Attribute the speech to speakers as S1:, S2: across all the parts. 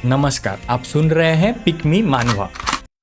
S1: नमस्कार, आप सुन रहे हैं पिक मी मानवा।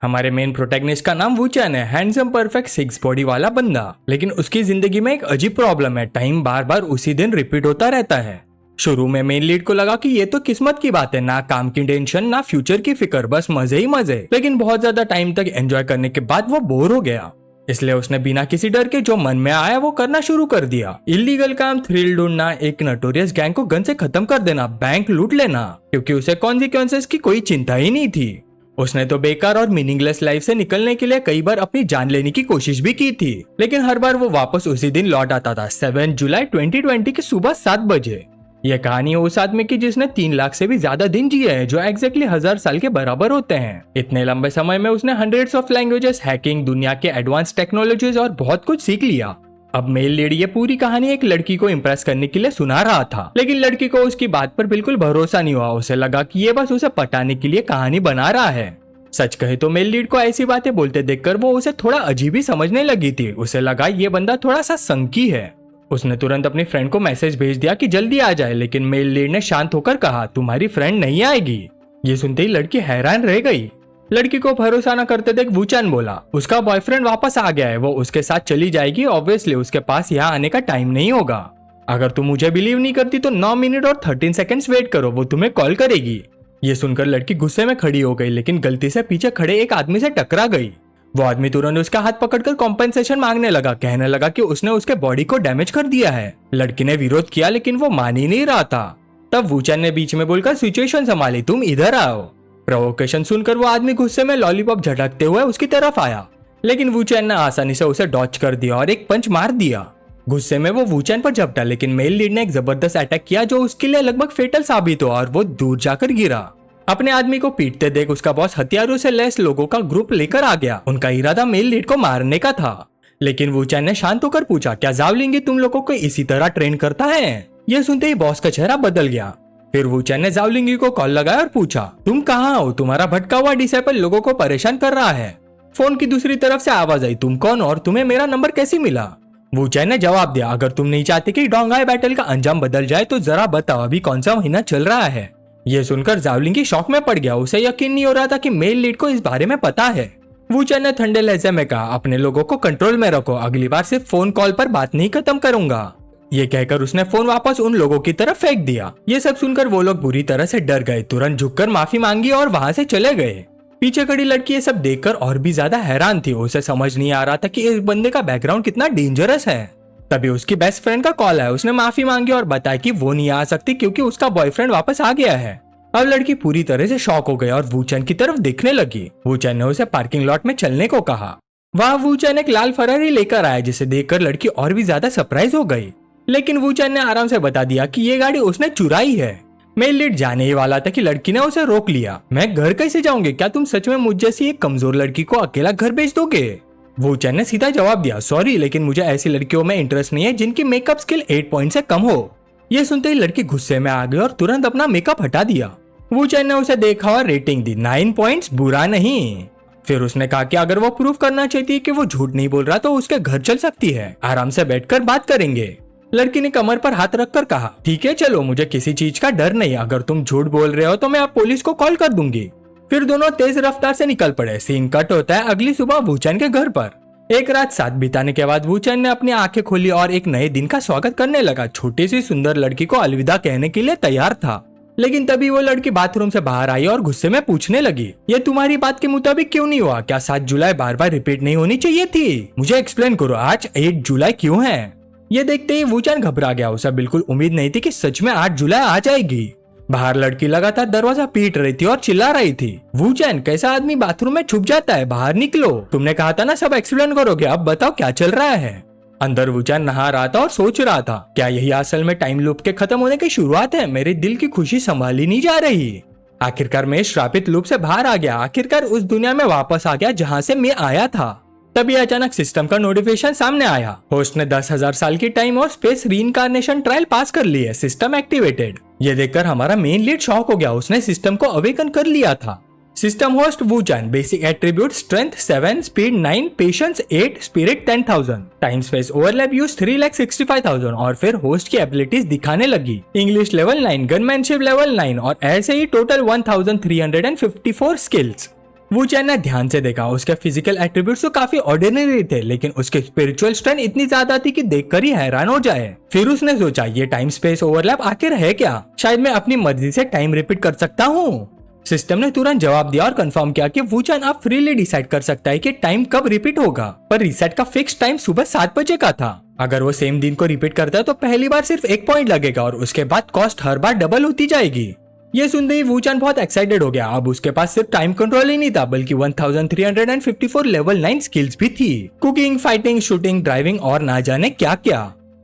S1: हमारे मेन प्रोटैगनिस्ट का नाम वूचन है, हैंडसम परफेक्ट सिक्स बॉडी वाला बंदा। लेकिन उसकी जिंदगी में एक अजीब प्रॉब्लम है, टाइम बार बार उसी दिन रिपीट होता रहता है। शुरू में मेन लीड को लगा कि ये तो किस्मत की बात है, ना काम की टेंशन ना फ्यूचर की फिक्र, बस मजे ही मजे। लेकिन बहुत ज्यादा टाइम तक एंजॉय करने के बाद वो बोर हो गया, इसलिए उसने बिना किसी डर के जो मन में आया वो करना शुरू कर दिया। इलीगल काम, थ्रिल ढूंढना, एक नोटोरियस गैंग को गन से खत्म कर देना, बैंक लूट लेना, क्योंकि उसे कॉन्सिक्वेंसेस की कोई चिंता ही नहीं थी। उसने तो बेकार और मीनिंगलेस लाइफ से निकलने के लिए कई बार अपनी जान लेने की कोशिश भी की थी, लेकिन हर बार वो वापस उसी दिन लौट आता था, 7 जुलाई 2020 की सुबह 7 बजे। यह कहानी है उस आदमी की जिसने 3 लाख से भी ज्यादा दिन जिए हैं, जो एग्जैक्टली 1000 साल के बराबर होते हैं। इतने लंबे समय में उसने हंड्रेड्स ऑफ लैंग्वेजेस, हैकिंग, दुनिया के एडवांस टेक्नोलॉजीज और बहुत कुछ सीख लिया। अब मेल लीड ये पूरी कहानी एक लड़की को इम्प्रेस करने के लिए सुना रहा था, लेकिन लड़की को उसकी बात पर बिल्कुल भरोसा नहीं हुआ। उसे लगा कि ये बस उसे पटाने के लिए कहानी बना रहा है। सच कहे तो मेल लीड को ऐसी बातें बोलते देखकर वो उसे थोड़ा अजीब ही समझने लगी थी। उसे लगा ये बंदा थोड़ा सा संकी है। उसने तुरंत अपनी फ्रेंड को मैसेज भेज दिया कि जल्दी आ जाए, लेकिन मेल लीड ने शांत होकर कहा तुम्हारी फ्रेंड नहीं आएगी। ये सुनते ही लड़की हैरान रह गई। लड़की को भरोसा न करते देख वूचन बोला उसका बॉयफ्रेंड वापस आ गया है, वो उसके साथ चली जाएगी, ऑब्वियसली उसके पास यहाँ आने का टाइम नहीं होगा। अगर तुम मुझे बिलीव नहीं करती तो 9 मिनट और 13 सेकेंड्स वेट करो, वो तुम्हें कॉल करेगी। ये सुनकर लड़की गुस्से में खड़ी हो गई, लेकिन गलती से पीछे खड़े एक आदमी से टकरा गई। वो आदमी तुरंत उसका हाथ पकड़कर कॉम्पेंसेशन मांगने लगा, कहने लगा कि उसने उसके बॉडी को डैमेज कर दिया है। लड़की ने विरोध किया, लेकिन वो मान ही नहीं रहा था। तब वूचन ने बीच में बोलकर सिचुएशन संभाली, तुम इधर आओ। प्रोवोकेशन सुनकर वो आदमी गुस्से में लॉलीपॉप झटकते हुए उसकी तरफ आया, लेकिन वूचन ने आसानी से उसे डॉच कर दिया और एक पंच मार दिया। गुस्से में वो वूचन पर झपटा, लेकिन मेल लीड ने एक जबरदस्त अटैक किया जो उसके लिए लगभग फेटल साबित हुआ और वो दूर जाकर गिरा। अपने आदमी को पीटते देख उसका बॉस हथियारों से लैस लोगों का ग्रुप लेकर आ गया। उनका इरादा मेल लीड को मारने का था, लेकिन वूचन ने शांत होकर पूछा क्या जावलिंगी तुम लोगों को इसी तरह ट्रेन करता है? यह सुनते ही बॉस का चेहरा बदल गया। फिर वूचन ने जावलिंगी को कॉल लगाया और पूछा तुम कहाँ हो? तुम्हारा भटका हुआ डिसेबल लोगों को परेशान कर रहा है। फोन की दूसरी तरफ से आवाज आई, तुम कौन और तुम्हें मेरा नंबर कैसे मिला? वूचन ने जवाब दिया, अगर तुम नहीं चाहते कि डोंगाई बैटल का अंजाम बदल जाए तो जरा बताओ अभी कौन सा महीना चल रहा है। यह सुनकर जावलिंगी शॉक में पड़ गया। उसे यकीन नहीं हो रहा था कि मेल लीड को इस बारे में पता है। वूचन ने ठंडे लहजे में कहा, अपने लोगों को कंट्रोल में रखो, अगली बार सिर्फ फोन कॉल पर बात नहीं खत्म करूंगा। ये कहकर उसने फोन वापस उन लोगों की तरफ फेंक दिया। ये सब सुनकर वो लोग बुरी तरह से डर गए, तुरंत झुककर माफी मांगी और वहां से चले गए। पीछे खड़ी लड़की ये सब देखकर और भी ज्यादा हैरान थी। उसे समझ नहीं आ रहा था कि इस बंदे का बैकग्राउंड कितना डेंजरस है। तभी उसकी बेस्ट फ्रेंड का कॉल आया। उसने माफी मांगी और बताया कि वो नहीं आ सकती क्योंकि उसका बॉयफ्रेंड वापस आ गया है। अब लड़की पूरी तरह से शॉक हो गई और वूचन की तरफ देखने लगी। वूचन ने उसे पार्किंग लॉट में चलने को कहा। वहां वूचन एक लाल फरारी लेकर आया, जिसे देखकर लड़की और भी ज्यादा सरप्राइज हो गई, लेकिन वूचन ने आराम से बता दिया कि ये गाड़ी उसने चुराई है। मेल लीड जाने ही वाला था कि लड़की ने उसे रोक लिया। मैं घर कैसे जाऊंगी? क्या तुम सच में मुझ जैसी एक कमजोर लड़की को अकेला घर भेज दोगे? वूचन ने सीधा जवाब दिया, सॉरी लेकिन मुझे ऐसी लड़कियों में इंटरेस्ट नहीं है जिनकी मेकअप स्किल 8 पॉइंट से कम हो। ये सुनते ही लड़की गुस्से में आ गई और तुरंत अपना मेकअप हटा दिया। वूचन ने उसे देखा और रेटिंग दी, 9 पॉइंट्स, बुरा नहीं। फिर उसने कहा कि अगर वो प्रूफ करना चाहती है कि वो झूठ नहीं बोल रहा तो उसके घर चल सकती है, आराम से बैठकर बात करेंगे। लड़की ने कमर पर हाथ रखकर कहा, ठीक है चलो, मुझे किसी चीज का डर नहीं, अगर तुम झूठ बोल रहे हो तो मैं अब पुलिस को कॉल कर दूंगी। फिर दोनों तेज रफ्तार से निकल पड़े। सीन कट होता है अगली सुबह वूचन के घर पर। एक रात साथ बिताने के बाद वूचन ने अपनी आंखें खोली और एक नए दिन का स्वागत करने लगा। छोटी सी सुंदर लड़की को अलविदा कहने के लिए तैयार था, लेकिन तभी वो लड़की बाथरूम से बाहर आई और गुस्से में पूछने लगी, ये तुम्हारी बात के मुताबिक क्यों नहीं हुआ? क्या 7 जुलाई बार बार रिपीट नहीं होनी चाहिए थी? मुझे एक्सप्लेन करो, आज 8 जुलाई क्यों है? ये देखते ही वूचन घबरा गया। उसे बिल्कुल उम्मीद नहीं थी कि सच में 8 जुलाई आ जाएगी। बाहर लड़की लगातार दरवाजा पीट रही थी और चिल्ला रही थी, वूचन कैसा आदमी बाथरूम में छुप जाता है, बाहर निकलो, तुमने कहा था ना सब एक्सप्लेन करोगे, अब बताओ क्या चल रहा है? अंदर वूचन नहा रहा था और सोच रहा था, क्या यही असल में टाइम लूप के खत्म होने की शुरुआत है? मेरे दिल की खुशी संभाली नहीं जा रही। आखिरकार मैं श्रापित लूप से बाहर आ गया, आखिरकार उस दुनिया में वापस आ गया जहाँ से मैं आया था। तभी अचानक सिस्टम का नोटिफिकेशन सामने आया, होस्ट ने 10,000 साल की टाइम और स्पेस रीइंकार्नेशन ट्रायल पास कर ली है, सिस्टम एक्टिवेटेड। ये देखकर हमारा मेन लीड शॉक हो गया। उसने सिस्टम को अवेकन कर लिया था। System host Wuchan, basic attribute strength 7, speed 9, patience 8, spirit 10,000, time space overlap use 3,65,000 और फिर होस्ट की एबिलिटीज दिखाने लगी। इंग्लिश लेवल 9, गनमैनशिप लेवल 9 और ऐसे ही टोटल 1354 स्किल्स। वूचान ने ध्यान से देखा, उसके फिजिकल एट्रीब्यूट्स तो काफी ऑर्डिनरी थे, लेकिन उसके स्पिरिचुअल स्ट्रेंथ इतनी ज्यादा थी कि देखकर ही हैरान हो जाए। फिर उसने सोचा ये टाइम स्पेस ओवरलैप आखिर है क्या, शायद मैं अपनी मर्जी से टाइम रिपीट कर सकता हूँ। सिस्टम ने तुरंत जवाब दिया और कंफर्म किया कि वूचान आप फ्रीली डिसाइड कर सकता है कि टाइम कब रिपीट होगा, पर रीसेट का फिक्स टाइम सुबह 7 बजे का था। अगर वो सेम दिन को रिपीट करता है तो पहली बार सिर्फ 1 पॉइंट लगेगा और उसके बाद कॉस्ट हर बार डबल होती जाएगी। ये सुनते ही वूचान बहुत एक्साइटेड हो गया। अब उसके पास सिर्फ टाइम कंट्रोल ही नहीं था, बल्कि 1354 लेवल 9 स्किल्स भी थी, कुकिंग, फाइटिंग, शूटिंग, ड्राइविंग और ना जाने क्या क्या।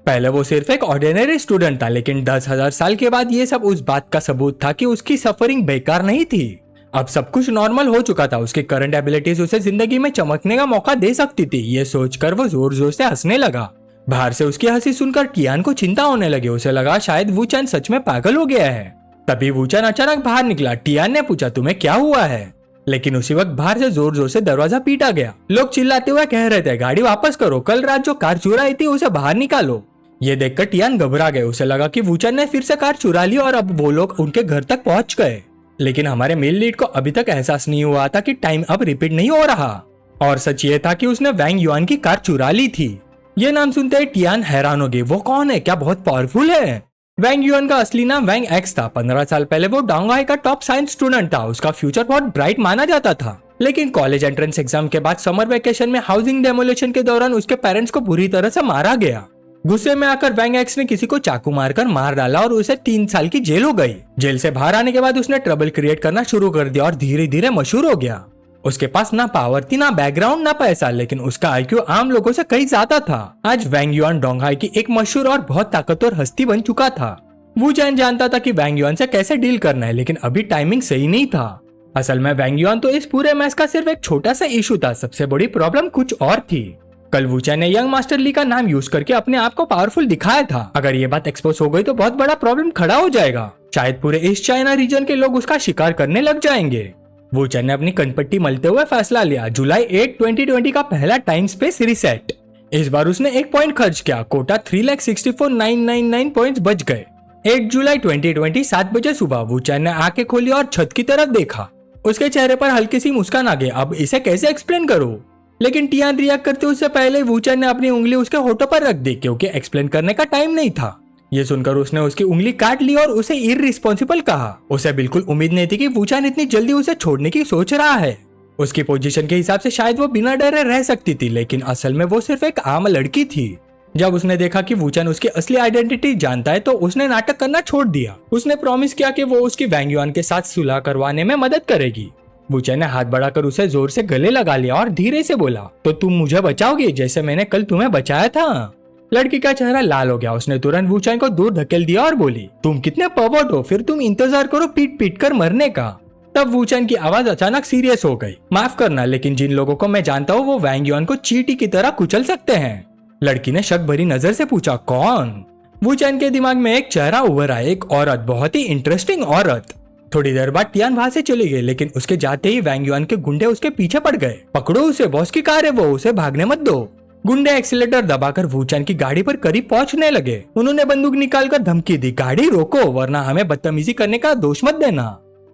S1: पहले वो सिर्फ एक ऑर्डिनरी स्टूडेंट था, लेकिन 10,000 साल के बाद ये सब उस बात का सबूत था कि उसकी सफरिंग बेकार नहीं थी। अब सब कुछ नॉर्मल हो चुका था। उसकी करंट एबिलिटीज उसे जिंदगी में चमकने का मौका दे सकती थी। ये सोचकर वो जोर जोर से हंसने लगा। बाहर से उसकी हंसी सुनकर टियान को चिंता होने लगी। उसे लगा शायद वूचान सच में पागल हो गया है। तभी वूचान अचानक बाहर निकला। टियान ने पूछा तुम्हें क्या हुआ है, लेकिन उसी वक्त बाहर से जोर जोर से दरवाजा पीटा गया। लोग चिल्लाते हुए कह रहे थे गाड़ी वापस करो, कल रात जो कार चुराई थी उसे बाहर निकालो। ये देखकर टियान घबरा गए। उसे लगा कि वूचान ने फिर से कार चुरा ली और अब वो लोग उनके घर तक पहुंच गए। लेकिन हमारे मेल लीड को अभी तक एहसास नहीं हुआ था कि टाइम अब रिपीट नहीं हो रहा, और सच ये था कि उसने वैंग युआन की कार चुरा ली थी। ये नाम सुनते ही टियान हैरान हो गई। वो कौन है, क्या बहुत पावरफुल है? वैंग युआन का असली नाम वैंग एक्स था। 15 साल पहले वो डोंगहाई का टॉप साइंस स्टूडेंट था। उसका फ्यूचर बहुत ब्राइट माना जाता था, लेकिन कॉलेज एंट्रेंस एग्जाम के बाद समर वेकेशन में हाउसिंग डेमोलिशन के दौरान उसके पेरेंट्स को बुरी तरह से मारा गया। गुस्से में आकर वैंग एक्स ने किसी को चाकू मारकर मार डाला और उसे 3 साल की जेल हो गई। जेल से बाहर आने के बाद उसने ट्रबल क्रिएट करना शुरू कर दिया और धीरे धीरे मशहूर हो गया। उसके पास ना पावर थी, ना बैकग्राउंड, ना पैसा, लेकिन उसका आईक्यू आम लोगों से कहीं ज्यादा था। आज वैंग युआन डोंगहाई की एक मशहूर और बहुत ताकतवर हस्ती बन चुका था। वूचान जानता था कि वैंग युआन से कैसे डील करना है, लेकिन अभी टाइमिंग सही नहीं था। असल में वैंग युआन तो इस पूरे मैच का सिर्फ एक छोटा सा इशू था। सबसे बड़ी प्रॉब्लम कुछ और थी। कल वूचान ने यंग मास्टर ली का नाम यूज करके अपने आप को पावरफुल दिखाया था। अगर ये बात एक्सपोज हो गई तो बहुत बड़ा प्रॉब्लम खड़ा हो जाएगा। शायद पूरे ईस्ट चाइना रीजन के लोग उसका शिकार करने लग जाएंगे। वूचान ने अपनी कनपट्टी मलते हुए फैसला लिया। जुलाई 8, 2020 का पहला टाइम स्पेस रिसेट। इस बार उसने 1 पॉइंट खर्च किया। कोटा 3,64,999 पॉइंट्स बच गए। 8 जुलाई 2020 7 बजे सुबह वूचान ने आंखें खोली और छत की तरफ देखा। उसके चेहरे पर हल्की सी मुस्कान आ गई। अब इसे कैसे एक्सप्लेन करूं? लेकिन टियान रिएक्ट करते उससे पहले वूचान ने अपनी उंगली उसके होठों पर रख दी, क्योंकि एक्सप्लेन करने का टाइम नहीं था। ये सुनकर उसने उसकी उंगली काट ली और उसे इररिस्पॉन्सिबल कहा। उसे बिल्कुल उम्मीद नहीं थी कि वूचान इतनी जल्दी उसे छोड़ने की सोच रहा है। उसकी पोजीशन के हिसाब से शायद वो बिना डरे रह सकती थी, लेकिन असल में वो सिर्फ एक आम लड़की थी। जब उसने देखा कि वूचान उसकी असली आइडेंटिटी जानता है तो उसने नाटक करना छोड़ दिया। उसने प्रॉमिस किया कि वो उसकी वैंग युआन के साथ सुलह करवाने में मदद करेगी। वूचान ने हाथ बढ़ाकर उसे जोर से गले लगा लिया और धीरे से बोला, तो तुम मुझे बचाओगी जैसे मैंने कल तुम्हें बचाया था? लड़की का चेहरा लाल हो गया। उसने तुरंत वूचान को दूर धकेल दिया और बोली, तुम कितने परवर्ट हो, फिर तुम इंतजार करो पीट पीट कर मरने का। तब वूचान की आवाज अचानक सीरियस हो गई। माफ करना, लेकिन जिन लोगों को मैं जानता हूँ वो वैंग युआन को चींटी की तरह कुचल सकते हैं। लड़की ने शक भरी नजर से पूछा, कौन? वूचान के दिमाग में एक चेहरा उभर आया, एक औरत, बहुत ही इंटरेस्टिंग औरत। थोड़ी देर बाद टियान वहां से चली गई, लेकिन उसके जाते ही वैंग युआन के गुंडे उसके पीछे पड़ गए। पकड़ो उसे, बॉस की कार है वो, उसे भागने मत दो। गुंडे एक्सीलेटर दबाकर वूचान की गाड़ी पर करीब पहुंचने लगे। उन्होंने बंदूक निकालकर धमकी दी, गाड़ी रोको वरना हमें बदतमीजी करने का दोष मत देना।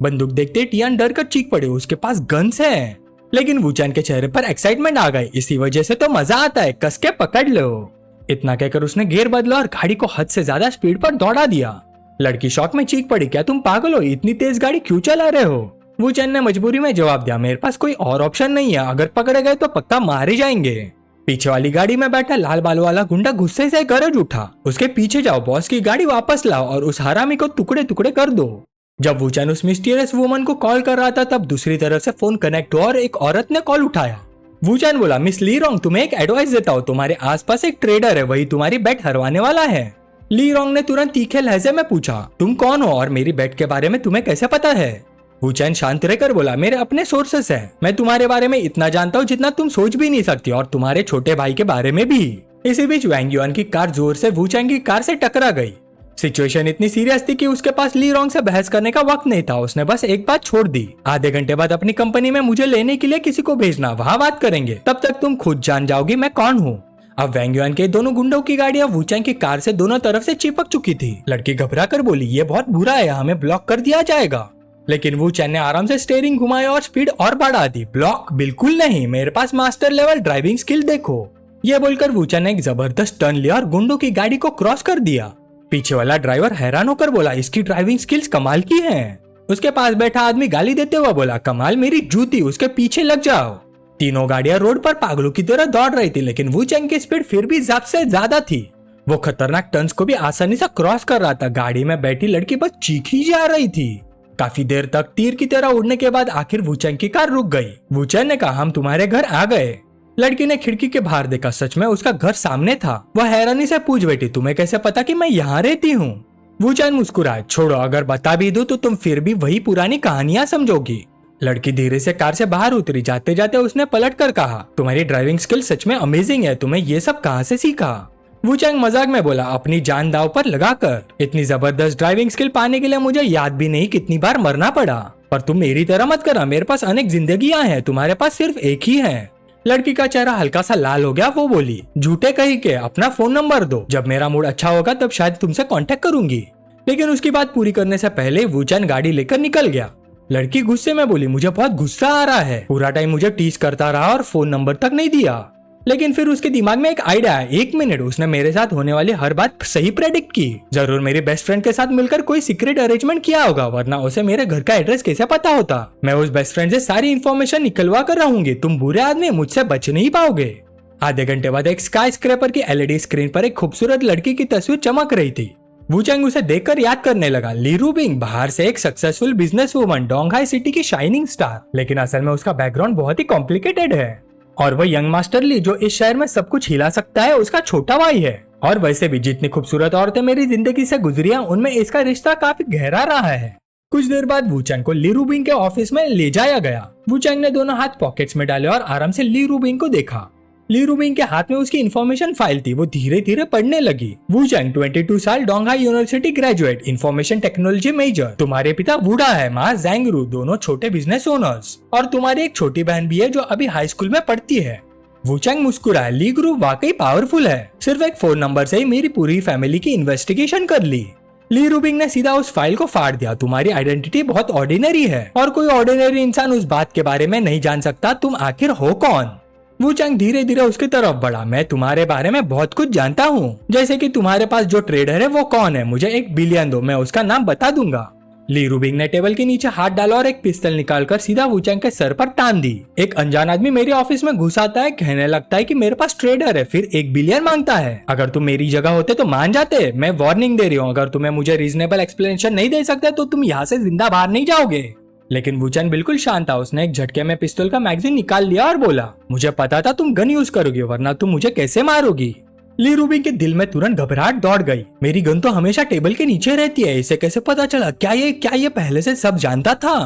S1: बंदूक देखते टियान डर कर चीख पड़े, उसके पास गन्स है। लेकिन वूचान के चेहरे पर एक्साइटमेंट आ गई। इसी वजह से तो मजा आता है, कस के पकड़ लो। इतना कहकर उसने गियर बदला और गाड़ी को हद से ज्यादा स्पीड पर दौड़ा दिया। लड़की शॉक में चीख पड़ी, क्या तुम पागल हो, इतनी तेज गाड़ी क्यों चला रहे हो? वूचान ने मजबूरी में जवाब दिया, मेरे पास कोई और ऑप्शन नहीं है, अगर पकड़े गए तो पक्का मारे जाएंगे। पीछे वाली गाड़ी में बैठा लाल बाल वाला गुंडा गुस्से से गरज उठा, उसके पीछे जाओ, बॉस की गाड़ी वापस लाओ और उस हरामी को टुकड़े टुकड़े कर दो। जब वूचान उस मिस्टीरियस वुमन को कॉल कर रहा था तब दूसरी तरफ से फोन कनेक्ट हुआ और एक औरत ने कॉल उठाया। वूचान बोला, मिस ली रोंग, तुम्हें एक एडवाइस देता हूँ, तुम्हारे आसपास एक ट्रेडर है, वही तुम्हारी बेट हरवाने वाला है। ली रोंग ने तुरंत तीखे लहजे में पूछा, तुम कौन हो और मेरी बेट के बारे में तुम्हें कैसे पता है? वूचान शांत रहकर बोला, मेरे अपने सोर्सेस हैं, मैं तुम्हारे बारे में इतना जानता हूँ जितना तुम सोच भी नहीं सकती, और तुम्हारे छोटे भाई के बारे में भी। इसी बीच वैंग युआन की कार जोर से वूचान की कार से टकरा गई। सिचुएशन इतनी सीरियस थी कि उसके पास ली रोंग से बहस करने का वक्त नहीं था। उसने बस एक बात छोड़ दी, आधे घंटे बाद अपनी कंपनी में मुझे लेने के लिए किसी को भेजना, वहाँ बात करेंगे, तब तक तुम खुद जान जाओगी मैं कौन हूँ। अब वैंग युआन के दोनों गुंडों की गाड़ियां वूचैंग की कार से दोनों तरफ से चिपक चुकी थी। लड़की घबरा कर बोली, ये बहुत बुरा है, हमें ब्लॉक कर दिया जाएगा। लेकिन वूचैंग ने आराम से स्टीयरिंग घुमाया और स्पीड और बढ़ा दी। ब्लॉक बिल्कुल नहीं, मेरे पास मास्टर लेवल ड्राइविंग स्किल देखो। ये बोलकर वूचैंग ने एक जबरदस्त टर्न लिया और गुंडों की गाड़ी को क्रॉस कर दिया। पीछे वाला ड्राइवर हैरान होकर बोला, इसकी ड्राइविंग स्किल्स कमाल की हैं। उसके पास बैठा आदमी गाली देते हुए बोला, कमाल मेरी जूती, उसके पीछे लग जाओ। तीनों गाड़ियां रोड पर पागलों की तरह दौड़ रही थी, लेकिन वूचैंग की स्पीड फिर भी ज़्यादा से ज्यादा थी। वो खतरनाक टर्न्स को भी आसानी से क्रॉस कर रहा था। गाड़ी में बैठी लड़की बस चीखी जा रही थी। काफी देर तक तीर की तरह उड़ने के बाद आखिर वूचैंग की कार रुक गई। वूचैंग ने कहा, हम तुम्हारे घर आ गए। लड़की ने खिड़की के बाहर देखा, सच में उसका घर सामने था। वह हैरानी से पूछ बैठी, तुम्हें कैसे पता कि मैं यहाँ रहती हूँ? वूचैंग मुस्कुराए, छोड़ो, अगर बता भी दूं तो तुम फिर भी वही पुरानी कहानियां समझोगी। लड़की धीरे से कार से बाहर उतरी। जाते जाते उसने पलट कर कहा, तुम्हारी ड्राइविंग स्किल सच में अमेजिंग है, तुम्हें ये सब कहाँ से सीखा? वूचैंग मजाक में बोला, अपनी जान दांव पर लगाकर। इतनी जबरदस्त ड्राइविंग स्किल पाने के लिए मुझे याद भी नहीं कितनी बार मरना पड़ा। पर तुम मेरी तरह मत करना, मेरे पास अनेक जिंदगियां हैं, तुम्हारे पास सिर्फ एक ही है। लड़की का चेहरा हल्का सा लाल हो गया। वो बोली, झूठे कही के अपना फोन नंबर दो, जब मेरा मूड अच्छा होगा तब शायद तुमसे कांटेक्ट करूंगी। लेकिन उसकी बात पूरी करने से पहले वूचैंग गाड़ी लेकर निकल गया। लड़की गुस्से में बोली, मुझे बहुत गुस्सा आ रहा है, पूरा टाइम मुझे टीज करता रहा और फोन नंबर तक नहीं दिया। लेकिन फिर उसके दिमाग में एक आइडिया आया। 1 मिनट, उसने मेरे साथ होने वाली हर बात सही प्रेडिक्ट की। जरूर मेरे बेस्ट फ्रेंड के साथ मिलकर कोई सीक्रेट अरेंजमेंट किया होगा, वरना उसे मेरे घर का एड्रेस कैसे पता होता? मैं उस बेस्ट फ्रेंड से सारी इन्फॉर्मेशन निकलवा कर रहूंगी। तुम बुरे आदमी मुझसे बच नहीं पाओगे। आधे घंटे बाद एक स्काई स्क्रैपर की LED स्क्रीन पर एक खूबसूरत लड़की की तस्वीर चमक रही थी। वूचैंग उसे देखकर याद करने लगा। ली रूबिंग, बाहर से एक सक्सेसफुल बिजनेस वुमन, डोंगहाई सिटी की शाइनिंग स्टार, लेकिन असल में उसका बैकग्राउंड बहुत ही कॉम्प्लिकेटेड है। और वह यंग मास्टर ली, जो इस शहर में सब कुछ हिला सकता है, उसका छोटा भाई है। और वैसे भी जितनी खूबसूरत औरतें मेरी जिंदगी से गुजरिया, उनमें इसका रिश्ता काफी गहरा रहा है। कुछ देर बाद वूचैंग को ली रूबिंग के ऑफिस में ले जाया गया। वूचैंग ने दोनों हाथ पॉकेट्स में डाले और आराम से ली रूबिंग को देखा। ली रूबिंग के हाथ में उसकी इन्फॉर्मेशन फाइल थी। वो धीरे धीरे पढ़ने लगी। वूचैंग, 22 साल, Donghai university graduate, information technology major. तुम्हारे पिता वुडा है, माँ जैंगरू, दोनों छोटे बिजनेस ओनर्स। और तुम्हारी एक छोटी बहन भी है जो अभी हाई स्कूल में पढ़ती है। वूचैंग मुस्कुराया, ली ग्रुप वाकई पावरफुल है। सिर्फ एक फोन नंबर से ही मेरी पूरी फैमिली की इन्वेस्टिगेशन कर ली। ली रूबिंग ने सीधा उस फाइल को फाड़ दिया। तुम्हारी आइडेंटिटी बहुत ऑर्डिनरी है और कोई ऑर्डिनरी इंसान उस बात के बारे में नहीं जान सकता तुम आखिर हो कौन। वूचैंग धीरे धीरे उसकी तरफ बढ़ा। मैं तुम्हारे बारे में बहुत कुछ जानता हूँ, जैसे कि तुम्हारे पास जो ट्रेडर है वो कौन है, मुझे 1 बिलियन दो, मैं उसका नाम बता दूंगा। ली रूबिंग ने टेबल के नीचे हाथ डाला और एक पिस्तौल निकालकर सीधा वूचैंग के सर पर तान दी। एक अनजान आदमी मेरे ऑफिस में घुस आता है, कहने लगता है कि मेरे पास ट्रेडर है, फिर 1 बिलियन मांगता है। अगर तुम मेरी जगह होते तो मान जाते। मैं वार्निंग दे रही हूँ, अगर तुम्हें मुझे रीजनेबल एक्सप्लेनेशन नहीं दे सकते तो तुम यहाँ से जिंदा बाहर नहीं जाओगे। लेकिन वूचैंग बिल्कुल शांत था। उसने एक झटके में पिस्तौल का मैगजीन निकाल लिया और बोला, मुझे पता था तुम गन यूज करोगे, वरना तुम मुझे कैसे मारोगी। ली रूबिंग के दिल में तुरंत घबराहट दौड़ गई। मेरी गन तो हमेशा टेबल के नीचे रहती है, इसे कैसे पता चला? क्या ये पहले से सब जानता था?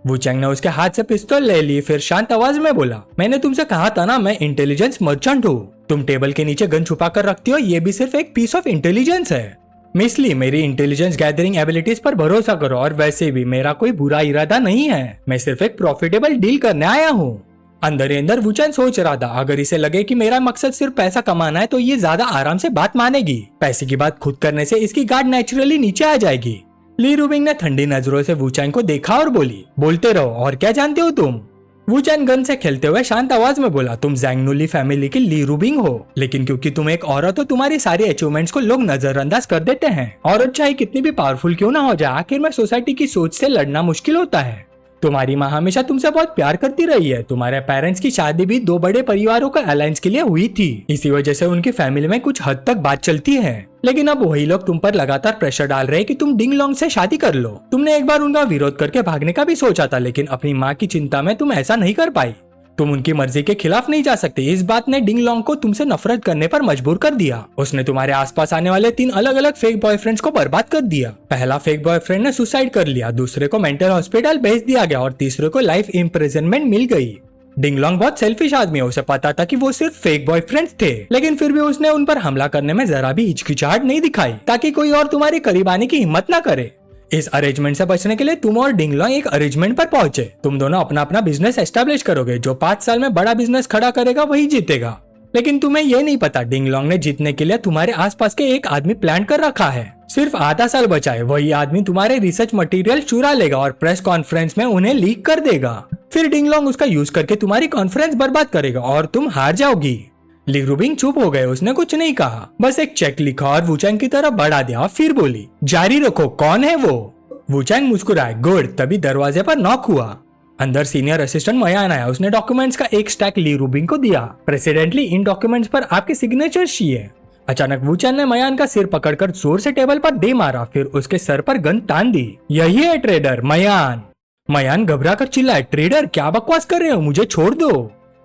S1: वूचैंग ने उसके हाथ से पिस्तौल ले ली, फिर शांत आवाज में बोला, मैंने तुमसे कहा था ना, मैं इंटेलिजेंस मर्चेंट हूँ। तुम टेबल के नीचे गन छुपा कर रखती हो, ये भी सिर्फ एक पीस ऑफ इंटेलिजेंस है। मिस ली, मेरी इंटेलिजेंस गैदरिंग एबिलिटीज पर भरोसा करो, और वैसे भी मेरा कोई बुरा इरादा नहीं है। मैं सिर्फ एक प्रॉफिटेबल डील करने आया हूँ। अंदर ही अंदर वूचैंग सोच रहा था, अगर इसे लगे कि मेरा मकसद सिर्फ पैसा कमाना है तो ये ज्यादा आराम से बात मानेगी। पैसे की बात खुद करने से इसकी गार्ड नेचुरली नीचे आ जाएगी। ली रूबिंग ने ठंडी नजरों से वूचैंग को देखा और बोली, बोलते रहो, और क्या जानते हो तुम? वूचैंग गन से खेलते हुए शांत आवाज में बोला, तुम जैंगनुली फैमिली की ली रूबिंग हो, लेकिन क्योंकि तुम एक औरत हो तुम्हारी सारी अचीवमेंट्स को लोग नजरअंदाज कर देते हैं। औरत चाहे कितनी भी पावरफुल क्यों ना हो जाए, आखिर में सोसाइटी की सोच से लड़ना मुश्किल होता है। तुम्हारी माँ हमेशा तुमसे बहुत प्यार करती रही है। तुम्हारे पेरेंट्स की शादी भी 2 बड़े परिवारों के अलायंस के लिए हुई थी, इसी वजह से उनकी फैमिली में कुछ हद तक बात चलती है। लेकिन अब वही लोग तुम पर लगातार प्रेशर डाल रहे हैं कि तुम डिंग लोंग से शादी कर लो। तुमने एक बार उनका विरोध करके भागने का भी सोचा था, लेकिन अपनी माँ की चिंता में तुम ऐसा नहीं कर पाई। तुम उनकी मर्जी के खिलाफ नहीं जा सकते। इस बात ने डिंग लोंग को तुमसे नफरत करने पर मजबूर कर दिया। उसने तुम्हारे आसपास आने वाले 3 अलग अलग फेक बॉयफ्रेंड्स को बर्बाद कर दिया। पहला फेक बॉयफ्रेंड ने सुसाइड कर लिया, दूसरे को मेंटल हॉस्पिटल भेज दिया गया और तीसरे को लाइफ इम्प्रिजनमेंट मिल गई। डिंगलोंग बहुत सेल्फिश आदमी है, उसे पता था कि वो सिर्फ फेक बॉयफ्रेंड्स थे, लेकिन फिर भी उसने उन पर हमला करने में जरा भी हिचकिचाहट नहीं दिखाई ताकि कोई और तुम्हारे करीब आने की हिम्मत ना करे। इस अरेंजमेंट से बचने के लिए तुम और डिंगलोंग एक अरेंजमेंट पर पहुंचे। तुम दोनों अपना अपना बिजनेस एस्टेब्लिश करोगे, जो 5 साल में बड़ा बिजनेस खड़ा करेगा वही जीतेगा। लेकिन तुम्हें ये नहीं पता डिंगलोंग ने जीतने के लिए तुम्हारे आसपास के एक आदमी प्लान कर रखा है। सिर्फ आधा साल बचा है, वही आदमी तुम्हारे रिसर्च मटेरियल चुरा लेगा और प्रेस कॉन्फ्रेंस में उन्हें लीक कर देगा। फिर डिंगलोंग उसका यूज करके तुम्हारी कॉन्फ्रेंस बर्बाद करेगा और तुम हार जाओगी। ली रूबिंग चुप हो गए, उसने कुछ नहीं कहा, बस एक चेक लिखा और वुचैंग की तरफ बढ़ा दिया और फिर बोली, जारी रखो, कौन है वो? वुचैंग मुस्कुराए, गुड। तभी दरवाजे पर नॉक हुआ। अंदर सीनियर असिस्टेंट मयान आया, उसने डॉक्यूमेंट्स का एक स्टैक ली रूबिंग को दिया। प्रेसिडेंटली इन डॉक्यूमेंट्स पर आपके सिग्नेचर चाहिए। अचानक वुचैन ने मयान का सिर पकड़कर जोर से टेबल पर दे मारा, फिर उसके सर पर गन तान दी। यही है ट्रेडर मयान। मयान घबरा कर चिल्लाए, ट्रेडर क्या बकवास कर रहे हो, मुझे छोड़ दो।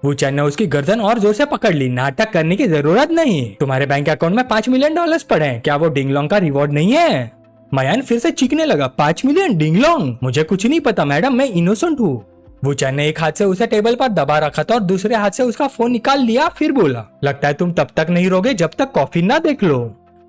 S1: वुचैन ने उसकी गर्दन और जोर से पकड़ ली, नाटक करने की जरूरत नहीं, तुम्हारे बैंक अकाउंट में $5 मिलियन पड़े हैं, क्या वो डिंगलोंग का रिवॉर्ड नहीं है? मयान फिर से चीखने लगा, 5 मिलियन? डिंगलोंग, मुझे कुछ नहीं पता मैडम, मैं इनोसेंट हूँ। वुचैन ने एक हाथ से उसे टेबल पर दबा रखा था और दूसरे हाथ से उसका फोन निकाल लिया, फिर बोला, लगता है तुम तब तक नहीं रोगे जब तक कॉफी ना देख लो।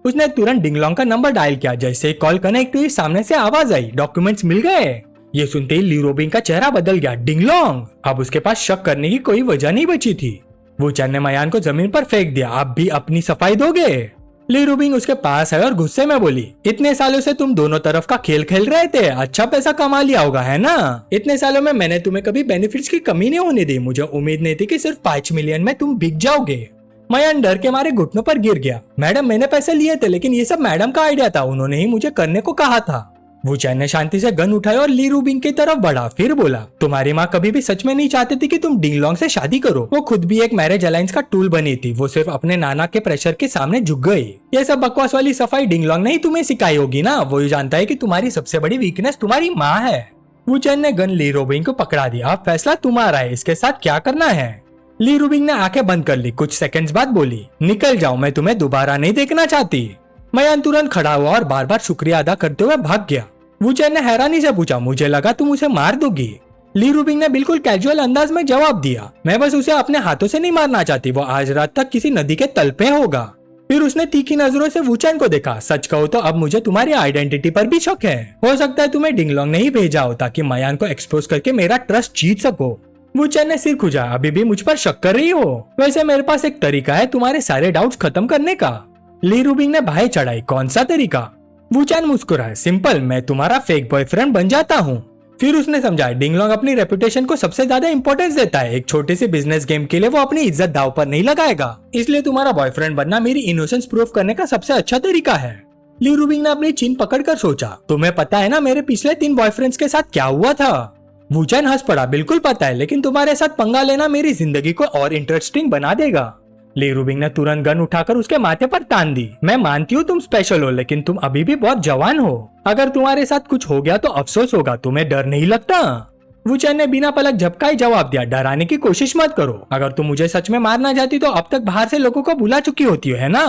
S1: उसने तुरंत डिंगलोंग का नंबर डायल किया। जैसे ही कॉल कनेक्ट हुई, सामने से आवाज आई, डॉक्यूमेंट्स मिल गए। ये सुनते ही ली रूबिंग का चेहरा बदल गया। डिंगलोंग! अब उसके पास शक करने की कोई वजह नहीं बची थी। वुचैन ने मयान को जमीन पर फेंक दिया, आप भी अपनी सफाई दोगे? ली रूबिंग उसके पास आई और गुस्से में बोली, इतने सालों से तुम दोनों तरफ का खेल खेल रहे थे, अच्छा पैसा कमा लिया होगा है ना? इतने सालों में मैंने तुम्हें कभी बेनिफिट्स की कमी नहीं होने दी, मुझे उम्मीद नहीं थी कि सिर्फ 5 मिलियन में तुम बिक जाओगे। मयान डर के मारे घुटनों पर गिर गया। मैडम, मैंने पैसे लिए थे, लेकिन ये सब मैडम का आइडिया था, उन्होंने ही मुझे करने को कहा था। वुचैन ने शांति से गन उठाई और ली रूबिंग की तरफ बढ़ा, फिर बोला, तुम्हारी माँ कभी भी सच में नहीं चाहती थी कि तुम डिंगलोंग से शादी करो। वो खुद भी एक मैरिज अलायंस का टूल बनी थी, वो सिर्फ अपने नाना के प्रेशर के सामने झुक गई। ये सब बकवास वाली सफाई डिंगलोंग ने ही तुम्हें सिखाई होगी ना, वो ही जानता है कि तुम्हारी सबसे बड़ी वीकनेस तुम्हारी माँ है। वुचैन ने गन ली रूबिंग को पकड़ा दिया, अब फैसला तुम्हारा है, इसके साथ क्या करना है? ली रूबिंग ने आंखें बंद कर ली, कुछ सेकंड्स बाद बोली, निकल जाओ, मैं तुम्हें दोबारा नहीं देखना चाहती। मयान तुरंत खड़ा हुआ और बार बार शुक्रिया अदा करते हुए भाग गया। वुचैन ने हैरानी से पूछा, मुझे लगा तुम उसे मार दोगी। ली रूबिंग ने बिल्कुल कैजुअल अंदाज में जवाब दिया, मैं बस उसे अपने हाथों से नहीं मारना चाहती, वो आज रात तक किसी नदी के तल पे होगा। फिर उसने तीखी नजरों से वुचैन को देखा, सच कहो तो अब मुझे तुम्हारी आइडेंटिटी पर भी शक है। हो सकता है तुम्हें डिंगलोंग ने ही भेजा हो ताकि मयान को एक्सपोज करके मेरा ट्रस्ट जीत सको। वुचैन ने सिर खुजा, अभी भी मुझ पर शक कर रही हो? वैसे मेरे पास एक तरीका है तुम्हारे सारे डाउट्स खत्म करने का। ली रूबिंग ने भाई चढ़ाई, कौन सा तरीका? वुचैन मुस्कुराया, सिंपल, मैं तुम्हारा फेक बॉयफ्रेंड बन जाता हूँ। फिर उसने समझा, डिंगलोंग अपनी रेपुटेशन को सबसे ज्यादा इंपॉर्टेंस देता है, एक छोटे से बिजनेस गेम के लिए वो अपनी इज्जत दांव पर नहीं लगाएगा, इसलिए तुम्हारा बॉयफ्रेंड बनना मेरी इनोसेंस प्रूफ करने का सबसे अच्छा तरीका है। ली रूबिंग ने अपनी चिन पकड़कर सोचा, तुम्हें पता है ना मेरे पिछले 3 बॉयफ्रेंड्स के साथ क्या हुआ था? वुचैन हंस पड़ा, बिल्कुल पता है, लेकिन तुम्हारे साथ पंगा लेना मेरी जिंदगी को और इंटरेस्टिंग बना देगा। ली रूबिंग ने तुरंत गन उठाकर उसके माथे पर तान दी, मैं मानती हूँ तुम स्पेशल हो, लेकिन तुम अभी भी बहुत जवान हो, अगर तुम्हारे साथ कुछ हो गया तो अफसोस होगा, तुम्हें डर नहीं लगता? वुचैन ने बिना पलक झपकाए जवाब दिया, डराने की कोशिश मत करो, अगर तुम मुझे सच में मारना चाहती तो अब तक बाहर से लोगों को बुला चुकी होती है ना?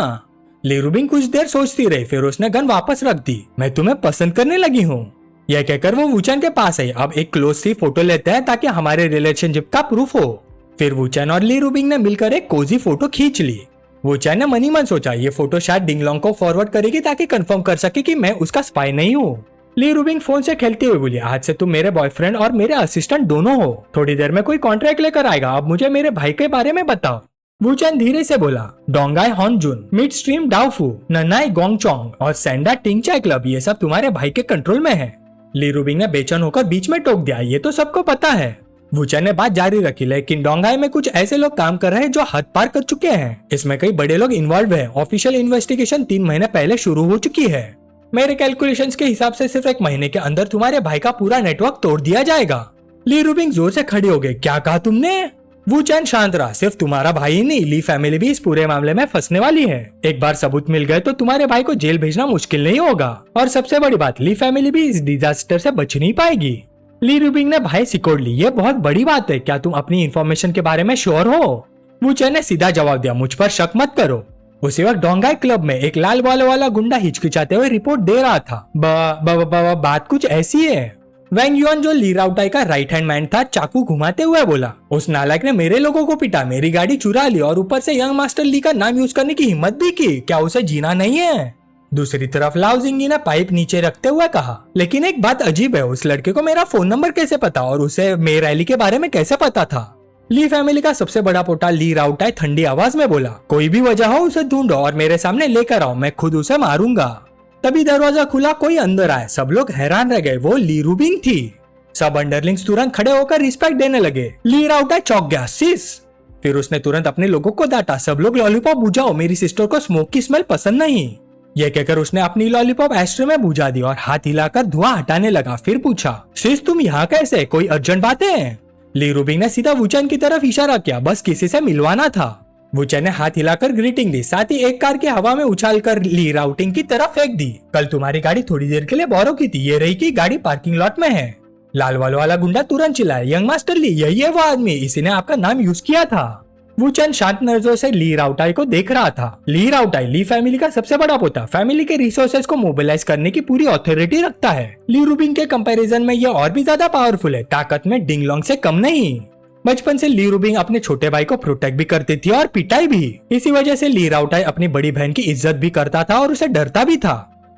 S1: ली रूबिंग कुछ देर सोचती रही, फिर उसने गन वापस रख दी, मैं तुम्हें पसंद करने लगी हूँ। यह कहकर वो वुचैन के पास आई, अब एक क्लोज सी फोटो लेते हैं ताकि हमारे रिलेशनशिप का प्रूफ हो। फिर वुचैन और ली रूबिंग ने मिलकर एक कोजी फोटो खींच ली। वुचैन ने मनी मन सोचा, ये फोटो शायद डिंगलोंग को फॉरवर्ड करेगी ताकि कंफर्म कर सके कि मैं उसका स्पाई नहीं हूँ। ली रूबिंग फोन से खेलते हुए बोली, आज से तुम मेरे बॉयफ्रेंड और मेरे असिस्टेंट दोनों हो, थोड़ी देर में कोई कॉन्ट्रैक्ट लेकर आएगा, अब मुझे मेरे भाई के बारे में बताओ। वुचैन धीरे से बोला, डोंगाई हॉनजुन, मिड स्ट्रीम डाउफू, ननाई गोंगचोंग और सेंडा टिंग चाय क्लब, ये सब तुम्हारे भाई के कंट्रोल में है। ली रूबिंग ने बेचैन होकर बीच में टोक दिया, ये तो सबको पता है। वुचैन ने बात जारी रखी, लेकिन डोंगाई में कुछ ऐसे लोग काम कर रहे हैं जो हद पार कर चुके हैं, इसमें कई बड़े लोग इन्वॉल्व हैं, ऑफिशियल इन्वेस्टिगेशन 3 महीने पहले शुरू हो चुकी है। मेरे कैलकुलेशंस के हिसाब से सिर्फ 1 महीने के अंदर तुम्हारे भाई का पूरा नेटवर्क तोड़ दिया जाएगा। ली रूबिंग जोर से खड़ी हो गई, क्या कहा तुमने? वुचैन शांत रहा, सिर्फ तुम्हारा भाई ही नहीं, ली फैमिली भी इस पूरे मामले में फंसने वाली है। एक बार सबूत मिल गए तो तुम्हारे भाई को जेल भेजना मुश्किल नहीं होगा, और सबसे बड़ी बात, ली फैमिली भी इस डिजास्टर से बच नहीं पाएगी। ली रूबिंग ने भाई सिकोड़ ली, ये बहुत बड़ी बात है, क्या तुम अपनी इंफॉर्मेशन के बारे में श्योर हो? वुचैन ने सीधा जवाब दिया, मुझ पर शक मत करो। उसी वक्त डोंगाई क्लब में एक लाल बालों वाला गुंडा हिचकिचाते हुए रिपोर्ट दे रहा था, बात कुछ ऐसी है। वैंग युआन जो ली राउटाई का राइट हैंड मैन था चाकू घुमाते हुए बोला, उस नालायक ने मेरे लोगों को पीटा, मेरी गाड़ी चुरा ली और ऊपर से यंग मास्टर ली का नाम यूज करने की हिम्मत भी की। क्या उसे जीना नहीं है? दूसरी तरफ लाओ जिंगी ने पाइप नीचे रखते हुए कहा, लेकिन एक बात अजीब है, उस लड़के को मेरा फोन नंबर कैसे पता और उसे मे रैली के बारे में कैसे पता था? ली फैमिली का सबसे बड़ा पोटा ली राउटाई ठंडी आवाज में बोला, कोई भी वजह हो उसे ढूंढो और मेरे सामने लेकर आओ, मैं खुद उसे मारूंगा। तभी दरवाजा खुला, कोई अंदर आए। सब लोग हैरान रह गए, वो ली रूबिंग थी। सब अंडरलिंग्स तुरंत खड़े होकर रिस्पेक्ट देने लगे। ली राउटाई चौंक गया, सिस। फिर उसने तुरंत अपने लोगों को डांटा, सब लोग लॉलीपॉप बुझाओ, मेरी सिस्टर को स्मोक की स्मेल पसंद नहीं। यह कहकर उसने अपनी लॉलीपॉप एस्ट्रे में बुझा दी और हाथ हिलाकर धुआं हटाने लगा। फिर पूछा, सिस तुम यहाँ कैसे, कोई अर्जेंट बातें हैं? ली रूबिंग ने सीधा वुचेन की तरफ इशारा किया, बस किसी से मिलवाना था। वुचेन ने हाथ हिलाकर ग्रीटिंग दी, साथ ही एक कार की हवा में उछालकर ली राउटिंग की तरफ फेंक दी। कल तुम्हारी गाड़ी थोड़ी देर के लिए बोरो की थी, ये रही की गाड़ी पार्किंग लॉट में है। लाल वालों वाला गुंडा तुरंत चिल्लाया, यंग मास्टर ली, यही है वो आदमी, इसी ने आपका नाम यूज किया था। वुचेन शांत नजरों से ली राउटाई को देख रहा था। ली राउटाई ली फैमिली का सबसे बड़ा पोता, फैमिली के रिसोर्सेज को मोबिलाइज करने की पूरी अथॉरिटी रखता है। ली रूबिंग के कंपैरिजन में ये और भी ज्यादा पावरफुल है, ताकत में डिंगलोंग से कम नहीं। बचपन से ली रूबिंग अपने छोटे भाई को प्रोटेक्ट भी करती थी और पिटाई भी। इसी वजह से ली राउटाई अपनी बड़ी बहन की इज्जत भी करता था और उसे डरता भी था।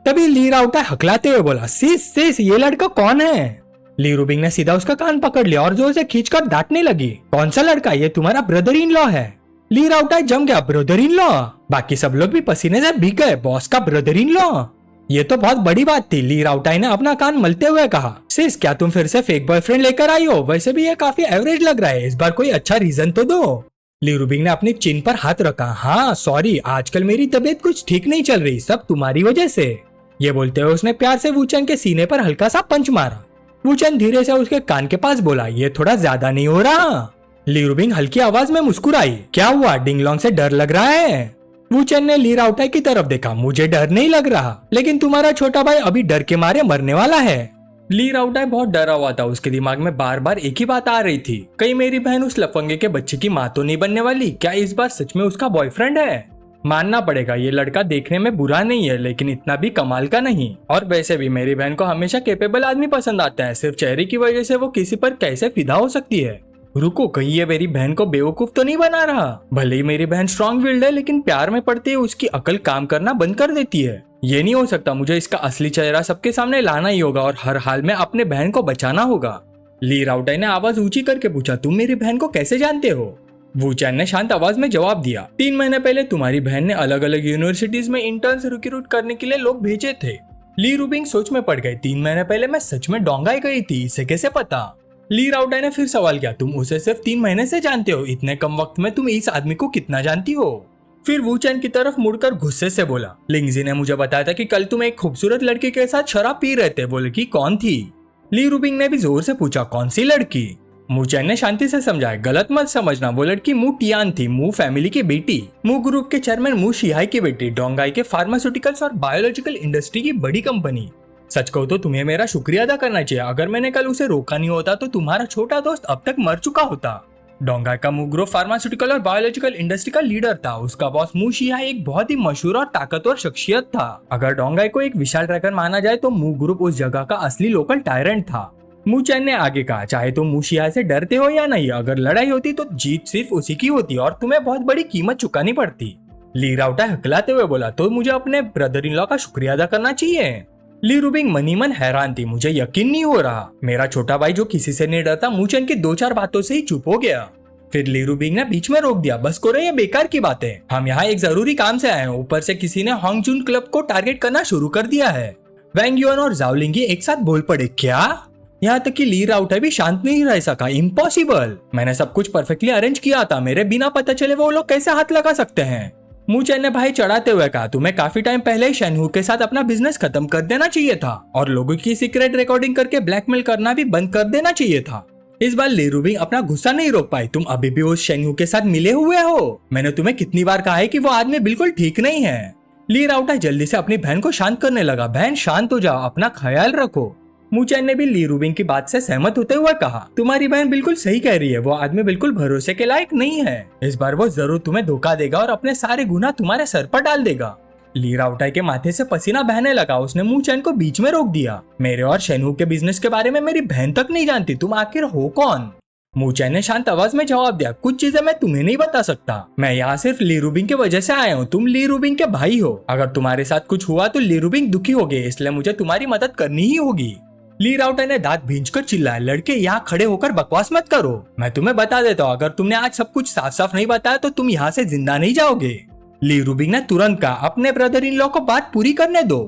S1: तभी ली राउटाई हकलाते हुए बोला, सिस सिस ये लड़का कौन है? ली रूबिंग ने सीधा उसका कान पकड़ लिया और जोर से खींचकर डांटने लगी, कौन सा लड़का, ये तुम्हारा ब्रदर इन लॉ है। ली राउटाई जम गया, ब्रदर इन लॉ? बाकी सब लोग भी पसीने से भीग गए, बॉस का ब्रदर इन लॉ, ये तो बहुत बड़ी बात थी। ली राउटाई ने अपना कान मलते हुए कहा, सिस क्या तुम फिर से फेक बॉयफ्रेंड लेकर आई हो? वैसे भी ये काफी एवरेज लग रहा है, इस बार कोई अच्छा रीजन तो दो। ली रूबिंग ने अपनी चिन पर हाथ रखा, हाँ सॉरी, आजकल मेरी तबीयत कुछ ठीक नहीं चल रही, सब तुम्हारी वजह से। ये बोलते हुए उसने प्यार से वुचेन के सीने पर हल्का सा पंच मारा। वुचेन धीरे से उसके कान के पास बोला, ये थोड़ा ज्यादा नहीं हो रहा? ली रूबिंग हल्की आवाज में मुस्कुराई, क्या हुआ, डिंगलोंग से डर लग रहा है? वुचेन ने ली राउटाई की तरफ देखा, मुझे डर नहीं लग रहा, लेकिन तुम्हारा छोटा भाई अभी डर के मारे मरने वाला है। ली राउटाई बहुत डरा हुआ था, उसके दिमाग में बार बार एक ही बात आ रही थी, कहीं मेरी बहन उस लफंगे के बच्चे की माँ तो नहीं बनने वाली? क्या इस बार सच में उसका बॉयफ्रेंड है? मानना पड़ेगा ये लड़का देखने में बुरा नहीं है, लेकिन इतना भी कमाल का नहीं। और वैसे भी मेरी बहन को हमेशा कैपेबल आदमी पसंद आता है, सिर्फ चेहरे की वजह से वो किसी पर कैसे फिदा हो सकती है? रुको, कहीं ये मेरी बहन को बेवकूफ तो नहीं बना रहा? भले ही मेरी बहन स्ट्रॉन्ग विल्ड है, लेकिन प्यार में पड़ते ही उसकी अकल काम करना बंद कर देती है। ये नहीं हो सकता, मुझे इसका असली चेहरा सबके सामने लाना ही होगा और हर हाल में अपने बहन को बचाना होगा। ली राउटाई ने आवाज ऊंची करके पूछा, तुम मेरी बहन को कैसे जानते हो? वुचेन ने शांत आवाज में जवाब दिया, 3 महीने पहले तुम्हारी बहन ने अलग अलग यूनिवर्सिटीज में इंटर्न्स रिक्रूट करने के लिए लोग भेजे थे। ली रूबिंग सोच में पड़ गई, 3 महीने पहले मैं सच में डोंगाई गई थी, इसे कैसे पता? ली राउटाई ने फिर सवाल किया, तुम उसे सिर्फ 3 महीने से जानते हो, इतने कम वक्त में तुम इस आदमी को कितना जानती हो? फिर वुचेन की तरफ मुड़कर गुस्से से बोला, लिंगजी ने मुझे बताया था कि कल तुम एक खूबसूरत लड़की के साथ शराब पी रहे थे, वो लड़की कौन थी? ली रूबिंग ने भी जोर से पूछा, कौन सी लड़की? वुचेन ने शांति से समझाया, गलत मत समझना, वो लड़की मू टियान थी, मू फैमिली की बेटी, मू ग्रुप के चेयरमैन मू शिहाई की बेटी, डोंगाई के फार्मास्यूटिकल्स और बायोलॉजिकल इंडस्ट्री की बड़ी कंपनी। सच कहूं तो तुम्हें मेरा शुक्रिया अदा करना चाहिए, अगर मैंने कल उसे रोका नहीं होता तो तुम्हारा छोटा दोस्त अब तक मर चुका होता। डोंगाई का मू ग्रुप फार्मास्यूटिकल और बायोलॉजिकल इंडस्ट्री का लीडर था, उसका बॉस मू शिहाई एक बहुत ही मशहूर और ताकतवर शख्सियत था। अगर डोंगाई को एक विशाल ड्रैगन माना जाए तो मू ग्रुप उस जगह का असली लोकल टायरेंट था। वुचेन ने आगे कहा, चाहे तुम मू शिहाई से डरते हो या नहीं, अगर लड़ाई होती तो जीत सिर्फ उसी की होती और तुम्हें बहुत बड़ी कीमत चुकानी पड़ती। ली राउटाई हकलाते हुए बोला, तो मुझे अपने ब्रदर इन लॉ का शुक्रिया अदा करना चाहिए। ली रूबिंग मनी मन हैरान थी, मुझे यकीन नहीं हो रहा, मेरा छोटा भाई जो किसी से नहीं डरता वुचेन की 2-4 बातों से ही चुप हो गया। फिर ली रूबिंग ने बीच में रोक दिया, बस करो ये बेकार की बातें, हम यहाँ एक जरूरी काम से आए हैं, ऊपर से किसी ने हांगजुन क्लब को टारगेट करना शुरू कर दिया है। वैंग युआन और जाओ लिंगी एक साथ बोल पड़े, क्या? यहाँ तक कि ली राउटाई भी शांत नहीं रह सका, इम्पॉसिबल, मैंने सब कुछ परफेक्टली अरेंज किया था, मेरे बिना पता चले वो लोग कैसे हाथ लगा सकते हैं? वुचेन ने भाई चढ़ाते हुए कहा, तुम्हें काफी टाइम पहले शेनहू के साथ अपना बिजनेस खत्म कर देना चाहिए था और लोगों की सीक्रेट रिकॉर्डिंग करके ब्लैकमेल करना भी बंद कर देना चाहिए था। इस बार ली रूबिंग अपना गुस्सा नहीं रोक पाई, तुम अभी भी उस शेनहू के साथ मिले हुए हो, मैंने तुम्हें कितनी बार कहा है कि वो आदमी बिल्कुल ठीक नहीं है। ली राउटाई जल्दी से अपनी बहन को शांत करने लगा, बहन शांत हो जाओ, अपना ख्याल रखो। वुचेन ने भी ली रूबिंग की बात से सहमत होते हुए कहा, तुम्हारी बहन बिल्कुल सही कह रही है, वो आदमी बिल्कुल भरोसे के लायक नहीं है, इस बार वो जरूर तुम्हें धोखा देगा और अपने सारे गुनाह तुम्हारे सर पर डाल देगा। ली राउटाई के माथे से पसीना बहने लगा। उसने मू चैन को बीच में रोक दिया। मेरे और शेनू के बिजनेस के बारे में मेरी बहन तक नहीं जानती, तुम आखिर हो कौन? मू चैन ने शांत आवाज में जवाब दिया, कुछ चीजें मैं तुम्हें नहीं बता सकता। मैं यहाँ सिर्फ ली रूबिंग की वजह से आया हूँ। तुम ली रूबिंग के भाई हो। अगर तुम्हारे साथ कुछ हुआ तो ली रूबिंग दुखी होगी, इसलिए मुझे तुम्हारी मदद करनी ही होगी। ली राउटाई ने दांत भींचकर चिल्लाया, लड़के यहाँ खड़े होकर बकवास मत करो। मैं तुम्हें बता देता हूँ, अगर तुमने आज सब कुछ साफ साफ नहीं बताया तो तुम यहाँ से जिंदा नहीं जाओगे। ली रूबिंग ने तुरंत कहा, अपने ब्रदर इन लॉ को बात पूरी करने दो।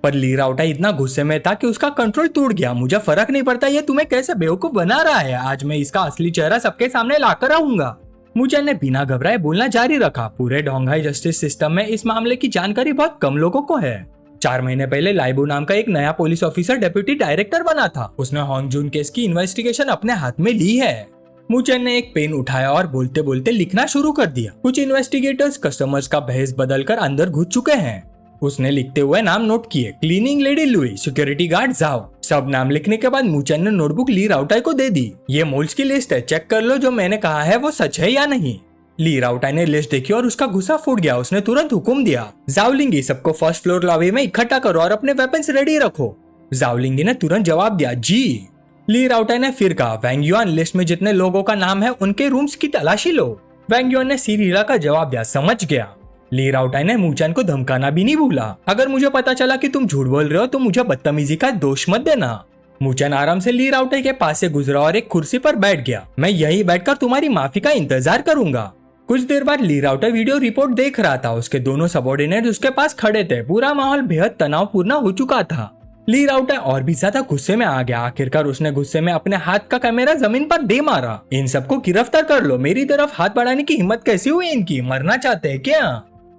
S1: पर ली राउटाई इतना गुस्से में था कि उसका कंट्रोल टूट गया। मुझे फर्क नहीं पड़ता ये तुम्हें कैसे बेवकूफ बना रहा है, आज मैं इसका असली चेहरा सबके सामने लाकर आऊंगा। मू चैन ने बिना घबराए बोलना जारी रखा। पूरे डोंगहाई जस्टिस सिस्टम में इस मामले की जानकारी बहुत कम लोगों को है। 4 महीने पहले लाइबो नाम का एक नया पुलिस ऑफिसर डेप्यूटी डायरेक्टर बना था। उसने होंगजुन केस की इन्वेस्टिगेशन अपने हाथ में ली है। मू चैन ने एक पेन उठाया और बोलते बोलते लिखना शुरू कर दिया। कुछ इन्वेस्टिगेटर्स कस्टमर्स का भेष बदलकर अंदर घुस चुके हैं। उसने लिखते हुए नाम नोट किए, cleaning lady Louis, security guard जाओ। सब नाम लिखने के बाद मू चैन ने नोटबुक ली राउटाई को दे दी। ये मोल्स की लिस्ट है, चेक कर लो जो मैंने कहा है वो सच है या नहीं। ली राउटाई ने लिस्ट देखी और उसका गुस्सा फूट गया। उसने तुरंत हुक्म दिया, जाओलिंगी सबको फर्स्ट फ्लोर लॉबी में इकट्ठा करो और अपने वेपन्स रेडी रखो। जाओलिंगी ने तुरंत जवाब दिया, जी। ली राउटाई ने फिर कहा, वैंग युआन लिस्ट में जितने लोगों का नाम है उनके रूम्स की तलाशी लो। वैंग युआन ने सिर हिला का जवाब दिया, समझ गया। ली राउटाई ने मू चैन को धमकाना भी नहीं भूला, अगर मुझे पता चला कि तुम झूठ बोल रहे हो तो मुझे बदतमीजी का दोष मत देना। मू चैन आराम से ली राउटाई के पास से गुजरा और एक कुर्सी पर बैठ गया। मैं यही बैठकर तुम्हारी माफी का इंतजार करूंगा। कुछ देर बाद ली राउटाई वीडियो रिपोर्ट देख रहा था। उसके दोनों सबॉर्डिनेट उसके पास खड़े थे। पूरा माहौल बेहद तनावपूर्ण हो चुका था। ली राउटाई और भी ज्यादा गुस्से में आ गया। आखिरकार उसने गुस्से में अपने हाथ का कैमरा जमीन पर दे मारा। इन सबको गिरफ्तार कर लो। मेरी तरफ हाथ बढ़ाने की हिम्मत कैसी हुई इनकी? मरना चाहते हैं क्या?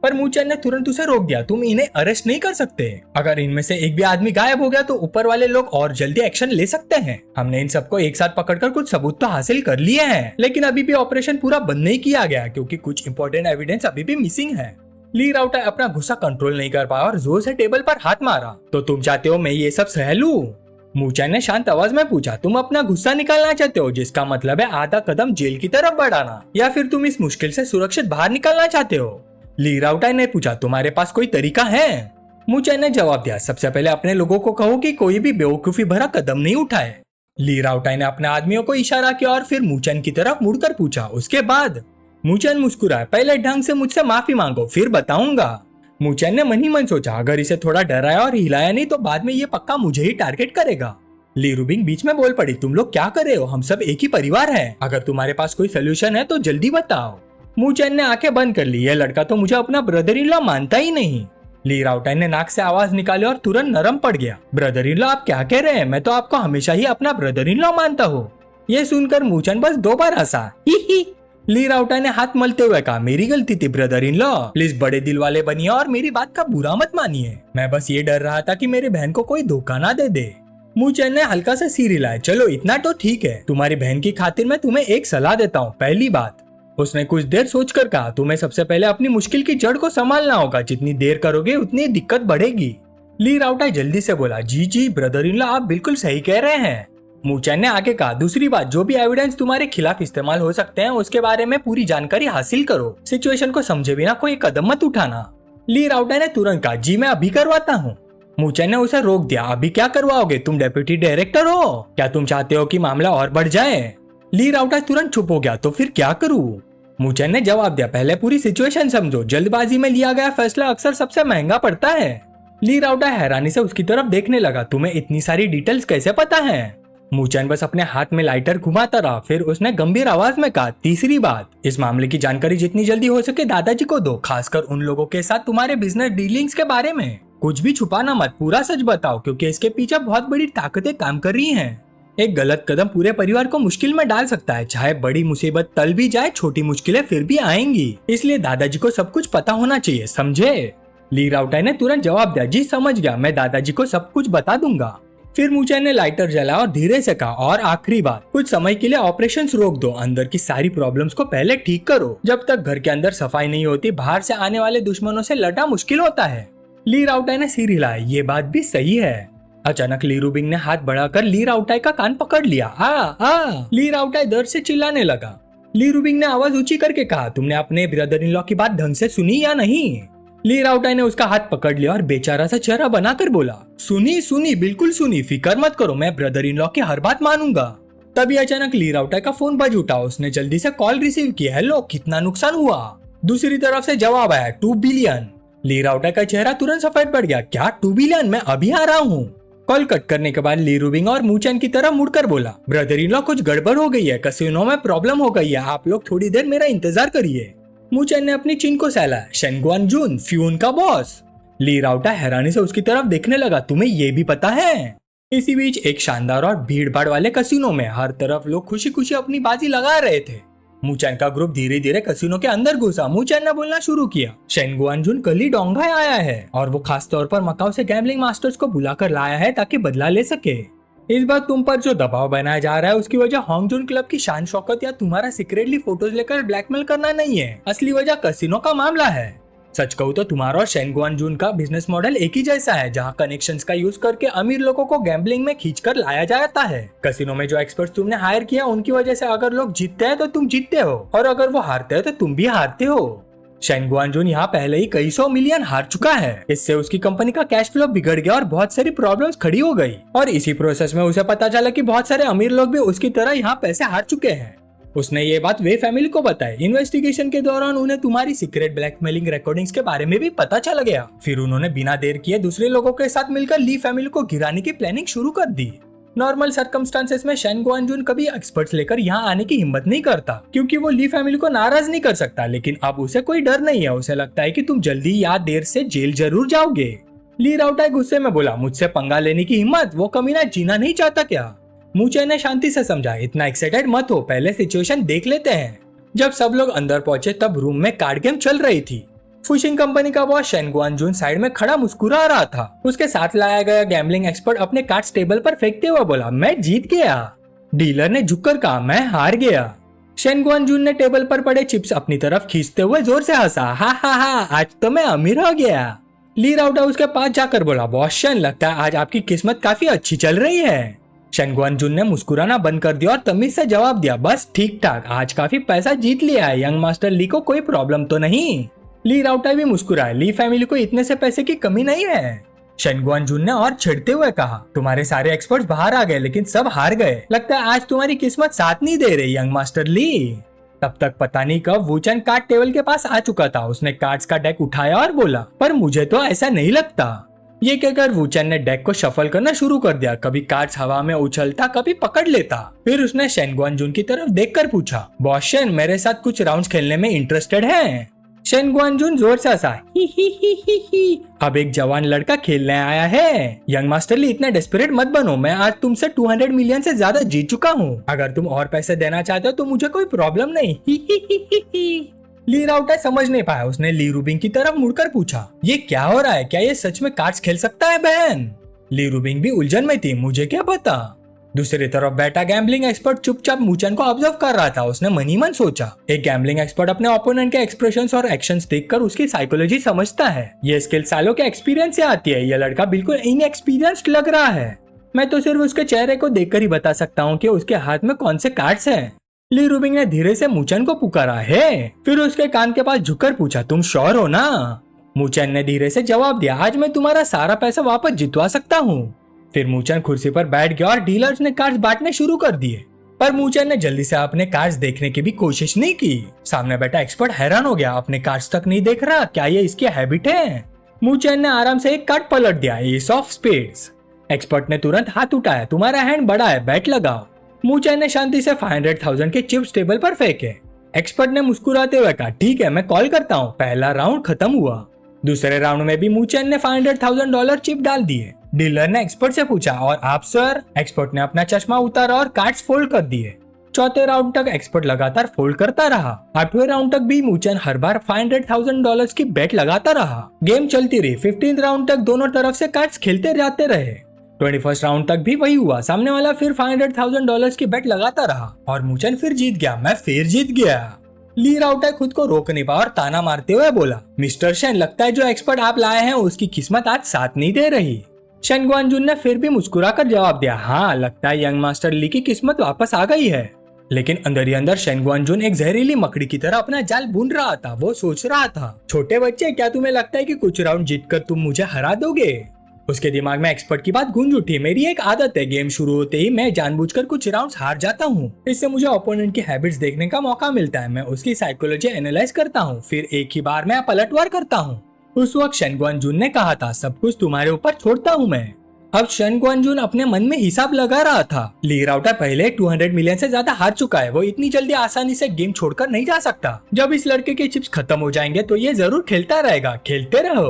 S1: पर मू चैन ने तुरंत उसे रोक दिया, तुम इन्हें अरेस्ट नहीं कर सकते। अगर इनमें से एक भी आदमी गायब हो गया तो ऊपर वाले लोग और जल्दी एक्शन ले सकते हैं। हमने इन सबको एक साथ पकड़कर कुछ सबूत तो हासिल कर लिए हैं, लेकिन अभी भी ऑपरेशन पूरा बंद नहीं किया गया क्योंकि कुछ इंपॉर्टेंट एविडेंस अभी भी मिसिंग है। ली राउटाई अपना गुस्सा कंट्रोल नहीं कर पाया और जोर से टेबल पर हाथ मारा। तो तुम चाहते हो मैं ये सब सह लूं? मू चैन ने शांत आवाज में पूछा, तुम अपना गुस्सा निकालना चाहते हो, जिसका मतलब है आधा कदम जेल की तरफ बढ़ाना, या फिर तुम इस मुश्किल से सुरक्षित बाहर निकलना चाहते हो? ली राउटाई ने पूछा, तुम्हारे पास कोई तरीका है? मू चैन ने जवाब दिया, सबसे पहले अपने लोगों को कहो कि कोई भी बेवकूफी भरा कदम नहीं उठाए। ली राउटाई ने अपने आदमियों को इशारा किया और फिर मू चैन की तरफ मुड़कर पूछा, उसके बाद? मू चैन मुस्कुराया, पहले ढंग से मुझसे माफी मांगो फिर बताऊंगा। मू चैन ने मन ही मन सोचा, अगर इसे थोड़ा डराया और हिलाया नहीं तो बाद में ये पक्का मुझे ही टारगेट करेगा। ली रूबिंग बीच में बोल पड़ी, तुम लोग क्या कर रहे हो? हम सब एक ही परिवार हैं। अगर तुम्हारे पास कोई सोल्यूशन है तो जल्दी बताओ। मू चैन ने आंखें बंद कर ली। यह लड़का तो मुझे अपना ब्रदर इन लॉ मानता ही नहीं। ली राउटाई ने नाक से आवाज निकाली और तुरंत नरम पड़ गया। ब्रदर इन लॉ, आप क्या कह रहे हैं? मैं तो आपको हमेशा ही अपना ब्रदर इन लॉ मानता हूँ। ये सुनकर मू चैन बस 2 बार हंसा। ही। ली राउटाई ने हाथ मलते हुए कहा, मेरी गलती थी ब्रदर इन लॉ, प्लीज बड़े दिल वाले बनिए और मेरी बात का बुरा मत मानिए। मैं बस ये डर रहा था कि मेरी बहन को कोई धोखा ना दे दे। मू चैन ने हल्का सा सिर हिलाया, चलो इतना तो ठीक है। तुम्हारी बहन की खातिर मैं तुम्हें एक सलाह देता हूँ। पहली बात, उसने कुछ देर सोचकर कहा, तुम्हें सबसे पहले अपनी मुश्किल की जड़ को संभालना होगा। जितनी देर करोगे उतनी दिक्कत बढ़ेगी। ली राउटाई जल्दी से बोला, जी ब्रदर इन लॉ, आप बिल्कुल सही कह रहे हैं। मू चैन ने आगे कहा, दूसरी बात, जो भी एविडेंस तुम्हारे खिलाफ इस्तेमाल हो सकते हैं उसके बारे में पूरी जानकारी हासिल करो। सिचुएशन को समझे बिना कोई कदम मत उठाना। ली राउटाई ने तुरंत कहा, जी मैं अभी करवाता हूँ। मू चैन ने उसे रोक दिया, अभी क्या करवाओगे? तुम डेप्यूटी डायरेक्टर हो, क्या तुम चाहते हो कि मामला और बढ़ जाए? ली राउटाई तुरंत चुप हो गया, तो फिर क्या करूँ? मू चैन ने जवाब दिया, पहले पूरी सिचुएशन समझो। जल्दबाजी में लिया गया फैसला अक्सर सबसे महंगा पड़ता है। ली राउटाई हैरानी से उसकी तरफ देखने लगा, तुम्हें इतनी सारी डिटेल्स कैसे पता है? मू चैन बस अपने हाथ में लाइटर घुमाता रहा। फिर उसने गंभीर आवाज में कहा, तीसरी बात, इस मामले की जानकारी जितनी जल्दी हो सके दादाजी को दो, खासकर उन लोगों के साथ तुम्हारे बिजनेस डीलिंग्स के बारे में। कुछ भी छुपाना मत, पूरा सच बताओ, क्योंकि इसके पीछे बहुत बड़ी ताकतें काम कर रही हैं। एक गलत कदम पूरे परिवार को मुश्किल में डाल सकता है। चाहे बड़ी मुसीबत टल भी जाए, छोटी मुश्किलें फिर भी आएंगी। इसलिए दादाजी को सब कुछ पता होना चाहिए, समझे? ली राउटाई ने तुरंत जवाब दिया, जी समझ गया, मैं दादाजी को सब कुछ बता दूंगा। फिर मू चैन ने लाइटर जलाया और धीरे से कहा, और आखिरी बात, कुछ समय के लिए ऑपरेशंस रोक दो। अंदर की सारी प्रॉब्लम्स को पहले ठीक करो। जब तक घर के अंदर सफाई नहीं होती, बाहर से आने वाले दुश्मनों से लड़ना मुश्किल होता है। ली राउटाई ने सिर हिलाया, ये बात भी सही है। अचानक ली रूबिंग ने हाथ बढ़ाकर ली राउटाई का कान पकड़ लिया। आ ली राउटाई दर्द से चिल्लाने लगा। ली रूबिंग ने आवाज ऊंची करके कहा, तुमने अपने ब्रदर इन लॉ की बात ढंग से सुनी या नहीं? ली राउटाई ने उसका हाथ पकड़ लिया और बेचारा सा चेहरा बनाकर बोला, सुनी सुनी बिल्कुल सुनी, फिक्र मत करो, मैं ब्रदर इन लॉ की हर बात मानूंगा। तभी अचानक ली राउटाई का फोन बज उठा। उसने जल्दी से कॉल रिसीव किया। हेलो, कितना नुकसान हुआ? दूसरी तरफ से जवाब आया, 2 बिलियन। ली राउटाई का चेहरा तुरंत सफेद पड़ गया। क्या 2 बिलियन? मैं अभी आ रहा हूँ। कॉल कट करने के बाद ली रूबिंग और मूचन की तरफ मुड़कर बोला, ब्रदर इन लॉ कुछ गड़बड़ हो गई है, कसिनो में प्रॉब्लम हो गई है, आप लोग थोड़ी देर मेरा इंतजार करिए। मूचन ने अपनी चिन को सहला। शेनगुआन जून, फ्यून का बॉस। ली राउटाई हैरानी से उसकी तरफ देखने लगा। तुम्हें ये भी पता है? इसी बीच एक शानदार और भीड़ भाड़ वाले कसिनो में हर तरफ लोग खुशी खुशी अपनी बाजी लगा रहे थे। मूचन का ग्रुप धीरे धीरे कसिनो के अंदर घुसा। मूचन ने बोलना शुरू किया, शेनगुआन जून कल ही डोंगहाई आया है और वो खास तौर पर मकाओ से गैम्बलिंग मास्टर्स को बुलाकर लाया है ताकि बदला ले सके। इस बार तुम पर जो दबाव बनाया जा रहा है उसकी वजह हांगजून क्लब की शान शौकत या तुम्हारा सीक्रेटली फोटोज लेकर ब्लैकमेल करना नहीं है। असली वजह कसिनो का मामला है। सच कहूँ तो तुम्हारा और शेनगुआन जून का बिजनेस मॉडल एक ही जैसा है, जहाँ कनेक्शंस का यूज करके अमीर लोगों को गैम्बलिंग में खींचकर लाया जाता है। कसिनो में जो एक्सपर्ट्स तुमने हायर किया उनकी वजह से अगर लोग जीतते हैं तो तुम जीतते हो, और अगर वो हारते हैं तो तुम भी हारते हो। शेनगुआन जून यहाँ पहले ही कई 100 मिलियन हार चुका है। इससे उसकी कंपनी का कैश फ्लो बिगड़ गया और बहुत सारी प्रॉब्लम्स खड़ी हो गई। और इसी प्रोसेस में उसे पता चला कि बहुत सारे अमीर लोग भी उसकी तरह यहाँ पैसे हार चुके हैं। उसने ये बात वे फैमिली को बताई। इन्वेस्टिगेशन के दौरान उन्हें तुम्हारी सीक्रेट ब्लैकमेलिंग रिकॉर्डिंग्स के बारे में भी पता चल गया। फिर उन्होंने बिना देर किए दूसरे लोगों के साथ मिलकर ली फैमिली को गिराने की प्लानिंग शुरू कर दी। नॉर्मल सर्कमस्टांसेस में शेनगुआन जून कभी एक्सपर्ट्स लेकर यहाँ आने की हिम्मत नहीं करता, क्योंकि वो ली फैमिली को नाराज नहीं कर सकता। लेकिन अब उसे कोई डर नहीं है। उसे लगता है कि तुम जल्दी या देर से जेल जरूर जाओगे। ली राउटाई गुस्से में बोला, मुझसे पंगा लेने की हिम्मत? वो कमीना जीना नहीं चाहता क्या? मूचन ने शांति से समझा, इतना एक्साइटेड मत हो, पहले सिचुएशन देख लेते हैं। जब सब लोग अंदर पहुंचे तब रूम में कार्ड गेम चल रही थी। फुशिंग कंपनी का बॉस शेनगुआन जून साइड में खड़ा मुस्कुरा रहा था। उसके साथ लाया गया गैम्बलिंग एक्सपर्ट अपने कार्ड्स टेबल पर फेंकते हुए बोला, मैं जीत गया। डीलर ने झुककर कहा, मैं हार गया। शेनगुआन जून ने टेबल पर पड़े चिप्स अपनी तरफ खींचते हुए जोर से हंसा, हा हा हा, आज तो मैं अमीर हो गया। ली राउटाई उसके पास जाकर बोला, बॉस शेन, लगता है आज आपकी किस्मत काफी अच्छी चल रही है। शेनगुआन जून ने मुस्कुराना बंद कर दिया और तमीज से जवाब दिया, बस ठीक ठाक, आज काफी पैसा जीत लिया है, यंग मास्टर ली को कोई प्रॉब्लम तो नहीं। ली राउटाई भी मुस्कुराए, ली फैमिली को इतने से पैसे की कमी नहीं है। शेनगुआन जून ने और छिड़ते हुए कहा, तुम्हारे सारे एक्सपर्ट्स बाहर आ गए लेकिन सब हार गए, लगता है आज तुम्हारी किस्मत साथ नहीं दे रही यंग मास्टर ली। तब तक पता नहीं कब वूचन कार्ड टेबल के पास आ चुका था। उसने कार्ड्स का डेक उठाया और बोला, पर मुझे तो ऐसा नहीं लगता। ये कहकर वूचन ने डेक को शफल करना शुरू कर दिया। कभी कार्ड्स हवा में उछलता, कभी पकड़ लेता। फिर उसने शेनगुआन जून की तरफ देखकर पूछा, बॉस शेन, मेरे साथ कुछ राउंड्स खेलने में इंटरेस्टेड हैं? शेनगुआन जून जोर से हंसा, ही। अब एक जवान लड़का खेलने आया है। यंग मास्टर ली, इतना डेस्परेट मत बनो, मैं आज तुमसे 200 मिलियन से ज्यादा जीत चुका हूँ। अगर तुम और पैसे देना चाहते हो तो मुझे कोई प्रॉब्लम नहीं। ही। ली राउटाई समझ नहीं पाया। उसने ली रूबिंग की तरफ मुड़कर पूछा, ये क्या हो रहा है? क्या ये सच में कार्ड्स खेल सकता है बहन? ली रूबिंग भी उलझन में थी, मुझे क्या पता। दूसरी तरफ बैठा गैम्बलिंग एक्सपर्ट चुपचाप मूचन को ऑब्जर्व कर रहा था। उसने मन ही मन सोचा, एक गैम्बलिंग एक्सपर्ट अपने ओपोनेंट के एक्सप्रेशंस और एक्शंस देखकर उसकी साइकोलॉजी समझता है। ये स्किल सालों के एक्सपीरियंस से आती है। यह लड़का बिल्कुल इनएक्सपीरियंस्ड लग रहा है। मैं तो सिर्फ उसके चेहरे को देखकर ही बता सकता हूँ कि उसके हाथ में कौन से कार्ड्स हैं। ली रूबिंग ने धीरे से मूचन को पुकारा है, फिर उसके कान के पास झुककर पूछा, तुम श्योर हो ना? मूचन ने धीरे से जवाब दिया, आज मैं तुम्हारा सारा पैसा वापस जितवा सकता हूँ। फिर मूचन कुर्सी पर बैठ गया और डीलर्स ने कार्ड्स बांटने शुरू कर दिए। पर मूचन ने जल्दी से अपने कार्ड्स देखने की भी कोशिश नहीं की। सामने बैठा एक्सपर्ट हैरान हो गया, अपने कार्ड्स तक नहीं देख रहा, क्या ये इसकी हैबिट है? मूचन ने आराम से एक कार्ड पलट दिया, एस ऑफ स्पेड्स। एक्सपर्ट ने तुरंत हाथ उठाया, तुम्हारा हैंड बड़ा है, बैट लगाओ। मूचन ने शांति से 500,000 के चिप्स टेबल पर फेंके। एक्सपर्ट ने मुस्कुराते हुए कहा, ठीक है, मैं कॉल करता हूँ। पहला राउंड खत्म हुआ। दूसरे राउंड में भी मूचन ने $500,000 चिप डाल दिए। डीलर ने एक्सपर्ट से पूछा, और आप सर? एक्सपर्ट ने अपना चश्मा उतारा और कार्ड्स फोल्ड कर दिए। चौथे राउंड तक एक्सपर्ट लगातार फोल्ड करता रहा। 8वें राउंड तक भी मूचन हर बार $500,000 की बेट लगाता रहा। गेम चलती रही। 15th राउंड तक दोनों तरफ से कार्ड्स खेलते जाते रहे। 21st राउंड तक भी वही हुआ। सामने वाला फिर $500,000 की बेट लगाता रहा और मूचन फिर जीत गया। मैं फिर जीत गया। ली राउटाई खुद को रोक नहीं पाया और ताना मारते हुए बोला, मिस्टर शेन, लगता है जो एक्सपर्ट आप लाए हैं उसकी किस्मत आज साथ नहीं दे रही। शेनगुआन जून ने फिर भी मुस्कुराकर जवाब दिया, हाँ, लगता है यंग मास्टर ली की किस्मत वापस आ गई है। लेकिन अंदर ही अंदर शेन गुआनजुन एक जहरीली मकड़ी की तरह अपना जाल बुन रहा था। वो सोच रहा था, छोटे बच्चे, क्या तुम्हें लगता है कि कुछ राउंड जीतकर तुम मुझे हरा दोगे? उसके दिमाग में एक्सपर्ट की बात गूंज उठी। मेरी एक आदत है, गेम शुरू होते ही मैं जानबूझकर कुछ राउंड्स हार जाता हूँ। इससे मुझे ओपोनेंट की हैबिट्स देखने का मौका मिलता है। मैं उसकी साइकोलॉजी एनालाइज करता हूँ, फिर एक ही बार में पलटवार करता हूँ। उस वक्त शेन गुआनजुन ने कहा था, सब कुछ तुम्हारे ऊपर छोड़ता हूँ मैं। अब शेन गुआनजुन अपने मन में हिसाब लगा रहा था। ली राउटर पहले 200 मिलियन से ज्यादा हार चुका है। वो इतनी जल्दी आसानी से गेम छोड़कर नहीं जा सकता। जब इस लड़के के चिप्स खत्म हो जाएंगे तो ये जरूर खेलता रहेगा। खेलते रहो।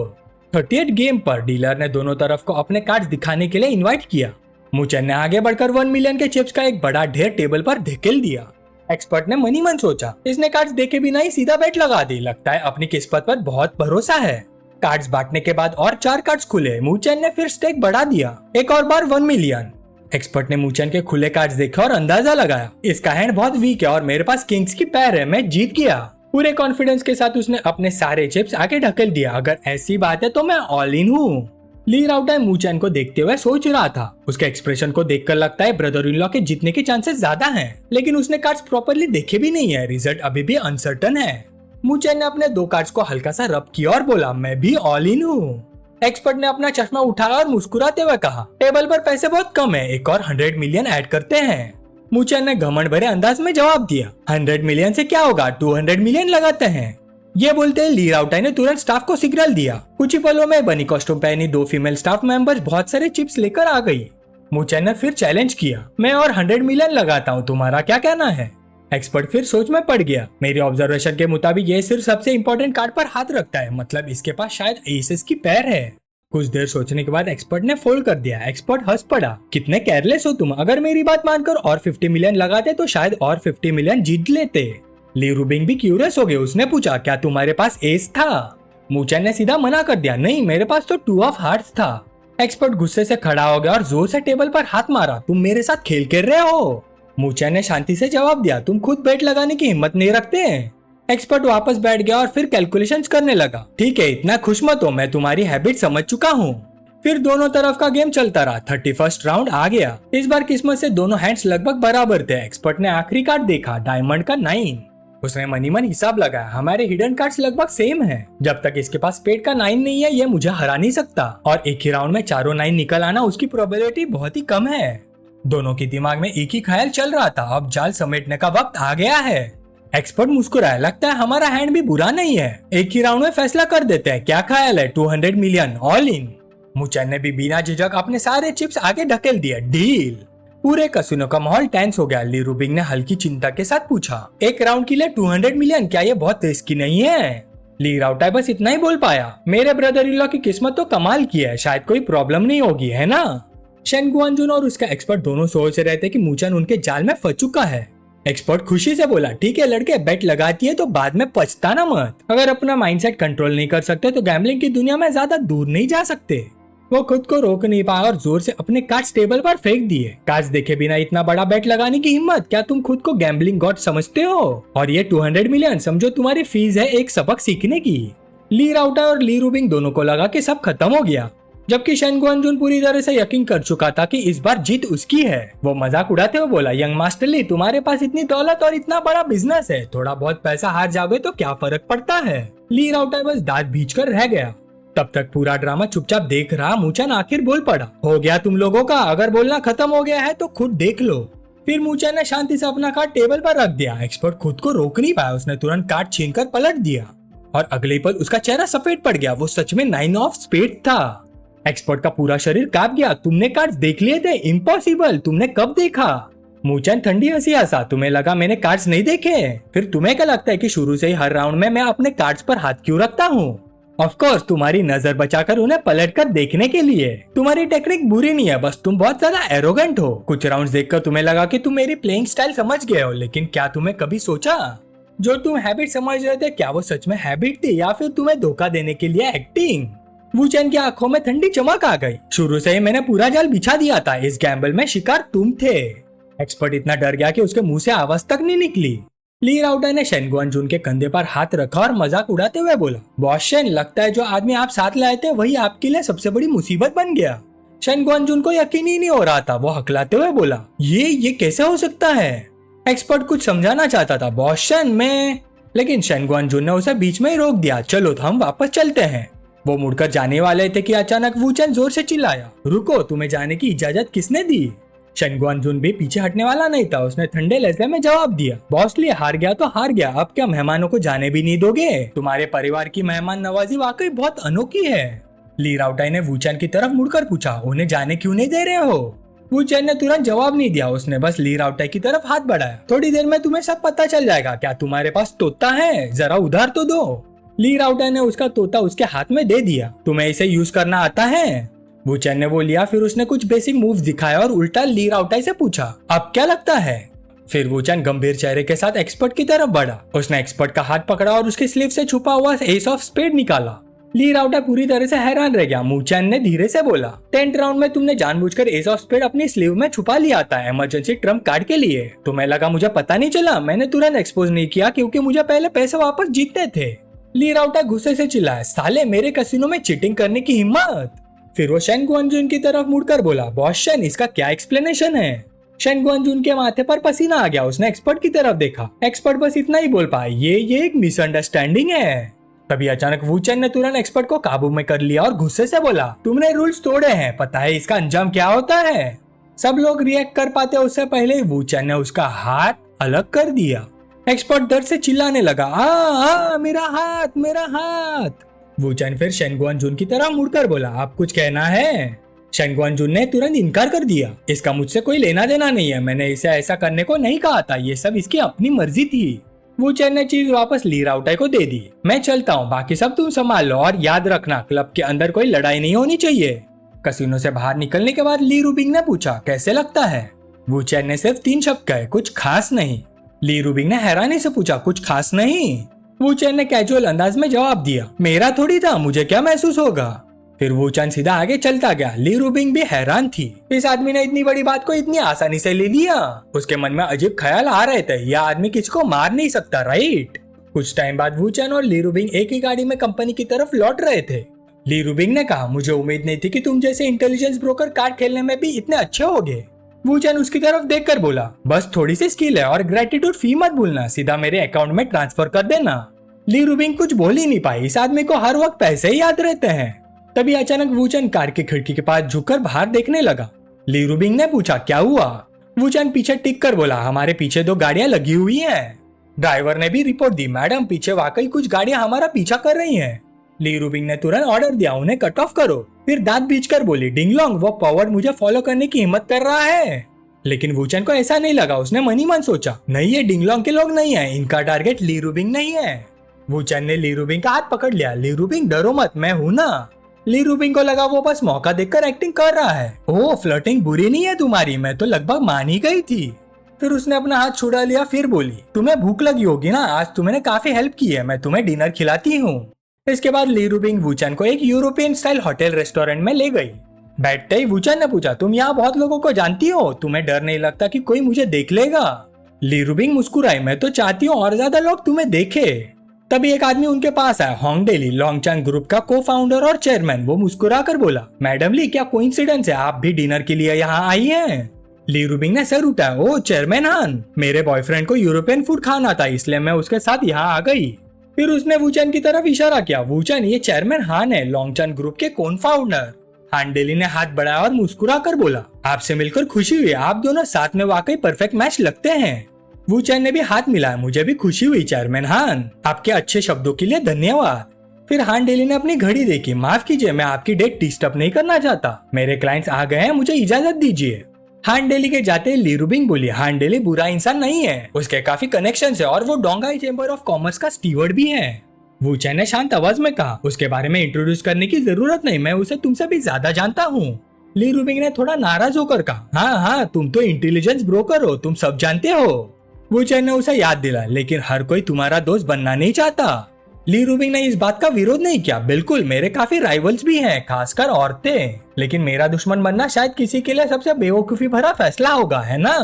S1: 38 गेम पर डीलर ने दोनों तरफ को अपने कार्ड्स दिखाने के लिए इनवाइट किया। मुचेन ने आगे बढ़कर 1 मिलियन के चिप्स का एक बड़ा ढेर टेबल पर धकेल दिया। एक्सपर्ट ने मनी मन सोचा, इसने कार्ड्स देखे बिना ही सीधा बेट लगा दी। लगता है अपनी किस्मत पर बहुत भरोसा है। कार्ड्स बांटने के बाद और 4 कार्ड्स खुले। मुचेन ने फिर स्टेक बढ़ा दिया, एक और बार 1 मिलियन। एक्सपर्ट ने मुचेन के खुले कार्ड्स देखे और अंदाजा लगाया, इसका हैंड बहुत वीक है और मेरे पास किंग्स की पैर है, मैं जीत गया। पूरे कॉन्फिडेंस के साथ उसने अपने सारे चिप्स आगे ढकेल दिया। अगर ऐसी बात है तो मैं ऑल इन हूँ। ली राउटर मुचेन को देखते हुए सोच रहा था। उसके एक्सप्रेशन को देखकर लगता है ब्रदर इन लॉ के जीतने के चांसेस ज्यादा हैं, लेकिन उसने कार्ड्स प्रॉपर्ली देखे भी नहीं है। रिजल्ट अभी भी अनसर्टन है। मुचेन ने अपने 2 कार्ड्स को हल्का सा रब किया और बोला, मैं भी ऑल इन हूँ। एक्सपर्ट ने अपना चश्मा उठाया और मुस्कुराते हुए कहा, टेबल पर पैसे बहुत कम है, एक और 100 मिलियन ऐड करते हैं। मुचेन ने घमंड भरे अंदाज में जवाब दिया, 100 मिलियन से क्या होगा, 200 मिलियन लगाते हैं। ये बोलते ही ली राउटर ने तुरंत स्टाफ को सिग्नल दिया। कुछ ही पलों में बनी कॉस्ट्यूम पहनी 2 फीमेल स्टाफ मेंबर्स बहुत सारे चिप्स लेकर आ गई। मुचेन ने फिर चैलेंज किया, मैं और 100 मिलियन लगाता हूँ, तुम्हारा क्या कहना है? एक्सपर्ट फिर सोच में पड़ गया। मेरी ऑब्जर्वेशन के मुताबिक ये सिर्फ सबसे इंपॉर्टेंट कार्ड पर हाथ रखता है, मतलब इसके पास शायद एसेस की पैर है। कुछ देर सोचने के बाद एक्सपर्ट ने फोल्ड कर दिया। एक्सपर्ट हंस पड़ा, कितने केयरलेस हो तुम, अगर मेरी बात मानकर और 50 मिलियन लगाते तो शायद और 50 मिलियन जीत लेते। ली रूबिंग भी क्यूरियस हो गए। उसने पूछा, क्या तुम्हारे पास एस था? मुचेन ने सीधा मना कर दिया, नहीं, मेरे पास तो 2 ऑफ हार्ट्स था। एक्सपर्ट गुस्से से खड़ा हो गया और जोर से टेबल पर हाथ मारा, तुम मेरे साथ खेल कर रहे हो? मुचेन ने शांति से जवाब दिया, तुम खुद बेट लगाने की हिम्मत नहीं रखते हैं। एक्सपर्ट वापस बैठ गया और फिर कैलकुलेशंस करने लगा। ठीक है, इतना खुश मत हो, मैं तुम्हारी हैबिट समझ चुका हूँ। फिर दोनों तरफ का गेम चलता रहा। 31st राउंड आ गया। इस बार किस्मत से दोनों हैंड्स लगभग बराबर थे। एक्सपर्ट ने आखिरी कार्ड देखा, डायमंड का 9। उसने मनी मन हिसाब लगाया, हमारे हिडन कार्ड्स लगभग सेम हैं। जब तक इसके पास स्पेड का 9 नहीं है, ये मुझे हरा नहीं सकता। और एक ही राउंड में चारों 9 निकल आना, उसकी प्रोबेबिलिटी बहुत ही कम है। दोनों के दिमाग में एक ही ख्याल चल रहा था, अब जाल समेटने का वक्त आ गया है। एक्सपर्ट मुस्कुराया, लगता है हमारा हैंड भी बुरा नहीं है, एक ही राउंड में फैसला कर देते हैं, क्या ख्याल है? 200 मिलियन ऑल इन। मुचेन ने भी बिना झिझक अपने सारे चिप्स आगे ढकेल दिया, डील। पूरे कसिनो का माहौल टेंस हो गया। ली रूबिंग ने हल्की चिंता के साथ पूछा, एक राउंड के लिए 200 मिलियन, क्या ये बहुत रिस्की नहीं है? ली राउटर बस इतना ही बोल पाया, मेरे ब्रदर इन लॉ की किस्मत तो कमाल की है, शायद कोई प्रॉब्लम नहीं होगी, है ना? शेन गुआनजुन और उसका एक्सपर्ट दोनों सोच रहे थे कि मुचेन उनके जाल में फंस चुका है। एक्सपर्ट खुशी से बोला, ठीक है लड़के, बेट लगाती है तो बाद में पछताना मत। अगर अपना माइंडसेट कंट्रोल नहीं कर सकते तो गैम्बलिंग की दुनिया में ज्यादा दूर नहीं जा सकते। वो खुद को रोक नहीं पाया और जोर से अपने कार्ड्स टेबल पर फेंक दिए। कार्ड्स देखे बिना इतना बड़ा बेट लगाने की हिम्मत, क्या तुम खुद को गैम्बलिंग गॉड समझते हो? और ये 200 मिलियन समझो तुम्हारी फीस है एक सबक सीखने की। ली राउटर और ली रूबिंग दोनों को लगा कि सब खत्म हो गया, जबकि शेन गुआनजुन पूरी तरह से यकीन कर चुका था कि इस बार जीत उसकी है। वो मजाक उड़ाते हुए बोला, यंग मास्टर ली, तुम्हारे पास इतनी दौलत और इतना बड़ा बिजनेस है, थोड़ा बहुत पैसा हार जाओगे तो क्या फर्क पड़ता है? ली राउटर बस दांत भींचकर रह गया। तब तक पूरा ड्रामा चुपचाप देख रहा मुचेन आखिर बोल पड़ा, हो गया तुम लोगों का, अगर बोलना खत्म हो गया है तो खुद देख लो। फिर मुचेन ने शांति से अपना कार्ड टेबल पर रख दिया। एक्सपर्ट खुद को रोक नहीं पाया, उसने तुरंत कार्ड छीनकर पलट दिया और अगले पल उसका चेहरा सफेद पड़ गया। वो सच में 9 ऑफ स्पेड था। एक्सपर्ट का पूरा शरीर कांप गया, तुमने कार्ड्स देख लिए थे? इम्पॉसिबल, तुमने कब देखा? मुचेन ठंडी हंसी हंसा, तुम्हें लगा मैंने कार्ड्स नहीं देखे? फिर तुम्हें क्या लगता है कि शुरू से ही हर राउंड में मैं अपने कार्ड्स पर हाथ क्यों रखता हूँ? ऑफ कोर्स, तुम्हारी नजर बचाकर उन्हें पलटकर देखने के लिए। तुम्हारी टेक्निक बुरी नहीं है, बस तुम बहुत ज्यादा एरोगेंट हो। कुछ राउंड्स देखकर तुम्हें लगा कि तुम मेरी प्लेइंग स्टाइल समझ गए हो, लेकिन क्या तुम्हें कभी सोचा जो तुम हैबिट समझ रहे थे, क्या वो सच में हैबिट थी या फिर तुम्हें धोखा देने के लिए एक्टिंग? मुचेन की आंखों में ठंडी चमक आ गई। शुरू से ही मैंने पूरा जाल बिछा दिया था, इस गैम्बल में शिकार तुम थे। एक्सपर्ट इतना डर गया कि उसके मुंह से आवाज तक नहीं निकली। ली राउटर ने शेन गुआनजुन के कंधे पर हाथ रखा और मजाक उड़ाते हुए बोला, बॉस शेन, लगता है जो आदमी आप साथ लाए थे वही आपके लिए सबसे बड़ी मुसीबत बन गया। शेन गुआनजुन को यकीन ही नहीं हो रहा था। वो हकलाते हुए बोला, ये कैसे हो सकता है? एक्सपर्ट कुछ समझाना चाहता था बॉस शन में, लेकिन शन गुआनजुन ने उसे बीच में ही रोक दिया। चलो तो हम वापस चलते हैं। वो मुड़कर जाने वाले थे कि अचानक वूचन जोर से चिल्लाया, रुको, तुम्हें जाने की इजाजत किसने दी? शन गुआनजुन भी पीछे हटने वाला नहीं था। उसने ठंडे लहजे में जवाब दिया, बॉस लिए हार गया तो हार गया, अब क्या मेहमानों को जाने भी नहीं दोगे? तुम्हारे परिवार की मेहमान नवाजी वाकई बहुत अनोखी है। ली राउटाई ने वूचन की तरफ मुड़कर पूछा, उन्हें जाने क्यों नहीं दे रहे हो? वूचन ने तुरंत जवाब नहीं दिया। उसने बस ली राउटाई की तरफ हाथ बढ़ाया। थोड़ी देर में तुम्हें सब पता चल जाएगा। क्या तुम्हारे पास तोता है? जरा उधार तो दो। ली राउटाई ने उसका तोता उसके हाथ में दे दिया। तुम्हें इसे यूज करना आता है? वूचन ने वो लिया, फिर उसने कुछ बेसिक मूव्स दिखाया और उल्टा ली राउटाई से पूछा, अब क्या लगता है? फिर वूचन गंभीर चेहरे के साथ एक्सपर्ट की तरफ बढ़ा। उसने एक्सपर्ट का हाथ पकड़ा और उसके स्लीव से छुपा हुआ एस ऑफ स्पेड निकाला। ली राउटाई पूरी तरह से हैरान रह गया। वूचन ने धीरे से बोला, 10th राउंड में तुमने जानबूझकर एस ऑफ स्पेड अपनी स्लीव में छुपा लिया था इमरजेंसी ट्रम्प कार्ड के लिए। तुम्हें लगा मुझे पता नहीं चला? मैंने तुरंत एक्सपोज नहीं किया क्योंकि मुझे पहले पैसे वापस जीतने थे। ली राउटाई गुस्से से चिल्लाया, साले, मेरे कैसीनो में चीटिंग करने की हिम्मत? फिर वो शन गुआनजुन की तरफ मुड़कर बोला, बॉस शन, इसका क्या एक्सप्लेनेशन है? शन गुआनजुन के माथे पर पसीना आ गया। उसने एक्सपर्ट की तरफ देखा। एक्सपर्ट बस इतना ही बोल पाया, ये एक मिसअंडरस्टैंडिंग है। तभी अचानक वूचन ने तुरंत एक्सपर्ट को काबू में कर लिया और गुस्से से बोला, तुमने रूल्स तोड़े हैं, पता है इसका अंजाम क्या होता है? सब लोग रिएक्ट कर पाते उससे पहले वूचन ने उसका हाथ अलग कर दिया। एक्सपर्ट दर्द से चिल्लाने लगा, मेरा हाथ, मेरा हाथ। वूचन फिर शन गुआनजुन की तरफ मुड़कर बोला, आप कुछ कहना है? शन गुआनजुन ने तुरंत इनकार कर दिया, इसका मुझसे कोई लेना देना नहीं है, मैंने इसे ऐसा करने को नहीं कहा था, ये सब इसकी अपनी मर्जी थी। वूचन ने चीज वापस ली राउटाई को दे दी। मैं चलता हूँ, बाकी सब तुम संभाल लो और याद रखना क्लब के अंदर कोई लड़ाई नहीं होनी चाहिए। कसिनो से बाहर निकलने के बाद ली रूबिंग ने पूछा, कैसे लगता है? वूचन ने सिर्फ 3 शब्द कहे, कुछ खास नहीं। ली रूबिंग ने हैरानी से पूछा, कुछ खास नहीं? वूचन ने कैजुअल अंदाज में जवाब दिया, मेरा थोड़ी था, मुझे क्या महसूस होगा? फिर वूचन सीधा आगे चलता गया। ली रूबिंग भी हैरान थी, इस आदमी ने इतनी बड़ी बात को इतनी आसानी से ले लिया। उसके मन में अजीब ख्याल आ रहे थे, यह आदमी किसी को मार नहीं सकता, राइट? कुछ टाइम बाद वूचन और ली रूबिंग एक ही गाड़ी में कंपनी की तरफ लौट रहे थे। ली रूबिंग ने कहा, मुझे उम्मीद नहीं थी कि तुम जैसे इंटेलिजेंस ब्रोकर कार्ड खेलने में भी इतने अच्छे होगे। वूचन उसकी तरफ देखकर बोला, बस थोड़ी सी स्किल है और ग्रेटिट्यूड फी मत भूलना, सीधा मेरे अकाउंट में ट्रांसफर कर देना। ली रूबिंग कुछ बोल ही नहीं पाई, इस आदमी को हर वक्त पैसे ही याद रहते हैं। तभी अचानक वूचन कार की खिड़की के पास झुककर बाहर देखने लगा। ली रूबिंग ने पूछा, क्या हुआ? वूचन पीछे टिक कर बोला, हमारे पीछे 2 गाड़ियां लगी हुई हैं। ड्राइवर ने भी रिपोर्ट दी, मैडम पीछे वाकई कुछ गाड़ियां हमारा पीछा कर रही हैं। ली रूबिंग ने तुरंत ऑर्डर दिया, उन्हें कट ऑफ करो। फिर दांत बींचकर बोली, डिंगलोंग, वो पॉवर्ड मुझे फॉलो करने की हिम्मत कर रहा है। लेकिन वूचन को ऐसा नहीं लगा। उसने मन ही मन सोचा, नहीं, ये डिंगलोंग के लोग नहीं है, इनका टारगेट ली रूबिंग नहीं है। वूचन ने ली रूबिंग का हाथ पकड़ लिया, ली रूबिंग डरो मत, मैं हूं ना। ली रूबिंग को लगा वो बस मौका देखकर एक्टिंग कर रहा है। ओह, फ्लर्टिंग बुरी नहीं है तुम्हारी, मैं तो लगभग मान ही गई थी। फिर उसने अपना हाथ छुड़ा लिया, फिर बोली, तुम्हें भूख लगी होगी ना, आज तुमने काफी हेल्प की है, मैं तुम्हें डिनर खिलाती हूँ। इसके बाद ली रूबिंग वूचन को एक यूरोपियन स्टाइल होटल रेस्टोरेंट में ले गई। बैठते ही वूचन ने पूछा, तुम यहाँ बहुत लोगों को जानती हो, तुम्हें डर नहीं लगता कि कोई मुझे देख लेगा? ली रूबिंग मुस्कुराई, मैं तो चाहती हूँ और ज्यादा लोग तुम्हें देखे। तभी एक आदमी उनके पास आया, होंगडेली, लॉन्गचैन ग्रुप का को फाउंडर और चेयरमैन। वो मुस्कुरा कर बोला, मैडम ली, क्या कोइंसिडेंस है, आप भी डिनर के लिए यहाँ आई हैं? ली रूबिंग ने सर उठाया, ओ चेयरमैन हान, मेरे बॉयफ्रेंड को यूरोपियन फूड खाना था, इसलिए मैं उसके साथ यहाँ आ गई। फिर उसने वूचन की तरफ इशारा किया, वूचन, ये चेयरमैन हान है, लॉन्गचैन ग्रुप के कोन फाउंडर। हांडेली ने हाथ बढ़ाया और मुस्कुरा कर बोला, आपसे मिलकर खुशी हुई, आप दोनों साथ में वाकई परफेक्ट मैच लगते हैं। वूचन ने भी हाथ मिलाया, मुझे भी खुशी हुई चेयरमैन हान, आपके अच्छे शब्दों के लिए धन्यवाद। फिर हांडेली ने अपनी घड़ी देखी, माफ कीजिए, मैं आपकी डेट डिस्टर्ब नहीं करना चाहता, मेरे क्लाइंट्स आ गए हैं, मुझे इजाजत दीजिए। हांडेली के जाते ली रूबिंग बोली, हांडेली बुरा इंसान नहीं है, उसके काफी कनेक्शन है और वो डोंगाई चेंबर ऑफ कॉमर्स का स्टीवर्ड भी है। वूचन ने शांत आवाज में कहा, उसके बारे में इंट्रोड्यूस करने की जरूरत नहीं, मैं उसे तुमसे भी ज्यादा जानता हूँ। ली रूबिंग ने थोड़ा नाराज होकर कहा, हाँ, तुम तो इंटेलिजेंस ब्रोकर हो, तुम सब जानते हो। वूचन ने उसे याद दिला, लेकिन हर कोई तुम्हारा दोस्त बनना नहीं चाहता। ली रूबिंग ने इस बात का विरोध नहीं किया, बिल्कुल, मेरे काफी राइवल्स भी हैं, खासकर औरतें, लेकिन मेरा दुश्मन बनना शायद किसी के लिए सबसे बेवकूफी भरा फैसला होगा, है ना?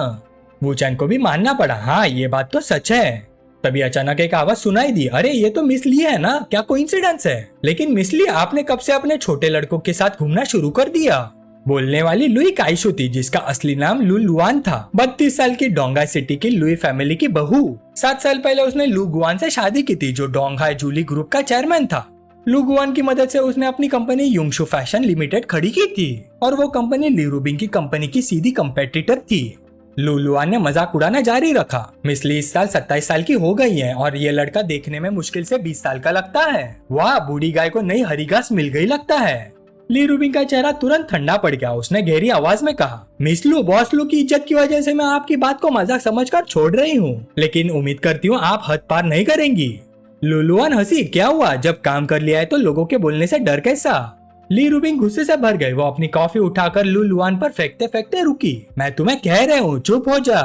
S1: वूचन को भी मानना पड़ा, हाँ, ये बात तो सच है। तभी अचानक एक आवाज सुनाई दी, अरे ये तो मिस ली है ना, क्या कोइंसिडेंस है? लेकिन मिस ली, आपने कब से अपने छोटे लड़कों के साथ घूमना शुरू कर दिया? बोलने वाली लुई काइशु थी, जिसका असली नाम लू लुआन था। 32 साल की डोंगाई सिटी की लुई फैमिली की बहू। 7 साल पहले उसने लू गुआन से शादी की थी, जो डोंगाई जूली ग्रुप का चेयरमैन था। लू गुआन की मदद से उसने अपनी कंपनी युंगशु फैशन लिमिटेड खड़ी की थी, और वो कंपनी ली रूबिंग की कंपनी की सीधी कंपेटिटर थी। लू लुआन ने मजाक उड़ाना जारी रखा। मिस ली इस साल 27 साल की हो गई है और ये लड़का देखने में मुश्किल से 20 साल का लगता है। वाह, बूढ़ी गाय को नई हरी घास मिल गई लगता है। ली रूबिंग का चेहरा तुरंत ठंडा पड़ गया। उसने गहरी आवाज में कहा, मिस लू, बॉस लू की इज्जत की वजह से मैं आपकी बात को मजाक समझकर छोड़ रही हूँ, लेकिन उम्मीद करती हूँ आप हद पार नहीं करेंगी। लू लुआन हंसी। क्या हुआ, जब काम कर लिया है तो लोगों के बोलने से डर कैसा? ली रूबिंग गुस्से से भर गई। वो अपनी कॉफी उठाकर लू लुआन पर फेंकते फेंकते रुकी। मैं तुम्हें कह रहा हूँ, चुप हो जा।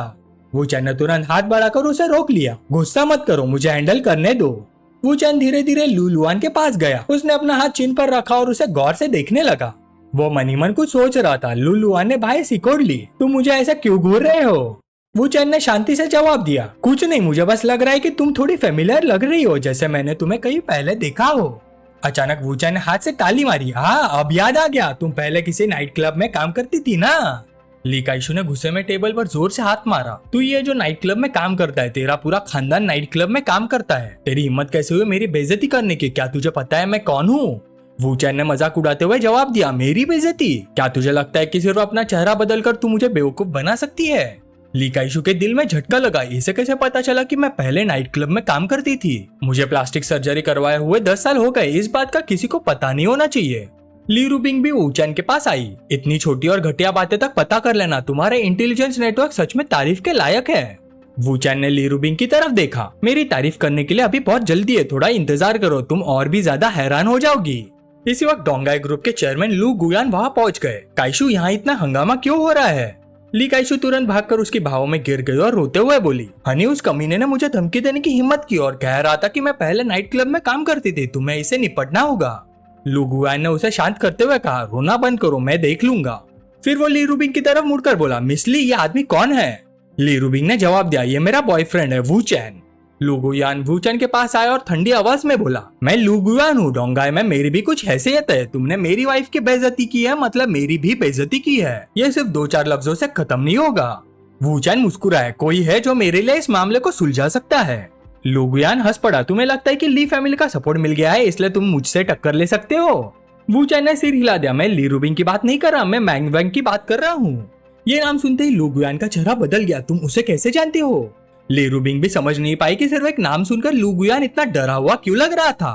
S1: वो चैन ने तुरंत हाथ बढ़ाकर उसे रोक लिया। गुस्सा मत करो, मुझे हैंडल करने दो। वो चैन धीरे धीरे लू लुआन के पास गया। उसने अपना हाथ चिन पर रखा और उसे गौर से देखने लगा। वो मन ही मन कुछ सोच रहा था। लू लुआन ने भाई सिकोड़ ली। तुम मुझे ऐसा क्यों घूर रहे हो? वो चैन ने शांति से जवाब दिया, कुछ नहीं, मुझे बस लग रहा है कि तुम थोड़ी फेमिलियर लग रही हो, जैसे मैंने तुम्हें कहीं पहले देखा हो। अचानक वो चैन ने हाथ से ताली मारी। हाँ, अब याद आ गया, तुम पहले किसी नाइट क्लब में काम करती थी ना? ली काइशु ने गुस्से में टेबल पर जोर से हाथ मारा। तू ये जो नाइट क्लब में काम करता है, तेरा पूरा खानदान नाइट क्लब में काम करता है। तेरी हिम्मत कैसे हुई मेरी बेइज्जती करने की? क्या तुझे पता है मैं कौन हूँ? वू चैन ने मजाक उड़ाते हुए जवाब दिया, मेरी बेइज्जती? क्या तुझे लगता है कि सिर्फ अपना चेहरा बदलकर तू मुझे बेवकूफ बना सकती है? ली काइशु के दिल में झटका लगा। इसे कैसे पता चला कि मैं पहले नाइट क्लब में काम करती थी? मुझे प्लास्टिक सर्जरी करवाए हुए 10 साल हो गए, इस बात का किसी को पता नहीं होना चाहिए। ली रूबिंग भी वू चैन के पास आई। इतनी छोटी और घटिया बातें तक पता कर लेना, तुम्हारे इंटेलिजेंस नेटवर्क सच में तारीफ के लायक है। वू चैन ने ली रूबिंग की तरफ देखा। मेरी तारीफ करने के लिए अभी बहुत जल्दी है, थोड़ा इंतजार करो, तुम और भी ज्यादा हैरान हो जाओगी। इसी वक्त डोंगाई ग्रुप के चेयरमैन लू गुयान वहाँ पहुँच गए। काइशु, यहाँ इतना हंगामा क्यों हो रहा है? ली काइशु तुरंत भागकर उसकी भावों में गिर गई और रोते हुए बोली, हनी, उस कमीने ने मुझे धमकी देने की हिम्मत की और कह रहा था कि मैं पहले नाइट क्लब में काम करती थी, तुम्हें इसे निपटना होगा। लू गुयान ने उसे शांत करते हुए कहा, रोना बंद करो, मैं देख लूंगा। फिर वो ली रूबिंग की तरफ मुड़कर बोला, मिस ली, ये आदमी कौन है? ली रूबिंग ने जवाब दिया, ये मेरा बॉयफ्रेंड है, वू चैन। लू गुयान वू चैन के पास आया और ठंडी आवाज में बोला, मैं लू गुयान हूँ, डोंगाई में मेरी भी कुछ हैसियत है। तुमने मेरी वाइफ की बेइज्जती की है, मतलब मेरी भी बेइज्जती की है। ये सिर्फ 2-4 लफ्जों से खत्म नहीं होगा। वू चैन मुस्कुराया, कोई है जो मेरे लिए इस मामले को सुलझा सकता है? लू गुयान हंस पड़ा, तुम्हें लगता है कि ली फैमिली का सपोर्ट मिल गया है इसलिए तुम मुझसे टक्कर ले सकते हो? वू चैन ने सिर हिला दिया, मैं ली रूबिंग की बात नहीं कर रहा, मैं मैंग वैंग की बात कर रहा हूँ। ये नाम सुनते ही लू गुयान का चेहरा बदल गया। तुम उसे कैसे जानते हो? ली रूबिंग भी समझ नहीं पाई कि सिर्फ एक नाम सुनकर लू गुयान इतना डरा हुआ क्यों लग रहा था।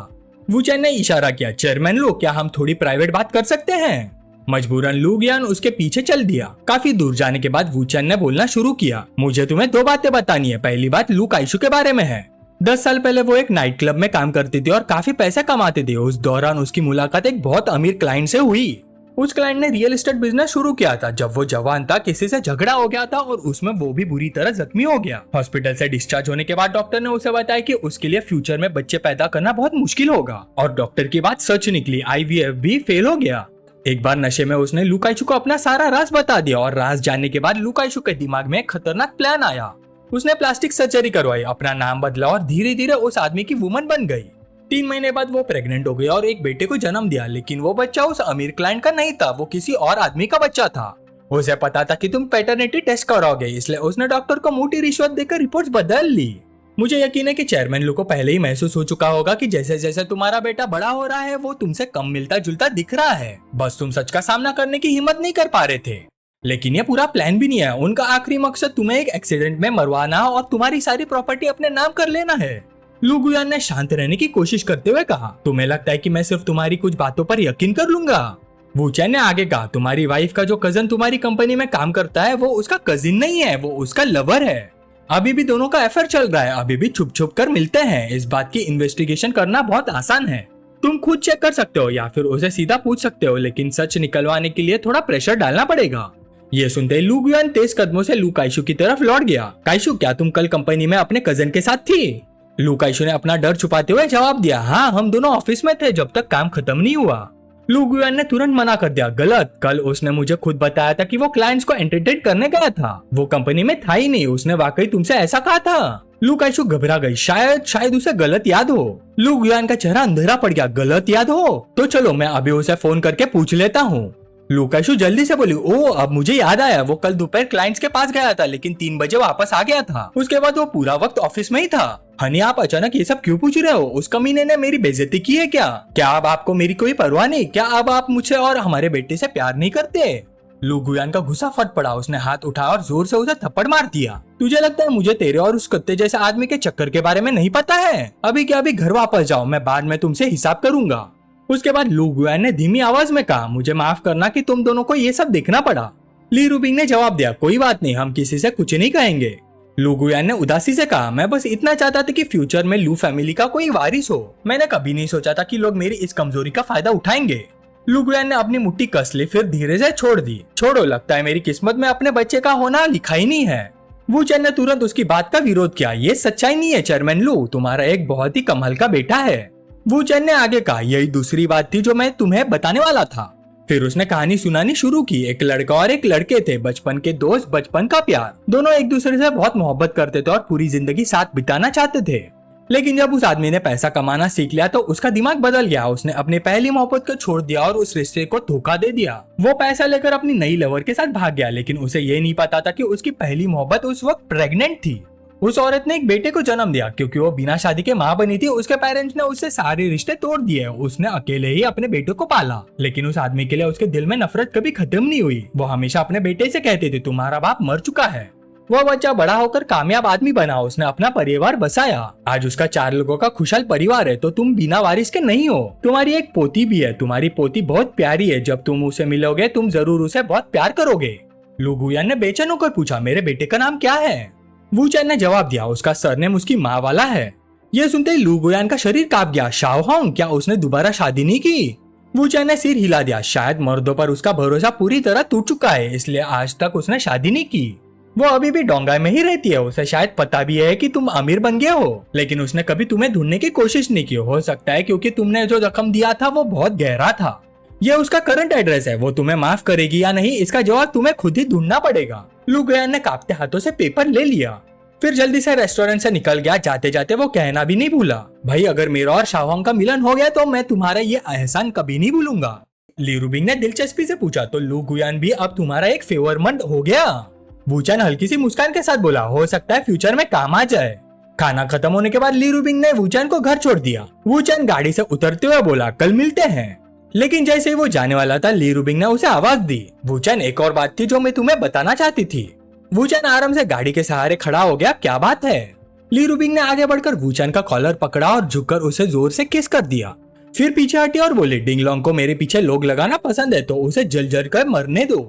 S1: वू चैन ने इशारा किया, चेयरमैन लो, क्या हम थोड़ी प्राइवेट बात कर सकते हैं? मजबूरन लू गुयान उसके पीछे चल दिया। काफी दूर जाने के बाद वू चैन ने बोलना शुरू किया, मुझे तुम्हें 2 बातें बतानी है। पहली बात लू काइशु के बारे में है। 10 साल पहले वो एक नाइट क्लब में काम करती थी और काफी पैसे कमाते थे। उस दौरान उसकी मुलाकात एक बहुत अमीर क्लाइंट से हुई। उस क्लाइंट ने रियल एस्टेट बिजनेस शुरू किया था। जब वो जवान था, किसी से झगड़ा हो गया था और उसमें वो भी बुरी तरह जख्मी हो गया। हॉस्पिटल से डिस्चार्ज होने के बाद डॉक्टर ने उसे बताया कि उसके लिए फ्यूचर में बच्चे पैदा करना बहुत मुश्किल होगा, और डॉक्टर की बात सच निकली, IVF भी फेल हो गया। एक बार नशे में उसने लू काइशु को अपना सारा राज बता दिया, और राज जानने के बाद लू काइशु के दिमाग में एक खतरनाक प्लान आया। उसने प्लास्टिक सर्जरी करवाई, अपना नाम बदला और धीरे धीरे उस आदमी की वुमन बन गई। 3 महीने बाद वो प्रेग्नेंट हो गई और एक बेटे को जन्म दिया, लेकिन वो बच्चा उस अमीर क्लाइंट का नहीं था, वो किसी और आदमी का बच्चा था। उसे पता था कि तुम पैटर्निटी टेस्ट कराओगे, इसलिए उसने डॉक्टर को मोटी रिश्वत देकर रिपोर्ट्स बदल ली। मुझे यकीन है कि चेयरमैन लू को पहले ही महसूस हो चुका होगा कि जैसे जैसे तुम्हारा बेटा बड़ा हो रहा है वो तुमसे कम मिलता जुलता दिख रहा है, बस तुम सच का सामना करने की हिम्मत नहीं कर पा रहे थे। लेकिन ये पूरा प्लान भी नहीं है। उनका आखिरी मकसद तुम्हें एक एक्सीडेंट में मरवाना और तुम्हारी सारी प्रॉपर्टी अपने नाम कर लेना है। लू गुयान ने शांत रहने की कोशिश करते हुए कहा, तुम्हें लगता है कि मैं सिर्फ तुम्हारी कुछ बातों पर यकीन कर लूंगा? वू चैन ने आगे कहा, तुम्हारी वाइफ का जो कजन तुम्हारी कंपनी में काम करता है वो उसका कजिन नहीं है, वो उसका लवर है। अभी भी दोनों का अफेयर चल रहा है, अभी भी छुप छुप कर मिलते हैं। इस बात की इन्वेस्टिगेशन करना बहुत आसान है। तुम खुद चेक कर सकते हो या फिर उसे सीधा पूछ सकते हो, लेकिन सच निकलवाने के लिए थोड़ा प्रेशर डालना पड़ेगा। ये सुनते ही लू गुयान तेज कदमों से लू काइशु की तरफ लौट गया। काइशु, क्या तुम कल कंपनी में अपने कजन के साथ थी? लू काइशु ने अपना डर छुपाते हुए जवाब दिया, हाँ, हम दोनों ऑफिस में थे जब तक काम खत्म नहीं हुआ। लू गुयान ने तुरंत मना कर दिया, गलत, कल उसने मुझे खुद बताया था कि वो क्लाइंट्स को एंटरटेन करने गया था, वो कंपनी में था ही नहीं, उसने वाकई तुमसे ऐसा कहा था। लू काइशु घबरा गई, शायद उसे गलत याद हो। लू गुयान का चेहरा अंधेरा पड़ गया, गलत याद हो? तो चलो मैं अभी उसे फोन करके पूछ लेता हूँ। लुकाशु जल्दी से बोली, ओ अब मुझे याद आया, वो कल दोपहर क्लाइंट्स के पास गया था लेकिन 3 बजे वापस आ गया था। उसके बाद वो पूरा वक्त ऑफिस में ही था। हनी आप अचानक ये सब क्यों पूछ रहे हो? उस कमीने ने मेरी बेइज्जती की है क्या? क्या अब आपको मेरी कोई परवाह नहीं? क्या अब आप मुझसे और हमारे बेटे से प्यार नहीं करते? लू गुयान का गुस्सा फट पड़ा। उसने हाथ उठाया और जोर से उसे थप्पड़ मार दिया। तुझे लगता है मुझे तेरे और उस कुत्ते जैसे आदमी के चक्कर के बारे में नहीं पता है? अभी क्या अभी घर वापस जाओ, मैं बाद में तुमसे हिसाब करूंगा। उसके बाद लू गुयान ने धीमी आवाज में कहा, मुझे माफ करना कि तुम दोनों को ये सब देखना पड़ा। ली रूबिंग ने जवाब दिया, कोई बात नहीं, हम किसी से कुछ नहीं कहेंगे। लू गुयान ने उदासी से कहा, मैं बस इतना चाहता था कि फ्यूचर में लू फैमिली का कोई वारिस हो। मैंने कभी नहीं सोचा था कि लोग मेरी इस कमजोरी का फायदा उठाएंगे। लू गुयान ने अपनी मुट्ठी कस ली, फिर धीरे से छोड़ दी। छोड़ो, लगता है मेरी किस्मत में अपने बच्चे का होना लिखा ही नहीं है। वू चेन ने तुरंत उसकी बात का विरोध किया, ये सच्चाई नहीं है चेयरमैन लू, तुम्हारा एक बहुत ही कमाल का बेटा है। वू चेन ने आगे कहा, यही दूसरी बात थी जो मैं तुम्हें बताने वाला था। फिर उसने कहानी सुनानी शुरू की। एक लड़का और एक लड़के थे, बचपन के दोस्त, बचपन का प्यार। दोनों एक दूसरे से बहुत मोहब्बत करते थे और पूरी जिंदगी साथ बिताना चाहते थे। लेकिन जब उस आदमी ने पैसा कमाना सीख लिया तो उसका दिमाग बदल गया। उसने अपनी पहली मोहब्बत को छोड़ दिया और उस रिश्ते को धोखा दे दिया। वो पैसा लेकर अपनी नई लवर के साथ भाग गया, लेकिन उसे ये नहीं पता था कि उसकी पहली मोहब्बत उस वक्त प्रेग्नेंट थी। उस औरत ने एक बेटे को जन्म दिया। क्योंकि वो बिना शादी के माँ बनी थी, उसके पेरेंट्स ने उससे सारे रिश्ते तोड़ दिए। उसने अकेले ही अपने बेटे को पाला। लेकिन उस आदमी के लिए उसके दिल में नफरत कभी खत्म नहीं हुई। वो हमेशा अपने बेटे से कहते थे, तुम्हारा बाप मर चुका है। वो बच्चा बड़ा होकर कामयाब आदमी बना। उसने अपना परिवार बसाया। आज उसका 4 लोगों का खुशहाल परिवार है। तो तुम बिना वारिस के नहीं हो। तुम्हारी एक पोती भी है। तुम्हारी पोती बहुत प्यारी है। जब तुम उसे मिलोगे तुम जरूर उसे बहुत प्यार करोगे। लू गुयान ने बेचैन होकर पूछा, मेरे बेटे का नाम क्या है? वू चेन ने जवाब दिया, उसका सरनेम उसकी माँ वाला है। यह सुनते ही लू गुयान का शरीर कांप गया। शाओहोंग, क्या उसने दोबारा शादी नहीं की? वू चेन ने सिर हिला दिया। शायद मर्दों पर उसका भरोसा पूरी तरह टूट चुका है, इसलिए आज तक उसने शादी नहीं की। वो अभी भी डोंगाई में ही रहती है। उसे शायद पता भी है कि तुम अमीर बन गए हो, लेकिन उसने कभी तुम्हें ढूंढने की कोशिश नहीं की। हो सकता है क्योंकि तुमने जो रकम दिया था वो बहुत गहरा था। यह उसका करंट एड्रेस है। वो तुम्हें माफ करेगी या नहीं, इसका जवाब तुम्हें खुद ही ढूंढना पड़ेगा। लू गुयान ने कांपते हाथों से पेपर ले लिया। फिर जल्दी से रेस्टोरेंट से निकल गया। जाते जाते वो कहना भी नहीं भूला, भाई अगर मेरा और शाओहोंग का मिलन हो गया तो मैं तुम्हारा ये एहसान कभी नहीं भूलूंगा। ली रूबिंग ने दिलचस्पी से पूछा, तो लू गुयान भी अब तुम्हारा एक फेवरमंद हो गया? वू चेन हल्की सी मुस्कान के साथ बोला, हो सकता है फ्यूचर में काम आ जाए। खाना खत्म होने के बाद ली रूबिंग ने वू चेन को घर छोड़ दिया। वू चेन गाड़ी से उतरते हुए बोला, कल मिलते हैं। लेकिन जैसे ही वो जाने वाला था, ली रूबिंग ने उसे आवाज दी, वू चेन एक और बात थी जो मैं तुम्हें बताना चाहती थी। वू चेन आराम से गाड़ी के सहारे खड़ा हो गया, क्या बात है? ली रूबिंग ने आगे बढ़कर वू चेन का कॉलर पकड़ा और झुककर उसे जोर से किस कर दिया। फिर पीछे हटी और बोली, डिंगलोंग को मेरे पीछे लोग लगाना पसंद है तो उसे जल जल कर मरने दो।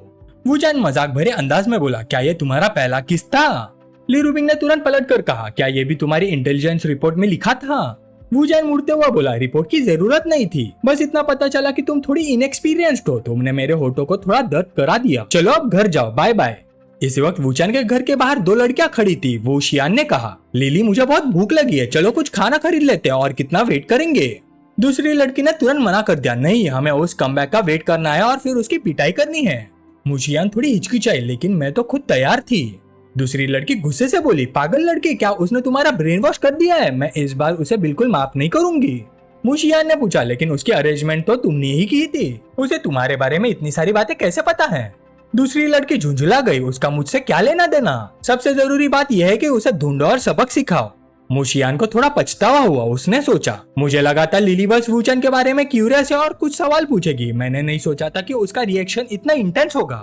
S1: वू चेन मजाक भरे अंदाज में बोला, क्या ये तुम्हारा पहला किस था? ली रूबिंग ने तुरंत पलट कर कहा, क्या ये भी तुम्हारी इंटेलिजेंस रिपोर्ट में लिखा था? वू चेन मुड़ते हुआ बोला, रिपोर्ट की जरूरत नहीं थी, बस इतना पता चला कि तुम थोड़ी इनएक्सपीरियंस्ड हो। तुमने मेरे होठों को थोड़ा दर्द करा दिया। चलो अब घर जाओ, बाय बाय। इसी वक्त वू चेन के घर के बाहर 2 लड़कियां खड़ी थी। वो शियान ने कहा, लिली मुझे बहुत भूख लगी है, चलो कुछ खाना खरीद लेते हैं, और कितना वेट करेंगे? दूसरी लड़की ने तुरंत मना कर दिया, नहीं हमें उस कमबैक का वेट करना है और फिर उसकी पिटाई करनी है। मुशियान थोड़ी हिचकिचाई, लेकिन मैं तो खुद तैयार थी। दूसरी लड़की गुस्से से बोली, पागल लड़की, क्या उसने तुम्हारा ब्रेन वॉश कर दिया है? मैं इस बार उसे बिल्कुल माफ नहीं करूंगी। मुशियान ने पूछा, लेकिन उसकी अरेंजमेंट तो तुमने ही की थी, उसे तुम्हारे बारे में इतनी सारी बातें कैसे पता है? दूसरी लड़की झुंझुला गई, उसका मुझसे क्या लेना देना? सबसे जरूरी बात यह है कि उसे ढूंढो और सबक सिखाओ। मुशियान को थोड़ा पछतावा हुआ। उसने सोचा, मुझे लगा था लिली बस वू चेन के बारे में क्यूरियस है और कुछ सवाल पूछेगी। मैंने नहीं सोचा था कि उसका रिएक्शन इतना इंटेंस होगा।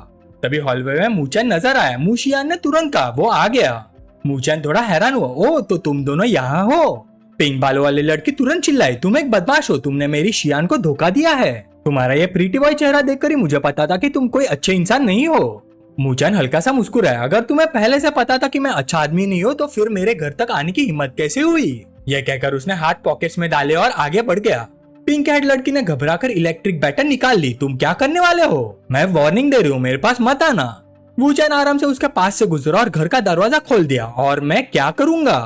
S1: तभी हॉलवे में वू चेन नजर आया। मुशियान ने तुरंत कहा, वो आ गया। वू चेन थोड़ा हैरान हुआ, ओ तो तुम दोनों यहाँ हो? पिंक बालों वाली लड़की तुरंत चिल्लाई, तुम एक बदमाश हो, तुमने मेरी शियान को धोखा दिया है। तुम्हारा ये प्रीटी बॉय चेहरा देखकर ही मुझे पता था कि तुम कोई अच्छे इंसान नहीं हो। वू चेन हल्का सा मुस्कुराया, अगर तुम्हें पहले से पता था कि मैं अच्छा आदमी नहीं हूँ तो फिर मेरे घर तक आने की हिम्मत कैसे हुई? यह कहकर उसने हाथ पॉकेट्स में डाले और आगे बढ़ गया। पिंक हेड लड़की ने घबराकर इलेक्ट्रिक बैटन निकाल ली। तुम क्या करने वाले हो? मैं वार्निंग दे रही हूँ, मेरे पास मत आना। वू चेन आराम से उसके पास से गुजरा और घर का दरवाजा खोल दिया। और मैं क्या करूंगा?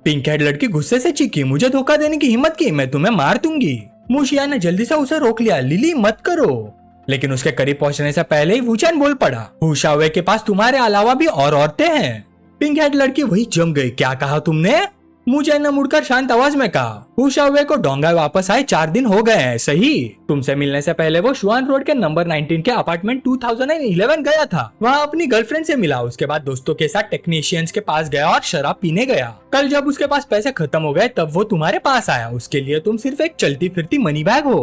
S1: पिंक हेड लड़की गुस्से से चीखी, मुझे धोखा देने की हिम्मत की, मैं तुम्हें मार दूंगी। मुशियान ने जल्दी से उसे रोक लिया, लिली मत करो। लेकिन उसके करीब पहुंचने से पहले ही वू चेन बोल पड़ा, हुशावे के पास तुम्हारे अलावा भी और औरतें हैं। पिंक हेड लड़की वही जम गई, क्या कहा तुमने? मुचैन ने मुड़कर शांत आवाज में कहा, हु शाओवे को डोंगा वापस आए 4 दिन हो गए हैं, सही? तुमसे मिलने से पहले वो शुआन रोड के नंबर 19 के अपार्टमेंट 2011 गया था। वहाँ अपनी गर्लफ्रेंड से मिला, उसके बाद दोस्तों के साथ टेक्नीशियंस के पास गया और शराब पीने गया। कल जब उसके पास पैसे खत्म हो गए तब वो तुम्हारे पास आया। उसके लिए तुम सिर्फ एक चलती फिरती मनी बैग हो।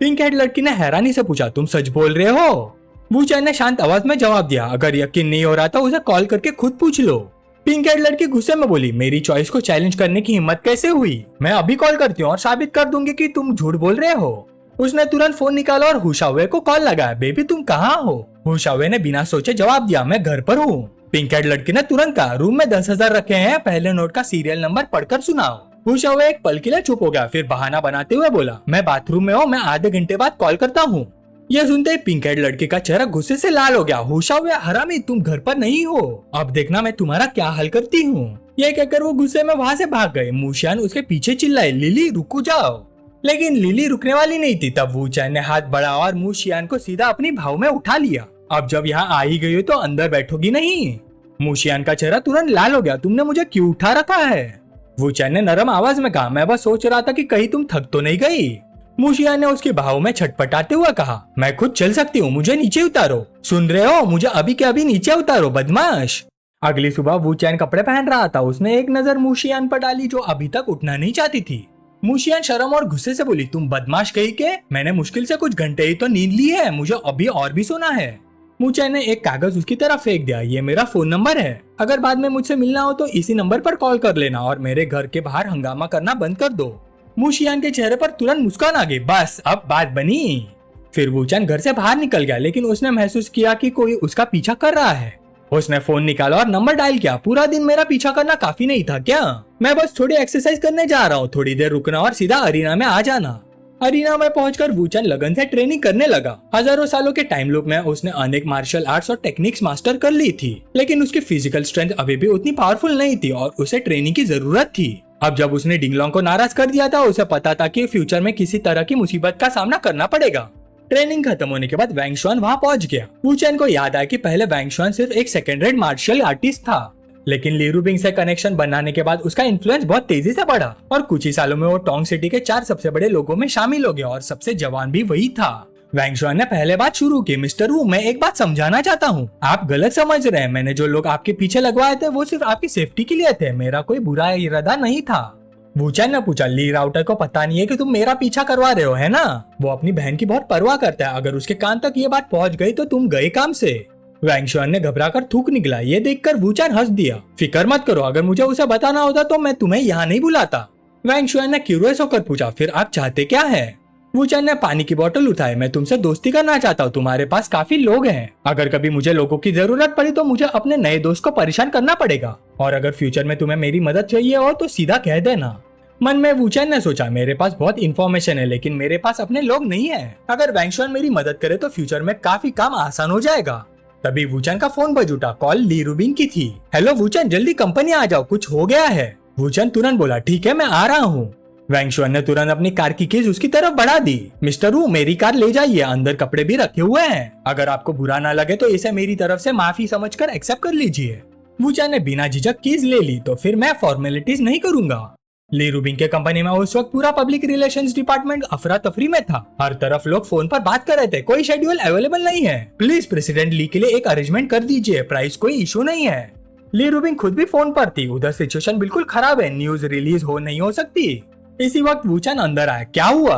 S1: पिंक हेड लड़की ने हैरानी से पूछा, तुम सच बोल रहे हो? वू चैन ने शांत आवाज में जवाब दिया, अगर यकीन नहीं हो रहा तो उसे कॉल करके खुद पूछ लो। पिंक हेड लड़की गुस्से में बोली, मेरी चॉइस को चैलेंज करने की हिम्मत कैसे हुई? मैं अभी कॉल करती हूँ और साबित कर दूंगी कि तुम झूठ बोल रहे हो। उसने तुरंत फोन निकाला और हु शाओवे को कॉल लगाया। बेबी तुम कहाँ हो? हु शाओवे ने बिना सोचे जवाब दिया, मैं घर पर हूँ। पिंक हेड लड़की ने तुरंत कहा, रूम में 10,000 रखे हैं, पहले नोट का सीरियल नंबर पढ़कर सुनाओ। हु शाओवे एक पल के लिए चुप हो गया, फिर बहाना बनाते हुए बोला, मैं बाथरूम में हूँ, मैं आधे घंटे बाद कॉल करता हूँ। यह सुनते ही पिंक हेड लड़की का चेहरा गुस्से से लाल हो गया। हु शाओवे हरामी, तुम घर पर नहीं हो, अब देखना मैं तुम्हारा क्या हल करती हूँ। यह कहकर वो गुस्से में वहाँ से भाग गए। मुशियान उसके पीछे चिल्लाए, लिली रुको जाओ। लेकिन लिली रुकने वाली नहीं थी। तब वू चैन ने हाथ बढ़ाया और मुशियान को सीधा अपनी भाव में उठा लिया। अब जब यहाँ आ ही गई हो तो अंदर बैठोगी नहीं? मुशियान का चेहरा तुरंत लाल हो गया, तुमने मुझे क्यों उठा रखा है? वू चैन ने नरम आवाज में कहा, मैं बस सोच रहा था कि कहीं तुम थक तो नहीं गई। मुशियान ने उसके भाव में छटपटाते हुए कहा, मैं खुद चल सकती हूँ, मुझे नीचे उतारो। सुन रहे हो, मुझे अभी के अभी नीचे उतारो, बदमाश। अगली सुबह वू चैन कपड़े पहन रहा था। उसने एक नजर मुशियान पर डाली जो अभी तक उठना नहीं चाहती थी। मुशियान शर्म और गुस्से से बोली, तुम बदमाश कहीं के? मैंने मुश्किल से कुछ घंटे ही तो नींद ली है, मुझे अभी और भी सोना है। मुचैन ने एक कागज उसकी तरफ फेंक दिया, ये मेरा फोन नंबर है, अगर बाद में मुझसे मिलना हो तो इसी नंबर पर कॉल कर लेना और मेरे घर के बाहर हंगामा करना बंद कर दो। मुशियान के चेहरे पर तुरंत मुस्कान आ गई, बस अब बात बनी। फिर वूचैन घर से बाहर निकल गया, लेकिन उसने महसूस किया कि कोई उसका पीछा कर रहा है। उसने फोन निकाला और नंबर डायल किया। पूरा दिन मेरा पीछा करना काफी नहीं था क्या? मैं बस थोड़ी एक्सरसाइज करने जा रहा हूँ, थोड़ी देर रुकना और सीधा अरीना में आ जाना। अरीना में पहुंचकर वूचैन लगन से ट्रेनिंग करने लगा। हजारों सालों के टाइम लूप में उसने अनेक मार्शल आर्ट्स और टेक्निक्स मास्टर कर ली थी, लेकिन उसकी फिजिकल स्ट्रेंथ अभी भी उतनी पावरफुल नहीं थी और उसे ट्रेनिंग की जरूरत थी। अब जब उसने डिंगलोंग को नाराज कर दिया था, उसे पता था कि फ्यूचर में किसी तरह की मुसीबत का सामना करना पड़ेगा। ट्रेनिंग खत्म होने के बाद वैंग शुआन वहाँ पहुंच गया। वूचैन को याद आया कि पहले वैंग शुआन सिर्फ एक सेकेंड रेट मार्शल आर्टिस्ट था, लेकिन ली रूबिंग से कनेक्शन बनाने के बाद उसका इन्फ्लुएंस बहुत तेजी से बढ़ा और कुछ ही सालों में वो टोंग सिटी के 4 सबसे बड़े लोगों में शामिल हो गया और सबसे जवान भी वही था। वैंग शुआन ने पहले बात शुरू की, मिस्टर वू, मैं एक बात समझाना चाहता हूँ, आप गलत समझ रहे हैं। मैंने जो लोग आपके पीछे लगवाए थे वो सिर्फ आपकी सेफ्टी के लिए थे, मेरा कोई बुरा इरादा नहीं था। वूचैन ने पूछा, ली राउटर को पता नहीं है कि तुम मेरा पीछा करवा रहे हो, है ना? वो अपनी बहन की बहुत परवाह करता है, अगर उसके कान तक ये बात पहुंच गई तो तुम गए काम से। वैंग शुआन ने घबराकर थूक निकला। ये देखकर वूचैन हंस दिया, फिक्र मत करो, अगर मुझे उसे बताना होता तो मैं तुम्हें यहाँ नहीं बुलाता। वैंग शुआन ने क्यूरियस होकर पूछा, फिर आप चाहते क्या है? वूचैन ने पानी की बोतल उठाई, मैं तुमसे दोस्ती करना चाहता हूँ, तुम्हारे पास काफी लोग हैं, अगर कभी मुझे लोगों की जरूरत पड़ी तो मुझे अपने नए दोस्त को परेशान करना पड़ेगा, और अगर फ्यूचर में तुम्हें मेरी मदद चाहिए हो तो सीधा कह देना। मन में वूचैन ने सोचा, मेरे पास बहुत इन्फॉर्मेशन है लेकिन मेरे पास अपने लोग नहीं है, अगर वैंग शुआन मेरी मदद करे तो फ्यूचर में काफी काम आसान हो जाएगा। तभी वूचैन का फोन बज उठा। कॉल ली रूबिंग की थी। हेलो वूचैन, जल्दी कंपनी आ जाओ, कुछ हो गया है। वूचैन तुरंत बोला, ठीक है मैं आ रहा हूँ। वैंग शुआन ने तुरंत अपनी कार की कीज उसकी तरफ बढ़ा दी। मिस्टर वू, मेरी कार ले जाइए, अंदर कपड़े भी रखे हुए हैं, अगर आपको बुरा ना लगे तो इसे मेरी तरफ से माफी समझकर एक्सेप्ट कर लीजिए। वूचैन ने बिना झिझक कीज ले ली, तो फिर मैं फॉर्मेलिटीज नहीं करूंगा। ली रूबिंग के कंपनी में उस वक्त पूरा पब्लिक रिलेशंस डिपार्टमेंट अफरा तफरी में था। हर तरफ लोग फोन पर बात कर रहे थे, कोई शेड्यूल अवेलेबल नहीं है, प्लीज प्रेसिडेंट ली के लिए एक अरेंजमेंट कर दीजिए, प्राइस कोई इशू नहीं है। ली रूबिंग खुद भी फोन पर थी, उधर सिचुएशन बिल्कुल खराब है, न्यूज रिलीज हो नहीं हो सकती। इसी वक्त वूचैन अंदर आया। क्या हुआ?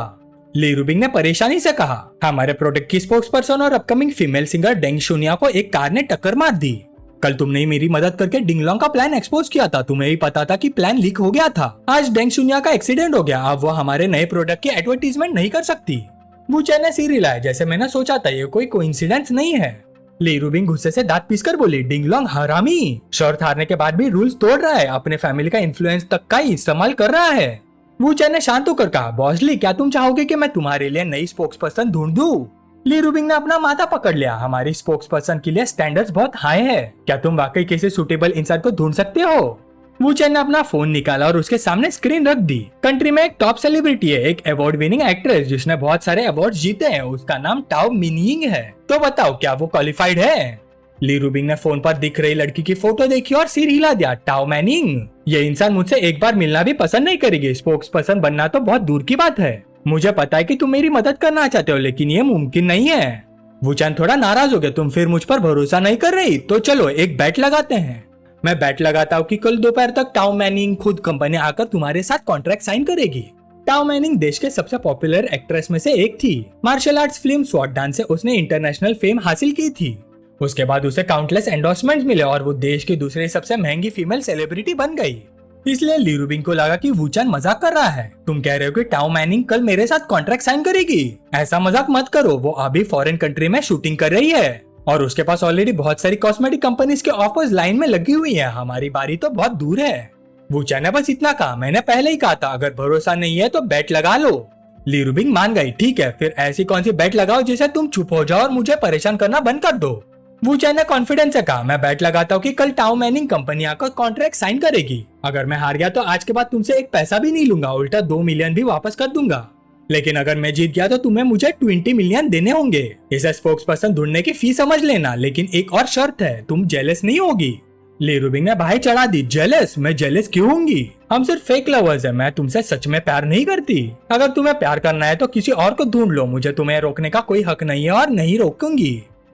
S1: ली रूबिंग ने परेशानी से कहा, हमारे प्रोडक्ट की स्पोक्स पर्सन और अपकमिंग फीमेल सिंगर डेंग शुनिया को एक कार ने टक्कर मार दी। कल तुमने ही मेरी मदद करके डिंगलोंग का प्लान एक्सपोज किया था, तुम्हें ही पता था कि प्लान लीक हो गया था। आज डेंग शुनिया का एक्सीडेंट हो गया, अब वो हमारे नए प्रोडक्ट की एडवर्टीजमेंट नहीं कर सकती। वूचैन ने सिर हिलाया, जैसे मैंने सोचा था, ये कोई कोइंसिडेंस नहीं है। ली रूबिंग गुस्से से दांत पीसकर बोली, डिंगलोंग हरामी, शर्त हारने के बाद भी रूल्स तोड़ रहा है, अपने फैमिली का इन्फ्लुएंस तक का ही इस्तेमाल कर रहा है। वूचैन ने शांत होकर कहा, बॉस ली, क्या तुम चाहोगे कि मैं तुम्हारे लिए नई स्पोक्स पर्सन ढूंढ दूं? ली रूबिंग ने अपना माथा पकड़ लिया, हमारी स्पोक्स पर्सन के लिए स्टैंडर्ड्स बहुत हाई है, क्या तुम वाकई किसी सुटेबल इंसान को ढूंढ सकते हो? वूचैन ने अपना फोन निकाला और उसके सामने स्क्रीन रख दी। कंट्री में एक टॉप सेलिब्रिटी है, एक अवार्ड विनिंग एक्ट्रेस जिसने बहुत सारे अवार्ड जीते हैं, उसका नाम टाओ मिनिंग है, तो बताओ क्या वो क्वालिफाइड है? ली रूबिंग ने फोन पर दिख रही लड़की की फोटो देखी और सिर हिला दिया। टाओ मैनिंग, ये इंसान मुझसे एक बार मिलना भी पसंद नहीं करेगी, स्पोक्स पर्सन बनना तो बहुत दूर की बात है। मुझे पता है कि तुम मेरी मदद करना चाहते हो, लेकिन ये मुमकिन नहीं है। वूचान थोड़ा नाराज हो गया। तुम फिर मुझ पर भरोसा नहीं कर रही? तो चलो एक बैट लगाते हैं। मैं बैट लगाता हूँ कि कल दोपहर तक टाओ मैनिंग खुद कंपनी आकर तुम्हारे साथ कॉन्ट्रैक्ट साइन करेगी। टाओ मैनिंग देश के सबसे पॉपुलर एक्ट्रेस में से एक थी। मार्शल आर्ट्स फिल्म स्वॉट डांस से उसने इंटरनेशनल फेम हासिल की थी। उसके बाद उसे काउंटलेस एंडोर्समेंट्स मिले और वो देश की दूसरी सबसे महंगी फीमेल सेलिब्रिटी बन गई। इसलिए ली रूबिंग को लगा कि वूचान मजाक कर रहा है। तुम कह रहे हो कि टाओ मैनिंग कल मेरे साथ कॉन्ट्रैक्ट साइन करेगी? ऐसा मजाक मत करो, वो अभी फॉरेन कंट्री में शूटिंग कर रही है और उसके पास ऑलरेडी बहुत सारी कॉस्मेटिक कंपनीज के ऑफर्स लाइन में लगी हुई है। हमारी बारी तो बहुत दूर है। वूचान ने बस इतना कहा। मैंने पहले ही कहा था, अगर भरोसा नहीं है तो बैट लगा लो। ली रूबिंग मान गई। ठीक है, फिर ऐसी कौन सी बैट लगाओ जिससे तुम चुप हो जाओ और मुझे परेशान करना बंद कर दो। वूचान ने कॉन्फिडेंस से कहा, मैं बैट लगाता हूँ कि कल टाओ मैनिंग कंपनी आकर कॉन्ट्रैक्ट साइन करेगी। अगर मैं हार गया तो आज के बाद तुमसे एक पैसा भी नहीं लूंगा, उल्टा 2 मिलियन भी वापस कर दूंगा। लेकिन अगर मैं जीत गया तो तुम्हें मुझे 20 मिलियन देने होंगे। इसे स्पोक्स पर्सन ढूंढने की फीस समझ लेना, लेकिन एक और शर्त है, तुम जेलस नहीं होगी। ली रूबिंग ने भाई चढ़ा दी। जेलस? मैं जेलस क्यों होंगी? हम सिर्फ फेक लवर्स हैं, मैं तुमसे सच में प्यार नहीं करती। अगर तुम्हें प्यार करना है तो किसी और को ढूंढ लो, मुझे तुम्हें रोकने का कोई हक नहीं है और नहीं रोकूंगी।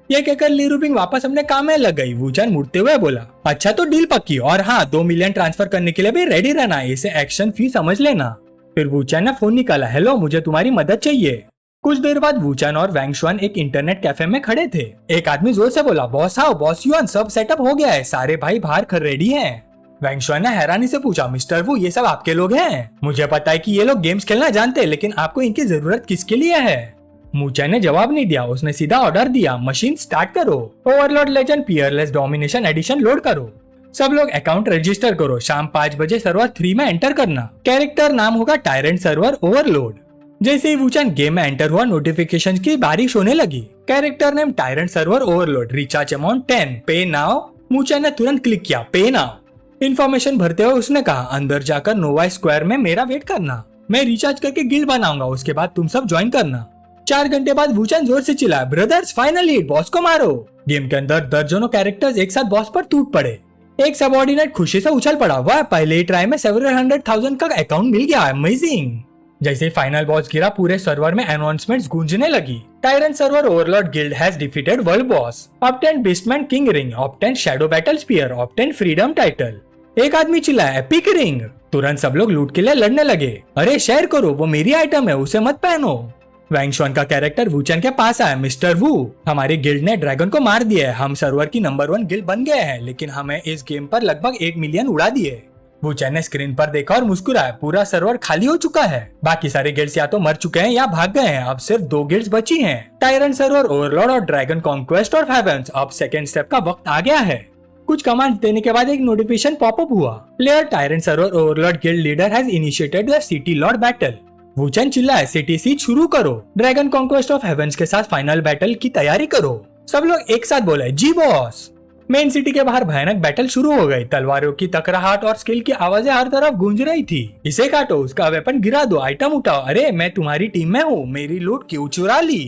S1: ये कहकर ली रूबिंग वापस अपने काम में लग गई। वूचान मुड़ते हुए बोला, अच्छा तो डील पक्की, और हाँ 2 मिलियन ट्रांसफर करने के लिए भी रेडी रहना, इसे एक्शन फी समझ लेना। फिर वूचान ने फोन निकाला। हेलो, मुझे तुम्हारी मदद चाहिए। कुछ देर बाद वूचान और वैंग शुआन एक इंटरनेट कैफे में खड़े थे। एक आदमी जोर से बोला, बॉस आओ, बॉस युआन, सब सेटअप हो गया है, सारे भाई बाहर खड़े रेडी हैं। वैंग शुआन ने हैरानी से पूछा, मिस्टर वू, ये सब आपके लोग हैं? मुझे पता है कि ये लोग गेम्स खेलना जानते हैं, लेकिन आपको इनकी जरूरत किसके लिए है? वूचान ने जवाब नहीं दिया। उसने सीधा ऑर्डर दिया, मशीन स्टार्ट करो, overlord legend peerless domination edition load करो। सब लोग अकाउंट रजिस्टर करो, शाम 5 बजे सर्वर 3 में एंटर करना। कैरेक्टर नाम होगा टायरेंट सर्वर ओवरलोड। जैसे ही वूचान गेम में एंटर हुआ, नोटिफिकेशन की बारिश होने लगी। Character name tyrant server overload, recharge amount 10, पे नाउ। वूचान ने तुरंत क्लिक किया, पे नाउ। इन्फॉर्मेशन भरते हुए उसने कहा, अंदर जाकर नोवा स्क्वायर में मेरा वेट करना, मैं रिचार्ज करके गिल्ड बनाऊंगा, उसके बाद तुम सब ज्वाइन करना। 4 घंटे बाद वूचान जोर से चिल्लाया, ब्रदर्स फाइनली बॉस को मारो। गेम के अंदर दर्जनों कैरेक्टर्स एक साथ बॉस पर टूट पड़े। एक सबऑर्डिनेट खुशी से उछल पड़ा, वह पहले ही ट्राई में सेवरल 100,000 का अकाउंट मिल गया, अमेजिंग। जैसे ही फाइनल बॉस गिरा, पूरे सर्वर में अनाउंसमेंट्स गूंजने लगी। Tyrant server overlord guild has defeated world boss, obtain beastman king ring, obtain shadow battle spear, obtain freedom title. एक आदमी चिल्लाया, एपिक रिंग। तुरंत सब लोग लूट के लिए लड़ने लगे। अरे शेयर करो, वो मेरी आइटम है, उसे मत पहनो। वैंग शुआन का कैरेक्टर वूचान के पास आया, मिस्टर वू, हमारी गिल्ड ने ड्रैगन को मार दिया है, हम सर्वर की नंबर 1 गिल्ड बन गए हैं, लेकिन हमें इस गेम पर लगभग 1 मिलियन उड़ा दिए। वूचान ने स्क्रीन पर देखा और मुस्कुराया, पूरा सर्वर खाली हो चुका है, बाकी सारे गिल्ड्स या तो मर चुके हैं या भाग गए हैं, अब सिर्फ 2 गिल्ड्स बची हैं, टायरेंट सर्वर ओवरलॉर्ड और ड्रैगन कॉन्क्वेस्ट ऑफ हेवेंस। अब सेकंड स्टेप का वक्त आ गया है। कुछ कमांड देने के बाद एक नोटिफिकेशन पॉपअप हुआ, player tyrant server overlord guild leader has initiated the city lord battle. Wuchan चिल्लाया, सिटी सीज शुरू करो, ड्रैगन कॉन्क्वेस्ट ऑफ हेवेंस के साथ फाइनल बैटल की तैयारी करो। सब लोग एक साथ बोले, जी बॉस। मेन सिटी के बाहर भयानक बैटल शुरू हो गई। तलवारों की टकराहट और स्किल की आवाजें हर तरफ गूंज रही थी। इसे काटो, उसका वेपन गिरा दो, आइटम उठाओ, अरे मैं तुम्हारी टीम में हूँ, मेरी लूट क्यों चुरा ली?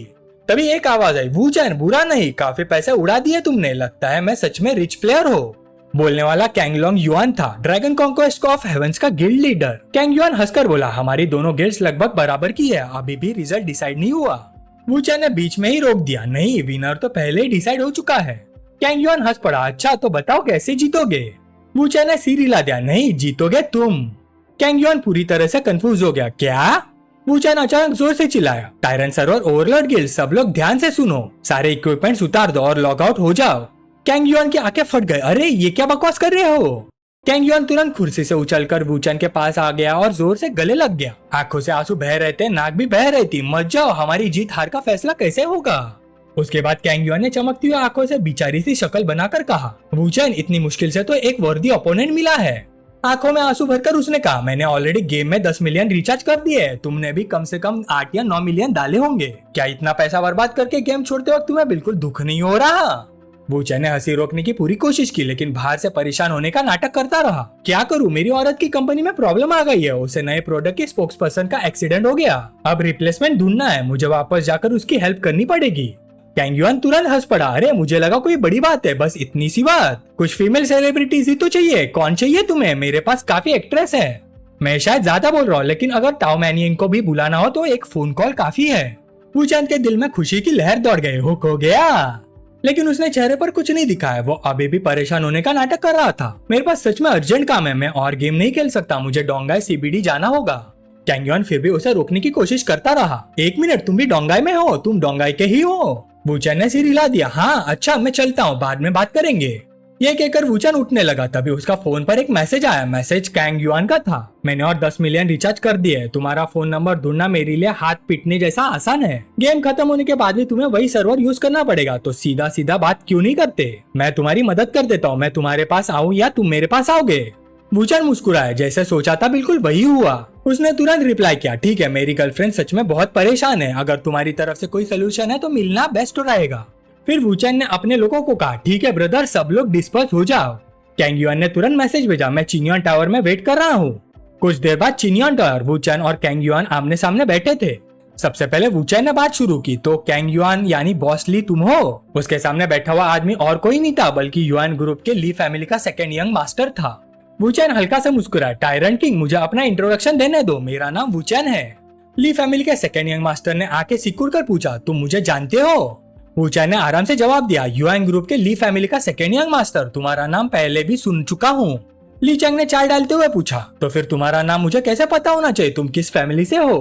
S1: तभी एक आवाज आई, वूचान बुरा नहीं, काफी पैसे उड़ा दिए तुमने, लगता है मैं सच में रिच प्लेयर हो। बोलने वाला कैंगलोंग युआन था, ड्रैगन कॉन्क्वेस्ट ऑफ हेवेंस का गिल्ड लीडर। कैंग युआन हंसकर बोला, हमारी दोनों गिल्ड्स लगभग बराबर की है, अभी भी रिजल्ट डिसाइड नहीं हुआ। वूचान ने बीच में ही रोक दिया, नहीं, विनर तो पहले ही डिसाइड हो चुका है। कैंग युआन हंस पड़ा, अच्छा तो बताओ कैसे जीतोगे? वूचान ने सिर हिला दिया, नहीं, जीतोगे तुम। कैंग युआन पूरी तरह से कंफ्यूज हो गया, क्या? वूचान अचानक जोर से चिल्लाया, टायरेंट सर्वर ओवरलॉर्ड गिल्ड, सब लोग ध्यान से सुनो, सारे इक्विपमेंट्स उतार दो और लॉग आउट हो जाओ। कैंग युआन की आंखें फट गई, अरे ये क्या बकवास कर रहे हो? कैंग युआन तुरंत कुर्सी से उछलकर वूचान के पास आ गया और जोर से गले लग गया। आंखों से आंसू बह रहे थे, नाक भी बह रही थी। मत जाओ, हमारी जीत हार का फैसला कैसे होगा? उसके बाद कैंग युआन ने चमकती हुई आंखों से बेचारी सी शक्ल बनाकर कहा, वूचान, इतनी मुश्किल से तो एक वर्दी ओपोनेंट मिला है। आंखों में आंसू भरकर उसने कहा, मैंने ऑलरेडी गेम में 10 मिलियन रिचार्ज कर दिए है, तुमने भी कम से कम 8 या 9 मिलियन डाले होंगे। क्या इतना पैसा बर्बाद करके गेम छोड़ते वक्त तुम्हें बिल्कुल दुख नहीं हो रहा? वूचान ने हंसी रोकने की पूरी कोशिश की, लेकिन बाहर से परेशान होने का नाटक करता रहा। क्या करूं, मेरी औरत की कंपनी में प्रॉब्लम आ गई है, उसे नए प्रोडक्ट के स्पोक्स पर्सन का एक्सीडेंट हो गया, अब रिप्लेसमेंट ढूंढना है, मुझे वापस जाकर उसकी हेल्प करनी पड़ेगी। कैंग युआन तुरंत हंस पड़ा। अरे मुझे लगा कोई बड़ी बात है, बस इतनी सी बात। कुछ फीमेल सेलिब्रिटीज ही तो चाहिए। कौन चाहिए तुम्हें? मेरे पास काफी एक्ट्रेस है। मैं शायद ज्यादा बोल रहा हूँ, लेकिन अगर टाओ मैनियन को भी बुलाना हो तो एक फोन कॉल काफी है। वूचैन के दिल में खुशी की लहर दौड़ गई। हुक हो गया। लेकिन उसने चेहरे पर कुछ नहीं दिखाया। वो अभी भी परेशान होने का नाटक कर रहा था। मेरे पास सच में अर्जेंट काम है, मैं और गेम नहीं खेल सकता, मुझे डोंगाई सीबीडी जाना होगा। कैंग युआन फिर भी उसे रोकने की कोशिश करता रहा। एक मिनट, तुम भी डोंगाई में हो? तुम डोंगाई के ही हो? वूचैन ने सिर हिला दिया। हाँ अच्छा, मैं चलता हूँ, बाद में बात करेंगे। ये कहकर वूचैन उठने लगा। तभी उसका फोन पर एक मैसेज आया। मैसेज कैंग युआन का था। मैंने और 10 मिलियन रिचार्ज कर दिए। तुम्हारा फोन नंबर ढूंढना मेरे लिए हाथ पीटने जैसा आसान है। गेम खत्म होने के बाद भी तुम्हें वही सर्वर यूज करना पड़ेगा, तो सीधा सीधा बात क्यों नहीं करते? मैं तुम्हारी मदद कर देता हूँ। मैं तुम्हारे पास आऊँ या तुम मेरे पास आओगे? वूचैन मुस्कुराया। जैसे सोचा था बिल्कुल वही हुआ। उसने तुरंत रिप्लाई किया, ठीक है, मेरी गर्लफ्रेंड सच में बहुत परेशान है। अगर तुम्हारी तरफ से कोई सोल्यूशन है तो मिलना बेस्ट रहेगा। फिर वूचैन ने अपने लोगों को कहा, ठीक है ब्रदर, सब लोग डिस्पर्स हो जाओ। कैंग युआन ने तुरंत मैसेज भेजा, मैं चिनियन टावर में वेट कर रहा हूँ। कुछ देर बाद चिनियन टावर, वूचैन और कैंग युआन आमने सामने बैठे थे। सबसे पहले वूचैन ने बात शुरू की, तो कैंग युआन यानी बॉस ली तुम हो? उसके सामने बैठा हुआ आदमी और कोई नहीं था बल्कि युआन ग्रुप के ली फैमिली का सेकेंड यंग मास्टर था। वूचैन हल्का से मुस्कुराया। टायरन किंग, मुझे अपना इंट्रोडक्शन देने दो, मेरा नाम वूचैन है। ली फैमिली के सेकेंड यंग मास्टर ने आके सिकुड़ कर पूछा, तुम मुझे जानते हो? वूचैन ने आराम से जवाब दिया, युआन ग्रुप के ली फैमिली का सेकेंड यंग मास्टर, तुम्हारा नाम पहले भी सुन चुका हूँ। ली चैंग ने चाय डालते हुए पूछा, तो फिर तुम्हारा नाम मुझे कैसे पता होना चाहिए? तुम किस फैमिली से हो?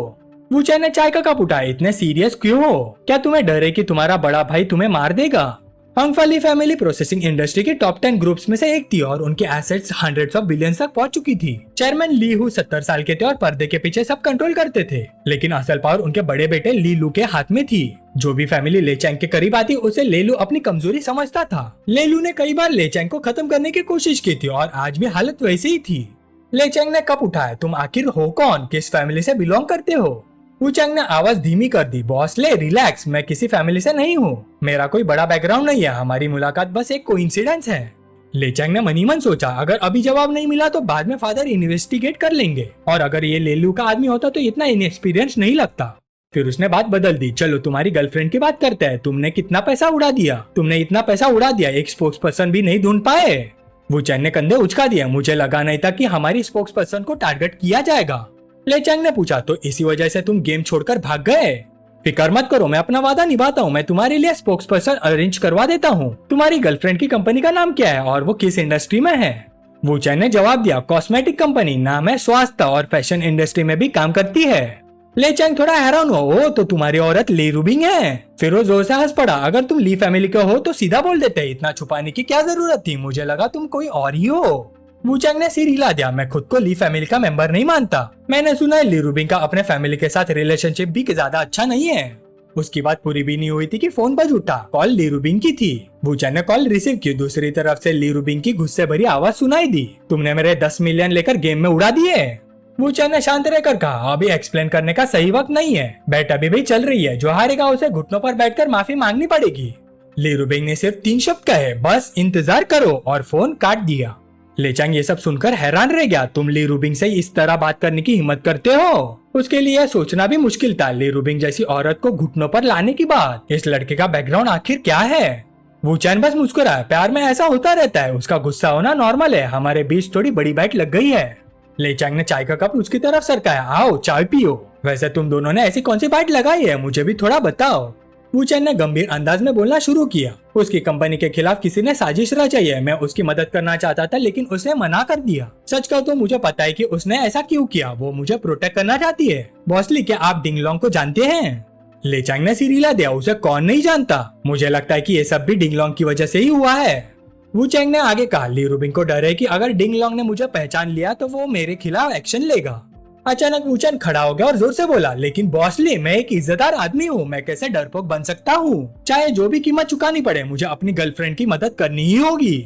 S1: वूचैन ने चाय का कप उठाया। इतने सीरियस क्यों हो? क्या तुम्हें डर है कि तुम्हारा बड़ा भाई तुम्हें मार देगा? हंगफा फैमिली प्रोसेसिंग इंडस्ट्री के टॉप 10 ग्रुप्स में से एक थी और उनके एसेट्स हंड्रेड्स ऑफ बिलियंस तक पहुंच चुकी थी। चेयरमैन ली हु 70 साल के थे और पर्दे के पीछे सब कंट्रोल करते थे, लेकिन असल पावर उनके बड़े बेटे ली लू के हाथ में थी। जो भी फैमिली ले चैंग के करीब आती उसे ले लू अपनी कमजोरी समझता था। ले लू ने कई बार ले चैंग को खत्म करने की कोशिश की थी और आज भी हालत वैसी ही थी। ले चैंग ने कप उठाया, तुम आखिर हो कौन? किस फैमिली से बिलोंग करते हो? वूचैंग ने आवाज धीमी कर दी, बॉस ले रिलैक्स, मैं किसी फैमिली से नहीं हूँ, मेरा कोई बड़ा बैकग्राउंड नहीं है, हमारी मुलाकात बस एक कोइंसिडेंस है। ले चैंग ने मनी मन सोचा, अगर अभी जवाब नहीं मिला तो बाद में फादर इन्वेस्टिगेट कर लेंगे, और अगर ये लेलू का आदमी होता तो इतना इनएक्सपीरियंस नहीं लगता। फिर उसने बात बदल दी, चलो तुम्हारी गर्लफ्रेंड की बात करते हैं, तुमने कितना पैसा उड़ा दिया? तुमने इतना पैसा उड़ा दिया एक स्पोक्स पर्सन भी नहीं ढूंढ पाए? वूचैंग ने कंधे उचका दिया, मुझे लगा नहीं था कि हमारी स्पोक्स पर्सन को टारगेट किया जाएगा। ले चैंग ने पूछा, तो इसी वजह से तुम गेम छोड़कर भाग गए? फिकर मत करो, मैं अपना वादा निभाता हूँ, मैं तुम्हारे लिए स्पोक्स पर्सन अरेंज करवा देता हूँ। तुम्हारी गर्लफ्रेंड की कंपनी का नाम क्या है और वो किस इंडस्ट्री में है? वूचैंग ने जवाब दिया, कॉस्मेटिक कंपनी, नाम है स्वास्थ्य और फैशन इंडस्ट्री में भी काम करती है। ले चैंग थोड़ा हैरान हुआ, ओ तो तुम्हारी औरत ली रूबिंग है? फिर वो जोर से हंस पड़ा, अगर तुम ली फैमिली के हो तो सीधा बोल देते, इतना छुपाने की क्या जरूरत थी? मुझे लगा तुम कोई और ही हो। वूचैंग ने सिर हिला दिया, मैं खुद को ली फैमिली का मेंबर नहीं मानता, मैंने सुना है ली रूबिंग का अपने फैमिली के साथ रिलेशनशिप भी ज्यादा अच्छा नहीं है। उसकी बात पूरी भी नहीं हुई थी कि फोन बज उठा। कॉल ली रूबिंग की थी। वूचैंग ने कॉल रिसीव की। दूसरी तरफ से ली रूबिंग की गुस्से भरी आवाज सुनाई दी, तुमने मेरे 10 मिलियन लेकर गेम में उड़ा दिए। वूचैंग ने शांत रहकर कहा, अभी एक्सप्लेन करने का सही वक्त नहीं है, बैट अभी भी चल रही है, जो हारेगा उसे घुटनों पर बैठकर माफी मांगनी पड़ेगी। ली रूबिंग ने सिर्फ 3 शब्द कहे, बस इंतजार करो, और फोन काट दिया। ले चैंग ये सब सुनकर हैरान रह गया, तुम ली रूबिंग से इस तरह बात करने की हिम्मत करते हो? उसके लिए सोचना भी मुश्किल था, ली रूबिंग जैसी औरत को घुटनों पर लाने की बात। इस लड़के का बैकग्राउंड आखिर क्या है? वूचैंग बस मुस्कुराया, प्यार में ऐसा होता रहता है, उसका गुस्सा होना नॉर्मल है, हमारे बीच थोड़ी बड़ी बाइट लग गई है। ले चैंग ने चाय का कप उसकी तरफ सरकाया, आओ चाय पियो। वैसे तुम दोनों ने ऐसी कौन सी बाइट लगाई है, मुझे भी थोड़ा बताओ। वूचैंग ने गंभीर अंदाज में बोलना शुरू किया, उसकी कंपनी के खिलाफ किसी ने साजिश रचाई है, मैं उसकी मदद करना चाहता था लेकिन उसने मना कर दिया। सच कहो तो मुझे पता है कि उसने ऐसा क्यों किया, वो मुझे प्रोटेक्ट करना चाहती है। बॉसली, क्या आप डिंगलोंग को जानते हैं? ले चैंग ने सिर हिला दिया, उसे कौन नहीं जानता, मुझे लगता है कि ये सब भी डिंगलोंग की वजह से ही हुआ है। वूचैंग ने आगे कहा, ली रूबिंग को डर है कि अगर डिंगलोंग ने मुझे पहचान लिया तो वो मेरे खिलाफ एक्शन लेगा। अचानक वूचैंग खड़ा हो गया और जोर से बोला, लेकिन बॉसली, मैं एक इज्जतदार आदमी हूँ, मैं कैसे डरपोक बन सकता हूँ? चाहे जो भी कीमत चुकानी पड़े, मुझे अपनी गर्लफ्रेंड की मदद करनी ही होगी।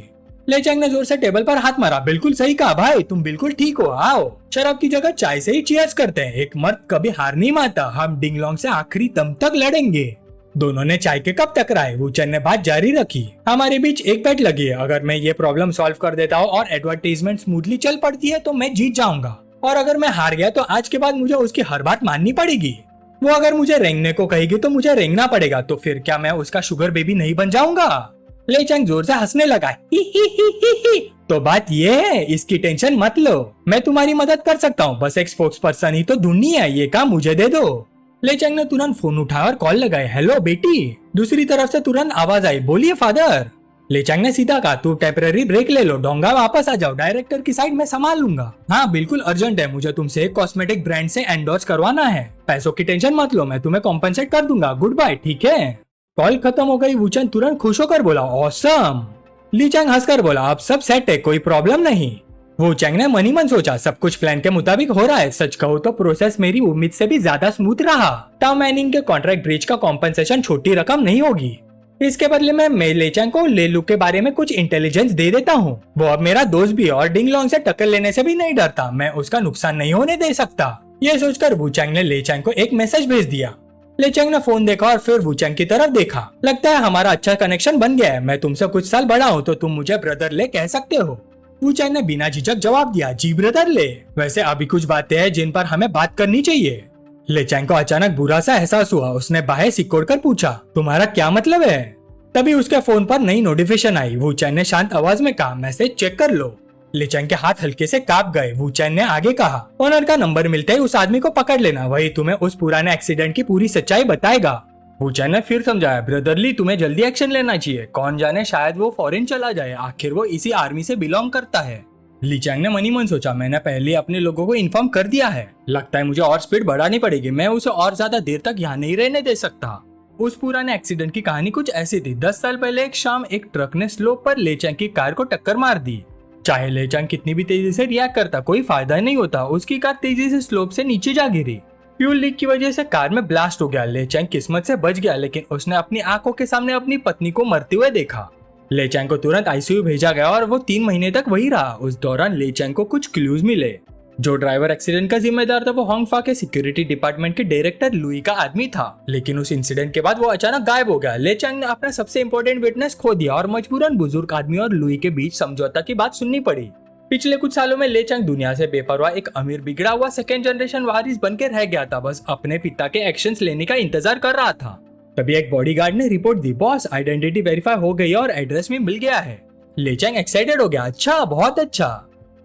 S1: ले चैंग ने जोर से टेबल पर हाथ मारा, बिल्कुल सही कहा भाई, तुम बिल्कुल ठीक हो, आओ शराब की जगह चाय से ही चीयर्स करते हैं, एक मर्द कभी हार नहीं मानता, हम डिंगलोंग से आखिरी दम तक लड़ेंगे। दोनों ने चाय के कप टकराए। वूचैंग ने बात जारी रखी, हमारे बीच एक बेट लगी है, अगर मैं ये प्रॉब्लम सॉल्व कर देता हूँ और एडवर्टाइजमेंट स्मूथली चल पड़ती है तो मैं जीत जाऊंगा, और अगर मैं हार गया तो आज के बाद मुझे उसकी हर बात माननी पड़ेगी। वो अगर मुझे रेंगने को कहेगी तो मुझे रेंगना पड़ेगा, तो फिर क्या मैं उसका शुगर बेबी नहीं बन जाऊंगा? ले चैंग जोर से हंसने लगा। ही ही ही ही ही। तो बात ये है, इसकी टेंशन मत लो, मैं तुम्हारी मदद कर सकता हूँ, बस एक स्पोक्स पर्सन ही तो ढूंढनी है, ये काम मुझे दे दो। ले चैंग ने तुरंत फोन उठाया और कॉल लगाई। हेलो बेटी। दूसरी तरफ से तुरंत आवाज आई, बोलिए फादर। ले चैंग ने सीधा कहा, तू टेम्पररी ब्रेक ले लो, डोंगा वापस आ जाओ, डायरेक्टर की साइड में संभाल लूंगा। हाँ बिल्कुल अर्जेंट है, मुझे तुमसे एक कॉस्मेटिक ब्रांड से एंडोर्स करवाना है, पैसों की टेंशन मत लो, मैं तुम्हें कॉम्पेंसेट कर दूंगा, गुड बाय, ठीक है। कॉल खत्म हो गई। वूचन तुरंत खुश होकर बोला, ऑसम। ली चैंग हंसकर बोला, अब सब सेट है, कोई प्रॉब्लम नहीं। वो चैंग ने मन ही मन सोचा, सब कुछ प्लान के मुताबिक हो रहा है, सच कहूँ तो प्रोसेस मेरी उम्मीद से भी ज्यादा स्मूथ रहा। टाउ मैनिंग के कॉन्ट्रैक्ट ब्रीच का कॉम्पेंसेशन छोटी रकम नहीं होगी, इसके बदले में मैं ले चैंग को ले लू के बारे में कुछ इंटेलिजेंस दे देता हूँ, वो अब मेरा दोस्त भी और डिंग लोंग से टक्कर लेने से भी नहीं डरता, मैं उसका नुकसान नहीं होने दे सकता। ये सोचकर वू चैंग ने ले चैंग को एक मैसेज भेज दिया। ले चैंग ने फोन देखा और फिर वू चैंग की तरफ देखा। लगता है हमारा अच्छा कनेक्शन बन गया है, मैं तुमसे कुछ साल बड़ा हूँ तो तुम मुझे ब्रदर ले कह सकते हो। वू चैंग ने बिना झिझक जवाब दिया, जी ब्रदर ले, वैसे अभी कुछ बातें हैं जिन पर हमें बात करनी चाहिए। ले चैंग को अचानक बुरा सा एहसास हुआ, उसने बाहें सिकोड़ कर पूछा, तुम्हारा क्या मतलब है? तभी उसके फोन पर नई नोटिफिकेशन आई। वू चैंग ने शांत आवाज में कहा, मैसेज चेक कर लो। ले चैंग के हाथ हल्के से कांप गए। वू चैंग ने आगे कहा, ओनर का नंबर मिलते ही उस आदमी को पकड़ लेना, वही तुम्हें उस पुराने एक्सीडेंट की पूरी सच्चाई बताएगा। वू चैंग ने फिर समझाया, ब्रदरली तुम्हें जल्दी एक्शन लेना चाहिए, कौन जाने शायद वो फॉरेन चला जाए, आखिर वो इसी आर्मी से बिलोंग करता है। ली चैंग ने मन ही मन सोचा, मैंने पहले अपने लोगों को इन्फॉर्म कर दिया है, लगता है मुझे और स्पीड बढ़ानी पड़ेगी, मैं उसे और ज्यादा देर तक यहाँ नहीं रहने दे सकता। उस पुराने एक्सीडेंट की कहानी कुछ ऐसी थी। 10 साल पहले एक शाम एक ट्रक ने स्लोप पर ले चैंग की कार को टक्कर मार दी। चाहे ले चैंग कितनी भी तेजी से रिएक्ट करता, कोई फायदा नहीं होता, उसकी कार तेजी से स्लोप से नीचे जा गिरी। फ्यूल लीक की वजह से कार में ब्लास्ट हो गया। ले चैंग किस्मत से बच गया, लेकिन उसने अपनी आंखों के सामने अपनी पत्नी को मरते हुए देखा। ले चैंग को तुरंत आईसीयू भेजा गया और वो 3 महीने तक वही रहा। उस दौरान ले चैंग को कुछ क्लूज मिले। जो ड्राइवर एक्सीडेंट का जिम्मेदार था वो हांगफा के सिक्योरिटी डिपार्टमेंट के डायरेक्टर लुई का आदमी था, लेकिन उस इंसिडेंट के बाद वो अचानक गायब हो गया। ले चैंग ने अपना सबसे इम्पोर्टेंट विटनेस खो दिया और मजबूरन बुजुर्ग आदमी और लुई के बीच समझौता की बात सुननी पड़ी। पिछले कुछ सालों में ले चैंग दुनिया से बेपरवाह एक अमीर बिगड़ा हुआ सेकेंड जनरेशन वारिस बनकर रह गया था, बस अपने पिता के एक्शंस लेने का इंतजार कर रहा था। तभी एक बॉडीगार्ड ने रिपोर्ट दी, बॉस आइडेंटिटी वेरीफाई हो गई और एड्रेस भी मिल गया है। ले चैंग एक्साइटेड हो गया, अच्छा बहुत अच्छा।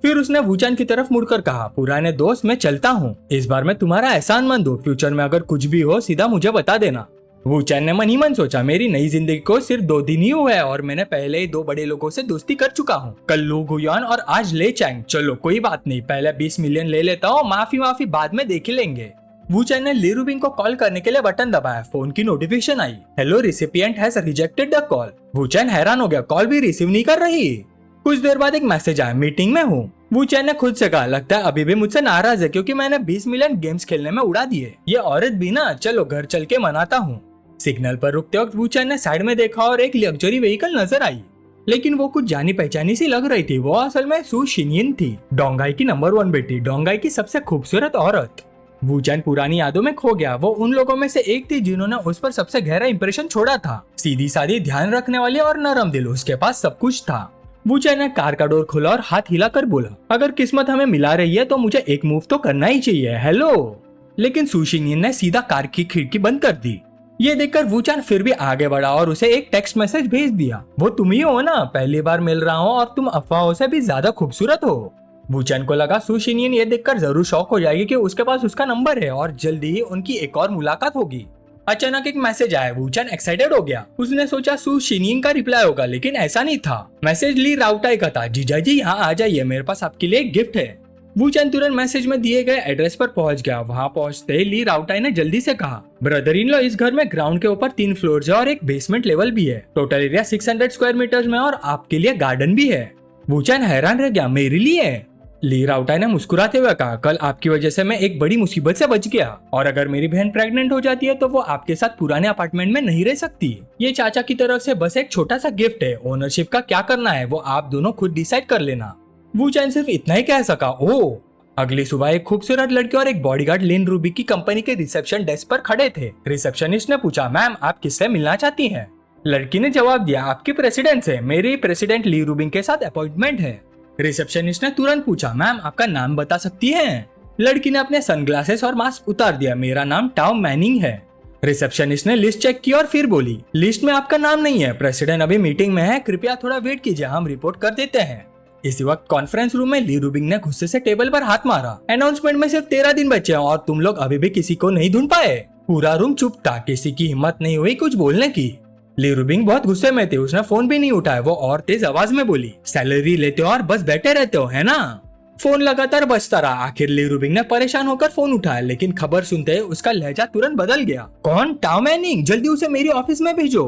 S1: फिर उसने वू चैंग की तरफ मुड़कर कहा, पुराने दोस्त मैं चलता हूँ, इस बार मैं तुम्हारा एहसानमंद हूँ, फ्यूचर में अगर कुछ भी हो सीधा मुझे बता देना। वू चैंग ने मन ही मन सोचा, मेरी नई जिंदगी को सिर्फ 2 दिन ही हुए हैं और मैंने पहले ही 2 बड़े लोगों से दोस्ती कर चुका हूँ, कल लू गुयान और आज ले चैंग। चलो कोई बात नहीं, पहले 20 मिलियन ले लेता हूँ, माफी बाद में देख ही लेंगे। वू चैंग ने ली रूबिंग को कॉल करने के लिए बटन दबाया। फोन की नोटिफिकेशन आई, hello recipient has rejected the call. Wu Chang हैरान हो गया, कॉल भी रिसीव नहीं कर रही। कुछ देर बाद एक मैसेज आया, मीटिंग में हूँ। वू चैंग ने खुद से कहा, लगता है अभी भी मुझसे नाराज है क्योंकि मैंने 20 मिलियन गेम्स खेलने में उड़ा दिए, ये औरत भी ना, चलो घर चल के मनाता हूँ। सिग्नल पर रुकते वक्त वू चैंग ने साइड में देखा और एक लग्जरी व्हीकल नजर आई, लेकिन वो कुछ जानी पहचानी सी लग रही थी। वो असल में सू शिनयिन थी, डोंगाई की नंबर 1 बेटी, डोंगाई की सबसे खूबसूरत औरत। वू चैंग पुरानी यादों में खो गया। वो उन लोगों में से एक थी जिन्होंने उस पर सबसे गहरा इंप्रेशन छोड़ा था। सीधी सादी, ध्यान रखने वाली और नरम दिल, उसके पास सब कुछ था। वू चैंग ने कार का डोर खोला और हाथ हिलाकर बोला, अगर किस्मत हमें मिला रही है तो मुझे एक मूव तो करना ही चाहिए, हेलो। लेकिन सू शिनयिन ने सीधा कार की खिड़की बंद कर दी। ये देखकर वू चैंग फिर भी आगे बढ़ा और उसे एक टेक्स्ट मैसेज भेज दिया, वो तुम ही हो ना, पहली बार मिल रहा हो और तुम अफवाहों से भी ज्यादा खूबसूरत हो। वू चैंग को लगा सू शिनयिन ये देखकर जरूर शॉक हो जाएगी कि उसके पास उसका नंबर है और जल्दी ही उनकी एक और मुलाकात होगी। अचानक एक मैसेज आया। वू चैंग एक्साइटेड हो गया। उसने सोचा सू शिनयिन का रिप्लाई होगा, लेकिन ऐसा नहीं था। मैसेज ली राउटाई का था, जीजा जी यहाँ आ जाइए, मेरे पास आपके लिए एक गिफ्ट है। वू चैंग तुरंत मैसेज में दिए गए एड्रेस पर पहुंच गया। वहां पहुंचते ही ली राउटाई ने जल्दी से कहा, ब्रदर इन लॉ, इस घर में ग्राउंड के ऊपर 3 फ्लोर है और एक बेसमेंट लेवल भी है, टोटल एरिया 600 स्क्वायर मीटर्स में और आपके लिए गार्डन भी है। वू चैंग हैरान रह गया, मेरे लिए? ली राउटाई ने मुस्कुराते हुए कहा, कल आपकी वजह से मैं एक बड़ी मुसीबत से बच गया और अगर मेरी बहन प्रेग्नेंट हो जाती है तो वो आपके साथ पुराने अपार्टमेंट में नहीं रह सकती। ये चाचा की तरफ से बस एक छोटा सा गिफ्ट है, ओनरशिप का क्या करना है वो आप दोनों खुद डिसाइड कर लेना। वू चैंग सिर्फ इतना ही कह सका। ओह। अगली सुबह एक खूबसूरत लड़की और एक बॉडीगार्ड लेन रूबी की कंपनी के रिसेप्शन डेस्क पर खड़े थे। रिसेप्शनिस्ट ने पूछा, मैम आप किससे मिलना चाहती हैं? लड़की ने जवाब दिया, आपकी प्रेसिडेंट से, मेरी प्रेसिडेंट ली रूबिंग के साथ अपॉइंटमेंट है। रिसेप्शनिस्ट ने तुरंत पूछा, मैम आपका नाम बता सकती हैं? लड़की ने अपने सनग्लासेस और मास्क उतार दिया। मेरा नाम टाउ मैनिंग है। रिसेप्शनिस्ट ने लिस्ट चेक की और फिर बोली, लिस्ट में आपका नाम नहीं है, प्रेसिडेंट अभी मीटिंग में है, कृपया थोड़ा वेट कीजिए, हम रिपोर्ट कर देते हैं। इसी वक्त कॉन्फ्रेंस रूम में ली रूबिंग ने गुस्से से टेबल पर हाथ मारा। अनाउंसमेंट में सिर्फ 13 दिन बचे हैं और तुम लोग अभी भी किसी को नहीं ढूंढ पाए। पूरा रूम चुप था, किसी की हिम्मत नहीं हुई कुछ बोलने की। ली रूबिंग बहुत गुस्से में थे, उसने फोन भी नहीं उठाया। वो और तेज आवाज में बोली, सैलरी लेते हो और बस बैठे रहते हो, है ना? फोन लगातार बजता रहा। आखिर ली रूबिंग ने परेशान होकर फोन उठाया, लेकिन खबर सुनते ही उसका लहजा तुरंत बदल गया। कौन? टाउ मैनिंग, जल्दी उसे मेरी ऑफिस में भेजो।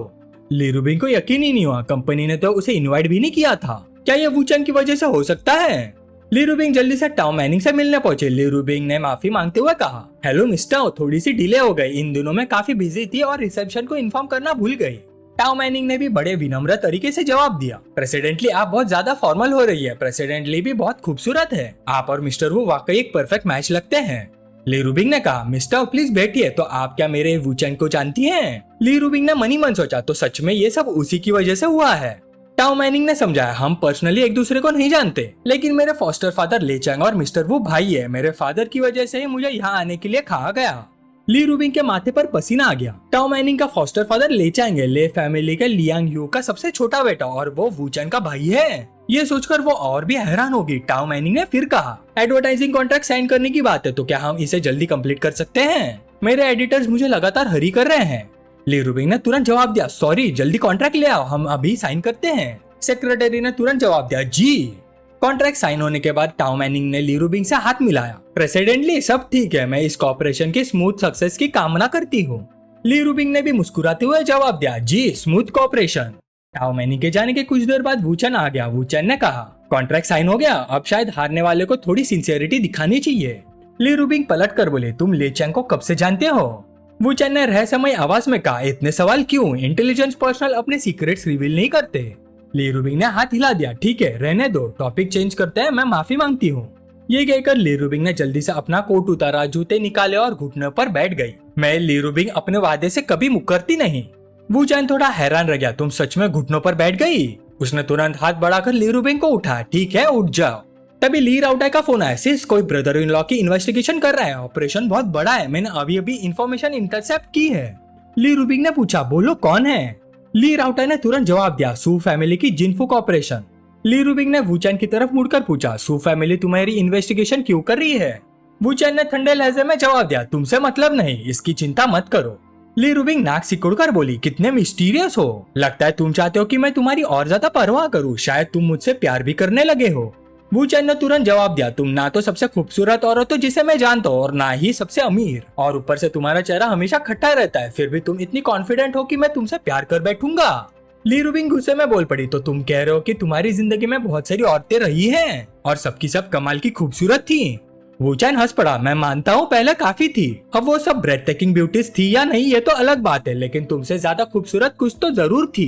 S1: ली रूबिंग को यकीन ही नहीं हुआ, कंपनी ने तो उसे इनवाइट भी नहीं किया था। क्या ये वू चैन की वजह से हो सकता है? ली रूबिंग जल्दी से टाउ मैनिंग से मिलने पहुंचे। ली रूबिंग ने माफी मांगते हुए कहा, हेलो मिस्टर, थोड़ी सी डिले हो गई, इन दिनों में काफी बिजी थी और रिसेप्शन को इन्फॉर्म करना भूल गई। टाउ मैनिंग ने भी बड़े विनम्र तरीके से जवाब दिया, प्रेसिडेंटली आप बहुत ज्यादा फॉर्मल हो रही है, प्रेसिडेंटली भी बहुत खूबसूरत है, आप और मिस्टर वू वाकई एक परफेक्ट मैच लगते हैं। ली रूबिंग ने कहा, मिस्टर प्लीज बैठिए, तो आप क्या मेरे वू चैन को जानती हैं? ली रूबिंग ने मनी मन सोचा, तो सच में ये सब उसी की वजह से हुआ है। टाउ मैनिंग ने समझाया, हम पर्सनली एक दूसरे को नहीं जानते, लेकिन मेरे फॉस्टर फादर ले चैंग और मिस्टर वू भाई है, मेरे फादर की वजह से ही मुझे यहाँ आने के लिए कहा गया। ली रूबिंग के माथे पर पसीना आ गया। टाउ मैनिंग का फॉस्टर फादर ले चैंग है, ले फैमिली के लियांग यू का सबसे छोटा बेटा, और वो वू चैन का भाई है। ये सोचकर वो और भी हैरान होगी। टाउ मैनिंग ने फिर कहा, एडवर्टाइजिंग कॉन्ट्रैक्ट साइन करने की बात है, तो क्या हम इसे जल्दी कंप्लीट कर सकते हैं? मेरे एडिटर्स मुझे लगातार हरी कर रहे हैं। ली रूबिंग ने तुरंत जवाब दिया, सॉरी, जल्दी कॉन्ट्रैक्ट ले आओ, हम अभी साइन करते हैं। सेक्रेटरी ने तुरंत जवाब दिया, जी। कॉन्ट्रैक्ट साइन होने के बाद टाउ मैनिंग ने ली रूबिंग से हाथ मिलाया। प्रेसिडेंटली सब ठीक है, मैं इस कॉर्पोरेशन की स्मूथ सक्सेस की कामना करती हूँ। ली रूबिंग ने भी मुस्कुराते हुए जवाब दिया, जी, स्मूथ कॉर्पोरेशन। टाउ मैनिंग के जाने के कुछ देर बाद वू चैन आ गया। वू चैन ने कहा, कॉन्ट्रैक्ट साइन हो गया, अब शायद हारने वाले को थोड़ी सिंसियरिटी दिखानी चाहिए। ली रूबिंग पलट कर बोले, तुम ले चैंग को कब से जानते हो? वू चैन ने रहस्यमय आवाज में कहा, इतने सवाल क्यों? इंटेलिजेंस पर्सनल अपने सीक्रेट्स रिवील नहीं करते। ली रूबिंग ने हाथ हिला दिया, ठीक है, रहने दो, टॉपिक चेंज करते हैं, मैं माफी मांगती हूँ। ये कहकर ली रूबिंग ने जल्दी से अपना कोट उतारा, जूते निकाले और घुटने पर बैठ गई। मैं ली रूबिंग अपने वादे से कभी मुकरती नहीं। वू चैन थोड़ा हैरान रह गया, तुम सच में घुटनों पर बैठ गई? उसने तुरंत हाथ बढ़ाकर ली रूबिंग को उठाया, ठीक है, उठ जाओ। तभी ली राउटाई का फोन आया, सिस कोई ब्रदर इन लॉ की इन्वेस्टिगेशन कर रहा है, ऑपरेशन बहुत बड़ा है, मैंने अभी अभी इंफॉर्मेशन इंटरसेप्ट की है। ली रूबिंग ने पूछा, बोलो कौन है? ली राउटाई ने तुरंत जवाब दिया, सू फैमिली की जिनफू कॉर्पोरेशन। ली रूबिंग ने वू चैन की तरफ मुड़कर पूछा, सू फैमिली तुम्हारी इन्वेस्टिगेशन क्यों कर रही है? वू चैन ने ठंडे लहजे में जवाब दिया, तुमसे मतलब नहीं, इसकी चिंता मत करो। ली रूबिंग नाक सिकुड़कर बोली, कितने मिस्टीरियस हो, लगता है तुम चाहते हो कि मैं तुम्हारी और ज्यादा परवाह करूं, शायद तुम मुझसे प्यार भी करने लगे हो। वू चैन ने तुरंत जवाब दिया, तुम ना तो सबसे खूबसूरत औरत हो जिसे मैं जानता हूँ और ना ही सबसे अमीर, और ऊपर से तुम्हारा चेहरा हमेशा खट्टा रहता है, फिर भी तुम इतनी कॉन्फिडेंट हो कि मैं तुमसे प्यार कर बैठूंगा। ली रूबिंग गुस्से में बोल पड़ी, तो तुम कह रहे हो कि तुम्हारी जिंदगी में बहुत सारी औरतें रही हैं और सबकी सब कमाल की खूबसूरत थी? वू चैन हंस पड़ा, मैं मानता हूँ पहले काफी थी, अब वो सब ब्रेथ टेकिंग ब्यूटीज थी या नहीं ये तो अलग बात है, लेकिन तुमसे ज्यादा खूबसूरत कुछ तो जरूर थी।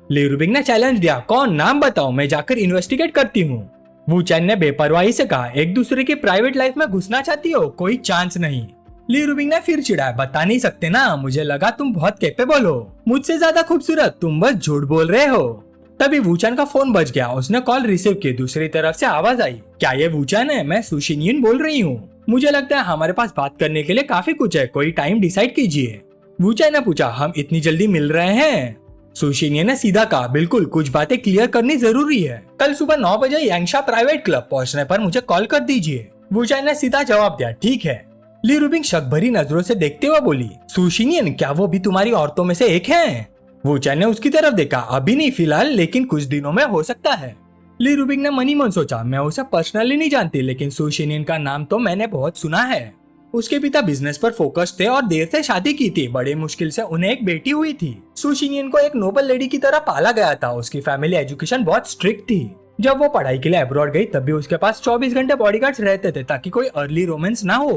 S1: ली रूबिंग ने चैलेंज दिया, कौन, नाम बताओ, मैं जाकर इन्वेस्टिगेट करती हूँ। वू चैन ने बेपरवाही से कहा, एक दूसरे की प्राइवेट लाइफ में घुसना चाहती हो, कोई चांस नहीं। ली रूबिंग ने फिर चिढ़ाया, बता नहीं सकते ना, मुझे लगा तुम बहुत कैपेबल हो, मुझसे ज्यादा खूबसूरत, तुम बस झूठ बोल रहे हो। तभी वू चैन का फोन बज गया। उसने कॉल रिसीव की। दूसरी तरफ से आवाज आई, क्या ये वू चैन है? मैं सू शिनयिन बोल रही हूँ। मुझे लगता है हमारे पास बात करने के लिए काफी कुछ है, कोई टाइम डिसाइड कीजिए। वू चैन ने पूछा, हम इतनी जल्दी मिल रहे हैं? सू शिनयिन ने सीधा कहा, बिल्कुल, कुछ बातें क्लियर करनी जरूरी है, कल सुबह 9 बजे यांगशा प्राइवेट क्लब पहुँचने पर मुझे कॉल कर दीजिए। वू चैन ने सीधा जवाब दिया, ठीक है। ली रूबिंग शक भरी नजरों से देखते हुए बोली, सू शिनयिन, क्या वो भी तुम्हारी औरतों में से एक है? वू चैन ने उसकी तरफ देखा, अभी नहीं फिलहाल, लेकिन कुछ दिनों में हो सकता है। ली रूबिंग ने मनी मन सोचा, मैं उसे पर्सनली नहीं जानती, लेकिन सू शिनयिन का नाम तो मैंने बहुत सुना है। उसके पिता बिजनेस पर फोकस थे और देर से शादी की थी, बड़े मुश्किल से उन्हें एक बेटी हुई थी। सू शिनयिन को एक नोबल लेडी की तरह पाला गया था। उसकी फैमिली एजुकेशन बहुत स्ट्रिक्ट थी। जब वो पढ़ाई के लिए अब्रॉड गई तब भी उसके पास 24 घंटे बॉडीगार्ड्स रहते थे ताकि कोई अर्ली रोमांस ना हो।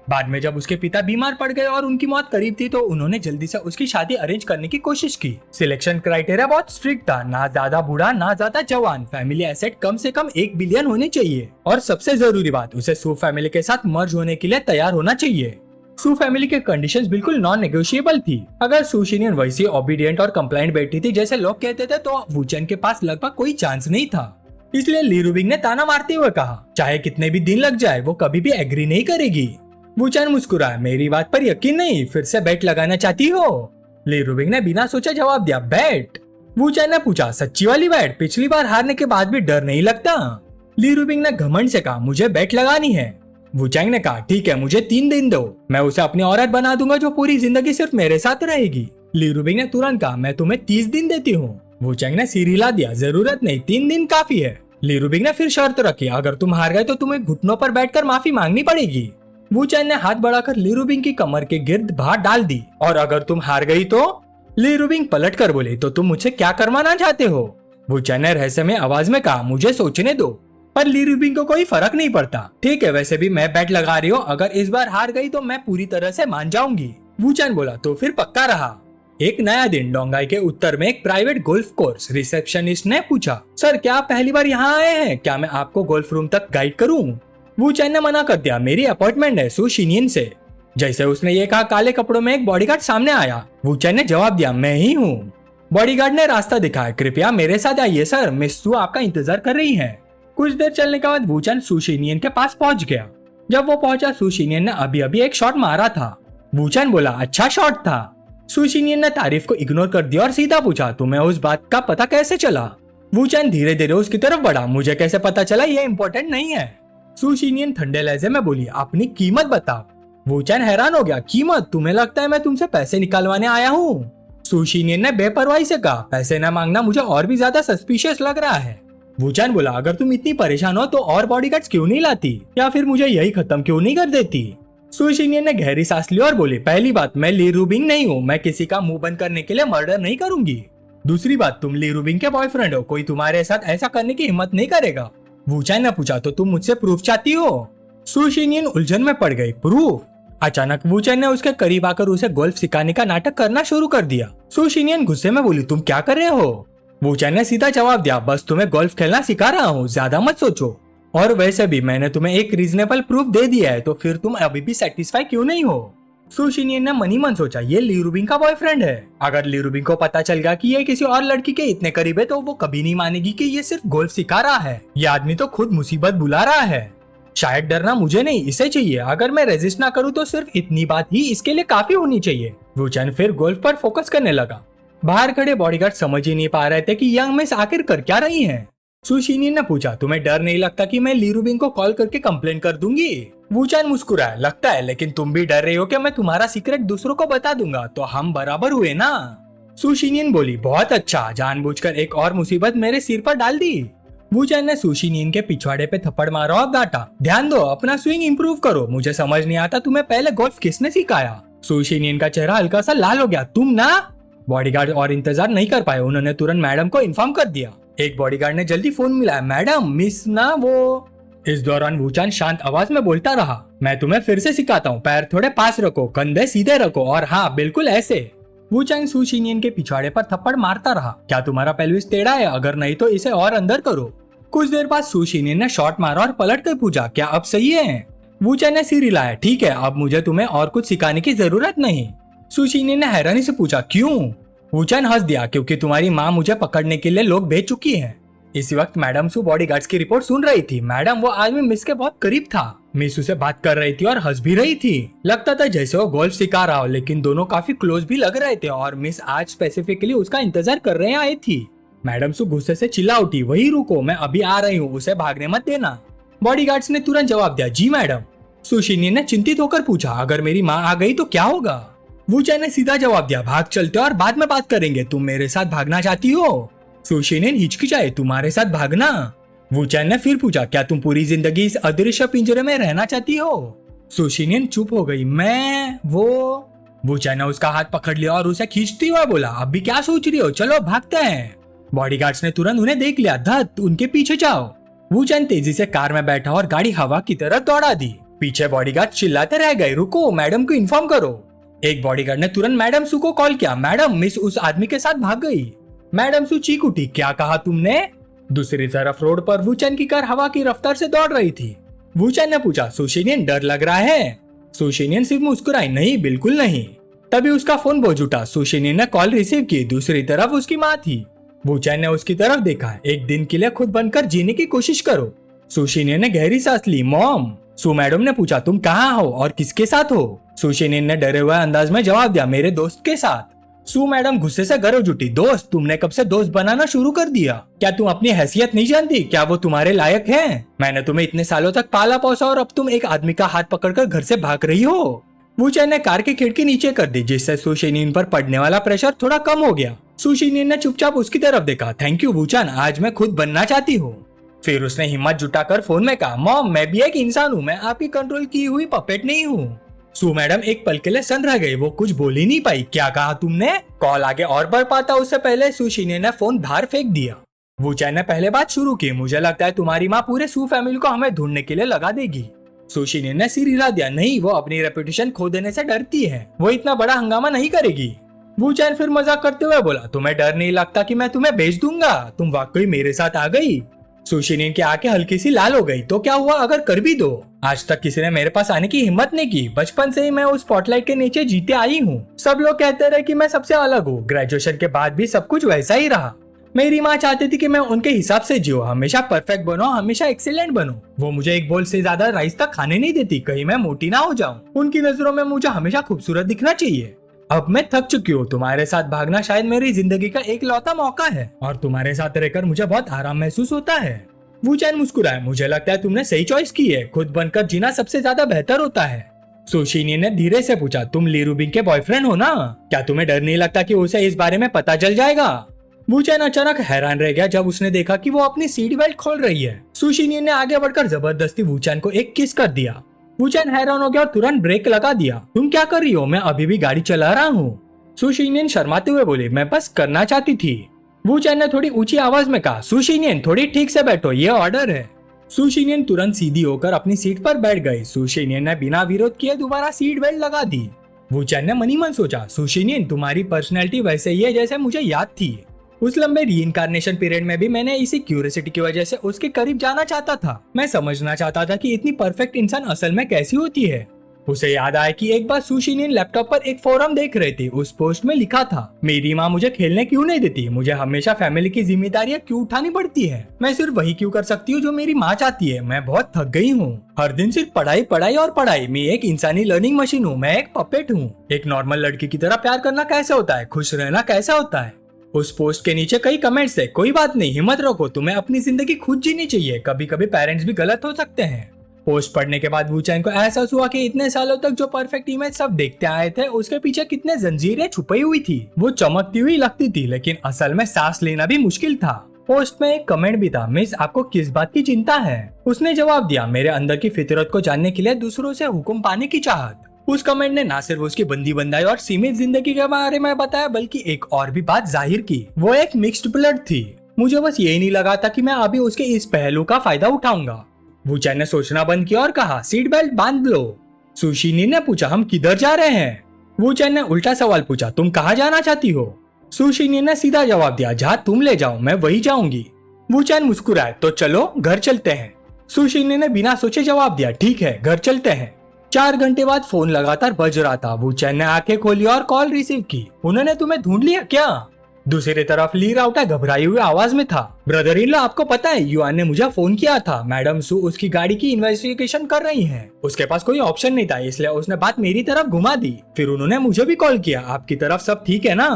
S1: बाद में जब उसके पिता बीमार पड़ गए और उनकी मौत करीब थी तो उन्होंने जल्दी से उसकी शादी अरेंज करने की कोशिश की। सिलेक्शन क्राइटेरिया बहुत स्ट्रिक्ट था, ना ज्यादा बूढ़ा ना ज्यादा जवान, फैमिली एसेट कम से कम 1 बिलियन होने चाहिए, और सबसे जरूरी बात, उसे सू फैमिली के साथ मर्ज होने के लिए तैयार होना चाहिए। सू फैमिली के कंडीशंस बिल्कुल नॉन नेगोशिएबल थी। अगर सू शिनयिन वैसी ओबीडिएंट और कंप्लाइंट बैठी थी जैसे लोग कहते थे तो वू चैन के पास लगभग कोई चांस नहीं था। इसलिए ली रूबिंग ने ताना मारते हुए कहा, चाहे कितने भी दिन लग जाए वो कभी भी एग्री नहीं करेगी। वूचान मुस्कुराया, मेरी बात पर यकीन नहीं, फिर से बेट लगाना चाहती हो? ली रूबिंग ने बिना सोचे जवाब दिया, बेट। वूचान ने पूछा, सच्ची वाली बेट? पिछली बार हारने के बाद भी डर नहीं लगता? ली रूबिंग ने घमंड से कहा, मुझे बेट लगानी है। वूचांग ने कहा, ठीक है, मुझे 3 दिन दो, मैं उसे अपनी औरत बना दूंगा जो पूरी जिंदगी सिर्फ मेरे साथ रहेगी। ली रूबिंग ने तुरंत कहा, मैं तुम्हें 30 दिन देती हूँ। वूचांग ने सिर हिला दिया, जरूरत नहीं, 3 दिन काफी है। ली रूबिंग ने फिर शर्त रखी, अगर तुम हार गए तो तुम्हें घुटनों पर बैठकर माफी मांगनी पड़ेगी। वूचांग ने हाथ बढ़ाकर ली रूबिंग की कमर के गिर्द बाहर डाल दी। और अगर तुम हार गई तो? ली रूबिंग पलट कर बोली, तो तुम मुझसे क्या करवाना चाहते हो? वूचांग ने रहस्यमय आवाज में कहा, मुझे सोचने दो। पर ली रूबिंग को कोई फर्क नहीं पड़ता। ठीक है, वैसे भी मैं बेट लगा रही हूँ, अगर इस बार हार गई तो मैं पूरी तरह से मान जाऊंगी। वूचांग बोला, तो फिर पक्का रहा। एक नया दिन, डोंगाई के उत्तर में एक प्राइवेट गोल्फ कोर्स। रिसेप्शनिस्ट ने पूछा, सर क्या आप पहली बार यहाँ आए हैं? क्या मैं आपको गोल्फ रूम तक गाइड करूँ? वूचांग ने मना कर दिया, मेरी अपॉइंटमेंट है सू शिनियन से। जैसे उसने ये कहा, काले कपड़ों में एक बॉडीगार्ड सामने आया। वूचांग ने जवाब दिया, मैं ही हूँ। बॉडीगार्ड ने रास्ता दिखाया, कृपया मेरे साथ आइए सर, मिस सू आपका इंतजार कर रही है। कुछ देर चलने के बाद वूचांग सू शिनियन के पास पहुंच गया। जब वो पहुंचा, सू शिनियन ने अभी अभी एक शॉट मारा था। वूचांग बोला, अच्छा शॉट था। सू शिनियन ने तारीफ को इग्नोर कर दिया और सीधा पूछा, तुम्हें उस बात का पता कैसे चला? वूचांग धीरे धीरे उसकी तरफ बढ़ा, मुझे कैसे पता चला ये इम्पोर्टेंट नहीं है। सू शिनियन ठंडे लहजे में बोली, अपनी कीमत बताओ। वूचांग हैरान हो गया, कीमत? तुम्हें लगता है मैं तुमसे पैसे निकालवाने आया हूँ? सू शिनियन ने बेपरवाही से कहा, पैसे न मांगना मुझे और भी ज्यादा सस्पिशियस लग रहा है। वूचांग बोला, अगर तुम इतनी परेशान हो तो और बॉडीगार्ड्स क्यों नहीं लाती, या फिर मुझे यही खत्म क्यों नहीं कर देती? सू शिनियन ने गहरी सांस ली और बोली, पहली बात, मैं ली रूबिंग नहीं हूँ, मैं किसी का मुंह बंद करने के लिए मर्डर नहीं करूंगी। दूसरी बात, तुम ली रूबिंग के बॉयफ्रेंड हो, कोई तुम्हारे साथ ऐसा करने की हिम्मत नहीं करेगा। वूचांग ने पूछा, तो तुम मुझसे प्रूफ चाहती हो? सू शिनियन उलझन में पड़ गई, प्रूफ? अचानक वूचांग ने उसके करीब आकर उसे गोल्फ सिखाने का नाटक करना शुरू कर दिया। सू शिनियन गुस्से में बोली, तुम क्या कर रहे हो? वूचांग ने सीधा जवाब दिया, बस तुम्हें गोल्फ खेलना सिखा रहा हूँ, ज्यादा मत सोचो। और वैसे भी मैंने तुम्हें एक रीजनेबल प्रूफ दे दिया है, तो फिर तुम अभी भी सेटिस्फाई क्यों नहीं हो? सू शिनियन ने मनी मन सोचा, ये ली रूबिंग का बॉयफ्रेंड है। अगर ली रूबिंग को पता चल गया कि ये किसी और लड़की के इतने करीब है तो वो कभी नहीं मानेगी कि ये सिर्फ गोल्फ सिखा रहा है। ये आदमी तो खुद मुसीबत बुला रहा है। शायद डरना मुझे नहीं, इसे चाहिए। अगर मैं रेजिस्ट ना करूँ तो सिर्फ इतनी बात ही इसके लिए काफी होनी चाहिए। वूचांग फिर गोल्फ पर फोकस करने लगा। बाहर खड़े बॉडीगार्ड समझ ही नहीं पा रहे थे कि यंग मिस आखिर कर क्या रही हैं। सू शिनियन ने पूछा, तुम्हें डर नहीं लगता कि मैं ली रूबिंग को कॉल करके कंप्लेन कर दूंगी? वूचांग मुस्कुराया, लगता है, लेकिन तुम भी डर रही हो कि मैं तुम्हारा सीक्रेट दूसरों को बता दूंगा, तो हम बराबर हुए ना? सू शिनियन बोली, बहुत अच्छा, जानबूझकर एक और मुसीबत मेरे सिर पर डाल दी। वूचांग ने सू शिनियन के पिछवाड़े पे थप्पड़ मारा और डांटा, ध्यान दो, अपना स्विंग इंप्रूव करो, मुझे समझ नहीं आता तुम्हें पहले गोल्फ किसने सिखाया? सू शिनियन का चेहरा हल्का सा लाल हो गया, तुम ना? बॉडीगार्ड और इंतजार नहीं कर पाए, उन्होंने तुरंत मैडम को इन्फॉर्म कर दिया। एक बॉडीगार्ड ने जल्दी फोन मिलाया, मैडम, मिस ना वो। इस दौरान वूचांग शांत आवाज में बोलता रहा, मैं तुम्हें फिर से सिखाता हूँ, पैर थोड़े पास रखो, कंधे सीधे रखो, और हाँ बिल्कुल ऐसे। वूचांग सू शिनियन के पिछवाड़े पर थप्पड़ मारता रहा, क्या तुम्हारा पेल्विस टेढ़ा है? अगर नहीं तो इसे और अंदर करो। कुछ देर बाद सू शिनियन ने शॉट मारा और पलट कर पूछा, क्या अब सही है? वूचांग ने सिर हिलाया, ठीक है, अब मुझे तुम्हें और कुछ सिखाने की जरूरत नहीं। सू शिनियन ने हैरानी से पूछा, क्यों? वूचांग हंस दिया, क्योंकि तुम्हारी माँ मुझे पकड़ने के लिए लोग भेज चुकी है। इसी वक्त मैडम सू बॉडीगार्ड्स की रिपोर्ट सुन रही थी। मैडम, वो आदमी मिस के बहुत करीब था, मिस उसे बात कर रही थी और हंस भी रही थी। लगता था जैसे वो गोल्फ सिखा रहा हो, लेकिन दोनों काफी क्लोज भी लग रहे थे और मिस आज स्पेसिफिकली उसका इंतजार कर रहे आई थी। मैडम सू गुस्से से चिल्ला उठी, वही रुको, मैं अभी आ रही हूँ, उसे भागने मत देना। बॉडीगार्ड्स ने तुरंत जवाब दिया, जी मैडम। सू शिनियन ने चिंतित होकर पूछा, अगर मेरी माँ आ गई तो क्या होगा? वूचांग ने सीधा जवाब दिया, भाग चलते और बाद में बात करेंगे, तुम मेरे साथ भागना चाहती हो? सू शिनियन हिचकिचाए, तुम्हारे साथ भागना? वूचांग ने फिर पूछा, क्या तुम पूरी जिंदगी इस अदृश्य पिंजरे में रहना चाहती हो? सू शिनियन चुप हो गई, मैं वो। वूचांग ने उसका हाथ पकड़ लिया और उसे खींचती हुआ बोला, अब भी क्या सोच रही हो, चलो भागते हैं। बॉडीगार्ड्स ने तुरंत उन्हें देख लिया, धत, उनके पीछे जाओ। वूचांग तेजी से कार में बैठा और गाड़ी हवा की तरफ दौड़ा दी। पीछे बॉडीगार्ड चिल्लाते रह गए, रुको, मैडम को इन्फॉर्म करो। एक बॉडीगार्ड ने तुरंत मैडम सू को कॉल किया, मैडम, मिस उस आदमी के साथ भाग गई। मैडम सू चीख उठी, क्या कहा तुमने? दूसरी तरफ रोड पर वूचांग की कार हवा की रफ्तार से दौड़ रही थी। वूचांग ने पूछा, सू शिनियन, डर लग रहा है? सू शिनियन सिर्फ मुस्कुराई, नहीं, बिल्कुल नहीं। तभी उसका फोन बज उठा। सू शिनियन ने कॉल रिसीव की, दूसरी तरफ उसकी माँ थी। वूचैन ने उसकी तरफ देखा। एक दिन के लिए खुद बनकर जीने की कोशिश करो। सुशिनियन ने गहरी सांस ली। मॉम। सू मैडम ने पूछा, तुम कहाँ हो और किसके साथ हो? सुशिनियन ने डरे हुए अंदाज में जवाब दिया, मेरे दोस्त के साथ। सू मैडम गुस्से से गरज उठी। दोस्त? तुमने कब से दोस्त बनाना शुरू कर दिया? क्या तुम अपनी हैसियत नहीं जानती? क्या वो तुम्हारे लायक हैं? मैंने तुम्हें इतने सालों तक पाला पोसा और अब तुम एक आदमी का हाथ पकड़कर घर से भाग रही हो। वूचैन ने कार की खिड़की नीचे कर दी, जिससे सुशिनियन पर पड़ने वाला प्रेशर थोड़ा कम हो गया। सुशिनियन ने चुपचाप उसकी तरफ देखा। थैंक यू वूचैन, आज मैं खुद बनना चाहती हूँ। फिर उसने हिम्मत जुटाकर फोन में कहा, मॉम मैं भी एक इंसान हूँ, मैं आपकी कंट्रोल की हुई पपेट नहीं हूँ। सू मैडम एक पल के लिए सन रह गई। वो कुछ बोल ही नहीं पाई। क्या कहा तुमने? कॉल आगे और बढ़ पाता उससे पहले सुशिनियन ने फोन बाहर फेंक दिया। वूचैन ने पहले बात शुरू की, मुझे लगता है तुम्हारी माँ पूरे सू फैमिली को हमें ढूंढने के लिए लगा देगी। सुशिनियन ने सिर हिला दिया। नहीं, वो अपनी रेपुटेशन खो देने से डरती है, वो इतना बड़ा हंगामा नहीं करेगी। वूचैन फिर मजाक करते हुए बोला, तुम्हें डर नहीं लगता कि मैं तुम्हें भेज दूंगा? तुम वाकई मेरे साथ आ गई? सुशिनियन की आंखें हल्की सी लाल हो गई। तो क्या हुआ अगर कर भी दो? आज तक किसी ने मेरे पास आने की हिम्मत नहीं की। बचपन से ही मैं उस स्पॉटलाइट के नीचे जीते आई हूँ। सब लोग कहते रहे कि मैं सबसे अलग हूँ। ग्रेजुएशन के बाद भी सब कुछ वैसा ही रहा। मेरी माँ चाहती थी कि मैं उनके हिसाब से जियो, हमेशा परफेक्ट बनो, हमेशा एक्सीलेंट बनो। वो मुझे एक बोल से ज्यादा राइस तक खाने नहीं देती, कहीं मैं मोटी ना हो जाऊं। उनकी नजरों में मुझे हमेशा खूबसूरत दिखना चाहिए। अब मैं थक चुकी हूँ। तुम्हारे साथ भागना शायद मेरी जिंदगी का एक लौता मौका है और तुम्हारे साथ रहकर मुझे बहुत आराम महसूस होता है। वूचैन मुस्कुराया। मुझे लगता है तुमने सही चॉइस की है। खुद बनकर जीना सबसे ज्यादा बेहतर होता है। सुशिनियन ने धीरे से पूछा, तुम ली रूबिंग के बॉयफ्रेंड हो ना? क्या तुम्हें डर नहीं लगता कि उसे इस बारे में पता चल जाएगा? वूचैन अचानक हैरान रह गया जब उसने देखा कि वो अपनी सीट बेल्ट खोल रही है। सुशिनियन ने आगे बढ़कर जबरदस्ती वूचैन को एक किस कर दिया। वूचैन हैरान हो गया और तुरंत ब्रेक लगा दिया। तुम क्या कर रही हो? मैं अभी भी गाड़ी चला रहा हूँ। सुशिनियन शर्माते हुए बोले, मैं बस करना चाहती थी। वूचैन ने थोड़ी ऊंची आवाज में कहा, सुशिनियन थोड़ी ठीक से बैठो, ये ऑर्डर है। सुशिनियन तुरंत सीधी होकर अपनी सीट पर बैठ गई। सुशिनियन ने बिना विरोध किए दोबारा सीट बेल्ट लगा दी। वूचैन ने मनी मन सोचा, सुशिनियन तुम्हारी पर्सनैलिटी वैसे ही है जैसे मुझे याद थी। उस लंबे रीइंकार्नेशन पीरियड में भी मैंने इसी क्यूरियोसिटी की वजह से उसके करीब जाना चाहता था। मैं समझना चाहता था कि इतनी परफेक्ट इंसान असल में कैसी होती है। उसे याद आया कि एक बार सुशिनियन लैपटॉप पर एक फोरम देख रही थी। उस पोस्ट में लिखा था, मेरी माँ मुझे खेलने क्यों नहीं देती? मुझे हमेशा फैमिली की जिम्मेदारियाँ क्यों उठानी पड़ती है? मैं सिर्फ वही क्यों कर सकती हूँ जो मेरी माँ चाहती है? मैं बहुत थक गई हूँ। हर दिन सिर्फ पढ़ाई पढ़ाई और पढ़ाई। मैं एक इंसानी लर्निंग मशीन हूँ, मैं एक पपेट हूँ। एक नॉर्मल लड़की की तरह प्यार करना कैसे होता है? खुश रहना कैसे होता है? उस पोस्ट के नीचे कई कमेंट्स थे, कोई बात नहीं, हिम्मत रखो, तुम्हें अपनी जिंदगी खुद जीनी चाहिए। कभी कभी पेरेंट्स भी गलत हो सकते हैं। पोस्ट पढ़ने के बाद वूचैन को एहसास हुआ कि इतने सालों तक जो परफेक्ट इमेज सब देखते आए थे, उसके पीछे कितने जंजीरें छुपी हुई थी। वो चमकती हुई लगती थी, लेकिन असल में सांस लेना भी मुश्किल था। पोस्ट में एक कमेंट भी था, मिस आपको किस बात की चिंता है? उसने जवाब दिया, मेरे अंदर की फितरत को जानने के लिए दूसरों से हुक्म पाने की चाहत। उस कमेंट ने न सिर्फ उसकी बंदी बंदाई और सीमित जिंदगी के बारे में बताया, बल्कि एक और भी बात जाहिर की। वो एक मिक्स्ड ब्लड थी। मुझे बस यही नहीं लगा था कि मैं अभी उसके इस पहलू का फायदा उठाऊंगा। वूचैन ने सोचना बंद किया और कहा, सीट बेल्ट बांध लो। सुशिनियन ने पूछा, हम किधर जा रहे हैं? वूचैन ने उल्टा सवाल पूछा, तुम कहाँ जाना चाहती हो? सुशिनियन ने सीधा जवाब दिया, जहाँ तुम ले जाओ मैं वही जाऊंगी। वूचैन मुस्कुराए, तो चलो घर चलते हैं। सुशिनियन ने बिना सोचे जवाब दिया, ठीक है घर चलते हैं। 4 घंटे बाद फोन लगातार बज रहा था। वूचैन ने आंखें खोली और कॉल रिसीव की। उन्होंने तुम्हें ढूंढ लिया क्या? दूसरी तरफ ली राउटा घबराई हुई आवाज में था, ब्रदर इन लॉ आपको पता है युआन ने मुझे फोन किया था। मैडम सू उसकी गाड़ी की इन्वेस्टिगेशन कर रही हैं। उसके पास कोई ऑप्शन नहीं था, इसलिए उसने बात मेरी तरफ घुमा दी। फिर उन्होंने मुझे भी कॉल किया। आपकी तरफ सब ठीक है ना?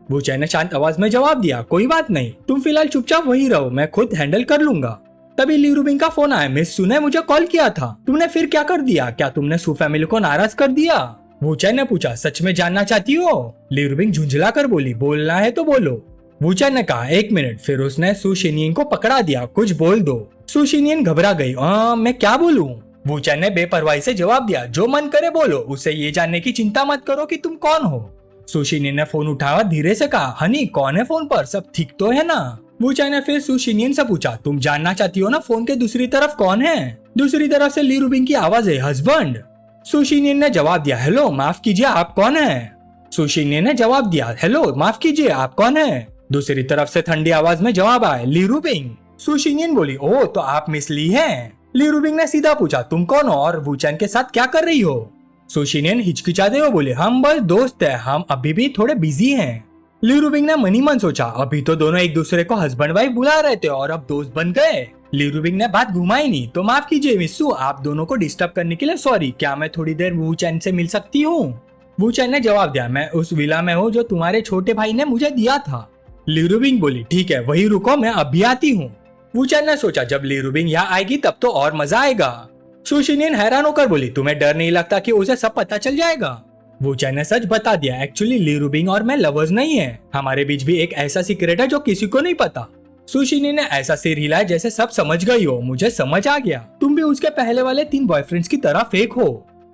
S1: वूचैन ने शांत आवाज में जवाब दिया, कोई बात नहीं, तुम फिलहाल चुपचाप वही रहो, मैं खुद हैंडल कर लूंगा। तभी ली रूबिंग का फोन आया, मिस सू ने मुझे कॉल किया था। तुमने फिर क्या कर दिया? क्या तुमने सू फैमिली को नाराज कर दिया? वूचैन ने पूछा, सच में जानना चाहती हो? ली रूबिंग झुंझला कर बोली, बोलना है तो बोलो। वूचैन ने कहा, 1 मिनट। फिर उसने सुशिनियन को पकड़ा दिया, कुछ बोल दो। सुशिनियन घबरा गई, मैं क्या बोलूं? वूचैन ने बेपरवाही से जवाब दिया, जो मन करे बोलो, उसे ये जानने की चिंता मत करो कि तुम कौन हो। सुशिनियन ने फोन उठाया, धीरे से कहा, हनी कौन है फोन पर? सब ठीक तो है ना? वूचैन ने फिर सुशिनियन से पूछा, तुम जानना चाहती हो ना फोन के दूसरी तरफ कौन है? दूसरी तरफ से ली रूबिंग की आवाज है, हस्बैंड। सुशिनियन ने जवाब दिया, हेलो माफ कीजिए आप कौन है? सुशिनियन ने जवाब दिया, हेलो माफ कीजिए आप कौन है? दूसरी तरफ से ठंडी आवाज में जवाब आया, ली रूबिंग। सुशिनियन बोली, ओह तो आप मिस ली हैं। ली रूबिंग ने सीधा पूछा, तुम कौन हो और वूचैन के साथ क्या कर रही हो? सुशिनियन हिचकिचाते हुए बोले, हम बस दोस्त हैं, हम अभी भी थोड़े बिजी हैं। ली रूबिंग ने मनी मन सोचा, अभी तो दोनों एक दूसरे को हस्बैंड वाइफ बुला रहे थे और अब दोस्त बन गए। ली रूबिंग ने बात घुमाई नहीं, तो माफ कीजिए मिस्सू, आप दोनों को डिस्टर्ब करने के लिए सॉरी, क्या मैं थोड़ी देर वू चैन से मिल सकती हूँ? वू चैन ने जवाब दिया, मैं उस विला में हूँ जो तुम्हारे छोटे भाई ने मुझे दिया था। ली रूबिंग बोली, ठीक है वही रुको, मैं अभी आती हूँ। वू चैन ने सोचा, जब ली रूबिंग यहाँ आएगी तब तो और मजा आएगा। सु शिनियन हैरान होकर बोली, तुम्हें डर नहीं लगता कि उसे सब पता चल जाएगा? वू चैन ने सच बता दिया, एक्चुअली ली रूबिंग और मैं लवर्स नहीं है, हमारे बीच भी एक ऐसा सीक्रेट है जो किसी को नहीं पता। सु शिनियन ने ऐसा सिर हिलाया जैसे सब समझ गई हो, मुझे समझ आ गया, तुम भी उसके पहले वाले 3 बॉयफ्रेंड्स की तरह फेक हो।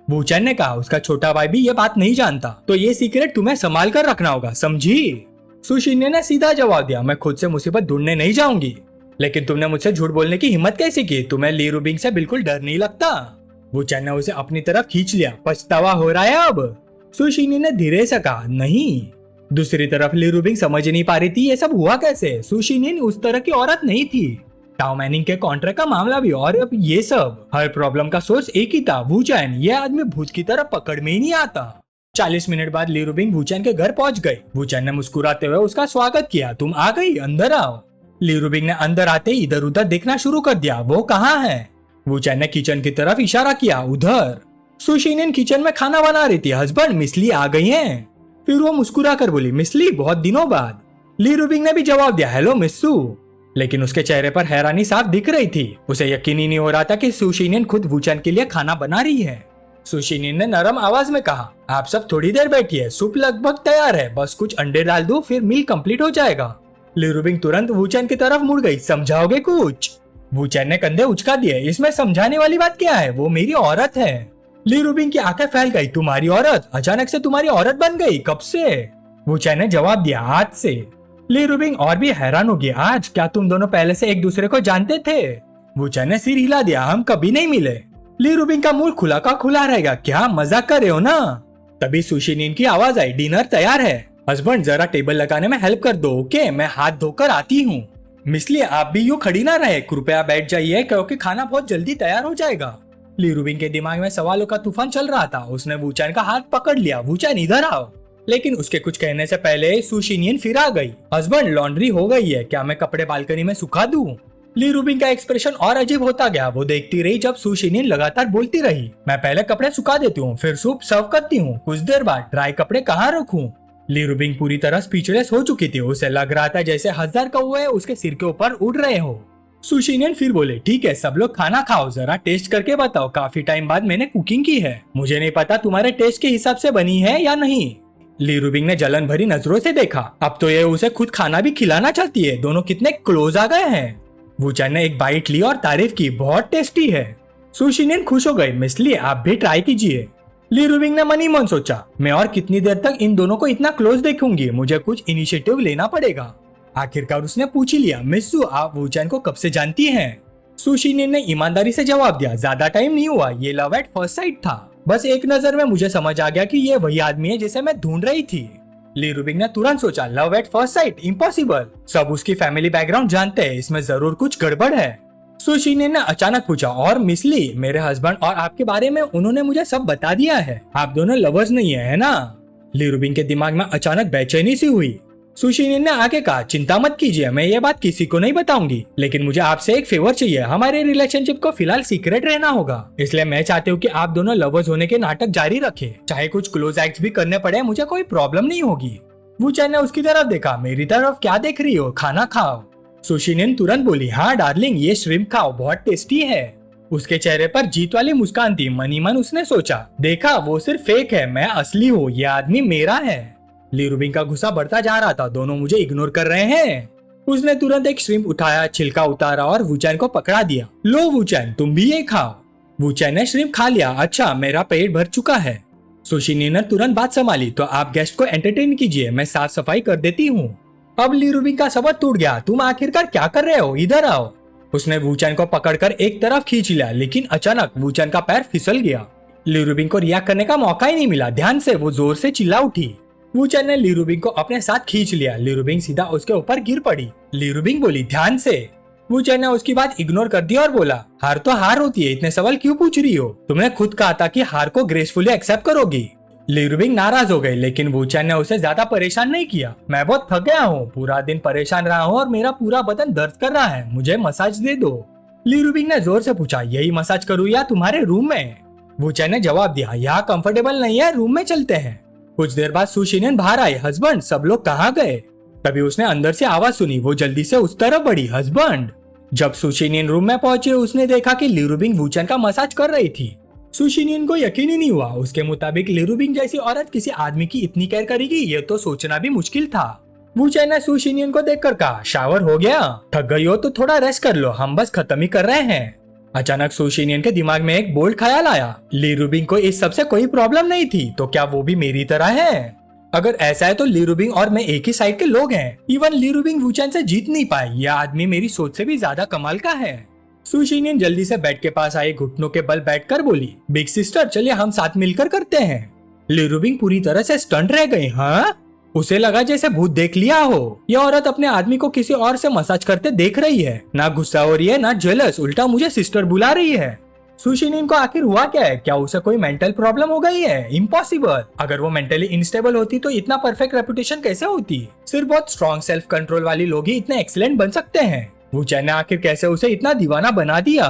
S1: वू चैन ने कहा, उसका छोटा भाई भी ये बात नहीं जानता, तो ये सीक्रेट तुम्हें संभाल कर रखना होगा, समझी? सु शिनियन ने सीधा जवाब दिया, मैं खुद से मुसीबत ढूंढने नहीं जाऊंगी। लेकिन तुमने मुझसे झूठ बोलने की हिम्मत कैसे की? तुम्हें ली रूबिंग से बिल्कुल डर नहीं लगता? वू चैन ने उसे अपनी तरफ खींच लिया, पछतावा हो रहा है अब? सु शिनियन ने धीरे से कहा, नहीं। दूसरी तरफ ली रूबिंग समझ नहीं पा रही थी ये सब हुआ कैसे। सु शिनियन उस तरह की औरत नहीं थी। टाओ मैनिंग के कॉन्ट्रैक्ट का मामला भी, और अब ये सब। हर प्रॉब्लम का सोर्स एक ही था, वू चैन। ये आदमी भूत की तरह पकड़ में ही नहीं आता। 40 मिनट बाद ली रूबिंग वू चैन के घर पहुंच गई। वू चैन ने मुस्कुराते हुए उसका स्वागत किया, तुम आ गई, अंदर आओ। ली रूबिंग ने अंदर आते इधर उधर देखना शुरू कर दिया, वो कहाँ है? वू चैन ने किचन की तरफ इशारा किया, उधर। सु शिनियन किचन में खाना बना रही थी, हस्बैंड मिस ली आ गई हैं। फिर वो मुस्कुरा कर बोली, मिस ली, बहुत दिनों बाद। ली रूबिंग ने भी जवाब दिया, हेलो मिस्सू। लेकिन उसके चेहरे पर हैरानी साफ दिख रही थी। उसे यकीन ही नहीं हो रहा था कि सु शिनियन खुद वू चैन के लिए खाना बना रही है। सु शिनियन ने नरम आवाज में कहा, आप सब थोड़ी देर बैठिए, सूप लगभग तैयार है, बस कुछ अंडे डाल दो, फिर मील कंप्लीट हो जाएगा। ली रूबिंग तुरंत वू चैन की तरफ मुड़ गई, समझाओगे कुछ? वू चैन ने कंधे उचका दिए, इसमें समझाने वाली बात क्या है, वो मेरी औरत है। ली रूबिंग की आंखें फैल गई, तुम्हारी औरत? अचानक से तुम्हारी औरत बन गई, कब से? वू चैन ने जवाब दिया, आज से। ली रूबिंग और भी हैरान हो गई, आज? क्या तुम दोनों पहले से एक दूसरे को जानते थे? वू चैन ने सिर हिला दिया, हम कभी नहीं मिले। ली रूबिंग का मुंह खुला का खुला रहेगा, क्या मजाक कर रहे हो ना? तभी सु शिनियन की आवाज आई, डिनर तैयार है। हस्बैंड जरा टेबल लगाने में हेल्प कर दो, ओके? मैं हाथ धोकर आती हूँ। मिसली आप भी यूं खड़ी ना रहे, कृपया बैठ जाइए क्योंकि खाना बहुत जल्दी तैयार हो जाएगा। ली रूबिंग के दिमाग में सवालों का तूफान चल रहा था। उसने वू चैन का हाथ पकड़ लिया, वू चैन इधर आओ। लेकिन उसके कुछ कहने से पहले सु शिनियन फिर आ गई। हस्बैंड लॉन्ड्री हो गई है, क्या मैं कपड़े बालकनी में सुखा दूं? ली रूबिंग का एक्सप्रेशन और अजीब होता गया। वो देखती रही जब सु शिनियन लगातार बोलती रही, मैं पहले कपड़े सुखा देती हूँ, फिर सूप सर्व करती हूँ, कुछ देर बाद ड्राई कपड़े कहाँ रखूं? ली रूबिंग पूरी तरह स्पीचलेस हो चुकी थी। उसे लग रहा था जैसे 1000 कौवे उसके सिर के ऊपर उड़ रहे हो। सु शिनियन फिर बोले, ठीक है सब लोग खाना खाओ, जरा टेस्ट करके बताओ, काफी टाइम बाद मैंने कुकिंग की है, मुझे नहीं पता तुम्हारे टेस्ट के हिसाब से बनी है या नहीं। ली रूबिंग ने जलन भरी नजरों से देखा, अब तो ये उसे खुद खाना भी खिलाना चाहती है। दोनों कितने क्लोज आ गए हैं। वू चैन ने एक बाइट ली और तारीफ की, बहुत टेस्टी है। सु शिनियन खुश हो गई, मिसली आप भी ट्राई कीजिए। ली रूबिंग ने मन ही मन सोचा, मैं और कितनी देर तक इन दोनों को इतना क्लोज देखूंगी, मुझे कुछ इनिशिएटिव लेना पड़ेगा। आखिरकार उसने पूछ ही लिया, मिस्सू आप वू चैन को कब से जानती हैं? सु शिनियन ने ईमानदारी से जवाब दिया, ज्यादा टाइम नहीं हुआ, ये लव एट फर्स्ट साइट था। बस एक नजर में मुझे समझ आ गया कि ये वही आदमी है जिसे मैं ढूंढ रही थी। ली रूबिंग ने तुरंत सोचा, love at first sight, impossible. सब उसकी फैमिली बैकग्राउंड जानते हैं, इसमें जरूर कुछ गड़बड़ है। सु शिनियन ने अचानक पूछा, और मिसली मेरे हस्बैंड और आपके बारे में उन्होंने मुझे सब बता दिया है, आप दोनों लवर्स नहीं है ना? ली रूबिंग के दिमाग में अचानक बेचैनी सी हुई। सु शिनियन ने आगे कहा, चिंता मत कीजिए, मैं ये बात किसी को नहीं बताऊंगी, लेकिन मुझे आपसे एक फेवर चाहिए, हमारे रिलेशनशिप को फिलहाल सीक्रेट रहना होगा, इसलिए मैं चाहती हूँ कि आप दोनों लवर्स होने के नाटक जारी रखें, चाहे कुछ क्लोज एक्ट्स भी करने पड़े, मुझे कोई प्रॉब्लम नहीं होगी। वू चैन ने उसकी तरफ देखा, मेरी तरफ क्या देख रही हो, खाना खाओ। सु शिनियन तुरंत बोली, हाँ डार्लिंग ये श्रिम्प खाओ, बहुत टेस्टी है। उसके चेहरे पर जीत वाली मुस्कान थी। मन ही मन उसने सोचा, देखा वो सिर्फ फेक है, मैं असली हूँ, ये आदमी मेरा है। ली रूबिंग का गुस्सा बढ़ता जा रहा था, दोनों मुझे इग्नोर कर रहे हैं। उसने तुरंत एक श्रिम्प उठाया, छिलका उतारा और वू चैन को पकड़ा दिया, लो वू चैन तुम भी ये खाओ। वू चैन ने श्रिम्प खा लिया, अच्छा मेरा पेट भर चुका है। सु शिनियन ने तुरंत बात संभाली, तो आप गेस्ट को एंटरटेन कीजिए, मैं साफ सफाई कर देती हूँ। अब ली रूबिंग का सबर टूट गया, तुम आखिरकार क्या कर रहे हो, इधर आओ। उसने वू चैन को पकड़कर एक तरफ खींच लिया, लेकिन अचानक वू चैन का पैर फिसल गया। ली रूबिंग को रिएक्ट करने का मौका ही नहीं मिला, ध्यान से वो जोर से चिल्ला उठी। वू चैन ने ली रूबिंग को अपने साथ खींच लिया। ली रूबिंग सीधा उसके ऊपर गिर पड़ी। ली रूबिंग बोली, ध्यान से। वू चैन ने उसकी बात इग्नोर कर दी और बोला, हार तो हार होती है, इतने सवाल क्यों पूछ रही हो, तुमने खुद कहा था कि हार को ग्रेसफुली एक्सेप्ट करोगी। लीरुबिंग नाराज हो गई, लेकिन वूचैन ने उसे ज्यादा परेशान नहीं किया। मैं बहुत थक गया हूँ, पूरा दिन परेशान रहा हूँ और मेरा पूरा बदन दर्द कर रहा है, मुझे मसाज दे दो। लीरुबिंग ने जोर से पूछा, यही मसाज करूँ या तुम्हारे रूम में? वूचैन ने जवाब दिया, यहाँ कंफर्टेबल नहीं है, रूम में चलते हैं। कुछ देर बाद सुशिनियन बाहर आई, हस्बैंड सब लोग कहाँ गए? तभी उसने अंदर से आवाज सुनी, वो जल्दी से उस तरफ बढ़ी, हस्बैंड। जब सुशिनियन रूम में पहुंचे, उसने देखा कि लीरुबिंग वूचैन का मसाज कर रही थी। सुशिनियन को यकीन ही नहीं हुआ। उसके मुताबिक लीरुबिंग जैसी औरत किसी आदमी की इतनी केयर करेगी, ये तो सोचना भी मुश्किल था। वूचैन ने सुशिनियन को देखकर कहा, शावर हो गया? थक गई हो तो थोड़ा रेस्ट कर लो, हम बस खत्म ही कर रहे हैं। अचानक सुशिनियन के दिमाग में एक बोल्ड ख्याल आया, लीरुबिंग को इस सब से कोई प्रॉब्लम नहीं थी, तो क्या वो भी मेरी तरह है? अगर ऐसा है तो लीरुबिंग और मैं एक ही साइड के लोग हैं। इवन लीरुबिंग वूचैन से जीत नहीं पाए, यह आदमी मेरी सोच से भी ज्यादा कमाल का है। सुशिनियन जल्दी से बेड के पास आई, घुटनों के बल बैठकर बोली, बिग सिस्टर चलिए हम साथ मिलकर करते हैं। लीरुबिंग पूरी तरह से स्टंट रह गई। हाँ, उसे लगा जैसे भूत देख लिया हो। यह औरत अपने आदमी को किसी और से मसाज करते देख रही है, ना गुस्सा हो रही है ना जेलस, उल्टा मुझे सिस्टर बुला रही है। सुशिनियन को आखिर हुआ क्या है? क्या उसे कोई मेंटल प्रॉब्लम हो गई है? इम्पॉसिबल। अगर वो मेंटली इनस्टेबल होती तो इतना परफेक्ट रेपुटेशन कैसे होती? सिर्फ बहुत स्ट्रॉन्ग सेल्फ कंट्रोल वाली लोग ही इतने एक्सीलेंट बन सकते हैं। वूचैन ने आखिर कैसे उसे इतना दीवाना बना दिया?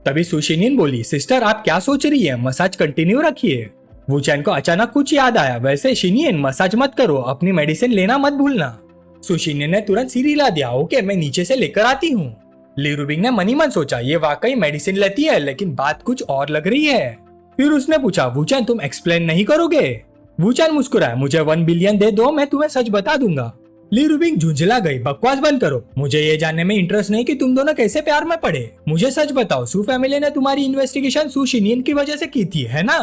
S1: तभी सुशिनियन बोली, सिस्टर आप क्या सोच रही है, मसाज कंटिन्यू रखिए। वूचैन को अचानक कुछ याद आया, वैसे शिनियन मसाज मत करो, अपनी मेडिसिन लेना मत भूलना। सुशिनियन ने तुरंत सिर हिला दिया, ओके मैं नीचे से लेकर आती हूँ। लीरुबिंग ने मन ही मन सोचा, ये वाकई मेडिसिन लेती है, लेकिन बात कुछ और लग रही है। फिर उसने पूछा, वूचैन तुम एक्सप्लेन नहीं करोगे? वूचैन मुस्कुराया, मुझे 1 बिलियन दे दो, मैं तुम्हें सच बता दूंगा। लीरुबिंग झुंझला गई, बकवास बंद करो, मुझे ये जानने में इंटरेस्ट नहीं कि तुम दोनों कैसे प्यार में पड़े। मुझे सच बताओ, सू फैमिली ने तुम्हारी इन्वेस्टिगेशन सुशिनियन की वजह से की थी, है ना?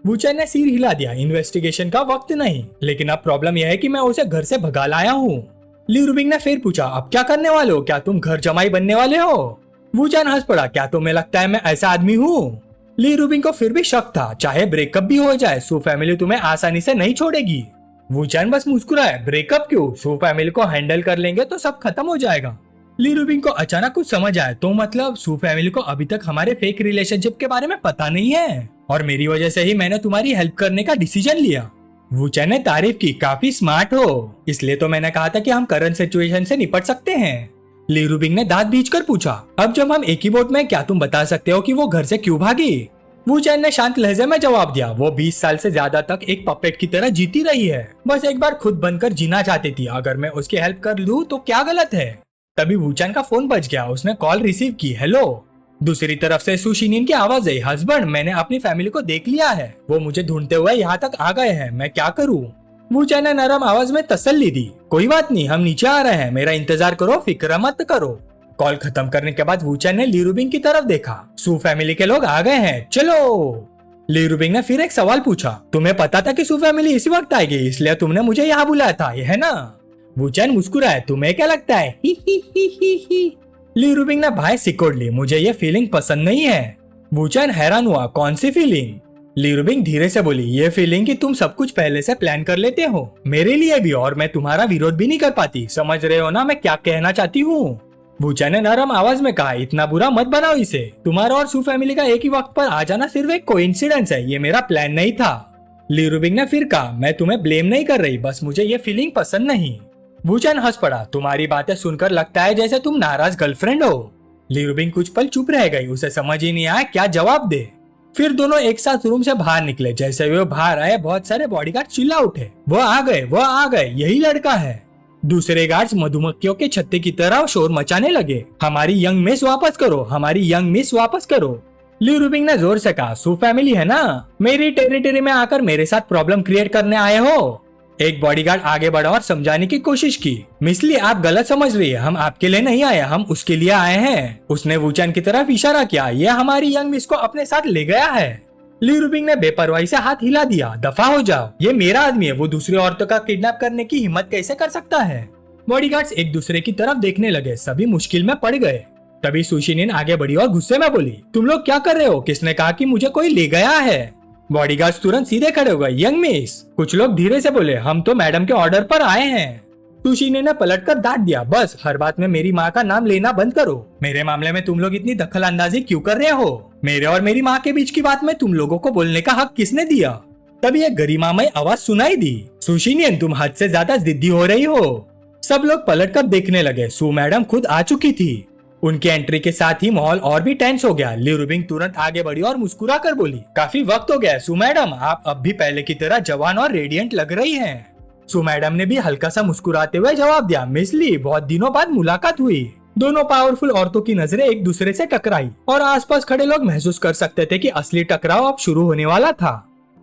S1: वूचैन ने सिर हिला दिया, इन्वेस्टिगेशन का वक्त नहीं, लेकिन अब प्रॉब्लम यह है कि मैं उसे घर से भगा लाया हूँ। लीरुबिंग ने फिर पूछा, अब क्या करने वाले हो? क्या तुम घर जमाई बनने वाले हो? वूचैन हंस पड़ा, क्या तुम्हें लगता है मैं ऐसा आदमी हूँ? लीरुबिंग को फिर भी शक था, चाहे ब्रेकअप भी हो जाए सू फैमिली तुम्हें आसानी से नहीं छोड़ेगी। वूचैन बस मुस्कुराया, ब्रेकअप क्यों, सू फैमिली को हैंडल कर लेंगे तो सब खत्म हो जाएगा। लीरुबिंग को अचानक कुछ समझ आया, तो मतलब सू फैमिली को अभी तक हमारे फेक रिलेशनशिप के बारे में पता नहीं है, और मेरी वजह से ही मैंने तुम्हारी हेल्प करने का डिसीजन लिया। वूचैन ने तारीफ की, काफी स्मार्ट हो, इसलिए तो मैंने कहा था कि हम करंट सिचुएशन से निपट सकते हैं। लीरुबिंग ने दांत भींचकर पूछा, अब जब हम एक ही बोट में, क्या तुम बता सकते हो कि वो घर से क्यों भागी? वूचैन ने शांत लहजे में जवाब दिया, वो 20 साल से ज्यादा तक एक पपेट की तरह जीती रही है, बस एक बार खुद बनकर जीना चाहती थी। अगर मैं उसकी हेल्प कर लूं तो क्या गलत है? तभी वूचैन का फोन बज गया, उसने कॉल रिसीव की, हेलो। दूसरी तरफ से सुशिनियन की आवाज आई, हस्बैंड मैंने अपनी फैमिली को देख लिया है, वो मुझे ढूंढते हुए यहाँ तक आ गए हैं, मैं क्या करूँ? वूचैन ने नरम आवाज में तसल्ली दी, कोई बात नहीं, हम नीचे आ रहे हैं, मेरा इंतजार करो, फिक्र मत करो। कॉल खत्म करने के बाद वूचैन ने लीरुबिंग की तरफ देखा, सू फैमिली के लोग आ गए हैं, चलो। लीरुबिंग ने फिर एक सवाल पूछा, तुम्हें पता था कि सू फैमिली इसी वक्त आएगी, इसलिए तुमने मुझे यहाँ बुलाया था, है ना? वूचैन मुस्कुराया, तुम्हें क्या लगता है? ही ही ही ही ही। लीरुबिंग ने भाई सिकोड़ ली, मुझे ये फीलिंग पसंद नहीं है। वूचैन हैरान हुआ, कौन सी फीलिंग? लीरुबिंग धीरे से बोली, ये फीलिंग कि तुम सब कुछ पहले से प्लान कर लेते हो, मेरे लिए भी, और मैं तुम्हारा विरोध भी नहीं कर पाती। समझ रहे हो ना मैं क्या कहना चाहती हूँ? वूचैन ने नरम आवाज में कहा, इतना बुरा मत बनाओ इसे, तुम्हारा और सू फैमिली का एक ही वक्त पर आ जाना सिर्फ एक कोइंसिडेंस है, ये मेरा प्लान नहीं था। लीरुबिंग ने फिर कहा, मैं तुम्हें ब्लेम नहीं कर रही, बस मुझे ये फीलिंग पसंद नहीं। वूचैन हंस पड़ा, तुम्हारी बातें सुनकर लगता है जैसे तुम नाराज गर्लफ्रेंड हो। लीरुबिंग कुछ पल चुप रह गई, उसे समझ ही नहीं आया क्या जवाब दे। फिर दोनों एक साथ रूम से बाहर निकले। जैसे वे बाहर आए, बहुत सारे बॉडीगार्ड चिल्ला उठे, वो आ गए, वो आ गए, यही लड़का है। दूसरे गार्ड्स मधुमक्खियों के छत्ते की तरह शोर मचाने लगे, हमारी यंग मिस वापस करो, हमारी यंग मिस वापस करो। लीरुबिंग ने जोर से कहा, सू फैमिली है ना, मेरी टेरिटरी में आकर मेरे साथ प्रॉब्लम क्रिएट करने आए हो? एक बॉडीगार्ड आगे बढ़ा और समझाने की कोशिश की, मिसली आप गलत समझ रही है, हम आपके लिए नहीं आए, हम उसके लिए आए हैं। उसने वूचैन की तरफ इशारा किया, यह हमारी यंग मिस को अपने साथ ले गया है। लीरुबिंग ने बेपरवाही से हाथ हिला दिया, दफा हो जाओ, ये मेरा आदमी है, वो दूसरी औरतों का किडनैप करने की हिम्मत कैसे कर सकता है? बॉडीगार्ड्स एक दूसरे की तरफ देखने लगे, सभी मुश्किल में पड़ गए। तभी सुशिनियन आगे बढ़ी और गुस्से में बोली, तुम लोग क्या कर रहे हो? किसने कहा कि मुझे कोई ले गया है? बॉडीगार्ड्स तुरंत सीधे खड़े हो गए, यंग मिस। कुछ लोग धीरे से बोले, हम तो मैडम के ऑर्डर पर आए हैं। सुशिनियन ने पलटकर डांट दिया, बस हर बात में मेरी माँ का नाम लेना बंद करो। मेरे मामले में तुम लोग इतनी दखल अंदाजी क्यों कर रहे हो? मेरे और मेरी माँ के बीच की बात में तुम लोगों को बोलने का हक किसने दिया? तभी एक गरिमामय आवाज सुनाई दी, सुशिनियन तुम हद से ज्यादा जिद्दी हो रही हो। सब लोग पलटकर देखने लगे। सू मैडम खुद आ चुकी थी। उनकी एंट्री के साथ ही माहौल और भी टेंस हो गया। ली रूबिंग तुरंत आगे बढ़ी और मुस्कुरा कर बोली, काफी वक्त हो गया सू मैडम, आप अब भी पहले की तरह जवान और रेडियंट लग रही हैं। सू मैडम ने भी हल्का सा मुस्कुराते हुए जवाब दिया, मिस ली, बहुत दिनों बाद मुलाकात हुई। दोनों पावरफुल औरतों की नजरें एक दूसरे से टकराई और आसपास खड़े लोग महसूस कर सकते थे कि असली टकराव अब शुरू होने वाला था।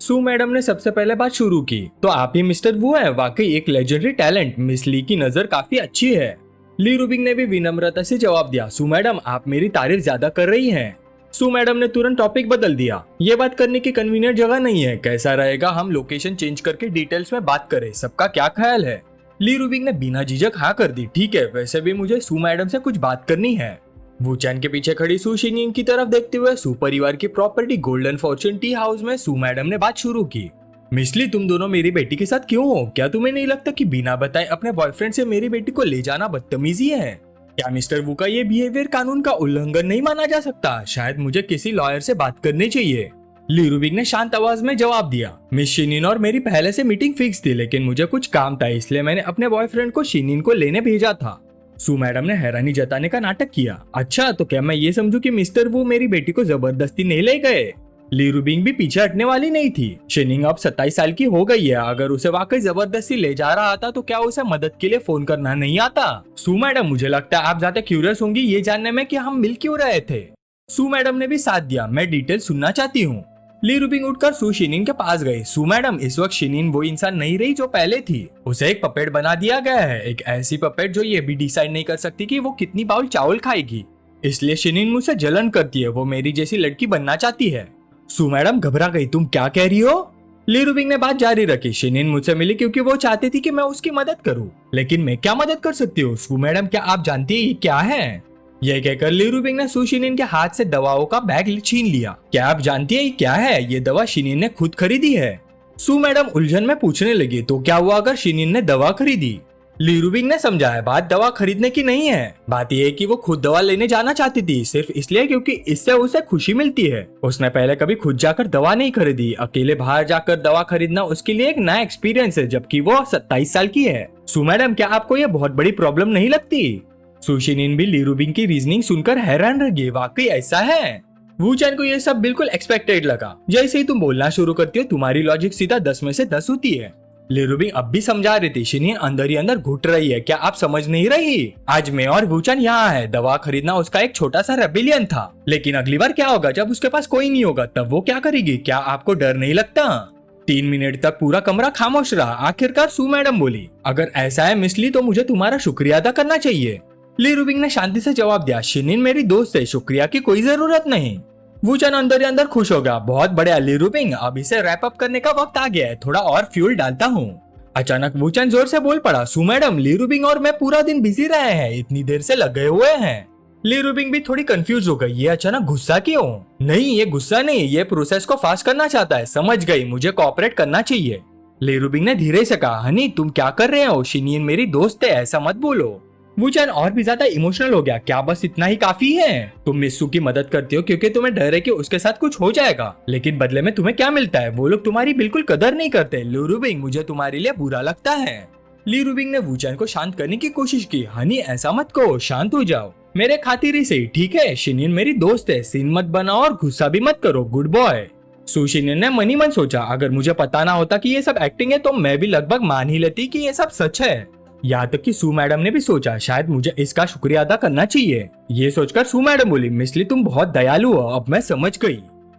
S1: सू मैडम ने सबसे पहले बात शुरू की, तो आप ही मिस्टर वू हैं, वाकई एक लेजेंडरी टैलेंट, मिस ली की नजर काफी अच्छी है। ली रूबिंग ने भी विनम्रता से जवाब दिया, सू मैडम आप मेरी तारीफ ज्यादा कर रही हैं। सू मैडम ने तुरंत टॉपिक बदल दिया, ये बात करने की कन्वीनियंट जगह नहीं है, कैसा रहेगा हम लोकेशन चेंज करके डिटेल्स में बात करें, सबका क्या ख्याल है। ली रूबिंग ने बिना झिझक हाँ कर दी, ठीक है, वैसे भी मुझे सू मैडम से कुछ बात करनी है। वूचैन के पीछे खड़ी सू शिनियन की तरफ देखते हुए सू परिवार की property golden Fortune tea house में सू मैडम ने बात शुरू की, मिसली तुम दोनों मेरी बेटी के साथ क्यों हो? क्या तुम्हें नहीं लगता कि बिना बताए अपने बॉयफ्रेंड से मेरी बेटी को ले जाना बदतमीजी है? क्या मिस्टर वू का ये बिहेवियर कानून का उल्लंघन नहीं माना जा सकता? शायद मुझे किसी लॉयर से बात करनी चाहिए। ली रूबिंग ने शांत आवाज में जवाब दिया, मिस शिनिन और मेरी पहले से मीटिंग फिक्स थी, लेकिन मुझे कुछ काम था इसलिए मैंने अपने बॉयफ्रेंड को शिनिन को लेने भेजा था। सू मैडम ने हैरानी जताने का नाटक किया, अच्छा तो क्या मैं ये समझू कि मिस्टर वू मेरी बेटी को जबरदस्ती नहीं ले गए? ली रूबिंग भी पीछे हटने वाली नहीं थी। शिनिंग अब 27 साल की हो गई है, अगर उसे वाकई जबरदस्ती ले जा रहा था तो क्या उसे मदद के लिए फोन करना नहीं आता? सू मैडम मुझे लगता है आप ज्यादा क्यूरियस होंगी ये जानने में कि हम मिल क्यों रहे थे। सू मैडम ने भी साथ दिया, मैं डिटेल सुनना चाहती हूँ। ली रूबिंग उठकर सू शिनिन के पास गई। सू मैडम इस वक्त शिनिन वो इंसान नहीं रही जो पहले थी, उसे एक पपेट बना दिया गया है, एक ऐसी पपेट जो ये भी डिसाइड नहीं कर सकती कि वो कितनी बाउल चावल खाएगी, इसलिए शिनिन मुझसे जलन करती है, वो मेरी जैसी लड़की बनना चाहती है। सू मैडम घबरा गई, तुम क्या कह रही हो? ली रूबिंग ने बात जारी रखी, शिनिन मुझसे मिली क्योंकि वो चाहती थी कि मैं उसकी मदद करूं, लेकिन मैं क्या मदद कर सकती हूँ? सू मैडम क्या आप जानती है ये क्या है? यह कहकर ली रूबिंग ने सू शिनिन के हाथ से दवाओं का बैग छीन लिया। क्या आप जानती है ये क्या है? ये दवा शिनिन ने खुद खरीदी है। सू मैडम उलझन में पूछने लगी, तो क्या हुआ अगर शिनिन ने दवा खरीदी? ली रूबिंग ने समझाया, बात दवा खरीदने की नहीं है, बात यह है कि वो खुद दवा लेने जाना चाहती थी, सिर्फ इसलिए क्योंकि इससे उसे खुशी मिलती है। उसने पहले कभी खुद जाकर दवा नहीं खरीदी, अकेले बाहर जाकर दवा खरीदना उसके लिए एक नया एक्सपीरियंस है, जबकि वो 27 साल की है। सू मैडम क्या आपको ये बहुत बड़ी प्रॉब्लम नहीं लगती? सू शिनिन भी ली रूबिंग की रीजनिंग सुनकर हैरान रह गई, वाकई ऐसा है? वूचैन को ये सब बिल्कुल एक्सपेक्टेड लगा। जैसे ही तुम बोलना शुरू करती हो तुम्हारी लॉजिक सीधा 10 में से 10 होती है। ली रूबिंग अब भी समझा रही थी, शिनिन अंदर ही अंदर घुट रही है, क्या आप समझ नहीं रही? आज मैं और वूचैन यहाँ है, दवा खरीदना उसका एक छोटा सा रेबिलियन था, लेकिन अगली बार क्या होगा जब उसके पास कोई नहीं होगा, तब वो क्या करेगी? क्या आपको डर नहीं लगता? 3 मिनट तक पूरा कमरा खामोश रहा। आखिरकार सू मैडम बोली, अगर ऐसा है मिसली तो मुझे तुम्हारा शुक्रिया अदा करना चाहिए। ली रूबिंग ने शांति से जवाब दिया, शिनिन मेरी दोस्त है, शुक्रिया की कोई जरूरत नहीं। वूचैन अंदर ही अंदर खुश हो गया, बहुत बढ़िया ली रूबिंग, अब इसे रैप अप करने का वक्त आ गया है, थोड़ा और फ्यूल डालता हूँ। अचानक वूचैन जोर से बोल पड़ा, सू मैडम ली रूबिंग और मैं पूरा दिन बिजी रहे हैं, इतनी देर से लगे हुए हैं। ली रूबिंग भी थोड़ी कंफ्यूज हो गई, ये अचानक गुस्सा क्यों? नहीं ये गुस्सा नहीं, ये प्रोसेस को फास्ट करना चाहता है, समझ गई, मुझे कोऑपरेट करना चाहिए। ली रूबिंग ने धीरे से कहा, हनी तुम क्या कर रहे हो? शिनिन मेरी दोस्त है, ऐसा मत बोलो। वूचैन और भी ज्यादा इमोशनल हो गया, क्या बस इतना ही काफी है? तुम मिस्सू की मदद करती हो क्योंकि तुम्हें डर है कि उसके साथ कुछ हो जाएगा, लेकिन बदले में तुम्हें क्या मिलता है? वो लोग तुम्हारी बिल्कुल कदर नहीं करते। ली रूबिंग मुझे तुम्हारे लिए बुरा लगता है। ली रूबिंग ने वूचैन को शांत करने की कोशिश की, हनी ऐसा मत कहो, शांत हो जाओ, मेरे खातिर ही सही, ठीक है? शिनिन मेरी दोस्त है, सीन मत बनाओ और गुस्सा भी मत करो, गुड बॉय। सू शिनिन ने मनी मन सोचा, अगर मुझे पता ना होता कि ये सब एक्टिंग है तो मैं भी लगभग मान ही लेती कि ये सब सच है। यहाँ तक कि सू मैडम ने भी सोचा, शायद मुझे इसका शुक्रिया अदा करना चाहिए। ये सोचकर सू मैडम बोली, मिसली तुम बहुत दयालु हो, अब मैं समझ गई।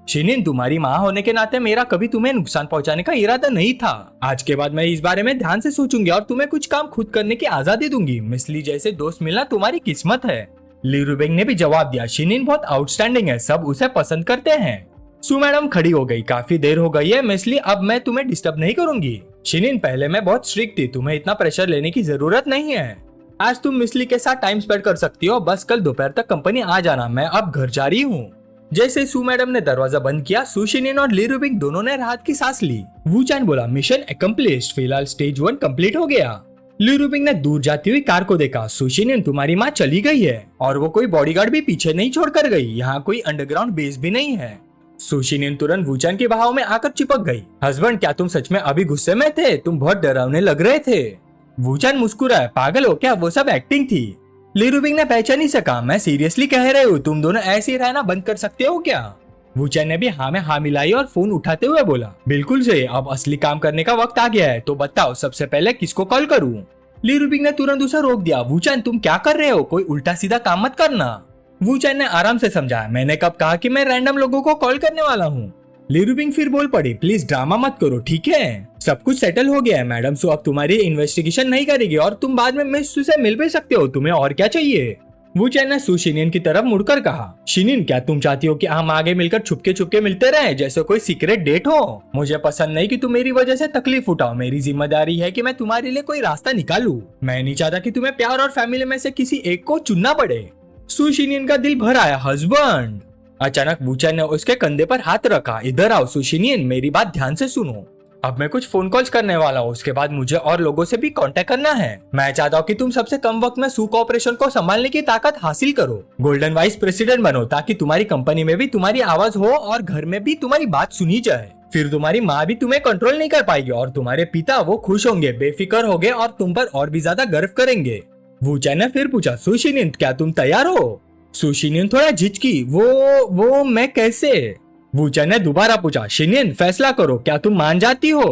S1: शिनिन तुम्हारी माँ होने के नाते मेरा कभी तुम्हें नुकसान पहुंचाने का इरादा नहीं था। आज के बाद मैं इस बारे में ध्यान से सोचूंगी और तुम्हें कुछ काम खुद करने की आजादी दूंगी। मिसली जैसे दोस्त मिलना तुम्हारी किस्मत है। ली रूबिंग ने भी जवाब दिया, शिनिन बहुत आउटस्टैंडिंग है, सब उसे पसंद करते हैं। सू मैडम खड़ी हो गई, काफी देर हो गई है मिसली, अब मैं तुम्हें डिस्टर्ब नहीं करूंगी। शिनिन पहले मैं बहुत स्ट्रिक्ट थी, तुम्हें इतना प्रेशर लेने की जरूरत नहीं है। आज तुम मिसली के साथ टाइम स्पेंड कर सकती हो, बस कल दोपहर तक कंपनी आ जाना, मैं अब घर जा रही हूँ। जैसे सू मैडम ने दरवाजा बंद किया, सू शिनिन और ली रूबिंग दोनों ने राहत की सांस ली। वूचैन बोला, मिशन अकम्प्लिश्ड, फिलहाल स्टेज 1 कंप्लीट हो गया। ली रूबिंग ने दूर जाती हुई कार को देखा, सू शिनिन तुम्हारी माँ चली गई है और वो कोई बॉडीगार्ड भी पीछे नहीं छोड़कर गई, यहाँ कोई अंडरग्राउंड बेस भी नहीं है। सुशिनियन तुरंत वूचान के बहाव में आकर चिपक गई। हस्बैंड, क्या तुम सच में अभी गुस्से में थे? तुम बहुत डरावने लग रहे थे। वूचान मुस्कुराया, पागल हो क्या, वो सब एक्टिंग थी। ली रुबिंग ने पहचान नहीं सका, मैं सीरियसली कह रही हूँ, तुम दोनों ऐसे ही रहना बंद कर सकते हो क्या? वूचान ने भी हाँ में हाँ मिलाई और फोन उठाते हुए बोला, बिल्कुल सही, अब असली काम करने का वक्त आ गया है, तो बताओ सबसे पहले किसको कॉल करूँ? ली रुबिंग ने तुरंत उसे रोक दिया। वूचान, तुम क्या कर रहे हो? कोई उल्टा सीधा काम मत करना। वूचान ने आराम से समझाया, मैंने कब कहा कि मैं रैंडम लोगों को कॉल करने वाला हूँ? ली रुबिंग फिर बोल पड़ी, प्लीज ड्रामा मत करो, ठीक है? सब कुछ सेटल हो गया है मैडम, सो अब तुम्हारी इन्वेस्टिगेशन नहीं करेगी और तुम बाद में मिस सू से मिल भी सकते हो, तुम्हें और क्या चाहिए? वूचान ने सू शिनियन की तरफ मुड़कर कहा, शिनियन, क्या तुम चाहती हो कि हम आगे मिलकर छुपके छुपके मिलते रहे जैसे कोई सीक्रेट डेट हो? मुझे पसंद नहीं कि तुम मेरी वजह से तकलीफ उठाओ, मेरी जिम्मेदारी है कि मैं तुम्हारे लिए कोई रास्ता निकालूं। मैं नहीं चाहता कि तुम्हें प्यार और फैमिली में से किसी एक को चुनना पड़े। सू शिनियन का दिल भर आया, हस्बैंड। अचानक वूचान ने उसके कंधे पर हाथ रखा, इधर आओ सू शिनियन, मेरी बात ध्यान से सुनो। अब मैं कुछ फोन कॉल्स करने वाला हूँ, उसके बाद मुझे और लोगों से भी कांटेक्ट करना है। मैं चाहता हूँ कि तुम सबसे कम वक्त में सू कॉर्पोरेशन को संभालने की ताकत हासिल करो, गोल्डन वाइस प्रेसिडेंट बनो, ताकि तुम्हारी कंपनी में भी तुम्हारी आवाज हो और घर में भी तुम्हारी बात सुनी जाए। फिर तुम्हारी माँ भी तुम्हें कंट्रोल नहीं कर पाएगी और तुम्हारे पिता वो खुश होंगे, बेफिक्र होंगे और तुम पर और भी ज्यादा गर्व करेंगे। वूचान ने फिर पूछा, सू शिनियन, क्या तुम तैयार हो? सू शिनियन थोड़ा झिझकी, वो मैं कैसे? वूचान ने दोबारा पूछा, शिनियन फैसला करो, क्या तुम मान जाती हो?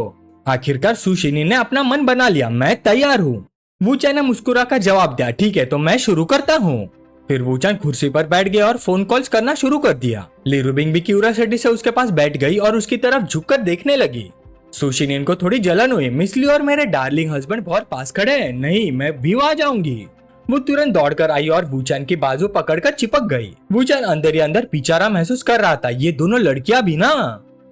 S1: आखिरकार सू शिनियन ने अपना मन बना लिया, मैं तैयार हूँ। वूचान ने मुस्कुराकर जवाब दिया, ठीक है तो मैं शुरू करता हूँ। फिर वूचान कुर्सी पर बैठ गया और फोन कॉल्स करना शुरू कर दिया। ली रुबिंग भी क्यूरियोसिटी से उसके पास बैठ गई और उसकी तरफ झुककर देखने लगी। सू शिनियन को थोड़ी जलन हुई, मिस ली और मेरे डार्लिंग हस्बैंड बहुत पास खड़े हैं, नहीं मैं भी आ जाऊंगी। वो तुरंत दौड़कर आई और वूचान की बाजू पकड़कर चिपक गई। वूचान अंदर ही अंदर बेचारा महसूस कर रहा था, ये दोनों लड़कियां भी ना।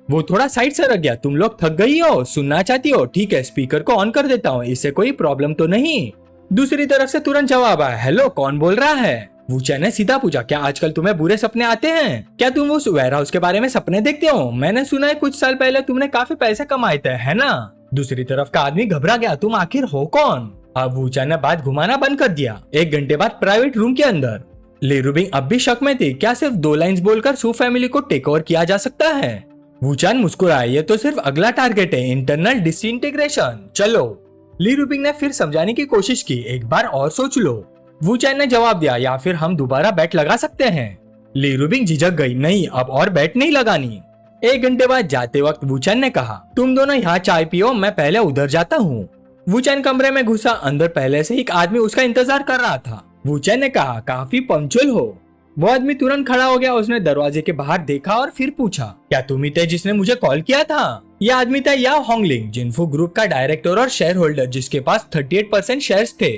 S1: वो थोड़ा साइड से रख गया, तुम लोग थक गई हो, सुनना चाहती हो? ठीक है, स्पीकर को ऑन कर देता हूँ, इससे कोई प्रॉब्लम तो नहीं? दूसरी तरफ से तुरंत जवाब आया, हेलो कौन बोल रहा है? वूचान ने सीधा पूछा, क्या आजकल तुम्हें बुरे सपने आते हैं? क्या तुम उस वेयर हाउस के बारे में सपने देखते हो? मैंने सुना है कुछ साल पहले तुमने काफी पैसे कमाए थे, है ना? दूसरी तरफ का आदमी घबरा गया, तुम आखिर हो कौन? अब वूचान ने बात घुमाना बंद कर दिया। 1 घंटे बाद प्राइवेट रूम के अंदर ली रुबिंग अब भी शक में थी, क्या सिर्फ 2 लाइंस बोलकर सू फैमिली को टेक ओवर किया जा सकता है? वूचान मुस्कुराया, ये तो सिर्फ अगला टारगेट है, इंटरनल डिसइंटीग्रेशन, चलो। ली रुबिंग ने फिर समझाने की कोशिश की, एक बार और सोच लो। वूचान ने जवाब दिया, या फिर हम दोबारा बैट लगा सकते हैं। ली रुबिंग झिझक गई, नहीं अब और बैट नहीं लगानी। 1 घंटे बाद जाते वक्त वूचान ने कहा, तुम दोनों यहाँ चाय पियो, मैं पहले उधर जाता हूँ। वूचान कमरे में घुसा, अंदर पहले से एक आदमी उसका इंतजार कर रहा था। वूचान ने कहा, काफी पंक्चुअल हो। वो आदमी तुरंत खड़ा हो गया, उसने दरवाजे के बाहर देखा और फिर पूछा, क्या तुम ही थे जिसने मुझे कॉल किया था? यह आदमी था याओ होंगलिंग, जिनफू ग्रुप का डायरेक्टर और शेयर होल्डर, जिसके पास 38% शेयर्स थे।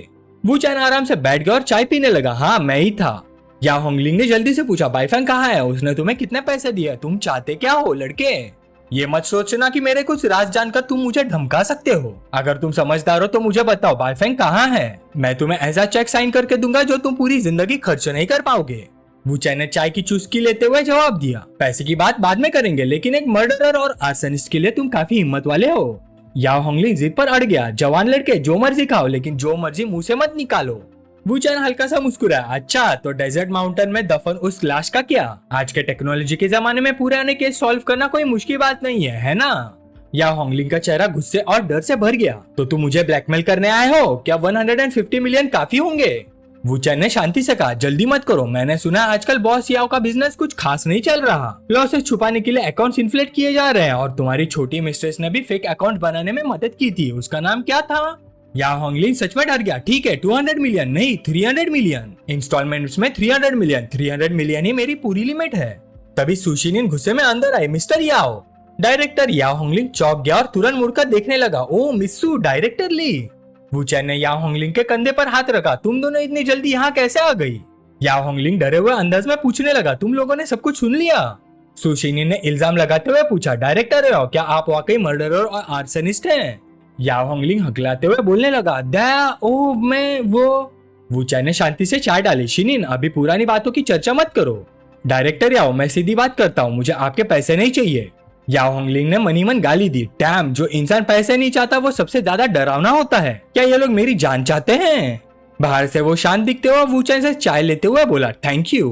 S1: वूचान आराम से बैठ गया और चाय पीने लगा, हाँ मैं ही था। याओ होंगलिंग ने जल्दी से पूछा, बाईफैंग कहाँ है? उसने तुम्हें कितने पैसे दिए? तुम चाहते क्या हो लड़के? ये मत सोचना कि मेरे कुछ राज जानकर तुम मुझे धमका सकते हो। अगर तुम समझदार हो तो मुझे बताओ, बाईफैंग कहाँ है? मैं तुम्हें ऐसा चेक साइन करके दूंगा जो तुम पूरी जिंदगी खर्च नहीं कर पाओगे। वूचान ने चाय की चुस्की लेते हुए जवाब दिया, पैसे की बात बाद में करेंगे, लेकिन एक मर्डरर और आर्सनिस्ट के लिए तुम काफी हिम्मत वाले हो। याओ होंगलिंग जिद पर अड़ गया, जवान लड़के जो मर्जी खाओ, लेकिन जो मर्जी मुंह से मत निकालो। वूचान हल्का सा मुस्कुराया, अच्छा तो डेजर्ट माउंटेन में दफन उस लाश का क्या? आज के टेक्नोलॉजी के जमाने में पुराने केस सॉल्व करना कोई मुश्किल बात नहीं है ना? याओ होंगलिंग का चेहरा गुस्से और डर से भर गया, तो तुम मुझे ब्लैकमेल करने आए हो? क्या 150 मिलियन काफी होंगे? वूचान ने शांति से कहा, जल्दी मत करो, मैंने सुना आजकल बॉस याओ का बिजनेस कुछ खास नहीं चल रहा। लॉसेस छुपाने के लिए अकाउंट्स इन्फ्लेट किए जा रहे हैं और तुम्हारी छोटी मिस्ट्रेस ने भी फेक अकाउंट बनाने में मदद की थी, उसका नाम क्या था? याओ होंगलिंग सच में डर गया, ठीक है 200 मिलियन नहीं 300 मिलियन इंस्टॉलमेंट्स में 300 मिलियन, 300 मिलियन ही मेरी पूरी लिमिट है। तभी सू शिनियन गुस्से में अंदर आई, मिस्टर याओ। डायरेक्टर याओ होंगलिंग चौंक गया और तुरंत मुड़कर देखने लगा, ओ मिस्सू डायरेक्टर ली। वूचान ने याओ होंगलिंग के कंधे पर हाथ रखा, तुम दोनों इतनी जल्दी यहाँ कैसे आ गई? याओ होंगलिंग डरे हुए अंदाज में पूछने लगा, तुम लोगों ने सब कुछ सुन लिया? सू शिनियन ने इल्जाम लगाते हुए पूछा, डायरेक्टर याओ, क्या आप वाकई मर्डरर और आर्सनिस्ट हैं? याओ होंगलिंग हकलाते हुए बोलने लगा, दया ओ मैं वो। वूचान ने शांति से चाय डाली, शिनियन अभी पुरानी बातों की चर्चा मत करो। डायरेक्टर याओ, मैं सीधी बात करता हूँ, मुझे आपके पैसे नहीं चाहिए। याओ होंगलिंग ने मनी मन गाली दी, डैम, जो इंसान पैसे नहीं चाहता वो सबसे ज्यादा डरावना होता है। क्या ये लोग मेरी जान चाहते हैं? बाहर से वो शांत दिखते हुए वूचान से चाय लेते हुए बोला, थैंक यू।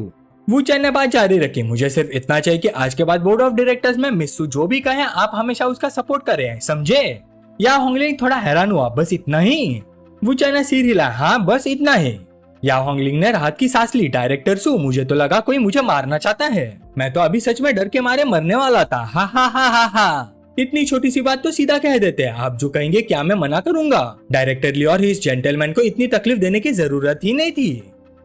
S1: वू चैन ने बात जारी रखी, मुझे सिर्फ इतना चाहिए कि आज के बाद बोर्ड ऑफ डायरेक्टर्स में मिस्सू जो भी कहे आप हमेशा उसका सपोर्ट कर रहे हैं, समझे? या होंगलिंग थोड़ा हैरान हुआ, बस इतना ही? वू चैन ने सिर हिलाया, हाँ बस इतना ही। या होंगलिंग ने राहत की सांस ली, डायरेक्टर सू मुझे तो लगा कोई मुझे मारना चाहता है, मैं तो अभी सच में डर के मारे मरने वाला था, हा हा हा हा हा। इतनी छोटी सी बात तो सीधा कह देते हैं, आप जो कहेंगे क्या मैं मना करूंगा? डायरेक्टर ली और इस जेंटलमैन को इतनी तकलीफ देने की जरूरत ही नहीं थी।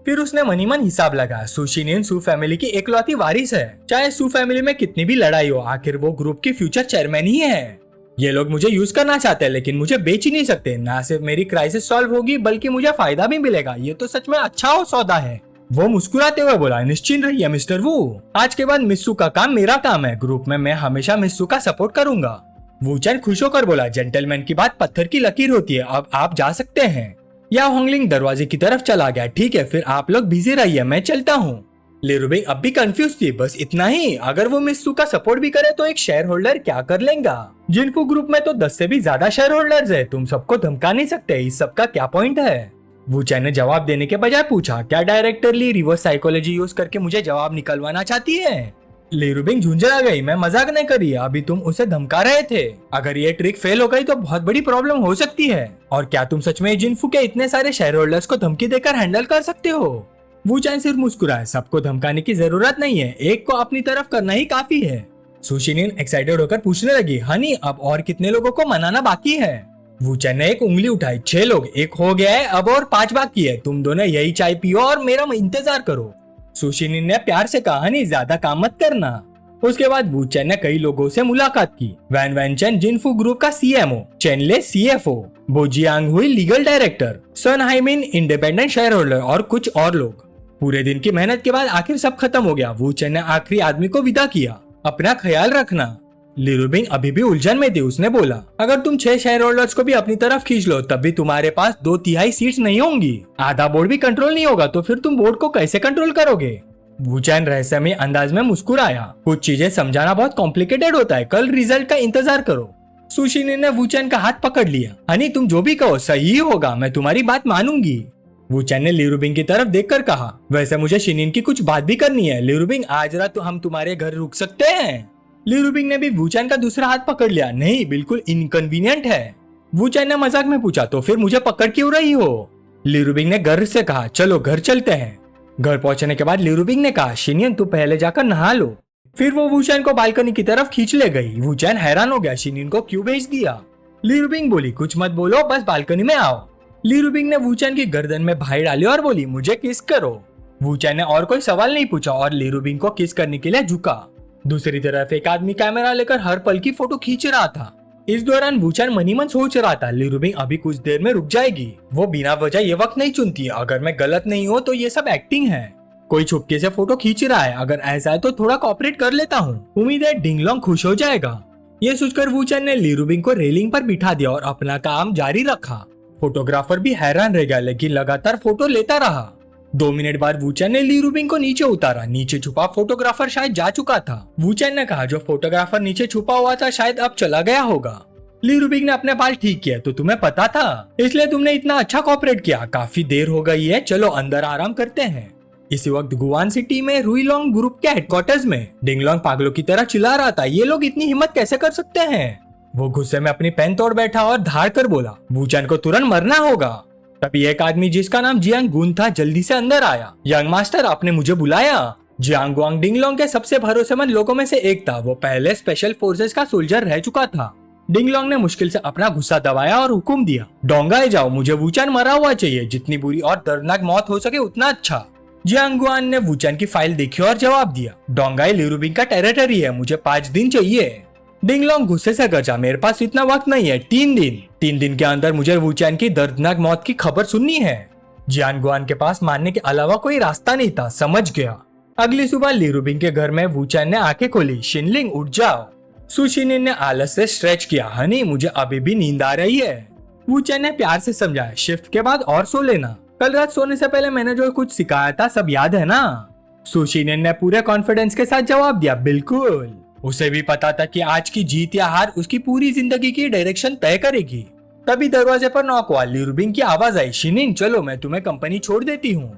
S1: फिर उसने मनी मन हिसाब लगाया, सू शिनियन सू फैमिली की इकलौती वारिस है, चाहे सू फैमिली में कितनी भी लड़ाई हो, आखिर वो ग्रुप की फ्यूचर चेयरमैन ही है। ये लोग मुझे यूज करना चाहते हैं लेकिन मुझे बेच ही नहीं सकते, ना सिर्फ मेरी क्राइसिस सॉल्व होगी बल्कि मुझे फायदा भी मिलेगा, ये तो सच में अच्छा हो सौदा है। वो मुस्कुराते हुए बोला, निश्चिंत रहिए मिस्टर वू, आज के बाद मिस्सू का काम मेरा काम है, ग्रुप में मैं हमेशा मिस्सू का सपोर्ट करूंगा। वू चैन खुश होकर बोला, जेंटलमैन की बात पत्थर की लकीर होती है, अब आप जा सकते हैं। या होंगलिंग दरवाजे की तरफ चला गया, ठीक है फिर आप लोग बिजी रहिए, मैं चलता हूँ। ले रुबिंग अब भी कंफ्यूज थी, बस इतना ही? अगर वो मिस्सू का सपोर्ट भी करे तो एक शेयर होल्डर क्या कर लेगा? जिनको ग्रुप में तो 10 से भी ज्यादा शेयर होल्डर्स है, तुम सबको धमका नहीं सकते, इस सब का क्या पॉइंट है? वू चैन ने जवाब देने के बजाय पूछा, क्या डायरेक्टर ली रिवर्स साइकोलॉजी यूज करके मुझे जवाब निकलवाना चाहती है? ले रुबिंग झुंझला गई, मैं मजाक नहीं कर रही, अभी तुम उसे धमका रहे थे, अगर ये ट्रिक फेल हो गई तो बहुत बड़ी प्रॉब्लम हो सकती है। और क्या तुम सच में जिनफू के इतने सारे शेयर होल्डर्स को धमकी देकर हैंडल कर सकते हो? वू चैन सिर्फ मुस्कुराए, सबको धमकाने की जरूरत नहीं है, एक को अपनी तरफ करना ही काफी है। सू शिनियन एक्साइटेड होकर पूछने लगी, हनी अब और कितने लोगों को मनाना बाकी है? वू चैन ने एक उंगली उठाई, 6 लोग, एक हो गया है, अब और 5 बाकी है, तुम दोनों यही चाय पियो और मेरा इंतजार करो। सू शिनियन ने प्यार से कहा, हनी ज्यादा काम मत करना। उसके बाद वू चैन ने कई लोगों से मुलाकात की, वैन वैन चैन जिनफू ग्रुप का सीएमओ, चेनले सीएफओ, बोजियांग हुई लीगल डायरेक्टर, सन हाइमिन इंडिपेंडेंट शेयर होल्डर और कुछ और लोग। पूरे दिन की मेहनत के बाद आखिर सब खत्म हो गया। वू चैन ने आखिरी आदमी को विदा किया, अपना ख्याल रखना। ली रुबिंग अभी भी उलझन में थी, उसने बोला, अगर तुम 6 शेयर होल्डर्स को भी अपनी तरफ खींच लो तब भी तुम्हारे पास 2/3 सीट्स नहीं होंगी, आधा बोर्ड भी कंट्रोल नहीं होगा, तो फिर तुम बोर्ड को कैसे कंट्रोल करोगे? वू चैन रहस्यमय अंदाज में मुस्कुराया, कुछ चीजें समझाना बहुत कॉम्प्लिकेटेड होता है, कल रिजल्ट का इंतजार करो। सू शिनियन ने वू चैन का हाथ पकड़ लिया, हनी तुम जो भी कहो सही होगा, मैं तुम्हारी बात मानूंगी। वू चैन ने ली रुबिंग की तरफ देखकर कहा, वैसे मुझे शिनियन की कुछ बात भी करनी है, ली रुबिंग आज रात तो हम तुम्हारे घर रुक सकते हैं? ली रुबिंग ने भी वू चैन का दूसरा हाथ पकड़ लिया, नहीं बिल्कुल इनकन्वीनियंट है। वू चैन ने मजाक में पूछा, तो फिर मुझे पकड़ क्यों रही हो? ली रुबिंग ने गर्व से कहा, चलो घर चलते हैं। घर पहुंचने के बाद ली रुबिंग ने कहा, शिनियन तू पहले जाकर नहा लो। फिर वो वू चैन को बालकनी की तरफ खींच ले गई। वू चैन हैरान हो गया, शिनियन को क्यों भेज दिया? ली रुबिंग बोली, कुछ मत बोलो, बस बालकनी में आओ। ली रुबिंग ने वू चैन की गर्दन में भाई डाली और बोली, मुझे किस करो। वू चैन ने और कोई सवाल नहीं पूछा और ली रुबिंग को किस करने के लिए झुका। दूसरी तरफ एक आदमी कैमरा लेकर हर पल की फोटो खींच रहा था। इस दौरान वू चैन मनी मन सोच रहा था, ली रुबिंग अभी कुछ देर में रुक जाएगी, वो बिना वजह ये वक्त नहीं चुनती, अगर मैं गलत नहीं हूँ तो ये सब एक्टिंग है, कोई छुपके से फोटो खींच रहा है, अगर ऐसा है तो थोड़ा कोऑपरेट कर लेता हूँ, उम्मीद है डिंगलोंग खुश हो जाएगा। ये सोचकर वू चैन ने ली रुबिंग को रेलिंग पर बिठा दिया और अपना काम जारी रखा। फोटोग्राफर भी हैरान रह गया लेकिन लगातार फोटो लेता रहा। 2 मिनट बाद वू चैन ने ली रुबिंग को नीचे उतारा, नीचे छुपा फोटोग्राफर शायद जा चुका था। वू चैन ने कहा, जो फोटोग्राफर नीचे छुपा हुआ था शायद अब चला गया होगा। ली रुबिंग ने अपने बाल ठीक किया, तो तुम्हें पता था, इसलिए तुमने इतना अच्छा कोऑपरेट किया, काफी देर हो गई है, चलो अंदर आराम करते हैं। इसी वक्त गुआन सिटी में रुईलोंग ग्रुप के हेडक्वार्टर्स में डिंगलोंग पागलों की तरह चिल्ला रहा था, ये लोग इतनी हिम्मत कैसे कर सकते हैं? वो गुस्से में अपनी पेन तोड़ बैठा और धार कर बोला, वू चैन को तुरंत मरना होगा। तभी एक आदमी जिसका नाम जियांग गुन था जल्दी से अंदर आया। यंग मास्टर, आपने मुझे बुलाया? जियांग गुआंग डिंगलोंग के सबसे भरोसेमंद लोगों में से एक था, वो पहले स्पेशल फोर्सेस का सोल्जर रह चुका था। डिंगलोंग ने मुश्किल से अपना गुस्सा दबाया और हुक्म दिया, डोंगाए जाओ, मुझे वू चैन मरा हुआ चाहिए, जितनी बुरी और दर्दनाक मौत हो सके उतना अच्छा। जियांग गुआन ने वू चैन की फाइल देखी और जवाब दिया, डोंगाई ली रुबिंग का टेरिटरी है, मुझे 5 दिन चाहिए। डिंगलोंग गुस्से से गरजा, मेरे पास इतना वक्त नहीं है, 3 दिन के अंदर मुझे वू चैन की दर्दनाक मौत की खबर सुननी है। जियांग गुआन के पास मानने के अलावा कोई रास्ता नहीं था, समझ गया। अगली सुबह ली रुबिंग के घर में वू चैन ने आंखें खोली, शिनलिंग उठ जाओ। सू शिनियन ने आलस से स्ट्रेच किया, हनी मुझे अभी भी नींद आ रही है। वू चैन ने प्यार से समझाया, शिफ्ट के बाद और सो लेना, कल रात सोने से पहले मैंने जो कुछ सिखाया था सब याद है ना? सू शिनियन ने पूरे कॉन्फिडेंस के साथ जवाब दिया, बिल्कुल। उसे भी पता था कि आज की जीत या हार उसकी पूरी जिंदगी की डायरेक्शन तय करेगी। तभी दरवाजे पर नॉक हुआ, ली रुबिंग की आवाज आई, शिनिन चलो मैं तुम्हें कंपनी छोड़ देती हूँ।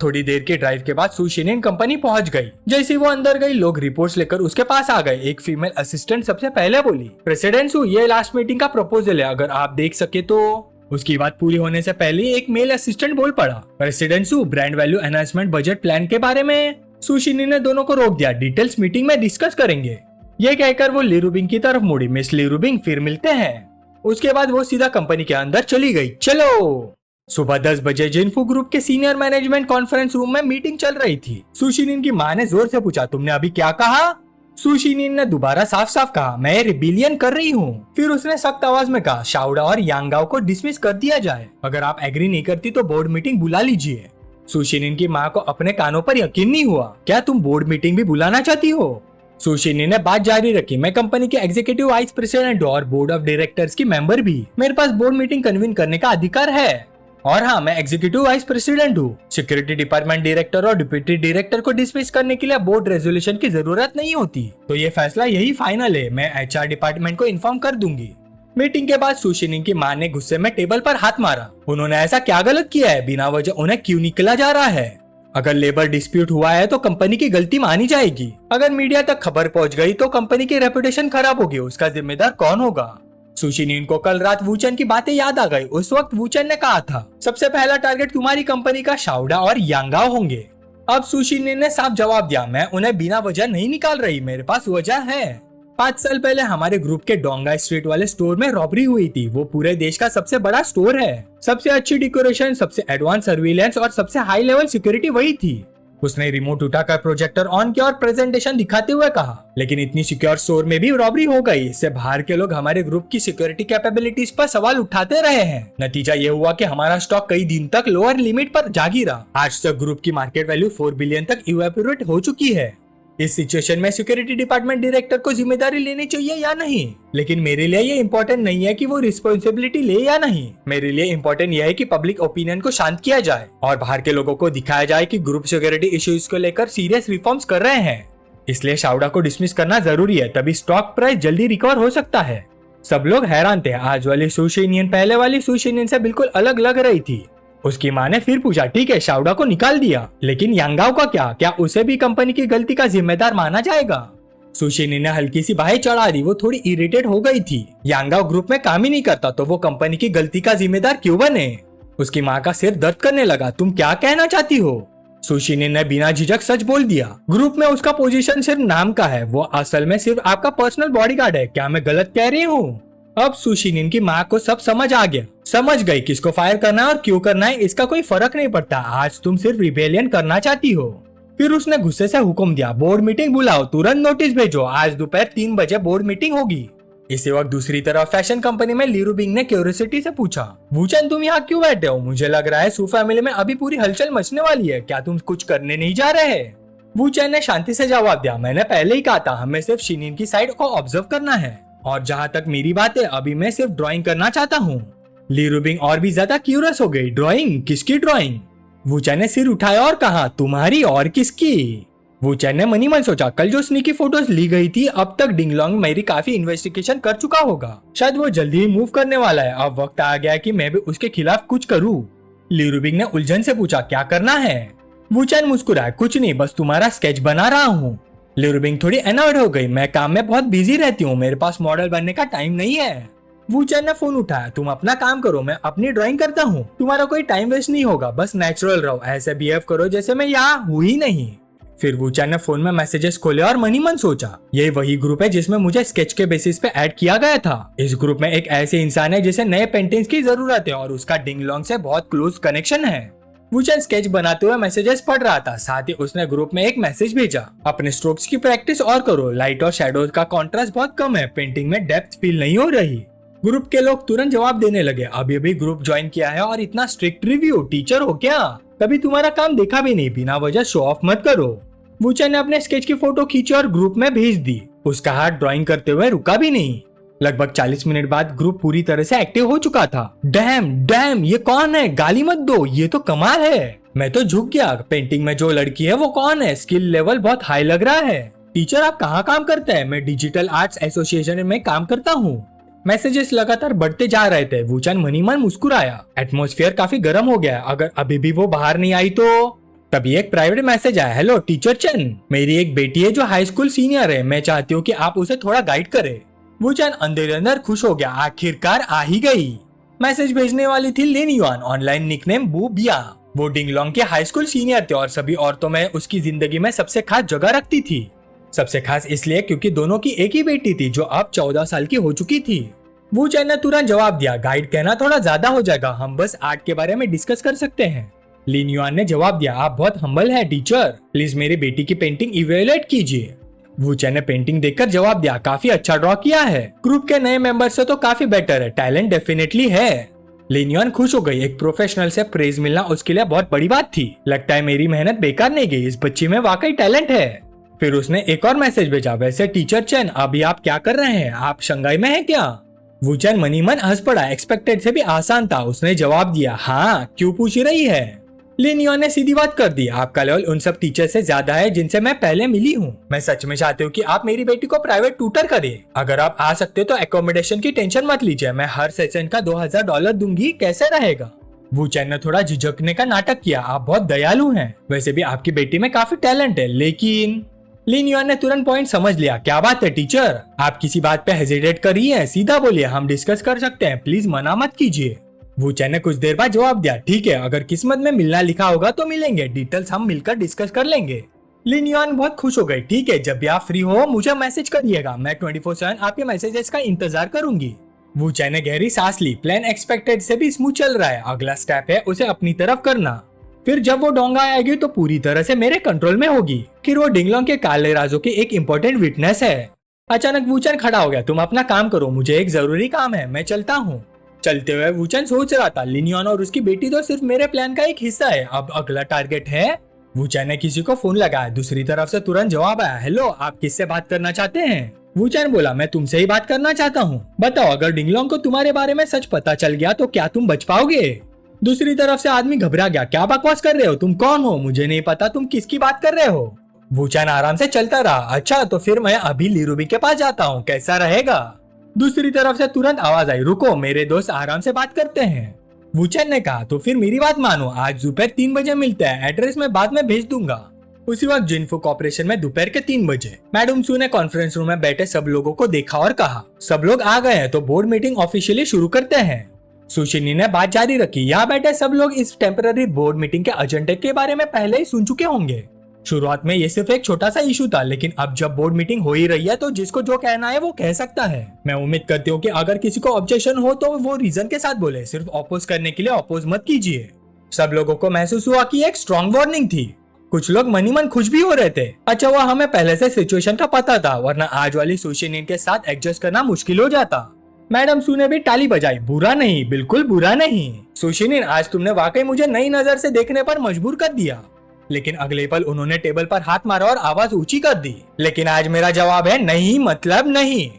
S1: थोड़ी देर के ड्राइव के बाद सुशिनिन कंपनी पहुंच गई। जैसे वो अंदर गई, लोग रिपोर्ट्स लेकर उसके पास आ गए। एक फीमेल असिस्टेंट सबसे पहले बोली, प्रेसिडेंट सु, ये लास्ट मीटिंग का प्रपोजल है, अगर आप देख सके तो। उसकी बात पूरी होने से पहले एक मेल असिस्टेंट बोल पड़ा, प्रेसिडेंट सु, brand value enhancement budget plan के बारे में। सुशिनिन ने दोनों को रोक दिया, डिटेल्स मीटिंग में डिस्कस करेंगे। ये कहकर वो ली रूबिंग की तरफ मुड़ी, मिस ली रूबिंग, फिर मिलते हैं। उसके बाद वो सीधा कंपनी के अंदर चली गई। चलो। सुबह 10 बजे जिनफू ग्रुप के सीनियर मैनेजमेंट कॉन्फ्रेंस रूम में मीटिंग चल रही थी। सुशिनिन की मां ने जोर से पूछा, तुमने अभी क्या कहा? सुशिनिन ने दोबारा साफ साफ कहा, मैं रिबिलियन कर रही हूँ। फिर उसने सख्त आवाज में कहा, शाउडा और यांगाओ को डिसमिस कर दिया जाए। अगर आप एग्री नहीं करती तो बोर्ड मीटिंग बुला लीजिए। सुशिनिन की मां को अपने कानों पर यकीन नहीं हुआ। क्या तुम बोर्ड मीटिंग भी बुलाना चाहती हो? सुशिनिन ने बात जारी रखी, मैं कंपनी के एग्जीक्यूटिव वाइस प्रेसिडेंट और बोर्ड ऑफ डायरेक्टर्स की मेंबर भी। मेरे पास बोर्ड मीटिंग कन्वीन करने का अधिकार है। और हाँ, मैं एग्जीक्यूटिव वाइस प्रेसिडेंट हूँ। सिक्योरिटी डिपार्टमेंट डायरेक्टर और डिप्टी डायरेक्टर को डिसमिस करने के लिए बोर्ड रेजोल्यूशन की जरूरत नहीं होती, तो ये फैसला यही फाइनल है। मैं एचआर डिपार्टमेंट को इन्फॉर्म कर दूंगी। मीटिंग के बाद सुशिनिन की मां ने गुस्से में टेबल पर हाथ मारा। उन्होंने ऐसा क्या गलत किया है? बिना वजह उन्हें क्यों निकला जा रहा है? अगर लेबर डिस्प्यूट हुआ है तो कंपनी की गलती मानी जाएगी। अगर मीडिया तक खबर पहुंच गई तो कंपनी की रेपुटेशन खराब होगी। उसका जिम्मेदार कौन होगा? सुशिनिन को कल रात वूचन की बातें याद आ गई। उस वक्त वूचन ने कहा था, सबसे पहला टारगेट तुम्हारी कंपनी का शाउडा और यांगाओ होंगे। अब सुशिनिन ने साफ जवाब दिया, मैं उन्हें बिना वजह नहीं निकाल रही, मेरे पास वजह है। 5 साल पहले हमारे ग्रुप के डोंगा स्ट्रीट वाले स्टोर में रॉबरी हुई थी। वो पूरे देश का सबसे बड़ा स्टोर है। सबसे अच्छी डेकोरेशन, सबसे एडवांस सर्विलेंस और सबसे हाई लेवल सिक्योरिटी वही थी। उसने रिमोट उठाकर प्रोजेक्टर ऑन किया और प्रेजेंटेशन दिखाते हुए कहा, लेकिन इतनी सिक्योर स्टोर में भी रॉबरी हो गई। इससे बाहर के लोग हमारे ग्रुप की सिक्योरिटी कैपेबिलिटीज पर सवाल उठाते रहे हैं। नतीजा ये हुआ कि हमारा स्टॉक कई दिन तक लोअर लिमिट पर जा गिरा। आज तक ग्रुप की मार्केट वैल्यू 4 बिलियन तक इवेपोरेट हो चुकी है। इस सिचुएशन में सिक्योरिटी डिपार्टमेंट डायरेक्टर को जिम्मेदारी लेनी चाहिए या नहीं? लेकिन मेरे लिए ये इम्पोर्टेंट नहीं है कि वो रिस्पॉन्सिबिलिटी ले या नहीं। मेरे लिए इम्पोर्टेंट यह है कि पब्लिक ओपिनियन को शांत किया जाए और बाहर के लोगों को दिखाया जाए कि ग्रुप सिक्योरिटी इश्यूज को लेकर सीरियस रिफॉर्म्स कर रहे हैं। इसलिए शाउडा को डिसमिस करना जरूरी है, तभी स्टॉक प्राइस जल्दी रिकवर हो सकता है। सब लोग हैरान थे। आज वाली सुशिनियन पहले वाली सुशिनियन से बिल्कुल अलग लग रही थी। उसकी मां ने फिर पूछा, ठीक है, शाउडा को निकाल दिया, लेकिन यांगाओ का क्या उसे भी कंपनी की गलती का जिम्मेदार माना जाएगा? सुशिनिन ने हल्की सी बाहें चढ़ा दी। वो थोड़ी इरिटेट हो गई थी। यांगाओ ग्रुप में काम ही नहीं करता तो वो कंपनी की गलती का जिम्मेदार क्यों बने? उसकी मां का सिर दर्द करने लगा। तुम क्या कहना चाहती हो? सुशिनिन ने बिना झिझक सच बोल दिया। ग्रुप में उसका पोजीशन सिर्फ नाम का है, वो असल में सिर्फ आपका पर्सनल बॉडीगार्ड है। क्या मैं गलत कह रही हूँ? अब सुशिनिन की मां को सब समझ आ गया। समझ गई किसको फायर करना है और क्यों करना है, इसका कोई फर्क नहीं पड़ता। आज तुम सिर्फ रिबेलियन करना चाहती हो। फिर उसने गुस्से से हुक्म दिया, बोर्ड मीटिंग बुलाओ, तुरंत नोटिस भेजो, आज दोपहर 3 बजे बोर्ड मीटिंग होगी। इसी वक्त दूसरी तरफ फैशन कंपनी में ली रूबिंग ने क्यूरियोसिटी से पूछा, वूचन तुम यहाँ क्यों बैठे हो? मुझे लग रहा है सू फैमिली में अभी पूरी हलचल मचने वाली है। क्या तुम कुछ करने नहीं जा रहे? वूचन ने शांति से जवाब दिया, मैंने पहले ही कहा था, हमें सिर्फ शिनिन की साइड को ऑब्जर्व करना है। और जहाँ तक मेरी बात है, अभी मैं सिर्फ ड्राइंग करना चाहता हूँ। ली रूबिंग और भी ज्यादा क्यूरियस हो गई। ड्राइंग? किसकी ड्राइंग? वूचन ने सिर उठाया और कहा, तुम्हारी और किसकी? वूचन ने मनी मन सोचा, कल जो स्नीकी फोटोज ली गई थी, अब तक डिंगलोंग मेरी काफी इन्वेस्टिगेशन कर चुका होगा। शायद वो जल्दी ही मूव करने वाला है। अब वक्त आ गया कि मैं भी उसके खिलाफ कुछ करूँ। ली रूबिंग ने उलझन से पूछा, क्या करना है? वूचन मुस्कुराया, कुछ नहीं, बस तुम्हारा स्केच बना रहा हूँ। ली रूबिंग थोड़ी अनॉयड हो गई, मैं काम में बहुत बिजी रहती हूँ, मेरे पास मॉडल बनने का टाइम नहीं है। वूचन ने फोन उठाया, तुम अपना काम करो, मैं अपनी ड्राइंग करता हूँ। तुम्हारा कोई टाइम वेस्ट नहीं होगा, बस नेचुरल रहो, ऐसे बिहेव करो जैसे मैं यहाँ हूँ ही नहीं। फिर वूचन ने फोन में मैसेजेस खोले और मनी मन सोचा, ये वही ग्रुप है जिसमें मुझे स्केच के बेसिस पे ऐड किया गया था। इस ग्रुप में एक ऐसे इंसान है जिसे नए पेंटिंग्स की जरूरत है और उसका डिंगलोंग से बहुत क्लोज कनेक्शन है। वूचन स्केच बनाते हुए मैसेजेस पढ़ रहा था। साथ ही उसने ग्रुप में एक मैसेज भेजा, अपने स्ट्रोक्स की प्रैक्टिस और करो, लाइट और शैडोज का कॉन्ट्रास्ट बहुत कम है, पेंटिंग में डेप्थ फील नहीं हो रही। ग्रुप के लोग तुरंत जवाब देने लगे, अभी ग्रुप ज्वाइन किया है और इतना स्ट्रिक्ट रिव्यू, टीचर हो क्या? कभी तुम्हारा काम देखा भी नहीं, बिना वजह शो ऑफ मत करो। वूचन ने अपने स्केच की फोटो खींची और ग्रुप में भेज दी। उसका हाथ ड्राइंग करते हुए रुका भी नहीं। लगभग 40 मिनट बाद ग्रुप पूरी तरह से एक्टिव हो चुका था। डैम, ये कौन है? गाली मत दो, ये तो कमाल है। मैं तो झुक गया। पेंटिंग में जो लड़की है वो कौन है? स्किल लेवल बहुत हाई लग रहा है। टीचर आप कहाँ काम करते हैं? मैं डिजिटल आर्ट्स एसोसिएशन में काम करता हूँ। मैसेजेस लगातार बढ़ते जा रहे थे। वूचन मनी मन मुस्कुराया। एटमॉस्फेयर काफी गर्म हो गया। अगर अभी भी वो बाहर नहीं आई तो तभी एक प्राइवेट मैसेज आया, हेलो टीचर चेन, मेरी एक बेटी है जो हाई स्कूल सीनियर है, मैं चाहती हूँ कि आप उसे थोड़ा गाइड करें। वो चैन अंदर अंदर खुश हो गया, आखिरकार आ ही गई। मैसेज भेजने वाली थी लिन युआन, ऑनलाइन निकनेम बू बिया। वो डिंगलोंग के हाई स्कूल सीनियर थे और सभी औरतों में उसकी जिंदगी में सबसे खास जगह रखती थी। सबसे खास इसलिए क्योंकि दोनों की एक ही बेटी थी जो अब 14 साल की हो चुकी थी। वू चैन ने तुरंत जवाब दिया, गाइड कहना थोड़ा ज्यादा हो जाएगा, हम बस आर्ट के बारे में डिस्कस कर सकते हैं। लिन युआन ने जवाब दिया, आप बहुत हम्बल है टीचर, प्लीज मेरी बेटी की पेंटिंग इवेलुएट कीजिए। वू चैन ने पेंटिंग देखकर जवाब दिया, काफी अच्छा ड्रॉ किया है, ग्रुप के नए मेंबर से तो काफी बेटर है, टैलेंट डेफिनेटली है। लिन युआन खुश हो गई, एक प्रोफेशनल से प्रेज मिलना उसके लिए बहुत बड़ी बात थी। लगता है मेरी मेहनत बेकार नहीं गई, इस बच्ची में वाकई टैलेंट है। फिर उसने एक और मैसेज भेजा, वैसे टीचर चैन अभी आप क्या कर रहे हैं, आप शंघाई में हैं क्या? वू चैन मनी मन हंस पड़ा, एक्सपेक्टेड से भी आसान था। उसने जवाब दिया, हाँ क्यों पूछ रही है? लिन युआन ने सीधी बात कर दी, आपका लेवल उन सब टीचर से ज्यादा है जिनसे मैं पहले मिली हूँ। मैं सच में चाहती हूँ कि आप मेरी बेटी को प्राइवेट ट्यूटर करें। अगर आप आ सकते तो एकोमोडेशन की टेंशन मत लीजिए, मैं हर सेशन का $2000 दूंगी, कैसे रहेगा? वू चैन ने थोड़ा झिझकने का नाटक किया, आप बहुत दयालु हैं, वैसे भी आपकी बेटी में काफी टैलेंट है, लेकिन लिन युआन ने तुरंत पॉइंट समझ लिया, क्या बात है टीचर, आप किसी बात पे हेजिटेट कर रही हैं, सीधा बोलिए, हम डिस्कस कर सकते हैं, प्लीज मना मत कीजिए। वू चैन ने कुछ देर बाद जवाब दिया, ठीक है, अगर किस्मत में मिलना लिखा होगा तो मिलेंगे, डिटेल्स हम मिलकर डिस्कस कर लेंगे। लिन युआन बहुत खुश हो गई, ठीक है, जब भी आप फ्री हो मुझे मैसेज करिएगा, मैं 24/7 आपके मैसेजेस का इंतजार करूंगी। वू चैन ने गहरी सांस ली, प्लान एक्सपेक्टेड से भी स्मूथ चल रहा है, अगला स्टेप है उसे अपनी तरफ करना, फिर जब वो डोंगा आएगी तो पूरी तरह से मेरे कंट्रोल में होगी। फिर वो डिंगलोंग के काले राजों की एक इम्पोर्टेंट विटनेस है। अचानक वू चैन खड़ा हो गया, तुम अपना काम करो, मुझे एक जरूरी काम है, मैं चलता हूँ। चलते हुए वू चैन सोच रहा था, लिन युआन और उसकी बेटी तो सिर्फ मेरे प्लान का एक हिस्सा है, अब अगला टारगेट है। वू चैन ने किसी को फोन लगाया, दूसरी तरफ से तुरंत जवाब आया, हेलो आप किससे बात करना चाहते हैं? वू चैन बोला, मैं तुमसे ही बात करना चाहता हूँ, बताओ अगर डिंगलोंग को तुम्हारे बारे में सच पता चल गया तो क्या तुम बच पाओगे? दूसरी तरफ से आदमी घबरा गया, क्या बकवास कर रहे हो, तुम कौन हो, मुझे नहीं पता तुम किसकी बात कर रहे हो। वू चैन आराम से चलता रहा, अच्छा तो फिर मैं अभी ली रूबी के पास जाता हूँ, कैसा रहेगा? दूसरी तरफ से तुरंत आवाज आई, रुको मेरे दोस्त आराम से बात करते हैं। वू चैन ने कहा, तो फिर मेरी बात मानो, आज दोपहर 3 बजे मिलते हैं, एड्रेस मैं बाद में भेज दूंगा। उसी वक्त जिनफू कॉर्पोरेशन में दोपहर के 3 बजे मैडम सू ने कॉन्फ्रेंस रूम में बैठे सब लोगों को देखा और कहा, सब लोग आ गए हैं तो बोर्ड मीटिंग ऑफिशियली शुरू करते हैं। सुशिनी ने बात जारी रखी, यहाँ बैठे सब लोग इस टेम्पररी बोर्ड मीटिंग के एजेंडे के बारे में पहले ही सुन चुके होंगे। शुरुआत में ये सिर्फ एक छोटा सा इशू था, लेकिन अब जब बोर्ड मीटिंग हो ही रही है तो जिसको जो कहना है वो कह सकता है। मैं उम्मीद करती हूँ कि अगर किसी को ऑब्जेक्शन हो तो वो रीजन के साथ बोले, सिर्फ अपोज करने के लिए अपोज मत कीजिए। सब लोगों को महसूस हुआ कि एक स्ट्रॉन्ग वार्निंग थी। कुछ लोग मनी मन खुश भी हो रहे थे, अच्छा हुआ हमें पहले से सिचुएशन का पता था, वरना आज वाली सुशिनी के साथ एडजस्ट करना मुश्किल हो जाता। मैडम सू ने भी ताली बजाई, बुरा नहीं, बिल्कुल बुरा नहीं सुशिनी, आज तुमने वाकई मुझे नई नजर से देखने पर मजबूर कर दिया। लेकिन अगले पल उन्होंने टेबल पर हाथ मारा और आवाज ऊंची कर दी, लेकिन आज मेरा जवाब है नहीं, मतलब नहीं।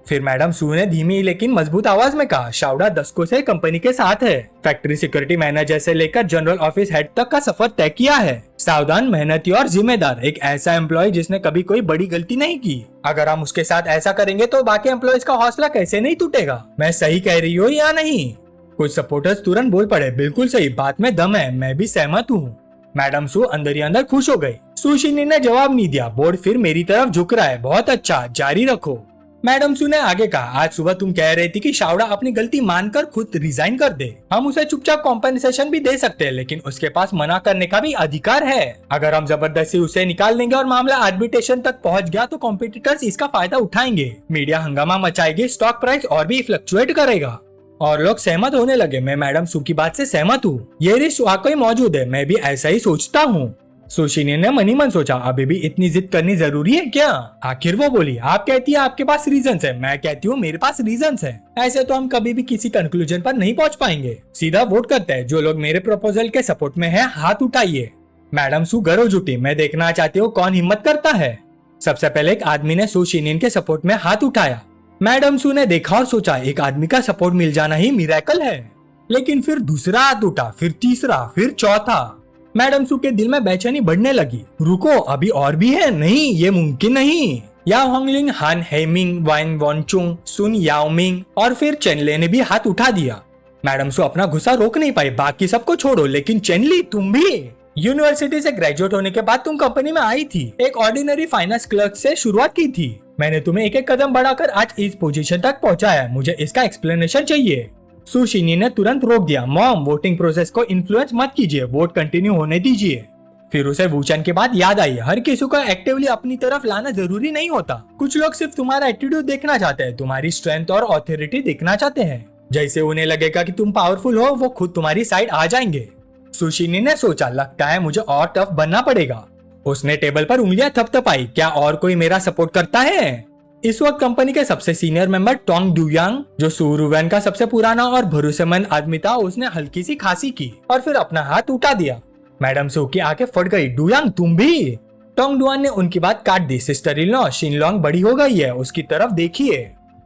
S1: फिर मैडम सू ने धीमी लेकिन मजबूत आवाज में कहा, शाउडा दशकों से कंपनी के साथ है, फैक्ट्री सिक्योरिटी मैनेजर से लेकर जनरल ऑफिस हेड तक का सफर तय किया है, सावधान, मेहनती और जिम्मेदार, एक ऐसा एम्प्लॉय जिसने कभी कोई बड़ी गलती नहीं की। अगर हम उसके साथ ऐसा करेंगे तो बाकी एम्प्लॉयज का हौसला कैसे नहीं टूटेगा? मैं सही कह रही हूँ या नहीं? कुछ सपोर्टर्स तुरंत बोल पड़े, बिल्कुल सही, बात में दम है, मैं भी सहमत हूँ। मैडम सू अंदर ही अंदर खुश हो गई। सुशिनी ने जवाब नहीं दिया, बोर्ड फिर मेरी तरफ झुक रहा है, बहुत अच्छा, जारी रखो। मैडम सू ने आगे कहा, आज सुबह तुम कह रही थी कि शाउडा अपनी गलती मानकर खुद रिजाइन कर दे, हम उसे चुपचाप कॉम्पेंसेशन भी दे सकते हैं, लेकिन उसके पास मना करने का भी अधिकार है। अगर हम जबरदस्ती उसे निकाल देंगे और मामला आर्बिट्रेशन तक पहुंच गया तो कॉम्पिटिटर्स इसका फायदा उठाएंगे, मीडिया हंगामा मचाएगी, स्टॉक प्राइस और भी फ्लक्चुएट करेगा। और लोग सहमत होने लगे। मैं मैडम सू की बात से सहमत हूँ, ये रिस्क वाकई मौजूद है, मैं भी ऐसा ही सोचता हूँ। सुशिनी ने मनी मन सोचा, अभी भी इतनी जिद करनी जरूरी है क्या? आखिर वो बोली, आप कहती है आपके पास रीजंस है, मैं कहती हूँ मेरे पास रीजंस है, ऐसे तो हम कभी भी किसी कंक्लूजन पर नहीं पहुँच पाएंगे। सीधा वोट करते हैं, जो लोग मेरे प्रपोजल के सपोर्ट में है हाथ उठाइए। मैडम सू गरो जुटी, मैं देखना चाहती हूँ कौन हिम्मत करता है। सबसे पहले एक आदमी ने सुशिनी के सपोर्ट में हाथ उठाया। मैडम सू ने देखा और सोचा, एक आदमी का सपोर्ट मिल जाना ही मिरेकल है। लेकिन फिर दूसरा हाथ उठा, फिर तीसरा, फिर चौथा। मैडम सू के दिल में बेचैनी बढ़ने लगी। रुको, अभी और भी है, नहीं ये मुमकिन नहीं। याओ होंगलिंग, हान हेमिंग, वाइन वॉनचुंग, सुन याओमिंग और फिर चेनले ने भी हाथ उठा दिया। मैडम सू अपना गुस्सा रोक नहीं पाई, बाकी सबको छोड़ो लेकिन चेनली तुम भी। यूनिवर्सिटी से ग्रेजुएट होने के बाद तुम कंपनी में आई थी, एक ऑर्डिनरी फाइनेंस क्लर्क से शुरुआत की थी। मैंने तुम्हें एक एक कदम बढ़ाकर आज इस पोजीशन तक पहुंचाया, मुझे इसका एक्सप्लेनेशन चाहिए। सुशिनी ने तुरंत रोक दिया, मॉम वोटिंग प्रोसेस को इन्फ्लुएंस मत कीजिए, वोट कंटिन्यू होने दीजिए। फिर उसे वूचन की बात याद आई, हर किसी को एक्टिवली अपनी तरफ लाना जरूरी नहीं होता। कुछ लोग सिर्फ तुम्हारा एटीट्यूड देखना चाहते हैं, तुम्हारी स्ट्रेंथ और ऑथोरिटी देखना चाहते हैं। जैसे उन्हें लगेगा कि तुम पावरफुल हो, वो खुद तुम्हारी साइड आ जाएंगे। सुशिनी ने सोचा, लगता है मुझे और टफ बनना पड़ेगा। उसने टेबल पर उंगलियां थपथपाई, क्या और कोई मेरा सपोर्ट करता है? इस वक्त कंपनी के सबसे सीनियर मेंबर टोंग डुयांग, जो सुरुवैन का सबसे पुराना और भरोसेमंद आदमी था, उसने हल्की सी खांसी की और फिर अपना हाथ उठा दिया। मैडम सू की आंखें फट गई, डुयांग तुम भी? टोंग डुआन ने उनकी बात काट दी, सिस्टर इन लॉ शिनलोंग बड़ी हो गई है, उसकी तरफ देखिए।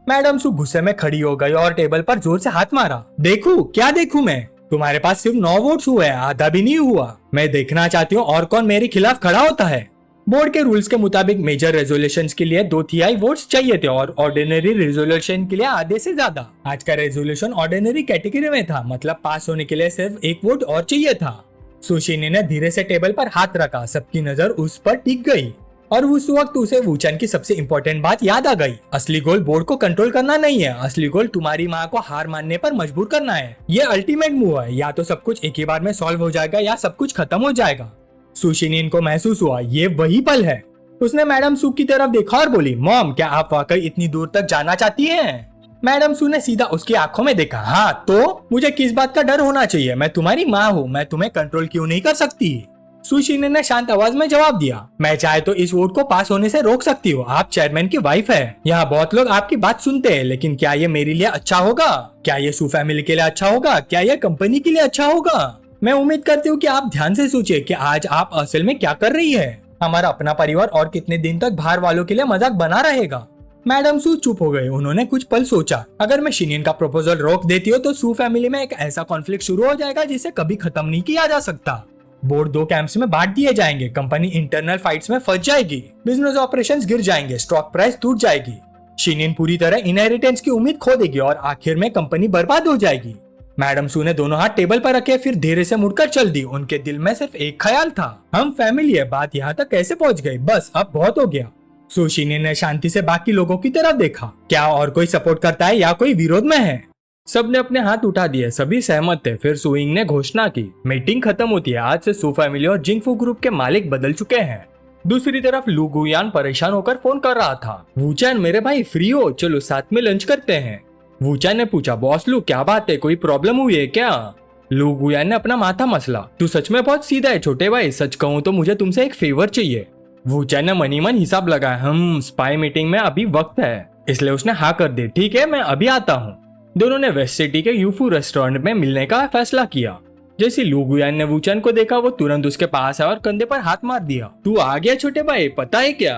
S1: मैडम सू गुस्से में खड़ी हो गई और टेबल पर जोर से हाथ मारा। देखूं? क्या देखूं मैं? तुम्हारे पास सिर्फ 9 वोट्स हुए, आधा भी नहीं हुआ। मैं देखना चाहती हूँ और कौन मेरे खिलाफ खड़ा होता है। बोर्ड के रूल्स के मुताबिक मेजर रेजोल्यूशंस के लिए 2/3 वोट्स चाहिए थे और ऑर्डिनरी रेजोल्यूशन के लिए आधे से ज्यादा। आज का रेजोल्यूशन ऑर्डिनरी कैटेगरी में था, मतलब पास होने के लिए सिर्फ 1 वोट और चाहिए था। सुशिनी ने धीरे से टेबल पर हाथ रखा, सबकी नजर उस पर टिक गई और उस वक्त उसे वूचन की सबसे इम्पोर्टेंट बात याद आ गई। असली गोल बोर्ड को कंट्रोल करना नहीं है, असली गोल तुम्हारी माँ को हार मानने पर मजबूर करना है। ये अल्टीमेट मूव है, या तो सब कुछ एक ही बार में सॉल्व हो जाएगा या सब कुछ खत्म हो जाएगा। सुशिनी को महसूस हुआ ये वही पल है। उसने मैडम सू की तरफ देखा और बोली, मॉम क्या आप वाकई इतनी दूर तक जाना चाहती हैं? मैडम सू ने सीधा उसकी आंखों में देखा। हाँ तो मुझे किस बात का डर होना चाहिए? मैं तुम्हारी माँ हूँ, मैं तुम्हें कंट्रोल क्यों नहीं कर सकती? सुशिनी ने शांत आवाज में जवाब दिया, मैं चाहे तो इस वोट को पास होने से रोक सकती हूँ। आप चेयरमैन की वाइफ है। यहाँ बहुत लोग आपकी बात सुनते हैं, लेकिन क्या ये मेरे लिए अच्छा होगा? क्या ये सू फैमिली के लिए अच्छा होगा? क्या ये कंपनी के लिए अच्छा होगा? मैं उम्मीद करती हूँ कि आप ध्यान से सोचिए कि आज आप असल में क्या कर रही है। हमारा अपना परिवार और कितने दिन तक बाहर वालों के लिए मजाक बना रहेगा? मैडम सू चुप हो गए। उन्होंने कुछ पल सोचा, अगर मैं शिनियन का प्रपोजल रोक देती हूँ तो सू फैमिली में एक ऐसा कॉन्फ्लिक्ट शुरू हो जाएगा जिसे कभी खत्म नहीं किया जा सकता। बोर्ड 2 कैंप्स में बांट दिए जाएंगे, कंपनी इंटरनल फाइट्स में फंस जाएगी, बिजनेस ऑपरेशंस गिर जाएंगे, स्टॉक प्राइस टूट जाएगी, शिनियन पूरी तरह इनहेरिटेंस की उम्मीद खो देगी और आखिर में कंपनी बर्बाद हो जाएगी। मैडम सू ने दोनों हाथ टेबल पर रखे, फिर धीरे से मुड़कर चल दी। उनके दिल में सिर्फ एक ख्याल था, हम फैमिली है। बात यहाँ तक कैसे पहुँच गई? बस अब बहुत हो गया। सुशिनी ने शांति से बाकी लोगों की तरफ देखा, क्या और कोई सपोर्ट करता है या कोई विरोध में है? सबने अपने हाथ उठा दिए, सभी सहमत थे। फिर सुइंग ने घोषणा की, मीटिंग खत्म होती है, आज से सू फैमिली और जिंगफू ग्रुप के मालिक बदल चुके हैं। दूसरी तरफ लू गुयान परेशान होकर फोन कर रहा था, वूचैन मेरे भाई फ्री हो, चलो साथ में लंच करते हैं। वूचैन ने पूछा, बॉस लू क्या बात है, कोई प्रॉब्लम हुई है क्या? लू गुयान ने अपना माथा मसला, तू सच में बहुत सीधा है छोटे भाई, सच कहूँ तो मुझे तुमसे एक फेवर चाहिए। वूचैन ने मनी मन हिसाब लगाया, हम स्पाई मीटिंग में अभी वक्त है, इसलिए उसने हाँ कर दी। ठीक है मैं अभी आता हूँ। दोनों ने वेस्ट सिटी के यूफू रेस्टोरेंट में मिलने का फैसला किया। जैसे लू गुयान ने वूचैन को देखा, वो तुरंत उसके पास आया और कंधे पर हाथ मार दिया, तू आ गया छोटे भाई, पता है क्या?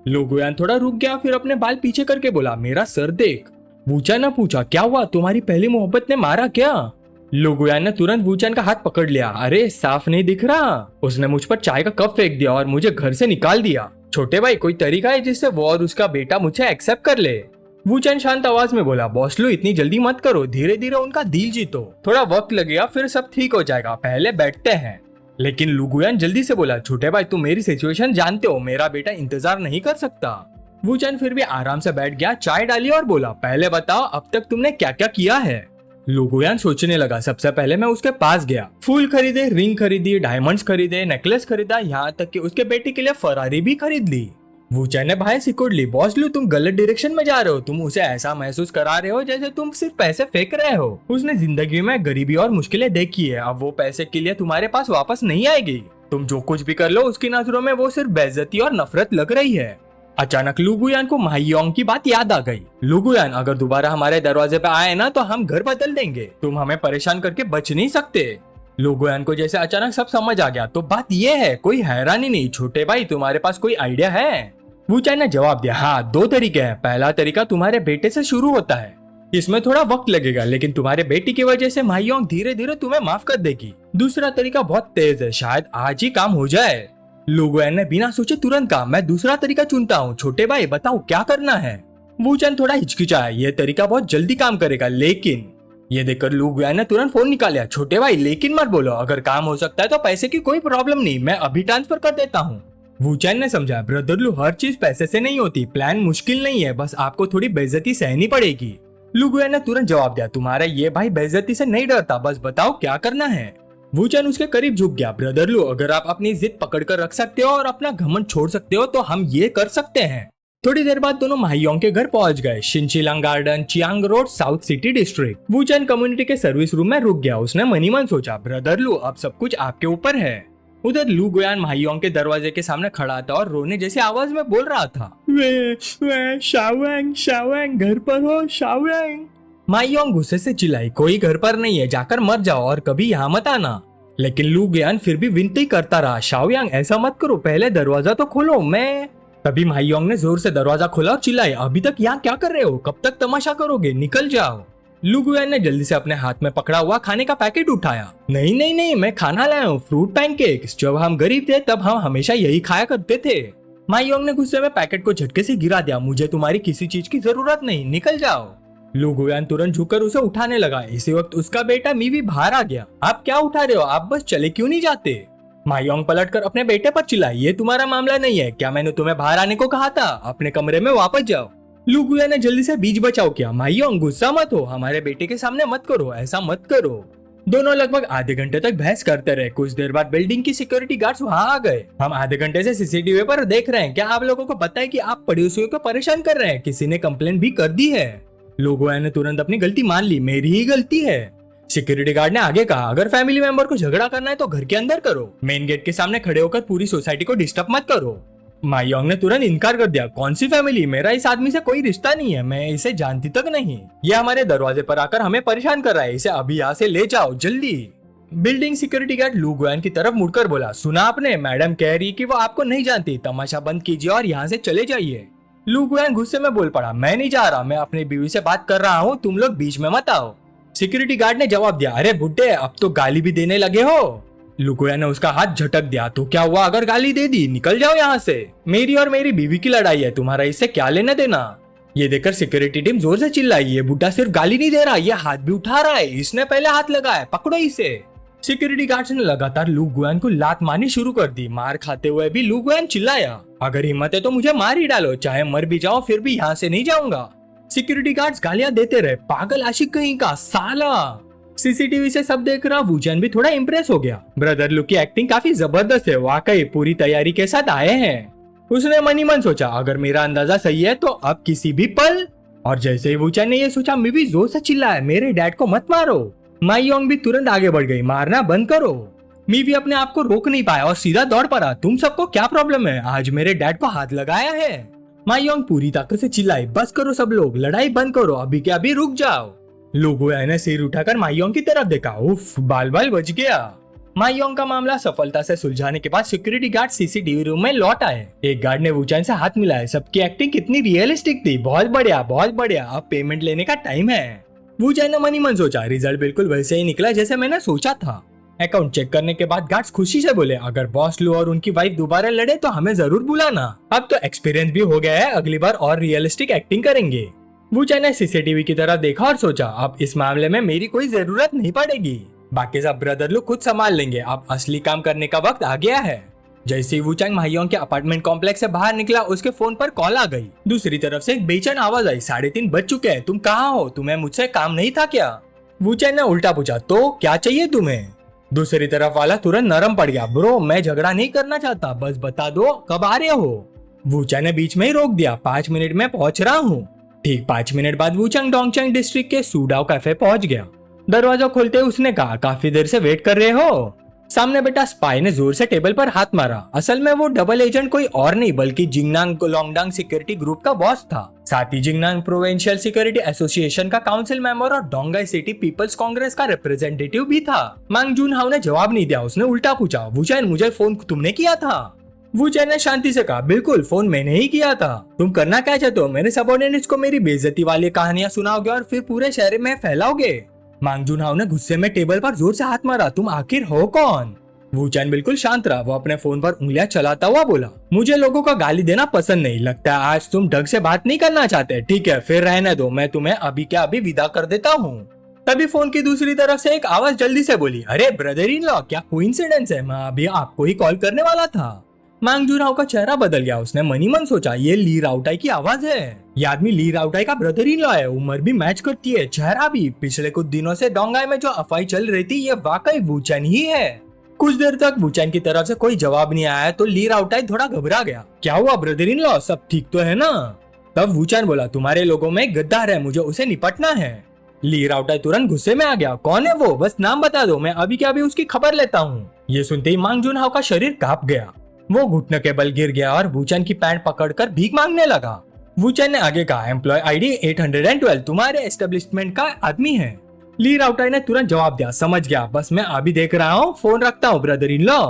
S1: लू गुयान थोड़ा रुक गया, फिर अपने बाल पीछे करके बोला, मेरा सर देख। वूचैन ने पूछा, क्या हुआ, तुम्हारी पहली मोहब्बत ने मारा क्या? लू गुयान ने तुरंत वूचैन का हाथ पकड़ लिया, अरे साफ नहीं दिख रहा। उसने मुझ पर चाय का कप फेंक दिया और मुझे घर से निकाल दिया। छोटे भाई कोई तरीका है जिससे वो और उसका बेटा मुझे एक्सेप्ट कर ले? वूचैन शांत आवाज में बोला, बॉस लू इतनी जल्दी मत करो, धीरे धीरे उनका दिल जीतो, थोड़ा वक्त लगेगा, फिर सब ठीक हो जाएगा, पहले बैठते हैं। लेकिन लू गुयान जल्दी से बोला, छोटे भाई तुम मेरी सिचुएशन जानते हो, मेरा बेटा इंतजार नहीं कर सकता। वूचैन फिर भी आराम से बैठ गया, चाय डाली और बोला, पहले बताओ अब तक तुमने क्या क्या किया है? लू गुयान सोचने लगा, सबसे पहले मैं उसके पास गया, फूल खरीदे, रिंग खरीदी, डायमंड्स खरीदे, नेकलेस खरीदा, यहाँ तक कि उसके बेटे के लिए फरारी भी खरीद ली। वूचैन ने भाई सिकोड़ ली, बॉस लू तुम गलत डायरेक्शन में जा रहे हो, तुम उसे ऐसा महसूस करा रहे हो जैसे तुम सिर्फ पैसे फेंक रहे हो। उसने जिंदगी में गरीबी और मुश्किलें देखी है, अब वो पैसे के लिए तुम्हारे पास वापस नहीं आएगी। तुम जो कुछ भी कर लो उसकी नजरों में वो सिर्फ बेइज्जती और नफरत लग रही है। अचानक लू गुयान को माहियोंग की बात याद आ गई। लू गुयान अगर दोबारा हमारे दरवाजे पे आए ना तो हम घर बदल देंगे, तुम हमें परेशान करके बच नहीं सकते। लू गुयान को जैसे अचानक सब समझ आ गया, तो बात ये है, कोई हैरानी नहीं छोटे भाई, तुम्हारे पास कोई आइडिया है? वूचैन ने जवाब दिया, हाँ 2 तरीके हैं। पहला तरीका तुम्हारे बेटे से शुरू होता है, इसमें थोड़ा वक्त लगेगा, लेकिन तुम्हारे बेटी की वजह से माहियोंग धीरे धीरे तुम्हें माफ कर देगी। दूसरा तरीका बहुत तेज है, शायद आज ही काम हो जाए। लू गुयान ने बिना सोचे तुरंत कहा, मैं दूसरा तरीका चुनता हूँ, छोटे भाई बताओ क्या करना है? वूचैन थोड़ा हिचकिचाया, ये तरीका बहुत जल्दी काम करेगा, लेकिन ये देखकर लू गुयान ने तुरंत फोन निकाला। छोटे भाई लेकिन मत बोलो, अगर काम हो सकता है तो पैसे की कोई प्रॉब्लम नहीं, मैं अभी ट्रांसफर कर देता हूँ। वूचैन ने समझा, ब्रदर लू हर चीज पैसे से नहीं होती, प्लान मुश्किल नहीं है, बस आपको थोड़ी बेइज्जती सहनी पड़ेगी। लू गुयान ने तुरंत जवाब दिया, तुम्हारा ये भाई बेइज्जती से नहीं डरता, बस बताओ क्या करना है। वूचैन उसके करीब झुक गया। ब्रदर लू अगर आप अपनी जिद पकड़ कर रख सकते हो और अपना घमंड छोड़ सकते हो तो हम ये कर सकते हैं। थोड़ी देर बाद दोनों माहियोंग के घर पहुंच गए। Xinchilang garden, Chiang road, south city district. Wuchan community के सर्विस रूम में रुक गया। उसने मनी मन सोचा, ब्रदर लू अब सब कुछ आपके ऊपर है। उधर लू गुयान माहियोंग के दरवाजे के सामने खड़ा था और रोने जैसी आवाज में बोल रहा था, वे शाओयांग, शाओयांग घर पर हो शाओयांग। माहियोंग गुस्से से चिल्लाई, कोई घर पर नहीं है, जाकर मर जाओ और कभी यहाँ मत आना। लेकिन लू गुयान फिर भी विनती करता रहा, शाओयांग ऐसा मत करो, पहले दरवाजा तो खोलो। मैं तभी माहियोंग ने जोर से दरवाजा खोला और चिल्लाई, अभी तक यहाँ क्या कर रहे हो, कब तक तमाशा करोगे, निकल जाओ। लू गुयान ने जल्दी से अपने हाथ में पकड़ा हुआ खाने का पैकेट उठाया। नहीं नहीं नहीं, मैं खाना लाया हूँ, फ्रूट पैनकेक्स, जब हम गरीब थे तब हम हमेशा यही खाया करते थे। माहियोंग ने गुस्से में पैकेट को झटके से गिरा दिया, मुझे तुम्हारी किसी चीज की जरूरत नहीं, निकल जाओ। लू गुयान तुरंत झुककर उसे उठाने लगा। इसी वक्त उसका बेटा मीवी बाहर आ गया। आप क्या उठा रहे हो, आप बस चले क्यों नहीं जाते। माहियोंग पलटकर अपने बेटे पर चिल्लाई, ये तुम्हारा मामला नहीं है, क्या मैंने तुम्हें बाहर आने को कहा था, अपने कमरे में वापस जाओ। लू गुयान ने जल्दी से बीच बचाव किया, माहियोंग गुस्सा मत हो, हमारे बेटे के सामने मत करो, ऐसा मत करो। दोनों लगभग आधे घंटे तक बहस करते रहे। कुछ देर बाद बिल्डिंग की सिक्योरिटी गार्ड्स वहां आ गए। हम आधे घंटे से सीसीटीवी पर देख रहे हैं, क्या आप लोगों को पता है कि आप पड़ोसियों को परेशान कर रहे हैं, किसी ने कंप्लेंट भी कर दी है। लू गुयान ने तुरंत अपनी गलती मान ली, मेरी ही गलती है। सिक्योरिटी गार्ड ने आगे कहा, अगर फैमिली मेंबर को झगड़ा करना है तो घर के अंदर करो, मेन गेट के सामने खड़े होकर पूरी सोसाइटी को डिस्टर्ब मत करो। माहियोंग ने तुरंत इनकार कर दिया, कौन सी फैमिली, मेरा इस आदमी से कोई रिश्ता नहीं है, मैं इसे जानती तक नहीं, ये हमारे दरवाजे पर आकर हमें परेशान कर रहा है, इसे अभी यहाँ से ले जाओ जल्दी। बिल्डिंग सिक्योरिटी गार्ड लू गुयान की तरफ मुड़कर बोला, सुना आपने, मैडम कह रही कि वो आपको नहीं जानती, तमाशा बंद कीजिए और यहाँ से चले जाइए। लू गुयान गुस्से में बोल पड़ा, मैं नहीं जा रहा, मैं अपनी बीवी से बात कर रहा हूँ, तुम लोग बीच में मत आओ। सिक्योरिटी गार्ड ने जवाब दिया, अरे बुड्ढे अब तो गाली भी देने लगे हो। लू गुयान ने उसका हाथ झटक दिया, तो क्या हुआ अगर गाली दे दी, निकल जाओ यहाँ से, मेरी और मेरी बीवी की लड़ाई है, तुम्हारा इससे क्या लेना देना। ये देखकर सिक्योरिटी टीम जोर से चिल्लाई, ये बुड्ढा सिर्फ गाली नहीं दे रहा, ये हाथ भी उठा रहा है, इसने पहले हाथ लगाया, पकड़ो इसे। सिक्योरिटी गार्ड्स ने लगातार लू गुयान को लात मारनी शुरू कर दी। मार खाते हुए भी लू गुयान चिल्लाया, अगर हिम्मत है तो मुझे मार ही डालो, चाहे मर भी जाओ फिर भी यहाँ से नहीं जाऊंगा। सिक्योरिटी गार्ड्स गालियां देते रहे, पागल आशिक कहीं का साला। सीसीटीवी से सब देख रहा वूचैन भी थोड़ा इम्प्रेस हो गया। ब्रदर लू की एक्टिंग काफी जबरदस्त है, वाकई पूरी तैयारी के साथ आए हैं। उसने मनी मन सोचा, अगर मेरा अंदाजा सही है तो अब किसी भी पल। और जैसे ही वूचैन ने ये सोचा, मीवी जोर से चिल्लाया, मेरे डैड को मत मारो। माहियोंग भी तुरंत आगे बढ़ गई, मारना बंद करो। मीवी अपने आप को रोक नहीं पाया और सीधा दौड़ पड़ा, तुम सबको क्या प्रॉब्लम है, आज मेरे डैड को हाथ लगाया है। माहियोंग पूरी ताकत से चिल्लाई, बस करो सब लोग, लड़ाई बंद करो, अभी के अभी रुक जाओ। लू गुयान ने सिर उठाकर माहियोंग की तरफ देखा, उफ, बाल बाल बच गया। माहियोंग का मामला सफलता से सुलझाने के बाद सिक्योरिटी गार्ड सीसीटीवी रूम में लौट आए। एक गार्ड ने वूचैन से हाथ मिलाया, सबकी एक्टिंग कितनी रियलिस्टिक थी, बहुत बढ़िया बहुत बढ़िया, अब पेमेंट लेने का टाइम है। वूचैन ने मनी मन सोचा, रिजल्ट बिल्कुल वैसे ही निकला जैसे मैंने सोचा था। अकाउंट चेक करने के बाद गार्ड्स खुशी से बोले, अगर बॉस लू और उनकी वाइफ दोबारा लड़े तो हमें जरूर बुलाना, अब तो एक्सपीरियंस भी हो गया है, अगली बार और रियलिस्टिक एक्टिंग करेंगे। वूचैन ने सीसीटीवी की तरफ देखा और सोचा, अब इस मामले में मेरी कोई जरूरत नहीं पड़ेगी, बाकी सब ब्रदर लोग खुद संभाल लेंगे, अब असली काम करने का वक्त आ गया है। जैसे ही वूचैन माहियोंग के अपार्टमेंट कॉम्प्लेक्स से बाहर निकला, उसके फोन पर कॉल आ गई। दूसरी तरफ से एक बेचैन आवाज आई, 3:30 बज चुके हैं, तुम कहाँ हो, तुम्हें मुझसे काम नहीं था क्या। वूचैन ने उल्टा पूछा, तो क्या चाहिए तुम्हें। दूसरी तरफ वाला तुरंत नरम पड़ गया, ब्रो मैं झगड़ा नहीं करना चाहता, बस बता दो कब आ रहे हो। वूचैन ने बीच में ही रोक दिया, 5 मिनट में पहुंच रहा हूँ। ठीक 5 मिनट बाद वूचैन डोंगचैंग डिस्ट्रिक्ट के सुडाओ कैफे पहुंच गया। दरवाजा खोलते उसने कहा, काफी देर से वेट कर रहे हो। सामने बेटा स्पाई ने जोर से टेबल पर हाथ मारा। असल में वो डबल एजेंट कोई और नहीं बल्कि जिंगनांग लोंगडांग सिक्योरिटी ग्रुप का बॉस था। साथ ही जिंगनांग प्रोविंशियल सिक्योरिटी एसोसिएशन का काउंसिल मेंबर और डोंगाई सिटी पीपल्स कांग्रेस का रिप्रेजेंटेटिव भी था। मांग जून हाउ ने जवाब नहीं दिया, उसने उल्टा पूछा, वूचैन मुझे फोन तुमने किया था। वूचैन ने शांति से कहा, बिल्कुल फोन मैंने ही किया था। तुम करना क्या चाहते हो, मेरे सबॉर्डिनेट्स को मेरी बेइज्जती वाली कहानियां सुनाओगे और फिर पूरे शहर में फैलाओगे। मांग जून हाउ ने गुस्से में टेबल पर जोर से हाथ मारा, तुम आखिर हो कौन। वूचैन बिल्कुल शांत रहा। वो अपने फोन पर उंगलियां चलाता हुआ बोला, मुझे लोगों का गाली देना पसंद नहीं, लगता है आज तुम ढंग से बात नहीं करना चाहते। ठीक है फिर रहने दो, मैं तुम्हें अभी के अभी विदा कर देता हूँ। तभी फोन की दूसरी तरफ से एक आवाज जल्दी से बोली, अरे ब्रदर इन लॉ, क्या कोइंसिडेंस है, मैं अभी आपको ही कॉल करने वाला था। मांग जुनहाओ का चेहरा बदल गया। उसने मनी मन सोचा, ये ली राउटाई की आवाज है। ये आदमी ली राउटाई का ब्रदर इन लॉ है। उम्र भी मैच करती है, चेहरा भी। पिछले कुछ दिनों से डोंगाई में जो अफवाह चल रही थी, ये वाकई वुचेन ही है। कुछ देर तक वुचेन की तरफ से कोई जवाब नहीं आया तो ली राउटाई थोड़ा घबरा गया। क्या हुआ ब्रदर इन लॉ, सब ठीक तो है ना? तब वुचेन बोला, तुम्हारे लोगों में गद्दार है, मुझे उसे निपटना है। ली राउटाई तुरंत गुस्से में आ गया। कौन है वो, बस नाम बता दो, मैं अभी के अभी उसकी खबर लेता हूँ। ये सुनते ही मांग जुनहाओ का शरीर कांप गया। वो घुटने के बल गिर गया और वुचेन की पैंट पकड़कर भीख मांगने लगा। वुचेन ने आगे कहा, एम्प्लॉय आईडी 812 तुम्हारे एस्टेब्लिशमेंट का आदमी है। ली राउटाई ने तुरंत जवाब दिया, समझ गया, बस मैं अभी देख रहा हूँ, फोन रखता हूँ ब्रदर इन लॉ।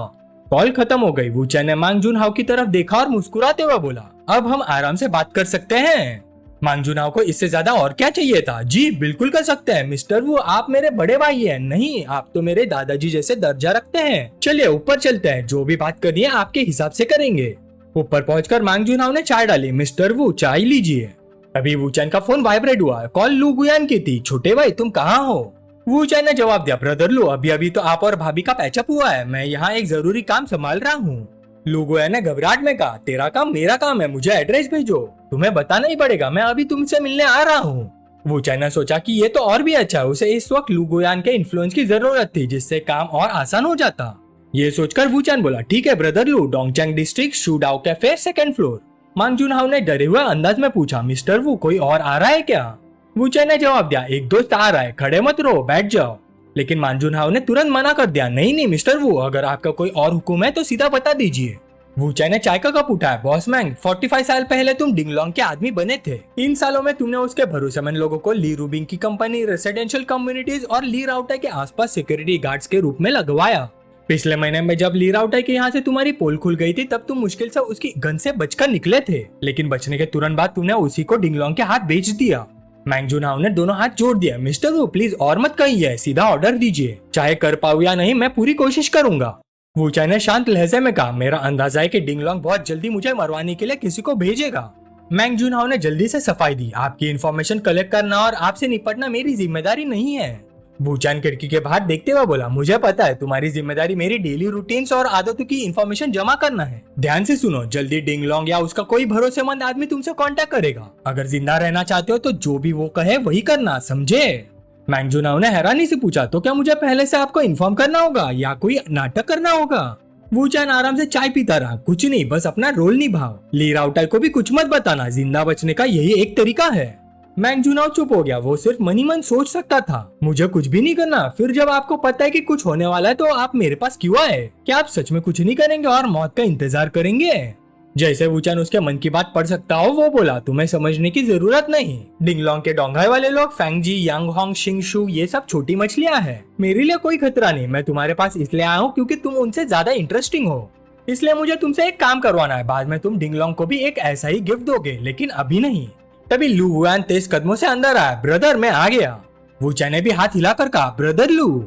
S1: कॉल खत्म हो गई। वुचेन ने मांग जुनहाओ की तरफ देखा और मुस्कुराते हुए बोला, अब हम आराम से बात कर सकते हैं। मांग जुनहाओ को इससे ज्यादा और क्या चाहिए था। जी बिल्कुल कर सकते हैं मिस्टर वू, आप मेरे बड़े भाई हैं। नहीं, आप तो मेरे दादाजी जैसे दर्जा रखते हैं। चलिए ऊपर चलते हैं, जो भी बात करनी है आपके हिसाब से करेंगे। ऊपर पहुंचकर मांग जुनहाओ ने चाय डाली। मिस्टर वू चाय लीजिए। अभी वुचेन का फोन वाइब्रेट हुआ। कॉल लू गुयान की थी। छोटे भाई तुम कहाँ हो? वुचेन ने जवाब दिया, ब्रदर लू, अभी अभी तो आप और भाभी का पैचअप हुआ है, मैं यहाँ एक जरूरी काम संभाल रहा हूँ। लू गुयान ने घबराहट में कहा, तेरा काम मेरा काम है, मुझे एड्रेस भेजो। तुम्हें बताना ही पड़ेगा, मैं अभी तुमसे मिलने आ रहा हूँ। वुचेन ने सोचा कि ये तो और भी अच्छा है। उसे इस वक्त लू गुयान के इन्फ्लुएंस की जरूरत थी, जिससे काम और आसान हो जाता। ये सोचकर वुचेन बोला, ठीक है ब्रदर लू, डोंगचैंग डिस्ट्रिक्ट शूडाओ कैफे 2nd फ्लोर। मांग जुनहाओ ने डरे हुए अंदाज में पूछा, मिस्टर वू कोई और आ रहा है क्या? वुचेन ने जवाब दिया, एक दोस्त आ रहा है, खड़े मत रहो, बैठ जाओ। लेकिन मांग जुनहाओ ने तुरंत मना कर दिया, नहीं नहीं मिस्टर वू, अगर आपका कोई और हुक्म है तो सीधा बता दीजिए। वुचेन ने चाय का कप उठाया। बॉस मैंग, 45 साल पहले तुम डिंगलोंग के आदमी बने थे। इन सालों में तुमने उसके भरोसेमंद लोगों को ली रूबिंग की कंपनी, रेसिडेंशियल कम्युनिटीज और ली राउटाई के आसपास सिक्योरिटी गार्ड्स के रूप में लगवाया। पिछले महीने में जब ली राउटाई के यहाँ से तुम्हारी पोल खुल गई थी, तब तुम मुश्किल से उसकी गन से बचकर निकले थे, लेकिन बचने के तुरंत बाद तुमने उसी को डिंगलोंग के हाथ बेच दिया। मांग जुनहाओ ने दोनों हाथ जोड़ दिया। मिस्टर वू प्लीज और मत कहिए, सीधा ऑर्डर दीजिए, चाहे कर पाऊं या नहीं, मैं पूरी कोशिश करूंगा। वुचेन ने शांत लहजे में कहा, मेरा अंदाजा है कि डिंगलोंग बहुत जल्दी मुझे मरवाने के लिए किसी को भेजेगा। मांग जुनहाओ ने जल्दी से सफाई दी, आपकी इन्फॉर्मेशन कलेक्ट करना और आपसे निपटना मेरी जिम्मेदारी नहीं है। वुचेन खिड़की के बाहर देखते हुए बोला, मुझे पता है तुम्हारी जिम्मेदारी मेरी डेली रूटीन्स और आदतों की इन्फॉर्मेशन जमा करना है। ध्यान से सुनो, जल्दी डिंगलोंग या उसका कोई भरोसेमंद आदमी तुमसे कांटेक्ट करेगा। अगर जिंदा रहना चाहते हो तो जो भी वो कहे वही करना, समझे? मांग जुनहाओ ने हैरानी से पूछा, तो क्या मुझे पहले से आपको इन्फॉर्म करना होगा या कोई नाटक करना होगा? वुचेन आराम से चाय पीता रहा, कुछ नहीं, बस अपना रोल निभाओ। ली राउटाई को भी कुछ मत बताना, जिंदा बचने का यही एक तरीका है। मांग जुनहाओ चुप हो गया। वो सिर्फ मनी मन सोच सकता था, मुझे कुछ भी नहीं करना। फिर जब आपको पता है कि कुछ होने वाला है तो आप मेरे पास क्यों आए? क्या आप सच में कुछ नहीं करेंगे और मौत का इंतजार करेंगे? जैसे वुचेन उसके मन की बात पढ़ सकता हो, वो बोला, तुम्हें समझने की जरूरत नहीं। डिंगलोंग के डोंगाई वाले लोग, फेंगजी, यांगहोंग, शिंगशू, ये सब छोटी मछलियां हैं। मेरे लिए कोई खतरा नहीं। मैं तुम्हारे पास इसलिए आया हूँ क्योंकि तुम उनसे ज्यादा इंटरेस्टिंग हो, इसलिए मुझे तुमसे एक काम करवाना है। बाद में तुम डिंगलोंग को भी एक ऐसा ही गिफ्ट दोगे, लेकिन अभी नहीं। तभी लू गुयान तेज कदमों से अंदर आया। ब्रदर मैं आ गया। वुचेन ने भी हाथ हिलाकर कहा, ब्रदर लू।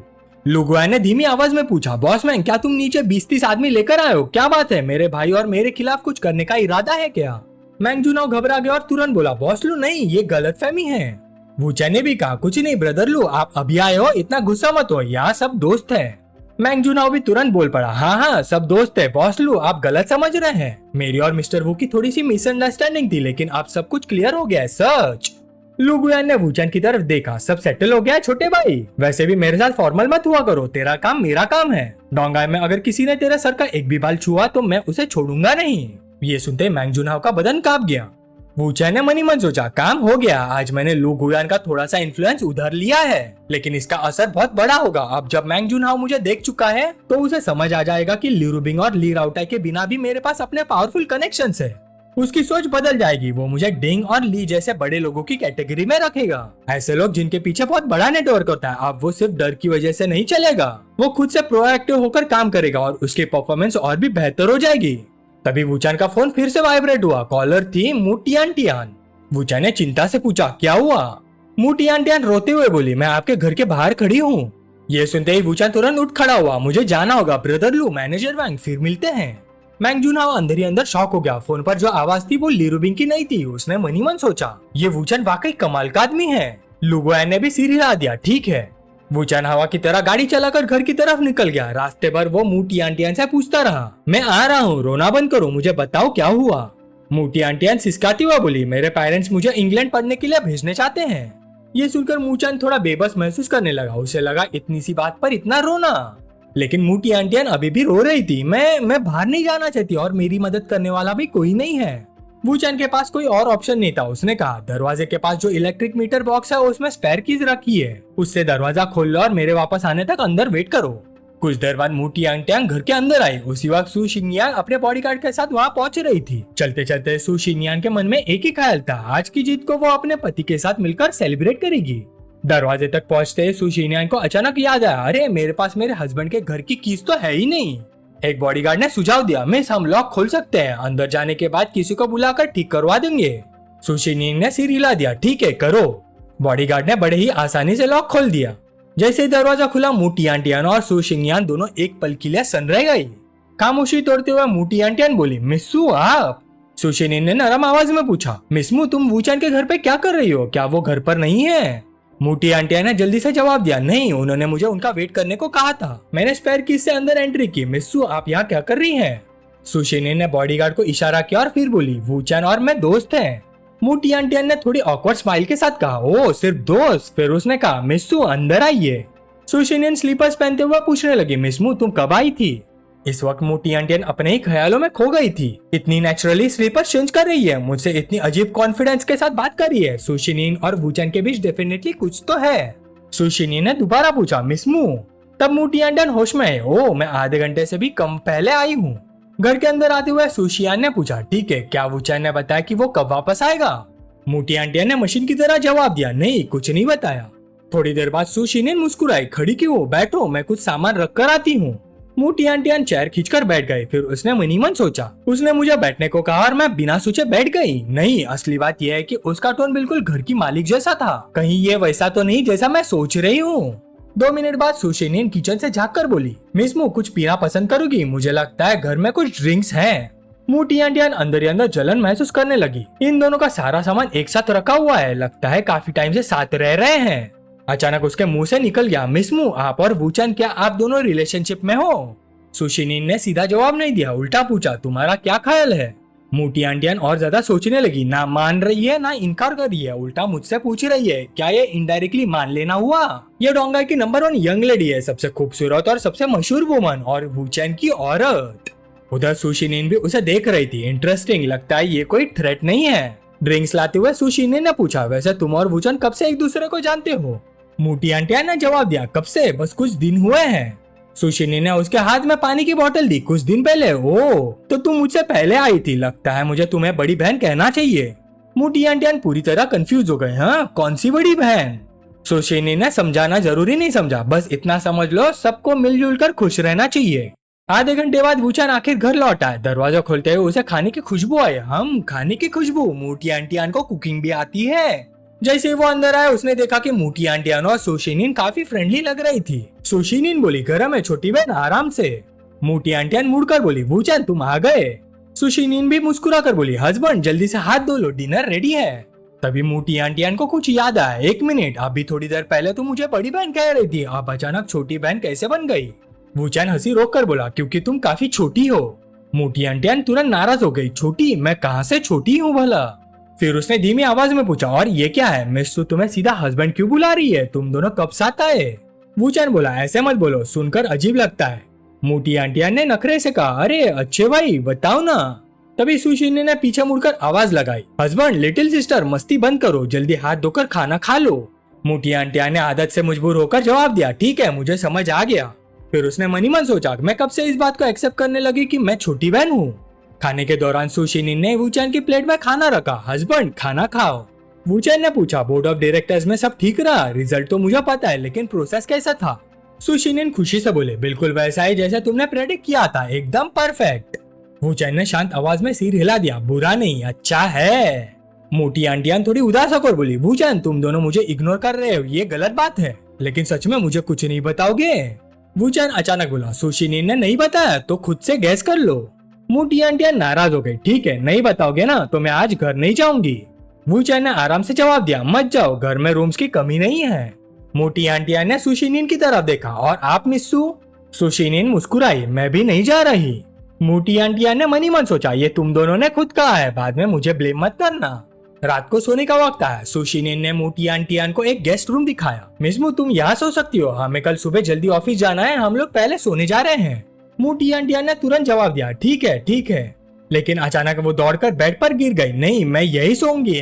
S1: लू गुयान ने धीमी आवाज में पूछा, बॉस मैन, क्या तुम नीचे 20-30 आदमी लेकर आए हो? क्या बात है, मेरे भाई और मेरे खिलाफ कुछ करने का इरादा है क्या? मांग जुनहाओ घबरा गया और तुरंत बोला, बॉस लू नहीं, ये गलतफहमी है। वुचेन ने भी कहा, कुछ नहीं ब्रदर लू, आप अभी आए हो, इतना गुस्सा मत हो, यहाँ सब दोस्त है। मांग जुनहाओ भी तुरंत बोल पड़ा, हाँ हाँ सब दोस्त है बॉस लू, आप गलत समझ रहे हैं। मेरी और मिस्टर वू की थोड़ी सी मिसअंडरस्टैंडिंग थी, लेकिन अब सब कुछ क्लियर हो गया है, सच। लू गुयान ने वुचेन की तरफ देखा, सब सेटल हो गया छोटे भाई। वैसे भी मेरे साथ फॉर्मल मत हुआ करो, तेरा काम मेरा काम है। डोंगाई में अगर किसी ने तेरे सर का एक भी बाल छुआ तो मैं उसे छोड़ूंगा नहीं। ये सुनते मांग जुनहाओ का बदन कांप गया। वुचेन ने मनी मन सोचा, काम हो गया, आज मैंने लू गुयान का थोड़ा सा इन्फ्लुएंस उधर लिया है, लेकिन इसका असर बहुत बड़ा होगा। अब जब मांग जुनहाओ मुझे देख चुका है तो उसे समझ आ जाएगा कि ली रूबिंग और ली राउटाई के बिना भी मेरे पास अपने पावरफुल कनेक्शंस है। उसकी सोच बदल जाएगी, वो मुझे डिंग और ली जैसे बड़े लोगों की कैटेगरी में रखेगा। ऐसे लोग जिनके पीछे बहुत बड़ा नेटवर्क होता है। अब वो सिर्फ डर की वजह से नहीं चलेगा, वो खुद से प्रोएक्टिव होकर काम करेगा और उसकी परफॉर्मेंस और भी बेहतर हो जाएगी। तभी वुचेन का फोन फिर से वाइब्रेट हुआ। कॉलर थी मू टियान टियान। वुचेन ने चिंता से पूछा, क्या हुआ? मू टियान टियान रोते हुए बोली, मैं आपके घर के बाहर खड़ी हूँ। ये सुनते ही वुचेन तुरंत उठ खड़ा हुआ, मुझे जाना होगा ब्रदर लू, मैनेजर वैंग, फिर मिलते हैं। मांग जुनहाओ अंदर ही अंदर शॉक हो गया। फोन पर जो आवाज थी वो ली रूबिंग की नहीं थी। उसने मनी मन सोचा, ये वुचेन वाकई कमाल का आदमी है। लुगुआन ने भी सिर हिला दिया। ठीक है। वूचान हवा की तरह गाड़ी चलाकर घर की तरफ निकल गया। रास्ते भर वो मूटी आंटियान से पूछता रहा, मैं आ रहा हूँ, रोना बंद करो, मुझे बताओ क्या हुआ। मूटी आंटियान सिसकाती हुआ बोली, मेरे पेरेंट्स मुझे इंग्लैंड पढ़ने के लिए भेजने चाहते हैं। ये सुनकर मूचान थोड़ा बेबस महसूस करने लगा। उसे लगा इतनी सी बात पर इतना रोना। लेकिन मूटी आंटियान अभी भी रो रही थी। मैं बाहर नहीं जाना चाहती और मेरी मदद करने वाला भी कोई नहीं है। वूचान के पास कोई और ऑप्शन नहीं था। उसने कहा, दरवाजे के पास जो इलेक्ट्रिक मीटर बॉक्स है उसमें स्पेयर कीज रखी है, उससे दरवाजा खोल लो और मेरे वापस आने तक अंदर वेट करो। कुछ देर बाद मूटी आंटियान घर के अंदर आई। उसी वक्त सू शिंगयान अपने बॉडीगार्ड के साथ वहाँ पहुंच रही थी। चलते चलते सू शिंगयान के मन में एक ही ख्याल था, आज की जीत को वो अपने पति के साथ मिलकर सेलिब्रेट करेगी। दरवाजे तक पहुंचते सू शिंगयान को अचानक याद आया, अरे मेरे पास मेरे हस्बैंड के घर की कीज तो है ही नहीं। एक बॉडीगार्ड ने सुझाव दिया, मिस हम लॉक खोल सकते हैं, अंदर जाने के बाद किसी को बुलाकर ठीक करवा देंगे। सू शिंगयान ने सिर हिला दिया, ठीक है करो। बॉडीगार्ड ने बड़े ही आसानी से लॉक खोल दिया। जैसे ही दरवाजा खुला, मूटी आंटियान और सू शिंगयान दोनों एक पल के लिए सन रह गई। खामोशी तोड़ते हुए मूटी आंटियान बोली, मिस्सू आप? सू शिंगयान ने नरम आवाज में पूछा, मिस्मू तुम वूचान के घर पे क्या कर रही हो, क्या वो घर पर नहीं है? मूटी आंटियान ने जल्दी से जवाब दिया, नहीं, उन्होंने मुझे उनका वेट करने को कहा था, मैंने स्पेयर कीज से अंदर एंट्री की। मिस्सू आप यहाँ क्या कर रही हैं? सू शिंगयान ने बॉडीगार्ड को इशारा किया और फिर बोली, वूचान और मैं दोस्त हैं। मूटी आंटियान ने थोड़ी ऑकवर्ड स्माइल के साथ कहा, ओ सिर्फ दोस्त? फिर उसने कहा, मिस्सू अंदर आइए। सू शिंगयान स्लीपर्स पहनते हुए पूछने लगी, मिस्मू तुम कब आई थी? इस वक्त मूटी आंटियान अपने ही ख्यालों में खो गई थी। इतनी नेचुरली स्लीपर्स चेंज कर रही है, मुझसे इतनी अजीब कॉन्फिडेंस के साथ बात कर रही है। सू शिंगयान और वूचान के बीच डेफिनेटली कुछ तो है। सू शिंगयान ने दोबारा पूछा, मिस्मू? तब मूटी आंटियान होश में है, ओ मैं आधे घंटे से भी कम पहले आई हूँ। घर के अंदर आते हुए सू शिंगयान ने पूछा, ठीक है, क्या वूचान ने बताया कि वो कब वापस आएगा? मूटी आंटियान ने मशीन की तरह जवाब दिया, नहीं, कुछ नहीं बताया। थोड़ी देर बाद सू शिंगयान मुस्कुराई, खड़ी क्यों, बैठो, मैं कुछ सामान रख कर आती हूँ। मूटी आंटियान चेयर खींचकर बैठ गई। फिर उसने मनी मन सोचा, उसने मुझे बैठने को कहा और मैं बिना सोचे बैठ गई। नहीं, असली बात यह है कि उसका टोन बिल्कुल घर की मालिक जैसा था। कहीं ये वैसा तो नहीं जैसा मैं सोच रही हूँ। 2 मिनट बाद सू शिंगयान किचन से झाँक कर बोली, मिस्मू कुछ पीना पसंद करोगी? मुझे लगता है घर में कुछ ड्रिंक्स हैं। मूटी आंटियान अंदर ही अंदर जलन महसूस करने लगी। इन दोनों का सारा सामान एक साथ रखा हुआ है, लगता है काफी टाइम से साथ रह रहे हैं। अचानक उसके मुंह से निकल गया, मिस्मू आप और वूचान क्या आप दोनों रिलेशनशिप में हो? सू शिंगयान ने सीधा जवाब नहीं दिया, उल्टा पूछा, तुम्हारा क्या ख्याल है? मूटी आंटियान और ज्यादा सोचने लगी, ना मान रही है ना इनकार कर रही है, उल्टा मुझसे पूछ रही है, क्या ये इनडायरेक्टली मान लेना हुआ? ये डोंगाई की नंबर 1 यंग लेडी है, सबसे खूबसूरत और सबसे मशहूर वुमन, और वूचान की औरत। उधर सू शिंगयान भी उसे देख रही थी। इंटरेस्टिंग, लगता है ये कोई थ्रेट नहीं है। ड्रिंक्स लाते हुए सू शिंगयान ने पूछा, वैसे तुम और वूचान कब से एक दूसरे को जानते हो? मूटी आंटियान ने जवाब दिया, कब से, बस कुछ दिन हुए हैं। सू शिंगयान ने उसके हाथ में पानी की बोतल दी, कुछ दिन पहले? ओ तो तुम मुझसे पहले आई थी, लगता है मुझे तुम्हें बड़ी बहन कहना चाहिए। मूटी आंटियान पूरी तरह कंफ्यूज हो गए, हाँ कौन सी बड़ी बहन? सू शिंगयान ने समझाना जरूरी नहीं समझा, बस इतना समझ लो सबको मिलजुल कर खुश रहना चाहिए। आधे घंटे बाद वूचान आखिर घर लौटा है। दरवाजा खोलते हुए उसे खाने की खुशबू आई। हम खाने की खुशबू? मूटी आंटियान को कुकिंग भी आती है। जैसे ही वो अंदर आया उसने देखा कि मूटी आंटियान और सू शिंगयान काफी फ्रेंडली लग रही थी। सू शिंगयान बोली, गरम है छोटी बहन, आराम से। मूटी आंटियान मुड़कर बोली, वूचान तुम आ गए। सू शिंगयान भी मुस्कुरा कर बोली, हस्बैंड जल्दी से हाथ धो लो, डिनर रेडी है। तभी मूटी आंटियान को कुछ याद आया, एक मिनट, अभी थोड़ी देर पहले तो मुझे बड़ी बहन कह रही थी, अब अचानक छोटी बहन कैसे बन गई? वूचान हंसी रोक कर बोला, क्योंकि तुम काफी छोटी हो। मूटी आंटियान तुरंत नाराज हो गई, छोटी? मैं कहाँ से छोटी हूँ भला? फिर उसने धीमी आवाज में पूछा, और ये क्या है? मिस्सू तुम्हें सीधा हस्बैंड क्यों बुला रही है? तुम दोनों कब साथ आए? वूचान बोला, ऐसे मत बोलो, सुनकर अजीब लगता है। मूटी आंटियान ने नखरे से कहा, अरे अच्छे भाई बताओ ना। तभी सू शिंगयान ने पीछे मुड़कर आवाज लगाई, हस्बैंड लिटिल सिस्टर मस्ती बंद करो, जल्दी हाथ धोकर खाना खा लो। मूटी आंटियान ने आदत से मजबूर होकर जवाब दिया, ठीक है मुझे समझ आ गया। फिर उसने मनी मन सोचा, मैं कब से इस बात को एक्सेप्ट करने लगी कि मैं छोटी बहन हूँ। खाने के दौरान सू शिंगयान ने वूचान की प्लेट में खाना रखा, हस्बैंड खाना खाओ। वूचान ने पूछा, बोर्ड ऑफ डायरेक्टर्स में सब ठीक रहा? रिजल्ट तो मुझे पता है, लेकिन प्रोसेस कैसा था? सू शिंगयान खुशी से बोले, बिल्कुल वैसा ही जैसा तुमने प्रेडिक्ट किया था, एकदम परफेक्ट। वूचान ने शांत आवाज में सिर हिला दिया, बुरा नहीं, अच्छा है। मोटी आंटियान थोड़ी उदास होकर बोली, वूचान तुम दोनों मुझे इग्नोर कर रहे हो, ये गलत बात है, लेकिन सच में मुझे कुछ नहीं बताओगे? वूचान अचानक बोला, सू शिंगयान ने नहीं बताया तो खुद से गैस कर लो। मोटी आंटियान नाराज हो गई, ठीक है नहीं बताओगे ना तो मैं आज घर नहीं जाऊंगी। वू चैन ने आराम से जवाब दिया, मत जाओ, घर में रूम्स की कमी नहीं है। मोटी आंटिया ने सुशीनिन की तरफ देखा, और आप मिस्सू? सुशीनिन मुस्कुराई, मैं भी नहीं जा रही। मोटी आंटिया ने मनी मन सोचा, ये तुम दोनों ने खुद कहा है, बाद में मुझे ब्लेम मत करना। रात को सोने का वक्त आया। सुशीनिन ने मोटी आंटियान को एक गेस्ट रूम दिखाया। मिस्मू, तुम यहाँ सो सकती हो, हमें कल सुबह जल्दी ऑफिस जाना है, हम लोग पहले सोने जा रहे हैं। मोटी आंटियान ने तुरंत जवाब दिया, ठीक है ठीक है। लेकिन अचानक वो दौड़कर बेड पर गिर गई। नहीं, मैं यही सोऊंगी।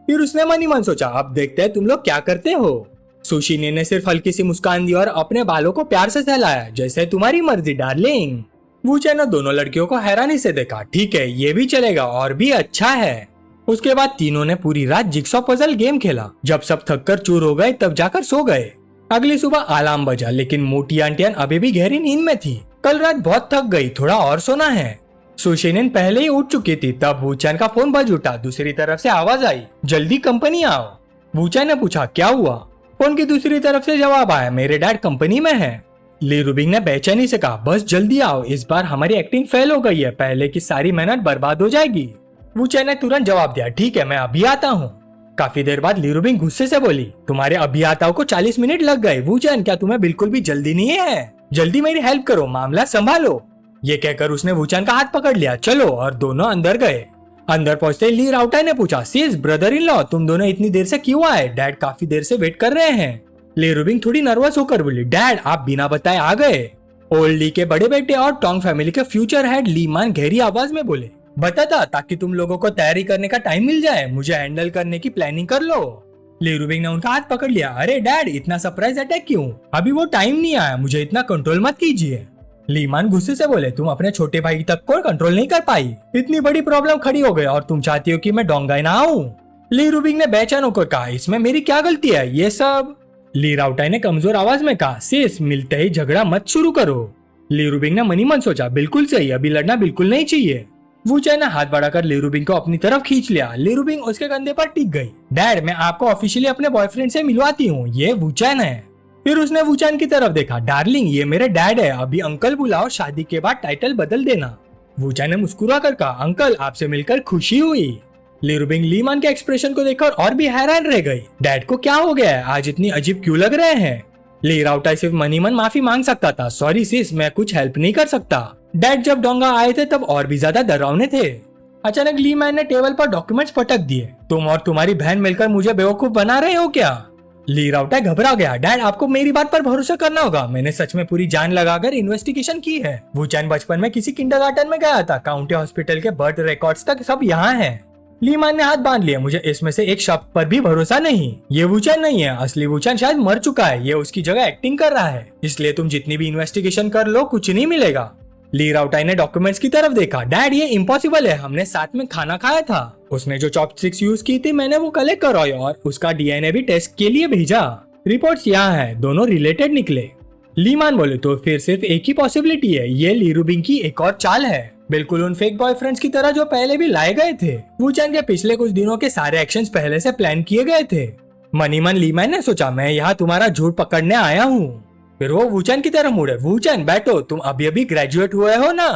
S1: फिर उसने मनी मन सोचा, अब देखते हैं तुम लोग क्या करते हो। सुशीनिन ने सिर्फ हल्की सी मुस्कान दी और अपने बालों को प्यार से सहलाया, जैसे तुम्हारी मर्जी डार्लिंग। वू चैन ने दोनों लड़कियों को हैरानी से देखा। ठीक है, ये भी चलेगा और भी अच्छा है। उसके बाद तीनों ने पूरी रात जिक्सॉ पजल गेम खेला। जब सब थककर चूर हो गए तब जाकर सो गए। अगली सुबह अलार्म बजा, लेकिन मोटी आंटियन अभी भी गहरी नींद में थी। कल रात बहुत थक गई, थोड़ा और सोना है। सुशीनिन पहले ही उठ चुकी थी, तब वू चैन का फोन बज उठा। दूसरी तरफ से आवाज आई, जल्दी कंपनी आओ। वू चैन ने पूछा, क्या हुआ? फोन की दूसरी तरफ से जवाब आया, मेरे डैड कंपनी में है। ली रूबिंग ने बेचैनी से कहा, बस जल्दी आओ, इस बार हमारी एक्टिंग फेल हो गई है, पहले की सारी मेहनत बर्बाद हो जाएगी। वू चैन ने तुरंत जवाब दिया, ठीक है, मैं अभी आता हूँ। काफी देर बाद ली रूबिंग गुस्से से बोली, तुम्हारे अभी आता को 40 मिनट लग गए। वू चैन, क्या तुम्हें बिल्कुल भी जल्दी नहीं है? जल्दी मेरी हेल्प करो, मामला संभालो। ये कहकर उसने वू चैन का हाथ पकड़ लिया। चलो, और दोनों अंदर गए। अंदर पहुंचते ली राउटा ने पूछा, सिस ब्रदर इन लॉ, तुम दोनों इतनी देर से क्यों आए? डैड काफी देर से वेट कर रहे हैं। ली रूबिंग थोड़ी नर्वस होकर बोली, डैड आप बिना बताए आ गए। ओल्ड ली के बड़े बेटे और टोंग फैमिली के फ्यूचर हेड ली मान गहरी आवाज में बोले, बताता ताकि तुम लोगों को तैयारी करने का टाइम मिल जाए, मुझे हैंडल करने की प्लानिंग कर लो। ली रूबिंग ने उनका हाथ पकड़ लिया। अरे डैड, इतना सरप्राइज अटैक क्यों? अभी वो टाइम नहीं आया, मुझे इतना कंट्रोल मत कीजिए। ली मान गुस्से से बोले, तुम अपने छोटे भाई तक को कंट्रोल नहीं कर पाई, इतनी बड़ी प्रॉब्लम खड़ी हो गई और तुम चाहती हो कि मैं डोंगाई ना आऊं? ली रूबिंग ने बेचैन होकर कहा, इसमें मेरी क्या गलती है? ये सब ली राउटाई ने कमजोर आवाज में कहा, सिस मिलते ही झगड़ा मत शुरू करो। ली रूबिंग ने मनी मन सोचा, बिल्कुल सही, अभी लड़ना बिल्कुल नहीं चाहिए। वू चैन ने हाथ बढ़ाकर ली रूबिंग को अपनी तरफ खींच लिया। ली रूबिंग उसके कंधे पर टिक गई। डैड, मैं आपको ऑफिशियली अपने बॉयफ्रेंड से मिलवाती हूँ, ये वू चैन है। फिर उसने वू चैन की तरफ देखा, डार्लिंग ये मेरे डैड है, अभी अंकल बुलाओ, शादी के बाद टाइटल बदल देना। वू चैन ने मुस्कुरा कर कहा, अंकल आपसे मिलकर खुशी हुई। ली रूबिंग ली मान के एक्सप्रेशन को देखकर और भी हैरान रह गई। डैड को क्या हो गया है, आज इतनी अजीब क्यों लग रहे हैं? ली राउटाई सिर्फ मनी मन माफी मांग सकता था, सॉरी सिस, मैं कुछ हेल्प नहीं कर सकता। डैड जब डोंगा आए थे तब और भी ज्यादा डरावने थे। अचानक ली मैन ने टेबल पर डॉक्यूमेंट्स पटक दिए। तुम और तुम्हारी बहन मिलकर मुझे बेवकूफ बना रहे हो क्या? ली राउटा घबरा गया। डैड आपको मेरी बात पर भरोसा करना होगा, मैंने सच में पूरी जान लगाकर इन्वेस्टिगेशन की है। वू चैन बचपन में किसी किंडरगार्टन में गया था, काउंटी हॉस्पिटल के बर्थ रिकॉर्ड्स तक सब यहाँ है। ली मान ने हाथ बांध लिया, मुझे इसमें से एक शब्द पर भी भरोसा नहीं। ये वू चैन नहीं है, असली वू चैन शायद मर चुका है, ये उसकी जगह एक्टिंग कर रहा है, इसलिए तुम जितनी भी इन्वेस्टिगेशन कर लो कुछ नहीं मिलेगा। ली राउटाई ने डॉक्यूमेंट्स की तरफ देखा। डैड ये इम्पॉसिबल है, हमने साथ में खाना खाया था, उसने जो चॉपस्टिक्स यूज की थी मैंने वो कलेक्ट करवाई और उसका डीएनए भी टेस्ट के लिए भेजा। रिपोर्ट्स यहाँ है, दोनों रिलेटेड निकले। ली मान बोले, तो फिर सिर्फ एक ही पॉसिबिलिटी है, ये ली रूबिंग की एक और चाल है, बिल्कुल उन फेक बॉयफ्रेंड्स की तरह जो पहले भी लाए गए थे। वू चैन के पिछले कुछ दिनों के सारे एक्शंस पहले से प्लान किए गए थे। मनी मन ली मैन ने सोचा, मैं यहाँ तुम्हारा झूठ पकड़ने आया हूँ। फिर वो वू चैन की तरफ मुड़े। वू चैन बैठो, तुम अभी अभी ग्रेजुएट हुए हो ना?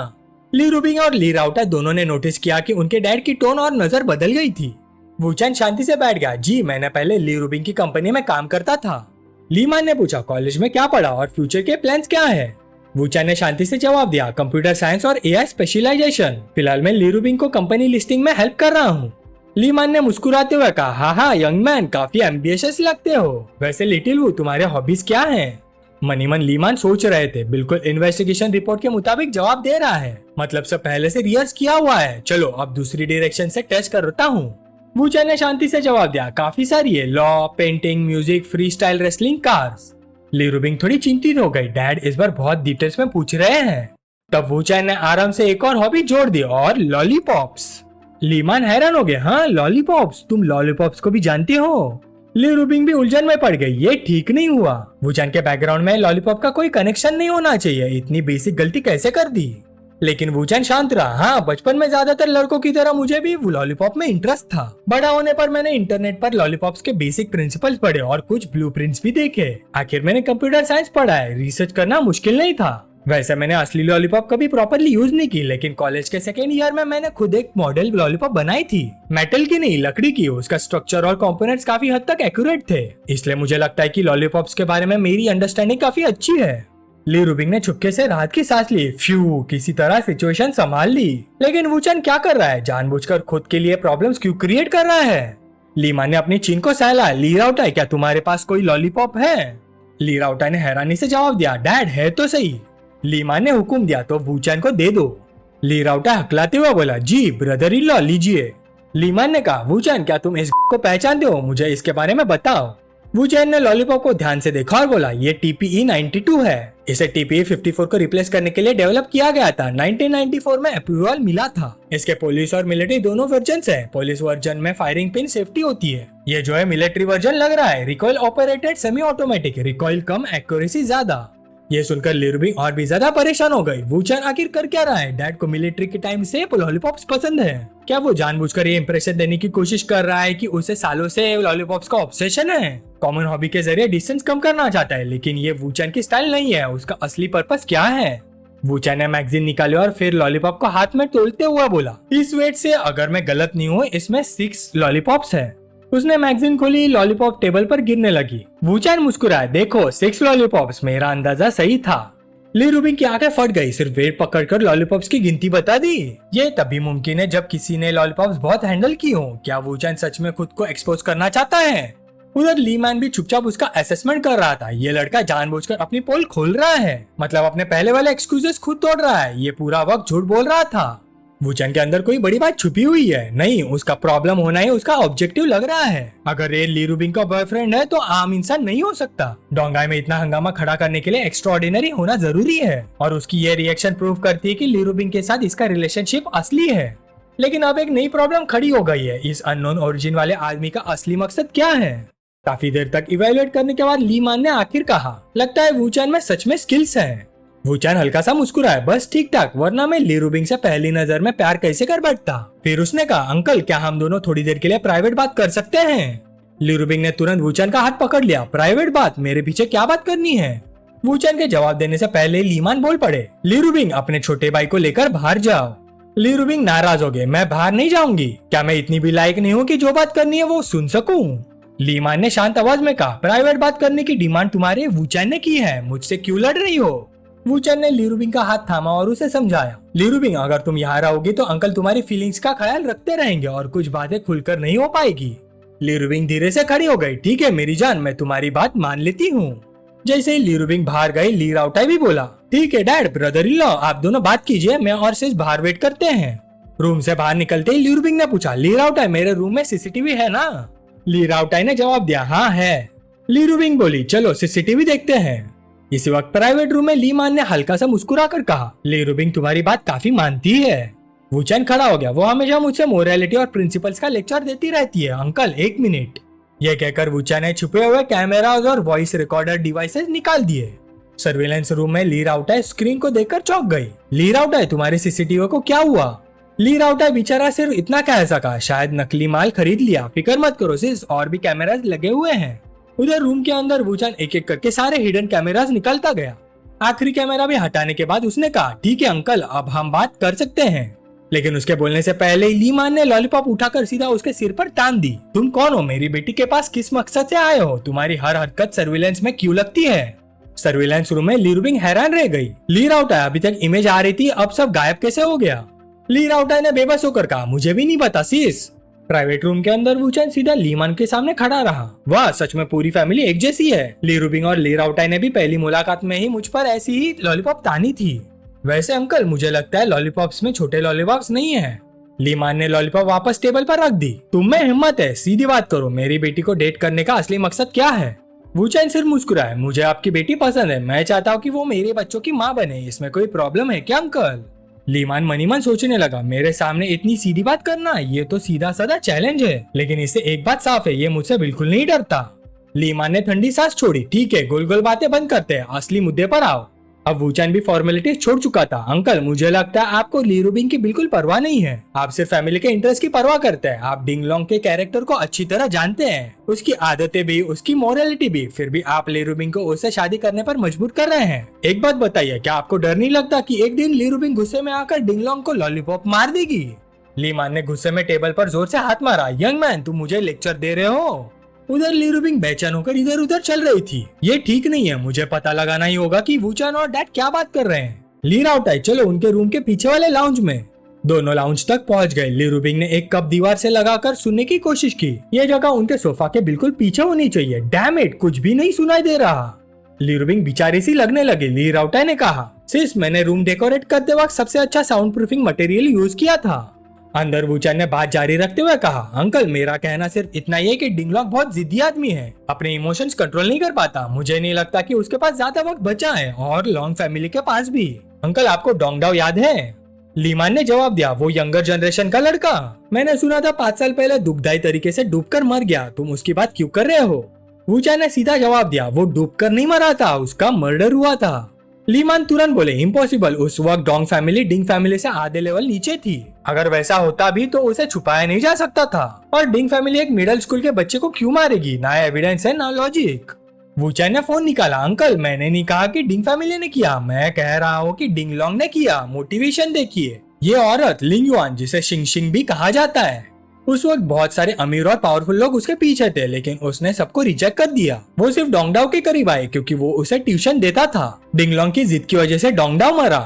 S1: ली रूबिंग और ली राउटा दोनों ने नोटिस किया कि उनके डैड की टोन और नजर बदल गई थी। वू चैन शांति से बैठ गया। जी मैंने पहले ली रूबिंग की कंपनी में काम करता था। ली मान ने पूछा, कॉलेज में क्या पढ़ा और फ्यूचर के प्लान्स क्या है? वू चैन ने शांति से जवाब दिया, कंप्यूटर साइंस और एआई स्पेशलाइजेशन। फिलहाल मैं ली रूबिंग को कंपनी लिस्टिंग में हेल्प कर रहा हूँ। ली मान ने मुस्कुराते हुए कहा, हाँ यंग मैन, काफी एम्बिशियस लगते हो। वैसे लिटिल वू, तुम्हारे हॉबीज क्या हैं? मनी मन ली मान सोच रहे थे। बिल्कुल इन्वेस्टिगेशन रिपोर्ट के मुताबिक जवाब दे रहा है, मतलब सब पहले से रिहर्स किया हुआ है। चलो अब दूसरी डायरेक्शन से टेस्ट करता हूँ। वू चैन ने शांति से जवाब दिया, काफी सारी है, law, painting, music, free style wrestling, cars. Li Rubing थोड़ी चिंतित हो गई। डैड इस बार बहुत डिटेल्स में पूछ रहे हैं। तब वू चैन ने आराम से एक और हॉबी जोड़ दी, और लॉलीपॉप्स। ली मान हैरान हो गए। हाँ लॉलीपॉप्स, तुम लॉलीपॉप्स को भी जानती हो? ली रूबिंग भी उलझन में पड़ गई, ये ठीक नहीं हुआ। वू चैन के बैकग्राउंड में लॉलीपॉप का कोई कनेक्शन नहीं होना चाहिए, इतनी बेसिक गलती कैसे कर दी? लेकिन वू चैन शांत रहा। हाँ बचपन में ज्यादातर लड़कों की तरह मुझे भी लॉलीपॉप में इंटरेस्ट था। बड़ा होने पर मैंने इंटरनेट पर लॉलीपॉप्स के बेसिक प्रिंसिपल्स पढ़े और कुछ ब्लूप्रिंट्स भी देखे। आखिर मैंने कंप्यूटर साइंस पढ़ा है, रिसर्च करना मुश्किल नहीं था। वैसे मैंने असली लॉलीपॉप कभी प्रॉपरली यूज नहीं की, लेकिन कॉलेज के सेकेंड ईयर में मैंने खुद एक मॉडल लॉलीपॉप बनाई थी। मेटल की नहीं, लकड़ी की। उसका स्ट्रक्चर और कंपोनेंट्स काफी हद तक एक्यूरेट थे, इसलिए मुझे लगता है कि लॉलीपॉप्स के बारे में मेरी अंडरस्टैंडिंग काफी अच्छी है। ली रूबिंग ने चुपके से राहत की सांस ली। फ्यू, किसी तरह सिचुएशन संभाल ली। लेकिन वूचन क्या कर रहा है? जानबूझकर खुद के लिए प्रॉब्लम्स क्यों क्रिएट कर रहा है? लीमा ने अपनी चीन को सहला। ली राउटाई, क्या तुम्हारे पास कोई लॉलीपॉप है? ली राउटाई ने हैरानी से जवाब दिया, डैड है तो सही। लीमा ने हुक्म दिया, तो वूचन को दे दो। ली राउटाई हकलाते हुए बोला, जी ब्रदर इन लॉ, लीजिए। लीमान ने कहा, वूचन क्या तुम इस को पहचानते हो? मुझे इसके बारे में बताओ। वूचन ने लॉलीपॉप को ध्यान से देखा और बोला, ये TPE 92 है। इसे TPE 54 को रिप्लेस करने के लिए डेवलप किया गया था। 1994 में अप्रूवल मिला था। इसके पुलिस और मिलिट्री दोनों वर्जन है। पुलिस वर्जन में फायरिंग पिन सेफ्टी होती है। ये जो है मिलिट्री वर्जन लग रहा है। Recoil operated semi automatic, recoil कम, एक्यूरेसी ज्यादा। ये सुनकर ली रूबिंग और भी ज्यादा परेशान हो गई। वूचन आखिर कर क्या रहा है? डैड को मिलिट्री के टाइम से लॉलीपॉप्स पसंद है। क्या वो जानबूझकर ये इंप्रेशन देने की कोशिश कर रहा है कि उसे सालों से लॉलीपॉप्स का ऑब्सेशन है? कॉमन हॉबी के जरिए डिस्टेंस कम करना चाहता है, लेकिन ये वूचन की स्टाइल नहीं है। उसका असली पर्पस क्या है? वूचन ने मैगजीन निकाली और फिर लॉलीपॉप को हाथ में तोड़ते हुए बोला, इस वेट से अगर मैं गलत नहीं हूँ, इसमें 6 लॉलीपॉप्स है। उसने मैगजीन खोली। लॉलीपॉप टेबल पर गिरने लगी। वूचन मुस्कुराया, देखो 6 लॉलीपॉप्स, मेरा अंदाजा सही था। ली रूबिंग की आंखें फट गई। सिर्फ वेट पकड़कर लॉलीपॉप्स की गिनती बता दी। ये तभी मुमकिन है जब किसी ने लॉलीपॉप्स बहुत हैंडल की हो। क्या वूचन सच में खुद को एक्सपोज करना चाहता है? उधर ली मैन भी चुपचाप उसका असेसमेंट कर रहा था। ये लड़का जानबूझकर अपनी पोल खोल रहा है, मतलब अपने पहले वाले एक्सक्यूजेस खुद तोड़ रहा है। ये पूरा वक्त झूठ बोल रहा था। वूचन के अंदर कोई बड़ी बात छुपी हुई है। नहीं, उसका प्रॉब्लम होना ही उसका ऑब्जेक्टिव लग रहा है। अगर ये ली रूबिंग का बॉयफ्रेंड है तो आम इंसान नहीं हो सकता। डोंगाई में इतना हंगामा खड़ा करने के लिए एक्स्ट्राऑर्डिनरी होना जरूरी है, और उसकी ये रिएक्शन प्रूव करती है कि ली रूबिंग के साथ इसका रिलेशनशिप असली है। लेकिन अब एक नई प्रॉब्लम खड़ी हो गई है। इस अननोन ओरिजिन वाले आदमी का असली मकसद क्या है? काफी देर तक इवेल्युएट करने के बाद ली मान ने आखिर कहा, लगता है वूचन में सच में स्किल्स है। वूचन हल्का सा मुस्कुराया, बस ठीक ठाक, वरना मैं ली रूबिंग से पहली नजर में प्यार कैसे कर बैठता। फिर उसने कहा, अंकल क्या हम दोनों थोड़ी देर के लिए प्राइवेट बात कर सकते हैं? ली रूबिंग ने तुरंत वूचन का हाथ पकड़ लिया। प्राइवेट बात? मेरे पीछे क्या बात करनी है? वूचन के जवाब देने से पहले लीमान बोल पड़े, ली रूबिंग अपने छोटे भाई को लेकर बाहर जाओ। ली रूबिंग नाराज हो गए, मैं बाहर नहीं जाऊंगी। क्या मैं इतनी भी लायक नहीं हूँ कि जो बात करनी है वो सुन सकूं? लीमान ने शांत आवाज में कहा, प्राइवेट बात करने की डिमांड तुम्हारे वूचन ने की है, मुझसे क्यों लड़ रही हो? वूचन ने ली रूबिंग का हाथ थामा और उसे समझाया, ली रूबिंग अगर तुम यहाँ रहोगी तो अंकल तुम्हारी फीलिंग्स का ख्याल रखते रहेंगे और कुछ बातें खुलकर नहीं हो पाएगी। ली रूबिंग धीरे से खड़ी हो गई। ठीक है मेरी जान, मैं तुम्हारी बात मान लेती हूँ। जैसे ही ली रूबिंग बाहर गई, ली राउटाई भी बोला, ठीक है डैड, ब्रदर इन लॉ, आप दोनों बात कीजिए, मैं और सिर्फ बाहर वेट करते हैं। रूम से बाहर निकलते ही ली रूबिंग ने पूछा, ली राउटाई मेरे रूम में CCTV है ना? ली राउटाई ने जवाब दिया, हाँ है। ली रूबिंग बोली, चलो CCTV देखते हैं। इसी वक्त प्राइवेट रूम में ली मान ने हल्का सा मुस्कुरा कर कहा, ली रूबिंग तुम्हारी बात काफी मानती है। वूचन खड़ा हो गया, वो हमेशा मुझसे मोरालिटी और प्रिंसिपल्स का लेक्चर देती रहती है। Uncle 1 minute. यह कहकर वूचन ने छुपे हुए कैमरास और वॉइस रिकॉर्डर डिवाइसेस निकाल दिए। सर्वेलेंस रूम में ली राउटाई स्क्रीन को देखकर चौंक गई। ली राउटाई तुम्हारे CCTV को क्या हुआ? ली राउटाई बेचारा सिर्फ इतना कह सका, शायद नकली माल खरीद लिया, फिक्र मत करो सिस, और भी कैमरास लगे हुए हैं। उधर रूम के अंदर वूचन एक एक करके सारे हिडन कैमरास निकलता गया। आखिरी कैमरा भी हटाने के बाद उसने कहा, ठीक है अंकल, अब हम बात कर सकते हैं। लेकिन उसके बोलने से पहले ही ली मान ने लॉलीपॉप उठाकर सीधा उसके सिर पर टांग दी। तुम कौन हो? मेरी बेटी के पास किस मकसद से आए हो? तुम्हारी हर हरकत सर्विलेंस में क्यों लगती है? सर्विलेंस रूम में ली रूबिंग हैरान रह गई। ली राउटाई अभी तक इमेज आ रही थी, अब सब गायब कैसे हो गया? ली राउटाई ने बेबस होकर कहा, मुझे भी नहीं पता सिस। प्राइवेट रूम के अंदर वूचन सीधा लीमान के सामने खड़ा रहा। वाह, सच में पूरी फैमिली एक जैसी है। ली रूबिंग और ली राउटाई ने भी पहली मुलाकात में ही मुझ पर ऐसी ही लॉलीपॉप तानी थी। वैसे अंकल मुझे लगता है लॉलीपॉप्स में छोटे लॉलीपॉप्स नहीं है। लीमान ने लॉलीपॉप वापस टेबल पर रख दी। तुम में हिम्मत है, सीधी बात करो, मेरी बेटी को डेट करने का असली मकसद क्या है? वूचन सिर्फ मुस्कुराया, मुझे आपकी बेटी पसंद है, मैं चाहता हूँ कि वो मेरे बच्चों की माँ बने, इसमें कोई प्रॉब्लम है क्या अंकल? लीमान मनी मन सोचने लगा, मेरे सामने इतनी सीधी बात करना, ये तो सीधा साधा चैलेंज है। लेकिन इससे एक बात साफ है, ये मुझसे बिल्कुल नहीं डरता। लीमान ने ठंडी सांस छोड़ी। ठीक है, गोल गोल बातें बंद करते हैं, असली मुद्दे पर आओ। अब वूचैन भी फॉर्मेलिटी छोड़ चुका था। अंकल, मुझे लगता है आपको ली रूबिंग की बिल्कुल परवाह नहीं है। आप सिर्फ फैमिली के इंटरेस्ट की परवाह करते हैं। आप डिंगलोंग के कैरेक्टर को अच्छी तरह जानते हैं, उसकी आदतें भी, उसकी मोरालिटी भी, फिर भी आप ली रूबिंग को उससे शादी करने पर मजबूर कर रहे हैं। एक बात बताइए, क्या आपको डर नहीं लगता कि एक दिन ली रूबिंग गुस्से में आकर डिंगलोंग को लॉलीपॉप मार देगी? ली मान ने गुस्से में टेबल पर जोर से हाथ मारा। यंग मैन, तुम मुझे लेक्चर दे रहे हो? उधर ली रूबिंग बेचैन होकर इधर उधर चल रही थी। ये ठीक नहीं है, मुझे पता लगाना ही होगा कि वूचैन और डैड क्या बात कर रहे हैं। ली राउटाई, चलो उनके रूम के पीछे वाले लाउंज में। दोनों लाउंज तक पहुंच गए। ली रूबिंग ने एक कप दीवार से लगाकर सुनने की कोशिश की। ये जगह उनके सोफा के बिल्कुल पीछे होनी चाहिए। डैम इट, कुछ भी नहीं सुनाई दे रहा। ली रूबिंग बेचारी सी लगने लगी। ली राउटाई ने कहा, सिस, मैंने रूम डेकोरेट करते वक्त सबसे अच्छा साउंड प्रूफिंग मटेरियल यूज किया था। अंदर वूचैन ने बात जारी रखते हुए कहा, अंकल, मेरा कहना सिर्फ इतना ही है कि डिंगलोंग बहुत जिद्दी आदमी है, अपने इमोशंस कंट्रोल नहीं कर पाता। मुझे नहीं लगता कि उसके पास ज्यादा वक्त बचा है, और लॉन्ग फैमिली के पास भी। अंकल, आपको डोंगडाओ याद है? लीमान ने जवाब दिया, वो यंगर जनरेशन का लड़का। मैंने सुना था 5 साल पहले दुखदाई तरीके से डूबकर मर गया। तुम उसकी बात क्यों कर रहे हो? वूचैन ने सीधा जवाब दिया, वो डूबकर नहीं मरा था, उसका मर्डर हुआ था। लीमान तुरंत बोले, इम्पॉसिबल। उस वक्त डोंग फैमिली डिंग फैमिली से आधे लेवल नीचे थी। अगर वैसा होता भी तो उसे छुपाया नहीं जा सकता था। और डिंग फैमिली एक मिडिल स्कूल के बच्चे को क्यों मारेगी? ना एविडेंस है, ना लॉजिक। वूचैन ने फोन निकाला। अंकल, मैंने नहीं कहा कि डिंग फैमिली ने किया, मैं कह रहा हूँ कि डिंगलोंग ने किया। मोटिवेशन देखिए, ये औरत लिंग युआन, जिसे शिंग शिंग भी कहा जाता है, उस वक्त बहुत सारे अमीर और पावरफुल लोग उसके पीछे थे, लेकिन उसने सबको रिजेक्ट कर दिया। वो सिर्फ डोंगडाओ के करीब आए क्योंकि वो उसे ट्यूशन देता था। डिंगलोंग की जिद की वजह से डोंगडाओ मरा।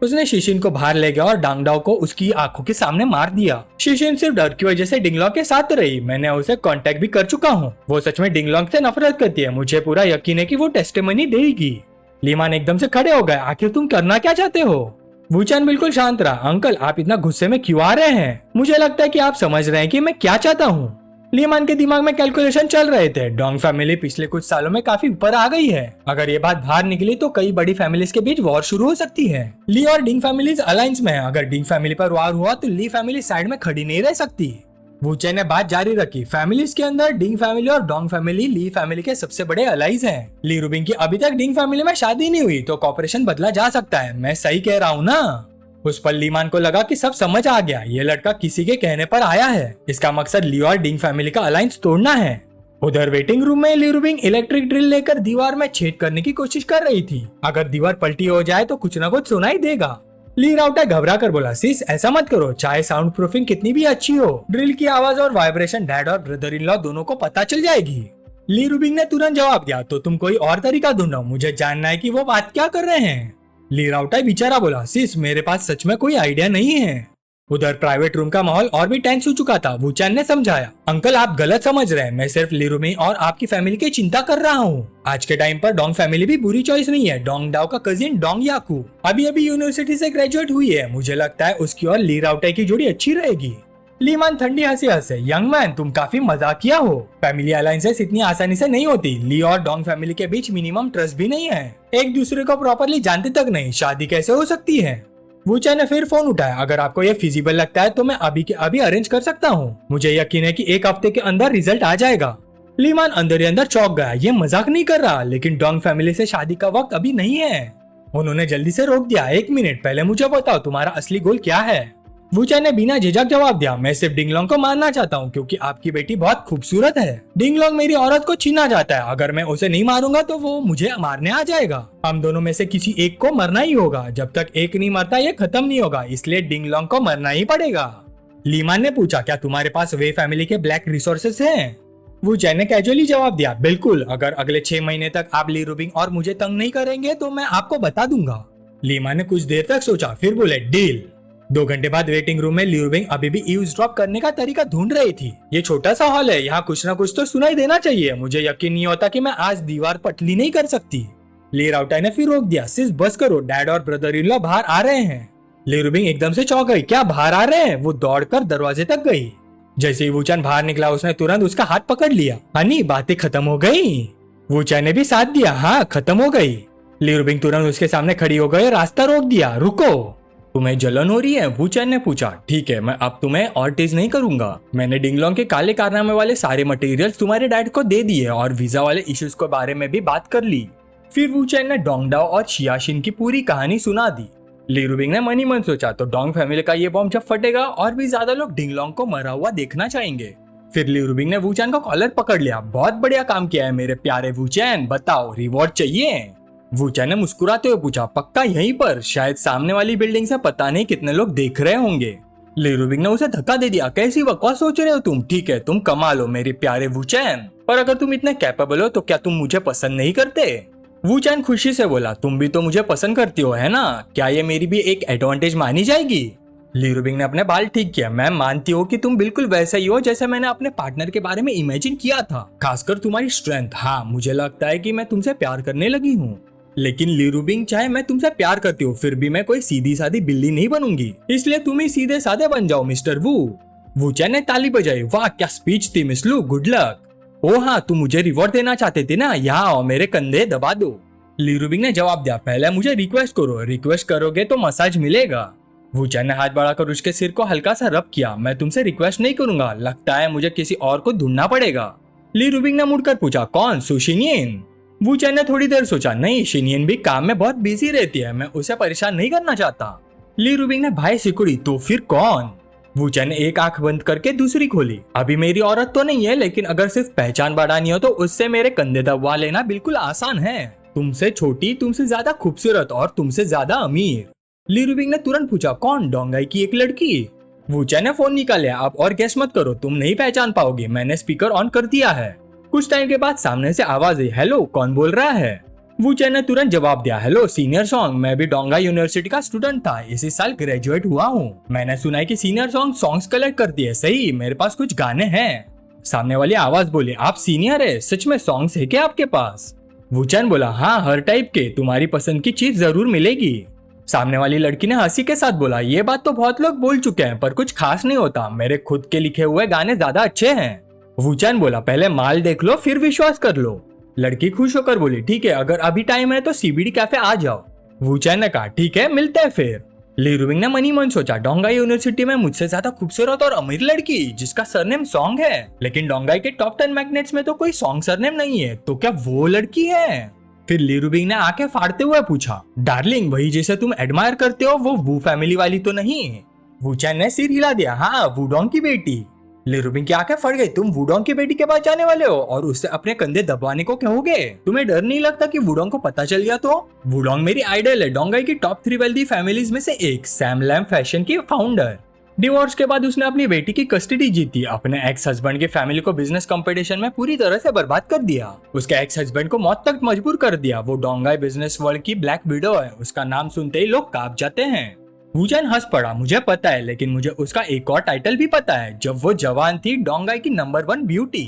S1: उसने शिशिन को बाहर ले गया और डोंगडाओ को उसकी आंखों के सामने मार दिया। शिशिन सिर्फ डर की वजह से डिंगलोंग के साथ रही। मैंने उसे कांटेक्ट भी कर चुका हूँ। वो सच में डिंगलोंग से नफरत करती है। मुझे पूरा यकीन है कि वो टेस्टिमनी देगी। लीमान एकदम से खड़े हो गए। आखिर तुम करना क्या चाहते हो? वूचैन बिल्कुल शांत रहा। अंकल, आप इतना गुस्से में क्यों आ रहे हैं? मुझे लगता है कि आप समझ रहे हैं कि मैं क्या चाहता हूँ। लीमान के दिमाग में कैलकुलेशन चल रहे थे। डोंग फैमिली पिछले कुछ सालों में काफी ऊपर आ गई है। अगर ये बात बाहर निकली तो कई बड़ी फैमिलीज के बीच वॉर शुरू हो सकती है। ली और डिंग फैमिलीज अलायंस में है। अगर डिंग फैमिली पर वॉर हुआ तो ली फैमिली साइड में खड़ी नहीं रह सकती। वूचैन ने बात जारी रखी। फैमिलीज के अंदर डिंग फैमिली और डोंग फैमिली ली फैमिली के सबसे बड़े अलाइज हैं। ली रूबिंग की अभी तक डिंग फैमिली में शादी नहीं हुई, तो कॉपरेशन बदला जा सकता है। मैं सही कह रहा हूँ ना? उस पर लीमान को लगा कि सब समझ आ गया। ये लड़का किसी के कहने पर आया है। इसका मकसद ली और डिंग फैमिली का अलायंस तोड़ना है। उधर वेटिंग रूम में ली रूबिंग इलेक्ट्रिक ड्रिल लेकर दीवार में छेद करने की कोशिश कर रही थी। अगर दीवार पलटी हो जाए तो कुछ न कुछ सुनाई देगा। ली राउटा घबरा कर बोला, सिस, ऐसा मत करो। चाहे साउंड प्रूफिंग कितनी भी अच्छी हो, ड्रिल की आवाज और वाइब्रेशन डैड और ब्रदर इन लॉ दोनों को पता चल जाएगी। ली रूबिंग ने तुरंत जवाब दिया, तो तुम कोई और तरीका ढूंढो। मुझे जानना है कि वो बात क्या कर रहे हैं। ली राउटाई बेचारा बोला, सिस, मेरे पास सच में कोई आइडिया नहीं है। उधर प्राइवेट रूम का माहौल और भी टेंस हो चुका था। वूचैन ने समझाया, अंकल, आप गलत समझ रहे हैं। मैं सिर्फ ली रूबिंग और आपकी फैमिली की चिंता कर रहा हूँ। आज के टाइम पर डोंग फैमिली भी बुरी चॉइस नहीं है। डोंगडाओ का कजिन डोंग याकू अभी अभी यूनिवर्सिटी से ग्रेजुएट हुई है। मुझे लगता है उसकी और ली राउटाई की जोड़ी अच्छी रहेगी। लीमान ठंडी हंसी हंसे, यंग मैन, तुम काफी मजाकिया हो। फैमिली अलायंसेस इतनी आसानी से नहीं होती। ली और डोंग फैमिली के बीच मिनिमम ट्रस्ट भी नहीं है। एक दूसरे को प्रॉपरली जानते तक नहीं, शादी कैसे हो सकती है? वूचैन ने फिर फोन उठाया। अगर आपको ये फिजिबल लगता है तो मैं अभी के अभी अरेंज कर सकता हूँ। मुझे यकीन है कि 1 हफ्ते के अंदर रिजल्ट आ जाएगा। लीमान अंदर ही अंदर चौंक गया। ये मजाक नहीं कर रहा, लेकिन डोंग फैमिली से शादी का वक्त अभी नहीं है। उन्होंने जल्दी से रोक दिया। 1 मिनट, पहले मुझे बताओ तुम्हारा असली गोल क्या है? वूचैन ने बिना झिझक जवाब दिया, मैं सिर्फ डिंगलोंग को मारना चाहता हूँ क्योंकि आपकी बेटी बहुत खूबसूरत है। डिंगलोंग मेरी औरत को छीनना चाहता है। अगर मैं उसे नहीं मारूंगा तो वो मुझे मारने आ जाएगा। हम दोनों में से किसी एक को मरना ही होगा। जब तक एक नहीं मरता ये खत्म नहीं होगा, इसलिए डिंगलोंग को मरना ही पड़ेगा। लीमान ने पूछा, क्या तुम्हारे पास वे फैमिली के ब्लैक रिसोर्सेस हैं? वूचैन ने कैजुअली जवाब दिया, बिल्कुल। अगर अगले 6 महीने तक आप ली रूबिंग और मुझे तंग नहीं करेंगे तो मैं आपको बता दूंगा। लीमान ने कुछ देर तक सोचा, फिर बोले, डील। 2 घंटे बाद वेटिंग रूम में ली रूबिंग अभी भी ईव्सड्रॉप करने का तरीका ढूंढ रही थी। ये छोटा सा हॉल है, यहाँ कुछ ना कुछ तो सुनाई देना चाहिए। मुझे यकीन नहीं होता कि मैं आज दीवार पतली नहीं कर सकती। ली राउटाई ने फिर रोक दिया, सिर्फ बस करो, डैड और ब्रदर इन लॉ बाहर आ रहे हैं। ली रूबिंग एकदम से चौंक गई, क्या बाहर आ रहे हैं? वो दौड़कर दरवाजे तक गई। जैसे ही वूचैन बाहर निकला उसने तुरंत उसका हाथ पकड़ लिया। हनी, बातें खत्म हो गई? वूचैन ने भी साथ दिया, हाँ खत्म हो गई। ली रूबिंग तुरंत उसके सामने खड़ी हो गई, रास्ता रोक दिया। रुको, तुम्हें जलन हो रही है? वूचैन ने पूछा। ठीक है, मैं अब तुम्हें और टीज नहीं करूंगा। मैंने डिंगलोंग के काले कारनामे वाले सारे मटेरियल्स तुम्हारे डैड को दे दिए और वीजा वाले इश्यूज के बारे में भी बात कर ली। फिर वू चैन ने डोंगडाओ और शियाशिन की पूरी कहानी सुना दी। ली रुबिंग ने मन ही मन सोचा तो डोंग फैमिली का ये बॉम्ब जब फटेगा और भी ज्यादा लोग डिंगलोंग को मरा हुआ देखना चाहेंगे। फिर ली रुबिंग ने वू चैन का कॉलर पकड़ लिया। बहुत बढ़िया काम किया है मेरे प्यारे वू चैन, बताओ रिवॉर्ड चाहिए? वू चैन ने मुस्कुराते हुए पूछा, पक्का यहीं पर? शायद सामने वाली बिल्डिंग से पता नहीं कितने लोग देख रहे होंगे। ली रुबिंग ने उसे धक्का दे दिया। कैसी बकवास सोच रहे हो तुम? ठीक है तुम कमा लो मेरे प्यारे वू चैन, पर अगर तुम इतने कैपेबल हो तो क्या तुम मुझे पसंद नहीं करते? वू चैन खुशी से बोला, तुम भी तो मुझे पसंद करती हो है ना, क्या ये मेरी भी एक एडवांटेज मानी जाएगी? ली रुबिंग ने अपने बाल ठीक किया। मैं मानती हूँ कि तुम बिल्कुल वैसा ही हो जैसे मैंने अपने पार्टनर के बारे में इमेजिन किया था, खासकर तुम्हारी स्ट्रेंथ। हाँ मुझे लगता है कि मैं तुमसे प्यार करने लगी हूँ। लेकिन ली रुबिंग, चाहे मैं तुमसे प्यार करती हूँ फिर भी मैं कोई सीधी सादी बिल्ली नहीं बनूंगी, इसलिए तुम ही सीधे साधे बन जाओ मिस्टर वू। वू चैन ने ताली बजाई। वाह क्या स्पीच थी मिस लू, गुड लक। ओ हाँ तुम मुझे रिवॉर्ड देना चाहते थे ना, यहाँ आओ मेरे कंधे दबा दो। ली रुबिंग ने जवाब दिया, पहले मुझे रिक्वेस्ट करो, रिक्वेस्ट करोगे तो मसाज मिलेगा। वू चैन ने हाथ बढ़ाकर उसके सिर को हल्का सा रब किया। मैं तुमसे रिक्वेस्ट नहीं करूंगा, लगता है मुझे किसी और को ढूंढना पड़ेगा। ली रुबिंग ने मुड़कर पूछा, कौन? सुशिनियन? वू चैन ने थोड़ी देर सोचा, नहीं शिनियन भी काम में बहुत बिजी रहती है, मैं उसे परेशान नहीं करना चाहता। ली रुबिंग ने भाई सिकुड़ी, तो फिर कौन? वू चैन ने एक आंख बंद करके दूसरी खोली। अभी मेरी औरत तो नहीं है, लेकिन अगर सिर्फ पहचान बढ़ानी हो तो उससे मेरे कंधे दबवा लेना बिल्कुल आसान है। तुमसे छोटी, तुमसे ज्यादा खूबसूरत और तुमसे ज्यादा अमीर। ली रुबिंग ने तुरंत पूछा, कौन? डोंगाई की एक लड़की। वू चैन ने फोन निकाला। अब और गेस मत करो, तुम नहीं पहचान पाओगे, मैंने स्पीकर ऑन कर दिया है। कुछ टाइम के बाद सामने से आवाज आई, हेलो कौन बोल रहा है? वू चैन ने तुरंत जवाब दिया, हेलो सीनियर सॉन्ग, मैं भी डोंगाई यूनिवर्सिटी का स्टूडेंट था, इसी साल ग्रेजुएट हुआ हूँ। मैंने सुना है कि सीनियर सॉन्ग्स कलेक्ट करती है। सही, मेरे पास कुछ गाने हैं। सामने वाली आवाज बोली, आप सीनियर है, सच में सॉन्ग्स है क्या आपके पास? वू चैन बोला, हाँ हर टाइप के, तुम्हारी पसंद की चीज जरूर मिलेगी। सामने वाली लड़की ने हंसी के साथ बोला, ये बात तो बहुत लोग बोल चुके हैं पर कुछ खास नहीं होता, मेरे खुद के लिखे हुए गाने ज्यादा अच्छे हैं। वू चैन बोला, पहले माल देख लो फिर विश्वास कर लो। लड़की खुश होकर बोली, ठीक है अगर अभी टाइम है तो सीबीडी कैफे आ जाओ। वू चैन ने कहा, ठीक है मिलते हैं फिर। ली रुबिंग ने मन ही मन सोचा, डोंगाई यूनिवर्सिटी में मुझसे ज्यादा खूबसूरत और अमीर लड़की जिसका सरनेम सॉन्ग है, लेकिन डोंगाई के टॉप 10 मैग्नेट्स में तो कोई सॉन्ग सरनेम नहीं है, तो क्या वो लड़की है? फिर ली रुबिंग ने आंखें फाड़ते हुए पूछा, डार्लिंग वही जिसे तुम एडमायर करते हो वो वू फैमिली वाली तो नहीं? वू चैन ने सिर हिला दिया, हाँ वूडोंग की बेटी। ली रुबिंग की आंखें फट गई। तुम वूडोंग की बेटी के पास जाने वाले हो और उससे अपने कंधे दबाने को कहोगे? तुम्हें डर नहीं लगता कि वूडोंग को पता चल गया तो? वूडोंग मेरी आइडल है, डोंगाई की टॉप 3 वेल्दी फैमिलीज में से एक, सैम लैम फैशन की फाउंडर। डिवोर्स के बाद उसने अपनी बेटी की कस्टडी जीती, अपने एक्स हस्बैंड की फैमिली को बिजनेस कंपटीशन में पूरी तरह से बर्बाद कर दिया, उसके एक्स हस्बैंड को मौत तक मजबूर कर दिया। वो डोंगाई बिजनेस वर्ल्ड की ब्लैक विडो है, उसका नाम सुनते ही लोग कांप जाते हैं। वू चैन हंस पड़ा, मुझे पता है, लेकिन मुझे उसका एक और टाइटल भी पता है, जब वो जवान थी डोंगाई की नंबर 1 ब्यूटी।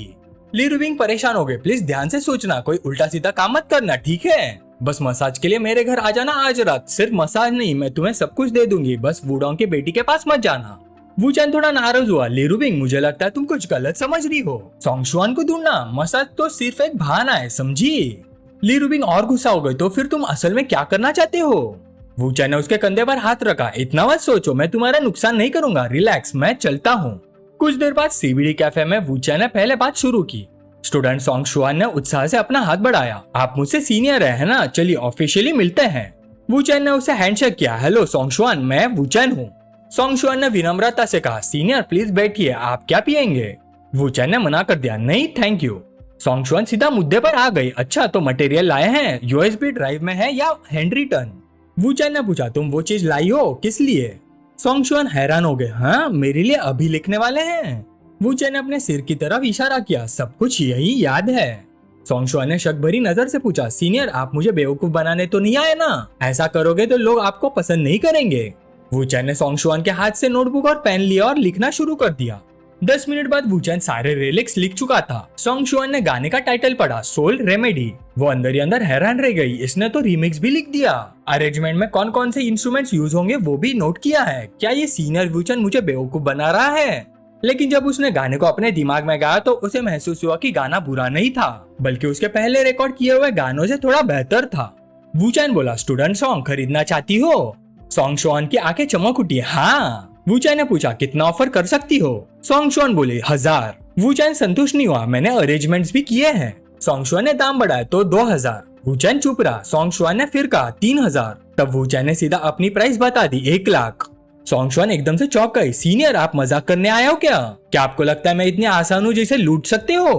S1: ली रुबिंग परेशान हो गए, प्लीज ध्यान से सोचना, कोई उल्टा सीधा काम मत करना, ठीक है? बस मसाज के लिए मेरे घर आ जाना आज रात, सिर्फ मसाज नहीं, मैं तुम्हें सब कुछ दे दूंगी, बस वूडोंग की बेटी के पास मत जाना। वू चैन थोड़ा नाराज हुआ, ली रुबिंग मुझे लगता है तुम कुछ गलत समझ रही हो, सोंगशुआन को ढूंढना, मसाज तो सिर्फ एक बहाना है, समझी? ली रुबिंग और गुस्सा हो गई, तो फिर तुम असल में क्या करना चाहते हो? वू चैन ने उसके कंधे पर हाथ रखा, इतना मत सोचो, मैं तुम्हारा नुकसान नहीं करूंगा, रिलैक्स, मैं चलता हूँ। कुछ देर बाद सीबीडी कैफे में वू चैन ने पहले बात शुरू की। स्टूडेंट सोंगशुआन ने उत्साह से अपना हाथ बढ़ाया, आप मुझसे सीनियर है ना, चलिए ऑफिशियली मिलते हैं। वू चैन ने उसे हैंडशेक किया, हेलो सोंगशुआन, मैं वू चैन हूँ। सोंगशुआन ने विनम्रता से कहा, सीनियर प्लीज बैठिए, आप क्या पियेंगे? वू चैन ने मना कर दिया, नहीं थैंक यू। सोंगशुआन सीधा मुद्दे पर आ गई, अच्छा तो मटेरियल लाए हैं, यूएसबी ड्राइव में है या हैंड रिटर्न? वू चैन ने पूछा, तुम वो चीज लाई हो, किस लिए? सोंगशुआन हैरान हो गए, हाँ मेरे लिए अभी लिखने वाले हैं। वू चैन ने अपने सिर की तरफ इशारा किया, सब कुछ यही याद है। सोंगशुआन ने शक भरी नजर से पूछा, सीनियर आप मुझे बेवकूफ बनाने तो नहीं आए ना, ऐसा करोगे तो लोग आपको पसंद नहीं करेंगे। वू चैन ने सोंगशुआन के हाथ से नोटबुक और पेन लिया और लिखना शुरू कर दिया। 10 मिनट बाद वू चैन सारे लिरिक्स लिख चुका था। सोंगशुआन ने गाने का टाइटल पढ़ा, सोल रेमेडी। वो अंदर ही अंदर हैरान रह गई, इसने तो रीमिक्स भी लिख दिया। अरेंजमेंट में कौन कौन से इंस्ट्रूमेंट्स यूज होंगे वो भी नोट किया है। क्या ये सीनियर वू चैन मुझे बेवकूफ बना रहा है? लेकिन जब उसने गाने को अपने दिमाग में गाया तो उसे महसूस हुआ कि गाना बुरा नहीं था, बल्कि उसके पहले रिकॉर्ड किए हुए गानों से थोड़ा बेहतर था। वू चैन बोला, स्टूडेंट सॉन्ग खरीदना चाहती हो? सोंगशुआन की आंखें चमक उठी, हाँ। वू चैन ने पूछा, कितना ऑफर कर सकती हो? सोंगशुआन बोले, 1000। वू चैन संतुष्ट नहीं हुआ, मैंने अरेंजमेंट्स भी किए हैं। सोंगशुआन ने दाम बढ़ाया तो 2000। वूचैन चुप रहा। सोंगशुआन ने फिर कहा 3000। तब वूचैन ने सीधा अपनी प्राइस बता दी, 1 लाख। सोंगशुआन एकदम से चौंक गई। सीनियर, आप मजाक करने आए हो क्या? क्या आपको लगता है मैं इतनी आसान हूँ जिसे लूट सकते हो?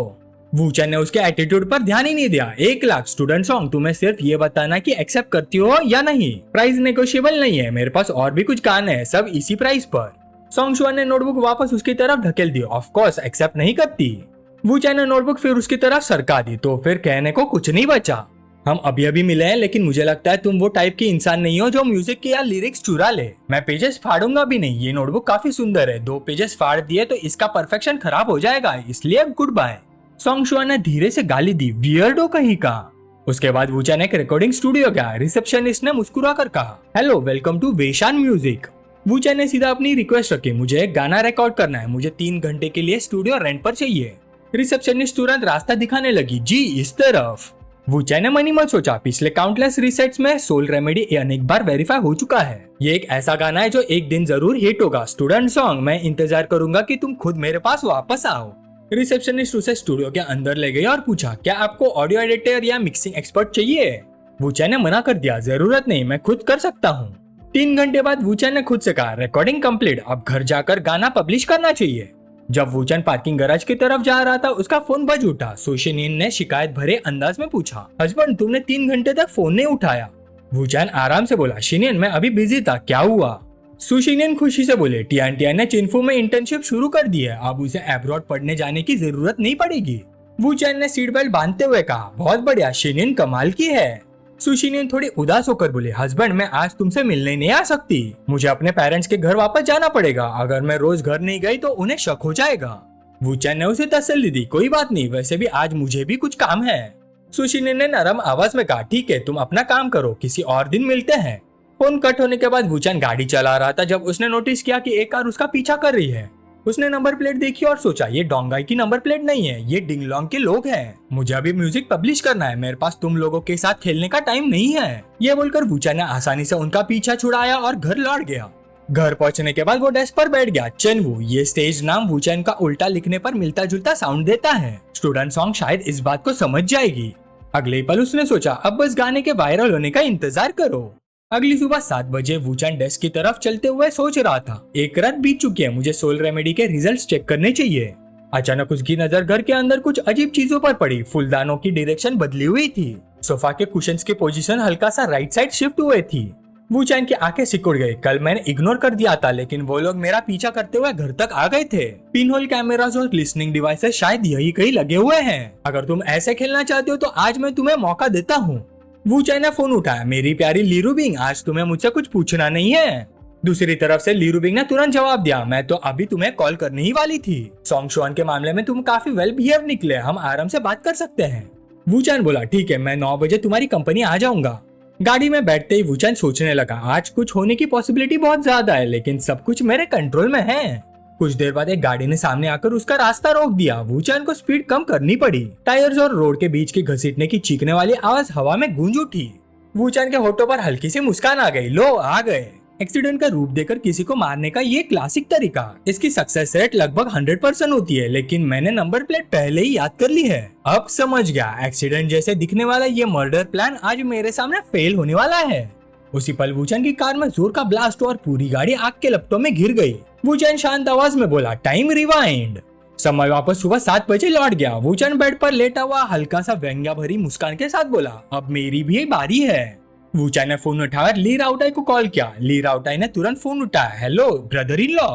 S1: वूचैन ने उसके एटीट्यूड पर ध्यान ही नहीं दिया। 1 लाख स्टूडेंट सॉन्ग, तुम्हें सिर्फ ये बताना कि एक्सेप्ट करती हो या नहीं। प्राइस नेगोशिएबल नहीं है, मेरे पास और भी कुछ गाने हैं, सब इसी प्राइस पर। सोंगशुआन ने नोटबुक वापस उसकी तरफ ढकेल दी। ऑफ कोर्स एक्सेप्ट नहीं करती। वूचैन ने नोटबुक फिर उसकी तरफ सरका दी तो फिर कहने को कुछ नहीं बचा। हम अभी अभी मिले हैं, लेकिन मुझे लगता है तुम वो टाइप की इंसान नहीं हो जो म्यूजिक के या लिरिक्स चुरा ले। मैं पेजेस फाड़ूंगा भी नहीं। ये नोटबुक काफी सुंदर है, 2 पेजेस फाड़ दिए तो इसका परफेक्शन खराब हो जाएगा, इसलिए गुड बाय। सोंगशुआन ने धीरे से गाली दी, वियर्डो कहीं का। उसके बाद वूचैन एक रिकॉर्डिंग स्टूडियो गया। रिसेप्शनिस्ट ने मुस्कुरा कर कहा, हेलो, वेलकम टू वेशान म्यूजिक। वूचैन ने सीधा अपनी रिक्वेस्ट रखी, मुझे एक गाना रिकॉर्ड करना है, मुझे 3 घंटे के लिए स्टूडियो रेंट पर चाहिए। रिसेप्शनिस्ट तुरंत रास्ता दिखाने लगी, जी इस तरफ। वूचैन ने मनी मत सोचा, पिछले काउंटलेस रिसेट्स में सोल रेमेडी अनेक बार वेरीफाई हो चुका है। ये एक ऐसा गाना है जो एक दिन जरूर हिट होगा। स्टूडेंट सॉन्ग, मैं इंतजार करूंगा कि तुम खुद मेरे पास वापस आओ। रिसेप्शनिस्ट उसे स्टूडियो के अंदर ले गई और पूछा, क्या आपको ऑडियो एडिटर या मिक्सिंग एक्सपर्ट चाहिए? वूचैन ने मना कर दिया, जरूरत नहीं, मैं खुद कर सकता हूँ। 3 घंटे बाद वूचैन ने खुद से कहा, रिकॉर्डिंग कंप्लीट, अब घर जाकर गाना पब्लिश करना चाहिए। जब वूचैन पार्किंग गैराज की तरफ जा रहा था, उसका फोन बज उठा। सुशिनिन ने शिकायत भरे अंदाज में पूछा, हस्बैंड, तुमने 3 घंटे तक फोन नहीं उठाया। वूचैन आराम से बोला, शिनिन, मैं अभी बिजी था, क्या हुआ? सुशिनिन खुशी से बोले, टियान ने चिन्फू में इंटर्नशिप शुरू कर दी है, अब उसे अब्रॉड पढ़ने जाने की जरूरत नहीं पड़ेगी। वूचैन ने सीट बेल्ट बांधते हुए कहा, बहुत बढ़िया, शिनिन कमाल की है। सुशिनिन थोड़ी उदास होकर बोली, हस्बैंड, मैं आज तुमसे मिलने नहीं आ सकती, मुझे अपने पेरेंट्स के घर वापस जाना पड़ेगा। अगर मैं रोज घर नहीं गई तो उन्हें शक हो जाएगा। वूचैन ने उसे तसल्ली दी, कोई बात नहीं, वैसे भी आज मुझे भी कुछ काम है। सुशिनिन ने नरम आवाज में कहा, ठीक है, तुम अपना काम करो, किसी और दिन मिलते हैं। फोन कट होने के बाद वूचैन गाड़ी चला रहा था जब उसने नोटिस किया कि एक कार उसका पीछा कर रही है। उसने नंबर प्लेट देखी और सोचा, ये डोंगाई की नंबर प्लेट नहीं है, ये डिंगलोंग के लोग हैं। मुझे अभी म्यूजिक पब्लिश करना है, मेरे पास तुम लोगों के साथ खेलने का टाइम नहीं है। ये बोलकर वूचैन ने आसानी से उनका पीछा छुड़ाया और घर लौट गया। घर पहुंचने के बाद वो डेस्क पर बैठ गया। चेनवू, ये स्टेज नाम वूचैन का उल्टा लिखने पर मिलता जुलता साउंड देता है। स्टूडेंट सॉन्ग शायद इस बात को समझ जाएगी। अगले पल उसने सोचा, अब बस गाने के वायरल होने का इंतजार करो। अगली सुबह 7 बजे वूचैन डेस्क की तरफ चलते हुए सोच रहा था, एक रात बीत चुकी है, मुझे सोल रेमेडी के रिजल्ट्स चेक करने चाहिए। अचानक उसकी नजर घर के अंदर कुछ अजीब चीजों पर पड़ी। फूलदानों की डायरेक्शन बदली हुई थी। सोफा के कुशन्स की पोजीशन हल्का सा राइट साइड शिफ्ट हुए थी। वूचैन की आंखें सिकुड़ गई। कल मैंने इग्नोर कर दिया था, लेकिन वो लोग मेरा पीछा करते हुए घर तक आ गए थे। पिनहोल कैमरास और लिसनिंग डिवाइसेस शायद यही कहीं लगे हुए हैं। अगर तुम ऐसे खेलना चाहते हो तो आज मैं तुम्हें मौका देता हूँ। वूचैन ने फोन उठाया, मेरी प्यारी ली रूबिंग, आज तुम्हें मुझसे कुछ पूछना नहीं है। दूसरी तरफ से ली रूबिंग ने तुरंत जवाब दिया, मैं तो अभी तुम्हें कॉल करने ही वाली थी। सोंगशुआन के मामले में तुम काफी वेल बिहेव निकले, हम आराम से बात कर सकते हैं। वूचैन बोला, ठीक है, मैं 9 बजे तुम्हारी कंपनी आ जाऊंगा। गाड़ी में बैठते ही वूचैन सोचने लगा, आज कुछ होने की पॉसिबिलिटी बहुत ज्यादा है, लेकिन सब कुछ मेरे कंट्रोल में है। कुछ देर बाद एक गाड़ी ने सामने आकर उसका रास्ता रोक दिया। वूचैन को स्पीड कम करनी पड़ी। टायर्स और रोड के बीच की घसीटने की चीखने वाली आवाज हवा में गूंज उठी। वूचैन के होठों पर हल्की सी मुस्कान आ गई, लो आ गए। एक्सीडेंट का रूप देकर किसी को मारने का ये क्लासिक तरीका। इसकी सक्सेस रेट लगभग 100% होती है, लेकिन मैंने नंबर प्लेट पहले ही याद कर ली है। अब समझ गया, एक्सीडेंट जैसे दिखने वाला ये मर्डर प्लान आज मेरे सामने फेल होने वाला है। उसी पल वूचैन की कार में जोर का ब्लास्ट हुआ और पूरी गाड़ी आग के लपटों में घिर गई। वूचैन शांत आवाज में बोला, टाइम रिवाइंड। समय वापस सुबह 7 बजे लौट गया। वूचैन बेड पर लेटा हुआ हल्का सा व्यंग्या भरी मुस्कान के साथ बोला, अब मेरी भी बारी है। वूचैन ने फोन उठाकर ली राउटाई को कॉल किया। ली राउटाई ने तुरंत फोन उठाया, हेलो ब्रदर इन लॉ।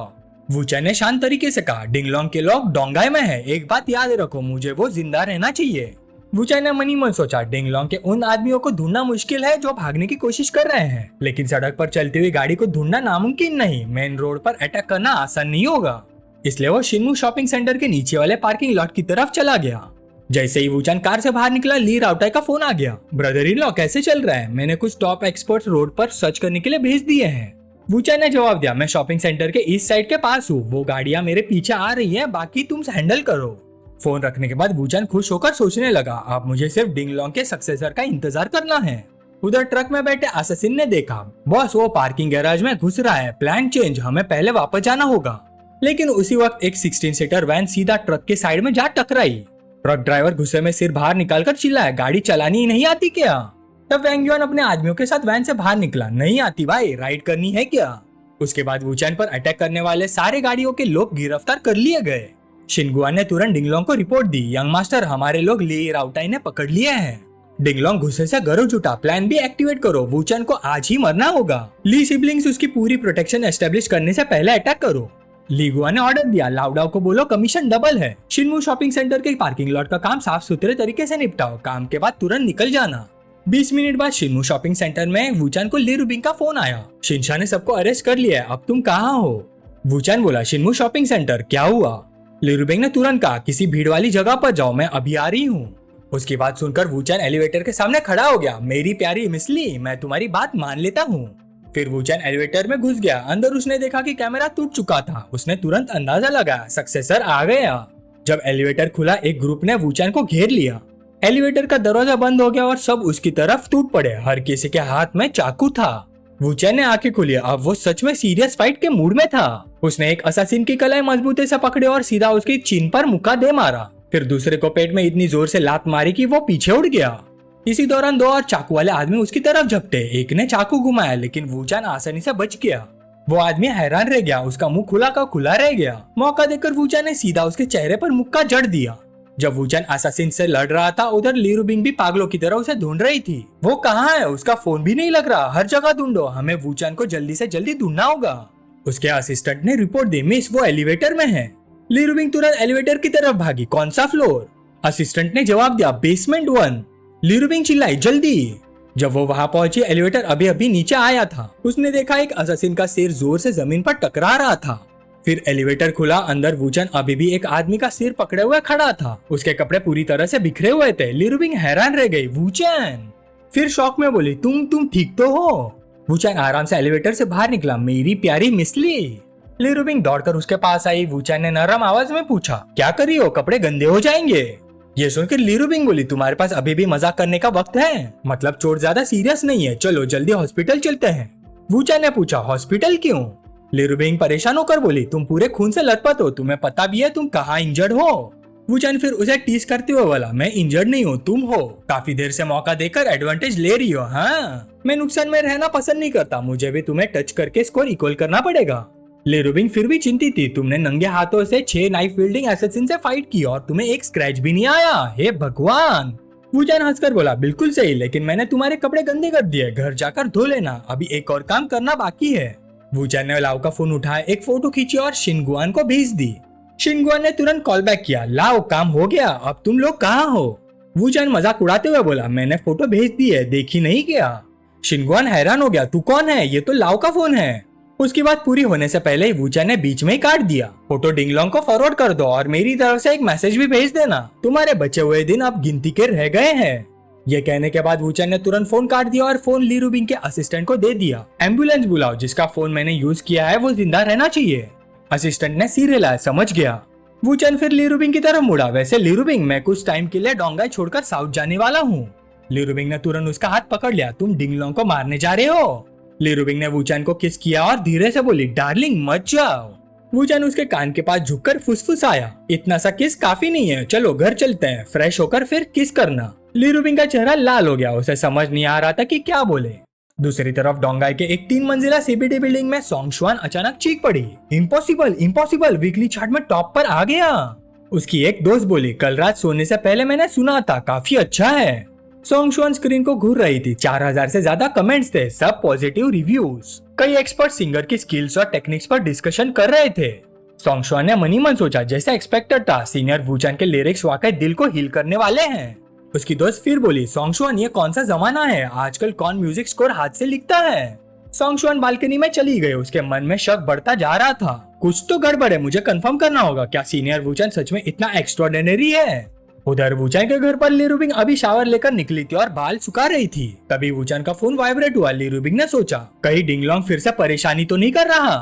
S1: वूचैन ने शांत तरीके से कहा, डिंगलोंग के लोग डोंगाई में है, एक बात याद रखो, मुझे वो जिंदा रहना चाहिए। वूचैन ने मनी मन सोचा, डिंगलोंग के उन आदमियों को ढूंढना मुश्किल है जो भागने की कोशिश कर रहे हैं, लेकिन सड़क पर चलती हुई गाड़ी को ढूंढना नामुमकिन नहीं। मेन रोड पर अटैक करना आसान नहीं होगा। इसलिए वो शिन्मू शॉपिंग सेंटर के नीचे वाले पार्किंग लॉट की तरफ चला गया। जैसे ही वूचैन कार से बाहर निकला, ली राउटाई का फोन आ गया। ब्रदर इन लॉ कैसे चल रहा है? मैंने कुछ टॉप एक्सपर्ट्स रोड पर सर्च करने के लिए भेज दिए हैं। वूचैन ने जवाब दिया, मैं शॉपिंग सेंटर के ईस्ट साइड के पास हूँ, वो गाड़ियां मेरे पीछे आ रही है, बाकी तुम हैंडल करो। फोन रखने के बाद वूचैन खुश होकर सोचने लगा, अब मुझे सिर्फ डिंगलोंग के सक्सेसर का इंतजार करना है। उधर ट्रक में बैठे अससिन ने देखा, बॉस वो पार्किंग गैराज में घुस रहा है, प्लान चेंज, हमें पहले वापस जाना होगा। लेकिन उसी वक्त एक 16 सीटर वैन सीधा ट्रक के साइड में जा टकराई। ट्रक ड्राइवर गुस्से में सिर बाहर निकालकर चिल्लाया, गाड़ी चलानी ही नहीं आती क्या? तब वैंग युआन अपने आदमियों के साथ वैन से बाहर निकला, नहीं आती भाई, राइड करनी है क्या? उसके बाद वुचैन पर अटैक करने वाले सारे गाड़ियों के लोग गिरफ्तार कर लिए गए। शिनगुआन ने तुरंत डिंगलोंग को रिपोर्ट दी, यंग मास्टर हमारे लोग ली राउटाई ने पकड़ लिए हैं। डिंगलोंग गुस्से से गरज उठा, प्लान भी एक्टिवेट करो, वुचैन को आज ही मरना होगा। ली सिबलिंग्स उसकी पूरी प्रोटेक्शन एस्टेब्लिश करने से पहले अटैक करो। ली गुआ ने ऑर्डर दिया, लाउडाओ को बोलो कमीशन डबल है। शिनमू शॉपिंग सेंटर के पार्किंग लॉट का काम साफ सुथरे तरीके से निपटाओ, काम के बाद तुरंत निकल जाना। 20 मिनट बाद शिनमू शॉपिंग सेंटर में वुचैन को ली रुबिंग का फोन आया, शिनशा ने सबको अरेस्ट कर लिया है, अब तुम कहाँ हो? वुचैन बोला, शिनमू शॉपिंग सेंटर, क्या हुआ? ली रुबिंग ने तुरंत कहा, किसी भीड़ वाली जगह पर जाओ, मैं अभी आ रही हूँ। उसकी बात सुनकर वुचैन एलिवेटर के सामने खड़ा हो गया, मेरी प्यारी मिस ली, मैं तुम्हारी बात मान लेता हूँ। फिर वुचैन एलिवेटर में घुस गया, अंदर उसने देखा कि कैमरा टूट चुका था। उसने तुरंत अंदाजा लगाया, सक्सेसर आ गया। जब एलिवेटर खुला, एक ग्रुप ने वुचैन को घेर लिया। एलिवेटर का दरवाजा बंद हो गया और सब उसकी तरफ टूट पड़े, हर किसी के हाथ में चाकू था। वुचैन ने आंखें खोली, अब वो सच में सीरियस फाइट के मूड में था। उसने एक असासिन की कलाई मजबूती से पकड़े और सीधा उसकी चीन पर मुक्का दे मारा। फिर दूसरे को पेट में इतनी जोर से लात मारी कि वो पीछे उड़ गया। इसी दौरान 2 और चाकू वाले आदमी उसकी तरफ झपटे, एक ने चाकू घुमाया लेकिन वुचैन आसानी से बच गया। वो आदमी हैरान रह गया, उसका मुंह खुला का खुला रह गया। मौका देकर वुचैन ने सीधा उसके चेहरे पर मुक्का जड़ दिया। जब वुचैन असासिन से लड़ रहा था, उधर ली रुबिंग भी पागलों की तरह उसे ढूंढ रही थी। वो कहाँ है? उसका फोन भी नहीं लग रहा, हर जगह ढूंढो, हमें वुचैन को जल्दी से जल्दी ढूंढना होगा। उसके असिस्टेंट ने रिपोर्ट दी, मिस वो एलिवेटर में है। ली रुबिंग तुरंत एलिवेटर की तरफ भागी, कौन सा फ्लोर? असिस्टेंट ने जवाब दिया, बेसमेंट 1। ली रुबिंग चिल्लाई, जल्दी। जब वो वहां पहुंची, एलिवेटर अभी अभी नीचे आया था। उसने देखा एक असासिन का सिर जोर से जमीन पर टकरा रहा था। फिर एलिवेटर खुला, अंदर वुचैन अभी भी एक आदमी का सिर पकड़े हुए खड़ा था। उसके कपड़े पूरी तरह से बिखरे हुए थे। ली रुबिंग हैरान रह गई, वुचैन। फिर शॉक में बोली, तुम ठीक तो हो? वुचैन आराम से एलिवेटर से बाहर निकला, मेरी प्यारी मिस ली। ली रुबिंग दौड़कर उसके पास आई। वुचैन ने नरम आवाज में पूछा, क्या कर रही हो, कपड़े गंदे हो जाएंगे। ये सुनकर ली रुबिंग बोली, तुम्हारे पास अभी भी मजाक करने का वक्त है? मतलब चोट ज्यादा सीरियस नहीं है, चलो जल्दी हॉस्पिटल चलते हैं। वुचैन ने पूछा, हॉस्पिटल क्यों? ली रुबिंग परेशान होकर बोली, तुम पूरे खून से लथपथ हो, तुम्हें पता भी है तुम कहाँ इंजर्ड हो। वुचैन फिर उसे टीज करते हुए बोला, मैं इंजर्ड नहीं हूँ, तुम हो। काफी देर से मौका देकर एडवांटेज ले रही हो। हाँ, मैं नुकसान में रहना पसंद नहीं करता, मुझे भी तुम्हें टच करके स्कोर इक्वल करना पड़ेगा। ली रुबिंग फिर भी चिंतित थी, तुमने नंगे हाथों से 6 नाइफ विल्डिंग असैसिन से फाइट की और तुम्हें एक स्क्रैच भी नहीं आया, हे भगवान। वुचैन हंसकर बोला, बिल्कुल सही, लेकिन मैंने तुम्हारे कपड़े गंदे कर दिए, घर जाकर धो लेना, अभी एक और काम करना बाकी है। वुचैन ने लाओ का फोन उठाया, एक फोटो खींची और शिनगुआन को भेज दी। शिनगुआन ने तुरंत कॉल बैक किया, लाओ काम हो गया, अब तुम लोग कहाँ हो? वुचैन मजाक उड़ाते हुए बोला, मैंने फोटो भेज दी है, देखी नहीं क्या? शिनगुआन हैरान हो गया, तू कौन है? ये तो लाओ का फोन है। उसकी बात पूरी होने से पहले ही वुचैन ने बीच में ही काट दिया, फोटो डिंगलोंग को फॉरवर्ड कर दो और मेरी तरफ से एक मैसेज भी भेज देना, तुम्हारे बचे हुए दिन अब गिनती के रह गए हैं। ये कहने के बाद वुचैन ने तुरंत फोन काट दिया और फोन ली रुबिंग के असिस्टेंट को दे दिया। एम्बुलेंस बुलाओ, जिसका फोन मैंने यूज किया है वो जिंदा रहना चाहिए। असिस्टेंट ने सिर हिलाया, समझ गया। वुचैन फिर ली रुबिंग की तरफ मुड़ा, वैसे ली रुबिंग, मैं कुछ टाइम के लिए डोंगाई छोड़कर साउथ जाने वाला हूँ। ली रुबिंग ने तुरंत उसका हाथ पकड़ लिया, तुम डिंगलोंग को मारने जा रहे हो? ली रुबिंग ने वुचैन को किस किया और धीरे से बोली, डार्लिंग मत जाओ। वुचैन उसके कान के पास झुककर फुसफुसाया, इतना सा किस काफी नहीं है, चलो घर चलते हैं, फ्रेश होकर फिर किस करना। ली रुबिंग का चेहरा लाल हो गया, उसे समझ नहीं आ रहा था कि क्या बोले। दूसरी तरफ डोंगाई के एक 3 मंजिला सीबीडी बिल्डिंग में सोंगशुआन अचानक चीख पड़ी, इम्पॉसिबल इम्पॉसिबल, वीकली चार्ट में टॉप पर आ गया। उसकी एक दोस्त बोली, कल रात सोने से पहले मैंने सुना था, काफी अच्छा है। सोंगशुआन स्क्रीन को घूर रही थी, 4000 से ज्यादा कमेंट्स थे, सब पॉजिटिव रिव्यूज। कई एक्सपर्ट सिंगर की स्किल्स और टेक्निक्स पर डिस्कशन कर रहे थे। सोंगशुआन ने मन ही मन सोचा, जैसा एक्सपेक्टेड था, सीनियर वुचैन के लिरिक्स वाकई दिल को हील करने वाले हैं। उसकी दोस्त फिर बोली, सोंगशुआन ये कौन सा जमाना है, आजकल कौन म्यूजिक स्कोर हाथ से लिखता है। सोंगशुआन बालकनी में चली गई, उसके मन में शक बढ़ता जा रहा था, कुछ तो गड़बड़ है, मुझे कंफर्म करना होगा, क्या सीनियर वुचैन सच में इतना एक्स्ट्राऑर्डिनरी है। उधर वुचैन के घर पर ली रुबिंग अभी शावर लेकर निकली थी और बाल सुखा रही थी। तभी वुचैन का फोन वाइब्रेट हुआ। ली रुबिंग ने सोचा, कहीं डिंगलोंग फिर से परेशानी तो नहीं कर रहा।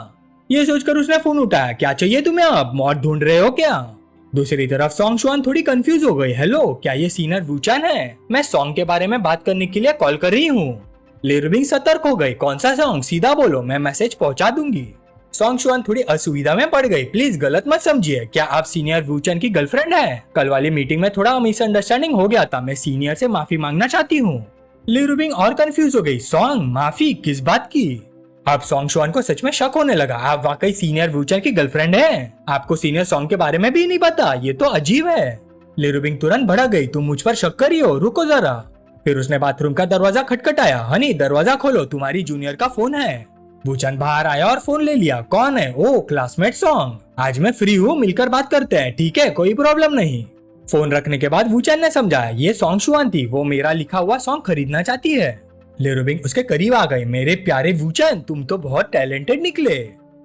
S1: ये सोचकर उसने फोन उठाया, क्या चाहिए तुम्हें, अब मौत ढूंढ रहे हो क्या? दूसरी तरफ सोंगशुआन थोड़ी कंफ्यूज हो गई, हेलो क्या ये सीनियर वुचैन है? मैं सॉन्ग के बारे में बात करने के लिए कॉल कर रही हूँ। ली रुबिंग सतर्क हो गई, कौन सा सॉन्ग, सीधा बोलो, मैं मैसेज पहुंचा दूंगी। सॉन्ग शुआन थोड़ी असुविधा में पड़ गई। प्लीज गलत मत समझिए, क्या आप सीनियर वूचन की गर्लफ्रेंड है? कल वाली मीटिंग में थोड़ा मिसअंडरस्टैंडिंग हो गया था, मैं सीनियर से माफी मांगना चाहती हूँ। ली रूबिंग और कंफ्यूज हो गई। सॉन्ग, माफी किस बात की? अब सॉन्ग शुआन को सच में शक होने लगा, आप वाकई सीनियर वूचन की गर्लफ्रेंड है? आपको सीनियर सॉन्ग के बारे में भी नहीं पता, ये तो अजीब है। ली रूबिंग तुरंत भड़क गई, तुम मुझ पर शक करी हो, रुको जरा। फिर उसने बाथरूम का दरवाजा खटखटाया। हनी दरवाजा खोलो, तुम्हारी जूनियर का फोन है। वूचन बाहर आया और फोन ले लिया। कौन है? ओ क्लासमेट सॉन्ग, आज मैं फ्री हूँ, मिलकर बात करते हैं, ठीक है, कोई प्रॉब्लम नहीं। फोन रखने के बाद वूचन ने समझाया ये सॉन्ग शुआन थी, वो मेरा लिखा हुआ सॉन्ग खरीदना चाहती है। ली रूबिंग उसके करीब आ गई। मेरे प्यारे वूचन, तुम तो बहुत टैलेंटेड निकले।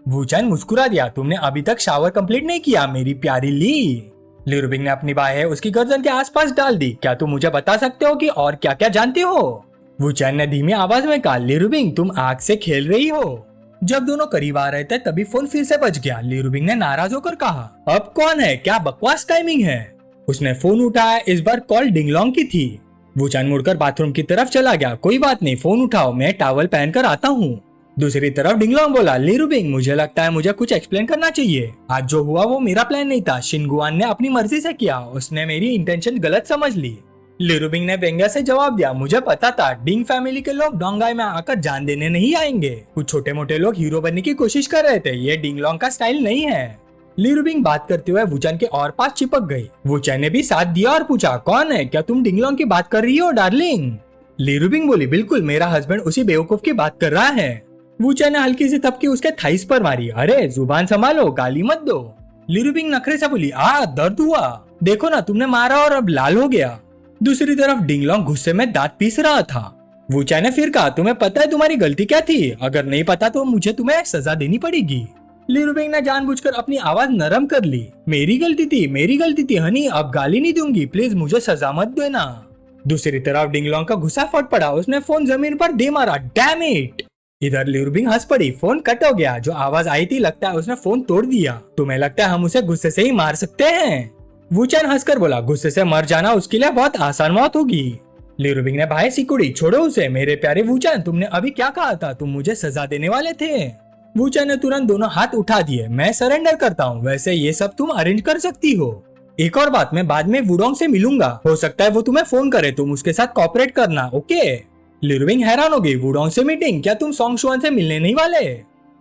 S1: वूचन मुस्कुरा दिया। तुमने अभी तक शावर कंप्लीट नहीं किया मेरी प्यारी ली। ली रूबिंग ने अपनी बाहें उसकी गर्दन के आसपास डाल दी। क्या तुम मुझे बता सकते हो कि और क्या क्या जानते हो? वूचन ने धीमी आवाज में कहा। ली रूबिंग, तुम आग से खेल रही हो। जब दोनों करीब आ रहे थे तभी फोन फिर से बज गया। ली रूबिंग ने नाराज होकर कहा, अब कौन है? क्या बकवास टाइमिंग है। उसने फोन उठाया। इस बार कॉल डिंगलोंग की थी। वूचन मुड़कर बाथरूम की तरफ चला गया। कोई बात नहीं, फोन उठाओ, मैं टॉवल पहनकर आता हूँ। दूसरी तरफ डिंगलोंग बोला, ली रूबिंग, मुझे लगता है मुझे कुछ एक्सप्लेन करना चाहिए। आज जो हुआ वो मेरा प्लान नहीं था, शिनगुआन ने अपनी मर्जी से किया, उसने मेरी इंटेंशन गलत समझ ली। ली रूबिंग ने व्यंग्य से जवाब दिया, मुझे पता था डिंग फैमिली के लोग डोंगाई में आकर जान देने नहीं आएंगे। कुछ छोटे मोटे लोग हीरो बनने की कोशिश कर रहे थे, ये डिंगलोंग का स्टाइल नहीं है। ली रूबिंग बात करते हुए वूचन के और पास चिपक गई। वूचन ने भी साथ दिया और पूछा, कौन है? क्या तुम डिंगलोंग की बात कर रही हो डार्लिंग? ली रूबिंग बोली, बिल्कुल, मेरा हस्बैंड उसी बेवकूफ की बात कर रहा है। वूचन ने हल्की सी थपकी उसके थाइस पर मारी। अरे जुबान संभालो, गाली मत दो। ली रूबिंग नखरे से बोली, दर्द हुआ, देखो ना, तुमने मारा और अब लाल हो गया। दूसरी तरफ डिंगलोंग गुस्से में दांत पीस रहा था। वूचन ने फिर कहा, तुम्हें पता है तुम्हारी गलती क्या थी? अगर नहीं पता तो मुझे तुम्हें सजा देनी पड़ेगी। ली रूबिंग ने जानबूझकर अपनी आवाज नरम कर ली। मेरी गलती थी हनी, अब गाली नहीं दूंगी, प्लीज मुझे सजा मत देना। दूसरी तरफ डिंगलोंग का गुस्सा फट पड़ा। उसने फोन जमीन पर दे मारा। Damn it. इधर ली रूबिंग हंस पड़ी। फोन कट हो गया। जो आवाज आई थी लगता है उसने फोन तोड़ दिया। तुम्हें लगता है हम उसे गुस्से से ही मार सकते हैं? वूचन हंसकर बोला, गुस्से से मर जाना उसके लिए बहुत आसान मौत होगी। ली रूबिंग ने भाई सिकुड़ी, छोड़ो उसे। मेरे प्यारे वूचन, तुमने अभी क्या कहा था? तुम मुझे सजा देने वाले थे। वूचन ने तुरंत दोनों हाथ उठा दिए। मैं सरेंडर करता हूँ, वैसे ये सब तुम अरेंज कर सकती हो। एक और बात, मैं बाद में वुडोंग से मिलूंगा, हो सकता है वो तुम्हें फोन करे, तुम उसके साथ कोऑपरेट करना, ओके? ली रूबिंग हैरान हो गई। वुडोंग से मीटिंग? क्या तुम सॉन्ग शुआन से मिलने नहीं वाले?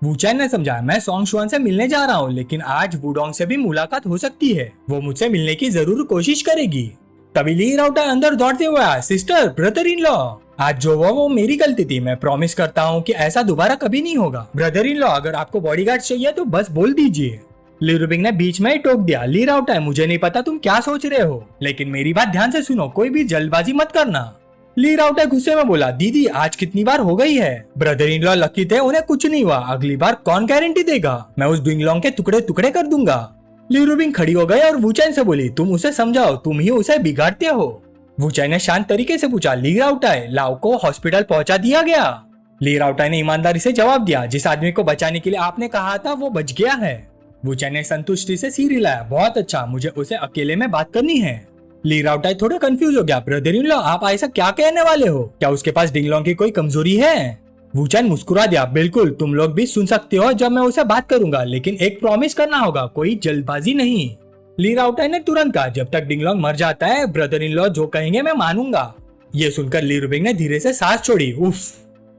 S1: वूचन ने समझा, मैं सॉन्ग शुआन से मिलने जा रहा हूँ, लेकिन आज वुडोंग से भी मुलाकात हो सकती है, वो मुझसे मिलने की जरूर कोशिश करेगी। तभी ली राउटा अंदर दौड़ते हुए आया। सिस्टर, ब्रदर इन लॉ, आज जो हुआ वो मेरी गलती थी, मैं प्रॉमिस करता हूँ कि ऐसा दोबारा कभी नहीं होगा। ब्रदर इन लॉ, अगर आपको बॉडीगार्ड चाहिए तो बस बोल दीजिए। ली रूबिंग ने बीच में ही टोक दिया। ली राउटा, मुझे नहीं पता तुम क्या सोच रहे हो, लेकिन मेरी बात ध्यान से सुनो, कोई भी जल्दबाजी मत करना। ली राउटा गुस्से में बोला, दीदी आज कितनी बार हो गई है? ब्रदर इन लॉ लकी थे, उन्हें कुछ नहीं हुआ, अगली बार कौन गारंटी देगा? मैं उस डिंगलोंग के टुकड़े टुकड़े कर दूंगा। ली रूबिंग खड़ी हो गई और वूचन से बोली, तुम उसे समझाओ, तुम ही उसे बिगाड़ते हो। वूचन ने शांत तरीके से पूछा, ली राउटाई, लाओ को हॉस्पिटल पहुंचा दिया गया? ली राउटाई ने ईमानदारी से जवाब दिया, जिस आदमी को बचाने के लिए आपने कहा था वो बच गया है। वूचन ने संतुष्टि से सिर हिलाया। बहुत अच्छा, मुझे उसे अकेले में बात करनी है। ली राउटाई थोड़ा कंफ्यूज हो गया। ब्रदर इन लॉ, आप ऐसा क्या कहने वाले हो? क्या उसके पास डिंगलोंग की कोई कमजोरी है? वूचन मुस्कुरा दिया, बिल्कुल, तुम लोग भी सुन सकते हो जब मैं उसे बात करूंगा, लेकिन एक प्रॉमिस करना होगा, कोई जल्दबाजी नहीं। ली राउटाई ने तुरंत कहा, जब तक डिंगलोंग मर जाता है ब्रदर इन लॉ जो कहेंगे मैं मानूंगा। ये सुनकर ली रूबिंग ने धीरे से सांस छोड़ी। उफ।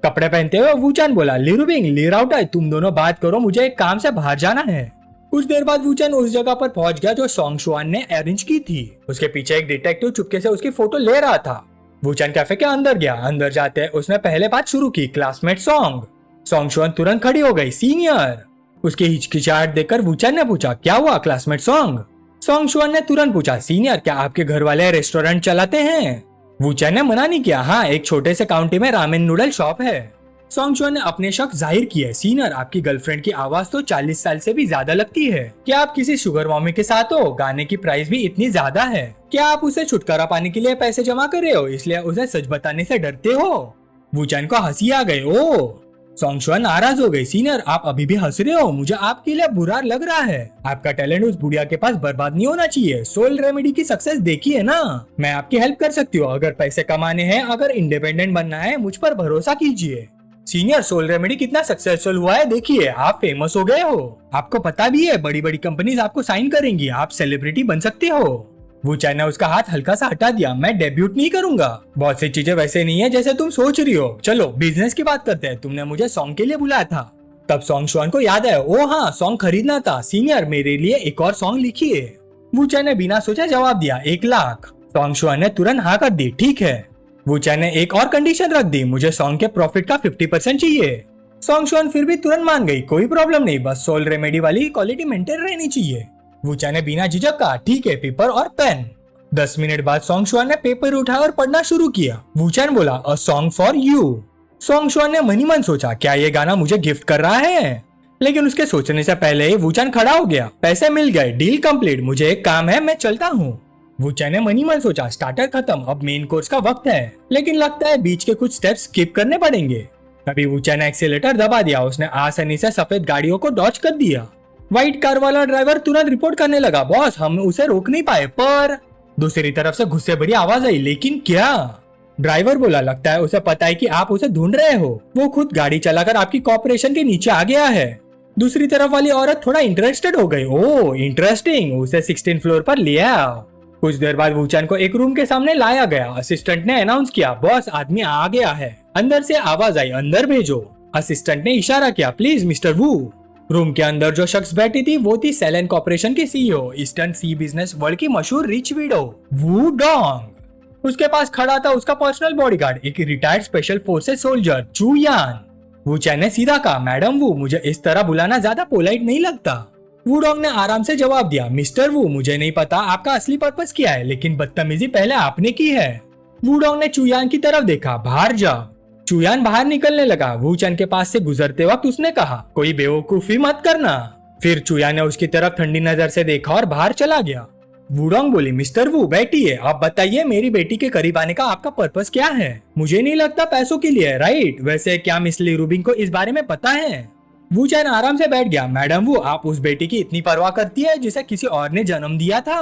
S1: कपड़े पहनते हुए वूचन बोला, ली रूबिंग, ली राउटाई, तुम दोनों बात करो, मुझे एक काम से बाहर जाना है। कुछ देर बाद वूचन उस जगह पर पहुंच गया जो सॉन्ग शुआन ने अरेंज की थी। उसके पीछे एक डिटेक्टिव चुपके से उसकी फोटो ले रहा था। वूचन कैफे के अंदर गया। अंदर जाते उसने पहले बात शुरू की, क्लासमेट सॉन्ग। सॉन्ग शुआन तुरंत खड़ी हो गई। सीनियर। उसकी हिचकिचाहट देखकर वूचन ने पूछा, क्या हुआ क्लासमेट सॉन्ग? सॉन्ग शुआन ने तुरंत पूछा, सीनियर, क्या आपके घर वाले रेस्टोरेंट चलाते हैं? वूचन ने मना नहीं किया। हाँ, एक छोटे से काउंटी में रामेन नूडल शॉप है। सॉन्ग शुआन ने अपने शक जाहिर किए। सीनियर, आपकी गर्लफ्रेंड की आवाज तो 40 साल से भी ज्यादा लगती है। क्या आप किसी शुगर मॉमी के साथ हो? गाने की प्राइस भी इतनी ज्यादा है। क्या आप उसे छुटकारा पाने के लिए पैसे जमा कर रहे हो, इसलिए उसे सच बताने से डरते हो? वूचन को हंसी आ गई। ओ। सॉन्ग शुआन नाराज हो गई। सीनियर, आप अभी भी हंस रहे हो, मुझे आपके लिए बुरा लग रहा है। आपका टैलेंट उस बुढ़िया के पास बर्बाद नहीं होना चाहिए। सोल रेमेडी की सक्सेस देखी है ना, मैं आपकी हेल्प कर सकती हूँ, अगर पैसे कमाने हैं, अगर इंडिपेंडेंट बनना है, मुझ पर भरोसा कीजिए। सीनियर, सोल रेमेडी कितना सक्सेसफुल हुआ है देखिए, आप फेमस हो गए हो। आपको पता भी है बड़ी बड़ी कंपनीज आपको साइन करेंगी, आप सेलिब्रिटी बन सकते हो। वू चैन ने उसका हाथ हल्का सा हटा दिया। मैं डेब्यूट नहीं करूंगा, बहुत सी चीजें वैसे नहीं है जैसे तुम सोच रही हो। चलो बिजनेस की बात करते हैं, तुमने मुझे सॉन्ग के लिए बुलाया था। तब सॉन्ग शुआन को याद है, ओ हाँ सॉन्ग खरीदना था। सीनियर, मेरे लिए एक और सॉन्ग लिखिए। वू चैन ने बिना सोचा जवाब दिया, 1 लाख। सॉन्ग शुआन ने तुरंत हाँ कर दी, ठीक है। वू चैन ने एक और कंडीशन रख दी, मुझे सॉन्ग के प्रॉफिट का 50% चाहिए। सॉन्ग शुआन फिर भी तुरंत मान गई, कोई प्रॉब्लम नहीं, बस सोल रेमेडी वाली क्वालिटी मेंटेन रहनी चाहिए। वू चैन ने बिना झिझक कहा, ठीक है, पेपर और पेन। 10 मिनट बाद सॉन्ग शुआन ने पेपर उठाया और पढ़ना शुरू किया। वू चैन बोला, a song for you. Song Shuan ने मन ही मन सोचा, क्या ये गाना मुझे गिफ्ट कर रहा है? लेकिन उसके सोचने से पहले ही वू चैन खड़ा हो गया। पैसे मिल गए, डील कंप्लीट, मुझे एक काम है, मैं चलता हूँ। वू चैन ने मन ही मन सोचा, स्टार्टर खत्म, अब मेन कोर्स का वक्त है। लेकिन लगता है बीच के कुछ स्टेप्स स्किप करने पड़ेंगे। तभी वू चैन ने एक्सीलेटर दबा दिया। उसने आसानी से सफेद गाड़ियों को डॉज कर दिया। व्हाइट कार वाला ड्राइवर तुरंत रिपोर्ट करने लगा, बॉस हम उसे रोक नहीं पाए। पर दूसरी तरफ से गुस्से भरी आवाज आई, लेकिन क्या? ड्राइवर बोला, लगता है उसे पता है कि आप उसे ढूंढ रहे हो। वो खुद गाड़ी चलाकर आपकी कॉर्पोरेशन के नीचे आ गया है। दूसरी तरफ वाली औरत थोड़ा इंटरेस्टेड हो गई, ओह इंटरेस्टिंग, उसे 16 फ्लोर पर ले आओ। कुछ देर बाद वू चैन को एक रूम के सामने लाया गया। असिस्टेंट ने अनाउंस किया, बॉस आदमी आ गया है। अंदर से आवाज आई, अंदर भेजो। असिस्टेंट ने इशारा किया, प्लीज मिस्टर वू। रूम के अंदर जो शख्स बैठी थी वो थी सेलेन कॉर्पोरेशन की सीईओ, ईस्टर्न सी बिजनेस वर्ल्ड की मशहूर रिच विडो वू डोंग। उसके पास खड़ा था उसका पर्सनल बॉडीगार्ड, एक रिटायर्ड स्पेशल फोर्सेस सोल्जर चू यान। वू चैन ने सीधा कहा, मैडम वू, मुझे इस तरह बुलाना ज्यादा पोलाइट नहीं लगता। वू डोंग ने आराम से जवाब दिया, मिस्टर वू, मुझे नहीं पता आपका असली पर्पस क्या है, लेकिन बदतमीजी पहले आपने की है। वू डोंग ने चूयान की तरफ देखा, बाहर जाओ। चूयान बाहर निकलने लगा। वू चैन के पास से गुजरते वक्त उसने कहा, कोई बेवकूफी मत करना। फिर चूयान ने उसकी तरफ ठंडी नजर से देखा और बाहर चला गया। वू डोंग बोली, मिस्टर वू बैठिए, आप बताइए मेरी बेटी के करीब आने का आपका पर्पस क्या है? मुझे नहीं लगता पैसों के लिए, राइट? वैसे क्या मिस ली रूबिन को इस बारे में पता है? वू चैन आराम से बैठ गया। मैडम वू, आप उस बेटी की इतनी परवाह करती है जिसे किसी और ने जन्म दिया था?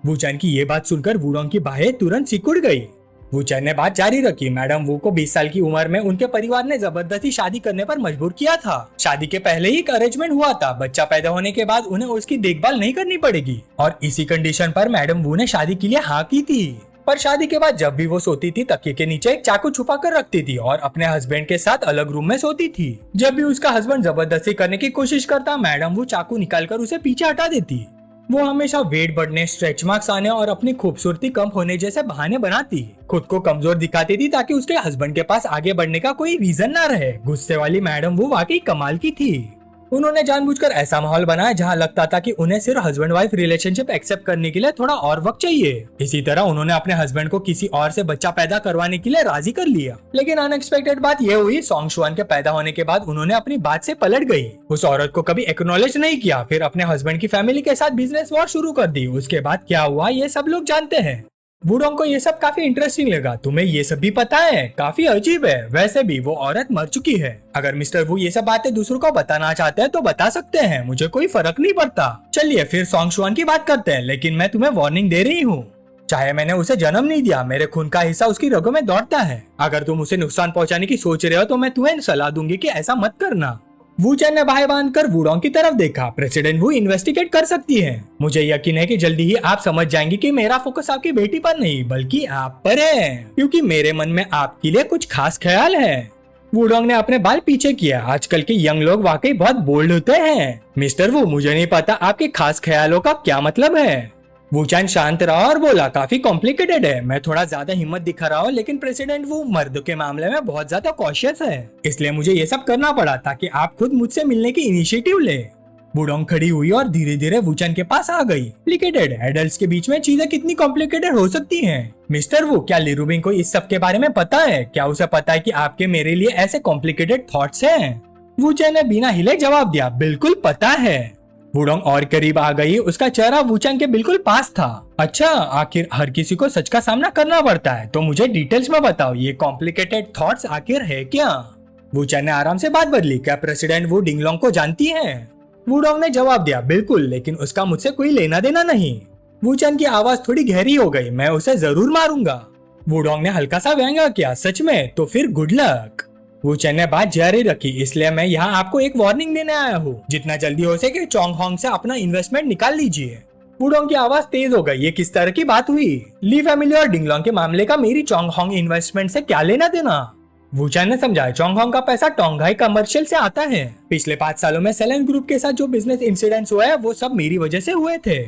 S1: वू चैन की ये बात सुनकर वू डोंग की बाहें तुरंत सिकुड़ गई। वू चैन ने बात जारी रखी, मैडम वू को 20 साल की उम्र में उनके परिवार ने जबरदस्ती शादी करने पर मजबूर किया था। शादी के पहले ही एक अरेंजमेंट हुआ था, बच्चा पैदा होने के बाद उन्हें उसकी देखभाल नहीं करनी पड़ेगी, और इसी कंडीशन पर मैडम वू ने शादी के लिए हाँ की थी। पर शादी के बाद जब भी वो सोती थी तकिए के नीचे एक चाकू छुपा कर रखती थी और अपने हस्बैंड के साथ अलग रूम में सोती थी। जब भी उसका हस्बैंड जबरदस्ती करने की कोशिश करता, मैडम वो चाकू निकालकर उसे पीछे हटा देती। वो हमेशा वेट बढ़ने, स्ट्रेच मार्क्स आने और अपनी खूबसूरती कम होने जैसे बहाने बनाती। खुद को कमजोर दिखाती थी ताकि उसके हस्बैंड के पास आगे बढ़ने का कोई रीजन ना रहे। गुस्से वाली मैडम वो वाकई कमाल की थी। उन्होंने जानबूझकर ऐसा माहौल बनाया जहां लगता था कि उन्हें सिर्फ हस्बैंड वाइफ रिलेशनशिप एक्सेप्ट करने के लिए थोड़ा और वक्त चाहिए। इसी तरह उन्होंने अपने हस्बैंड को किसी और से बच्चा पैदा करवाने के लिए राजी कर लिया। लेकिन अनएक्सपेक्टेड बात यह हुई, सॉन्ग शुआन के पैदा होने के बाद उन्होंने अपनी बात से पलट गई। उस औरत को कभी एक्नॉलेज नहीं किया, फिर अपने हस्बैंड की फैमिली के साथ बिजनेस वॉर शुरू कर दी। उसके बाद क्या हुआ ये सब लोग जानते हैं। वू डोंग को ये सब काफी इंटरेस्टिंग लगा। तुम्हें ये सब भी पता है? काफी अजीब है। वैसे भी वो औरत मर चुकी है। अगर मिस्टर वू ये सब बातें दूसरों को बताना चाहते हैं तो बता सकते हैं, मुझे कोई फर्क नहीं पड़ता। चलिए फिर सॉन्ग शुआन की बात करते हैं, लेकिन मैं तुम्हें वार्निंग दे रही हूँ। चाहे मैंने उसे जन्म नहीं दिया, मेरे खून का हिस्सा उसकी रगों में दौड़ता है। अगर तुम उसे नुकसान पहुंचाने की सोच रहे हो तो मैं तुम्हें सलाह दूंगी कि ऐसा मत करना। वू चैन ने बाहें बांधकर वू डोंग की तरफ देखा। प्रेसिडेंट वू इन्वेस्टिगेट कर सकती है। मुझे यकीन है कि जल्दी ही आप समझ जाएंगी कि मेरा फोकस आपकी बेटी पर नहीं बल्कि आप पर है, क्योंकि मेरे मन में आपके लिए कुछ खास ख्याल है। वू डोंग ने अपने बाल पीछे किया। आजकल के यंग लोग वाकई बहुत बोल्ड होते हैं। मिस्टर वू, मुझे नहीं पता आपके खास ख्यालों का क्या मतलब है। वू चैन शांत रहा और बोला, काफी कॉम्प्लिकेटेड है। मैं थोड़ा ज्यादा हिम्मत दिखा रहा हूँ, लेकिन प्रेसिडेंट वो मर्द के मामले में बहुत ज्यादा कॉशियस है, इसलिए मुझे ये सब करना पड़ा ताकि आप खुद मुझसे मिलने की इनिशिएटिव ले। वू डोंग खड़ी हुई और धीरे धीरे वू चैन के पास आ गई। कॉम्प्लिकेटेड एडल्ट्स के बीच में चीजें कितनी कॉम्प्लिकेटेड हो सकती हैं। मिस्टर वू, क्या ली रूबिन को इस सब के बारे में पता है? क्या उसे पता है कि आपके मेरे लिए ऐसे कॉम्प्लिकेटेड थॉट्स हैं? वू चैन ने बिना हिले जवाब दिया, बिल्कुल पता है। वू डोंग और करीब आ गई। उसका चेहरा वू चैन के बिल्कुल पास था। अच्छा, आखिर हर किसी को सच का सामना करना पड़ता है, तो मुझे डिटेल्स में बताओ, ये कॉम्प्लिकेटेड थॉट्स आखिर है क्या? वू चैन ने आराम से बात बदली। क्या प्रेसिडेंट वू डिंगलोंग को जानती हैं? वू डोंग ने जवाब दिया, बिल्कुल, लेकिन उसका मुझसे कोई लेना देना नहीं। वू चैन की आवाज थोड़ी गहरी हो गई। मैं उसे जरूर मारूंगा। वू डोंग ने हल्का सा व्यंग्य किया। सच में? तो फिर गुड लक। वूचन ने बात जारी रखी, इसलिए मैं यहाँ आपको एक वार्निंग देने आया हूँ, जितना जल्दी हो सके चोंग होंग से अपना इन्वेस्टमेंट निकाल लीजिए। वुडोंग की आवाज तेज हो गई, ये किस तरह की बात हुई? ली फैमिली और डिंगलोंग के मामले का मेरी चोंग होंग इन्वेस्टमेंट से क्या लेना देना? वूचन ने समझाया, चोंग होंग का पैसा टोंगहाई कमर्शियल से आता है। पिछले 5 सालों में सेलेन ग्रुप के साथ जो बिजनेस इंसिडेंट्स हुए हैं वो सब मेरी वजह से हुए थे।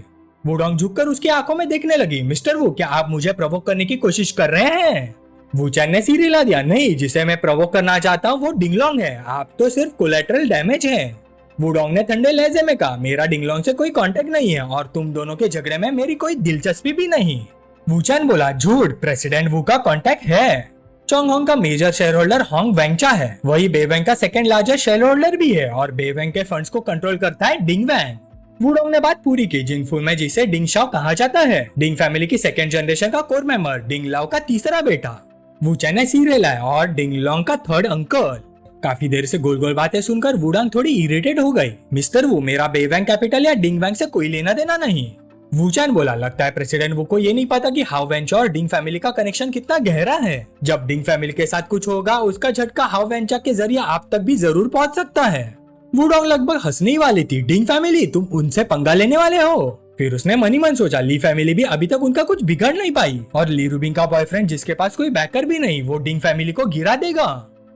S1: वुडोंग झुककर उसकी आंखों में देखने लगी। मिस्टर वू, क्या आप मुझे प्रवोक करने की कोशिश कर रहे हैं? वूचन ने सिर हिला दिया, नहीं, जिसे मैं प्रवोक करना चाहता हूँ वो डिंगलोंग है, आप तो सिर्फ कोलेटरल डैमेज है। वुडोंग ने ठंडे लहजे में कहा, मेरा डिंगलोंग से कोई कांटेक्ट नहीं है और तुम दोनों के झगड़े में मेरी कोई दिलचस्पी भी नहीं। वूचन बोला, झूठ, प्रेसिडेंट वू का कांटेक्ट है। चोंग होंग का मेजर शेयर होल्डर होंग वेंगचा है, वही बेवेंग का सेकंड लार्जेस्ट शेयर होल्डर भी है और बेवेंग के फंड्स को कंट्रोल करता है डिंग वैंग। वुडोंग ने बात पूरी की, जिंगफू में जिसे डिंग शाओ कहा जाता है, डिंग फैमिली की सेकंड जनरेशन का कोर मेंबर, डिंग लाओ का तीसरा बेटा। वूचन ने सिर हिलाया, और डिंग लोंग का थर्ड अंकल। काफी देर से गोल गोल बातें सुनकर वुडोंग थोड़ी इरिटेट हो गई। मिस्टर वू, मेरा बेवेंग कैपिटल या डिंग वैंग से कोई लेना देना नहीं। वूचन बोला, लगता है प्रेसिडेंट वू को ये नहीं पता कि हाउ वेंचा और डिंग फैमिली का कनेक्शन कितना गहरा है। जब डिंग फैमिली के साथ कुछ होगा उसका झटका हाउ वेंचा के जरिए आप तक भी जरूर पहुंच सकता है। वुडोंग लगभग हंसने ही वाली थी, डिंग फैमिली, तुम उनसे पंगा लेने वाले हो? फिर उसने मनी मन सोचा, ली फैमिली भी अभी तक उनका कुछ बिगड़ नहीं पाई और ली रूबिंग का बॉयफ्रेंड जिसके पास कोई बैकर भी नहीं, वो डिंग फैमिली को गिरा देगा।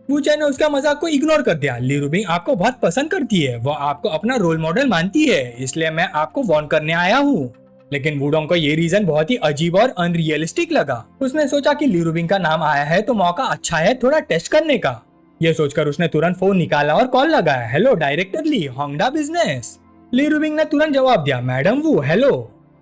S1: वूचन ने उसका मजाक को इग्नोर कर दिया, ली रूबिंग आपको बहुत पसंद करती है, वो आपको अपना रोल मॉडल मानती है, इसलिए मैं आपको वार्न करने आया हूँ। लेकिन वुडोंग को ये रीजन बहुत ही अजीब और अनरियलिस्टिक लगा। उसने सोचा कि ली रूबिंग का नाम आया है तो मौका अच्छा है थोड़ा टेस्ट करने का। ये सोचकर उसने तुरंत फोन निकाला और कॉल लगाया, हेलो डायरेक्टर ली, होंगडा बिजनेस। ली रूबिंग ने तुरंत जवाब दिया, मैडम वू, हेलो।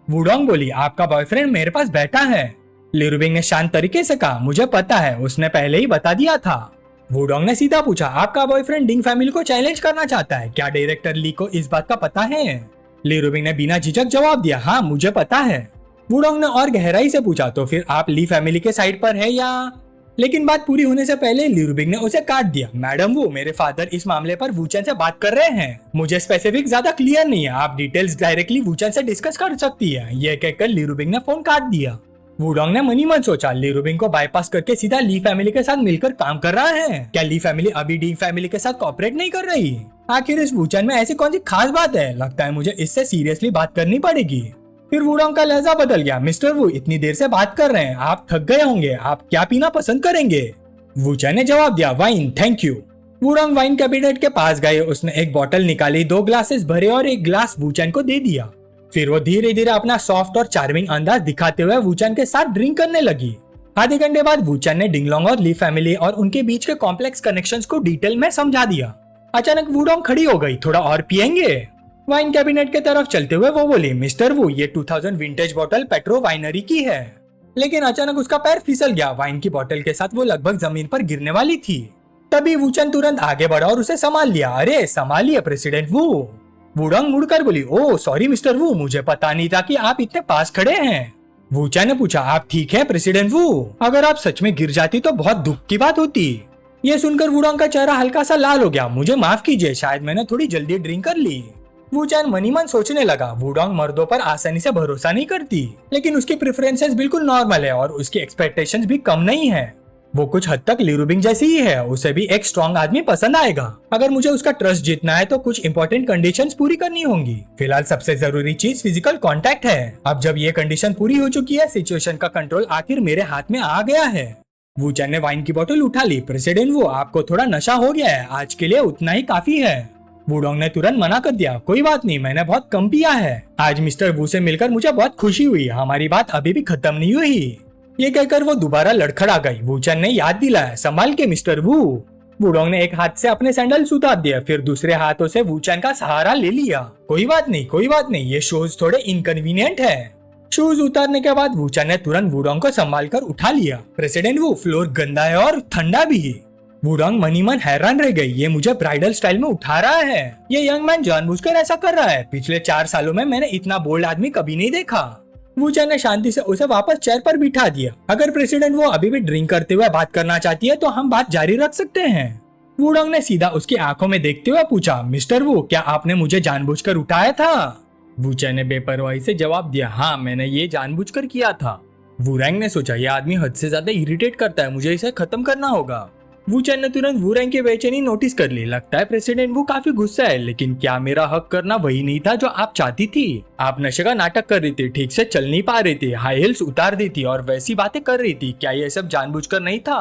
S1: वुडोंग बोली, आपका बॉयफ्रेंड मेरे पास बैठा है। ली रूबिंग ने शांत तरीके से कहा, मुझे पता है, उसने पहले ही बता दिया था। वुडोंग ने सीधा पूछा, आपका बॉयफ्रेंड डिंग फैमिली को चैलेंज करना चाहता है, क्या डायरेक्टर ली को इस बात का पता है? ली रूबिंग ने बिना झिझक जवाब दिया, हाँ मुझे पता है। वुडोंग ने और गहराई से पूछा, तो फिर आप ली फैमिली के साइड पर है या? लेकिन बात पूरी होने से पहले ली रूबिंग ने उसे काट दिया, मैडम वो, मेरे फादर इस मामले पर वूचन से बात कर रहे हैं, मुझे स्पेसिफिक ज्यादा क्लियर नहीं है, आप डिटेल्स डायरेक्टली वूचन से डिस्कस कर सकती है। यह कहकर ली रूबिंग ने फोन काट दिया। वुडोंग ने मनी मन सोचा, ली रूबिंग को बाईपास करके सीधा ली फैमिली के साथ मिलकर काम कर रहा है, क्या ली फैमिली अभी डिंग फैमिली के साथ कोऑपरेट नहीं कर रही? आखिर इस वूचन में ऐसी कौन सी खास बात है? लगता है मुझे इससे सीरियसली बात करनी पड़ेगी। फिर वुडोंग का लहजा बदल गया, मिस्टर वू, इतनी देर से बात कर रहे हैं, आप थक गए होंगे, आप क्या पीना पसंद करेंगे? वूचन ने जवाब दिया, wine, thank you. Wudong wine cabinet के पास गए, उसने एक बोतल निकाली, 2 ग्लासेस भरे और एक ग्लास वूचन को दे दिया। फिर वो धीरे धीरे अपना सॉफ्ट और चार्मिंग अंदाज दिखाते हुए वूचन के साथ ड्रिंक करने लगी। आधे घंटे बाद वूचन ने डिंगलोंग और ली फैमिली और उनके बीच के कॉम्प्लेक्स कनेक्शंस को डिटेल में समझा दिया। अचानक वुडोंग खड़ी हो गई, थोड़ा और पियेंगे? वाइन कैबिनेट के तरफ चलते हुए वो बोली, मिस्टर वू, ये 2000 विंटेज बोतल पेट्रो वाइनरी की है। लेकिन अचानक उसका पैर फिसल गया, वाइन की बोतल के साथ वो लगभग जमीन पर गिरने वाली थी। तभी वूचन तुरंत आगे बढ़ा और उसे संभाल लिया। अरे संभालिए प्रेसिडेंट वू। वुडोंग मुड़कर बोली, ओह सॉरी मिस्टर वू, मुझे पता नहीं था कि आप इतने पास खड़े हैं। वूचन ने पूछा, आप ठीक हैं प्रेसिडेंट वू? अगर आप सच में गिर जाती तो बहुत दुख की बात होती। ये सुनकर वुडोंग का चेहरा हल्का सा लाल हो गया, मुझे माफ कीजिए, शायद मैंने थोड़ी जल्दी ड्रिंक कर ली। वूचन मनी मन सोचने लगा, वुडोंग मर्दों पर आसानी से भरोसा नहीं करती, लेकिन उसकी प्रेफरेंसेस बिल्कुल नॉर्मल है और उसकी एक्सपेक्टेशंस भी कम नहीं है। वो कुछ हद तक ली रूबिंग जैसी ही है, उसे भी एक स्ट्रॉन्ग आदमी पसंद आएगा। अगर मुझे उसका ट्रस्ट जीतना है तो कुछ इंपॉर्टेंट कंडीशंस पूरी करनी होंगी। फिलहाल सबसे जरूरी चीज फिजिकल कांटेक्ट है। अब जब ये कंडीशन पूरी हो चुकी है, सिचुएशन का कंट्रोल आखिर मेरे हाथ में आ गया है। वूचन ने वाइन की बोतल उठा ली, प्रेसिडेंट वो, आपको थोड़ा नशा हो गया है, आज के लिए उतना ही काफी है। वुडोंग ने तुरंत मना कर दिया, कोई बात नहीं, मैंने बहुत कम पिया है। आज मिस्टर वू से मिलकर मुझे बहुत खुशी हुई, हमारी बात अभी भी खत्म नहीं हुई। ये कहकर वो दोबारा लड़खड़ा गई। वूचन ने याद दिलाया, संभाल के मिस्टर वू। वुडोंग ने एक हाथ से अपने सैंडल्स उतार दिया, फिर दूसरे हाथों से वूचन का सहारा ले लिया। कोई बात नहीं, कोई बात नहीं, ये शूज थोड़े इनकन्वीनियंट है। शूज उतारने के बाद वूचन ने तुरंत वुडोंग को संभाल कर उठा लिया। प्रेसिडेंट वू, फ्लोर गंदा है और ठंडा भी। वुडोंग मनी मन हैरान रह गई, ये मुझे ब्राइडल स्टाइल में उठा रहा है, ये यंग मैन जानबूझकर ऐसा कर रहा है। पिछले 4 सालों में मैंने इतना बोल्ड आदमी कभी नहीं देखा। वूचन ने शांति से उसे वापस चेयर पर बिठा दिया। अगर प्रेसिडेंट वो अभी भी ड्रिंक करते हुए बात करना चाहती है तो हम बात जारी रख सकते हैं। वुडोंग ने सीधा उसकी आंखों में देखते हुए पूछा, मिस्टर वू, क्या आपने मुझे जानबूझकर उठाया था? वूचन ने बेपरवाही से जवाब दिया, हाँ मैंने ये जानबूझकर किया था। वुडोंग ने सोचा, यह आदमी हद से ज्यादा इरिटेट करता है, मुझे इसे खत्म करना होगा। वूचैन ने तुरंत वू रैंग की बेचैनी नोटिस कर ली। लगता है प्रेसिडेंट वो काफी गुस्सा है, लेकिन क्या मेरा हक करना वही नहीं था जो आप चाहती थी? आप नशे का नाटक कर रही थी, ठीक से चल नहीं पा रही थी, हाई हील्स उतार दी थी और वैसी बातें कर रही थी। क्या ये सब जानबूझकर नहीं था?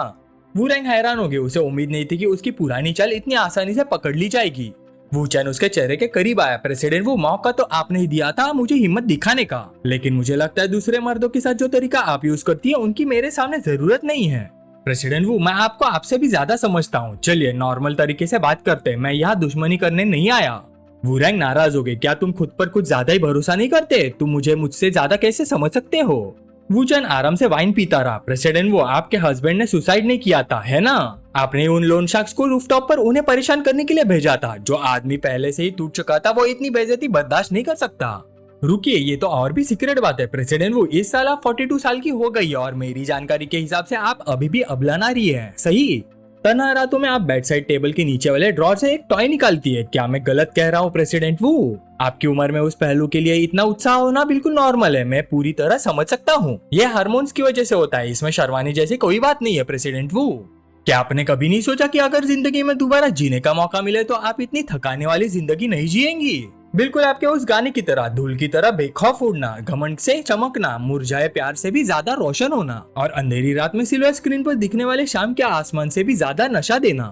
S1: वू रैंग हैरान हो गई। उसे उम्मीद नहीं थी कि उसकी पुरानी चाल इतनी आसानी से पकड़ ली जाएगी। वूचैन उसके चेहरे के करीब आया। प्रेसिडेंट वो मौका तो आपने ही दिया था मुझे हिम्मत दिखाने का, लेकिन मुझे लगता है दूसरे मर्दों के साथ जो तरीका आप यूज करती है उनकी मेरे सामने जरूरत नहीं है। प्रेसिडेंट वो मैं आपको आपसे भी ज्यादा समझता हूँ, चलिए नॉर्मल तरीके से बात करते हैं, मैं यहाँ दुश्मनी करने नहीं आया। वू रैंग नाराज हो गए। क्या तुम खुद पर कुछ ज्यादा ही भरोसा नहीं करते? तुम मुझे मुझसे ज्यादा कैसे समझ सकते हो? वूचैन आराम से वाइन पीता रहा। प्रेसिडेंट वो आपके हस्बैंड ने सुसाइड नहीं किया था, है ना? आपने उन लोन शार्क्स को रूफटॉप पर उन्हें परेशान करने के लिए भेजा था। जो आदमी पहले से ही टूट चुका था वो इतनी बेइज्जती बर्दाश्त नहीं कर सकता। रुकिए, ये तो और भी सीक्रेट बात है। प्रेसिडेंट वो इस साल आप 42 साल की हो गई है और मेरी जानकारी के हिसाब से आप अभी भी अबला नारी है, सही? तन्हा रातों में आप बेड साइड टेबल के नीचे वाले ड्रॉर से एक टॉय निकालती है। क्या मैं गलत कह रहा हूँ प्रेसिडेंट वो? आपकी उम्र में उस पहलू के लिए इतना उत्साह होना बिल्कुल नॉर्मल है, मैं पूरी तरह समझ सकता हूँ। ये हार्मोन्स की वजह से होता है, इसमें शर्माने जैसी कोई बात नहीं है प्रेसिडेंट वो। क्या आपने कभी नहीं सोचा कि अगर जिंदगी में दोबारा जीने का मौका मिले तो आप इतनी थकाने वाली जिंदगी नहीं जिएंगी? बिल्कुल आपके उस गाने की तरह, धूल की तरह बेखौफ उड़ना, घमंड से चमकना, मुरझाए प्यार से भी ज्यादा रोशन होना और अंधेरी रात में सिल्वर स्क्रीन पर दिखने वाले शाम के आसमान से भी ज्यादा नशा देना।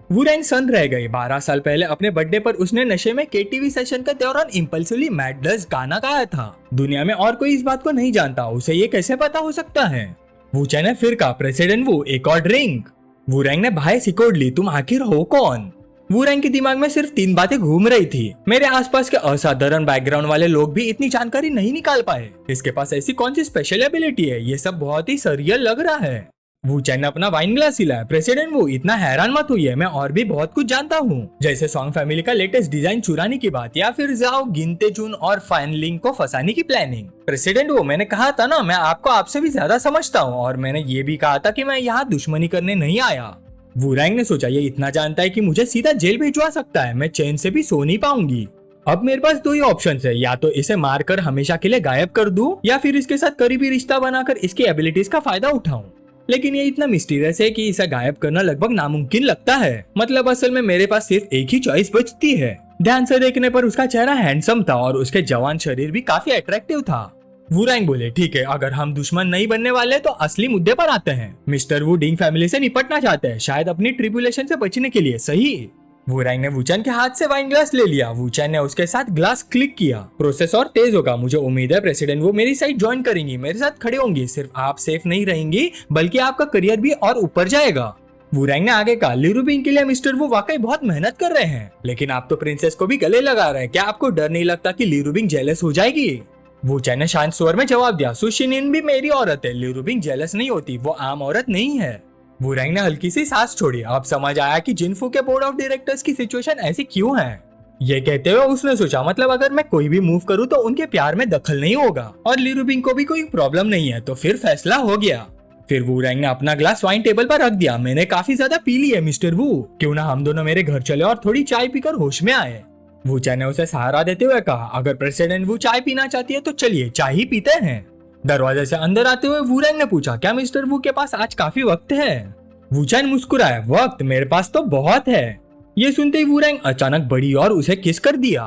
S1: वू रैंग सन रह गए। 12 साल पहले अपने बर्थडे पर उसने नशे में केटीवी सेशन के दौरान इम्पल्सिवली मैड डस्ट गाना गाया था। दुनिया में और कोई इस बात को नहीं जानता, उसे ये कैसे पता हो सकता है? वूचैन ने फिर कहा, प्रेसिडेंट वो एक और ड्रिंक। वू रैंग ने बाहें सिकोड़ ली। तुम आखिर हो कौन? वू रैंग के दिमाग में सिर्फ 3 बातें घूम रही थी। मेरे आसपास के असाधारण बैकग्राउंड वाले लोग भी इतनी जानकारी नहीं निकाल पाए। इसके पास ऐसी कौन सी स्पेशल एबिलिटी है? ये सब बहुत ही सरियल लग रहा है। वूचैन ने अपना वाइन ग्लास हिलाया। प्रेसिडेंट वो इतना हैरान मत होइए, मैं और भी बहुत कुछ जानता हूँ, जैसे सॉन्ग फैमिली का लेटेस्ट डिजाइन चुराने की बात या फिर जाओ गिनते चुन और फाइनलिंग को फंसाने की प्लानिंग। प्रेसिडेंट वो मैंने कहा था ना, मैं आपको आपसे भी ज्यादा समझता हूँ और मैंने ये भी कहा था कि मैं यहाँ दुश्मनी करने नहीं आया। वू रैंग ने सोचा ये इतना जानता है कि मुझे सीधा जेल भिजवा सकता है, मैं चैन से भी सो नहीं पाऊंगी। अब मेरे पास 2 ही ऑप्शन है, या तो इसे मारकर हमेशा के लिए गायब कर दूं या फिर इसके साथ करीबी रिश्ता बनाकर इसकी एबिलिटीज का फायदा उठाऊं। लेकिन ये इतना मिस्टीरियस है कि इसे गायब करना लगभग नामुमकिन लगता है। मतलब असल में मेरे पास सिर्फ एक ही चॉइस बचती है। ध्यान से देखने पर उसका चेहरा हैंडसम था और उसके जवान शरीर भी काफी अट्रैक्टिव था। वू रैंग बोले, ठीक है, अगर हम दुश्मन नहीं बनने वाले तो असली मुद्दे पर आते हैं। मिस्टर वू डिंग फैमिली से निपटना चाहते हैं, शायद अपनी ट्रिब्यूलेशन से बचने के लिए, सही? वू रैंग ने वूचैन के हाथ से वाइन ग्लास ले लिया। वूचैन ने उसके साथ ग्लास क्लिक किया। प्रोसेस और तेज होगा। मुझे उम्मीद है प्रेसिडेंट वो मेरी साइड ज्वाइन करेंगी, मेरे साथ खड़े होंगी। सिर्फ आप सेफ नहीं रहेंगी बल्कि आपका करियर भी और ऊपर जाएगा। वू रैंग ने आगे कहा, ली रूबिंग के लिए मिस्टर वो वाकई बहुत मेहनत कर रहे हैं, लेकिन आप तो प्रिंसेस को भी गले लगा रहे हैं। क्या आपको डर नहीं लगता कि ली रूबिंग जेलस हो जाएगी? वूचैन ने शांत स्वर में जवाब दिया, सुशिनिन भी मेरी औरत है, ली रूबिंग जेलस नहीं होती, वो आम औरत नहीं है। वू रैंग ने हल्की सी सांस छोड़ी। अब समझ आया कि जिनफू के बोर्ड ऑफ डायरेक्टर्स की सिचुएशन ऐसी क्यों है। ये कहते हुए उसने सोचा, मतलब अगर मैं कोई भी मूव करूँ तो उनके प्यार में दखल नहीं होगा और ली रूबिंग को भी कोई प्रॉब्लम नहीं है, तो फिर फैसला हो गया। फिर वू रैंग ने अपना ग्लास वाइन टेबल पर रख दिया। मैंने काफी ज्यादा पी ली है मिस्टर वू, क्यों ना हम दोनों मेरे घर चले और थोड़ी चाय पीकर होश में आए। वूचैन ने उसे सहारा देते हुए कहा, अगर प्रेसिडेंट वू चाय पीना चाहती है तो चलिए चाय ही पीते हैं। दरवाजे से अंदर आते हुए वू रैंग ने पूछा, क्या मिस्टर वू के पास आज काफी वक्त है? वूचैन मुस्कुराया, वक्त मेरे पास तो बहुत है। ये सुनते ही वू रैंग अचानक बढ़ी और उसे किस कर दिया।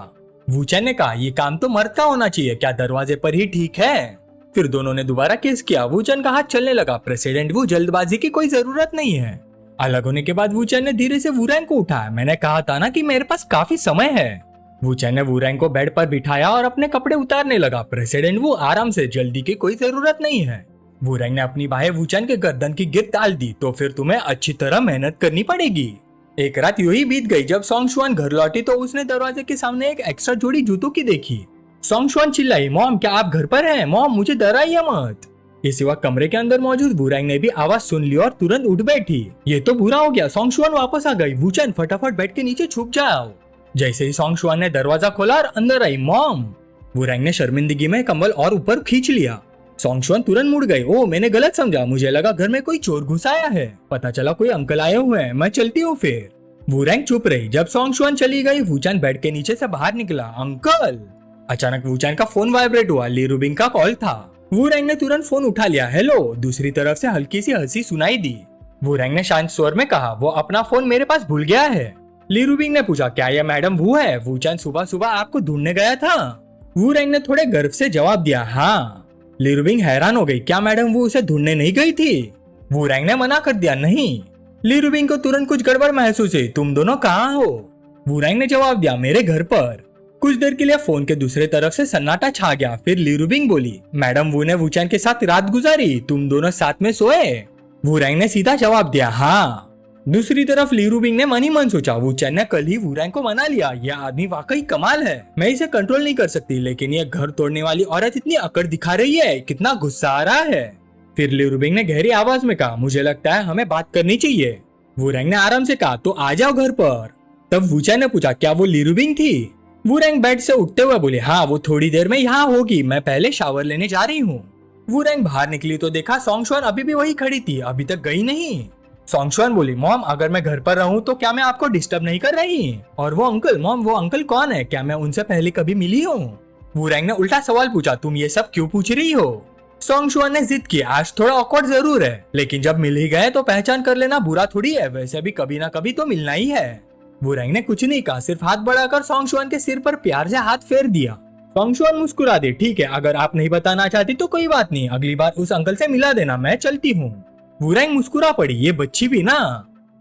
S1: वूचैन ने कहा, ये काम तो मर्द का होना चाहिए, क्या दरवाजे पर ही ठीक है? फिर दोनों ने दोबारा किस किया। वूचैन का हाथ चलने लगा। प्रेसिडेंट वू जल्दबाजी की कोई जरूरत नहीं है। अलग होने के बाद वूचैन ने धीरे से वू रैंग को उठाया। मैंने कहा था ना कि मेरे पास काफी समय है। वूचैन ने वू रैंग को बेड पर बिठाया और अपने कपड़े उतारने लगा। प्रेसिडेंट वू आराम से, जल्दी की कोई जरूरत नहीं है। वू रैंग ने अपनी बाहें वूचैन के गर्दन की गिर्द डाल दी। तो फिर तुम्हें अच्छी तरह मेहनत करनी पड़ेगी। एक रात यूं ही बीत गई। जब सोंग शुआन घर लौटी तो उसने दरवाजे के सामने एक एक्स्ट्रा जोड़ी जूतों की देखी। सोंग शुआन चिल्लाई, मॉम क्या आप घर पर हैं? मॉम मुझे डराइए मत। इसी वक्त कमरे के अंदर मौजूद वू रैंग ने भी आवाज सुन ली और तुरंत उठ बैठी। ये तो बुरा हो गया, सोंग शुआन वापस आ गई। वूचैन फटाफट बेड के नीचे छुप जाओ। जैसे ही सोंग शुआन ने दरवाजा खोला और अंदर आई, मॉम। वू रैंग ने शर्मिंदगी में कंबल और ऊपर खींच लिया। सोंग शुआन तुरंत मुड़ गए। ओ मैंने गलत समझा, मुझे लगा घर में कोई चोर घुस आया है, पता चला कोई अंकल आए हुए हैं, मैं चलती हूँ फिर। वू रैंग चुप रही। जब सोंग शुआन चली गई वूचैन बेड के नीचे से बाहर निकला। अंकल। अचानक वूचैन का फोन वाइब्रेट हुआ। ली रूबिंग का कॉल था। वू रैंग ने तुरंत फोन उठा लिया। हेलो। दूसरी तरफ से हल्की सी हंसी सुनाई दी। वूरैंग ने शांत स्वर में कहा, वो अपना फोन मेरे पास भूल गया है। ली रुबिंग ने पूछा, क्या यह मैडम वू है? वूचैन सुबह सुबह आपको ढूंढने गया था? वूरैंग ने थोड़े गर्व से जवाब दिया, हाँ। ली रुबिंग हैरान हो गई, क्या मैडम वो उसे ढूंढने नहीं गई थी? वूरैंग ने मना कर दिया, नहीं। ली रुबिंग को तुरंत कुछ गड़बड़ महसूस हुई, तुम दोनों कहाँ हो? वूरैंग ने जवाब दिया, मेरे घर पर। कुछ देर के लिए फोन के दूसरे तरफ से सन्नाटा छा गया। फिर ली रुबिंग बोली, मैडम वू ने वूचैन के साथ रात गुजारी, तुम दोनों साथ में सोए? वूरैंग ने सीधा जवाब दिया, हाँ। दूसरी तरफ ली रुबिंग ने मन ही मन सोचा, वूचैन ने कल ही वूरैंग को मना लिया, यह आदमी वाकई कमाल है, मैं इसे कंट्रोल नहीं कर सकती, लेकिन यह घर तोड़ने वाली औरत इतनी अकड़ दिखा रही है, कितना गुस्सा आ रहा है। फिर ली रुबिंग ने गहरी आवाज में कहा, मुझे लगता है हमें बात करनी चाहिए। वूरैंग ने आराम से कहा, तो आ जाओ घर पर। तब वूचैन ने पूछा, क्या वो ली रुबिंग थी? वूरैंग बेड से उठते हुए बोले, हाँ वो थोड़ी देर में यहाँ होगी, मैं पहले शावर लेने जा रही हूँ। वूरैंग बाहर निकली तो देखा सोंगशुआन अभी भी वही खड़ी थी, अभी तक गई नहीं। सोंगशुआन बोली, मॉम अगर मैं घर पर रहूं तो क्या मैं आपको डिस्टर्ब नहीं कर रही? और वो अंकल, मॉम वो अंकल कौन है? क्या मैं उनसे पहले कभी मिली हूँ? वूरैंग ने उल्टा सवाल पूछा, तुम ये सब क्यों पूछ रही हो? सोंगशुआन ने जिद की, आज थोड़ा ऑकवर्ड जरूर है, लेकिन जब मिल ही गए तो पहचान कर लेना बुरा थोड़ी है, वैसे भी कभी ना कभी तो मिलना ही है। वूरैंग ने कुछ नहीं कहा, सिर्फ हाथ बढ़ाकर सोंगशुआन के सिर पर प्यार से हाथ फेर दिया। सोंगशुआन मुस्कुरा दे, ठीक है, अगर आप नहीं बताना चाहती तो कोई बात नहीं, अगली बार उस अंकल से मिला देना, मैं चलती हूँ। वूरैंग मुस्कुरा पड़ी, ये बच्ची भी ना।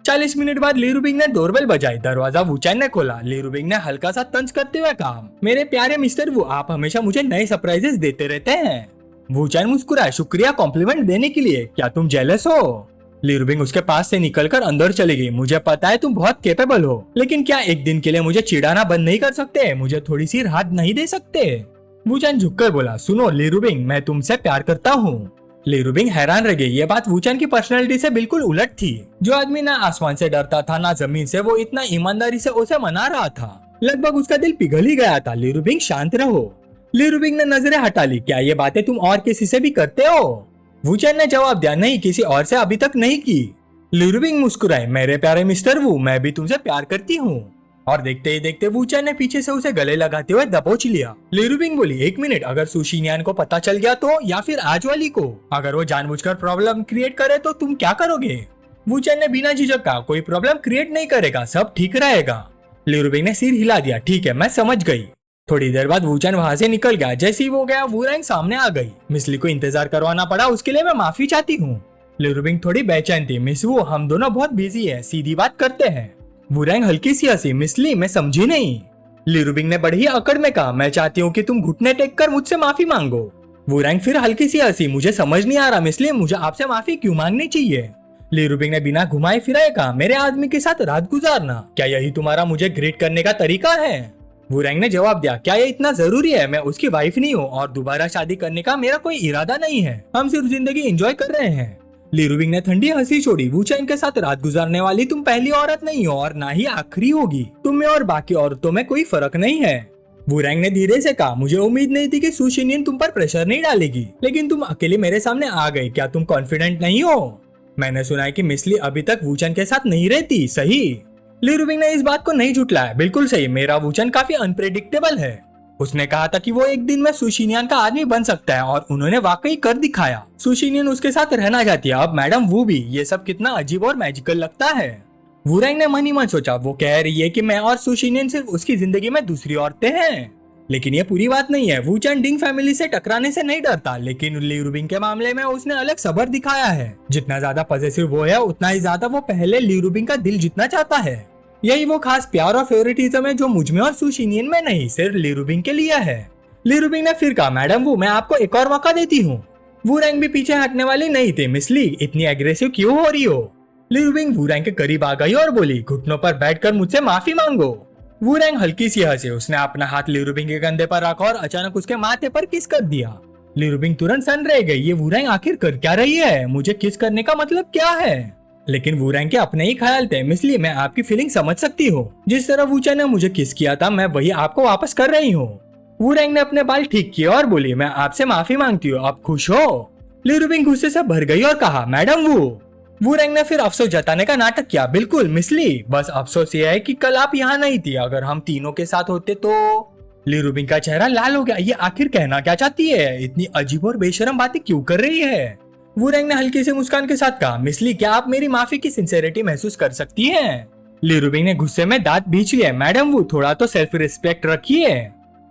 S1: 40 मिनट बाद ली रुबिंग ने डोरबेल बजाई, दरवाजा वूचैन ने खोला। ली रुबिंग ने हल्का सा तंज करते हुए कहा, मेरे प्यारे मिस्टर वू, आप हमेशा मुझे नए सरप्राइजेस देते रहते हैं। वूचैन मुस्कुराया, शुक्रिया कॉम्प्लीमेंट देने के लिए, क्या तुम जेलस हो? ली रुबिंग उसके पास से निकलकर अंदर चली गई, मुझे पता है तुम बहुत कैपेबल हो, लेकिन क्या एक दिन के लिए मुझे चिढ़ाना बंद नहीं कर सकते? मुझे थोड़ी सी राहत नहीं दे सकते? वूचैन झुककर बोला, सुनो ली रुबिंग, मैं तुमसे प्यार करता हूँ। ली रुबिंग हैरान रह गई, ये बात वूचैन की पर्सनैलिटी से बिल्कुल उलट थी। जो आदमी ना आसमान से डरता था ना जमीन से, वो इतना ईमानदारी से उसे मना रहा था, लगभग उसका दिल पिघल ही गया था। ली रुबिंग शांत रहो। ली रुबिंग ने नजरें हटा ली, क्या ये बातें तुम और किसी से भी करते हो? वूचैन ने जवाब दिया, नहीं, किसी और से अभी तक नहीं की। ली रुबिंग मुस्कुराई, मेरे प्यारे मिस्टर वू, मैं भी तुमसे प्यार करती हूँ। और देखते ही देखते वूचैन ने पीछे से उसे गले लगाते हुए दबोच लिया। ली रुबिंग बोली, एक मिनट, अगर सुशिनियान को पता चल गया तो, या फिर आज वाली को, अगर वो जानबूझकर प्रॉब्लम क्रिएट करे तो तुम क्या करोगे? वूचैन ने बिना झिझक कहा, कोई प्रॉब्लम क्रिएट नहीं करेगा, सब ठीक रहेगा। ली रुबिंग ने सिर हिला दिया, ठीक है, मैं समझ गई। थोड़ी देर बाद वूचैन वहां से निकल गया। जैसे ही वो गया, वूरैंग सामने आ गई। मिस ली को इंतजार करवाना पड़ा, उसके लिए मैं माफी चाहती हूँ। ली रुबिंग थोड़ी बेचैन थी, मिस वू, हम दोनों बहुत बिजी हैं, सीधी बात करते हैं। वूरैंग हल्की सी हंसी, मिस ली, मैं समझी नहीं। ली रुबिंग ने बड़ी अकड़ में कहा, मैं चाहती हूँ कि तुम घुटने टेक कर मुझसे माफी मांगो। वूरैंग फिर हल्की सी हंसी, मुझे समझ नहीं आ रहा मिस ली, मुझे आपसे माफी क्यों मांगनी चाहिए? ली रुबिंग ने बिना घुमाए फिराए कहा, मेरे आदमी के साथ रात गुजारना, क्या यही तुम्हारा मुझे ग्रीट करने का तरीका है? वूरैंग ने जवाब दिया, क्या ये इतना जरूरी है? मैं उसकी वाइफ नहीं हूँ और दोबारा शादी करने का मेरा कोई इरादा नहीं है, हम सिर्फ जिंदगी एंजॉय कर रहे हैं। ली रुबिंग ने ठंडी हंसी छोड़ी, वूचैन के साथ रात गुजारने वाली तुम पहली औरत नहीं हो और ना ही आखिरी होगी, तुम में और बाकी औरतों में कोई फर्क नहीं है। वूरैंग ने धीरे से कहा, मुझे उम्मीद नहीं थी कि सुशिनियन तुम पर प्रेशर नहीं डालेगी, लेकिन तुम अकेले मेरे सामने आ गई, क्या तुम कॉन्फिडेंट नहीं हो? मैंने सुना है कि मिस ली अभी तक वूचैन के साथ नहीं रहती, सही? ली रुबिंग ने इस बात को नहीं झुठलाया, बिल्कुल सही, मेरा वूचैन काफी अनप्रेडिक्टेबल है। उसने कहा था कि वो एक दिन में सुशिनियन का आदमी बन सकता है और उन्होंने वाकई कर दिखाया। सुशिनियन उसके साथ रहना चाहती है, अब मैडम वो भी, ये सब कितना अजीब और मैजिकल लगता है। वूरैंग ने मन ही मन सोचा, वो कह रही है कि मैं और सुशिनियन सिर्फ उसकी जिंदगी में दूसरी औरतें हैं, लेकिन ये पूरी बात नहीं है। वूचैन डिंग फैमिली से टकराने से नहीं डरता, लेकिन ली रुबिंग के मामले में उसने अलग सब्र दिखाया है। जितना ज्यादा पॉजिटिव वो है, उतना ही ज्यादा वो पहले ली रुबिंग का दिल जीतना चाहता है। यही वो खास प्यार और फेवरेटिज्म है जो मुझमें और सुशिनियन में नहीं, सिर्फ ली रुबिंग के लिए है। ली रुबिंग ने फिर कहा, मैडम वो, मैं आपको एक और मौका देती हूँ। वूरैंग भी पीछे हटने वाली नहीं थे, मिस ली, इतनी एग्रेसिव क्यों हो रही हो? ली रुबिंग वूरैंग के करीब आ गई और बोली, घुटनों पर बैठकर मुझसे माफी मांगो। वूरैंग हल्की सी हंसी, उसने अपना हाथ ली रुबिंग के कंधे पर रखा और अचानक उसके माथे पर किस कर दिया। ली रुबिंग तुरंत सन रह गई, ये वूरैंग आखिर कर क्या रही है? मुझे किस करने का मतलब क्या है? लेकिन वूरैंग के अपने ही ख्याल थे, मिस ली, मैं आपकी फीलिंग समझ सकती हूँ। जिस तरह वूचैन ने मुझे किस किया था, मैं वही आपको वापस कर रही हूँ। वूरैंग ने अपने बाल ठीक किए और बोली, मैं आपसे माफी मांगती हूँ, आप खुश हो? ली रुबिंग गुस्से से भर गई और कहा, मैडम वूरैंग ने फिर अफसोस जताने का नाटक किया, बिल्कुल मिस ली, बस अफसोस ये है कि कल आप यहाँ नहीं थी, अगर हम तीनों के साथ होते तो। ली रुबिंग का चेहरा लाल हो गया, ये आखिर कहना क्या चाहती है? इतनी अजीब और बेशरम बातें क्यों कर रही है? वुरेंग ने हल्की सी मुस्कान के साथ कहा, मिस ली, क्या आप मेरी माफी की सिंसेरिटी महसूस कर सकती हैं? ली रूबिंग ने गुस्से में दांत बींच लिए, मैडम वो थोड़ा तो सेल्फ रिस्पेक्ट रखिए।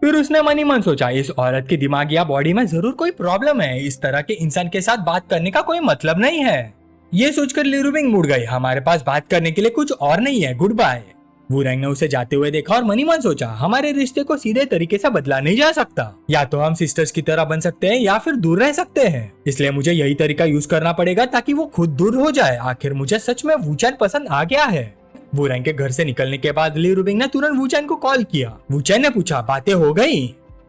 S1: फिर उसने मन ही मन सोचा, इस औरत के दिमाग या बॉडी में जरूर कोई प्रॉब्लम है, इस तरह के इंसान के साथ बात करने का कोई मतलब नहीं है। ये सोचकर ली रूबिंग मुड़ गई, हमारे पास बात करने के लिए कुछ और नहीं है, गुड बाय। वुरेंग ने उसे जाते हुए देखा और मन ही मन सोचा, हमारे रिश्ते को सीधे तरीके से बदला नहीं जा सकता, या तो हम सिस्टर्स की तरह बन सकते हैं या फिर दूर रह सकते हैं, इसलिए मुझे यही तरीका यूज करना पड़ेगा ताकि वो खुद दूर हो जाए। आखिर मुझे सच में वुचैन पसंद आ गया है। वुरेंग के घर से निकलने के बाद ली रूबिंग ने तुरंत वुचैन को कॉल किया। वुचैन ने पूछा, बातें हो गई?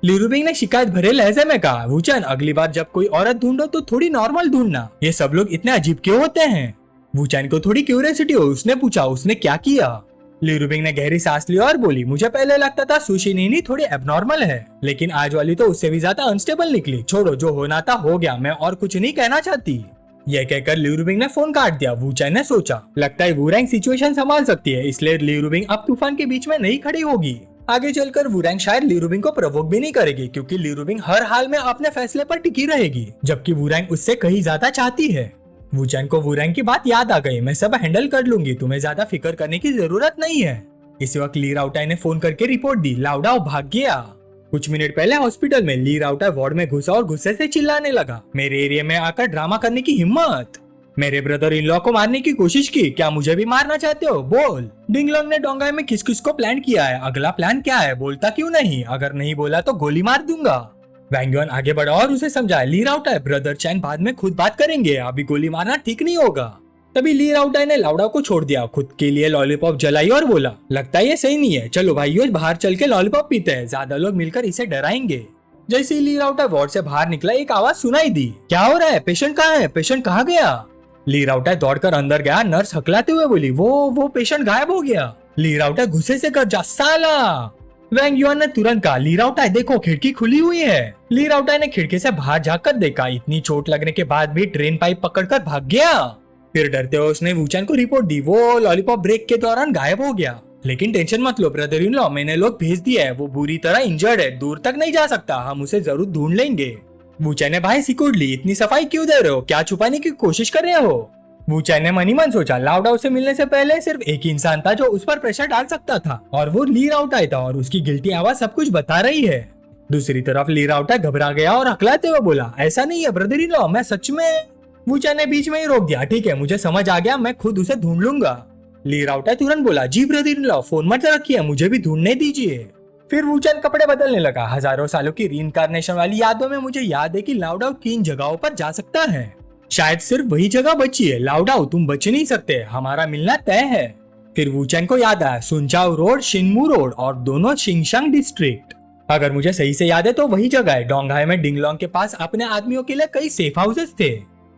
S1: ली रूबिंग ने शिकायत भरे लहजे में कहा, वुचैन अगली बार जब कोई औरत ढूंढो तो थोड़ी नॉर्मल ढूंढना, ये सब लोग इतने अजीब क्यों होते हैं? वुचैन को थोड़ी क्यूरियोसिटी हो, उसने पूछा, उसने क्या किया? ली रूबिंग ने गहरी सांस ली और बोली, मुझे पहले लगता था सुशी नीनी थोड़ी एबनॉर्मल है, लेकिन आज वाली तो उससे भी ज्यादा अनस्टेबल निकली। छोड़ो, जो होना था हो गया, मैं और कुछ नहीं कहना चाहती। यह कहकर ली रूबिंग ने फोन काट दिया। वुचैन ने सोचा, लगता है वुरेंग सिचुएशन संभाल सकती है, इसलिए ली रूबिंग अब तूफान के बीच में नहीं खड़ी होगी। आगे चलकर वुरेंग शायद ली रूबिंग को प्रोवोक भी नहीं करेगी, क्योंकि ली रूबिंग हर हाल में अपने फैसले पर टिकी रहेगी, जबकि वुरेंग उससे कहीं ज्यादा चाहती है। वुचैन को वुरेंग की बात याद आ गई, मैं सब हैंडल कर लूंगी, तुम्हें ज्यादा फिक्र करने की जरूरत नहीं है। इसी वक्त ली राउटाई ने फोन करके रिपोर्ट दी, लाउडाओ भाग गया। कुछ मिनट पहले हॉस्पिटल में ली राउटाई वार्ड में घुसा और गुस्से से चिल्लाने लगा, मेरे एरिया में आकर ड्रामा करने की हिम्मत, मेरे ब्रदर इन लॉ को मारने की कोशिश की, क्या मुझे भी मारना चाहते हो? बोल। डिंगलोंग ने डोंगाई में किस किस को प्लान किया है, अगला प्लान क्या है, बोलता क्यों नहीं? अगर नहीं बोला तो गोली मार दूंगा। वैंग युआन आगे बढ़ा और उसे समझाया, ली राउटाई ब्रदर चैन बाद में खुद बात करेंगे, अभी गोली मारना ठीक नहीं होगा। तभी ली राउटाई ने लाउडा को छोड़ दिया, खुद के लिए लॉलीपॉप जलाई और बोला, लगता है ये सही नहीं है, चलो भाइयों बाहर चल के लॉलीपॉप पीते हैं, ज्यादा लोग मिलकर इसे डराएंगे। जैसे ही ली राउटाई वार्ड से बाहर निकला, एक आवाज सुनाई दी, क्या हो रहा है? पेशेंट कहाँ है? पेशेंट कहाँ गया? ली राउटाई दौड़कर अंदर गया। नर्स हकलाते हुए बोली, वो पेशेंट गायब हो गया। ली राउटाई गुस्से से कर, जा साला। वैंग युआन ने तुरंत कहा, ली राउटाई देखो खिड़की खुली हुई है। ली राउटाई ने खिड़की से बाहर झांककर देखा, इतनी चोट लगने के बाद भी ड्रेन पाइप पकड़कर भाग गया। फिर डरते हुए उसने वुचैन को रिपोर्ट दी, वो लॉलीपॉप ब्रेक के दौरान गायब हो गया, लेकिन टेंशन मत लो ब्रदर इन लॉ, मैंने लोग भेज दिए है, वो बुरी तरह इंजर्ड है, दूर तक नहीं जा सकता, हम उसे जरूर ढूंढ लेंगे। वुचैन ने भाई सिकुड़ ली, इतनी सफाई क्यों दे रहे हो, क्या छुपाने की कोशिश कर रहे हो? वुचैन ने मन ही मन सोचा, लाउडाओ से मिलने से पहले सिर्फ एक ही इंसान था जो उस पर प्रेशर डाल सकता था, और वो ली राउटाई था, और उसकी गिल्टी आवाज सब कुछ बता रही है। दूसरी तरफ ली राउटाई घबरा गया और हकलाते हुए बोला, ऐसा नहीं है ब्रदर इन लॉ, मैं सच में। वुचैन ने बीच में ही रोक दिया, ठीक है मुझे समझ आ गया, मैं खुद उसे ढूंढ लूंगा। ली राउटाई तुरंत बोला, जी ब्रदर इन लॉ, फोन मत रखिए, मुझे भी ढूंढने दीजिए। फिर वुचैन कपड़े बदलने लगा। हजारों सालों की रीइंकार्नेशन वाली यादों में मुझे याद है कि लाउडाओ किन जगहों पर जा सकता है, शायद सिर्फ वही जगह बची है। लाउडाओ तुम बच नहीं सकते, हमारा मिलना तय है। फिर वुचैन को याद आया, सुनचाओ रोड, शिनमू रोड, और दोनों शिंगशांग डिस्ट्रिक्ट। अगर मुझे सही से याद है तो वही जगह है। डोंगहाई में डिंगलोंग के पास अपने आदमियों के लिए कई सेफ हाउसेस थे,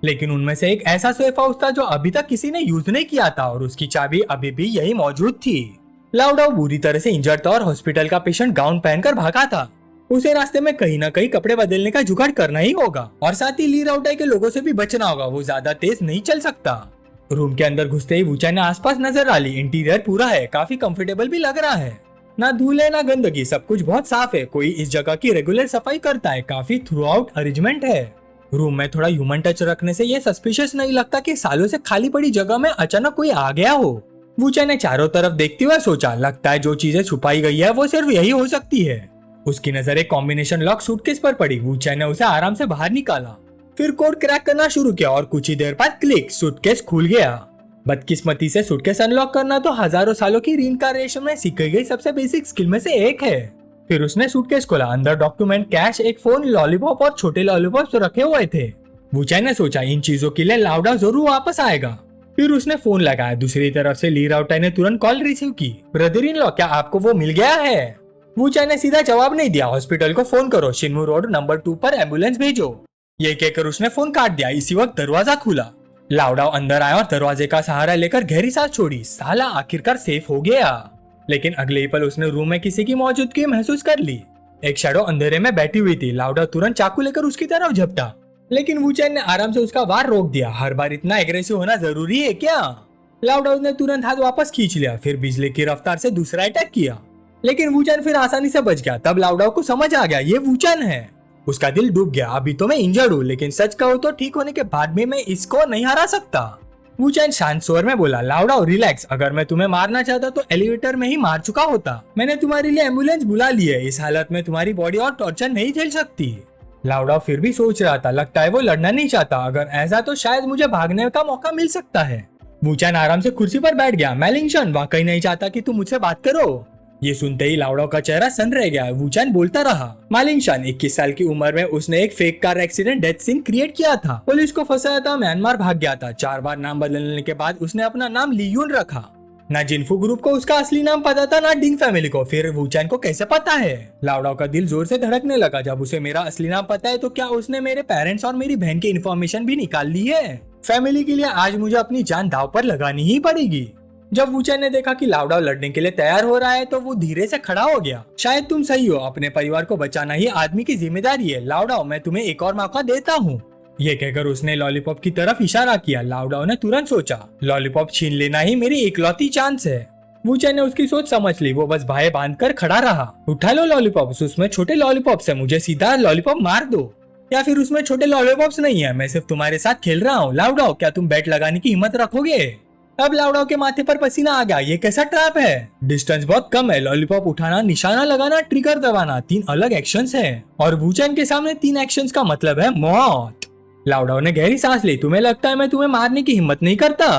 S1: लेकिन उनमें से एक ऐसा सेफ हाउस था जो अभी तक किसी ने यूज नहीं किया था, और उसकी चाबी अभी भी यही मौजूद थी। लाउडाओ बुरी तरह से इंजर्ड था और हॉस्पिटल का पेशेंट गाउन पहनकर भागा था। उसे रास्ते में कहीं ना कहीं कपड़े बदलने का जुगाड़ करना ही होगा, और साथ ही ली राउटाई के लोगों से भी बचना होगा, वो ज्यादा तेज नहीं चल सकता। रूम के अंदर घुसते ही वुचैन ने आसपास नजर डाली। इंटीरियर पूरा है, काफी कंफर्टेबल भी लग रहा है, ना धूल है ना गंदगी, सब कुछ बहुत साफ है। कोई इस जगह की रेगुलर सफाई करता है, काफी थ्रू आउट अरेंजमेंट है। रूम में थोड़ा ह्यूमन टच रखने से ये सस्पिशियस नहीं लगता कि सालों से खाली पड़ी जगह में अचानक कोई आ गया हो। वुचैन ने चारों तरफ देखते हुए सोचा, लगता है जो चीजें छुपाई गई है वो सिर्फ यही हो सकती है। उसकी नजर एक कॉम्बिनेशन लॉक सूटकेस पर पड़ी। वुचैन ने उसे आराम से बाहर निकाला, फिर कोड क्रैक करना शुरू किया, और कुछ ही देर बाद क्लिक, सूटकेस खुल गया। बदकिस्मती से सूटकेस अनलॉक करना तो हजारों सालों की रीइंकार्नेशन में सीखी गई सबसे बेसिक स्किल में से एक है। फिर उसने सूटकेस खोला, अंदर डॉक्यूमेंट, कैश, एक फोन, लॉलीपॉप और छोटे लॉलीपॉप रखे हुए थे। वुचैन ने सोचा, इन चीजों के लिए लाउडा जरूर वापस आएगा। फिर उसने फोन लगाया। दूसरी तरफ से ली राउटाई ने तुरंत कॉल रिसीव की, ब्रदर इन लॉ, क्या आपको वो मिल गया है? वुचैन ने सीधा जवाब नहीं दिया, हॉस्पिटल को फोन करो, शिनमू रोड नंबर 2 पर एम्बुलेंस भेजो। ये कहकर उसने फोन काट दिया। इसी वक्त दरवाजा खुला। लाउडाओ अंदर आया और दरवाजे का सहारा लेकर गहरी सांस छोड़ी। साला आखिरकार सेफ हो गया। लेकिन अगले ही पल उसने रूम में किसी की मौजूदगी महसूस कर ली। एक शैडो अंधेरे में बैठी हुई थी। लाउडाओ तुरंत चाकू लेकर उसकी तरफ झपटा, लेकिन वुचैन ने आराम से उसका वार रोक दिया। हर बार इतना एग्रेसिव होना जरूरी है क्या? लाउडाओ ने तुरंत हाथ वापस खींच लिया, फिर बिजली की रफ्तार से दूसरा अटैक किया, लेकिन वुचैन फिर आसानी से बच गया। तब लाउडाओ को समझ आ गया ये वुचैन है। उसका दिल डूब गया। अभी तो मैं इंजर्ड हूँ, लेकिन सच कहूँ तो ठीक होने के बाद भी मैं इसको नहीं हरा सकता। वूचैन शांत स्वर में बोला, लाउडाओ रिलैक्स, अगर मैं तुम्हें मारना चाहता तो एलिवेटर में ही मार चुका होता। मैंने तुम्हारे लिए एम्बुलेंस बुला ली है। इस हालत में तुम्हारी बॉडी और टॉर्चर नहीं झेल सकती। लाउडाओ फिर भी सोच रहा था, लगता है वो लड़ना नहीं चाहता। अगर ऐसा तो शायद मुझे भागने का मौका मिल सकता है। वूचैन आराम से कुर्सी पर बैठ गया। मैलिंगशन वाकई नहीं चाहता कि तुम मुझसे बात करो। ये सुनते ही लाउडाओ का चेहरा सन रह गया। वूचैन बोलता रहा, मालिंगशान 21 साल की उम्र में उसने एक fake car accident death scene create किया था। पुलिस को फंसाया था, म्यांमार भाग गया था। 4 बार नाम बदलने के बाद उसने अपना नाम लियून रखा। ना जिनफू ग्रुप को उसका असली नाम पता था, ना डिंग फैमिली को। फिर वूचैन को कैसे पता है? लाउडाओ का दिल जोर से धड़कने लगा। जब उसे मेरा असली नाम पता है तो क्या उसने मेरे पेरेंट्स और मेरी बहन की इन्फॉर्मेशन भी निकाल ली है? फैमिली के लिए आज मुझे अपनी जान दांव पर लगानी ही पड़ेगी। जब वूचैन ने देखा कि लाउडाओ लड़ने के लिए तैयार हो रहा है तो वो धीरे से खड़ा हो गया। शायद तुम सही हो, अपने परिवार को बचाना ही आदमी की जिम्मेदारी है। लाउडाओ, मैं तुम्हें एक और मौका देता हूँ। ये कहकर उसने लॉलीपॉप की तरफ इशारा किया। लाउडाओ ने तुरंत सोचा, लॉलीपॉप छीन लेना ही मेरी इकलौती चांस है। वूचैन ने उसकी सोच समझ ली। वो बस बाहें बांधकर खड़ा रहा। उठा लो लॉलीपॉप्स, उसमें छोटे लॉलीपॉप्स है, मुझे सीधा लॉलीपॉप मार दो। या फिर उसमें छोटे लॉलीपॉप्स नहीं है, मैं सिर्फ तुम्हारे साथ खेल रहा हूँ। लाउडाओ, क्या तुम बैट लगाने की हिम्मत रखोगे? अब लाउडाओ के माथे पर पसीना आ गया। ये कैसा ट्रैप है? डिस्टेंस बहुत कम है। लॉलीपॉप उठाना, निशाना लगाना, ट्रिगर दबाना, 3 अलग एक्शंस हैं। और वूचैन के सामने 3 एक्शंस का मतलब है मौत। लाउडाओ ने गहरी सांस ली। तुम्हें लगता है मैं तुम्हें मारने की हिम्मत नहीं करता?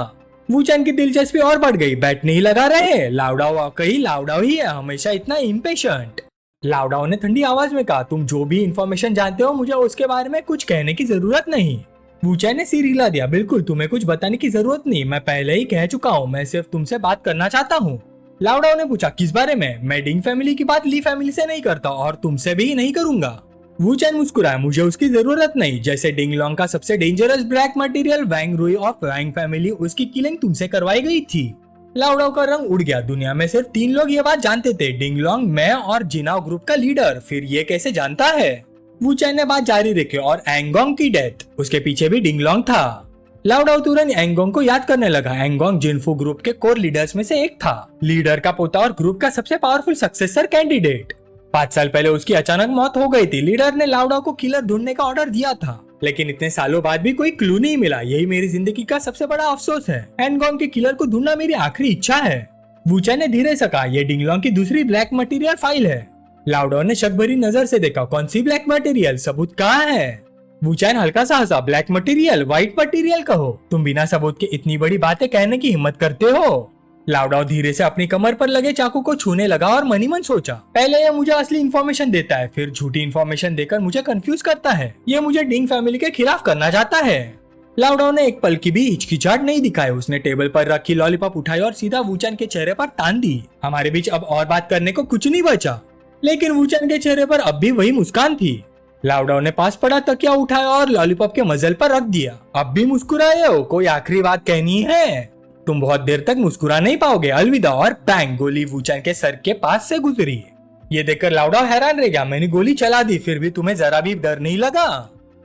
S1: वूचैन की दिलचस्पी और बढ़ गई। बैट नहीं लगा रहे? लाउडाओ वाकई लाउडाओ ही है, हमेशा इतना इम्पेशेंट। लाउडाओ ने ठंडी आवाज में कहा, तुम जो भी इंफॉर्मेशन जानते हो मुझे उसके बारे में कुछ कहने की जरूरत नहीं। वूचैन ने सिर हिला दिया। बिल्कुल, तुम्हें कुछ बताने की जरूरत नहीं, मैं पहले ही कह चुका हूँ। मैं सिर्फ तुमसे बात करना चाहता हूँ। लाउडाओ ने पूछा, किस बारे में? मैं डिंग फैमिली की बात ली फैमिली से नहीं करता और तुमसे भी नहीं करूंगा। वूचैन मुस्कुराया, मुझे उसकी जरूरत नहीं। जैसे डिंग लॉन्ग का सबसे डेंजरस ब्लैक मटेरियल वैंग रुई ऑफ वैंग फैमिली, उसकी किलिंग तुमसे करवाई गई थी। लाउडाओ का रंग उड़ गया। दुनिया में सिर्फ 3 लोग ये बात जानते थे, डिंग लॉन्ग, मैं और जिनाओ ग्रुप का लीडर। फिर ये कैसे जानता है? वूचैन ने बात जारी रखी, और एंगोंग की डेथ, उसके पीछे भी डिंग लॉन्ग था। लाउडाओ तुरंत एंगोंग को याद करने लगा। एंगोंग जिनफू ग्रुप के कोर लीडर्स में से एक था, लीडर का पोता और ग्रुप का सबसे पावरफुल सक्सेसर कैंडिडेट। 5 साल पहले उसकी अचानक मौत हो गई थी। लीडर ने लाउडाओ को किलर ढूंढने का ऑर्डर दिया था, लेकिन इतने सालों बाद भी कोई क्लू नहीं मिला। यही मेरी जिंदगी का सबसे बड़ा अफसोस है। एंगोंग के किलर को ढूंढना मेरी आखिरी इच्छा है। वूचैन ने धीरे से कहा, यह डिंग लॉन्ग की दूसरी ब्लैक मटेरियल फाइल है। लाउडाओ ने शक भरी नजर से देखा, कौन सी ब्लैक मटेरियल? सबूत कहाँ है? वूचैन हल्का सा हंसा, ब्लैक मटेरियल, व्हाइट मटेरियल कहो। तुम बिना सबूत के इतनी बड़ी बातें कहने की हिम्मत करते हो? लाउडाओ धीरे से अपनी कमर पर लगे चाकू को छूने लगा और मनी मन सोचा, पहले ये मुझे असली इन्फॉर्मेशन देता है, फिर झूठी इन्फॉर्मेशन देकर मुझे कंफ्यूज करता है। ये मुझे डिंग फैमिली के खिलाफ करना चाहता है। लाउडाओ ने एक पल की भी हिचकिचाहट नहीं दिखाई। उसने टेबल पर रखी लॉलीपॉप उठाई और सीधा वूचैन के चेहरे पर तान दी। हमारे बीच अब और बात करने को कुछ नहीं बचा। लेकिन वूचैन के चेहरे पर अब भी वही मुस्कान थी। लाउडाओ ने पास पड़ा तकिया उठाया और लॉलीपॉप के मजल पर रख दिया। अब भी मुस्कुराए हो? कोई आखिरी बात कहनी है? तुम बहुत देर तक मुस्कुरा नहीं पाओगे, अलविदा। और बैंग, गोली वूचैन के सर के पास से गुजरी। ये देखकर लाउडाओ हैरान रह गया। मैंने गोली चला दी, फिर भी तुम्हें जरा भी डर नहीं लगा?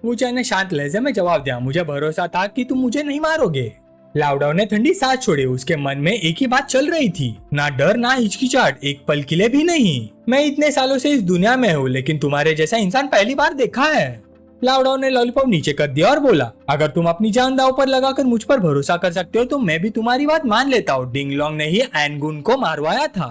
S1: वूचैन ने शांत लहजे में जवाब दिया, मुझे भरोसा था कि तुम मुझे नहीं मारोगे। लाउडाओ ने ठंडी सांस छोड़ी। उसके मन में एक ही बात चल रही थी, ना डर ना हिचकिचाहट, एक पल के लिए भी नहीं। मैं इतने सालों से इस दुनिया में हूँ, लेकिन तुम्हारे जैसा इंसान पहली बार देखा है। लाउडाओ ने लॉलीपॉप नीचे कर दिया और बोला, अगर तुम अपनी जान दांव पर लगाकर मुझ पर भरोसा कर सकते हो तो मैं भी तुम्हारी बात मान लेता हूँ। डिंग लॉन्ग ने ही एनगुन को मारवाया था।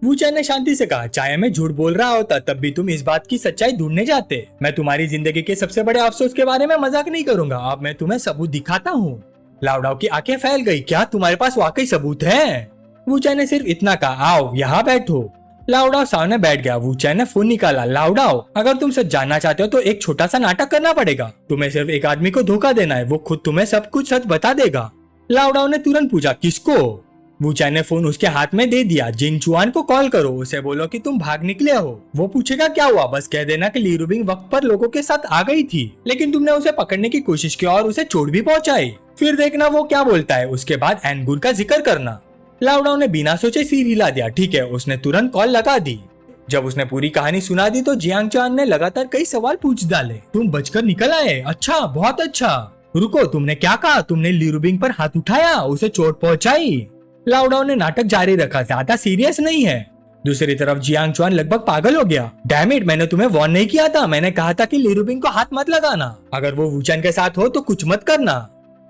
S1: वूचैन ने शांति से कहा, चाहे मैं झूठ बोल रहा होता तब भी तुम इस बात की सच्चाई ढूंढने जाते। मैं तुम्हारी जिंदगी के सबसे बड़े अफसोस के बारे में मजाक नहीं करूंगा। अब मैं तुम्हें सबूत दिखाता हूँ। लाउडाओ की आंखें फैल गई। क्या तुम्हारे पास वाकई सबूत है? वूचैन ने सिर्फ इतना कहा, आओ यहाँ बैठो। लाउडाओ सामने बैठ गया। वूचैन ने फोन निकाला। लाउडाओ, अगर तुम सच जानना चाहते हो तो एक छोटा सा नाटक करना पड़ेगा। तुम्हें सिर्फ एक आदमी को धोखा देना है, वो खुद तुम्हें सब कुछ सच बता देगा। लाउडाओ ने तुरंत पूछा, किसको? वूचैन ने फोन उसके हाथ में दे दिया। जिन चुआन को कॉल करो, उसे बोलो कि तुम भाग निकले हो। वो पूछेगा क्या हुआ, बस कह देना कि ली रुबिंग वक्त पर लोगों के साथ आ गई थी, लेकिन तुमने उसे पकड़ने की कोशिश की और उसे चोट भी पहुंचाई। फिर देखना वो क्या बोलता है, उसके बाद एनगुन का जिक्र करना। लाउडाओ ने बिना सोचे सिर हिला दिया। ठीक है, उसने तुरंत कॉल लगा दी। जब उसने पूरी कहानी सुना दी तो जियांग चान ने लगातार कई सवाल पूछ डाले। तुम बचकर निकल आए, अच्छा, बहुत अच्छा। रुको, तुमने क्या कहा? तुमने ली रुबिंग पर हाथ उठाया, उसे चोट पहुंचाई? लाउडाओ ने नाटक जारी रखा, ज्यादा सीरियस नहीं है। दूसरी तरफ जियांग चुआन लगभग पागल हो गया। डैम इट, मैंने तुम्हें वार्न नहीं किया था। मैंने कहा था कि ली रुबिंग को हाथ मत लगाना। अगर वो वूचैन के साथ हो तो कुछ मत करना।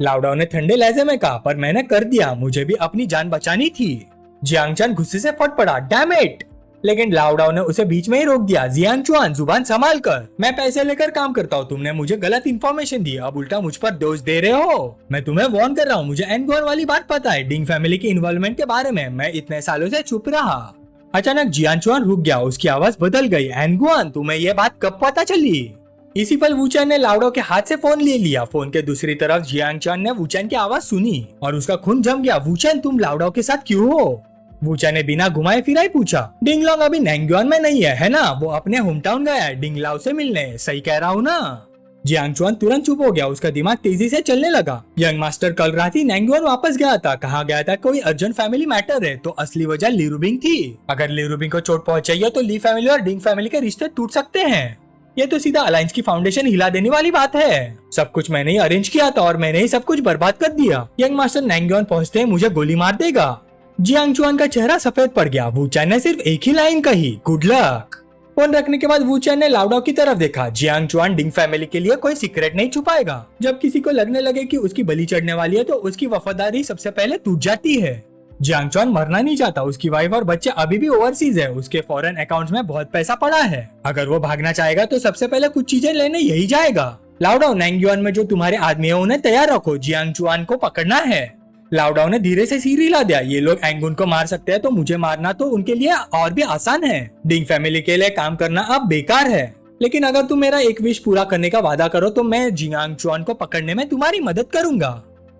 S1: लाउडाओ ने ठंडे लहजे में कहा, पर मैंने कर दिया, मुझे भी अपनी जान बचानी थी। जियांग चुआन गुस्से से फट पड़ा, डैम इट। लेकिन लाउडाओ ने उसे बीच में ही रोक दिया। जियांग चुआन, जुबान संभाल कर, मैं पैसे लेकर काम करता हूँ, तुमने मुझे गलत इन्फॉर्मेशन दी, अब उल्टा मुझ पर दोष दे रहे हो। मैं तुम्हें वार्न कर रहा हूँ, मुझे एनगुआन वाली बात पता है, डिंग फैमिली की इन्वॉल्वमेंट के बारे में। मैं इतने सालों से चुप रहा। अचानक जियांग चुआन रुक गया, उसकी आवाज बदल गई। एनगुआन, तुम्हें ये बात कब पता चली? इसी पल वूचैन ने लाउडाओ के हाथ से फोन ले लिया। फोन के दूसरी तरफ जियांग चुआन ने वूचैन की आवाज सुनी और उसका खून जम गया। वूचैन, तुम लाउडाओ के साथ क्यों हो? वूचैन ने बिना घुमाए फिराए पूछा। डिंगलोंग अभी नैंगयुआन में नहीं है ना? वो अपने होम टाउन गया है डिंगलाओ से मिलने। सही कह रहा हूँ ना? जियांग चुआन तुरंत चुप हो गया, उसका दिमाग तेजी से चलने लगा। यंग मास्टर कल रात ही नैंगयुआन वापस गया था, कहा गया था कोई अर्जेंट फैमिली मैटर है, तो असली वजह ली रुबिंग थी। अगर ली रुबिंग को चोट पहुंचाई है तो ली फैमिली और डिंग फैमिली के रिश्ते टूट सकते हैं। ये तो सीधा अलायंस की फाउंडेशन हिला देने वाली बात है। सब कुछ मैंने ही अरेंज किया था और मैंने ही सब कुछ बर्बाद कर दिया। यंग मास्टर नैंगयुआन पहुंचते ही मुझे गोली मार देगा। जियांग चुआन का चेहरा सफेद पड़ गया। वूचैन ने सिर्फ एक ही लाइन कही, गुड लक। फोन रखने के बाद वूचैन ने लाउडाओ की तरफ देखा। जियांग चुआन डिंग फैमिली के लिए कोई सीक्रेट नहीं छुपाएगा। जब किसी को लगने लगे कि उसकी बलि चढ़ने वाली है तो उसकी वफादारी सबसे पहले टूट जाती है। जियांग चुआन मरना नहीं चाहता, उसकी वाइफ और बच्चे अभी भी ओवरसीज है, उसके फॉरेन अकाउंट्स में बहुत पैसा पड़ा है। अगर वो भागना चाहेगा तो सबसे पहले कुछ चीजें लेने यही जाएगा। लाउडाओ, नैंगयुआन में जो तुम्हारे आदमी है उन्हें तैयार रखो, जियांग चुआन को पकड़ना है। लाउडाओ ने धीरे से सिर हिला दिया। ये लोग एंगुन को मार सकते हैं तो मुझे मारना तो उनके लिए और भी आसान है। डिंग फैमिली के लिए काम करना अब बेकार है। लेकिन अगर तुम मेरा एक विश पूरा करने का वादा करो तो मैं जियांग चुआन को पकड़ने में तुम्हारी मदद करूंगा।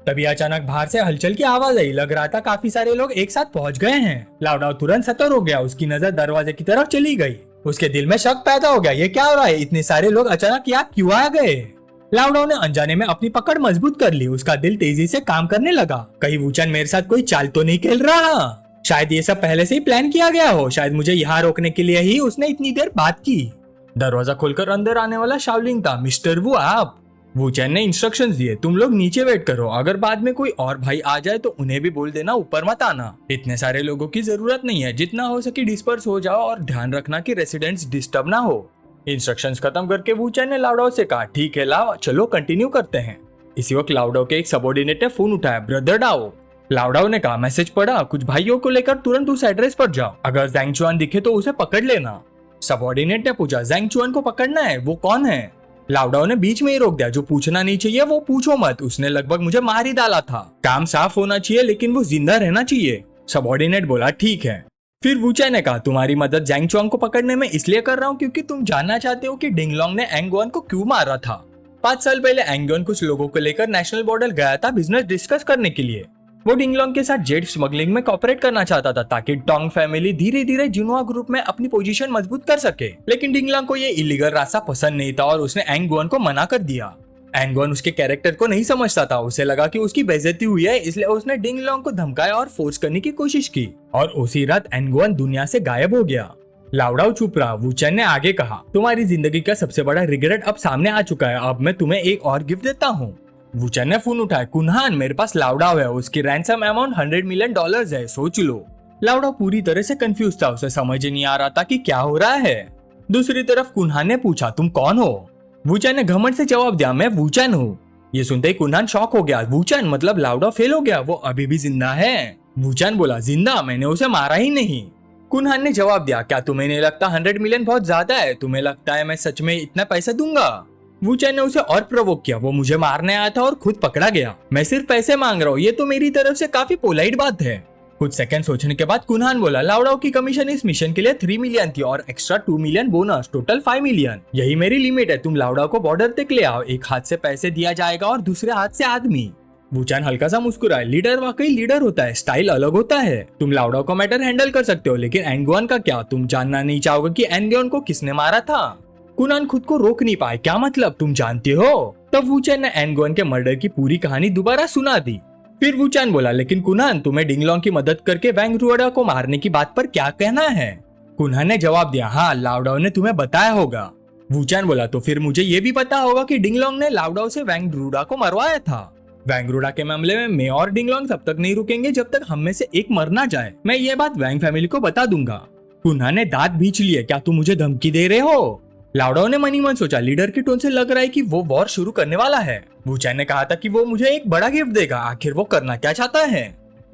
S1: तभी अचानक बाहर से हलचल की आवाज आई। लग रहा था काफी सारे लोग एक साथ पहुंच गए हैं। लाउडाओ तुरंत सतर्क हो गया, उसकी नजर दरवाजे की तरफ चली गई। उसके दिल में शक पैदा हो गया, ये क्या हो रहा है? इतने सारे लोग अचानक यहाँ क्यों आ गए? लाउडाओ ने अनजाने में अपनी पकड़ मजबूत कर ली। उसका दिल तेजी से काम करने लगा। कहीं वूचैन मेरे साथ कोई चाल तो नहीं खेल रहा? शायद ये सब पहले से ही प्लान किया गया हो। शायद मुझे यहाँ रोकने के लिए ही उसने इतनी देर बात की। दरवाजा खोलकर अंदर आने वाला शाओलिंग था। मिस्टर वू, आप? वूचैन ने इंस्ट्रक्शंस दिए, तुम लोग नीचे वेट करो। अगर बाद में कोई और भाई आ जाए तो उन्हें भी बोल देना ऊपर मत आना। इतने सारे लोगों की जरूरत नहीं है, जितना हो सके डिस्पर्स हो जाओ और ध्यान रखना कि रेसिडेंट्स डिस्टर्ब ना हो। इंस्ट्रक्शंस खत्म करके वूचैन ने लाउडाओ से कहा, ठीक है लाओ, चलो कंटिन्यू करते हैं। इसी वक्त लाउडाओ के एक सबऑर्डिनेट ने फोन उठाया, ब्रदर डाओ। लाउडाओ ने कहा, मैसेज पढ़ा, कुछ भाइयों को लेकर तुरंत उस एड्रेस पर जाओ। अगर ज़ैंग चुआन दिखे तो उसे पकड़ लेना। सबऑर्डिनेट ने पूछा, ज़ैंग चुआन को पकड़ना है? वो कौन है? लाउडाओ ने बीच में ही रोक दिया, जो पूछना नहीं चाहिए वो पूछो मत। उसने लगभग मुझे मार ही डाला था। काम साफ होना चाहिए लेकिन वो जिंदा रहना चाहिए। सबऑर्डिनेट बोला, ठीक है। फिर वूचैन ने कहा, तुम्हारी मदद ज़ैंग चुआन को पकड़ने में इसलिए कर रहा हूँ क्योंकि तुम जानना चाहते हो कि डिंगलोंग ने एंगुआन को क्यों मारा था। 5 साल पहले एंगुआन कुछ लोगों को लेकर नेशनल बॉर्डर गया था बिजनेस डिस्कस करने के लिए। वो डिंगलोंग के साथ जेट स्मगलिंग में कॉपरेट करना चाहता था ताकि टोंग फैमिली धीरे धीरे जिन्हुआ ग्रुप में अपनी पोजीशन मजबूत कर सके। लेकिन डिंगलोंग को ये इलीगल रास्ता पसंद नहीं था और उसने एंगुआन को मना कर दिया। एंगुआन उसके कैरेक्टर को नहीं समझता था। उसे लगा कि उसकी बेइज्जती हुई है, इसलिए उसने डिंगलोंग को धमकाया और फोर्स करने की कोशिश की। और उसी रात एंगुआन दुनिया से गायब हो गया। लाउडाओ चुप रहा। वूचैन ने आगे कहा, तुम्हारी जिंदगी का सबसे बड़ा रिग्रेट अब सामने आ चुका है। अब मैं तुम्हें एक और गिफ्ट देता हूँ। वूचैन ने फोन उठाया, कुनहान, मेरे पास लाउडाओ है, उसकी रैंसम अमाउंट $100 मिलियन है, सोच लो। लाउडाओ पूरी तरह से कंफ्यूज था, उसे समझ नहीं आ रहा था कि क्या हो रहा है। दूसरी तरफ कुनहान ने पूछा, तुम कौन हो? वूचैन ने घमंड से जवाब दिया, मैं वूचैन हूँ। ये सुनते ही कुनहान शॉक हो गया। वूचैन मतलब लाउडाओ फेल हो गया, वो अभी भी जिंदा है? वूचैन बोला, जिंदा? मैंने उसे मारा ही नहीं। कुनहान ने जवाब दिया, क्या तुम्हें नहीं लगता 100 मिलियन बहुत ज्यादा है? तुम्हें लगता है मैं सच में इतना पैसा दूंगा? वूचैन ने उसे और प्रोवोक किया, वो मुझे मारने आया था और खुद पकड़ा गया। मैं सिर्फ पैसे मांग रहा हूँ, ये तो मेरी तरफ से काफी पोलाइट बात है। कुछ सेकंड सोचने के बाद कुनहान बोला, लाउडाओ की कमीशन इस मिशन के लिए 3 मिलियन थी और extra 2 million bonus, total 5 million. यही मेरी लिमिट है। तुम लाउडाओ को बॉर्डर तक ले आओ, एक हाथ से पैसे दिया जाएगा और दूसरे हाथ से आदमी। वूचैन हल्का सा मुस्कुराया, लीडर वाकई लीडर होता है, स्टाइल अलग होता है। तुम लाउडाओ को मैटर हैंडल कर सकते हो, लेकिन एंगुआन का क्या? तुम जानना नहीं चाहोगे कि एंगुआन को किसने मारा था? कुनहान खुद को रोक नहीं पाए, क्या मतलब, तुम जानते हो? तब वूचैन ने एंगुआन के मर्डर की पूरी कहानी दोबारा सुना दी। फिर वूचैन बोला, लेकिन कुनहान, तुम्हें डिंगलोंग की मदद करके वैंग रुओडा को मारने की बात पर क्या कहना है? कुनहान ने जवाब दिया, हाँ, लाउडाओ ने तुम्हें बताया होगा। वूचैन बोला, तो फिर मुझे ये भी पता होगा कि डिंगलोंग ने लाउडाओ से वैंग रुओडा को मरवाया था। वैंग रुओडा के मामले में मैं और डिंगलोंग तब तक नहीं रुकेंगे जब तक हम में से एक मर ना जाए। मैं ये बात वैंग फैमिली को बता दूंगा। कुन्हा ने दांत भींच लिए, क्या तुम मुझे धमकी दे रहे हो? लाउडाओ ने मनी मन सोचा, लीडर के टोन से लग रहा है कि वो वॉर शुरू करने वाला है। वूचैन ने कहा था कि वो मुझे एक बड़ा गिफ्ट देगा, आखिर वो करना क्या चाहता है?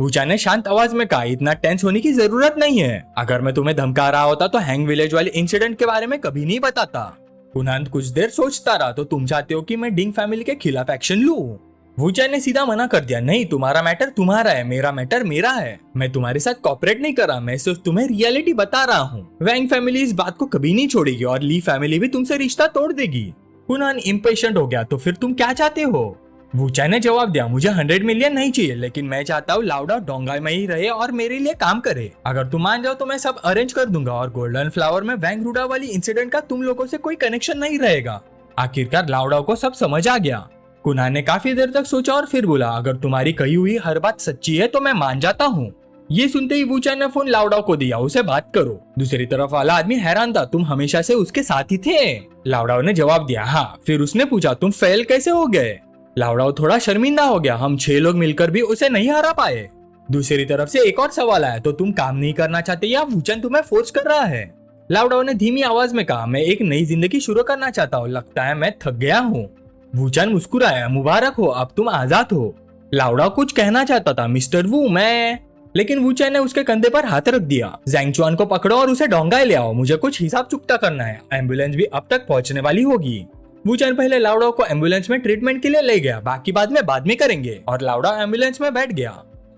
S1: वूचैन ने शांत आवाज में कहा, इतना टेंस होने की जरूरत नहीं है। अगर मैं तुम्हें धमका रहा होता तो हैंग विलेज वाले इंसिडेंट के बारे में कभी नहीं बताता। कुन्हा कुछ देर सोचता रहा, तो तुम चाहते हो कि मैं डिंग फैमिली के खिलाफ एक्शन लूं? वूचैन ने सीधा मना कर दिया, नहीं, तुम्हारा मैटर तुम्हारा है, मेरा मैटर मेरा है। मैं तुम्हारे साथ कॉपरेट नहीं कर रहा, मैं सिर्फ तुम्हें रियलिटी बता रहा हूँ। वैंग फैमिली इस बात को कभी नहीं छोड़ेगी और ली फैमिली भी तुमसे रिश्ता तोड़ देगी। कुनान इम्पेशेंट हो गया, तो फिर तुम क्या चाहते हो? वूचैन ने जवाब दिया, मुझे 100 मिलियन नहीं चाहिए, लेकिन मैं चाहता हूँ लाउडाओ डोंगाई में ही रहे और मेरे लिए काम करे। अगर तुम मान जाओ तो मैं सब अरेंज कर दूंगा और गोल्डन फ्लावर में वैंग रूडा वाली इंसिडेंट का तुम लोगों से कोई कनेक्शन नहीं रहेगा। आखिरकार लाउडाओ को सब समझ आ गया। कुनान ने काफी देर तक सोचा और फिर बोला, अगर तुम्हारी कही हुई हर बात सच्ची है तो मैं मान जाता हूँ। ये सुनते ही वूचैन ने फोन लाउडाओ को दिया, उसे बात करो। दूसरी तरफ वाला आदमी हैरान था, तुम हमेशा से उसके साथ ही थे? लाउडाओ ने जवाब दिया, हाँ। फिर उसने पूछा, तुम फेल कैसे हो गए? लाउडाओ थोड़ा शर्मिंदा हो गया, हम 6 लोग मिलकर भी उसे नहीं हरा पाए। दूसरी तरफ से एक और सवाल आया, तो तुम काम नहीं करना चाहते या वूचैन तुम्हें फोर्स कर रहा है? लाउडाओ ने धीमी आवाज में कहा, मैं एक नई जिंदगी शुरू करना चाहता हूँ, लगता है मैं थक गया हूँ। वूचैन मुस्कुराया, मुबारक हो, अब तुम आजाद हो। लाउडाओ कुछ कहना चाहता था, मिस्टर वू लेकिन वूचैन ने उसके कंधे पर हाथ रख दिया। ज़ैंग को पकड़ो और उसे डोंगाई ले आओ, मुझे कुछ हिसाब चुकता करना है। एम्बुलेंस भी अब तक पहुंचने वाली होगी। वूचैन पहले लाउडाओ को एम्बुलेंस में ट्रीटमेंट के लिए ले गया, बाकी बाद में करेंगे, और लाउडाओ एम्बुलेंस में बैठ गया।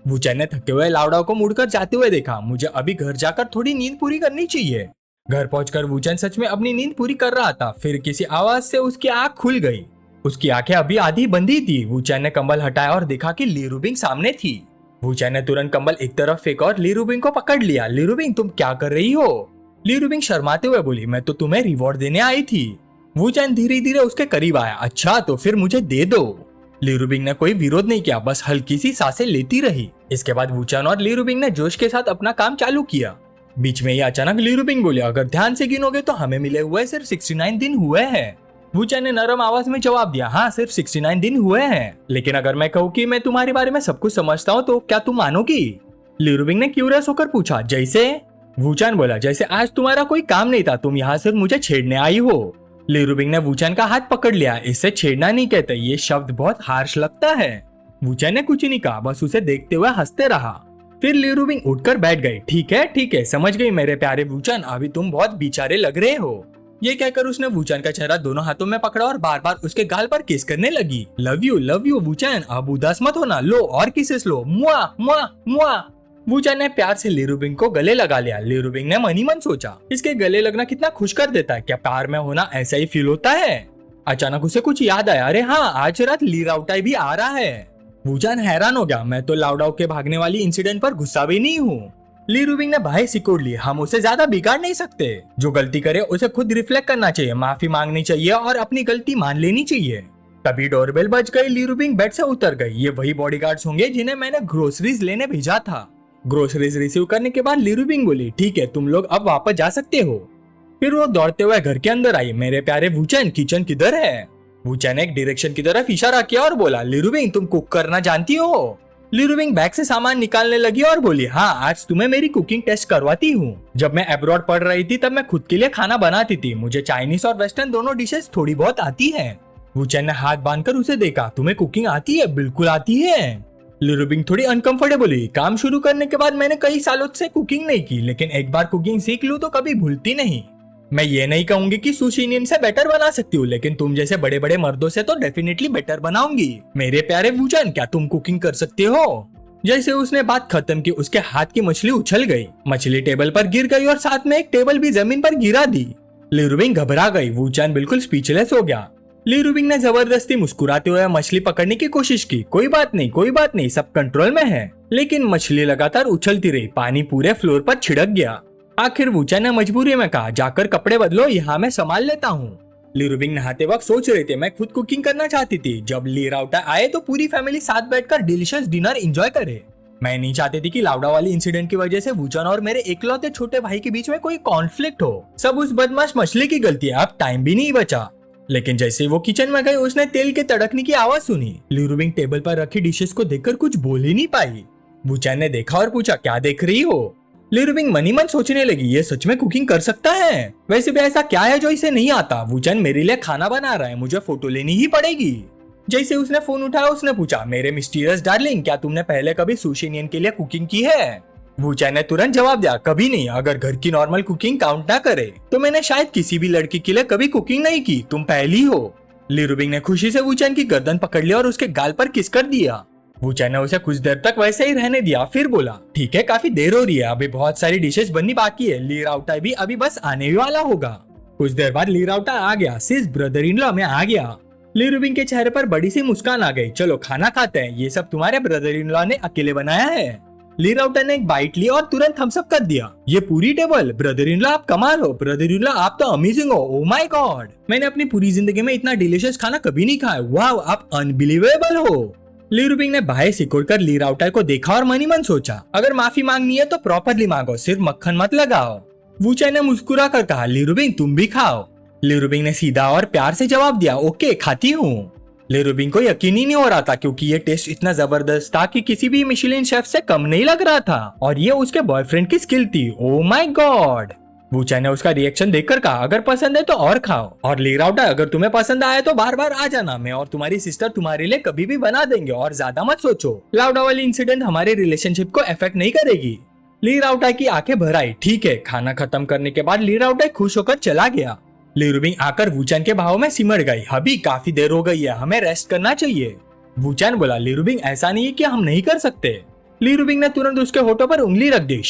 S1: वूचैन ने थके हुए लाउडाओ को मुड़कर जाते हुए देखा, मुझे अभी घर जाकर थोड़ी नींद पूरी करनी चाहिए। घर पहुंचकर वूचैन सच में अपनी नींद पूरी कर रहा था, फिर किसी आवाज से उसकी आंख खुल गई। उसकी आंखें अभी आधी बंदी थी। वूचैन ने कंबल हटाया और देखा कि ली रूबिंग सामने थी। वूचैन ने तुरंत कंबल एक तरफ फेंका और ली रूबिंग को पकड़ लिया। ली रूबिंग, तुम क्या कर रही हो? ली रूबिंग शर्माते हुए बोली, मैं तो तुम्हें रिवॉर्ड देने आई थी। वूचैन धीरे धीरे उसके करीब आया, अच्छा तो फिर मुझे दे दो। ली रूबिंग ने कोई विरोध नहीं किया, बस हल्की सी सांसें लेती रही। इसके बाद वूचैन और ली रूबिंग ने जोश के साथ अपना काम चालू किया। बीच में ही अचानक ली रूबिंग बोली, अगर ध्यान से गिनोगे तो हमें मिले हुए सिर्फ 69 दिन हुए हैं। वूचैन ने नरम आवाज में जवाब दिया, हाँ सिर्फ 69 दिन हुए हैं, लेकिन अगर मैं कहूँ कि मैं तुम्हारे बारे में सब कुछ समझता हूँ तो क्या तुम मानोगी? ली रूबिंग ने क्यूरियस होकर पूछा, जैसे? वूचैन बोला, जैसे आज तुम्हारा कोई काम नहीं था, तुम यहाँ सिर्फ मुझे छेड़ने आई हो। ली रूबिंग ने वूचैन का हाथ पकड़ लिया, इससे छेड़ना नहीं कहते, ये शब्द बहुत हार्श लगता है। वूचैन ने कुछ नहीं कहा, बस उसे देखते हुए हंसते रहा। फिर ली रूबिंग उठकर बैठ गई। ठीक है, समझ गई मेरे प्यारे वूचैन, अभी तुम बहुत बेचारे लग रहे हो। ये कहकर उसने वूचैन का चेहरा दोनों हाथों में पकड़ा और बार बार उसके गाल पर किस करने लगी। लव यू वूचैन, अब उदास मत होना, लो और किसेस लो, मुआ मुआ मुआ। वूचैन ने प्यार से ली रूबिंग को गले लगा लिया। ली रूबिंग ने मनी मन सोचा, इसके गले लगना कितना खुश कर देता है, क्या प्यार में होना ऐसा ही फील होता है? अचानक उसे कुछ याद आया, अरे हाँ, आज रात ली राउटाई भी आ रहा है। वूचैन हैरान हो गया, मैं तो लाउडाओ के भागने वाली इंसिडेंट पर गुस्सा भी नहीं हूँ। ली रूबिंग ने भाई सिकोड़ ली, हम उसे ज्यादा बिगाड़ नहीं सकते, जो गलती करे उसे खुद रिफ्लेक्ट करना चाहिए, माफी मांगनी चाहिए और अपनी गलती मान लेनी चाहिए। तभी डोरबेल बज गई। ली रूबिंग बेड से उतर गई। ये वही बॉडीगार्ड्स होंगे जिन्हें मैंने ग्रोसरीज लेने भेजा था। ग्रोसरीज रिसीव करने के बाद ली रूबिंग बोली, ठीक है, तुम लोग अब वापस जा सकते हो। फिर वो दौड़ते हुए घर के अंदर आई। मेरे प्यारे वूचैन, किचन किधर है? वूचैन ने एक डायरेक्शन की तरफ इशारा किया और बोला, ली रूबिंग, तुम कुक करना जानती हो? ली रूबिंग बैग से सामान निकालने लगी और बोली, हाँ, आज तुम्हें मेरी कुकिंग टेस्ट करवाती हूँ। जब मैं अब्रॉड पढ़ रही थी तब मैं खुद के लिए खाना बनाती थी, मुझे चाइनीज और वेस्टर्न दोनों डिशेस थोड़ी बहुत आती हैं। वूचैन ने हाथ बांधकर उसे देखा, तुम्हें कुकिंग आती है? बिल्कुल आती है। ली रूबिंग थोड़ी अनकंफर्टेबल हुई। काम शुरू करने के बाद मैंने कई सालों से कुकिंग नहीं की, लेकिन एक बार कुकिंग सीख लूं तो कभी भूलती नहीं। मैं ये नहीं कहूंगी कि सुशीनियन से बेटर बना सकती हूँ, लेकिन तुम जैसे बड़े बड़े मर्दों से तो डेफिनेटली बेटर बनाऊंगी। मेरे प्यारे वूचैन, क्या तुम कुकिंग कर सकते हो? जैसे उसने बात खत्म की, उसके हाथ की मछली उछल गई। मछली टेबल पर गिर गई और साथ में एक टेबल भी जमीन पर गिरा दी। ली रूबिंग घबरा गई। वूचैन बिल्कुल स्पीचलेस हो गया। ली रूबिंग ने जबरदस्ती मुस्कुराते हुए मछली पकड़ने की कोशिश की। कोई बात नहीं, सब कंट्रोल में है। लेकिन मछली लगातार उछलती रही, पानी पूरे फ्लोर पर छिड़क गया। आखिर वूचैन ने मजबूरी में कहा, जाकर कपड़े बदलो, यहाँ मैं संभाल लेता हूँ। ली रूबिंग नहाते वक्त सोच रहे थे, मैं खुद कुकिंग करना चाहती थी। जब ली राउटा आए तो पूरी फैमिली साथ बैठकर डिलीशियस डिनर एंजॉय करे। मैं नहीं चाहती थी कि लाउडा वाली इंसिडेंट की वजह से वूचैन और मेरे इकलौते छोटे भाई के बीच में कोई कॉन्फ्लिक्ट हो। सब उस बदमाश मछली की गलती है, अब टाइम भी नहीं बचा। लेकिन जैसे ही वो किचन में गई, उसने तेल के तड़कने की आवाज सुनी। ली रूबिंग टेबल पर रखी डिशेस को देखकर कुछ बोल ही नहीं पाई। वूचैन ने देखा और पूछा, क्या देख रही हो? लिरुबिंग मनी मन सोचने लगी, ये सच में कुकिंग कर सकता है? वैसे भी ऐसा क्या है जो इसे नहीं आता? वूचन मेरे लिए खाना बना रहा है, मुझे फोटो लेनी ही पड़ेगी। जैसे उसने फोन उठाया उसने पूछा, मेरे मिस्टीरियस डार्लिंग, क्या तुमने पहले कभी सुशी इंडियन के लिए कुकिंग की है? वूचन ने तुरंत जवाब दिया, कभी नहीं। अगर घर की नॉर्मल कुकिंग काउंट ना करे तो मैंने शायद किसी भी लड़की के लिए कभी कुकिंग नहीं की, तुम पहली हो। लिरुबिंग ने खुशी से वूचन की गर्दन पकड़ लिया और उसके गाल पर किस कर दिया। वूचन ने उसे कुछ देर तक वैसे ही रहने दिया, फिर बोला, ठीक है, काफी देर हो रही है, अभी बहुत सारी डिशेस बननी बाकी है। ली राउटा भी अभी बस आने ही वाला होगा। कुछ देर बाद ली राउटा आ गया, सिस ब्रदर इन लॉ में आ गया। लिरुबिंग के चेहरे पर बड़ी सी मुस्कान आ गई, चलो खाना खाते हैं, ये सब तुम्हारे ब्रदर इन लॉ ने अकेले बनाया है। ली राउटा ने एक बाइट ली और तुरंत थम्स अप कर दिया, ये पूरी टेबल, ब्रदर इन लॉ आप कमाल हो, ब्रदर इन लॉ आप तो अमेजिंग हो, ओह माय गॉड, मैंने अपनी पूरी जिंदगी में इतना डिलीशियस खाना कभी नहीं खाया, वाह आप अनबिलीवेबल हो। लिरुबिंग ने बाहें सिकोड़कर ली राउटा को देखा और मनी मन सोचा, अगर माफी मांगनी है तो प्रॉपरली मांगो, सिर्फ मक्खन मत लगाओ। वूचन ने मुस्कुरा कर कहा, लिरुबिंग तुम भी खाओ। लिरुबिंग ने सीधा और प्यार से जवाब दिया, ओके खाती हूँ। लिरुबिंग को यकीन ही नहीं हो रहा था क्योंकि ये टेस्ट इतना जबरदस्त था कि किसी भी मिशेलिन शेफ से कम नहीं लग रहा था और ये उसके बॉयफ्रेंड की स्किल थी। Oh my God. वूचन ने उसका रिएक्शन देखकर कहा, अगर पसंद है तो और खाओ, और ली राउटा अगर तुम्हें पसंद आया तो बार बार आ जाना, मैं और तुम्हारी सिस्टर तुम्हारे लिए कभी भी बना देंगे, और ज्यादा मत सोचो, लाउडा वाली इंसिडेंट हमारे रिलेशनशिप को अफेक्ट नहीं करेगी। ली राउटा की आंखें भर आई। ठीक है। खाना खत्म करने के बाद ली राउटा खुश होकर चला गया। लिरुबिंग आकर वूचन के भाव में सिमट गई, अभी काफी देर हो गई है, हमें रेस्ट करना चाहिए। वूचन बोला, लिरुबिंग ऐसा नहीं है कि हम नहीं कर सकते। लिरुबिंग ने तुरंत उसके होठों पर उंगली रख दी,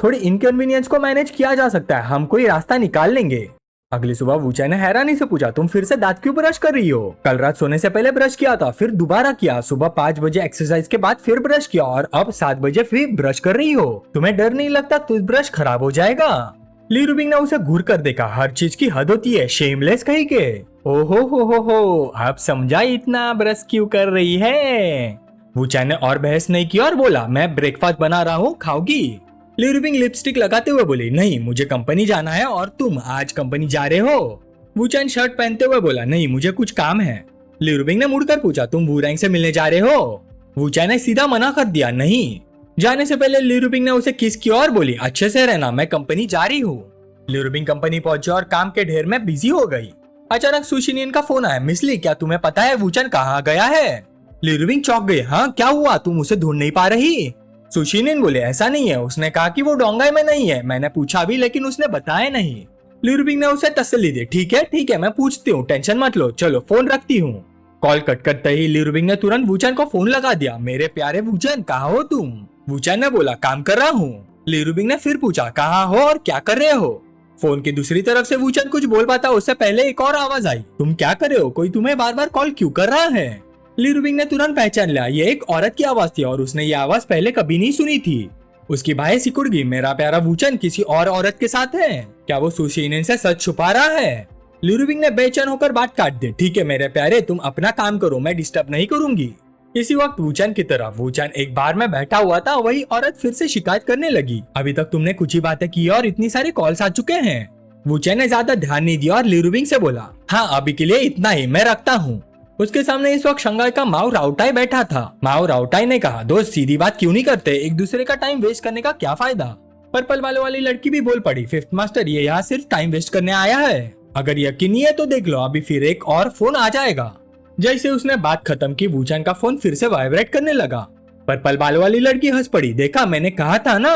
S1: थोड़ी इनकन्वीनियंस को मैनेज किया जा सकता है, हम कोई रास्ता निकाल लेंगे। अगली सुबह वूचन ने हैरानी से पूछा, तुम फिर से दांत क्यों ब्रश कर रही हो? कल रात सोने से पहले ब्रश किया था, फिर दोबारा किया, सुबह 5 बजे एक्सरसाइज के बाद फिर ब्रश किया और अब 7 बजे फिर ब्रश कर रही हो। तुम्हें डर नहीं लगता टूथब्रश खराब हो जाएगा? लिरुबिंग ने उसे घूर कर देखा, हर चीज की हद होती है, शेमलेस कहीं के। ओहो हो, अब समझा इतना ब्रश क्यों कर रही है। वूचन ने और बहस नहीं की और बोला, मैं ब्रेकफास्ट बना रहा हूँ, खाओगी? लिरुबिंग लिपस्टिक लगाते हुए बोली, नहीं मुझे कंपनी जाना है और तुम आज कंपनी जा रहे हो? वूचन शर्ट पहनते हुए बोला, नहीं मुझे कुछ काम है। लिरुबिंग ने मुड़कर पूछा, तुम वूरैंग से मिलने जा रहे हो? वूचन ने सीधा मना कर दिया, नहीं। जाने से पहले लिरुबिंग ने उसे किस की और बोली, अच्छे से रहना, मैं कंपनी जा रही हूँ। लिरुबिंग कंपनी पहुंची और काम के ढेर में बिजी हो गई। अचानक सुशिनियन का फोन आया, मिस ली क्या तुम्हें पता है वूचन कहाँ गया है? लिरुबिंग चौंक गई, हाँ क्या हुआ, तुम उसे ढूंढ नहीं पा रही? सुशिनियन बोले, ऐसा नहीं है, उसने कहा कि वो डोंगाई में नहीं है, मैंने पूछा भी लेकिन उसने बताया नहीं। लिरुबिंग ने उसे तसल्ली दी, ठीक है मैं पूछती हूँ, टेंशन मत लो, चलो फोन रखती हूँ। कॉल कट करते ही लिरुबिंग ने तुरंत वूचन को फोन लगा दिया, मेरे प्यारे वूचन कहाँ हो तुम? वूचन ने बोला, काम कर रहा हूँ। लिरुबिंग ने फिर पूछा, कहाँ हो और क्या कर रहे हो? फोन की दूसरी तरफ से वूचन कुछ बोल पाता उससे पहले एक और आवाज आई, तुम क्या कर रहे हो, कोई तुम्हें बार बार कॉल क्यों कर रहा है? लिरुबिंग ने तुरंत पहचान लिया, ये एक औरत की आवाज थी और उसने ये आवाज पहले कभी नहीं सुनी थी। उसकी बाहें सिकुड़ गई, मेरा प्यारा वूचन किसी और औरत के साथ है क्या? वो सुशिनियन से सच छुपा रहा है? लिरुबिंग ने बेचैन होकर बात काट दी, ठीक है मेरे प्यारे, तुम अपना काम करो, मैं डिस्टर्ब नहीं करूंगी। इसी वक्त वूचन की तरफ, वूचन एक बार में बैठा हुआ था, वही औरत फिर से शिकायत करने लगी, अभी तक तुमने कुछ ही बातें की और इतनी सारे कॉल्स आ चुके हैं। वूचन ने ज्यादा ध्यान नहीं दिया और लिरुबिंग से बोला, हाँ अभी के लिए इतना ही, मैं रखता हूँ। उसके सामने इस वक्त शंघाई का माओ राउटाई बैठा था। माओ राउटाई ने कहा, दोस्त सीधी बात क्यों नहीं करते, एक दूसरे का टाइम वेस्ट करने का क्या फायदा? पर्पल वाले वाली लड़की भी बोल पड़ी, फिफ्थ मास्टर ये यहाँ सिर्फ टाइम वेस्ट करने आया है, अगर यकीन नहीं है तो देख लो, अभी फिर एक और फोन आ जाएगा। जैसे उसने बात खत्म की वूचन का फोन फिर से वाइब्रेट करने लगा। पर्पल बाल वाली लड़की हंस पड़ी, देखा मैंने कहा था ना।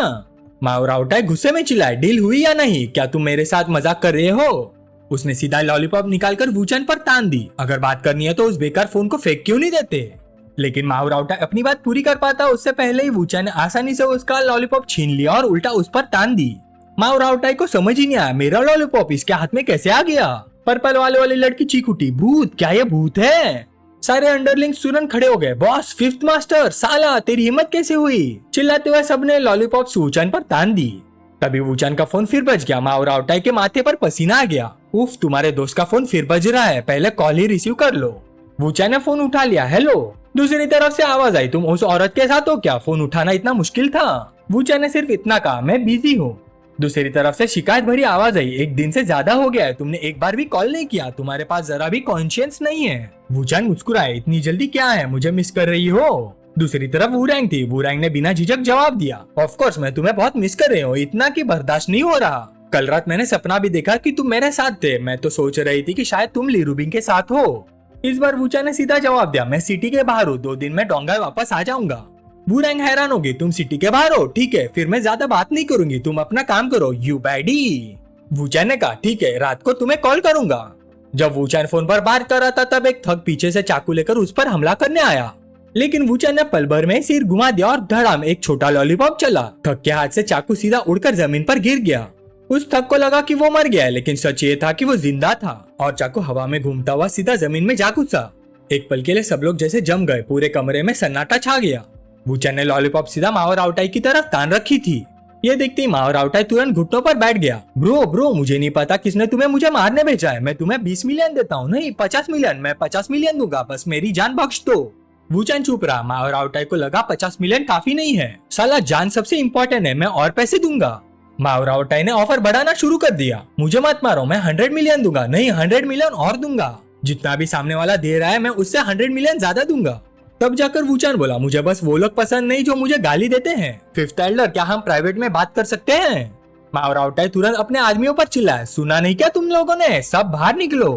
S1: माओ राउटाई गुस्से में चिल्लाए, डील हुई या नहीं, क्या तुम मेरे साथ मजाक कर रहे हो? उसने सीधा लॉलीपॉप निकालकर वूचन पर तान दी, अगर बात करनी है तो उस बेकार फोन को फेंक क्यों नहीं देते? लेकिन माओ राउटाई अपनी बात पूरी कर पाता उससे पहले ही वूचन ने आसानी से उसका लॉलीपॉप छीन लिया और उल्टा उस पर तान दी। माओ राउटाई को समझ ही नहीं आया, मेरा लॉलीपॉप इसके हाथ में कैसे आ गया? पर्पल वाली लड़की चीख उठी, भूत, क्या ये भूत है? सारे अंडरलिंग्स तुरंत खड़े हो गए, बॉस, फिफ्थ मास्टर, साला तेरी हिम्मत कैसे हुई? चिल्लाते हुए सबने लॉलीपॉप वूचन पर तान दी। तभी वूचन का फोन फिर बज गया। माओ राउटाई के माथे पर पसीना आ गया, उफ, तुम्हारे दोस्त का फोन फिर बज रहा है, पहले कॉल ही रिसीव कर लो। वूचन ने फोन उठा लिया, हेलो। दूसरी तरफ से आवाज आई, तुम उस औरत के साथ हो क्या? फोन उठाना इतना मुश्किल था? वूचन ने सिर्फ इतना कहा, मैं बिजी हूँ। दूसरी तरफ से शिकायत भरी आवाज आई, एक दिन से ज्यादा हो गया है, तुमने एक बार भी कॉल नहीं किया, तुम्हारे पास जरा भी कॉन्शियंस नहीं है। वूचन मुस्कुराए, इतनी जल्दी क्या है, मुझे मिस कर रही हो? दूसरी तरफ वूरैंग थी। वूरैंग ने बिना झिझक जवाब दिया, ऑफ कोर्स मैं तुम्हें बहुत मिस कर रही हूँ, इतना कि बर्दाश्त नहीं हो रहा। कल रात मैंने सपना भी देखा कि तुम मेरे साथ थे। मैं तो सोच रही थी कि शायद तुम ली रूबिंग के साथ हो। इस बार वूचा ने सीधा जवाब दिया, मैं सिटी के बाहर हूँ, 2 दिन में डोंगाई वापस आ जाऊंगा। वूरैंग हैरान होगी, तुम सिटी के बाहर हो? ठीक है, फिर मैं ज्यादा बात नहीं करूंगी, तुम अपना काम करो, यू बैडी। वूचा ने कहा, ठीक है, रात को तुम्हें कॉल करूंगा। जब वूचा फोन पर बात कर रहा था तब एक थग पीछे से चाकू लेकर उस पर हमला करने आया, लेकिन वूचा ने पल भर में सिर घुमा दिया और धड़ाम एक छोटा लॉलीपॉप चला। थग के हाथ से चाकू सीधा उड़कर जमीन पर गिर गया। उस थग को लगा कि वो मर गया है, लेकिन सच ये था कि वो जिंदा था और चाकू हवा में घूमता हुआ सीधा जमीन में जा घुसा। एक पल के लिए सब लोग जैसे जम गए, पूरे कमरे में सन्नाटा छा गया। वूचा ने लॉलीपॉप सीधा माओ रावटाई की तरफ तान रखी थी। ये देखते ही माओ रावटाई तुरंत घुटनों पर बैठ गया। ब्रो मुझे नहीं पता किसने तुम्हें मुझे मारने भेजा है, मैं तुम्हें 20 मिलियन देता हूँ, नहीं 50 मिलियन, मैं 50 मिलियन दूंगा, बस मेरी जान बख्श दो। वूचन चुप रहा। माओ रावटाई को लगा 50 मिलियन काफी नहीं है, साला जान सबसे इम्पोर्टेंट है, मैं और पैसे दूंगा। माओ रावटाई ने ऑफर बढ़ाना शुरू कर दिया, मुझे मत मारो, मैं 100 मिलियन दूंगा, नहीं 100 मिलियन और दूंगा, जितना भी सामने वाला दे रहा है मैं उससे 100 मिलियन ज्यादा दूंगा। तब जाकर वूचन बोला, मुझे बस वो लोग पसंद नहीं जो मुझे गाली देते हैं। फिफ्थ एल्डर, क्या हम प्राइवेट में बात कर सकते हैं? माओ रावटाई तुरंत अपने आदमियों पर चिल्लाया, सुना नहीं क्या तुम लोगों ने, सब बाहर निकलो।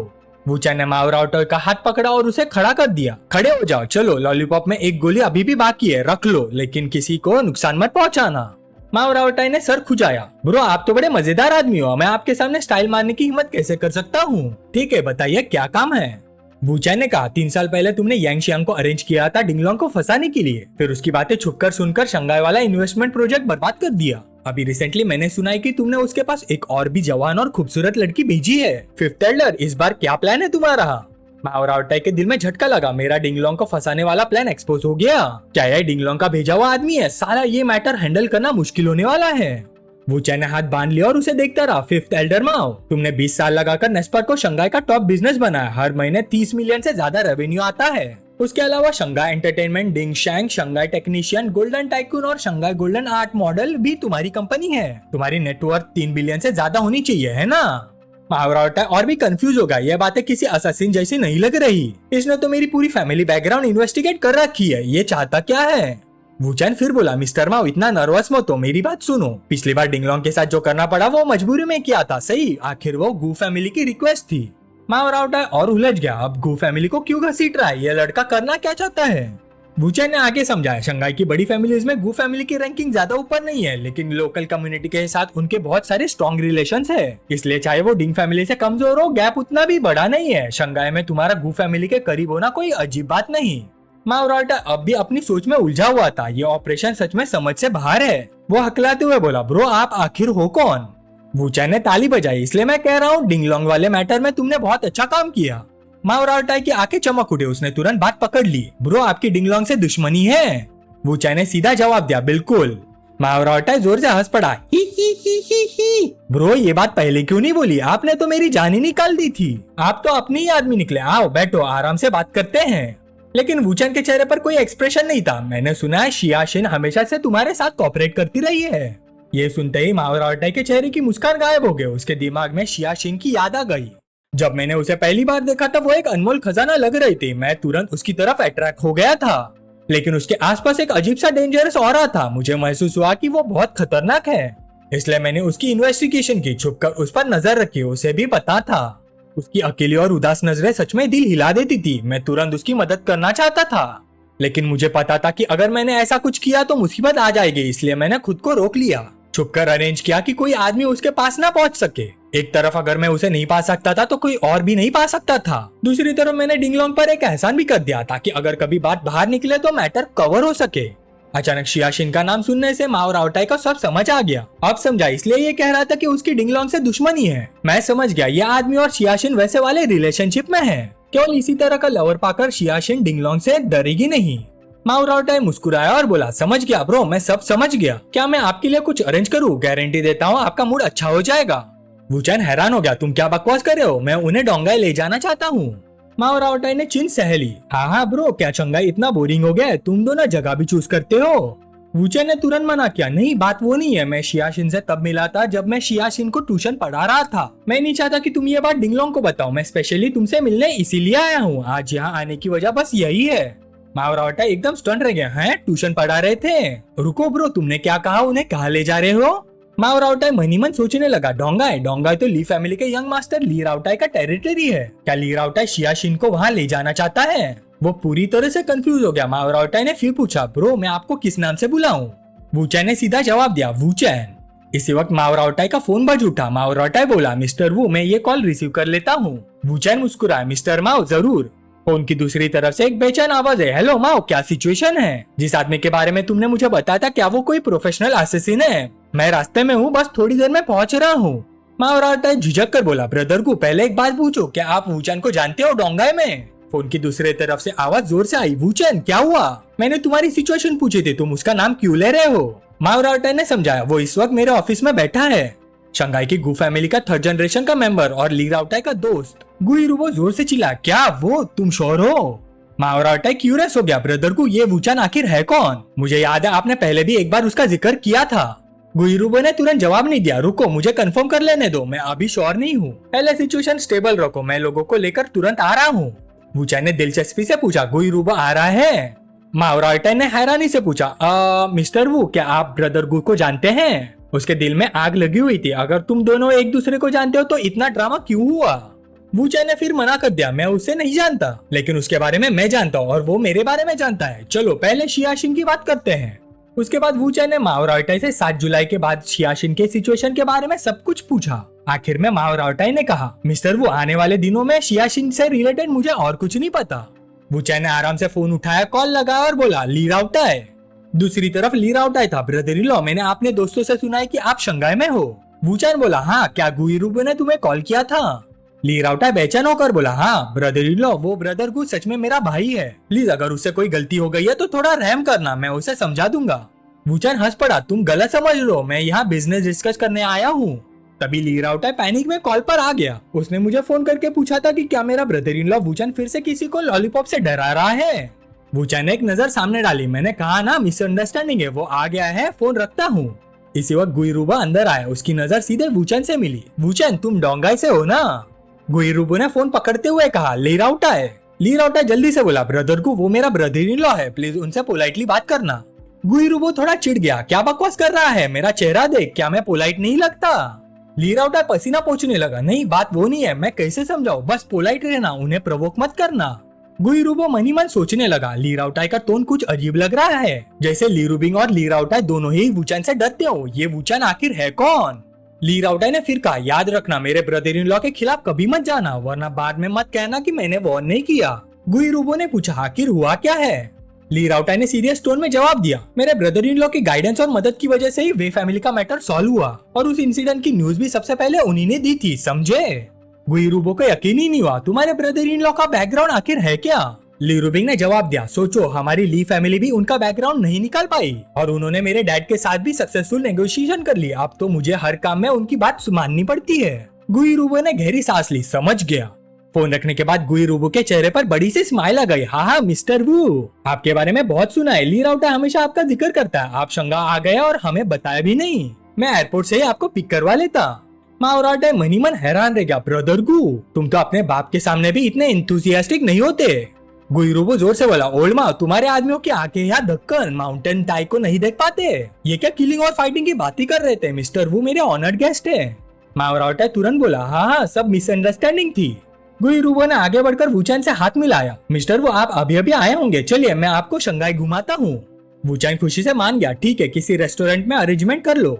S1: वूचन ने माओ रावटाई का हाथ पकड़ा और उसे खड़ा कर दिया। खड़े हो जाओ, चलो, लॉलीपॉप में एक गोली अभी भी बाकी है, रख लो, लेकिन किसी को नुकसान मत पहुंचाना। माओ रावटाई ने सर खुजाया। ब्रो आप तो बड़े मजेदार आदमी हो, मैं आपके सामने स्टाइल मारने की हिम्मत कैसे कर सकता हूँ? ठीक है, बताइए क्या काम है? वूचन ने कहा, 3 साल पहले तुमने यांग शियांग को अरेंज किया था डिंगलोंग को फंसाने के लिए, फिर उसकी बातें छुपकर सुनकर शंघाई वाला इन्वेस्टमेंट प्रोजेक्ट बर्बाद कर दिया। अभी रिसेंटली मैंने सुना है कि तुमने उसके पास एक और भी जवान और खूबसूरत लड़की भेजी है। फिफ्थ एल्डर, इस बार क्या प्लान है तुम्हारा? माओ रावटाई के दिल में झटका लगा, मेरा डिंगलोंग को फंसाने वाला प्लान एक्सपोज हो गया। क्या यह डिंगलोंग का भेजा हुआ आदमी है? साला ये मैटर हैंडल करना मुश्किल होने वाला है। वूचन ने हाथ बांध लिया और उसे देखता रहा। फिफ्थ एल्डर माओ, तुमने 20 साल लगाकर नेस्पर को शंघाई का टॉप बिजनेस बनाया, हर महीने 30 मिलियन से ज्यादा रेवेन्यू आता है। उसके अलावा शंघाई एंटरटेनमेंट, डिंग शैंग, शंघाई टेक्नीशियन, गोल्डन टाइकून और शंघाई गोल्डन आर्ट मॉडल भी तुम्हारी कंपनी है। तुम्हारी नेटवर्थ 3 बिलियन से ज्यादा होनी चाहिए, है ना? माओ रावटाई और भी कंफ्यूज होगा, यह बातें किसी असैसिन जैसी नहीं लग रही। इसने तो मेरी पूरी फैमिली बैकग्राउंड इन्वेस्टिगेट कर रखी है, ये चाहता क्या है? वूचन फिर बोला, मिस्टर माओ इतना नर्वस मत हो, मेरी बात सुनो। पिछली बार डिंगलोंग के साथ जो करना पड़ा वो मजबूरी में किया था, सही, आखिर वो गू फैमिली की रिक्वेस्ट थी। माओ रावटाई और उलझ गया, अब गू फैमिली को क्यों घसीट रहा है, ये लड़का करना क्या चाहता है? वूचन ने आगे समझाया, शंघाई की बड़ी फैमिलीज में गू फैमिली की रैंकिंग ज्यादा ऊपर नहीं है, लेकिन लोकल कम्युनिटी के साथ उनके बहुत सारे स्ट्रॉन्ग रिलेशंस है, इसलिए चाहे वो डिंग फैमिली से कमजोर हो, गैप उतना भी बड़ा नहीं है। शंघाई में तुम्हारा गू फैमिली के करीब होना कोई अजीब बात नहीं। माओ रावटाई अब भी अपनी सोच में उलझा हुआ था, ये ऑपरेशन सच में समझ से बाहर है। वो हकलाते हुए बोला, ब्रो आप आखिर हो कौन? वूचन ने ताली बजाई, इसलिए मैं कह रहा हूँ डिंगलोंग वाले मैटर में तुमने बहुत अच्छा काम किया। माओ रावटाई की आंखें चमक उठे, उसने तुरंत बात पकड़ ली, ब्रो आपकी डिंगलोंग से दुश्मनी है? वूचन ने सीधा जवाब दिया, बिल्कुल। माओ रावटाई जोर से हंस पड़ा, ही। ब्रो ये बात पहले क्यों नहीं बोली, आपने तो मेरी जान ही निकाल दी थी। आप तो अपनी ही आदमी निकले, आओ बैठो आराम से बात करते हैं। लेकिन वूचन के चेहरे पर कोई एक्सप्रेशन नहीं था। मैंने सुना है शियाशिन हमेशा से तुम्हारे साथ कोऑपरेट करती रही है। ये सुनते ही माओ रावटाई के चेहरे की मुस्कान गायब हो गई। उसके दिमाग में शियाशिन की याद आ गई। जब मैंने उसे पहली बार देखा तब वो एक अनमोल खजाना लग रही थी, मैं तुरंत उसकी तरफ अट्रैक्ट हो गया था, लेकिन उसके आसपास एक अजीब सा डेंजरस ऑरा था। मुझे महसूस हुआ कि वो बहुत खतरनाक है, इसलिए मैंने उसकी इन्वेस्टिगेशन की, छुपकर उस पर नजर रखी। उसे भी पता था उसकी अकेली और उदास नजरें सच में दिल हिला देती थी। मैं तुरंत उसकी मदद करना चाहता था, लेकिन मुझे पता था कि अगर मैंने ऐसा कुछ किया तो मुसीबत आ जाएगी, इसलिए मैंने खुद को रोक लिया। छुपकर अरेंज किया कि कोई आदमी उसके पास ना पहुंच सके। एक तरफ अगर मैं उसे नहीं पा सकता था तो कोई और भी नहीं पा सकता था। दूसरी तरफ मैंने डिंगलोंग पर एक एहसान भी कर दिया ताकि अगर कभी बात बाहर निकले तो मैटर कवर हो सके। अचानक शियाशिन का नाम सुनने से माओ रावटाई को सब समझ आ गया। अब समझा, इसलिए ये कह रहा था कि उसकी डिंगलोंग से दुश्मनी है। मैं समझ गया, ये आदमी और शियाशिन वैसे वाले रिलेशनशिप में है। केवल इसी तरह का लवर पाकर शियाशिन डिंगलोंग से डरेगी नहीं। माओ रावटाई मुस्कुराया और बोला, समझ गया ब्रो, मैं सब समझ गया। क्या मैं आपके लिए कुछ अरेंज करूँ? गारंटी देता हूँ आपका मूड अच्छा हो जाएगा। वूचन हैरान हो गया, तुम क्या बकवास कर रहे हो? मैं उन्हें डोंगाई ले जाना चाहता हूँ। माओ रावटाई ने चिन सह ली। हाँ ब्रो, क्या शंघाई इतना बोरिंग हो गया है? तुम दोनों जगह भी चूज करते हो। वूचन ने तुरंत मना किया, नहीं बात वो नहीं है, मैं शियाशिन से तब मिला था जब मैं शियाशिन को ट्यूशन पढ़ा रहा था। मैं नहीं चाहता कि तुम ये बात डिंगलोंग को बताओ, मैं स्पेशली तुमसे मिलने इसीलिए आया हूँ। आज यहाँ आने की वजह बस यही है। मावरावटा एकदम स्टन रह गया। हैं, ट्यूशन पढ़ा रहे थे? रुको ब्रो, तुमने क्या कहा? उन्हें कहाँ ले जा रहे हो? मावरावटा मन ही मन सोचने लगा, डोंगाई डोंगाई तो ली फैमिली के यंग मास्टर ली रावटाई का टेरिटरी है। क्या ली रावटाई शियाशिन को वहाँ ले जाना चाहता है? वो पूरी तरह से कंफ्यूज हो गया। मावरावटाई ने फिर पूछा, ब्रो मैं आपको किस नाम से बुलाऊं? वूचैन ने सीधा जवाब दिया, वूचैन। इसी वक्त मावरावटाई का फोन बज उठा। मावरावटाई बोला, मिस्टर वू मैं ये कॉल रिसीव कर लेता हूँ। वूचैन मुस्कुराया, मिस्टर माओ जरूर। फोन की दूसरी तरफ से एक बेचैन आवाज है, हेलो माओ, क्या सिचुएशन है? जिस आदमी के बारे में तुमने मुझे बताया था, क्या वो कोई प्रोफेशनल असेसिन है? मैं रास्ते में हूँ, बस थोड़ी देर में पहुंच रहा हूँ। मावरावटाई झिझक कर बोला, ब्रदर को पहले एक बात पूछो, क्या आप वूचैन को जानते हो डोंगाई में? फोन की दूसरी तरफ से आवाज जोर से आई, वूचैन क्या हुआ? मैंने तुम्हारी सिचुएशन पूछी थी, तुम उसका नाम क्यों ले रहे हो? मावरावटाई ने समझाया, वो इस वक्त मेरे ऑफिस में बैठा है। शंघाई की गु फैमिली का 3rd जनरेशन का मेंबर और ली रावटाई का दोस्त। गुइरुबो जोर से चिल्ला, क्या वो? तुम श्योर हो? मावरावटाई क्यूरियस हो गया, ब्रदर को ये वूचैन आखिर है कौन? मुझे याद है आपने पहले भी एक बार उसका जिक्र किया था। गुइरुबो ने तुरंत जवाब नहीं दिया, रुको मुझे कंफर्म कर लेने दो, मैं अभी श्योर नहीं हूँ। पहले सिचुएशन स्टेबल रखो, मैं लोगों को लेकर तुरंत आ रहा हूँ। वूचैन ने दिलचस्पी से पूछा, गुइरुबो आ रहा है? मावरावटाई ने हैरानी से पूछा, मिस्टर वू क्या आप ब्रदर गु को जानते हैं? उसके दिल में आग लगी हुई थी, अगर तुम दोनों एक दूसरे को जानते हो तो इतना ड्रामा क्यों हुआ? वूचैन ने फिर मना कर दिया, मैं उसे नहीं जानता, लेकिन उसके बारे में मैं जानता हूँ और वो मेरे बारे में जानता है। चलो पहले शियाशिन की बात करते हैं। उसके बाद वूचैन ने मावरावटाई से 7 जुलाई के बाद शियाशिन के सिचुएशन के बारे में सब कुछ पूछा। आखिर में मावरावटाई ने कहा, मिस्टर वू आने वाले दिनों में शियाशिन से रिलेटेड मुझे और कुछ नहीं पता। वूचैन ने आराम से फोन उठाया, कॉल लगाया और बोला, ली रावटाई। दूसरी तरफ ली रावटाई था, ब्रदर इन लॉ मैंने अपने दोस्तों से सुना है कि आप शंघाई में हो। वूचैन बोला, हाँ क्या गुइरुबो ने तुम्हें कॉल किया था? ली रावटाई बेचैन होकर बोला, हाँ ब्रदर इन लॉ वो ब्रदर गु सच में मेरा भाई है, प्लीज अगर उससे कोई गलती हो गई है तो थोड़ा रहम करना, मैं उसे समझा दूंगा। वूचैन हंस पड़ा, तुम गलत समझ रहे हो, मैं यहाँ बिजनेस डिस्कस करने आया हूँ। तभी ली रावटाई पैनिक में कॉल पर आ गया। उसने मुझे फोन करके पूछा था कि क्या मेरा ब्रदर इन लॉ वूचैन फिर से किसी को लॉलीपॉप से डरा रहा है। वूचैन ने एक नजर सामने डाली, मैंने कहा ना मिसअंडरस्टैंडिंग है, वो आ गया है, फोन रखता हूँ। इसी वक्त गुइरुबो अंदर आया, उसकी नजर सीधे वूचैन से मिली। वूचैन तुम डोंगाई से हो ना? गुइरुबो ने फोन पकड़ते हुए कहा, ली रावटाई। ली रावटाई जल्दी से बोला, ब्रदर को वो मेरा ब्रदर इन लॉ है, प्लीज उनसे पोलाइटली बात करना। गुइरुबो थोड़ा चिढ़ गया, क्या बकवास कर रहा है, मेरा चेहरा देख, क्या मैं पोलाइट नहीं लगता? ली रावटाई पसीना पोंछने लगा, नहीं बात वो नहीं है, मैं कैसे समझाऊं, बस पोलाइट रहना, उन्हें प्रवोक मत करना। गुइरुबो मन ही मन सोचने लगा, ली रावटाई का टोन कुछ अजीब लग रहा है, जैसे ली रूबिंग और ली रावटाई दोनों ही वूचैन से डरते हो। ये वूचैन आखिर है कौन? ली रावटाई ने फिर कहा, याद रखना मेरे ब्रदर इन लॉ के खिलाफ कभी मत जाना, वरना बाद में मत कहना कि मैंने वार्न नहीं किया। गुइरुबो ने पूछा, आखिर हुआ क्या है? ली रावटाई ने सीरियस टोन में जवाब दिया, मेरे ब्रदर इन लॉ की गाइडेंस और मदद की वजह से ही वे फैमिली का मैटर सॉल्व हुआ, और उस इंसिडेंट की न्यूज भी सबसे पहले उन्हीं ने दी थी, समझे? गुइरुबो को यकीन ही नहीं हुआ, तुम्हारे ब्रदर इन लॉ का बैकग्राउंड आखिर है क्या? ली रूबिंग ने जवाब दिया, सोचो हमारी ली फैमिली भी उनका बैकग्राउंड नहीं निकाल पाई, और उन्होंने मेरे डैड के साथ भी सक्सेसफुल नेगोशिएशन कर ली, अब तो मुझे हर काम में उनकी बात माननी पड़ती है। गुइरुबो ने गहरी सांस ली, समझ गया। फोन रखने के बाद गुइरुबो के चेहरे पर बड़ी सी स्माइल आ गई, हाँ मिस्टर वू, आपके बारे में बहुत सुना है, ली रावटाई हमेशा आपका जिक्र करता है, आप शंघाई आ गए और हमें बताया भी नहीं, मैं एयरपोर्ट से ही आपको पिक करवा लेता। मावरावटाई मन ही मन हैरान रह गया, ब्रदर गु तुम तो अपने बाप के सामने भी इतने इंथुसियास्टिक नहीं होते। गुइरुबो जोर से बोला, ओल्ड माँ तुम्हारे आदमियों की आंखें यहाँ दक्कन माउंटेन टाई को नहीं देख पाते, ये क्या किलिंग और फाइटिंग की बातें कर रहे थे, मिस्टर वू मेरे ऑनर्ड गेस्ट है। मावरावटाई तुरंत बोला, हाँ सब मिसअंडरस्टैंडिंग थी। गुइरुबो ने आगे बढ़कर वूचैन से हाथ मिलाया, मिस्टर वू आप अभी अभी आए होंगे, चलिए मैं आपको शंघाई घुमाता हूँ। वूचैन खुशी से मान गया, ठीक है किसी रेस्टोरेंट में अरेंजमेंट कर लो।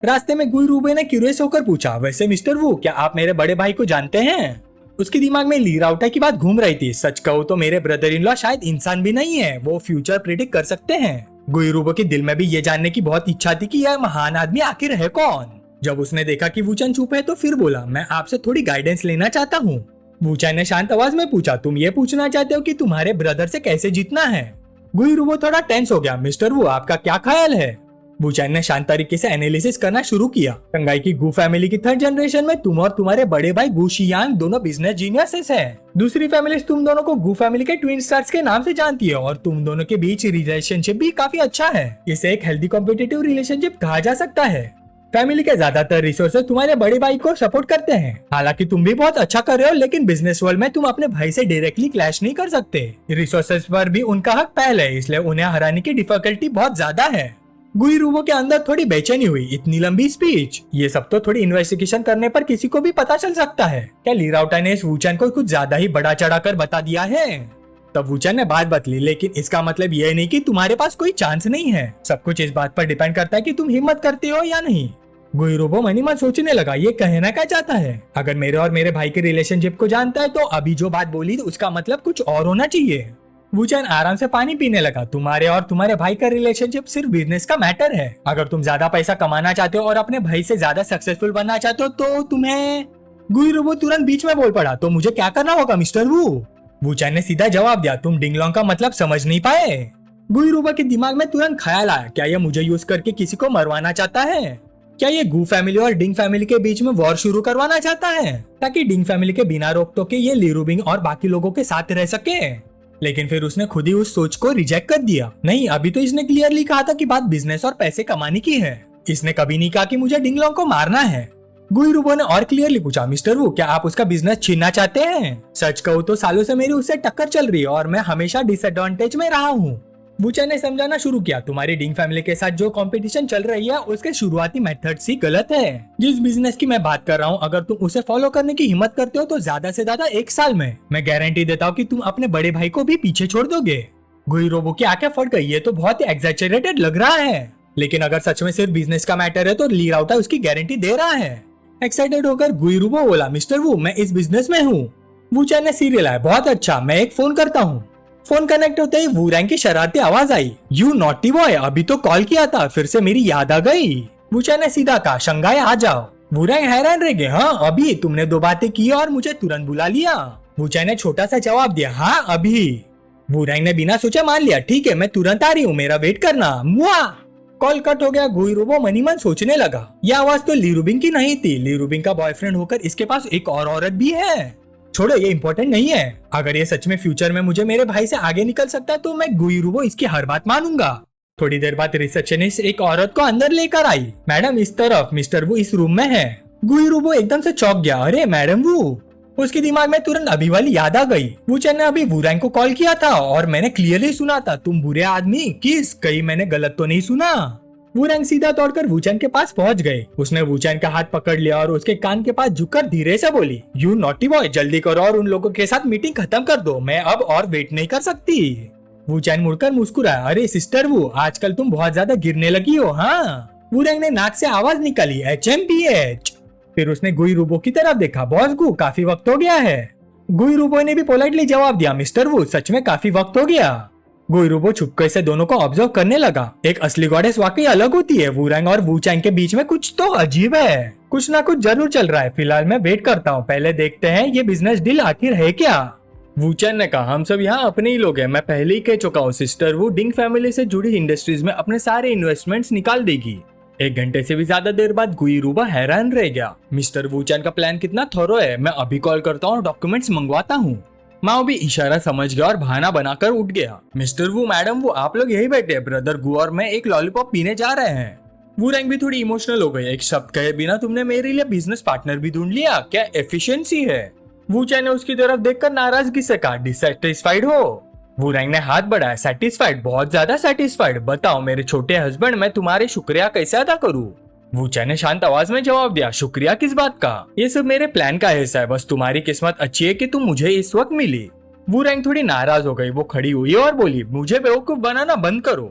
S1: रास्ते में गुइरुबो ने क्यूरियस होकर पूछा, वैसे मिस्टर वू क्या आप मेरे बड़े भाई को जानते हैं? उसके दिमाग में ली रावटाई की बात घूम रही थी, सच कहो तो मेरे ब्रदर इन लॉ शायद इंसान भी नहीं है, वो फ्यूचर प्रिडिक्ट कर सकते हैं। गुइरुबो के दिल में भी ये जानने की बहुत इच्छा थी कि यह महान आदमी आखिर है कौन। जब उसने देखा कि वूचैन चुप है तो फिर बोला, मैं आपसे थोड़ी गाइडेंस लेना चाहता हूँ। वूचैन ने शांत आवाज में पूछा, तुम ये पूछना चाहते हो कि तुम्हारे ब्रदर से कैसे जीतना है? गुइरुबो थोड़ा टेंस हो गया, मिस्टर वू आपका क्या ख्याल है? वूचैन ने शांत तरीके से एनालिसिस करना शुरू किया, शंघाई की गु फैमिली की 3rd जनरेशन में तुम और तुम्हारे बड़े भाई गु शियांग दोनों बिजनेस जीनियसेस हैं। दूसरी फैमिली तुम दोनों को गु फैमिली के ट्विन स्टार्स के नाम से जानती है, और तुम दोनों के बीच रिलेशनशिप भी काफी अच्छा है, इसे एक हेल्दी कॉम्पिटिटिव रिलेशनशिप कहा जा सकता है। फैमिली के ज्यादातर रिसोर्सेज तुम्हारे बड़े भाई को सपोर्ट करते हैं। हालांकि तुम भी बहुत अच्छा कर रहे हो, लेकिन बिजनेस वर्ल्ड में तुम अपने भाई से डायरेक्टली क्लैश नहीं कर सकते। रिसोर्सेज पर भी उनका हक पहले है, इसलिए उन्हें हराने की डिफिकल्टी बहुत ज्यादा है। गुइरुबो के अंदर थोड़ी बेचैनी हुई। इतनी लंबी स्पीच, ये सब तो थोड़ी इन्वेस्टिगेशन करने पर किसी को भी पता चल सकता है। क्या ली राउटा ने इस वूचैन को कुछ ज्यादा ही बड़ा चढ़ाकर बता दिया है? तब वूचैन ने बात बदली, लेकिन इसका मतलब ये नहीं कि तुम्हारे पास कोई चांस नहीं है। सब कुछ इस बात पर डिपेंड करता है कि तुम हिम्मत करते हो या नहीं। गुइरुबो मन ही मन सोचने लगा, ये कहना क्या चाहता है? अगर मेरे और मेरे भाई के रिलेशनशिप को जानता है तो अभी जो बात बोली उसका मतलब कुछ और होना चाहिए। वूचैन आराम से पानी पीने लगा। तुम्हारे और तुम्हारे भाई का रिलेशनशिप सिर्फ बिजनेस का मैटर है। अगर तुम ज्यादा पैसा कमाना चाहते हो और अपने भाई से ज्यादा सक्सेसफुल बनना चाहते हो तो तुम्हें। गुइरुबो तुरंत बीच में बोल पड़ा, तो मुझे क्या करना होगा मिस्टर वू? वूचैन ने सीधा जवाब दिया, तुम डिंगलोंग का मतलब समझ नहीं पाए। गुइरुबो के दिमाग में तुरंत ख्याल आया, क्या ये मुझे यूज करके किसी को मरवाना चाहता है? क्या ये गू फैमिली और डिंग फैमिली के बीच में वॉर शुरू करवाना चाहता है, ताकि डिंग फैमिली के बिना रोक टोके ये ली रूबिंग और बाकी लोगों के साथ रह सके? लेकिन फिर उसने खुद ही उस सोच को रिजेक्ट कर दिया। नहीं, अभी तो इसने क्लियरली कहा था कि बात बिजनेस और पैसे कमाने की है। इसने कभी नहीं कहा कि मुझे डिंगलोंग को मारना है। गुइरुबो ने और क्लियरली पूछा, मिस्टर वू, क्या आप उसका बिजनेस छीनना चाहते हैं? सच कहूँ तो सालों से मेरी उससे टक्कर चल रही है और मैं हमेशा डिसएडवांटेज में रहा हूँ। वूचैन ने समझाना शुरू किया, तुम्हारी डिंग फैमिली के साथ जो कंपटीशन चल रही है उसके शुरुआती मेथड्स ही गलत है। जिस बिजनेस की मैं बात कर रहा हूँ, अगर तुम उसे फॉलो करने की हिम्मत करते हो तो ज्यादा से ज्यादा 1 साल में मैं गारंटी देता हूँ कि तुम अपने बड़े भाई को भी पीछे छोड़ दोगे। गुइरुबो की आंखें फट गई, ये तो बहुत ही एग्जैजरेटेड लग रहा है। लेकिन अगर सच में सिर्फ बिजनेस का मैटर है तो ली राउटा उसकी गारंटी दे रहा है। एक्साइटेड होकर गुइरुबो बोला, मिस्टर वू, मैं इस बिजनेस में हूँ। वूचैन ने सीरियल आया, बहुत अच्छा, मैं एक फोन करता हूँ। फोन कनेक्ट होते ही वू रैंग की शरारती आवाज आई, यू नॉटी बॉय, अभी तो कॉल किया था, फिर से मेरी याद आ गई। वूचैन ने सीधा कहा, शंघाई आ जाओ। वू रैंग हैरान रह गए, हाँ अभी? तुमने 2 बातें की और मुझे तुरंत बुला लिया। वूचैन ने छोटा सा जवाब दिया, हाँ अभी। वू रैंग ने बिना सोचे मान लिया, ठीक है मैं तुरंत आ रही हूँ, मेरा वेट करना। मुआ। कॉल कट हो गया। गुइरुबो मनी मन सोचने लगा, यह आवाज तो ली रूबिंग की नहीं थी। ली रूबिंग का बॉयफ्रेंड होकर इसके पास एक और औरत भी है। छोड़ो, ये इम्पोर्टेंट नहीं है। अगर ये सच में फ्यूचर में मुझे मेरे भाई से आगे निकल सकता है तो मैं गुइरुबो इसकी हर बात मानूंगा। थोड़ी देर बाद रिसेप्शनिस्ट एक औरत को अंदर लेकर आई। मैडम इस तरफ, मिस्टर वू इस रूम में है। गुइरुबो एकदम से चौंक गया, अरे मैडम वू। उसके दिमाग में तुरंत अभी वाली याद आ गई। वूचैन ने अभी वू रैंग को कॉल किया था और मैंने क्लियरली सुना था, तुम बुरे आदमी, किस कहीं मैंने गलत तो नहीं सुना? वू रैंग सीधा दौड़कर वूचैन के पास पहुंच गए। उसने वूचैन का हाथ पकड़ लिया और उसके कान के पास झुककर धीरे से बोली, यू नॉटी बॉय, जल्दी करो और उन लोगों के साथ मीटिंग खत्म कर दो, मैं अब और वेट नहीं कर सकती। वूचैन मुड़कर मुस्कुराया, अरे सिस्टर वू, आजकल तुम बहुत ज्यादा गिरने लगी हो। हाँ। वू रैंग ने नाक से आवाज निकाली, HMPH। फिर उसने गुइरुबो की तरफ देखा, बॉस गु, काफी वक्त हो गया है। गुइरुबो ने भी पोलाइटली जवाब दिया, मिस्टर वू, सच में काफी वक्त हो गया। गुइरुबो चुपके से दोनों को ऑब्जर्व करने लगा। एक असली गॉडेस वाकई अलग होती है। वू रैंग और वूचैन के बीच में कुछ तो अजीब है, कुछ ना कुछ जरूर चल रहा है। फिलहाल मैं वेट करता हूँ, पहले देखते हैं ये बिजनेस डील आखिर है क्या। वूचैन ने कहा, हम सब यहाँ अपने ही लोग हैं, मैं पहले ही कह चुका हूँ। सिस्टर वू डिंग फैमिली से जुड़ी इंडस्ट्रीज में अपने सारे इन्वेस्टमेंट्स निकाल देगी। 1 घंटे से भी ज्यादा देर बाद गुइरुबो हैरान रह गया। मिस्टर वूचैन का प्लान कितना थोरो है, मैं अभी कॉल करता हूँ और डॉक्यूमेंट्स मंगवाता हूँ। माओ भी इशारा समझ गया और बहाना बनाकर उठ गया। मिस्टर वू, मैडम वू, आप लोग यही बैठे, ब्रदर गु और मैं एक लॉलीपॉप पीने जा रहे हैं। वू रैंग भी थोड़ी इमोशनल हो गई, एक शब्द कहे बिना तुमने मेरे लिए बिजनेस पार्टनर भी ढूंढ लिया, क्या एफिशिएंसी है? वूचैन ने उसकी तरफ देखकर नाराजगी से कहा, डिसैटिस्फाइड हो? वू रैंग ने हाथ बढ़ाया, सैटिस्फाइड, बहुत ज्यादा सैटिस्फाइड। बताओ मेरे छोटे हस्बैंड, मैं तुम्हारे शुक्रिया कैसे अदा करूँ? वूचैन ने शांत आवाज में जवाब दिया, शुक्रिया किस बात का? ये सब मेरे प्लान का हिस्सा है, बस तुम्हारी किस्मत अच्छी है कि तुम मुझे इस वक्त मिली। वू रैंग थोड़ी नाराज हो गई। वो खड़ी हुई और बोली, मुझे बेवकूफ बनाना बंद करो।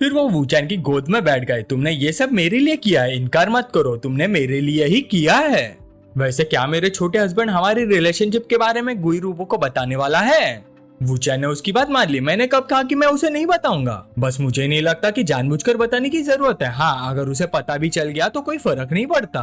S1: फिर वो वूचैन की गोद में बैठ गए। तुमने ये सब मेरे लिए किया है, इनकार मत करो, तुमने मेरे लिए ही किया है। वैसे क्या मेरे छोटे हस्बैंड हमारी रिलेशनशिप के बारे में गुइरुबो को बताने वाला है? वूचैन ने उसकी बात मान ली। मैंने कब कहा कि मैं उसे नहीं बताऊंगा? बस मुझे नहीं लगता कि जानबूझकर बताने की जरूरत है। हाँ, अगर उसे पता भी चल गया तो कोई फर्क नहीं पड़ता।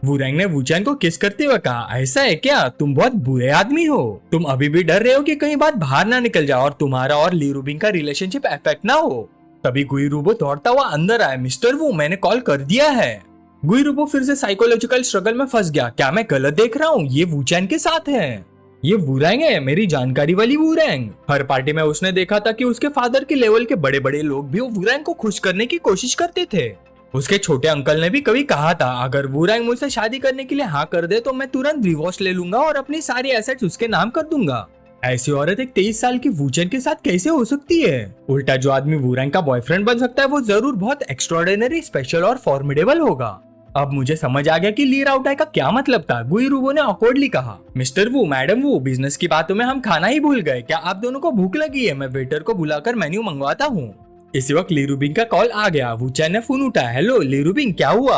S1: वू रैंग ने वूचैन को किस करते हुए कहा, ऐसा है क्या? तुम बहुत बुरे आदमी हो। तुम अभी भी डर रहे हो कि कहीं बात बाहर ना निकल जाए और तुम्हारा और ली रूबिंग का रिलेशनशिप इफेक्ट ना हो। तभी गुइरुबो दौड़ता हुआ अंदर आया। मिस्टर वू, मैंने कॉल कर दिया है। गुइरुबो फिर से साइकोलॉजिकल स्ट्रगल में फंस गया। क्या मैं गलत देख रहा हूँ? ये वूचैन के साथ है। ये वू रैंग है, मेरी जानकारी वाली वू रैंग। हर पार्टी में उसने देखा था कि उसके फादर के लेवल के बड़े बड़े लोग भी वू रैंग को खुश करने की कोशिश करते थे। उसके छोटे अंकल ने भी कभी कहा था अगर वू रैंग मुझसे शादी करने के लिए हाँ कर दे तो मैं तुरंत डिवोर्स ले लूंगा और अपनी सारी एसेट्स उसके नाम कर दूंगा। ऐसी औरत एक 23 साल की वूचेन के साथ कैसे हो सकती है? उल्टा जो आदमी वू रैंग का बॉयफ्रेंड बन सकता है वो जरूर बहुत एक्स्ट्राऑर्डिनरी, स्पेशल और फॉर्मिडेबल होगा। अब मुझे समझ आ गया कि ली राउटाई का क्या मतलब था। गुई रूबो ने ऑकवर्डली कहा, मिस्टर वू, मैडम वू, बिजनेस की बातों में हम खाना ही भूल गए। क्या आप दोनों को भूख लगी है? मैं वेटर को बुलाकर मेन्यू मंगवाता हूँ। इसी वक्त ली रूबिंग का कॉल आ गया। वूचैन ने फोन उठाया। हेलो ली रूबिंग, क्या हुआ?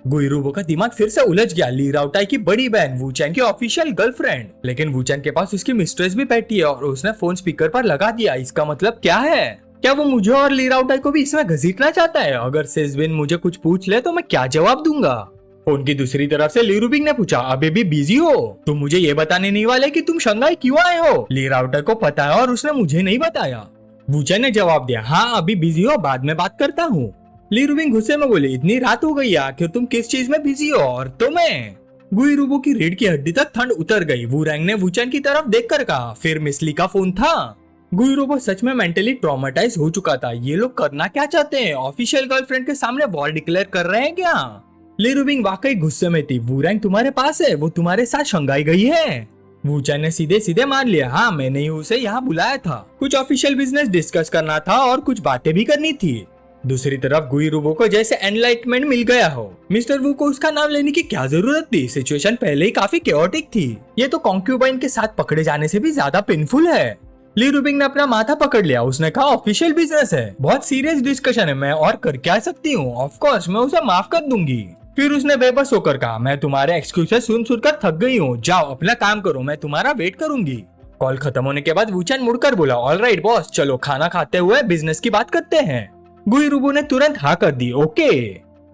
S1: गुई रूबो का दिमाग फिर से उलझ गया। ली राउटाई की बड़ी बहन, वूचैन की ऑफिशियल गर्लफ्रेंड, लेकिन वूचैन के पास उसकी मिस्ट्रेस भी बैठी है और उसने फोन स्पीकर पर लगा दिया। इसका मतलब क्या है? क्या वो मुझे और ली राउटाई को भी इसमें घसीटना चाहता है? अगर सेजविन मुझे कुछ पूछ ले तो मैं क्या जवाब दूंगा? फोन की दूसरी तरफ से ली रूबिंग ने पूछा, अभी भी बिजी हो? तुम मुझे ये बताने नहीं वाले कि तुम शंघाई क्यों आए हो? ली राउटाई को पता है और उसने मुझे नहीं बताया। वूचैन ने जवाब दिया, हाँ अभी बिजी हो, बाद में बात करता हूँ। ली रूबिंग गुस्से में बोली, इतनी रात हो गई, आखिर तुम किस चीज में बिजी हो? और तो मैं गुई रूबो की रीढ़ की हड्डी तक ठंड उतर गई। वू रैंग ने वूचैन की तरफ देखकर कहा, फिर मिस ली का फोन था। गुई रूबो सच में मेंटली ट्रॉमेटाइज हो चुका था। ये लोग करना क्या चाहते हैं? ऑफिशियल गर्लफ्रेंड के सामने वॉर डिक्लेयर कर रहे हैं क्या? ली रूबिंग वाकई गुस्से में थी। वू रैंग तुम्हारे पास है, वो तुम्हारे साथ शंघाई गई है। वूचैन ने सीधे सीधे मान लिया, हाँ मैंने ही उसे यहाँ बुलाया था, कुछ ऑफिशियल बिजनेस डिस्कस करना था और कुछ बातें भी करनी थी। दूसरी तरफ गुई रूबो को जैसे एनलाइटमेंट मिल गया हो। मिस्टर वू को उसका नाम लेने की क्या जरूरत थी? सिचुएशन पहले ही काफी केओटिक थी। ये तो कॉन्क्यूबाइन के साथ पकड़े जाने से भी ज्यादा पेनफुल है। ली रूबिंग ने अपना माथा पकड़ लिया। उसने कहा, ऑफिशियल बिजनेस है, बहुत सीरियस डिस्कशन है, मैं और कर क्या सकती हूँ? ऑफ कोर्स मैं उसे माफ कर दूंगी। फिर उसने बेबस होकर कहा, मैं तुम्हारे एक्सक्यूजेस सुनकर थक गई हूँ, जाओ अपना काम करो, मैं तुम्हारा वेट करूंगी। कॉल खत्म होने के बाद वूचैन मुड़कर बोला, ऑलराइट बॉस, चलो खाना खाते हुए बिजनेस की बात करते हैं। गुई रूबो ने तुरंत हाँ कर दी। ओके।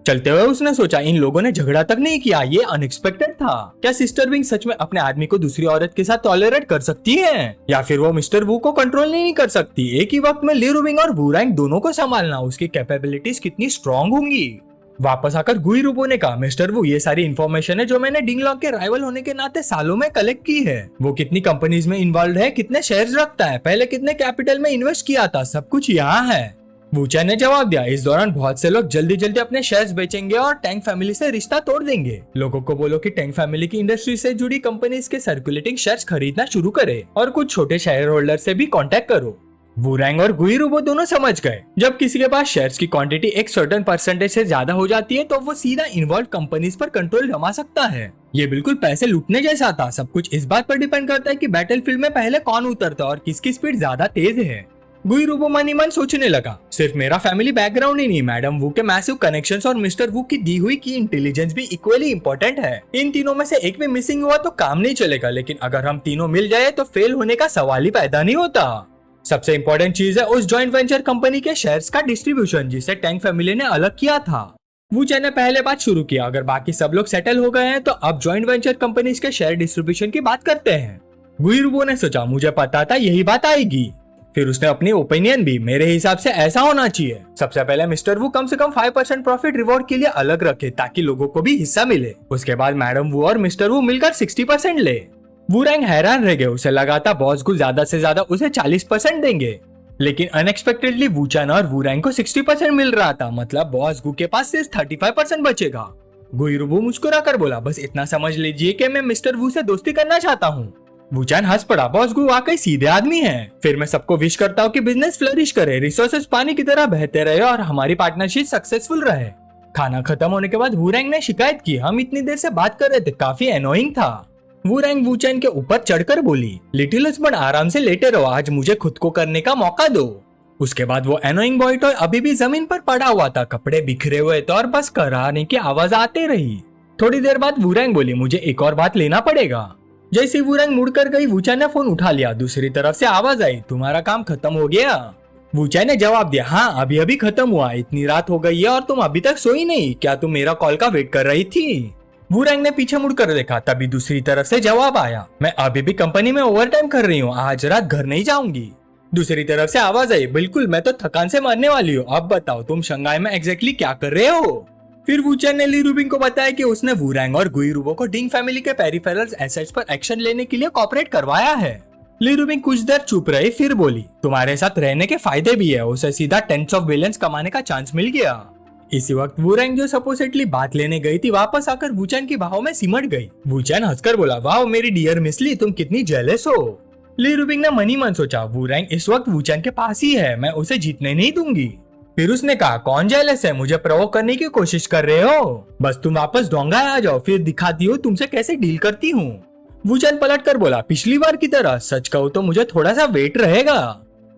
S1: चलते हुए उसने सोचा, इन लोगों ने झगड़ा तक नहीं किया, ये अनएक्सपेक्टेड था। क्या सिस्टर विंग सच में अपने आदमी को दूसरी औरत के साथ टॉलरेट कर सकती है, या फिर वो मिस्टर वू को कंट्रोल नहीं कर सकती? एक ही वक्त में ली रूबिंग और वू रैंग दोनों को संभालना, उसकी कैपेबिलिटीज कितनी स्ट्रॉन्ग होंगी। वापस आकर गुई रूबो ने कहा, मिस्टर वू, ये सारी इन्फॉर्मेशन है जो मैंने डिंगलॉन्ग के राइवल होने के नाते सालों में कलेक्ट की है। वो कितनी कंपनीज में इन्वॉल्व है, कितने शेयर्स रखता है, पहले कितने कैपिटल में इन्वेस्ट किया था, सब कुछ यहाँ है। वूचैन ने जवाब दिया, इस दौरान बहुत से लोग जल्दी जल्दी अपने शेयर्स बेचेंगे और टैंग फैमिली से रिश्ता तोड़ देंगे। लोगों को बोलो कि टैंग फैमिली की इंडस्ट्री से जुड़ी कंपनीज के सर्कुलेटिंग शेयर्स खरीदना शुरू करे और कुछ छोटे शेयर होल्डर से भी कांटेक्ट करो। वू रैंग और गुई रूबो दोनों समझ गए, जब किसी के पास शेयर्स की क्वांटिटी एक सर्टेन परसेंटेज से ज्यादा हो जाती है तो वो सीधा इन्वॉल्व कंपनीज पर कंट्रोल जमा सकता है। ये बिल्कुल पैसे लूटने जैसा था। सब कुछ इस बात पर डिपेंड करता है कि बैटलफील्ड में पहले कौन उतरता और किसकी स्पीड ज्यादा तेज है। गुई रूबो मन ही मन सोचने लगा, सिर्फ मेरा फैमिली बैकग्राउंड ही नहीं, मैडम वू के मैसिव कनेक्शंस और मिस्टर वू की दी हुई की इंटेलिजेंस भी इक्वली इंपॉर्टेंट है। इन तीनों में से एक भी मिसिंग हुआ तो काम नहीं चलेगा, लेकिन अगर हम तीनों मिल जाए तो फेल होने का सवाल ही पैदा नहीं होता। सबसे इंपॉर्टेंट चीज है उस जॉइंट वेंचर कंपनी के शेयर्स का डिस्ट्रीब्यूशन, जिसे टैंग फैमिली ने अलग किया था। वूचैन ने पहले बात शुरू किया, अगर बाकी सब लोग सेटल हो गए हैं तो अब जॉइंट वेंचर कंपनीज के शेयर डिस्ट्रीब्यूशन की बात करते हैं। गुई रूबो ने सोचा, मुझे पता था यही बात आएगी। फिर उसने अपनी ओपिनियन भी, मेरे हिसाब से ऐसा होना चाहिए। सबसे पहले मिस्टर वू कम से कम 5% प्रॉफिट रिवॉर्ड के लिए अलग रखे ताकि लोगों को भी हिस्सा मिले। उसके बाद मैडम वू और मिस्टर वू मिलकर 60% ले। वू रैंग हैरान रह गए, उसे लगा था बॉस को ज्यादा से ज्यादा उसे 40% देंगे, लेकिन अनएक्सपेक्टेडली वूचैन और वू रैंग को 60% मिल रहा था। मतलब बॉस गु के पास सिर्फ 35% बचेगा। गुई रूबो मुस्कुरा कर बोला, बस इतना समझ लीजिए कि मैं मिस्टर वू से दोस्ती करना चाहता हूँ। वूचैन हंस पड़ा, बॉस गु वाकई सीधे आदमी है। फिर मैं सबको विश करता हूँ कि बिजनेस फ्लरिश करे, रिसोर्सेज पानी की तरह बहते रहे और हमारी पार्टनरशिप सक्सेसफुल रहे। खाना खत्म होने के बाद वू रैंग ने शिकायत की, हम इतनी देर से बात कर रहे थे, काफी एनोइंग था। वू रैंग वूचैन के ऊपर चढ़कर बोली, लिटिल हस्बैंड आराम से लेटे रहो, आज मुझे खुद को करने का मौका दो। उसके बाद वो एनोइंग बॉय टॉय अभी भी जमीन पर पड़ा हुआ था, कपड़े बिखरे हुए थे और बस कराने की आवाज आती रही। थोड़ी देर बाद वू रैंग बोली, मुझे एक और बात लेना पड़ेगा। जैसे वू रैंग मुड़कर गई, वूचैन ने फोन उठा लिया। दूसरी तरफ से आवाज आई, तुम्हारा काम खत्म हो गया? वूचैन ने जवाब दिया, हाँ अभी अभी खत्म हुआ, इतनी रात हो गई है और तुम अभी तक सोई नहीं, क्या तुम मेरा कॉल का वेट कर रही थी? वू रैंग ने पीछे मुड़कर देखा, तभी दूसरी तरफ से जवाब आया, मैं अभी भी कंपनी में ओवरटाइम कर रही हूँ, आज रात घर नहीं जाऊंगी। दूसरी तरफ से आवाज आई, बिल्कुल मैं तो थकान से मरने वाली हूँ, अब बताओ तुम शंघाई में एग्जैक्टली क्या कर रहे हो? फिर वूचैन ने ली रूबिंग को बताया कि उसने वू रैंग और गुई रूबो को डिंग फैमिली के पेरिफेरल्स एसेट्स पर एक्शन लेने के लिए कॉपरेट करवाया है। ली रूबिंग कुछ देर चुप रही, फिर बोली, तुम्हारे साथ रहने के फायदे भी है, उसे सीधा टेंस ऑफ बिलियंस कमाने का चांस मिल गया। इसी वक्त वूरैंग जो सपोजिटली बात लेने गई थी वापस आकर वूचैन की बाहों में सिमट गई। वूचैन हंसकर बोला, वाह मेरी डियर मिस ली, तुम कितनी जेलस हो। ली रुबिंग ने मन ही मन सोचा, वूरैंग इस वक्त वूचैन के पास ही है, मैं उसे जीतने नहीं दूंगी। फिर उसने कहा, कौन जेलस है, मुझे प्रोवोक करने की कोशिश कर रहे हो, बस तुम वापस डोंगा आ जाओ, फिर दिखाती हूँ तुमसे कैसे डील करती हूँ। वूचैन पलट कर बोला, पिछली बार की तरह, सच कहूँ तो मुझे थोड़ा सा वेट रहेगा।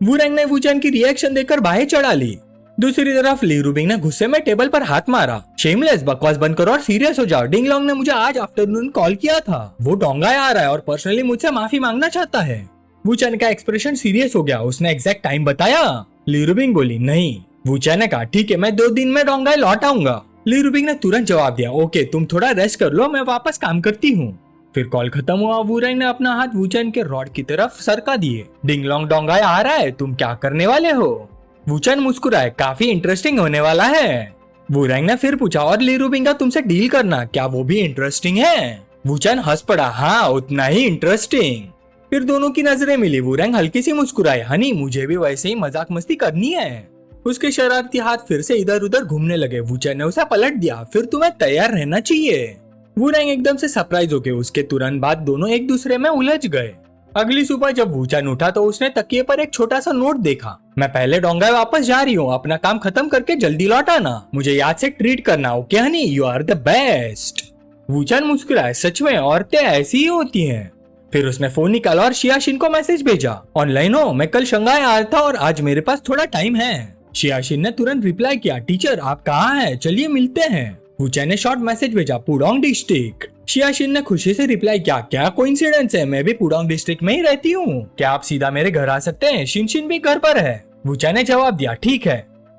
S1: वूरैंग ने वूचैन की रिएक्शन देखकर बाहें चढ़ा ली। दूसरी तरफ ली रुबिंग ने गुस्से में टेबल पर हाथ मारा। शेमलेस, बकवास बंद करो और सीरियस हो जाओ। डिंग लॉन्ग ने मुझे आज आफ्टरनून कॉल किया था, वो डोंगा आ रहा है और पर्सनली मुझसे माफी मांगना चाहता है। वूचैन का एक्सप्रेशन सीरियस हो गया। उसने एग्जैक्ट टाइम बताया? ली रुबिंग बोली, नहीं। वूचैन ने कहा, ठीक है, मैं 2 दिन में डोंगा लौट आऊंगा। ली रुबिंग ने तुरंत जवाब दिया, ओके तुम थोड़ा रेस्ट कर लो, मैं वापस काम करती हूँ। फिर कॉल खत्म हुआ। वूरैंग ने अपना हाथ वूचैन के रॉड की तरफ सरका दिए। डिंग लॉन्ग डोंगा आ रहा है, तुम क्या करने वाले हो? वूचैन मुस्कुराए, काफी इंटरेस्टिंग होने वाला है। वूरैंग ने फिर पूछा, और ली रुबिंग का तुमसे डील करना, क्या वो भी इंटरेस्टिंग है? वूचैन हंस पड़ा, हाँ उतना ही इंटरेस्टिंग। फिर दोनों की नजरें मिली। वूरैंग हल्की सी मुस्कुराए, हनी मुझे भी वैसे ही मजाक मस्ती करनी है। उसके शरारती हाथ फिर से इधर उधर घूमने लगे। वूचैन ने उसे पलट दिया, फिर तुम्हें तैयार रहना चाहिए। वूरैंग एकदम से सरप्राइज हो गए। उसके तुरंत बाद दोनों एक दूसरे में उलझ गए। अगली सुबह जब वूचैन उठा तो उसने तकिए पर एक छोटा सा नोट देखा, मैं पहले डोंगा वापस जा रही हूँ, अपना काम खत्म करके जल्दी लौट आना, मुझे याद से ट्रीट करना, okay honey, you are the best. Wuchan मुस्कुराए, सच में औरतें ऐसी ही होती हैं। फिर उसने फोन निकाला और शियाशिन को मैसेज भेजा, ऑनलाइन हो, मैं कल शंघाई आया था और आज मेरे पास थोड़ा टाइम है। शियाशिन ने तुरंत रिप्लाई किया, टीचर आप कहाँ हैं, चलिए मिलते हैं। वूचैन ने शॉर्ट मैसेज भेजा, पुडोंग डिस्ट्रिक्ट। शियाशिन ने खुशी से रिप्लाई किया, क्या कोइंसिडेंस है, मैं भी पुडोंग डिस्ट्रिक्ट में ही रहती हूँ, क्या आप सीधा मेरे घर आ सकते हैं, शिनशिन भी घर पर है। वूचैन ने जवाब दिया, ठीक है।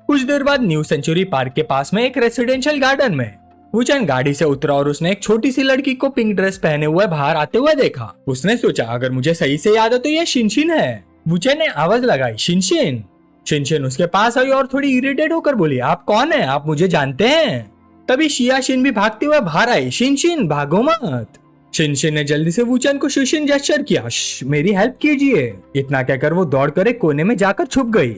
S1: कुछ देर बाद न्यू सेंचुरी पार्क के पास में एक रेसिडेंशियल गार्डन में वूचैन गाड़ी से उतरा और उसने एक छोटी सी लड़की को पिंक ड्रेस पहने हुए बाहर आते हुए देखा। उसने सोचा, अगर मुझे सही से याद है तो ये शिनशिन है। वूचैन ने आवाज लगाई, शिनशिन। शिनशिन उसके पास आई और थोड़ी इरिटेट होकर बोली, आप कौन है, आप मुझे जानते हैं? तभी शियाशिन भी भागते हुए बाहर आई, शिनशिन भागो मत। शिनशिन ने जल्दी से वूचैन को शुशिन जेस्चर किया, मेरी हेल्प कीजिए। इतना कहकर वो दौड़कर एक कोने में जाकर छुप गई।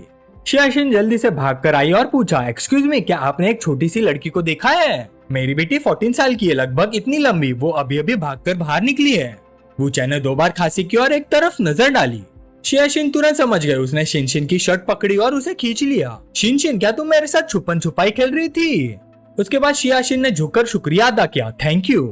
S1: शियाशिन जल्दी से भागकर आई और पूछा, एक्सक्यूज मी, क्या आपने एक छोटी सी लड़की को देखा है? मेरी बेटी 14 साल की है, लगभग इतनी लंबी, वो अभी अभी भागकर बाहर निकली है। वूचैन ने 2 बार खांसी की और एक तरफ नजर डाली। शियाशिन तुरंत समझ गए। उसने शिनशिन की शर्ट पकड़ी और उसे खींच लिया। शिनशिन, क्या तुम मेरे साथ छुपन छुपाई खेल रही थी? उसके बाद शियाशिन ने झुककर शुक्रिया अदा किया, थैंक यू।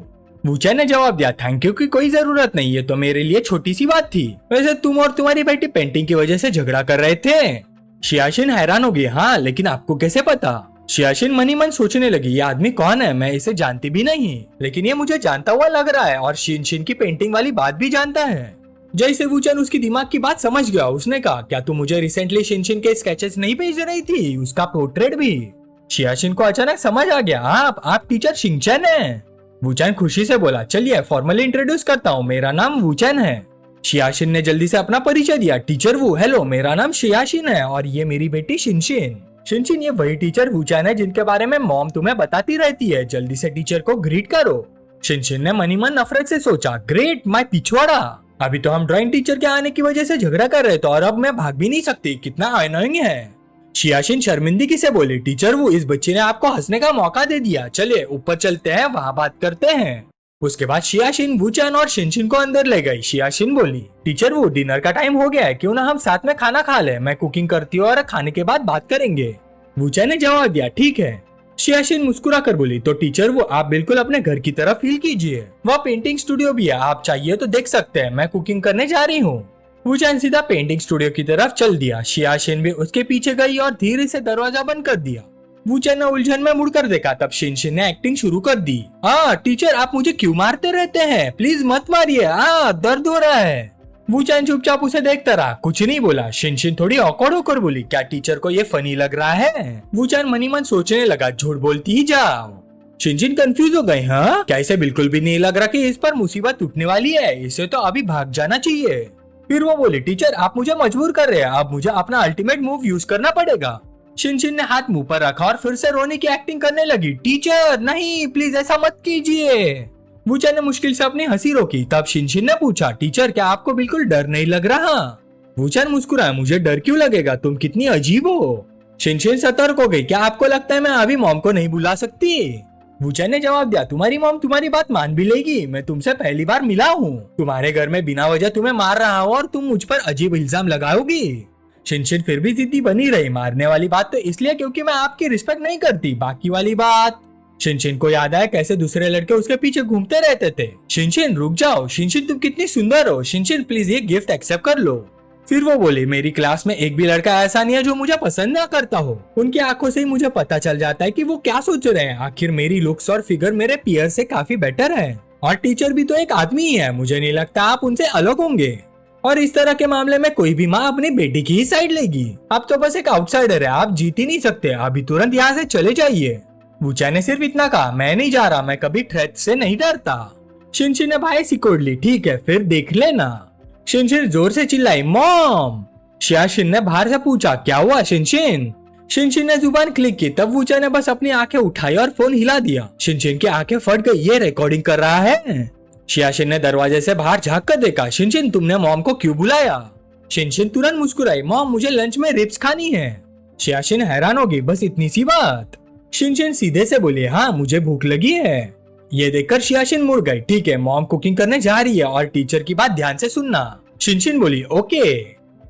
S1: वूचैन ने जवाब दिया, थैंक यू की कोई जरूरत नहीं, ये तो मेरे लिए छोटी सी बात थी। वैसे तुम और तुम्हारी बेटी पेंटिंग की वजह से झगड़ा कर रहे थे। शियाशिन हैरान हो गई, हाँ लेकिन आपको कैसे पता? शियाशिन मनी मन सोचने लगी, ये आदमी कौन है, मैं इसे जानती भी नहीं, लेकिन ये मुझे जानता हुआ लग रहा है और शिनशिन की पेंटिंग वाली बात भी जानता है। जैसे वूचैन उसकी दिमाग की बात समझ गया, उसने कहा, क्या तुम मुझे रिसेंटली शिनशिन के स्केचेस नहीं भेज रही थी, उसका पोर्ट्रेट भी? शियाशिन को अचानक समझ आ गया, आप टीचर शिनचैन हैं। वूचैन खुशी से बोला, चलिए फॉर्मली इंट्रोड्यूस करता हूँ, मेरा नाम वूचैन है। शियाशिन ने जल्दी से अपना परिचय दिया, टीचर वू, हेलो मेरा नाम शियाशिन है और ये मेरी बेटी शिनशिन। शिनशिन ये वही टीचर वूचैन है जिनके बारे में मॉम तुम्हें बताती रहती है, जल्दी से टीचर को ग्रीट करो। शिनशिन ने मनी मन नफरत से सोचा, ग्रेट माय पिछवाड़ा, अभी तो हम ड्राइंग टीचर के आने की वजह से झगड़ा कर रहे थे और अब मैं भाग भी नहीं सकती, कितना अनोइंग है। शियाशिन शर्मिंदगी से बोली, टीचर वो, इस बच्चे ने आपको हंसने का मौका दे दिया, चलिए ऊपर चलते हैं, वहाँ बात करते हैं। उसके बाद शियाशिन वूचैन और शिनशिन को अंदर ले गई। शियाशिन बोली, टीचर वो, डिनर का टाइम हो गया है, क्यों ना हम साथ में खाना खा ले, मैं कुकिंग करती हूँ और खाने के बाद बात करेंगे। वूचैन ने जवाब दिया, ठीक है। शियाशिन मुस्कुरा कर बोली, तो टीचर वो, आप बिल्कुल अपने घर की तरफ फील कीजिए, वह पेंटिंग स्टूडियो भी है, आप चाहिए तो देख सकते हैं, मैं कुकिंग करने जा रही हूँ। वूचैन सीधा पेंटिंग स्टूडियो की तरफ चल दिया। शियाशिन भी उसके पीछे गई और धीरे से दरवाजा बंद कर दिया। वूचैन ने उलझन में मुड़कर देखा, तब शिनशिन ने एक्टिंग शुरू कर दी। टीचर आप मुझे क्यों मारते रहते हैं, प्लीज मत मारिए, दर्द हो रहा है। वूचैन चुपचाप उसे देखता रहा, कुछ नहीं बोला। शिनशिन थोड़ी ऑकवर्ड होकर बोली, क्या टीचर को ये फनी लग रहा है? वूचैन मनी मन सोचने लगा, झूठ बोलती ही जाओ। शिनशिन कंफ्यूज हो गए, हाँ क्या इसे बिल्कुल भी नहीं लग रहा कि इस पर मुसीबत टूटने वाली है, इसे तो अभी भाग जाना चाहिए। फिर वो बोली, टीचर आप मुझे मजबूर कर रहे हैं, अब मुझे अपना अल्टीमेट मूव यूज करना पड़ेगा। शिनशिन ने हाथ मुंह पर रखा और फिर से रोने की एक्टिंग करने लगी, टीचर नहीं प्लीज ऐसा मत कीजिए। वूचैन ने मुश्किल से अपनी हंसी रोकी। तब शिनशिन ने पूछा, टीचर क्या आपको बिल्कुल डर नहीं लग रहा? वूचैन मुस्कुराया, मुझे डर क्यों लगेगा, तुम कितनी अजीब हो। शिनशिन सतर्क हो गई। क्या आपको लगता है मैं अभी मॉम को नहीं बुला सकती? वूचैन ने जवाब दिया, तुम्हारी मॉम तुम्हारी बात मान भी लेगी। मैं तुमसे पहली बार मिला हूँ, तुम्हारे घर में बिना वजह तुम्हें मार रहा हूँ और तुम मुझ पर अजीब इल्जाम लगाओगी। शिनशिन फिर भी जिद्दी बनी रही। मारने वाली बात तो इसलिए क्योंकि मैं आपकी रिस्पेक्ट नहीं करती, बाकी वाली बात। शिनशिन को याद आया कैसे दूसरे लड़के उसके पीछे घूमते रहते थे। शिनशिन रुक जाओ, शिनशिन तुम कितनी सुंदर हो, शिनशिन प्लीज ये गिफ्ट एक्सेप्ट कर लो। फिर वो बोली, मेरी क्लास में एक भी लड़का ऐसा नहीं है जो मुझे पसंद ना करता हो। उनकी आंखों से ही मुझे पता चल जाता है कि वो क्या सोच रहे हैं। आखिर मेरी लुक्स और फिगर मेरे पीयर से काफी बेटर है, और टीचर भी तो एक आदमी ही है। मुझे नहीं लगता आप उनसे अलग होंगे, और इस तरह के मामले में कोई भी माँ अपनी बेटी की ही साइड लेगी। आप तो बस एक आउटसाइडर है, आप जीत ही नहीं सकते। अभी तुरंत यहाँ से चले जाइए। वूचैन ने सिर्फ इतना कहा, मैं नहीं जा रहा, मैं कभी थ्रेट से नहीं डरता। शिनशिन ने भाई सिकोड़ ली, ठीक है फिर देख लेना। शिनशिन जोर से चिल्लाई, मॉम। शियाशिन ने बाहर से पूछा, क्या हुआ शिनशिन? शिनशिन ने जुबान क्लिक की, तब वूचैन ने बस अपनी आंखें उठाई और फोन हिला दिया। शिनशिन की आंखें फट गई, ये रिकॉर्डिंग कर रहा है। शियाशिन ने दरवाजे से बाहर झांक कर देखा, शिनशिन तुमने मॉम को क्यों बुलाया? शिनशिन तुरंत मुस्कुराई, मॉम मुझे लंच में रिब्स खानी है। शियाशिन हैरान होगी, बस इतनी सी बात? शिनशिन सीधे से बोली, हाँ मुझे भूख लगी है। ये देखकर शियाशिन मुड़ गई, ठीक है मॉम कुकिंग करने जा रही है और टीचर की बात ध्यान से सुनना। शिनशिन बोली, ओके।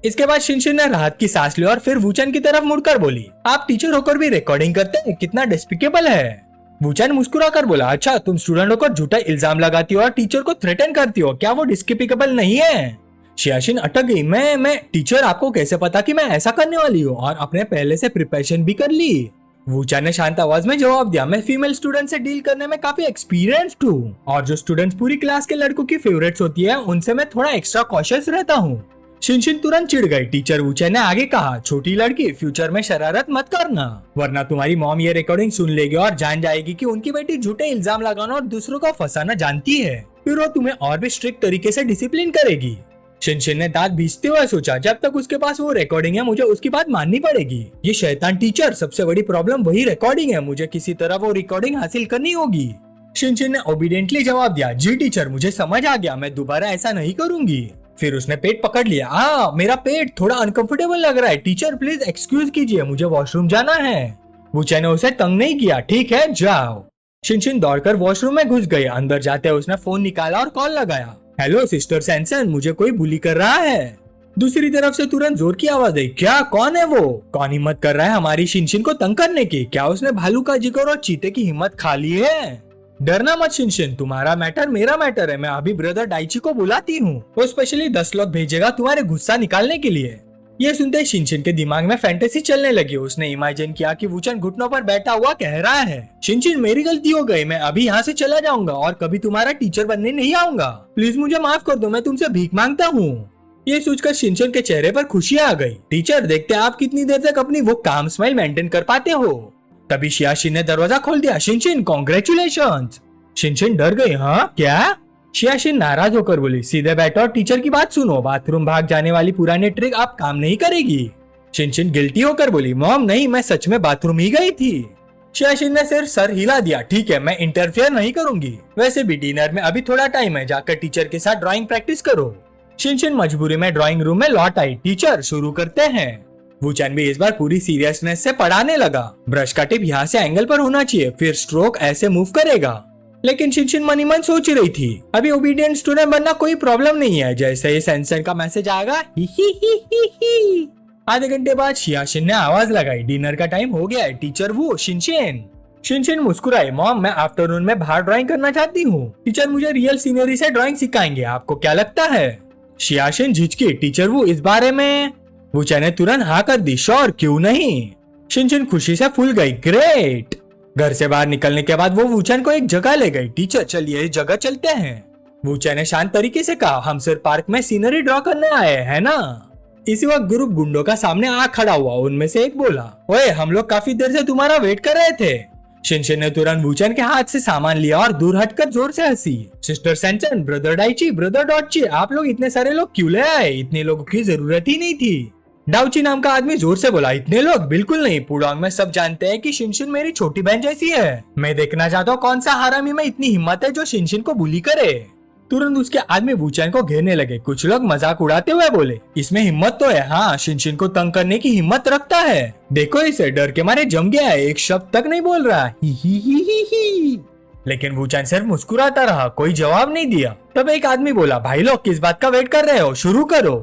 S1: इसके बाद शिनशिन ने राहत की सांस ली और फिर वूचैन की तरफ मुड़कर बोली, आप टीचर होकर भी रिकॉर्डिंग करते हैं, कितना डिस्पिकेबल है। वूचैन मुस्कुरा कर बोला, अच्छा तुम स्टूडेंटों को झूठा इल्जाम लगाती हो और टीचर को थ्रेटन करती हो, क्या वो डिस्पिकेबल नहीं है? शियाशिन अटक गई, मैं टीचर आपको कैसे पता कि मैं ऐसा करने वाली हूँ, और अपने पहले से प्रिपरेशन भी कर ली। वूचैन ने शांत आवाज में जवाब दिया, मैं फीमेल स्टूडेंट से डील करने में काफी एक्सपीरियंस्ड हूँ, और जो स्टूडेंट्स पूरी क्लास के लड़कों की फेवरेट्स होती है उनसे मैं थोड़ा एक्स्ट्रा कॉशियस रहता हूँ। शिनशिन तुरंत चिढ़ गई। टीचर वूचैन ने आगे कहा, छोटी लड़की फ्यूचर में शरारत मत करना, वरना तुम्हारी मॉम ये रिकॉर्डिंग सुन लेगी और जान जाएगी कि उनकी बेटी झूठे इल्जाम लगाना और दूसरों को फंसाना जानती है। फिर वो तुम्हें और भी स्ट्रिक्ट तरीके से डिसिप्लिन करेगी। शिनशिन ने दांत भींचते हुए सोचा, जब तक उसके पास वो रिकॉर्डिंग है मुझे उसकी बात माननी पड़ेगी। ये शैतान टीचर, सबसे बड़ी प्रॉब्लम वही रिकॉर्डिंग है, मुझे किसी तरह वो रिकॉर्डिंग हासिल करनी होगी। शिनशिन ने ओबीडियंटली जवाब दिया, जी टीचर मुझे समझ आ गया, मैं दोबारा ऐसा नहीं करूंगी। फिर उसने पेट पकड़ लिया, मेरा पेट थोड़ा अनकंफर्टेबल लग रहा है, टीचर प्लीज एक्सक्यूज कीजिए, मुझे वॉशरूम जाना है। वूचैन ने उसे तंग नहीं किया, ठीक है जाओ। शिनशिन दौड़कर वॉशरूम में घुस गई। अंदर जाते उसने फोन निकाला और कॉल लगाया, हेलो सिस्टर सैनसन, मुझे कोई बुली कर रहा है। दूसरी तरफ से तुरंत जोर की आवाज आई, क्या कौन है वो? कौन हिम्मत कर रहा है हमारी शिनशिन को तंग करने की? क्या उसने भालू का जिगर और चीते की हिम्मत खा ली है? डरना मत शिनशिन, तुम्हारा मैटर मेरा मैटर है। मैं अभी ब्रदर डाइची को बुलाती हूँ, वो स्पेशली 10 लोग भेजेगा तुम्हारे गुस्सा निकालने के लिए। ये सुनते शिनशिन के दिमाग में फैंटेसी चलने लगी। उसने इमेजिन किया कि वूचैन घुटनों पर बैठा हुआ कह रहा है, शिनशिन मेरी गलती हो गई, मैं अभी यहाँ से चला जाऊंगा और कभी तुम्हारा टीचर बनने नहीं आऊंगा, प्लीज मुझे माफ कर दो, मैं तुमसे भीख मांगता हूँ। ये सोचकर शिनशिन के चेहरे पर खुशी आ गई। टीचर देखते आप कितनी देर तक अपनी वो काम स्माइल मेंटेन कर पाते हो। तभी शियाशिन ने दरवाजा खोल दिया, शिनशिन कॉन्ग्रेचुलेशंस। शिनशिन डर गई, हाँ क्या? शियाशिन नाराज होकर बोली, सीधे बैठो और टीचर की बात सुनो, बाथरूम भाग जाने वाली पुरानी ट्रिक आप काम नहीं करेगी। शिनशिन गिल्टी होकर बोली, मॉम नहीं, मैं सच में बाथरूम ही गई थी। शियाशिन ने सिर्फ सर हिला दिया, ठीक है मैं इंटरफेयर नहीं करूंगी, वैसे भी डिनर में अभी थोड़ा टाइम है, जाकर टीचर के साथ ड्राइंग प्रैक्टिस करो। शिनशिन मजबूरी में ड्राइंग रूम में लौट आई। टीचर शुरू करते हैं। वूचैन भी इस बार पूरी सीरियसनेस से पढ़ाने लगा। ब्रश का टिप यहाँ से एंगल पर होना चाहिए, फिर स्ट्रोक ऐसे मूव करेगा। लेकिन शिनशिन मनी मन सोच रही थी, अभी ओबीडियंट स्टूडेंट बनना कोई प्रॉब्लम नहीं है, जैसे ही सैनसन का मैसेज आएगा ही ही। आधे घंटे बाद शियाशिन ने आवाज लगाई, डिनर का टाइम हो गया है टीचर वो शिनशिन। शिनशिन मुस्कुराई, मॉम मैं आफ्टरनून में बाहर ड्राइंग करना चाहती हूँ, टीचर मुझे रियल सीनरी से ड्राइंग सिखाएंगे, आपको क्या लगता है? शियाशिन झिझकी, टीचर वो इस बारे में? वूचैन ने तुरंत हाँ कर दी, श्योर क्यों नहीं। शिनशिन खुशी से फूल गई, ग्रेट। घर से बाहर निकलने के बाद वो वूचैन को एक जगह ले गई। टीचर चलिए इस जगह चलते हैं। वूचैन ने शांत तरीके से कहा, हम सिर्फ पार्क में सीनरी ड्रॉ करने आए हैं ना। इसी वक्त ग्रुप गुंडों का सामने आ खड़ा हुआ। उनमें से एक बोला, ओए हम लोग काफी देर से तुम्हारा वेट कर रहे थे। शिनशिन ने तुरंत वूचैन के हाथ से सामान लिया और दूर हटकर जोर से हंसी। Sister Sainson, brother Daiichi, brother डॉटची, आप लोग इतने सारे लोग क्यों ले आए? इतने लोगों की जरूरत ही नहीं थी। डाउची नाम का आदमी जोर से बोला, इतने लोग? बिल्कुल नहीं, पुडोंग में सब जानते हैं कि शिनशिन मेरी छोटी बहन जैसी है। मैं देखना चाहता हूँ कौन सा हरामी में इतनी हिम्मत है जो शिनशिन को बुली करे। तुरंत उसके आदमी वूचैन को घेरने लगे। कुछ लोग मजाक उड़ाते हुए बोले, इसमें हिम्मत तो है, हाँ शिनशिन को तंग करने की हिम्मत रखता है, देखो इसे डर के मारे जम गया है, एक शब्द तक नहीं बोल रहा। ही। लेकिन वूचैन सिर्फ मुस्कुराता रहा, कोई जवाब नहीं दिया। तब एक आदमी बोला, भाई लोग किस बात का वेट कर रहे हो, शुरू करो।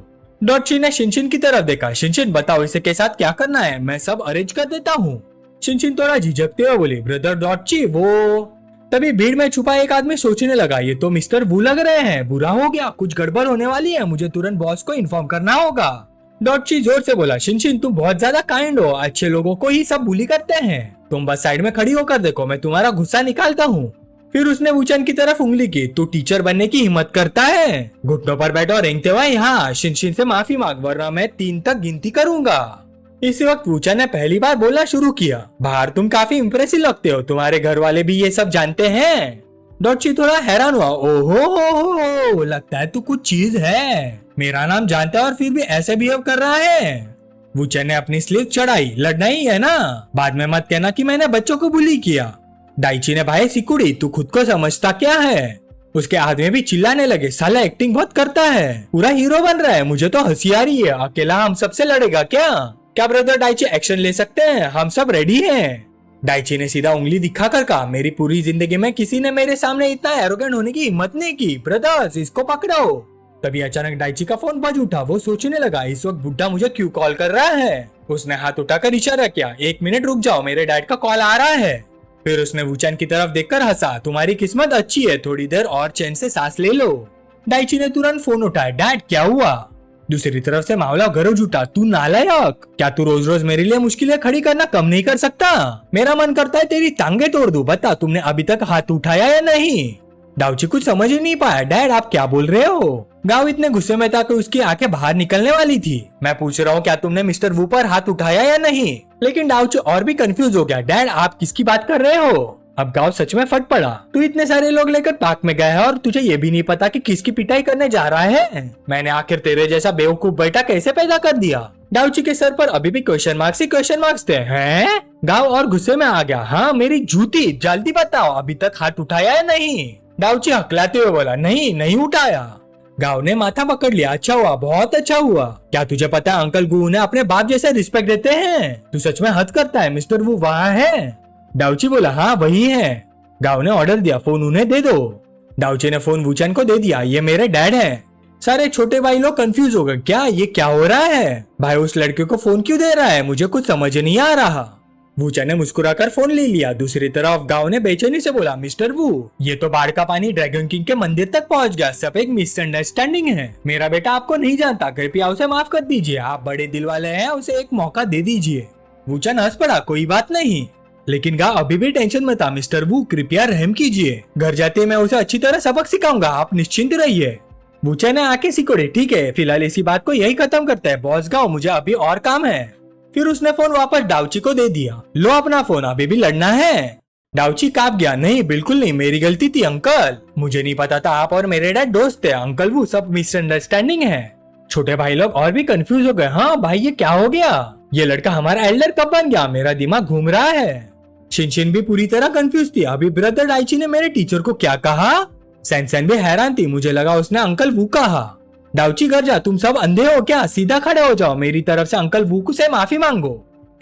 S1: डॉटची ने शिनशिन की तरफ देखा। शिनशिन बताओ इसे के साथ क्या करना है, मैं सब अरेंज कर देता हूँ। शिनशिन थोड़ा झिझकते हुए बोली, ब्रदर डॉटची वो। तभी भीड़ में छुपा एक आदमी सोचने लगा, ये तो मिस्टर वू लग रहे हैं, बुरा हो गया, कुछ गड़बड़ होने वाली है, मुझे तुरंत बॉस को इन्फॉर्म करना होगा। डॉटची जोर से बोला, शिनशिन तुम बहुत ज्यादा काइंड हो, अच्छे लोगों को ही सब बुली करते हैं, तुम बस साइड में खड़ी होकर देखो, मैं तुम्हारा गुस्सा निकालता हूँ। फिर उसने वूचैन की तरफ उंगली की, तू टीचर बनने की हिम्मत करता है, घुटनों पर बैठो और रेंगते हुए यहाँ शिनशिन से माफी मांग, वरना मैं 3 तक गिनती करूंगा। इसी वक्त वूचैन ने पहली बार बोलना शुरू किया, बाहर तुम काफी इम्प्रेसिव लगते हो, तुम्हारे घर वाले भी ये सब जानते हैं। डॉटची थोड़ा हैरान हुआ, ओहो लगता है तू कुछ चीज है, मेरा नाम जानता है और फिर भी ऐसे बिहेव कर रहा है। वूचैन ने अपनी स्लीव चढ़ाई, लड़ना ही है ना, बाद में मत कहना कि मैंने बच्चों को बुली किया। डाइची ने, भाई सिकुड़ी तू खुद को समझता क्या है। उसके आदमी भी चिल्लाने लगे, साला एक्टिंग बहुत करता है, पूरा हीरो बन रहा है, मुझे तो हंसी आ रही है, अकेला हम सबसे लड़ेगा क्या ब्रदर डाइची एक्शन ले सकते हैं, हम सब रेडी हैं। डाइची ने सीधा उंगली दिखाकर कहा, मेरी पूरी जिंदगी में किसी ने मेरे सामने इतना एरोगेंट होने की हिम्मत नहीं की, ब्रदर्स इसको पकड़ो। तभी अचानक डाइची का फोन बज उठा। वो सोचने लगा, इस वक्त बुड्ढा मुझे क्यों कॉल कर रहा है। उसने हाथ उठाकर इशारा किया, 1 मिनट रुक जाओ, मेरे डैड का कॉल आ रहा है। फिर उसने वूचैन की तरफ देखकर हंसा, तुम्हारी किस्मत अच्छी है, थोड़ी देर और चैन से सांस ले लो। डाइची ने तुरंत फोन उठाया, डैड क्या हुआ। दूसरी तरफ से मामला गरज उठा, तू नालायक, क्या तू रोज रोज मेरे लिए मुश्किलें खड़ी करना कम नहीं कर सकता, मेरा मन करता है तेरी टांगे तोड़ दूं, बता तुमने अभी तक हाथ उठाया या नहीं। डाउची कुछ समझ ही नहीं पाया, डैड आप क्या बोल रहे हो। गांव इतने गुस्से में था कि उसकी आंखें बाहर निकलने वाली थी। मैं पूछ रहा हूँ क्या तुमने मिस्टर वू पर हाथ उठाया या नहीं। लेकिन डाउची और भी कंफ्यूज हो गया, डैड आप किसकी बात कर रहे हो। अब गांव सच में फट पड़ा, तू इतने सारे लोग लेकर पार्क में गया है और तुझे ये भी नहीं पता कि किसकी पिटाई करने जा रहा है। मैंने आखिर तेरे जैसा बेवकूफ बेटा कैसे पैदा कर दिया। डाउची के सर पर अभी भी क्वेश्चन मार्क्स ही क्वेश्चन मार्क्स थे। हैं? गांव और गुस्से में आ गया, हाँ मेरी जूती, जल्दी बताओ अभी तक हाथ उठाया है नहीं। डाउची हकलाते हुए बोला, नहीं उठाया। गांव ने माथा पकड़ लिया, अच्छा हुआ, बहुत अच्छा हुआ। क्या तुझे पता है अंकल गू ने अपने बाप जैसे रिस्पेक्ट देते हैं, तू सच में हद करता है, मिस्टर वू वहाँ है। डाउची बोला, हाँ वही है। गांव ने ऑर्डर दिया, फोन उन्हें दे दो। डाउची ने फोन वूचैन को दे दिया, ये मेरे डैड हैं। सारे छोटे भाई लोग कंफ्यूज हो गए, क्या ये क्या हो रहा है, भाई उस लड़के को फोन क्यों दे रहा है, मुझे कुछ समझ नहीं आ रहा। वूचैन ने मुस्कुराकर फोन ले लिया। दूसरी तरफ गांव ने बेचैनी से बोला, मिस्टर वू ये तो बाढ़ का पानी ड्रैगन किंग के मंदिर तक पहुंच गया, सब एक मिसअंडरस्टैंडिंग है, मेरा बेटा आपको नहीं जानता, कृपया उसे माफ कर दीजिए, आप बड़े दिल वाले हैं, उसे एक मौका दे दीजिए। वूचैन हंस पड़ा, कोई बात नहीं। लेकिन गांव अभी भी टेंशन में था, मिस्टर वू कृपया रहम कीजिए, घर जाते मैं उसे अच्छी तरह सबक सिखाऊंगा, आप निश्चिंत रहिए। वूचैन ने आंखें सिकोड़ी, ठीक है फिलहाल इसी बात को यही खत्म करते हैं बॉस, गांव मुझे अभी और काम है। फिर उसने फोन वापस डाउची को दे दिया, लो अपना फोन, अभी भी लड़ना है। डाउची कांप गया, नहीं बिल्कुल नहीं, मेरी गलती थी अंकल, मुझे नहीं पता था आप और मेरे डैड दोस्त थे, अंकल वो सब मिसअंडरस्टैंडिंग है। छोटे भाई लोग और भी कंफ्यूज हो गए, हाँ भाई ये क्या हो गया, ये लड़का हमारा एल्डर कब बन गया, मेरा दिमाग घूम रहा है। शिनशिन भी पूरी तरह कंफ्यूज थी, अभी ब्रदर डाइची ने मेरे टीचर को क्या कहा। सैनसैन भी हैरान थी, मुझे लगा उसने अंकल वू कहा। डाउची घर जा, तुम सब अंधे हो क्या, सीधा खड़े हो जाओ, मेरी तरफ से अंकल वू से माफी मांगो।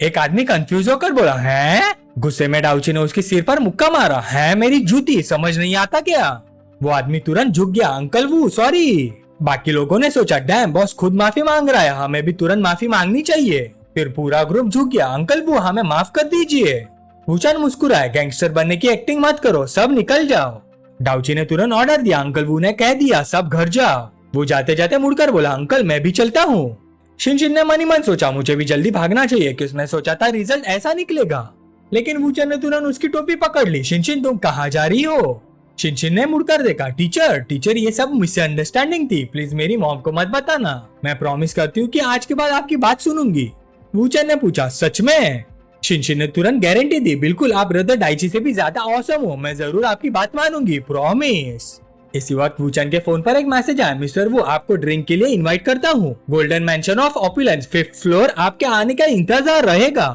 S1: एक आदमी कंफ्यूज होकर बोला, हैं? गुस्से में डाउची ने उसके सिर पर मुक्का मारा, है मेरी जूती, समझ नहीं आता क्या। वो आदमी तुरंत झुक गया, अंकल वू सॉरी। बाकी लोगों ने सोचा, डैम बॉस खुद माफी मांग रहा है, हमें भी तुरंत माफी मांगनी चाहिए। फिर पूरा ग्रुप झुक गया, अंकल वू हमें माफ कर दीजिए। वूचैन मुस्कुराया, गैंगस्टर बनने की एक्टिंग मत करो, सब निकल जाओ। डाउची ने तुरंत ऑर्डर दिया, अंकल वू ने कह दिया सब घर जाओ। वो जाते जाते मुड़कर बोला, अंकल मैं भी चलता हूँ। शिनशिन ने मन ही मन सोचा, मुझे भी जल्दी भागना चाहिए, कि उसने सोचा था रिजल्ट ऐसा निकलेगा। लेकिन वूचैन ने तुरंत उसकी टोपी पकड़ ली, शिनशिन तुम कहाँ जा रही हो। शिनशिन ने मुड़कर देखा, टीचर ये सब मिसअंडरस्टैंडिंग थी, प्लीज मेरी मॉम को मत बताना, मैं प्रॉमिस करती हूँ कि आज के बाद आपकी बात सुनूंगी। वूचैन ने पूछा, सच में। शिनशिन ने तुरंत गारंटी दी, बिल्कुल आप ब्रदर डाइची से भी ज्यादा ऑसम हो, मैं जरूर आपकी बात मानूंगी, प्रॉमिस। इसी वक्त वूचैन के फोन पर एक मैसेज आया, मिस्टर वू आपको ड्रिंक के लिए इनवाइट करता हूँ, golden mention of opulence 5th floor, आपके आने का इंतजार रहेगा।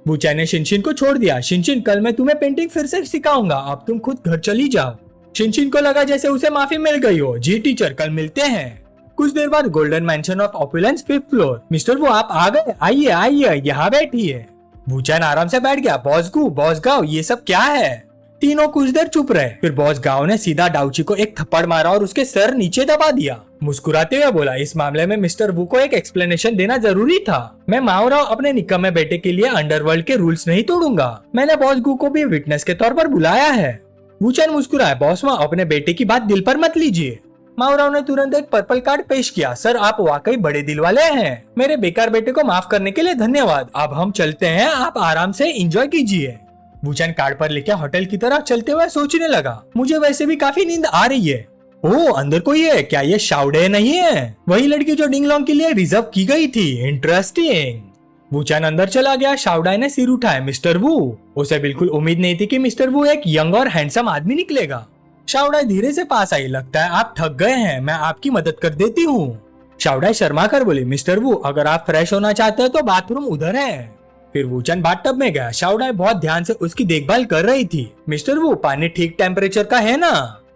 S1: वूचैन ने शिनशिन को छोड़ दिया, शिनशिन कल मैं तुम्हें पेंटिंग फिर से सिखाऊंगा, अब तुम खुद घर चली जाओ। शिनशिन को लगा जैसे उसे माफी मिल गई हो। जी टीचर, कल मिलते हैं। कुछ देर बाद golden mention of opulence 5th floor. Mister वो आप आ गए, आइए आइए यहाँ बैठिए। वूचैन आराम से बैठ गया। बॉस गू, बॉस गाओ, ये सब क्या है? तीनों कुछ देर चुप रहे। फिर बॉस गाओ ने सीधा डाउची को एक थप्पड़ मारा और उसके सर नीचे दबा दिया। मुस्कुराते हुए बोला, इस मामले में मिस्टर वू को एक एक्सप्लेनेशन देना जरूरी था। मैं माओराव अपने निकम्मे बेटे के लिए अंडरवर्ल्ड के रूल्स नहीं तोड़ूंगा। मैंने बॉस गू को भी विटनेस के तौर पर बुलाया है। वूचैन मुस्कुराया, बॉस माँ अपने बेटे की बात दिल पर मत लीजिए। माओराव ने तुरंत एक पर्पल कार्ड पेश किया। सर, आप वाकई बड़े दिल वाले हैं। मेरे बेकार बेटे को माफ करने के लिए धन्यवाद। अब हम चलते हैं, आप आराम से एंजॉय कीजिए। वूचैन कार्ड पर लेकर होटल की तरफ चलते हुए सोचने लगा, मुझे वैसे भी काफी नींद आ रही है। ओह, अंदर कोई है क्या? ये शाओडे नहीं है? वही लड़की जो डिंगलोंग के लिए रिजर्व की गई थी। इंटरेस्टिंग। वूचैन अंदर चला गया। शाओडाई ने सिर उठाया। मिस्टर वू? उसे बिल्कुल उम्मीद नहीं थी कि मिस्टर वू एक यंग और हैंडसम आदमी निकलेगा। शाओडाई धीरे से पास आई। लगता है आप थक गए हैं, मैं आपकी मदद कर देती हूँ। शाओडाई शर्मा कर बोली, मिस्टर वू अगर आप फ्रेश होना चाहते हैं तो बाथरूम उधर है। फिर वूचैन बाथटब में गया। शाओडाई बहुत ध्यान से उसकी देखभाल कर रही थी। मिस्टर वू, पानी ठीक टेम्परेचर का है ना?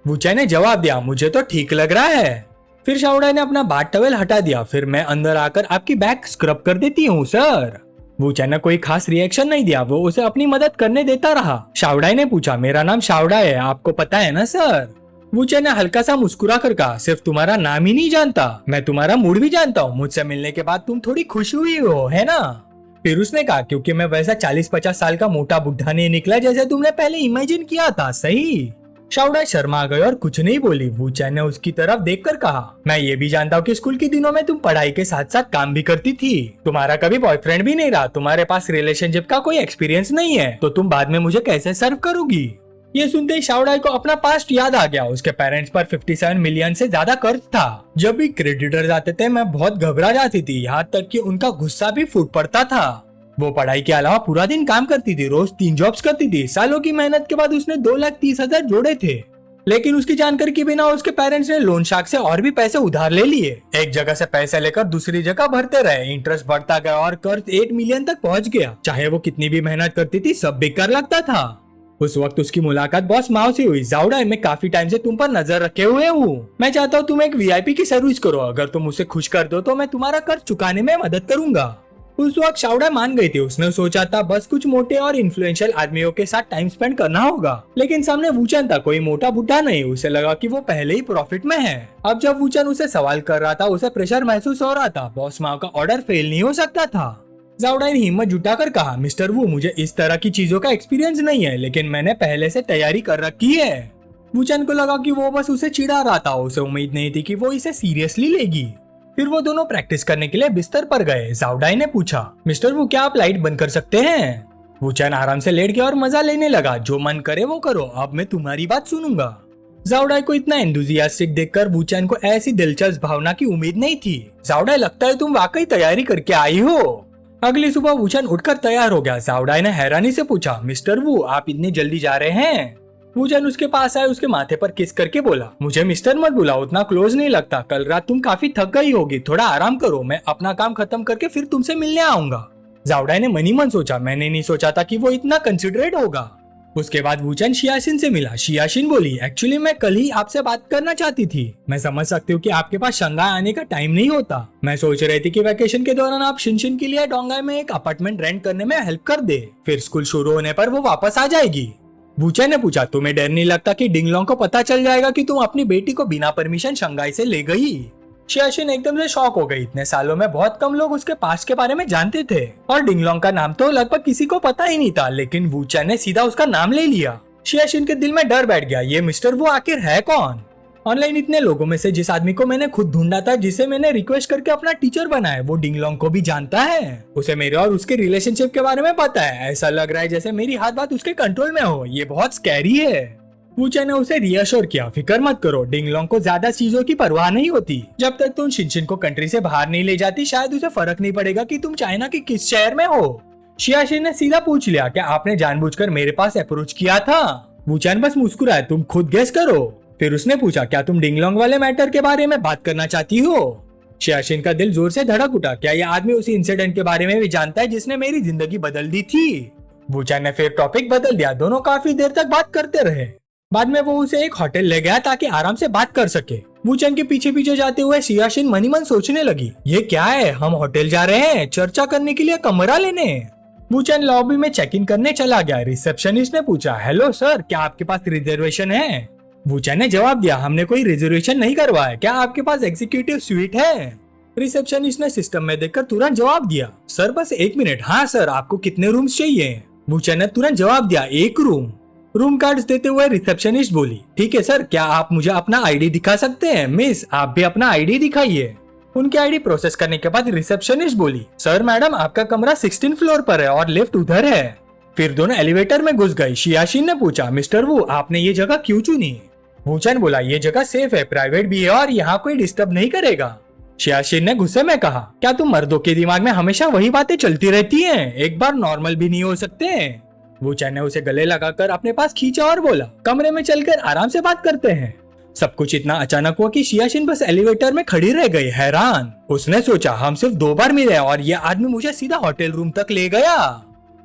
S1: वूचैन ने जवाब दिया, मुझे तो ठीक लग रहा है। फिर शाओडाई ने अपना बाथ टॉवेल हटा दिया। फिर मैं अंदर आकर आपकी बैक स्क्रब कर देती हूँ सर। वूचैन ने कोई खास रिएक्शन नहीं दिया, वो उसे अपनी मदद करने देता रहा। शाओडाई ने पूछा, मेरा नाम शाओडाई है, आपको पता है ना सर? वूचैन ने हल्का सा मुस्कुरा कर कहा, सिर्फ तुम्हारा नाम ही नहीं जानता, मैं तुम्हारा मूड भी जानता हूँ। मुझसे मिलने के बाद तुम थोड़ी खुश हुई हो, है ना? फिर उसने कहा, क्योंकि मैं वैसा 40-50 साल का मोटा बुढ़ा नहीं निकला जैसे तुमने पहले इमेजिन किया था, सही? शाओडाई शर्मा गई और कुछ नहीं बोली। वूचैन ने उसकी तरफ देखकर कहा, मैं ये भी जानता हूँ कि स्कूल के दिनों में तुम पढ़ाई के साथ साथ काम भी करती थी। तुम्हारा कभी बॉयफ्रेंड भी नहीं रहा, तुम्हारे पास रिलेशनशिप का कोई एक्सपीरियंस नहीं है, तो तुम बाद में मुझे कैसे सर्व करोगी? ये सुनते ही शाओडाई को अपना पास्ट याद आ गया। उसके पेरेंट्स पर 57 मिलियन से ज्यादा कर्ज था। जब भी क्रेडिटर्स आते थे मैं बहुत घबरा जाती थी, यहाँ तक कि उनका गुस्सा भी फूट पड़ता था। वो पढ़ाई के अलावा पूरा दिन काम करती थी, रोज 3 जॉब्स करती थी। सालों की मेहनत के बाद उसने 2,30,000 जोड़े थे, लेकिन उसकी जानकारी के बिना उसके पेरेंट्स ने लोन शार्क से और भी पैसे उधार ले लिए। एक जगह से पैसे लेकर दूसरी जगह भरते रहे, इंटरेस्ट बढ़ता गया और कर्ज 8 मिलियन तक पहुंच गया। चाहे वो कितनी भी मेहनत करती थी, सब बेकार लगता था। उस वक्त उसकी मुलाकात बॉस माओ से हुई। शाओडाई, मैं काफी टाइम से तुम पर नजर रखे हुए हूँ। मैं चाहता हूँ तुम एक VIP की सर्विस करो। अगर तुम उसे खुश कर दो तो मैं तुम्हारा कर्ज चुकाने में मदद करूंगा। उस वक्त शाओडाई मान गई थी। उसने सोचा था बस कुछ मोटे और इन्फ्लुएंशियल आदमियों के साथ टाइम स्पेंड करना होगा, लेकिन सामने वूचैन था, कोई मोटा बुढ़ा नहीं। उसे लगा कि वो पहले ही प्रॉफिट में है। अब जब वूचैन उसे सवाल कर रहा था, उसे प्रेशर महसूस हो रहा था। बॉस माओ का ऑर्डर फेल नहीं हो सकता था। शाओडाई ने हिम्मत जुटाकर कहा, मिस्टर वू, मुझे इस तरह की चीजों का एक्सपीरियंस नहीं है, लेकिन मैंने पहले से तैयारी कर रखी है। वूचैन को लगा कि वो बस उसे चिढ़ा रहा था, उसे उम्मीद नहीं थी कि वो इसे सीरियसली लेगी। फिर वो दोनों प्रैक्टिस करने के लिए बिस्तर पर गए। शाओडाई ने पूछा, मिस्टर वू, क्या आप लाइट बंद कर सकते हैं? वूचैन आराम से लेट गया और मजा लेने लगा। जो मन करे वो करो, अब मैं तुम्हारी बात सुनूंगा। शाओडाई को इतना एंथुसियास्टिक देखकर वूचैन को ऐसी दिलचस्प भावना की उम्मीद नहीं थी। शाओडाई, लगता है तुम वाकई तैयारी करके आई हो। अगली सुबह वूचैन उठकर तैयार हो गया। शाओडाई ने हैरानी से पूछा, मिस्टर वू, आप इतनी जल्दी जा रहे हैं? वूचैन उसके पास आए, उसके माथे पर किस करके बोला, मुझे मिस्टर मत बुलाओ, उतना क्लोज नहीं लगता। कल रात तुम काफी थक गई होगी, थोड़ा आराम करो, मैं अपना काम खत्म करके फिर तुमसे मिलने आऊंगा। शाओडाई ने मनी मन सोचा, मैंने नहीं सोचा था कि वो इतना कंसिडरेट होगा। उसके बाद वूचैन शियाशिन से मिला। शियाशिन बोली, एक्चुअली मैं कल ही आपसे बात करना चाहती थी। मैं समझ सकती हूँ कि आपके पास शंघाई आने का टाइम नहीं होता। मैं सोच रही थी कि वैकेशन के दौरान आप शिनशिन के लिए डोंगाई में एक अपार्टमेंट रेंट करने में हेल्प कर दे, फिर स्कूल शुरू होने पर वो वापस आ जाएगी। वूचैन ने पूछा, तुम्हें डर नहीं लगता कि डिंगलोंग को पता चल जाएगा कि तुम अपनी बेटी को बिना परमिशन शंघाई से ले गई? शियाशिन एकदम से शॉक हो गई। इतने सालों में बहुत कम लोग उसके पास्ट के बारे में जानते थे और डिंगलोंग का नाम तो लगभग किसी को पता ही नहीं था, लेकिन वूचैन ने सीधा उसका नाम ले लिया। शियाशिन के दिल में डर बैठ गया, ये मिस्टर वू आखिर है कौन? ऑनलाइन इतने लोगों में से जिस आदमी को मैंने खुद ढूंढा था, जिसे मैंने रिक्वेस्ट करके अपना टीचर बनाया, वो डिंगलोंग को भी जानता है। उसे मेरे और उसके रिलेशनशिप के बारे में पता है। ऐसा लग रहा है जैसे मेरी हर बात उसके कंट्रोल में हो। ये बहुत स्कैरी है। वूचैन ने उसे रियश्योर किया, फिक्र मत करो, डिंगलोंग को ज्यादा चीजों की परवाह नहीं होती। जब तक तुम शिनशिन को कंट्री से बाहर नहीं ले जाती, शायद उसे फर्क नहीं पड़ेगा कि तुम चाइना के किस शहर में हो। शियाशिन ने सीधा पूछ लिया, क्या आपने जानबूझकर मेरे पास अप्रोच किया था? वूचैन बस मुस्कुराया, तुम खुद गेस करो। फिर उसने पूछा, क्या तुम डिंगलोंग वाले मैटर के बारे में बात करना चाहती हो? शियाशिन का दिल जोर से धड़क उठा। क्या ये आदमी उसी इंसिडेंट के बारे में भी जानता है जिसने मेरी जिंदगी बदल दी थी? वूचैन ने फिर टॉपिक बदल दिया। दोनों काफी देर तक बात करते रहे। बाद में वो उसे एक होटल ले गया ताकि आराम से बात कर सके। वूचन के पीछे पीछे जाते हुए सियाशिन मनी मन सोचने लगी, ये क्या है, हम होटल जा रहे हैं चर्चा करने के लिए कमरा लेने। वूचन लॉबी में चेक इन करने चला गया। रिसेप्शनिस्ट ने पूछा, हेलो सर, क्या आपके पास रिजर्वेशन है? वूचन ने जवाब दिया, हमने कोई रिजर्वेशन नहीं करवाया, क्या आपके पास एग्जीक्यूटिव स्वीट है? रिसेप्शनिस्ट ने सिस्टम में देखकर तुरंत जवाब दिया, सर बस 1 मिनट, हाँ सर, आपको कितने रूम्स चाहिए? वूचन ने तुरंत जवाब दिया, 1 रूम। रूम कार्ड्स देते हुए रिसेप्शनिस्ट बोली, ठीक है सर, क्या आप मुझे अपना आईडी दिखा सकते हैं? मिस, आप भी अपना आईडी दिखाइए। उनकी आईडी प्रोसेस करने के बाद रिसेप्शनिस्ट बोली, सर मैडम, आपका कमरा 16 फ्लोर पर है और लिफ्ट उधर है। फिर दोनों एलिवेटर में घुस गए। सियाशिन ने पूछा, मिस्टर वू, आपने ये जगह क्यों चुनी? वूचन बोला, ये जगह सेफ है, प्राइवेट भी है और यहाँ कोई डिस्टर्ब नहीं करेगा। सियाशिन ने गुस्से में कहा, क्या तुम मर्दों के दिमाग में हमेशा वही बातें चलती रहती हैं? एक बार नॉर्मल भी नहीं हो सकते? वूचन ने उसे गले लगाकर अपने पास खींचा और बोला, कमरे में चलकर आराम से बात करते हैं। सब कुछ इतना अचानक हुआ कि सियाशिन बस एलिवेटर में खड़ी रह गई, हैरान। उसने सोचा, हम सिर्फ 2 बार मिले और ये आदमी मुझे सीधा होटल रूम तक ले गया।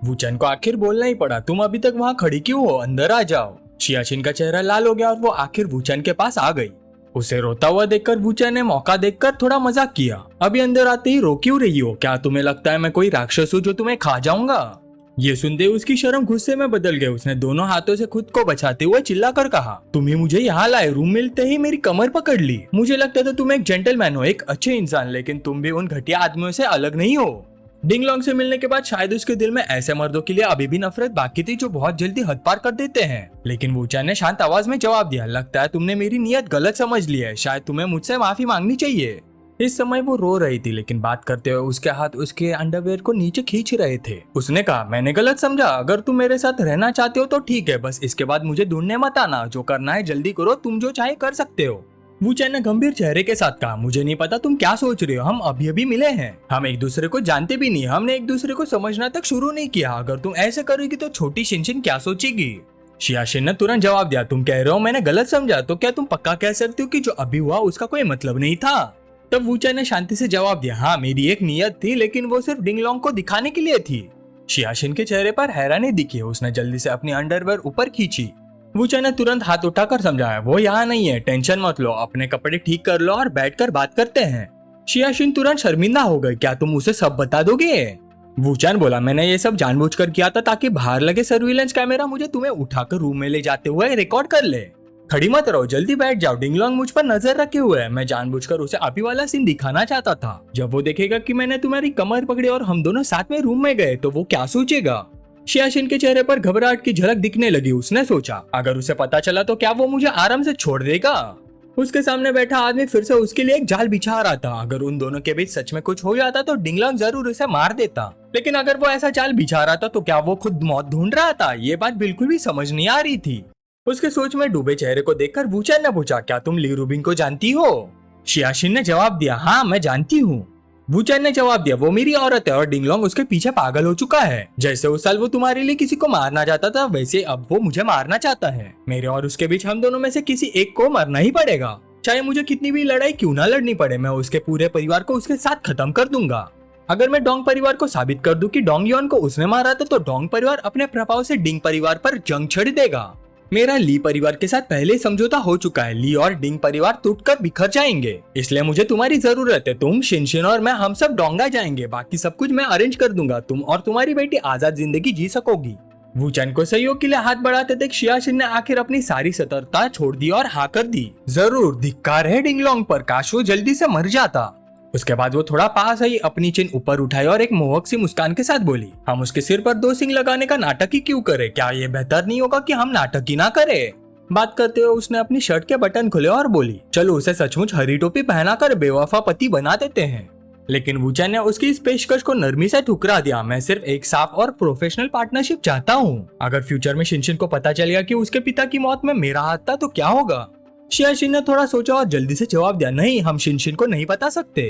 S1: वूचन को आखिर बोलना ही पड़ा, तुम अभी तक वहाँ खड़ी क्यों हो, अंदर आ जाओ। सियाशिन का चेहरा लाल हो गया और वो आखिर वूचन के पास आ गई। उसे रोता हुआ देखकर वूचन ने मौका देखकर थोड़ा मजाक किया, अभी अंदर आते ही रो क्यों रही हो? क्या तुम्हें लगता है मैं कोई राक्षस हूँ जो तुम्हें खा जाऊंगा? ये सुनते उसकी शर्म गुस्से में बदल गई। उसने दोनों हाथों से खुद को बचाते हुए चिल्लाकर कहा, तुम ही मुझे यहाँ लाए, रूम मिलते ही मेरी कमर पकड़ ली। मुझे लगता था तुम एक जेंटलमैन हो, एक अच्छे इंसान, लेकिन तुम भी उन घटिया आदमियों से अलग नहीं हो। डिंगलोंग से मिलने के बाद शायद उसके दिल में ऐसे मर्दों के लिए अभी भी नफरत बाकी थी जो बहुत जल्दी हद पार कर देते हैं। लेकिन वूचन ने शांत आवाज में जवाब दिया, लगता है तुमने मेरी नीयत गलत समझ ली है, शायद तुम्हें मुझसे माफी मांगनी चाहिए। इस समय वो रो रही थी, लेकिन बात करते हुए उसके हाथ उसके अंडरवेयर को नीचे खींच रहे थे। उसने कहा, मैंने गलत समझा, अगर तुम मेरे साथ रहना चाहते हो तो ठीक है, बस इसके बाद मुझे ढूंढने मत आना, जो करना है जल्दी करो, तुम जो चाहे कर सकते हो। वूचन ने गंभीर चेहरे के साथ कहा, मुझे नहीं पता तुम क्या सोच रहे हो, हम अभी अभी मिले हैं, हम एक दूसरे को जानते भी नहीं, हमने एक दूसरे को समझना तक शुरू नहीं किया, अगर तुम ऐसे करोगी तो छोटी शिनशिन क्या सोचेगी? सियाशिन ने तुरंत जवाब दिया, तुम कह रहे हो मैंने गलत समझा, तो क्या तुम पक्का कह सकते हो कि जो अभी हुआ उसका कोई मतलब नहीं था? तब वूचन ने शांति से जवाब दिया, हाँ मेरी एक नीयत थी, लेकिन वो सिर्फ डिंगलोंग को दिखाने के लिए थी। सियाशिन के चेहरे पर हैरानी दिखी। उसने जल्दी से अपनी अंडरवेयर ऊपर खींची। वूचन ने तुरंत हाथ उठाकर समझाया, वो यहाँ नहीं है, टेंशन मत लो, अपने कपड़े ठीक कर लो और बैठकर बात करते हैं। सियाशिन तुरंत शर्मिंदा हो गई, क्या तुम उसे सब बता दोगे? वूचन बोला, मैंने ये सब जानबूझकर किया था ताकि बाहर लगे सर्विलेंस कैमरा मुझे तुम्हें उठाकर रूम में ले जाते हुए रिकॉर्ड कर ले। खड़ी मत रहो, जल्दी बैठ जाओ, डिंगलोंग मुझ पर नजर रखे हुए है, मैं जानबूझकर उसे अभी वाला सीन दिखाना चाहता था। जब वो देखेगा कि मैंने तुम्हारी कमर पकड़ी और हम दोनों साथ में रूम में गए तो वो क्या सोचेगा? सियाशिन के चेहरे पर घबराहट की झलक दिखने लगी। उसने सोचा, अगर उसे पता चला तो क्या वो मुझे आराम से छोड़ देगा? उसके सामने बैठा आदमी फिर से उसके लिए एक जाल बिछा रहा था। अगर उन दोनों के बीच सच में कुछ हो जाता तो डिंगलोंग जरूर उसे मार देता, लेकिन अगर वो ऐसा जाल बिछा रहा था तो क्या वो खुद मौत ढूंढ रहा था? ये बात बिल्कुल भी समझ नहीं आ रही थी। उसके सोच में डूबे चेहरे को देखकर वूचन ने पूछा, क्या तुम ली रूबिन को जानती हो? सियाशिन ने जवाब दिया, हाँ मैं जानती हूँ। वूचन ने जवाब दिया, वो मेरी औरत है और डिंगलोंग उसके पीछे पागल हो चुका है। जैसे उस साल वो तुम्हारे लिए किसी को मारना चाहता था, वैसे अब वो मुझे मारना चाहता है। मेरे और उसके बीच हम दोनों में से किसी एक को मरना ही पड़ेगा, चाहे मुझे कितनी भी लड़ाई क्यों ना लड़नी पड़े। मैं उसके पूरे परिवार को उसके साथ खत्म कर दूंगा। अगर मैं डोंग परिवार को साबित कर दूं कि डोंग योन को उसने मारा था, तो डोंग परिवार अपने प्रभाव से डिंग परिवार पर जंग छेड़ देगा। मेरा ली परिवार के साथ पहले समझौता हो चुका है, ली और डिंग परिवार टूटकर बिखर जाएंगे, इसलिए मुझे तुम्हारी जरूरत है। तुम, शिनशिन और मैं, हम सब डोंगा जाएंगे, बाकी सब कुछ मैं अरेंज कर दूंगा, तुम और तुम्हारी बेटी आजाद जिंदगी जी सकोगी। वूचन को सहयोग के लिए हाथ बढ़ाते देख सियाशिन ने आखिर अपनी सारी सतर्कता छोड़ दी और हाँ कर दी, जरूर धिक्कार है डिंगलोंग पर, काश वो जल्दी से मर जाता। उसके बाद वो थोड़ा पास आई, अपनी चिन ऊपर उठाई और एक मोहक सी मुस्कान के साथ बोली, हम उसके सिर पर 2 सिंग लगाने का नाटक ही क्यों करें? क्या ये बेहतर नहीं होगा कि हम नाटक ही ना करें? बात करते हुए उसने अपनी शर्ट के बटन खोले और बोली, चलो उसे सचमुच हरी टोपी पहनाकर बेवफा पति बना देते हैं। लेकिन वूचन ने उसकी इस पेशकश को नरमी से ठुकरा दिया। मैं सिर्फ एक साफ और प्रोफेशनल पार्टनरशिप चाहता हूँ। अगर फ्यूचर में शिनशिन को पता चलेगा कि उसके पिता की मौत में मेरा हाथ था तो क्या होगा? सियाशिन ने थोड़ा सोचा और जल्दी से जवाब दिया, नहीं, हम शिनशिन को नहीं बता सकते।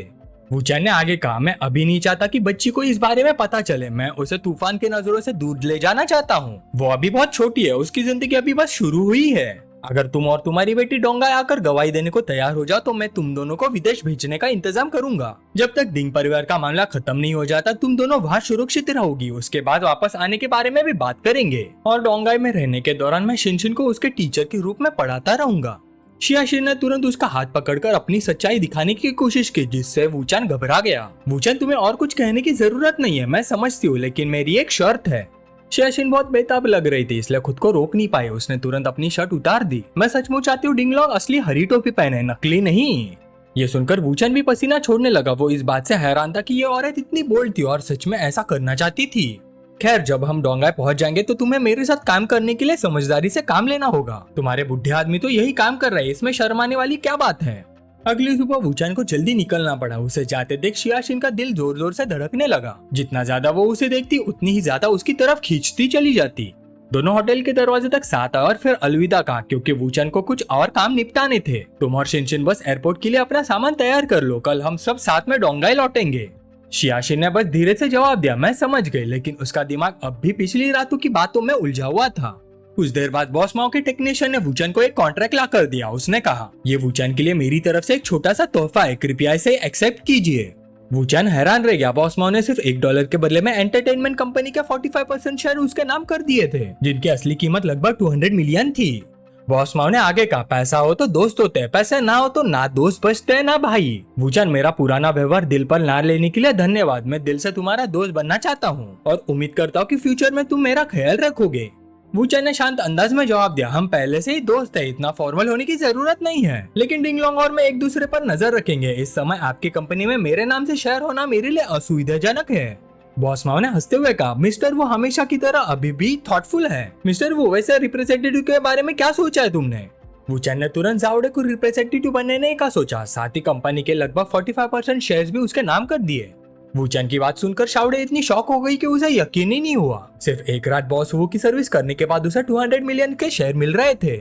S1: वूचन ने आगे कहा, मैं अभी नहीं चाहता कि बच्ची को इस बारे में पता चले, मैं उसे तूफान के नजरों से दूर ले जाना चाहता हूँ। वो अभी बहुत छोटी है, उसकी जिंदगी अभी बस शुरू हुई है। अगर तुम और तुम्हारी बेटी डोंगाई आकर गवाही देने को तैयार हो जाओ तो मैं तुम दोनों को विदेश भेजने का इंतजाम करूंगा। जब तक डिंग परिवार का मामला खत्म नहीं हो जाता तुम दोनों वहाँ सुरक्षित रहोगी। उसके बाद वापस आने के बारे में भी बात करेंगे और डोंगाई में रहने के दौरान मैं शिनशिन को उसके टीचर के रूप में पढ़ाता रहूंगा। शियाशिन ने तुरंत उसका हाथ पकड़कर अपनी सच्चाई दिखाने की कोशिश की, जिससे वूचान घबरा गया। वूचान, तुम्हें और कुछ कहने की जरूरत नहीं है, मैं समझती हूँ, लेकिन मेरी एक शर्त है। शियाशिन बहुत बेताब लग रही थी, इसलिए खुद को रोक नहीं पाई। उसने तुरंत अपनी शर्ट उतार दी। मैं सचमुच चाहती हूँ डिंगलोंग असली हरी टोपी पहने, नकली नहीं। ये सुनकर वूचान भी पसीना छोड़ने लगा। वो इस बात से हैरान था कि ये औरत इतनी बोल्ड थी और सच में ऐसा करना चाहती थी। खैर, जब हम डोंगाई पहुंच जाएंगे तो तुम्हें मेरे साथ काम करने के लिए समझदारी से काम लेना होगा। तुम्हारे बुढ़े आदमी तो यही काम कर रहे हैं, इसमें शर्माने वाली क्या बात है। अगली सुबह वूचान को जल्दी निकलना पड़ा। उसे जाते देख शियाशिन का दिल जोर जोर से धड़कने लगा। जितना ज्यादा वो उसे देखती उतनी ही ज्यादा उसकी तरफ खींचती चली जाती। दोनों होटल के दरवाजे तक साथ आए और फिर अलविदा कहा, क्योंकि वूचान को कुछ और काम निपटाने थे। तुम और शिनशिन बस एयरपोर्ट के लिए अपना सामान तैयार कर लो, कल हम सब साथ में डोंगाई लौटेंगे। शियाशिन ने बस धीरे से जवाब दिया, मैं समझ गई, लेकिन उसका दिमाग अब भी पिछली रातों की बातों में उलझा हुआ था। कुछ देर बाद बॉस माओ के टेक्नीशियन ने वूचान को एक कॉन्ट्रैक्ट ला कर दिया। उसने कहा, ये वूचान के लिए मेरी तरफ से एक छोटा सा तोहफा है, कृपया इसे एक्सेप्ट कीजिए। वूचान हैरान रह गया। बॉस माओ ने सिर्फ $1 के बदले में एंटरटेनमेंट कंपनी के 45% शेयर उसके नाम कर दिए थे, जिनकी असली कीमत लगभग 200 मिलियन थी। बॉस माओ ने आगे कहा, पैसा हो तो दोस्त होते हैं, पैसे ना हो तो ना दोस्त बचते हैं ना भाई। वूचान, मेरा पुराना व्यवहार दिल पर ना लेने के लिए धन्यवाद। मैं दिल से तुम्हारा दोस्त बनना चाहता हूँ और उम्मीद करता हूँ कि फ्यूचर में तुम मेरा ख्याल रखोगे। वूचान ने शांत अंदाज में जवाब दिया, हम पहले से ही दोस्त हैं, इतना फॉर्मल होने की जरूरत नहीं है। लेकिन डिंगलोंग और मैं एक दूसरे पर नजर रखेंगे। इस समय आपकी कंपनी में मेरे नाम से शेयर होना मेरे लिए असुविधाजनक है। बॉस माओ ने हंसते हुए कहा, मिस्टर वो हमेशा की तरह अभी भी थॉटफुल है। मिस्टर वो, वैसे रिप्रेजेंटेटिव के बारे में क्या सोचा है तुमने? वूचान ने तुरंत जाओडे को रिप्रेजेंटेटिव बनने का सोचा। साथ ही कंपनी के लगभग 45% शेयर्स भी उसके नाम कर दिए। वूचान की बात सुनकर शाओडे इतनी शॉक हो गई कि उसे यकीन ही नहीं हुआ। सिर्फ एक रात बॉस वू की सर्विस करने के बाद उसे 200 मिलियन के शेयर मिल रहे थे,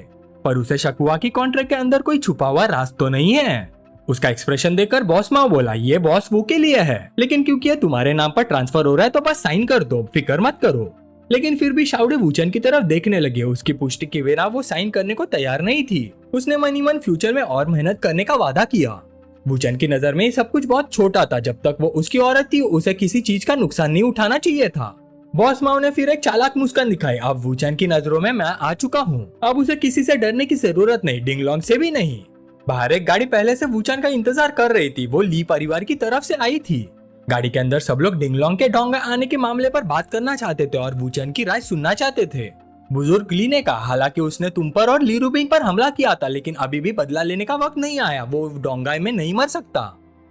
S1: पर उसे शक हुआ कि कॉन्ट्रैक्ट के अंदर कोई छुपा हुआ राज तो नहीं है। उसका एक्सप्रेशन देखकर बॉस माओ बोला, ये बॉस वू के लिए है, लेकिन क्योंकि ये तुम्हारे नाम पर ट्रांसफर हो रहा है तो बस साइन कर दो, फिक्र मत करो। लेकिन फिर भी शाओडे वूचान की तरफ देखने लगे। उसकी पुष्टि के बिना वो साइन करने को तैयार नहीं थी। उसने मनी मन फ्यूचर में और मेहनत करने का वादा किया। वूचान की नजर में सब कुछ बहुत छोटा था। जब तक वो उसकी औरत थी उसे किसी चीज का नुकसान नहीं उठाना चाहिए था। बॉस माओ ने फिर एक चालाक मुस्कान दिखाई। अब वूचान की नजरों में मैं आ चुका हूँ, अब उसे किसी से डरने की जरूरत नहीं, डिंगलोंग से भी नहीं। बाहर एक गाड़ी पहले से वूचान का इंतजार कर रही थी। वो ली परिवार की तरफ से आई थी। गाड़ी के अंदर सब लोग डिंगलोंग के डोंगाई आने के मामले पर बात करना चाहते थे और वूचान की राय सुनना चाहते थे। बुजुर्ग ली ने कहा, हालांकि उसने तुम पर और ली रूबिंग पर हमला किया था, लेकिन अभी भी बदला लेने का वक्त नहीं आया। वो डोंगाई में नहीं मर सकता।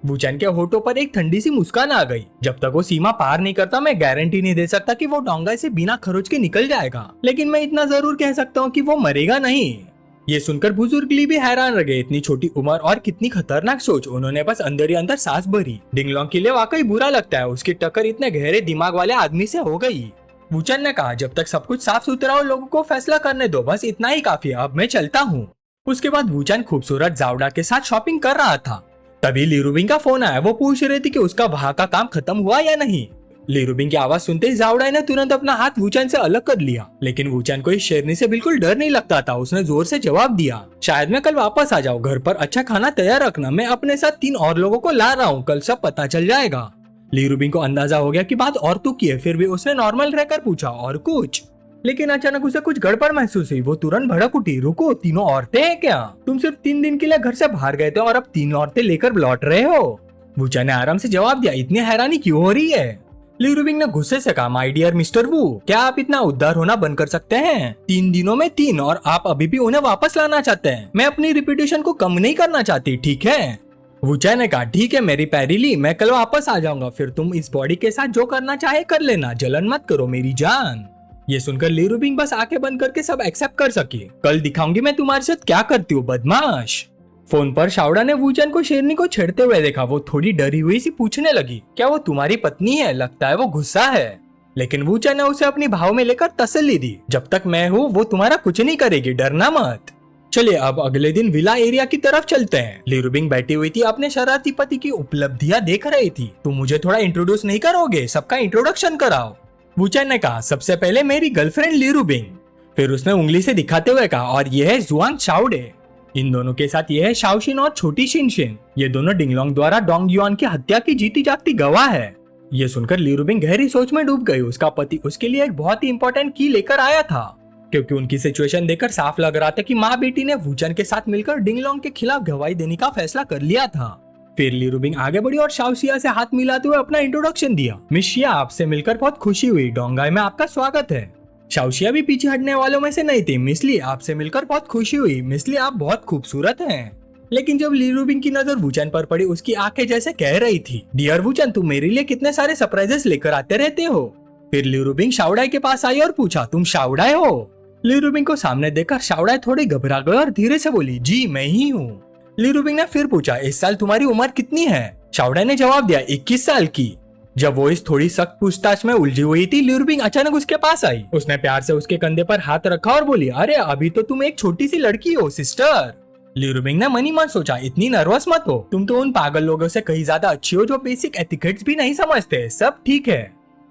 S1: वूचान के होठों पर एक ठंडी सी मुस्कान आ गई। जब तक वो सीमा पार नहीं करता मैं गारंटी नहीं दे सकता कि वो डोंगाई से बिना खरोच के निकल जाएगा, लेकिन मैं इतना जरूर कह सकता हूँ कि वो मरेगा नहीं। ये सुनकर बुजुर्ग ली भी हैरान रह गए। इतनी छोटी उम्र और कितनी खतरनाक सोच। उन्होंने बस अंदर ही अंदर सांस भरी। डिंगलोंग के लिए वाकई बुरा लगता है, उसकी टक्कर इतने गहरे दिमाग वाले आदमी से हो गई। वूचान ने कहा, जब तक सब कुछ साफ सुथरा हो लोगों को फैसला करने दो, बस इतना ही काफी है, अब मैं चलता हूँ। उसके बाद वूचान खूबसूरत जाओडा के साथ शॉपिंग कर रहा था। तभी ली रूबिंग का फोन आया। वो पूछ रही थी कि उसका वहाँ का काम खत्म हुआ या नहीं। ली रूबिंग की आवाज सुनते ही जाओडा ने तुरंत अपना हाथ वूचान से अलग कर लिया, लेकिन वूचान को इस शेरनी से बिल्कुल डर नहीं लगता था। उसने जोर से जवाब दिया, शायद मैं कल वापस आ जाऊँ, घर पर अच्छा खाना तैयार रखना, मैं अपने साथ 3 और लोगों को ला रहा हूँ, कल सब पता चल जाएगा। ली रूबिंग को अंदाजा हो गया कि बात औरतों की है, फिर भी उसने नॉर्मल रहकर पूछा, और कुछ? लेकिन अचानक उसे कुछ गड़बड़ महसूस हुई। वो तुरंत भड़क उठी, रुको, 3 औरतें हैं क्या? तुम सिर्फ 3 दिन के लिए घर से बाहर गए थे और अब 3 औरतें लेकर लौट रहे हो? वूचान ने आराम से जवाब दिया, इतनी हैरानी क्यों हो रही है? ली रूबिंग ने गुस्से से कहा, माय डियर मिस्टर वू, क्या आप इतना उद्धार होना बंद कर सकते हैं? 3 दिनों में 3 और आप अभी भी उन्हें वापस लाना चाहते हैं। मैं अपनी रिपुटेशन को कम नहीं करना चाहती, ठीक है? वूचान ने कहा, ठीक है मेरी प्यारी ली, मैं कल वापस आ जाऊंगा, फिर तुम इस बॉडी के साथ जो करना चाहे कर लेना, जलन मत करो मेरी जान। ये सुनकर ली रूबिंग बस आंखें बंद करके सब एक्सेप्ट कर सकी। कल दिखाऊंगी मैं तुम्हारे साथ क्या करती हूँ, बदमाश। फोन पर शाओडा ने वूचान को शेरनी को छेड़ते हुए देखा। वो थोड़ी डरी हुई सी पूछने लगी, क्या वो तुम्हारी पत्नी है? लगता है वो गुस्सा है। लेकिन वूचान ने उसे अपनी भाव में लेकर तसल्ली दी, जब तक मैं हूँ वो तुम्हारा कुछ नहीं करेगी, डरना मत। चलिए अब अगले दिन विला एरिया की तरफ चलते हैं। ली रूबिंग बैठी हुई थी, अपने शरारती पति की उपलब्धियां देख रही थी। तुम मुझे थोड़ा इंट्रोड्यूस नहीं करोगे? सबका इंट्रोडक्शन कराओ। वूचान ने कहा, सबसे पहले मेरी गर्लफ्रेंड ली रूबिंग। फिर उसने उंगली से दिखाते हुए कहा, और ये है जुआन शाओडे। इन दोनों के साथ ये है शाओशिन और छोटी शिनशिन। ये दोनों डिंगलोंग द्वारा डोंग युआन की हत्या की जीती जागती गवाह है। ये सुनकर ली रुबिंग गहरी सोच में डूब गई। उसका पति उसके लिए एक बहुत ही इंपॉर्टेंट की लेकर आया था, क्योंकि उनकी सिचुएशन देखकर साफ लग रहा था कि माँ बेटी ने वूचन के साथ मिलकर डिंगलोंग के खिलाफ गवाही देने का फैसला कर लिया था। फिर ली रुबिंग आगे बढ़ी और शाओशिया से हाथ मिलाते हुए अपना इंट्रोडक्शन दिया। मिस शिया, आपसे मिलकर बहुत खुशी हुई। डोंगाई में आपका स्वागत है। शाओशिया भी पीछे हटने वालों में से नहीं थी। मिस ली, आपसे मिलकर बहुत खुशी हुई। मिस ली, आप बहुत खूबसूरत हैं। लेकिन जब ली रुबिंग की नजर वूचन पर पड़ी, उसकी आंखें जैसे कह रही थी, डियर वूचन, तुम मेरे लिए कितने सारे सरप्राइजेस लेकर आते रहते हो। फिर ली रुबिंग शाओडाई के पास आई और पूछा, तुम शाओडाई हो? ली रुबिंग को सामने देखकर शाओडाई थोड़ी घबरा गई और धीरे से बोली, जी मैं ही हूँ। ली रुबिंग ने फिर पूछा, इस साल तुम्हारी उम्र कितनी है? शाओडाई ने जवाब दिया, 21 साल की। जब वो इस थोड़ी सख्त पूछताछ में उलझी हुई थी, ली रुबिंग अचानक उसके पास आई। उसने प्यार से उसके कंधे पर हाथ रखा और बोली, अरे अभी तो तुम एक छोटी सी लड़की हो सिस्टर। ली रुबिंग ने मन ही मन सोचा, इतनी नर्वस मत हो, तुम तो उन पागल लोगों से कहीं ज्यादा अच्छी हो जो बेसिक एथिकेट्स भी नहीं समझते। सब ठीक है।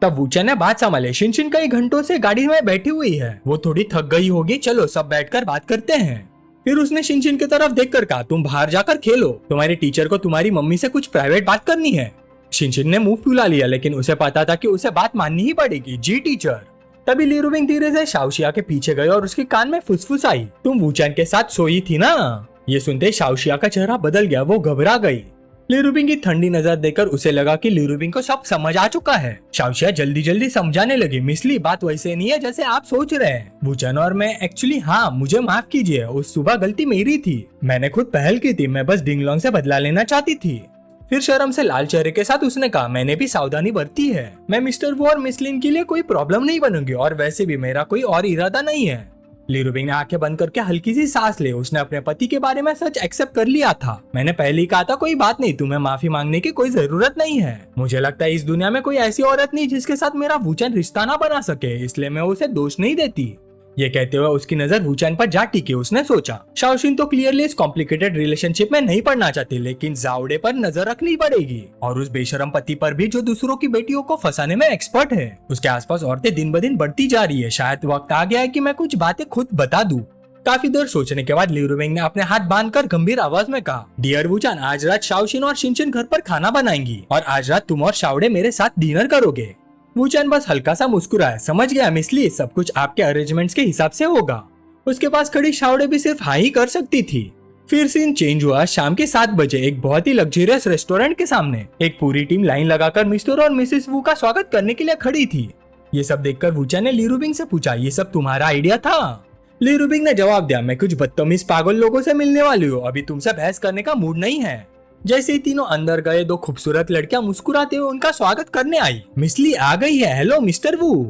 S1: तब वूचन ने बात संभाले, शिनशिन कई घंटों से गाड़ी में बैठी हुई है, वो थोड़ी थक गई होगी, चलो सब बैठकर बात करते हैं। फिर उसने शिनशिन की तरफ देखकर कहा, तुम बाहर जाकर खेलो, तुम्हारे टीचर को तुम्हारी मम्मी से कुछ प्राइवेट बात करनी है। शिनशिन ने मुंह फुला लिया, लेकिन उसे पता था कि उसे बात माननी ही पड़ेगी। जी टीचर। तभी ली रुबिंग धीरे से शाओशिया के पीछे गई और उसके कान में फुसफुसाई, तुम वूचन के साथ सोई थी ना? ये सुनते शाओशिया का चेहरा बदल गया, वो घबरा गई। ली रुबिंग की ठंडी नजर देखकर उसे लगा कि ली रुबिंग को सब समझ आ चुका है। शाओशिया जल्दी जल्दी समझाने लगी, मिस ली, बात वैसे नहीं है जैसे आप सोच रहे हैं। वूचन और मैं एक्चुअली, हाँ मुझे माफ कीजिए, उस सुबह गलती मेरी थी, मैंने खुद पहल की थी, मैं बस डिंगलोंग से बदला लेना चाहती थी। फिर शर्म से लाल चेहरे के साथ उसने कहा, मैंने भी सावधानी बरती है, मैं मिस्टर वू और मिस लिन के लिए कोई प्रॉब्लम नहीं बनूंगी, और वैसे भी मेरा कोई और इरादा नहीं है। ली रुबिंग ने आंखें बंद करके हल्की सी सांस ली। उसने अपने पति के बारे में सच एक्सेप्ट कर लिया था। मैंने पहले ही कहा था, कोई बात नहीं, तुम्हें माफी मांगने की कोई जरूरत नहीं है। मुझे लगता है इस दुनिया में कोई ऐसी औरत नहीं जिसके साथ मेरा वूचन रिश्ता ना बना सके, इसलिए मैं उसे दोष नहीं देती। ये कहते हुए उसकी नजर वूचन पर जा टिकी। उसने सोचा, शाओशिन तो क्लियरली इस कॉम्प्लिकेटेड रिलेशनशिप में नहीं पड़ना चाहती, लेकिन जाओडे पर नजर रखनी पड़ेगी, और उस बेशरम पति पर भी जो दूसरों की बेटियों को फंसाने में एक्सपर्ट है। उसके आसपास औरतें दिन ब दिन बढ़ती जा रही है। शायद वक्त आ गया है कि मैं कुछ बातें खुद बता दूं। काफी देर सोचने के बाद ली रुबिंग ने अपने हाथ बांधकर गंभीर आवाज में कहा, डियर वूचन, आज रात शाओशिन और शिनशिन घर पर खाना बनाएंगी, और आज रात तुम और शाओडे मेरे साथ डिनर करोगे। वूचन बस हल्का सा मुस्कुराया, समझ गया मिस ली, सब कुछ आपके अरेंजमेंट्स के हिसाब से होगा। उसके पास खड़ी शाओडे भी सिर्फ हाँ ही कर सकती थी। फिर सीन चेंज हुआ। शाम के 7 बजे एक बहुत ही लग्जरियस रेस्टोरेंट के सामने एक पूरी टीम लाइन लगाकर मिस्टर और मिसेस वू का स्वागत करने के लिए खड़ी थी। ये सब देखकर वूचन ने ली रुबिंग से पूछा, ये सब तुम्हारा आइडिया था? ली रुबिंग ने जवाब दिया, मैं कुछ बदतमीज पागल लोगों से मिलने वाली हूँ, अभी तुमसे बहस करने का मूड नहीं है। जैसे ही तीनों अंदर गए, 2 खूबसूरत लड़कियां मुस्कुराते हुए उनका स्वागत करने आई। मिस ली आ गई है, हेलो मिस्टर वू।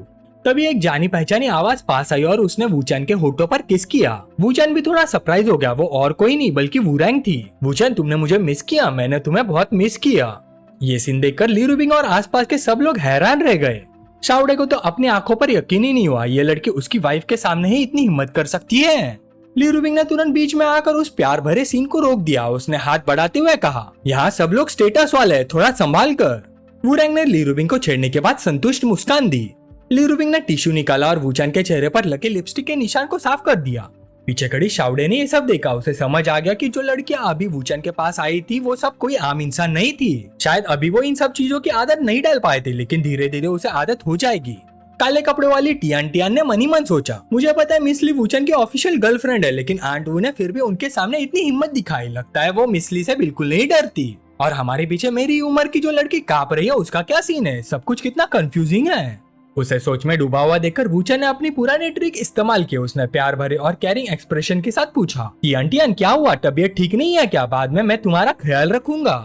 S1: तभी एक जानी पहचानी आवाज पास आई और उसने वूचन के होठों पर किस किया। वूचन भी थोड़ा सरप्राइज हो गया। वो और कोई नहीं बल्कि वूरैंग थी। वूचन, तुमने मुझे मिस किया, मैंने तुम्हें बहुत मिस किया। ये सीन देखकर ली रुबिंग और आसपास के सब लोग हैरान रह गए। शाओडे को तो अपनी आंखों पर यकीन ही नहीं हुआ, ये लड़की उसकी वाइफ के सामने ही इतनी हिम्मत कर सकती है। ली रुबिंग ने तुरंत बीच में आकर उस प्यार भरे सीन को रोक दिया। उसने हाथ बढ़ाते हुए कहा, यहाँ सब लोग स्टेटस वाले हैं, थोड़ा संभाल कर। वूरैंग ने ली रुबिंग को छेड़ने के बाद संतुष्ट मुस्कान दी। ली रुबिंग ने टिश्यू निकाला और वूचन के चेहरे पर लगे लिपस्टिक के निशान को साफ कर दिया। पीछे खड़ी शाओडे ने ये सब देखा। उसे समझ आ गया कि जो लड़कियां अभी वूचन के पास आई थी वो सब कोई आम इंसान नहीं थी। शायद अभी वो इन सब चीजों की आदत नहीं डाल पाए थे, लेकिन धीरे धीरे उसे आदत हो जाएगी। काले कपड़े वाली टियान टियान ने मन ही मन सोचा, मुझे पता है मिस ली वूचन की ऑफिशियल गर्लफ्रेंड है, लेकिन आंट वू ने फिर भी उनके सामने इतनी हिम्मत दिखाई। लगता है वो मिस ली से बिल्कुल नहीं डरती। और हमारे पीछे मेरी उम्र की जो लड़की कांप रही है उसका क्या सीन है? सब कुछ कितना कंफ्यूजिंग है। उसे सोच में डूबा हुआ देखकर वूचन ने अपनी पुरानी ट्रिक इस्तेमाल की। उसने प्यार भरे और केयरिंग एक्सप्रेशन के साथ पूछा, टियान टियान क्या हुआ, तबीयत ठीक नहीं है क्या? बाद में मैं तुम्हारा ख्याल रखूंगा।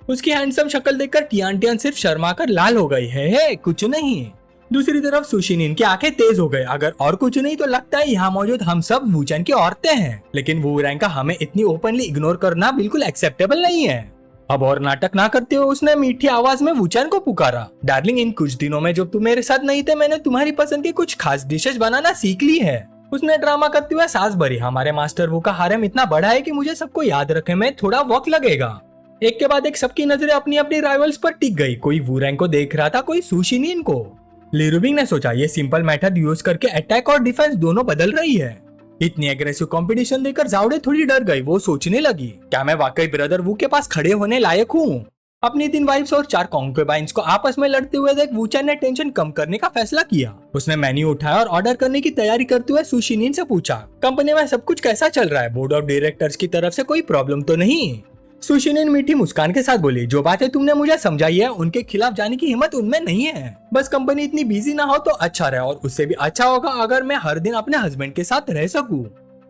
S1: उसकी हैंडसम शक्ल देखकर टियान टियान सिर्फ शर्मा कर लाल हो गई। है कुछ नहीं। दूसरी तरफ सुशिनिन की आंखें तेज हो गई। अगर और कुछ नहीं तो लगता है यहाँ मौजूद हम सब वूचन की औरतें हैं, लेकिन वूरैंग का हमें इतनी ओपनली इग्नोर करना बिल्कुल एक्सेप्टेबल नहीं है। अब और नाटक ना करते हुए उसने मीठी आवाज में वूचन को पुकारा, डार्लिंग, इन कुछ दिनों में जब तुम मेरे साथ नहीं थे मैंने तुम्हारी पसंद की कुछ खास डिशेस बनाना सीख ली है। उसने ड्रामा करते हुए सांस भरी। हमारे मास्टर वू का हारेम इतना बड़ा है कि मुझे सबको याद रखने में थोड़ा वक्त लगेगा। एक के बाद एक सबकी नजरें अपनी अपनी राइवल्स पर टिक गई। कोई वूरैंग को देख रहा था, कोई सुशिनिन को। लिरुबिंग ने सोचा ये सिंपल मेथड यूज करके अटैक और डिफेंस दोनों बदल रही है। इतनी एग्रेसिव कंपटीशन देखकर जावड़े थोड़ी डर गई। वो सोचने लगी, क्या मैं वाकई ब्रदर वू के पास खड़े होने लायक हूँ? अपनी 3 वाइफ्स और 4 कॉन्क्यूबाइंस को आपस में लड़ते हुए देख वूचन ने टेंशन कम करने का फैसला किया। उसने मेन्यू उठाया और ऑर्डर करने की तैयारी करते हुए सुशिनिन से पूछा, कंपनी में सब कुछ कैसा चल रहा है? बोर्ड ऑफ डायरेक्टर्स की तरफ से कोई प्रॉब्लम तो नहीं? सुशिनिन मीठी मुस्कान के साथ बोली, जो बातें तुमने मुझे समझाई है उनके खिलाफ जाने की हिम्मत उनमें नहीं है। बस कंपनी इतनी बिजी ना हो तो अच्छा रहे, और उससे भी अच्छा होगा अगर मैं हर दिन अपने हस्बैंड के साथ रह सकूं।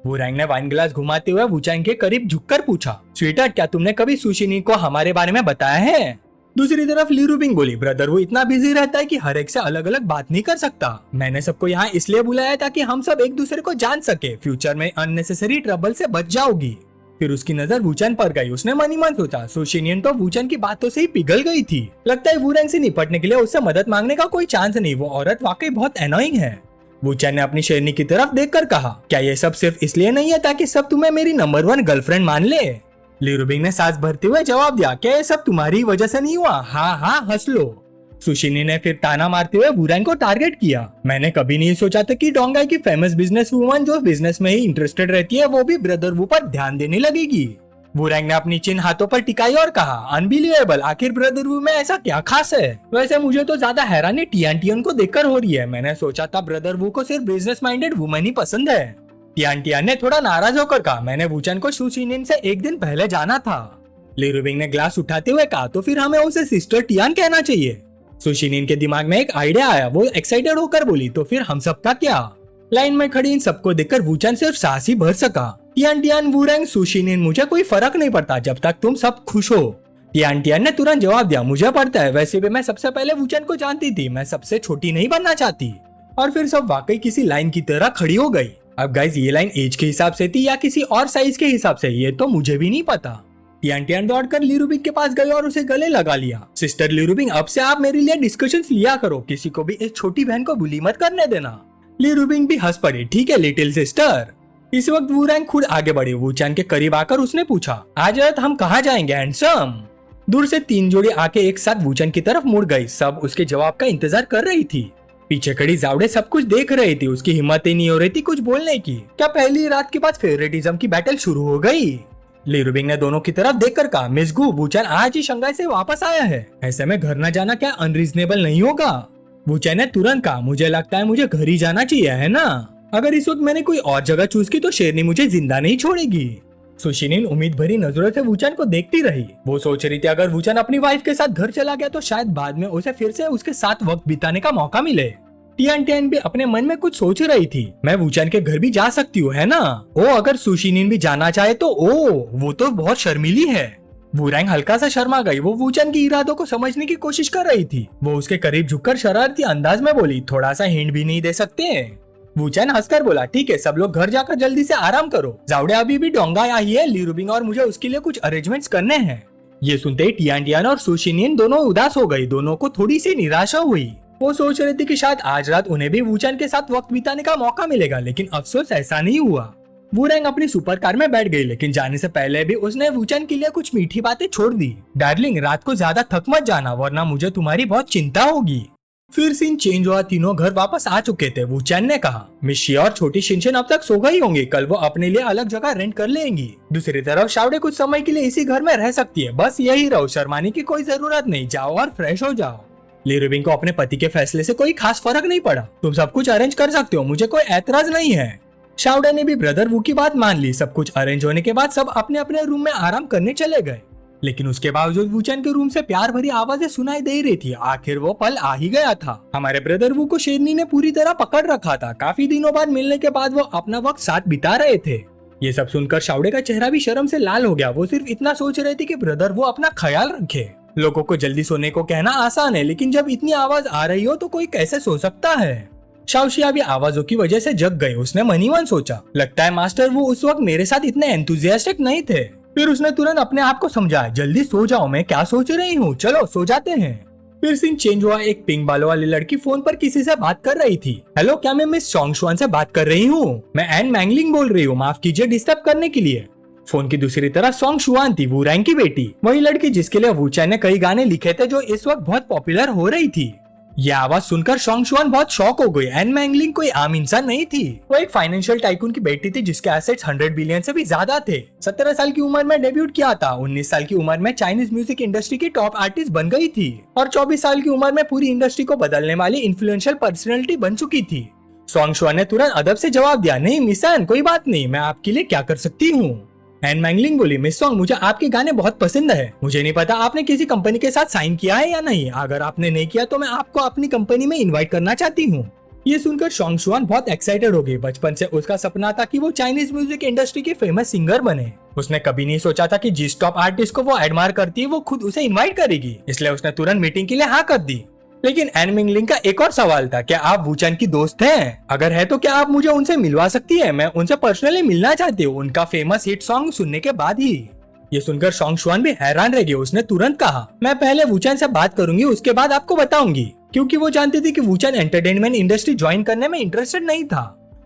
S1: वुरैंग ने वाइन ग्लास घुमाते हुए वूचांग के करीब झुककर पूछा, स्वीटहार्ट क्या तुमने कभी सुशिनिन को हमारे बारे में बताया है? दूसरी तरफ लिरुबिंग बोली, ब्रदर वो इतना बिजी रहता है कि हर एक से अलग अलग बात नहीं कर सकता। मैंने सबको यहाँ इसलिए बुलाया ताकि हम सब एक दूसरे को जान सके। फ्यूचर में अननेसेसरी ट्रबल से बच जाओगी। फिर उसकी नजर वूचन पर गई। उसने मन ही मन सोचा, सुशिनियन तो वूचन की बातों से ही पिघल गई थी। लगता है वुरैंग से निपटने के लिए उससे मदद मांगने का कोई चांस नहीं। वो औरत वाकई बहुत एनोइंग है। वूचन ने अपनी शेरनी की तरफ देखकर कहा, क्या ये सब सिर्फ इसलिए नहीं है ताकि सब तुम्हें मेरी नंबर 1 गर्लफ्रेंड मान ले? लिरुबिंग ने सांस भरते हुए जवाब दिया, क्या ये सब तुम्हारी वजह से नहीं हुआ? हाँ हाँ हंस लो। सुशिनी ने फिर ताना मारते हुए वुरैंग को टारगेट किया। मैंने कभी नहीं सोचा था कि डोंगाई की फेमस बिजनेस वुमन जो बिजनेस में ही इंटरेस्टेड रहती है वो भी ब्रदर वू पर ध्यान देने लगेगी। वुरैंग ने अपनी चिन्ह हाथों पर टिकाई और कहा, अनबिलीवेबल, आखिर ब्रदर वू में ऐसा क्या खास है? वैसे मुझे तो ज्यादा हैरानी टियान को देखकर हो रही है। मैंने सोचा था ब्रदर वू को सिर्फ बिजनेस माइंडेड वुमन ही पसंद है। टियान ने थोड़ा नाराज होकर कहा, मैंने वूचन को सुशिनिन से एक दिन पहले जाना था। लिरुबिंग ने ग्लास उठाते हुए कहा, तो फिर हमें उसे सिस्टर टियान कहना चाहिए। सुशिनिन के दिमाग में एक आइडिया आया। वो एक्साइटेड होकर बोली, तो फिर हम सबका क्या? लाइन में खड़ी इन सबको देखकर वूचन सिर्फ सांस ही भर सका। टियान वुरैंग सुशिनिन, मुझे कोई फर्क नहीं पड़ता जब तक तुम सब खुश हो। टियान ने तुरंत जवाब दिया, मुझे पड़ता है। वैसे भी मैं सबसे पहले वूचन को जानती थी। मैं सबसे छोटी नहीं बनना चाहती। और फिर सब वाकई किसी लाइन की तरह खड़ी हो गई। अब गाइस ये लाइन एज के हिसाब से थी या किसी और साइज के हिसाब से, ये तो मुझे भी नहीं पता। टियान दौड़कर लिरुबिंग के पास गई और उसे गले लगा लिया। सिस्टर लिरुबिंग, अब से आप मेरे लिए डिस्कशंस लिया करो। किसी को भी इस छोटी बहन को बुली मत करने देना। लिरुबिंग भी हंस पड़ी, ठीक है लिटिल सिस्टर। इस वक्त वुरैंग खुद आगे बढ़ी। वूचन के करीब आकर उसने पूछा, आज रात हम कहाँ जाएंगे हैंडसम? दूर से 3 जोड़ी आके एक साथ वूचन की तरफ मुड़ गई। सब उसके जवाब का इंतजार कर रही थी। पीछे खड़ी जावड़े सब कुछ देख रही थी। उसकी हिम्मत ही नहीं हो रही थी कुछ बोलने की। क्या पहली रात के बाद फेवरेटिज्म की बैटल शुरू हो गई? लिरुबिंग ने दोनों की तरफ देखकर कहा, मिस गू, वूचन आज ही शंघाई से वापस आया है। ऐसे में घर न जाना क्या अनरीजनेबल नहीं होगा? वूचन ने तुरंत कहा, मुझे लगता है मुझे घर ही जाना चाहिए, है ना? अगर इस वक्त मैंने कोई और जगह चूज की तो शेरनी मुझे जिंदा नहीं छोड़ेगी। सुशिनिन उम्मीद भरी नजरों से वूचन को देखती रही। वो सोच रही थी अगर वूचन अपनी वाइफ के साथ घर चला गया तो शायद बाद में उसे फिर से उसके साथ वक्त बिताने का मौका मिले। टियान भी अपने मन में कुछ सोच रही थी। मैं वूचन के घर भी जा सकती हूँ, है ना? ओ अगर सुशिनिन भी जाना चाहे तो वो तो बहुत शर्मीली है। वुरैंग हल्का सा शर्मा गई। वो वूचन की इरादों को समझने की कोशिश कर रही थी। वो उसके करीब झुककर शरारती अंदाज में बोली, थोड़ा सा हिंट भी नहीं दे सकते? वूचन हंसकर बोला, ठीक है सब लोग घर जाकर जल्दी से आराम करो। जावड़े अभी भी डोंगाई आई है। लिरुबिंग और मुझे उसके लिए कुछ अरेंजमेंट्स करने हैं। ये सुनते ही टियान और सुशिनिन दोनों उदास हो गई। दोनों को थोड़ी सी निराशा हुई। वो सोच रही थी कि शायद आज रात उन्हें भी वूचन के साथ वक्त बिताने का मौका मिलेगा, लेकिन अफसोस ऐसा नहीं हुआ। वुरैंग अपनी सुपर कार में बैठ गई, लेकिन जाने से पहले भी उसने वूचन के लिए कुछ मीठी बातें छोड़ दी। डार्लिंग, रात को ज्यादा थक मत जाना वरना मुझे तुम्हारी बहुत चिंता होगी। फिर सीन चेंज हुआ। तीनों घर वापस आ चुके थे। वूचन ने कहा, मिस शी और छोटी शिनशिन अब तक सो गई होंगी। कल वो अपने लिए अलग जगह रेंट कर लेंगी। दूसरी तरफ शावड़े कुछ समय के लिए इसी घर में रह सकती है। बस यही रहो, शर्माने की कोई जरूरत नहीं। जाओ और फ्रेश हो जाओ। लिरुबिंग को अपने पति के फैसले से कोई खास फर्क नहीं पड़ा। तुम सब कुछ अरेंज कर सकते हो, मुझे कोई एतराज नहीं है। शावडे ने भी ब्रदर वू की बात मान ली। सब कुछ अरेंज होने के बाद सब अपने अपने रूम में आराम करने चले गए, लेकिन उसके बावजूद वूचन के रूम से प्यार भरी आवाजें सुनाई दे रही थी। आखिर वो पल आ ही गया था। हमारे ब्रदर वू को शेरनी ने पूरी तरह पकड़ रखा था। काफी दिनों बाद मिलने के बाद वो अपना वक्त साथ बिता रहे थे। ये सब सुनकर शावडे का चेहरा भी शर्म से लाल हो गया। वो सिर्फ इतना सोच रहे थे कि ब्रदर वो अपना ख्याल रखे। लोगों को जल्दी सोने को कहना आसान है, लेकिन जब इतनी आवाज आ रही हो तो कोई कैसे सो सकता है? शाओशिया भी आवाजों की वजह से जग गई। उसने मन ही मन सोचा, लगता है मास्टर वो उस वक्त मेरे साथ इतने एंथुजियास्टिक नहीं थे। फिर उसने तुरंत अपने आप को समझाया, जल्दी सो जाओ, मैं क्या सोच रही हूँ, चलो सो जाते हैं। फिर सीन चेंज हुआ। एक पिंक बालों वाली लड़की फोन पर किसी से बात कर रही थी। हेलो, क्या मैं मिस सोंगशुआन से बात कर रही हूँ? मैं एन मैंगलिंग बोल रही हूँ, माफ कीजिए डिस्टर्ब करने के लिए। फोन की दूसरी तरफ सोंगशुआन थी, वुरैंग की बेटी, वही लड़की जिसके लिए वूचन ने कई गाने लिखे थे जो इस वक्त बहुत पॉपुलर हो रही थी। ये आवाज सुनकर सोंग शुआन बहुत शॉक हो गई। एन मैंगलिंग कोई आम इंसान नहीं थी, वो एक फाइनेंशियल टाइकून की बेटी थी जिसके एसेट्स 100 बिलियन से भी ज्यादा थे। 17 साल की उम्र में डेब्यूट किया था, 19 साल की उम्र में चाइनीज म्यूजिक इंडस्ट्री की टॉप आर्टिस्ट बन गई थी और 24 साल की उम्र में पूरी इंडस्ट्री को बदलने वाली इन्फ्लुएंशियल पर्सनैलिटी बन चुकी थी। सोंग शुआन ने तुरंत अदब से जवाब दिया, नहीं मिस एन, कोई बात नहीं, मैं आपके लिए क्या कर सकती हूँ। एन मैंगलिंग बोली, मिस सोंग, मुझे आपके गाने बहुत पसंद है। मुझे नहीं पता आपने किसी कंपनी के साथ साइन किया है या नहीं। अगर आपने नहीं किया तो मैं आपको अपनी कंपनी में इनवाइट करना चाहती हूँ। ये सुनकर सोंग शुआन बहुत एक्साइटेड हो गई। बचपन से उसका सपना था कि वो चाइनीज म्यूजिक इंडस्ट्री के फेमस सिंगर बने। उसने कभी नहीं सोचा था कि जिस टॉप आर्टिस्ट को वो एडमायर करती है वो खुद उसे इनवाइट करेगी, इसलिए उसने तुरंत मीटिंग के लिए हाँ कर दी। लेकिन एन मैंगलिंग का एक और सवाल था, क्या आप वूचैन की दोस्त हैं? अगर है तो क्या आप मुझे उनसे मिलवा सकती है? मैं उनसे पर्सनली मिलना चाहती हूँ, उनका फेमस हिट सॉन्ग सुनने के बाद ही। ये सुनकर सोंग शुआन भी हैरान रह गई। उसने तुरंत कहा, मैं पहले वूचैन से बात करूंगी, उसके बाद आपको बताऊंगी, क्योंकि वो जानती थी कि वूचैन एंटरटेनमेंट इंडस्ट्री ज्वाइन करने में इंटरेस्टेड नहीं था।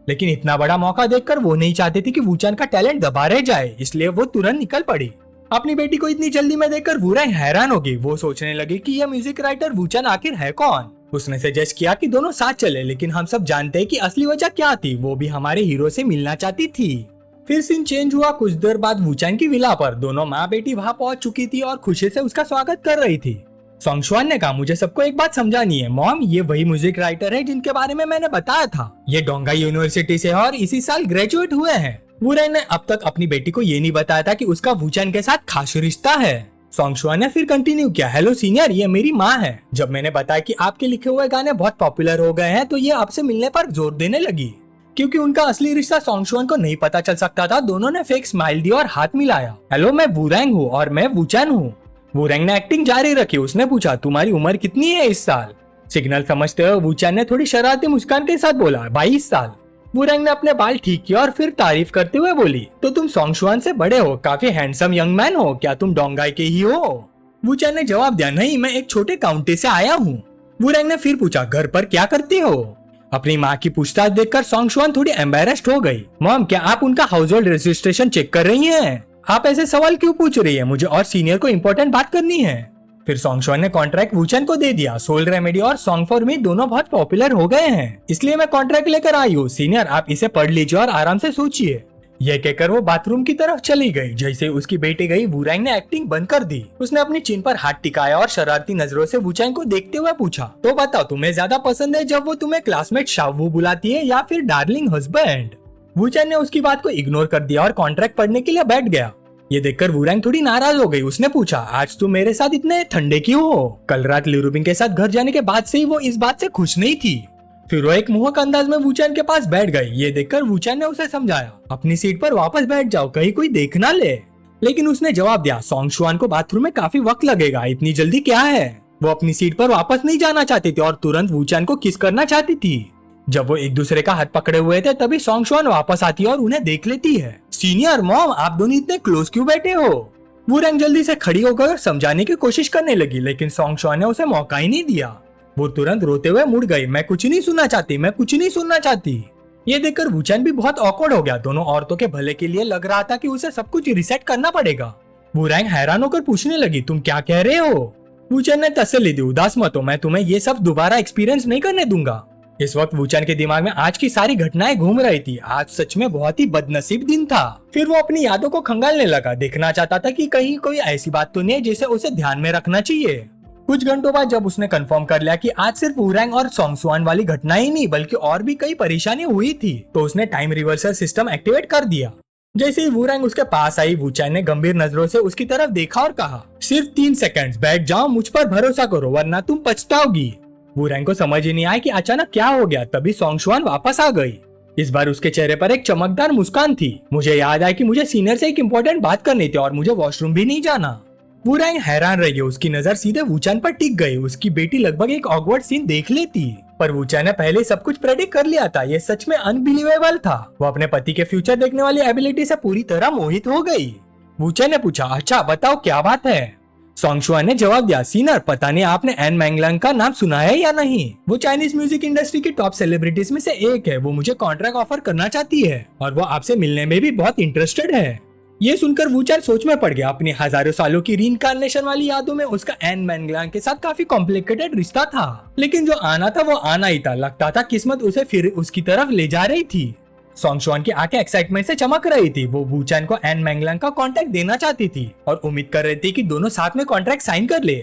S1: लेकिन इतना बड़ा मौका देखकर वो नहीं चाहती थी कि वूचैन का टैलेंट दबा रह जाए, इसलिए वो तुरंत निकल पड़ी। अपनी बेटी को इतनी जल्दी में देखकर वूरैंग हैरान हो गई। वो सोचने लगी कि यह म्यूजिक राइटर वूचैन आखिर है कौन। उसने सजेस्ट किया कि दोनों साथ चले, लेकिन हम सब जानते हैं कि असली वजह क्या थी, वो भी हमारे हीरो से मिलना चाहती थी। फिर सीन चेंज हुआ। कुछ देर बाद वूचैन की विला पर दोनों माँ बेटी वहाँ पहुँच चुकी थी और खुशी से उसका स्वागत कर रही थी। सोंग शुआन ने कहा, मुझे सबको एक बात समझानी है मॉम, ये वही म्यूजिक राइटर है जिनके बारे में मैंने बताया था। ये डोंगाई यूनिवर्सिटी से और इसी साल ग्रेजुएट हुए हैं। वूरैंग ने अब तक अपनी बेटी को ये नहीं बताया था कि उसका वूचैन के साथ खास रिश्ता है। सोंग शुआन ने फिर कंटिन्यू किया, हेलो सीनियर, ये मेरी माँ है। जब मैंने बताया कि आपके लिखे हुए गाने बहुत पॉपुलर हो गए हैं तो ये आपसे मिलने पर जोर देने लगी। क्योंकि उनका असली रिश्ता सोंग शुआन को नहीं पता चल सकता था, दोनों ने फेक स्माइल दी और हाथ मिलाया। हेलो, मैं वूरैंग हूँ और मैं वूचैन हूँ। वूरैंग ने एक्टिंग जारी रखी। उसने पूछा, तुम्हारी उम्र कितनी है इस साल? सिग्नल समझते हुए वूचैन ने थोड़ी शरारती मुस्कान के साथ बोला, 22 साल। वूरैंग ने अपने बाल ठीक किया और फिर तारीफ करते हुए बोली, तो तुम सोंग शुआन से बड़े हो, काफी हैंडसम यंग मैन हो, क्या तुम डोंगाई के ही हो? वूचैन ने जवाब दिया, नहीं, मैं एक छोटे काउंटी से आया हूँ। वूरैंग ने फिर पूछा, घर पर क्या करती हो? अपनी माँ की पूछताछ देखकर सोंग शुआन थोड़ी एम्बैरेस्ड हो गई। मॉम, क्या आप उनका हाउस होल्ड रजिस्ट्रेशन चेक कर रही हैं? आप ऐसे सवाल क्यों पूछ रही है? मुझे और सीनियर को इम्पोर्टेंट बात करनी है। फिर सोंग शुआन ने कॉन्ट्रैक्ट वूचैन को दे दिया। सोल रेमेडी और सॉन्ग फॉर मी दोनों बहुत पॉपुलर हो गए हैं, इसलिए मैं कॉन्ट्रैक्ट लेकर आई हूँ। सीनियर, आप इसे पढ़ लीजिए और आराम से सोचिए। यह कहकर वो बाथरूम की तरफ चली गई। जैसे उसकी बेटी गई, वूरैंग ने एक्टिंग बंद कर दी। उसने अपनी चिन पर हाथ टिकाया और शरारती नजरों से वूचैन को देखते हुए पूछा, तो बताओ, तुम्हें ज्यादा पसंद है जब वो तुम्हें क्लासमेट शावू बुलाती है या फिर डार्लिंग हस्बैंड? वूचैन ने उसकी बात को इग्नोर कर दिया और कॉन्ट्रैक्ट पढ़ने के लिए बैठ गया। ये देखकर वूरैंग थोड़ी नाराज हो गई। उसने पूछा, आज तुम मेरे साथ इतने ठंडे क्यों हो? कल रात लिरुबिंग के साथ घर जाने के बाद से ही वो इस बात से खुश नहीं थी। फिर वो एक मोहक अंदाज में वूचैन के पास बैठ गई। ये देखकर वूचैन ने उसे समझाया, अपनी सीट पर वापस बैठ जाओ, कहीं कोई देख ना ले। लेकिन उसने जवाब दिया, सोंग शुआन को बाथरूम में काफी वक्त लगेगा, इतनी जल्दी क्या है? वो अपनी सीट पर वापस नहीं जाना चाहती थी और तुरंत वूचैन को किस करना चाहती थी। जब वो एक दूसरे का हाथ पकड़े हुए थे तभी सोंग शुआन वापस आती है और उन्हें देख लेती है। सीनियर, मॉम, आप दोनों इतने क्लोज क्यों बैठे हो? वूरैंग जल्दी से खड़ी होकर समझाने की कोशिश करने लगी, लेकिन सोंग शुआन ने उसे मौका ही नहीं दिया। वो तुरंत रोते हुए मुड़ गई, मैं कुछ नहीं सुनना चाहती, मैं कुछ नहीं सुनना चाहती। ये देखकर वूचैन भी बहुत ऑकवर्ड हो गया। दोनों औरतों के भले के लिए लग रहा था कि उसे सब कुछ रिसेट करना पड़ेगा। वूरैंग हैरान होकर पूछने लगी, तुम क्या कह रहे हो? वूचैन ने तसल्ली दी, उदास मत हो, मैं तुम्हें ये सब दोबारा एक्सपीरियंस नहीं करने दूंगा। इस वक्त वूचैन के दिमाग में आज की सारी घटनाएं घूम रही थी। आज सच में बहुत ही बदनसीब दिन था। फिर वो अपनी यादों को खंगालने लगा, देखना चाहता था कि कहीं कोई ऐसी बात तो नहीं है जिसे उसे ध्यान में रखना चाहिए। कुछ घंटों बाद जब उसने कंफर्म कर लिया कि आज सिर्फ वूरैंग और सोंग शुआन वाली घटना ही नहीं बल्कि और भी कई परेशानी हुई थी, तो उसने टाइम रिवर्सल सिस्टम एक्टिवेट कर दिया। जैसे ही वूरैंग उसके पास आई, वूचैन ने गंभीर नजरों से उसकी तरफ देखा और कहा, सिर्फ 3 सेकंड्स बैठ जाओ, मुझ पर भरोसा करो वरना तुम पछताओगी। वूरैंग को समझ ही नहीं आया कि अचानक क्या हो गया। तभी सोंग शुआन वापस आ गई। इस बार उसके चेहरे पर एक चमकदार मुस्कान थी। मुझे याद आया कि मुझे सीनियर से एक इम्पोर्टेंट बात करनी थी और मुझे वॉशरूम भी नहीं जाना। वूरैंग हैरान रही। उसकी नजर सीधे वूचैन पर टिक गई। उसकी बेटी लगभग एक ऑकवर्ड सीन देख लेती, पर वूचैन ने पहले सब कुछ प्रेडिक्ट कर लिया था। ये सच में अनबिलीवेबल था। वो अपने पति के फ्यूचर देखने वाली एबिलिटी से पूरी तरह मोहित हो गई। वूचैन ने पूछा, अच्छा बताओ क्या बात है? सोंग शुआन ने जवाब दिया, सीनियर, पता नहीं आपने एन मैंगलिंग का नाम सुना है या नहीं। वो चाइनीज म्यूजिक इंडस्ट्री की टॉप सेलिब्रिटीज में से एक है। वो मुझे कॉन्ट्रैक्ट ऑफर करना चाहती है और वो आपसे मिलने में भी बहुत इंटरेस्टेड है। ये सुनकर वूचैन सोच में पड़ गया। अपनी हजारों सालों की रीइंकार्नेशन वाली यादों में उसका एन मैंगलांग के साथ काफी कॉम्प्लिकेटेड रिश्ता था, लेकिन जो आना था वो आना ही था। लगता था किस्मत उसे फिर उसकी तरफ ले जा रही थी। सोंगशुआन की आंखें एक्साइटमेंट से चमक रही थी। वो वूचैन को एन मैंगलांग का कॉन्ट्रैक्ट देना चाहती थी और उम्मीद कर रही थी कि दोनों साथ में कॉन्ट्रैक्ट साइन कर ले।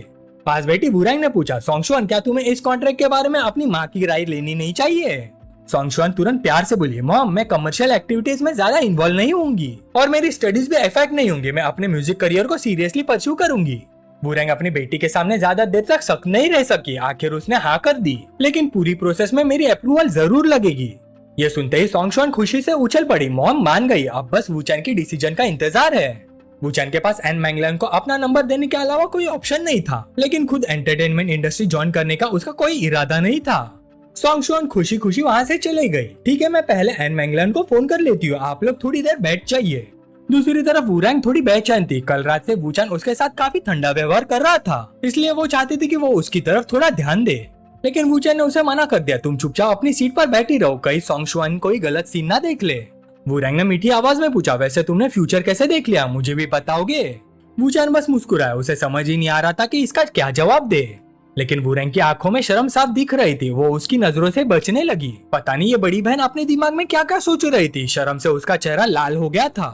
S1: पास बैठी वूरैंग ने पूछा, सोंगशुआन क्या तुम्हें इस कॉन्ट्रैक्ट के बारे में अपनी माँ की राय लेनी नहीं चाहिए? सोंगशुआन तुरंत प्यार से बोली, मॉम मैं कमर्शियल एक्टिविटीज में ज्यादा इन्वॉल्व नहीं होंगी और मेरी स्टडीज भी इफेक्ट नहीं होंगी। मैं अपने म्यूजिक करियर को सीरियसली परस्यू करूंगी। वूरैंग अपनी बेटी के सामने ज्यादा देर तक सख्त नहीं रह सकी। आखिर उसने हाँ कर दी, लेकिन पूरी प्रोसेस में मेरी अप्रूवल जरूर लगेगी। ये सुनते ही सोंगशुआन खुशी से उछल पड़ी। मॉम मान गई, अब बस वूचैन की डिसीजन का इंतजार है। वूचैन के पास एन मैंगलांग को अपना नंबर देने के अलावा कोई ऑप्शन नहीं था, लेकिन खुद एंटरटेनमेंट इंडस्ट्री ज्वाइन करने का उसका कोई इरादा नहीं था। सोंगशुआन खुशी खुशी वहाँ से चले गई। ठीक है, मैं पहले एन मैंगलांग को फोन कर लेती हूँ, आप लोग थोड़ी देर बैठ जाइए। दूसरी तरफ वूरैंग थोड़ी बेचैन थी। कल रात से वूचैन उसके साथ काफी ठंडा व्यवहार कर रहा था, इसलिए वो चाहती थी कि वो उसकी तरफ थोड़ा ध्यान दे, लेकिन वूचैन ने उसे मना कर दिया। तुम चुपचाप अपनी सीट पर बैठी रहो, कहीं सोंगशुआन कोई गलत सीन ना देख ले। वूरैंग ने मीठी आवाज में पूछा, वैसे तुमने फ्यूचर कैसे देख लिया, मुझे भी बताओगे? वूचैन बस मुस्कुराया। उसे समझ ही नहीं आ रहा था कि इसका क्या जवाब दे, लेकिन वूरैंग की आंखों में शर्म साफ दिख रही थी। वो उसकी नजरों से बचने लगी। पता नहीं ये बड़ी बहन अपने दिमाग में क्या क्या सोच रही थी। शर्म से उसका चेहरा लाल हो गया था।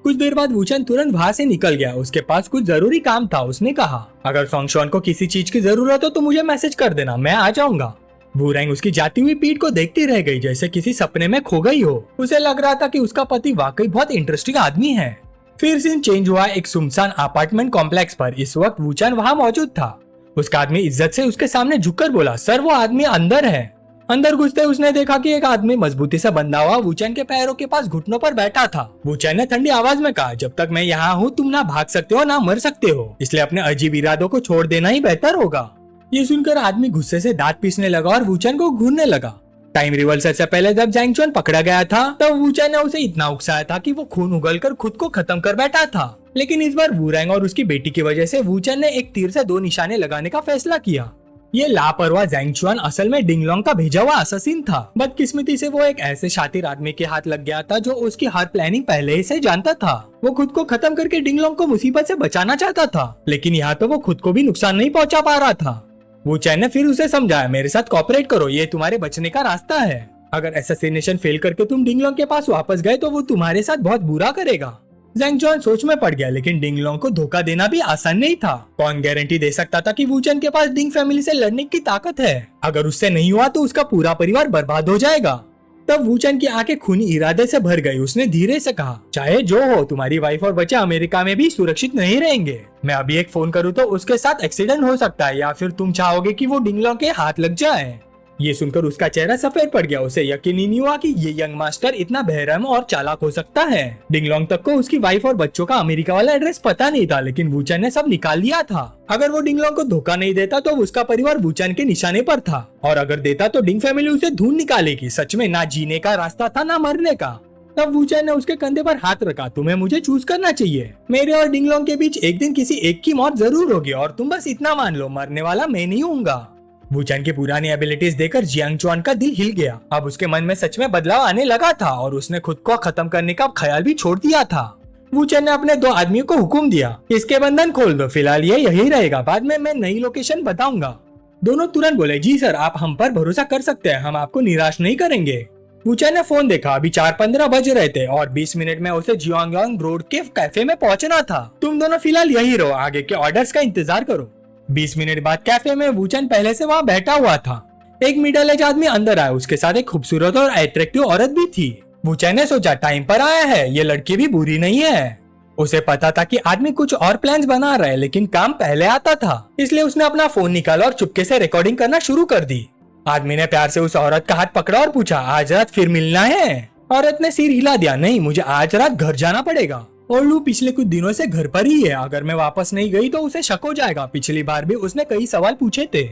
S1: कुछ देर बाद वूचैन तुरंत वहाँ से निकल गया। उसके पास कुछ जरूरी काम था। उसने कहा, अगर सोंगशुआन को किसी चीज की जरूरत हो तो मुझे मैसेज कर देना, मैं आ जाऊंगा। वूरैंग उसकी जाती हुई पीठ को देखती रह गई, जैसे किसी सपने में खो गई हो। उसे लग रहा था कि उसका पति वाकई बहुत इंटरेस्टिंग आदमी है। फिर सीन चेंज हुआ एक सुनसान अपार्टमेंट कॉम्प्लेक्स पर। इस वक्त वूचैन वहाँ मौजूद था। उसका आदमी इज्जत से उसके सामने झुककर बोला, सर वो आदमी अंदर है। अंदर घुसते उसने देखा कि एक आदमी मजबूती से बंधा हुआ वूचैन के पैरों के पास घुटनों पर बैठा था। वूचैन ने ठंडी आवाज में कहा, जब तक मैं यहाँ हूँ तुम ना भाग सकते हो ना मर सकते हो, इसलिए अपने अजीब इरादों को छोड़ देना ही बेहतर होगा। ये सुनकर आदमी गुस्से से दांत पीसने लगा और वूचैन को घूरने लगा। टाइम रिवर्सल से पहले जब जैंग चुआन पकड़ा गया था तब वूचैन ने उसे इतना उकसाया था कि वो खून उगलकर खुद को खत्म कर बैठा था, लेकिन इस बार वूरैंग और उसकी बेटी की वजह से वूचैन ने एक तीर से 2 निशाने लगाने का फैसला किया। ये लापरवाह जैंग चुआन असल में डिंगलोंग का भेजा हुआ अससीन था। बदकिस्मती से वो एक ऐसे शातिर आदमी के हाथ लग गया था जो उसकी हर प्लानिंग पहले ही से जानता था। वो खुद को खत्म करके डिंगलोंग को मुसीबत से बचाना चाहता था, लेकिन यहाँ तो वो खुद को भी नुकसान नहीं पहुँचा पा रहा था। वूचैन ने फिर उसे समझाया, मेरे साथ कॉपरेट करो, ये तुम्हारे बचने का रास्ता है। अगर असैसिनेशन फेल करके तुम डिंगलोंग के पास वापस गए तो वो तुम्हारे साथ बहुत बुरा करेगा। जैंग चुआन सोच में पड़ गया, लेकिन डिंगलोंग को धोखा देना भी आसान नहीं था। कौन गारंटी दे सकता था कि वूचैन के पास डिंग फैमिली से लड़ने की ताकत है। अगर उससे नहीं हुआ तो उसका पूरा परिवार बर्बाद हो जाएगा। तब वूचैन की आंखें खूनी इरादे से भर गई। उसने धीरे से कहा, चाहे जो हो तुम्हारी वाइफ और बच्चे अमेरिका में भी सुरक्षित नहीं रहेंगे। मैं अभी एक फोन करूँ तो उसके साथ एक्सीडेंट हो सकता है, या फिर तुम चाहोगे कि वो डिंगलोंग के हाथ लग जाए। ये सुनकर उसका चेहरा सफेद पड़ गया। उसे यकीन ही नहीं हुआ कि ये यंग मास्टर इतना बेरहम और चालाक हो सकता है। डिंगलोंग तक को उसकी वाइफ और बच्चों का अमेरिका वाला एड्रेस पता नहीं था, लेकिन वूचैन ने सब निकाल लिया था। अगर वो डिंगलोंग को धोखा नहीं देता तो उसका परिवार वूचैन के निशाने पर था, और अगर देता तो डिंग फैमिली उसे ढूंढ निकालेगी। सच में ना जीने का रास्ता था ना मरने का। तब वूचैन ने उसके कंधे पर हाथ रखा, तुम्हें मुझे चूज करना चाहिए। मेरे और डिंगलोंग के बीच एक दिन किसी एक की मौत जरूर होगी, और तुम बस इतना मान लो, मरने वाला मैं नहीं हूँगा। वूचैन की पुरानी एबिलिटीज देखकर जियांग चुआन का दिल हिल गया। अब उसके मन में सच में बदलाव आने लगा था और उसने खुद को खत्म करने का ख्याल भी छोड़ दिया था। वूचैन ने अपने 2 आदमियों को हुक्म दिया, इसके बंधन खोल दो, फिलहाल ये यही रहेगा, बाद में मैं नई लोकेशन बताऊंगा। दोनों तुरंत बोले, जी सर, आप हम पर भरोसा कर सकते हैं, हम आपको निराश नहीं करेंगे। वूचैन ने फोन देखा, अभी 4:15 बज रहे थे और 20 मिनट में उसे जियांगयांग रोड के कैफे में पहुंचना था। तुम दोनों फिलहाल यही रहो, आगे के ऑर्डर्स का इंतजार करो। 20 मिनट बाद कैफे में वूचैन पहले से वहाँ बैठा हुआ था। एक मिडिल एज आदमी अंदर आया, उसके साथ एक खूबसूरत और अट्रैक्टिव औरत भी थी। वूचैन ने सोचा, टाइम पर आया है, ये लड़की भी बुरी नहीं है। उसे पता था कि आदमी कुछ और प्लान्स बना रहा है, लेकिन काम पहले आता था, इसलिए उसने अपना फोन निकाला और चुपके से रिकॉर्डिंग करना शुरू कर दी। आदमी ने प्यार से उस औरत का हाथ पकड़ा और पूछा, आज रात फिर मिलना है? औरत ने सिर हिला दिया, नहीं, मुझे आज रात घर जाना पड़ेगा। ओलू पिछले कुछ दिनों से घर पर ही है, अगर मैं वापस नहीं गई तो उसे शक हो जाएगा। पिछली बार भी उसने कई सवाल पूछे थे।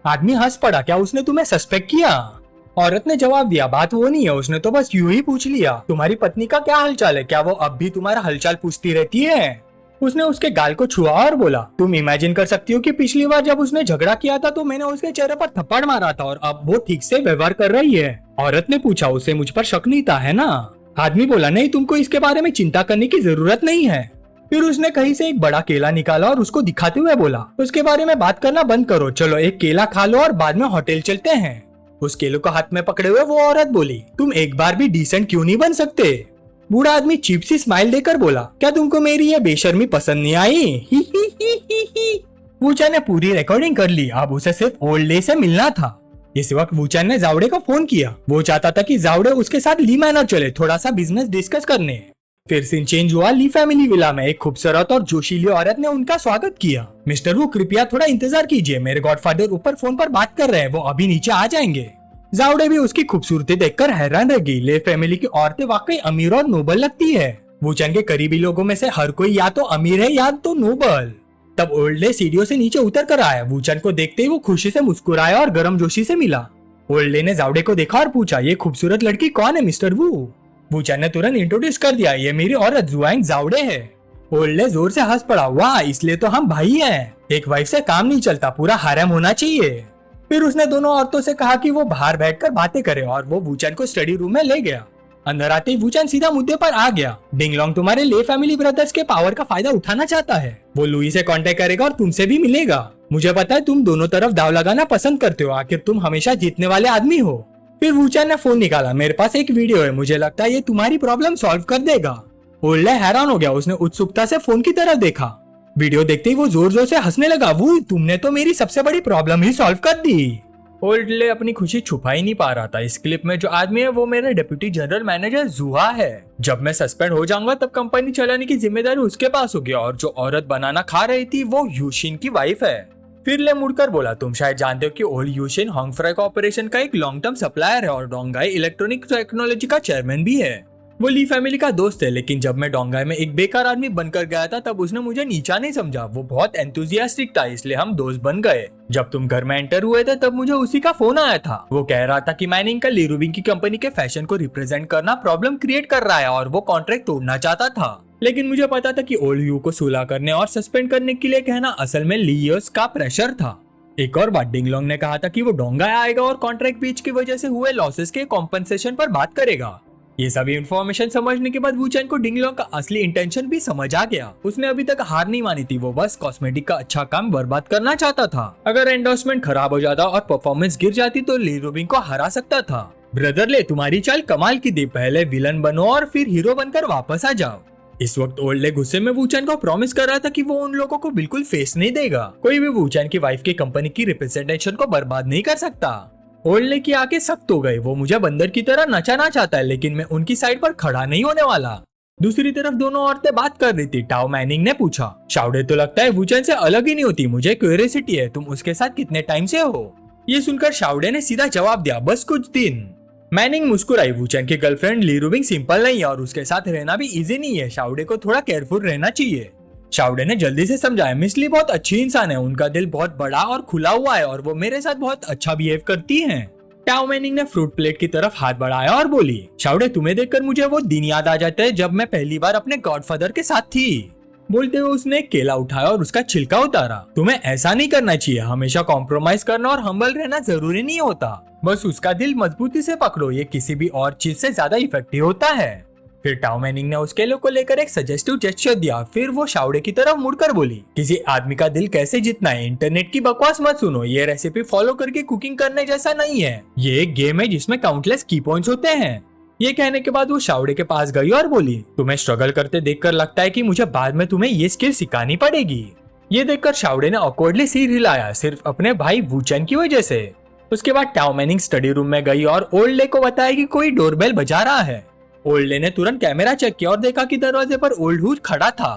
S1: आदमी हंस पड़ा, क्या उसने तुम्हें सस्पेक्ट किया? औरत ने जवाब दिया, बात वो नहीं है, उसने तो बस यूं ही पूछ लिया। तुम्हारी पत्नी का क्या हालचाल है? क्या वो अब भी तुम्हारा हालचाल पूछती रहती है? उसने उसके गाल को छुआ और बोला, तुम इमेजिन कर सकती हो कि पिछली बार जब उसने झगड़ा किया था तो मैंने उसके चेहरे पर थप्पड़ मारा था और अब वो ठीक से व्यवहार कर रही है। औरत ने पूछा, उसे मुझ पर शक नहीं था, है ना? आदमी बोला, नहीं, तुमको इसके बारे में चिंता करने की जरूरत नहीं है। फिर उसने कहीं से एक बड़ा केला निकाला और उसको दिखाते हुए बोला, उसके बारे में बात करना बंद करो, चलो एक केला खा लो और बाद में होटल चलते हैं। उस केले को हाथ में पकड़े हुए वो औरत बोली, तुम एक बार भी डिसेंट क्यों नहीं बन सकते? बूढ़ा आदमी चीप सी स्माइल देकर बोला, क्या तुमको मेरी ये बेशर्मी पसंद नहीं आई? ही ही ही ही ही। वूचैन ने पूरी रिकॉर्डिंग कर ली, अब उसे सिर्फ ओल्ड ले से मिलना था। इस वक्त वूचैन ने जावड़े को फोन किया। वो चाहता था कि जावड़े उसके साथ ली मैनर चले, थोड़ा सा बिजनेस डिस्कस करने। फिर सीन चेंज हुआ। ली फैमिली विला में एक खूबसूरत और जोशीली औरत ने उनका स्वागत किया। मिस्टर वू, कृपया थोड़ा इंतजार कीजिए, मेरे गॉडफादर ऊपर फोन पर बात कर रहे हैं, वो अभी नीचे आ जाएंगे। जावड़े भी उसकी खूबसूरती देखकर हैरान रह गई। ले फैमिली की औरतें वाकई अमीर और नोबल लगती है। वूचैन के करीबी लोगों में से हर कोई या तो अमीर है या तो नोबल। तब ओल्ड ले सीढ़ियों से नीचे उतर कर आया। वूचैन को देखते ही वो खुशी से मुस्कुराया और गर्मजोशी से मिला। ओल्ड ले ने जावड़े को देखा और पूछा, ये खूबसूरत लड़की कौन है मिस्टर वू? वूचैन ने तुरंत इंट्रोड्यूस कर दिया, ये मेरी औरत जुआंग जावड़े है। ओल्ड ले जोर से हंस पड़ा, वाह, इसलिए तो हम भाई हैं। एक वाइफ से काम नहीं चलता, पूरा हारेम होना चाहिए। फिर उसने दोनों औरतों से कहा कि वो बाहर बैठकर बातें करें और वो वूचैन को स्टडी रूम में ले गया। अंदर आते ही वूचैन सीधा मुद्दे पर आ गया। डिंगलोंग तुम्हारे ले फैमिली ब्रदर्स के पावर का फायदा उठाना चाहता है। वो लुई से कांटेक्ट करेगा और तुमसे भी मिलेगा। मुझे पता है तुम दोनों तरफ दाव लगाना पसंद करते हो, आखिर तुम हमेशा जीतने वाले आदमी हो। फिर वूचैन ने फोन निकाला, मेरे पास एक वीडियो है, मुझे लगता है ये तुम्हारी प्रॉब्लम सॉल्व कर देगा। ओल्ड ले हैरान हो गया, उसने उत्सुकता से फोन की तरफ देखा। वीडियो देखते ही वो जोर जोर से हंसने लगा, वो तुमने तो मेरी सबसे बड़ी प्रॉब्लम ही सॉल्व कर दी। ओल्ड ले अपनी खुशी छुपा ही नहीं पा रहा था। इस क्लिप में जो आदमी है वो मेरा डिप्टी जनरल मैनेजर जुहा है। जब मैं सस्पेंड हो जाऊंगा तब कंपनी चलाने की जिम्मेदारी उसके पास होगी और जो औरत बनाना खा रही थी वो यूशिन की वाइफ है। फिर ले मुड़कर बोला, तुम शायद जानते हो कि ओल्ड यूशिन होंगफ्राई कॉर्पोरेशन का एक लॉन्ग टर्म सप्लायर है और डोंगाई इलेक्ट्रॉनिक टेक्नोलॉजी का चेयरमैन भी है। वो ली फैमिली का दोस्त है, लेकिन जब मैं डोंगाई में एक बेकार आदमी बनकर गया था तब उसने मुझे नीचा नहीं समझा। वो बहुत एंथुजियास्टिक था, इसलिए हम दोस्त बन गए। जब तुम घर में एंटर हुए थे तब मुझे उसी का फोन आया था। वो कह रहा था कि मैनिंग का ली रूबिंग की कंपनी के फैशन को रिप्रेजेंट करना प्रॉब्लम क्रिएट कर रहा है और वो कॉन्ट्रैक्ट तोड़ना चाहता था। लेकिन मुझे पता था कि ओल्ड यू को सुलह करने और सस्पेंड करने के लिए कहना असल में लीयर्स का प्रेशर था। एक और बात, डिंगलोंग ने कहा था कि वो डोंगाई आएगा और कॉन्ट्रैक्ट ब्रीच की वजह से हुए लॉसेस के कॉम्पनसेशन पर बात करेगा। ये सभी इंफॉर्मेशन समझने के बाद वूचैन को डिंगलोंग का असली इंटेंशन भी समझ आ गया। उसने अभी तक हार नहीं मानी थी, वो बस कॉस्मेटिक का अच्छा काम बर्बाद करना चाहता था। अगर एंडोर्समेंट खराब हो जाता और परफॉर्मेंस गिर जाती तो ली रूबिंग को हरा सकता था। ब्रदर ले, तुम्हारी चाल कमाल की थी, पहले विलन बनो और फिर हीरो बनकर वापस आ जाओ। इस वक्त ओल्ड ले गुस्से में वूचैन को प्रॉमिस कर रहा था कि वो उन लोगों को बिल्कुल फेस नहीं देगा। कोई भी वूचैन की वाइफ की कंपनी की रिप्रेजेंटेशन को बर्बाद नहीं कर सकता। ओल्ड ले की आंखें सख्त हो गई। वो मुझे बंदर की तरह नचाना चाहता है, लेकिन मैं उनकी साइड पर खड़ा नहीं होने वाला। दूसरी तरफ दोनों औरतें बात कर रही थी। टाओ मैनिंग ने पूछा, शाउडे तो लगता है वूचैन से अलग ही नहीं होती, मुझे क्यूरियोसिटी है, तुम उसके साथ कितने टाइम से हो? ये सुनकर शाउडे ने सीधा जवाब दिया, बस कुछ दिन। मैनिंग मुस्कुराई। वूचैन की गर्लफ्रेंड ली रूबिंग सिंपल नहीं है और उसके साथ रहना भी इजी नहीं है, शाउडे को थोड़ा केयरफुल रहना चाहिए। शाउडे ने जल्दी से समझाया, मिस ली बहुत अच्छी इंसान है, उनका दिल बहुत बड़ा और खुला हुआ है और वो मेरे साथ बहुत अच्छा बिहेव करती हैं। टाओ मैनिंग ने फ्रूट प्लेट की तरफ हाथ बढ़ाया और बोली, शाउडे तुम्हें देखकर मुझे वो दिन याद आ जाता है जब मैं पहली बार अपने गॉडफादर के साथ थी। बोलते हुए उसने एक केला उठाया और उसका छिलका उतारा। तुम्हें ऐसा नहीं करना चाहिए, हमेशा कॉम्प्रोमाइज करना और हम्बल रहना जरूरी नहीं होता, बस उसका दिल मजबूती से पकड़ो, ये किसी भी और चीज से ज्यादा इफेक्टिव होता है। फिर टाओ मैनिंग ने उस केले को लेकर एक सजेस्टिव जेस्चर दिया। फिर वो शाउडे की तरफ मुड़कर बोली, किसी आदमी का दिल कैसे जीतना है, इंटरनेट की बकवास मत सुनो, ये रेसिपी फॉलो करके कुकिंग करने जैसा नहीं है, ये एक गेम है जिसमें काउंटलेस की पॉइंट्स होते हैं। ये कहने के बाद वो शाउडे के पास गई और बोली, तुम्हें स्ट्रगल करते देखकर लगता है कि मुझे बाद में तुम्हें ये स्किल सिखानी पड़ेगी। ये देखकर शाउडे ने ऑकवर्डली सिर हिलाया, सिर्फ अपने भाई वूचैन की वजह से। उसके बाद टाओ मैनिंग स्टडी रूम में गई और ओल्ड ले को बताया कि कोई डोरबेल बजा रहा है। ओल्ड ले ने तुरंत कैमरा चेक किया और देखा कि दरवाजे पर ओल्ड हूज खड़ा था।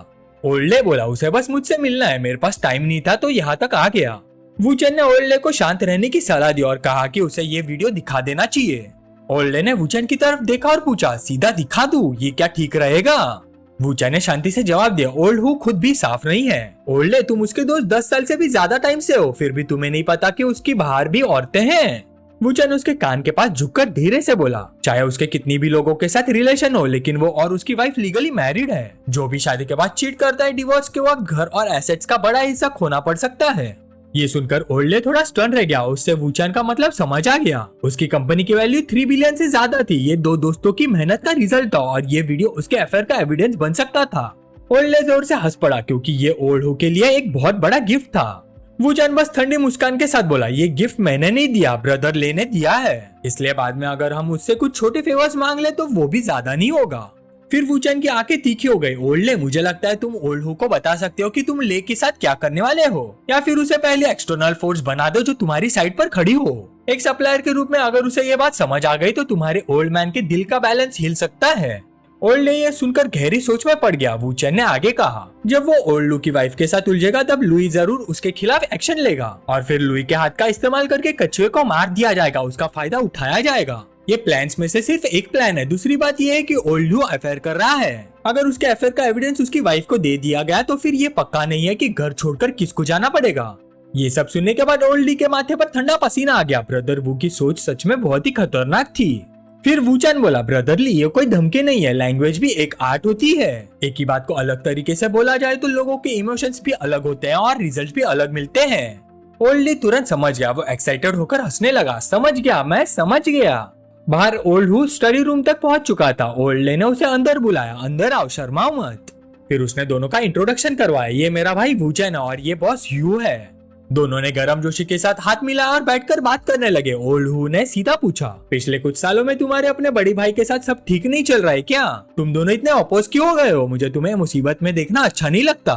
S1: ओल्ड ले बोला, उसे बस मुझसे मिलना है, मेरे पास टाइम नहीं था तो यहाँ तक आ गया। वूचैन ने ओल्ड ले को शांत रहने की सलाह दी और कहा कि उसे ये वीडियो दिखा देना चाहिए। ओल्ड ले ने वूचैन की तरफ देखा और पूछा, सीधा दिखा दूं, ये क्या ठीक रहेगा? वूचैन ने शांति से जवाब दिया, ओल्ड हू खुद भी साफ नहीं है। ओल्ड ले, तुम उसके दोस्त 10 साल से भी ज्यादा टाइम से हो, फिर भी तुम्हें नहीं पता कि उसकी बाहर भी औरतें हैं। वूचैन उसके कान के पास झुककर धीरे से बोला, चाहे उसके कितनी भी लोगों के साथ रिलेशन हो, लेकिन वो और उसकी वाइफ लीगली मैरिड है। जो भी शादी के बाद चीट करता है, डिवोर्स के वक्त घर और एसेट्स का बड़ा हिस्सा खोना पड़ सकता है। ये सुनकर ओल्डे थोड़ा स्टन रह गया। उससे वूचैन का मतलब समझ आ गया। उसकी कंपनी की वैल्यू 3 बिलियन से ज्यादा थी। ये दो दोस्तों की मेहनत का रिजल्ट था और ये वीडियो उसके अफेयर का एविडेंस बन सकता था। ओल्डे जोर से हंस पड़ा क्योंकि ये ओल्ड हु के लिए एक बहुत बड़ा गिफ्ट था। वूचैन बस ठंडी मुस्कान के साथ बोला, ये गिफ्ट मैंने नहीं दिया, ब्रदर लेने दिया है। इसलिए बाद में अगर हम उससे कुछ छोटे फेवर्स मांग ले तो वो भी ज्यादा नहीं होगा। फिर वूचैन की आंखें तीखी हो गई। ओल्डे, मुझे लगता है तुम ओल्ड हु को बता सकते हो कि तुम ले के साथ क्या करने वाले हो, या फिर उसे पहले एक्सटर्नल फोर्स बना दो जो तुम्हारी साइड पर खड़ी हो। एक सप्लायर के रूप में अगर उसे ये बात समझ आ गई तो तुम्हारे ओल्ड मैन के दिल का बैलेंस हिल सकता है। ओल्डे ये सुनकर गहरी सोच में पड़ गया। वूचैन ने आगे कहा, जब वो ओल्ड लू की वाइफ के साथ उलझेगा तब लुई जरूर उसके खिलाफ एक्शन लेगा और फिर लुई के हाथ का इस्तेमाल करके कछुए को मार दिया जाएगा, उसका फायदा उठाया जाएगा। ये प्लान्स में से सिर्फ एक प्लान है। दूसरी बात ये है कि ओल्ड लू अफेयर कर रहा है। अगर उसके अफेयर का एविडेंस उसकी वाइफ को दे दिया गया तो फिर ये पक्का नहीं है कि घर छोड़कर किसको जाना पड़ेगा। ये सब सुनने के बाद ओल्ड ली के माथे पर ठंडा पसीना आ गया। ब्रदर वू की सोच सच में बहुत ही खतरनाक थी। फिर वूचैन बोला, ब्रदरली ये कोई धमकी नहीं है, लैंग्वेज भी एक आर्ट होती है। एक ही बात को अलग तरीके से बोला जाए तो लोगों के इमोशंस भी अलग होते हैं और रिजल्ट भी अलग मिलते हैं। ओल्ड ली तुरंत समझ गया। वो एक्साइटेड होकर हंसने लगा, समझ गया, मैं समझ गया। बाहर ओल्ड हु स्टडी रूम तक पहुंच चुका था। ओल्ड ले ने उसे अंदर बुलाया, अंदर आओ, शर्माओ मत। फिर उसने दोनों का इंट्रोडक्शन करवाया, ये मेरा भाई वूचैन है और ये बॉस ह्यू है। दोनों ने गर्मजोशी के साथ हाथ मिलाया और बैठकर बात करने लगे। ओल्ड हु ने सीधा पूछा, पिछले कुछ सालों में तुम्हारे अपने बड़े भाई के साथ सब ठीक नहीं चल रहा है क्या? तुम दोनों इतने अपोज क्यों हो गए हो? मुझे तुम्हें मुसीबत में देखना अच्छा नहीं लगता।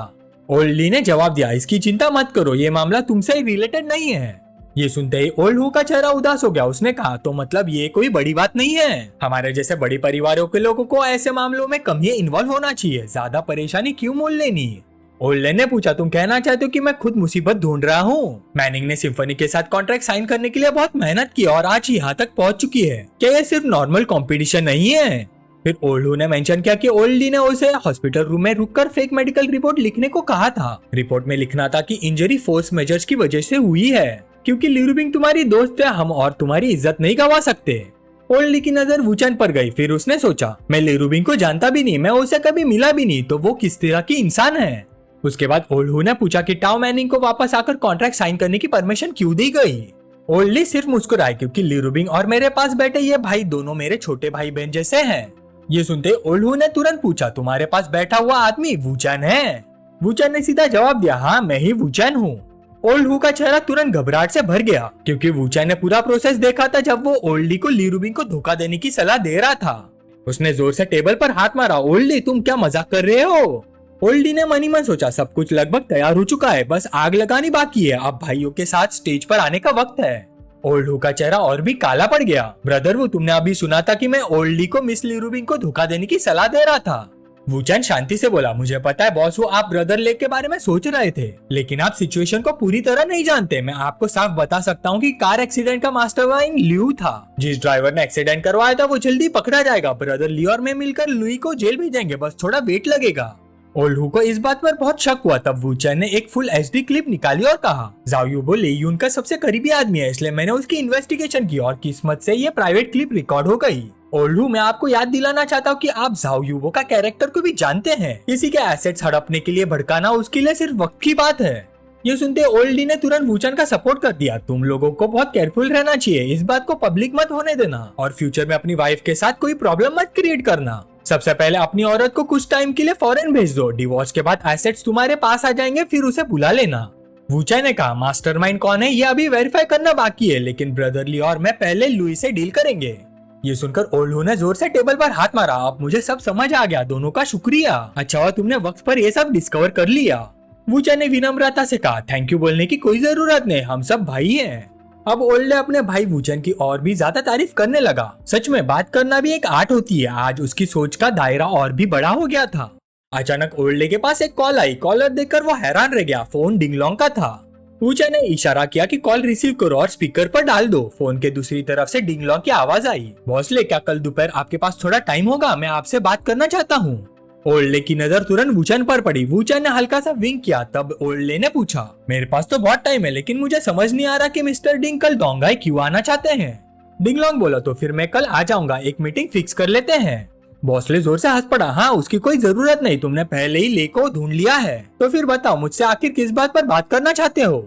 S1: ओल्ड ली ने जवाब दिया, इसकी चिंता मत करो, ये मामला तुमसे रिलेटेड नहीं है। ये सुनते ही ओल्ड हु का चेहरा उदास हो गया। उसने कहा, तो मतलब ये कोई बड़ी बात नहीं है। हमारे जैसे बड़ी परिवारों के लोगों को ऐसे मामलों में कम ही इन्वॉल्व होना चाहिए, ज्यादा परेशानी क्यों मोल लेनी? ओल्डे ने पूछा, तुम कहना चाहते हो कि मैं खुद मुसीबत ढूंढ रहा हूँ? मैनिंग ने सिम्फनी के साथ कॉन्ट्रैक्ट साइन करने के लिए बहुत मेहनत की और आज यहाँ तक पहुँच चुकी है। क्या ये सिर्फ नॉर्मल कंपटीशन नहीं है? फिर ओल्ड हु ने मेंशन किया कि ओल्ड ली ने उसे हॉस्पिटल रूम में रुककर फेक मेडिकल रिपोर्ट लिखने को कहा था। रिपोर्ट में लिखना था कि इंजरी फोर्स मेजर्स की वजह से हुई है, क्योंकि लिरुबिंग तुम्हारी दोस्त है, हम और तुम्हारी इज्जत नहीं गवा सकते। ओल्ड ली की नजर वूचैन पर गई। फिर उसने सोचा, मैं लिरुबिंग को जानता भी नहीं, मैं उसे कभी मिला भी नहीं, तो वो किस तरह की इंसान है? उसके बाद ओल्ड हु ने पूछा कि टाओ मैनिंग को वापस आकर कॉन्ट्रैक्ट साइन करने की परमिशन क्यों दी गई? ओल्ड ली सिर्फ मुस्कुराई, क्योंकि लिरुबिंग और मेरे पास बैठे ये भाई दोनों मेरे छोटे भाई बहन जैसे हैं। ये सुनते ओल्ड हु ने तुरंत पूछा, तुम्हारे पास बैठा हुआ आदमी वूचैन है? वूचैन ने सीधा जवाब दिया, हाँ मैं ही वूचैन हूँ। ओल्ड हु का चेहरा तुरंत घबराहट से भर गया, क्योंकि वूचैन ने पूरा प्रोसेस देखा था जब वो ओल्ड ली को लिरुबिंग को धोखा देने की सलाह दे रहा था। उसने जोर से टेबल पर हाथ मारा, ओल्ड ली तुम क्या मजाक कर रहे हो? ओल्ड ली ने मन ही मन सोचा, सब कुछ लगभग तैयार हो चुका है, बस आग लगानी बाकी है, अब भाइयों के साथ स्टेज पर आने का वक्त है। ओल्ड हु का चेहरा और भी काला पड़ गया। ब्रदर वो तुमने अभी सुना था कि मैं ओल्ड ली को मिस लिरुबिंग को धोखा देने की सलाह दे रहा था। वूचैन शांति से बोला, मुझे पता है बॉस, वो आप ब्रदर लेक के बारे में सोच रहे थे, लेकिन आप सिचुएशन को पूरी तरह नहीं जानते। मैं आपको साफ बता सकता हूँ कि कार एक्सीडेंट का मास्टरमाइंड ल्यू था। जिस ड्राइवर ने एक्सीडेंट करवाया था वो जल्दी पकड़ा जाएगा। ब्रदर ली और मैं मिलकर लुई को जेल भेजेंगे, बस थोड़ा वेट लगेगा। ओल्ड हु को इस बात पर बहुत शक हुआ। तब वूचैन ने एक फुल एचडी क्लिप निकाली और कहा, जाओ युबो लेयून का सबसे करीबी आदमी है, इसलिए मैंने उसकी इन्वेस्टिगेशन की और किस्मत से ये प्राइवेट क्लिप रिकॉर्ड हो गई। ओल्ड हु, मैं आपको याद दिलाना चाहता हूँ कि आप जाओ युबो का कैरेक्टर को भी जानते हैं। किसी के एसेट्स हड़पने के लिए भड़काना उसके लिए सिर्फ वक्त की बात है। ये सुनते ओल्ड ली ने तुरंत वूचैन का सपोर्ट कर दिया। तुम लोगों को बहुत केयरफुल रहना चाहिए, इस बात को पब्लिक मत होने देना और फ्यूचर में अपनी वाइफ के साथ कोई प्रॉब्लम मत क्रिएट करना। सबसे पहले अपनी औरत को कुछ टाइम के लिए फॉरेन भेज दो, डिवोर्स के बाद एसेट्स तुम्हारे पास आ जाएंगे, फिर उसे बुला लेना। वूचैन ने कहा, मास्टरमाइंड कौन है ये अभी वेरीफाई करना बाकी है, लेकिन ब्रदरली और मैं पहले लुई से डील करेंगे। ये सुनकर ओल्ड हु ने जोर से टेबल पर हाथ मारा, अब मुझे सब समझ आ गया, दोनों का शुक्रिया। अच्छा हुआ तुमने वक्त पर ये सब डिस्कवर कर लिया। वूचैन ने विनम्रता से कहा, थैंक यू बोलने की कोई जरूरत नहीं, हम सब भाई हैं। अब ओल्ड अपने भाई वूचैन की और भी ज्यादा तारीफ करने लगा। सच में बात करना भी एक आर्ट होती है। आज उसकी सोच का दायरा और भी बड़ा हो गया था। अचानक ओल्ड के पास एक कॉल आई। कॉलर देखकर वो हैरान रह गया। फोन डिंगलोंग का था। वूचैन ने इशारा किया कि कॉल रिसीव करो और स्पीकर पर डाल दो। फोन के दूसरी तरफ से डिंगलोंग की आवाज आई, बॉसले क्या कल दोपहर आपके पास थोड़ा टाइम होगा, मैं आपसे बात करना चाहता हूँ। ओल्डे की नजर तुरंत वूचैन पर पड़ी। वूचैन ने हल्का सा विंक किया। तब ओल्डे ने पूछा, मेरे पास तो बहुत टाइम है, लेकिन मुझे समझ नहीं आ रहा कि मिस्टर डिंग कल डोंगाई क्यों आना चाहते हैं। डिंगलोंग बोला, तो फिर मैं कल आ जाऊंगा, एक मीटिंग फिक्स कर लेते हैं। बॉसले जोर से हंस पड़ा, हाँ उसकी कोई जरूरत नहीं, तुमने पहले ही ले को ढूंढ लिया है, तो फिर बताओ मुझसे आखिर किस बात पर बात करना चाहते हो।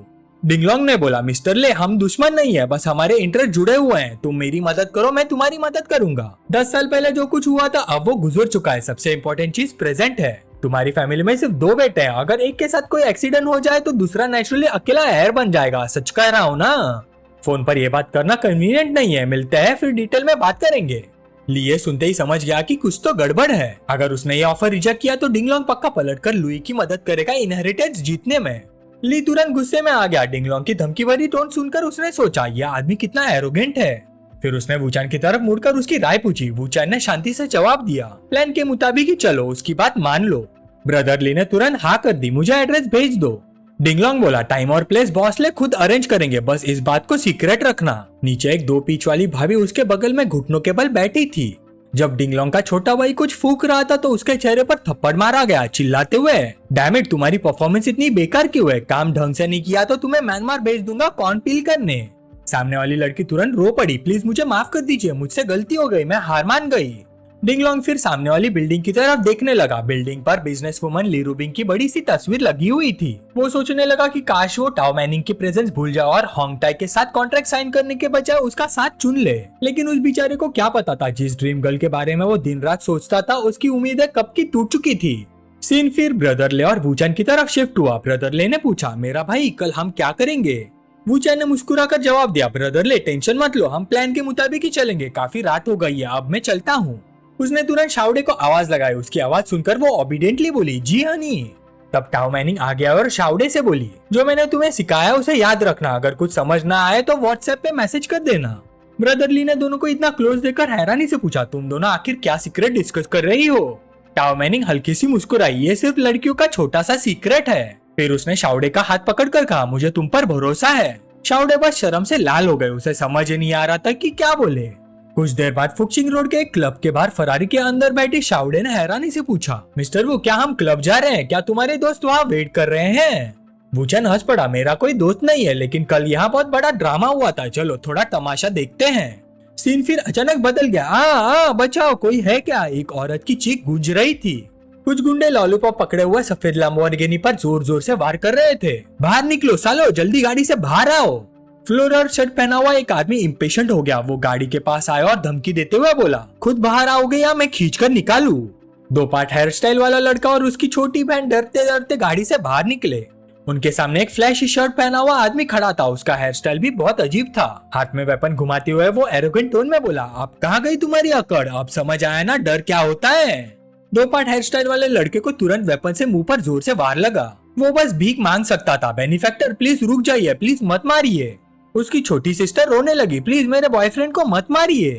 S1: डिंगलोंग ने बोला, मिस्टर ले, हम दुश्मन नहीं है, बस हमारे इंटरेस्ट जुड़े हुए हैं। तुम मेरी मदद करो, मैं तुम्हारी मदद करूंगा। 10 साल पहले जो कुछ हुआ था अब वो गुजर चुका है। सबसे इम्पोर्टेंट चीज प्रेजेंट है। तुम्हारी फैमिली में सिर्फ 2 बेटे हैं। अगर एक के साथ कोई एक्सीडेंट हो जाए तो दूसरा नेचुरली अकेला हेयर बन जाएगा। सच कह रहा हूँ ना। फोन पर ये बात करना कन्वीनियंट नहीं है। मिलते हैं, फिर डिटेल में बात करेंगे। लिए सुनते ही समझ गया कि कुछ तो गड़बड़ है। अगर उसने ये ऑफर रिजेक्ट किया तो डिंगलोंग पक्का पलटकर लुई की मदद करेगा इनहेरिटेंस जीतने में। ली तुरंत गुस्से में आ गया। डिंगलोंग की धमकी भरी टोन सुनकर उसने सोचा, यह आदमी कितना एरोगेंट है। फिर उसने वूचान की तरफ मुड़कर उसकी राय पूछी। वूचान ने शांति से जवाब दिया, प्लान के मुताबिक ही चलो, उसकी बात मान लो। ब्रदर ली ने तुरंत हाँ कर दी, मुझे एड्रेस भेज दो। डिंगलोंग बोला, टाइम और प्लेस बॉस ले खुद अरेंज करेंगे, बस इस बात को सीक्रेट रखना। नीचे एक 2 पीच वाली भाभी उसके बगल में घुटनों के बल बैठी थी। जब डिंगलोंग का छोटा भाई कुछ फूक रहा था तो उसके चेहरे पर थप्पड़ मारा गया चिल्लाते हुए, डैम इट, तुम्हारी परफॉर्मेंस इतनी बेकार क्यों है? काम ढंग से नहीं किया तो तुम्हें म्यांमार भेज दूंगा कॉर्न पील करने। सामने वाली लड़की तुरंत रो पड़ी, प्लीज मुझे माफ कर दीजिए, मुझसे गलती हो गई, मैं हार मान गई। डिंगलोंग फिर सामने वाली बिल्डिंग की तरफ देखने लगा। बिल्डिंग पर बिजनेस वुमन ली रूबिंग की बड़ी सी तस्वीर लगी हुई थी। वो सोचने लगा कि काश वो टाओ मैनिंग की प्रेजेंस भूल जाए और होंगटाई के साथ कॉन्ट्रैक्ट साइन करने के बजाय उसका साथ चुन ले। लेकिन उस बेचारे को क्या पता था, जिस ड्रीम गर्ल के बारे में वो दिन रात सोचता था उसकी उम्मीदें कब की टूट चुकी थी। सीन फिर ब्रदर ले और वूचान की तरफ शिफ्ट हुआ। ब्रदर ले ने पूछा, मेरा भाई कल हम क्या करेंगे? वूचान ने मुस्कुराकर जवाब दिया, ब्रदर ले टेंशन मत लो, हम प्लान के मुताबिक ही चलेंगे। काफी रात हो गई है, अब मैं चलता हूँ। उसने तुरंत शाउडे को आवाज लगाई। उसकी आवाज सुनकर वो ओबीडियंटली बोली, जी हनी। तब टाओ मैनिंग आ गया और शाउडे से बोली, जो मैंने तुम्हें सिखाया उसे याद रखना, अगर कुछ समझ ना आए तो व्हाट्सएप पे मैसेज कर देना। ब्रदर ली ने दोनों को इतना क्लोज देखकर हैरानी से पूछा, तुम दोनों आखिर क्या सीक्रेट डिस्कस कर रही हो? टाओ मैनिंग हल्की सी मुस्कुराई, ये सिर्फ लड़कियों का छोटा सा सीक्रेट है। फिर उसने शाउडे का हाथ पकड़कर कहा, मुझे तुम पर भरोसा है। शाउडे बस शर्म से लाल हो गए। उसे समझ ही नहीं आ रहा था कि क्या बोले। कुछ देर बाद फुक्चिंग रोड के एक क्लब के बाहर फरारी के अंदर बैठी शाउडे ने हैरानी से पूछा, मिस्टर वू, क्या हम क्लब जा रहे हैं? क्या तुम्हारे दोस्त वहाँ वेट कर रहे हैं? वूचन हंस पड़ा, मेरा कोई दोस्त नहीं है, लेकिन कल यहाँ बहुत बड़ा ड्रामा हुआ था, चलो थोड़ा तमाशा देखते हैं। सीन फिर अचानक बदल गया। बचाओ, कोई है क्या? एक औरत की चीख गूंज रही थी। कुछ गुंडे लॉलीपॉप पकड़े हुए सफेद लैम्बोर्गिनी पर जोर जोर से वार कर रहे थे। बाहर निकलो सालो, जल्दी गाड़ी से बाहर आओ। फ्लोरल शर्ट पहना हुआ एक आदमी इम्पेशेंट हो गया। वो गाड़ी के पास आया और धमकी देते हुए बोला, खुद बाहर आओगे या मैं खींचकर निकालूं? 2 पार्ट हेयर स्टाइल वाला लड़का और उसकी छोटी बहन डरते डरते गाड़ी से बाहर निकले। उनके सामने एक फ्लैशी शर्ट पहना हुआ आदमी खड़ा था। उसका हेयर स्टाइल भी बहुत अजीब था। हाथ में वेपन घुमाते हुए वो एरोगेंट टोन में बोला, अब कहाँ गई तुम्हारी अकड़? अब समझ आया ना डर क्या होता है? 2 पार्ट हेयर स्टाइल वाले लड़के को तुरंत वेपन से मुंह पर जोर से वार लगा। वो बस भीख मांग सकता था। बेनिफैक्टर प्लीज रुक जाइए, प्लीज मत मारिए। उसकी छोटी सिस्टर रोने लगी, प्लीज मेरे बॉयफ्रेंड को मत मारिए।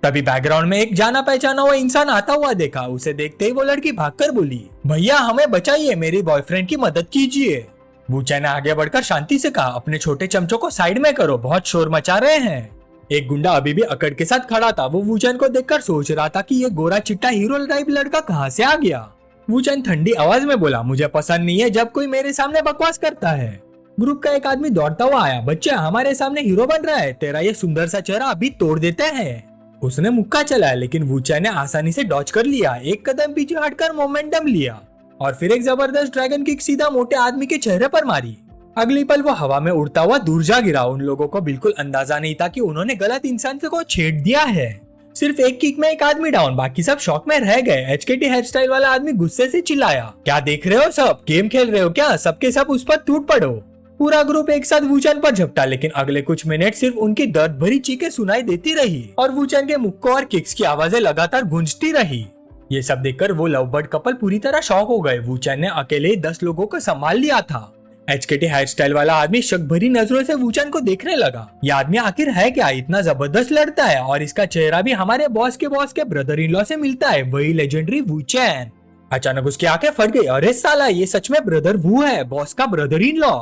S1: तभी बैकग्राउंड में एक जाना पहचाना हुआ इंसान आता हुआ देखा। उसे देखते ही वो लड़की भागकर बोली, भैया हमें बचाइए, मेरी बॉयफ्रेंड की मदद कीजिए। वूचैन ने आगे बढ़कर शांति से कहा, अपने छोटे चमचों को साइड में करो, बहुत शोर मचा रहे हैं। एक गुंडा अभी भी अकड़ के साथ खड़ा था। वो वूचैन को देखकर सोच रहा था कि ये गोरा चिट्टा हीरो टाइप लड़का कहाँ से आ गया। वूचैन ठंडी आवाज में बोला, मुझे पसंद नहीं है जब कोई मेरे सामने बकवास करता है। ग्रुप का एक आदमी दौड़ता हुआ आया, बच्चा हमारे सामने हीरो बन रहा है, तेरा ये सुंदर सा चेहरा अभी तोड़ देते हैं। उसने मुक्का चलाया लेकिन वूचैन ने आसानी से डॉज कर लिया। एक कदम पीछे हटकर मोमेंटम लिया और फिर एक जबरदस्त ड्रैगन किक सीधा मोटे आदमी के चेहरे पर मारी। अगली पल वो हवा में उड़ता हुआ दूर जा गिरा। उन लोगों को बिल्कुल अंदाजा नहीं था कि उन्होंने गलत इंसान को छेड़ दिया है। सिर्फ एक किक में एक आदमी डाउन, बाकी सब शॉक में रह गए। एचकेटी हेयर स्टाइल वाला आदमी गुस्से से चिल्लाया, क्या देख रहे हो सब? गेम खेल रहे हो क्या? सबके सब उस पर टूट पड़ो। पूरा ग्रुप एक साथ वूचैन पर झपटा, लेकिन अगले कुछ मिनट सिर्फ उनकी दर्द भरी चीखें सुनाई देती रही और वूचैन के मुक्कों और किक्स की आवाजें लगातार गूंजती रही। ये सब देखकर वो लवबर्ड कपल पूरी तरह शॉक हो गए। वूचैन ने अकेले 10 लोगों को संभाल लिया था। एचकेटी हेयर स्टाइल वाला आदमी शक भरी नजरों से वूचैन को देखने लगा। ये आदमी आखिर है क्या? इतना जबरदस्त लड़ता है और इसका चेहरा भी हमारे बॉस के ब्रदर इन लॉ से मिलता है, वही लेजेंडरी वूचैन। अचानक उसकी आंखें फट गई। अरे साला, ये सच में ब्रदर वू है, बॉस का ब्रदर इन लॉ।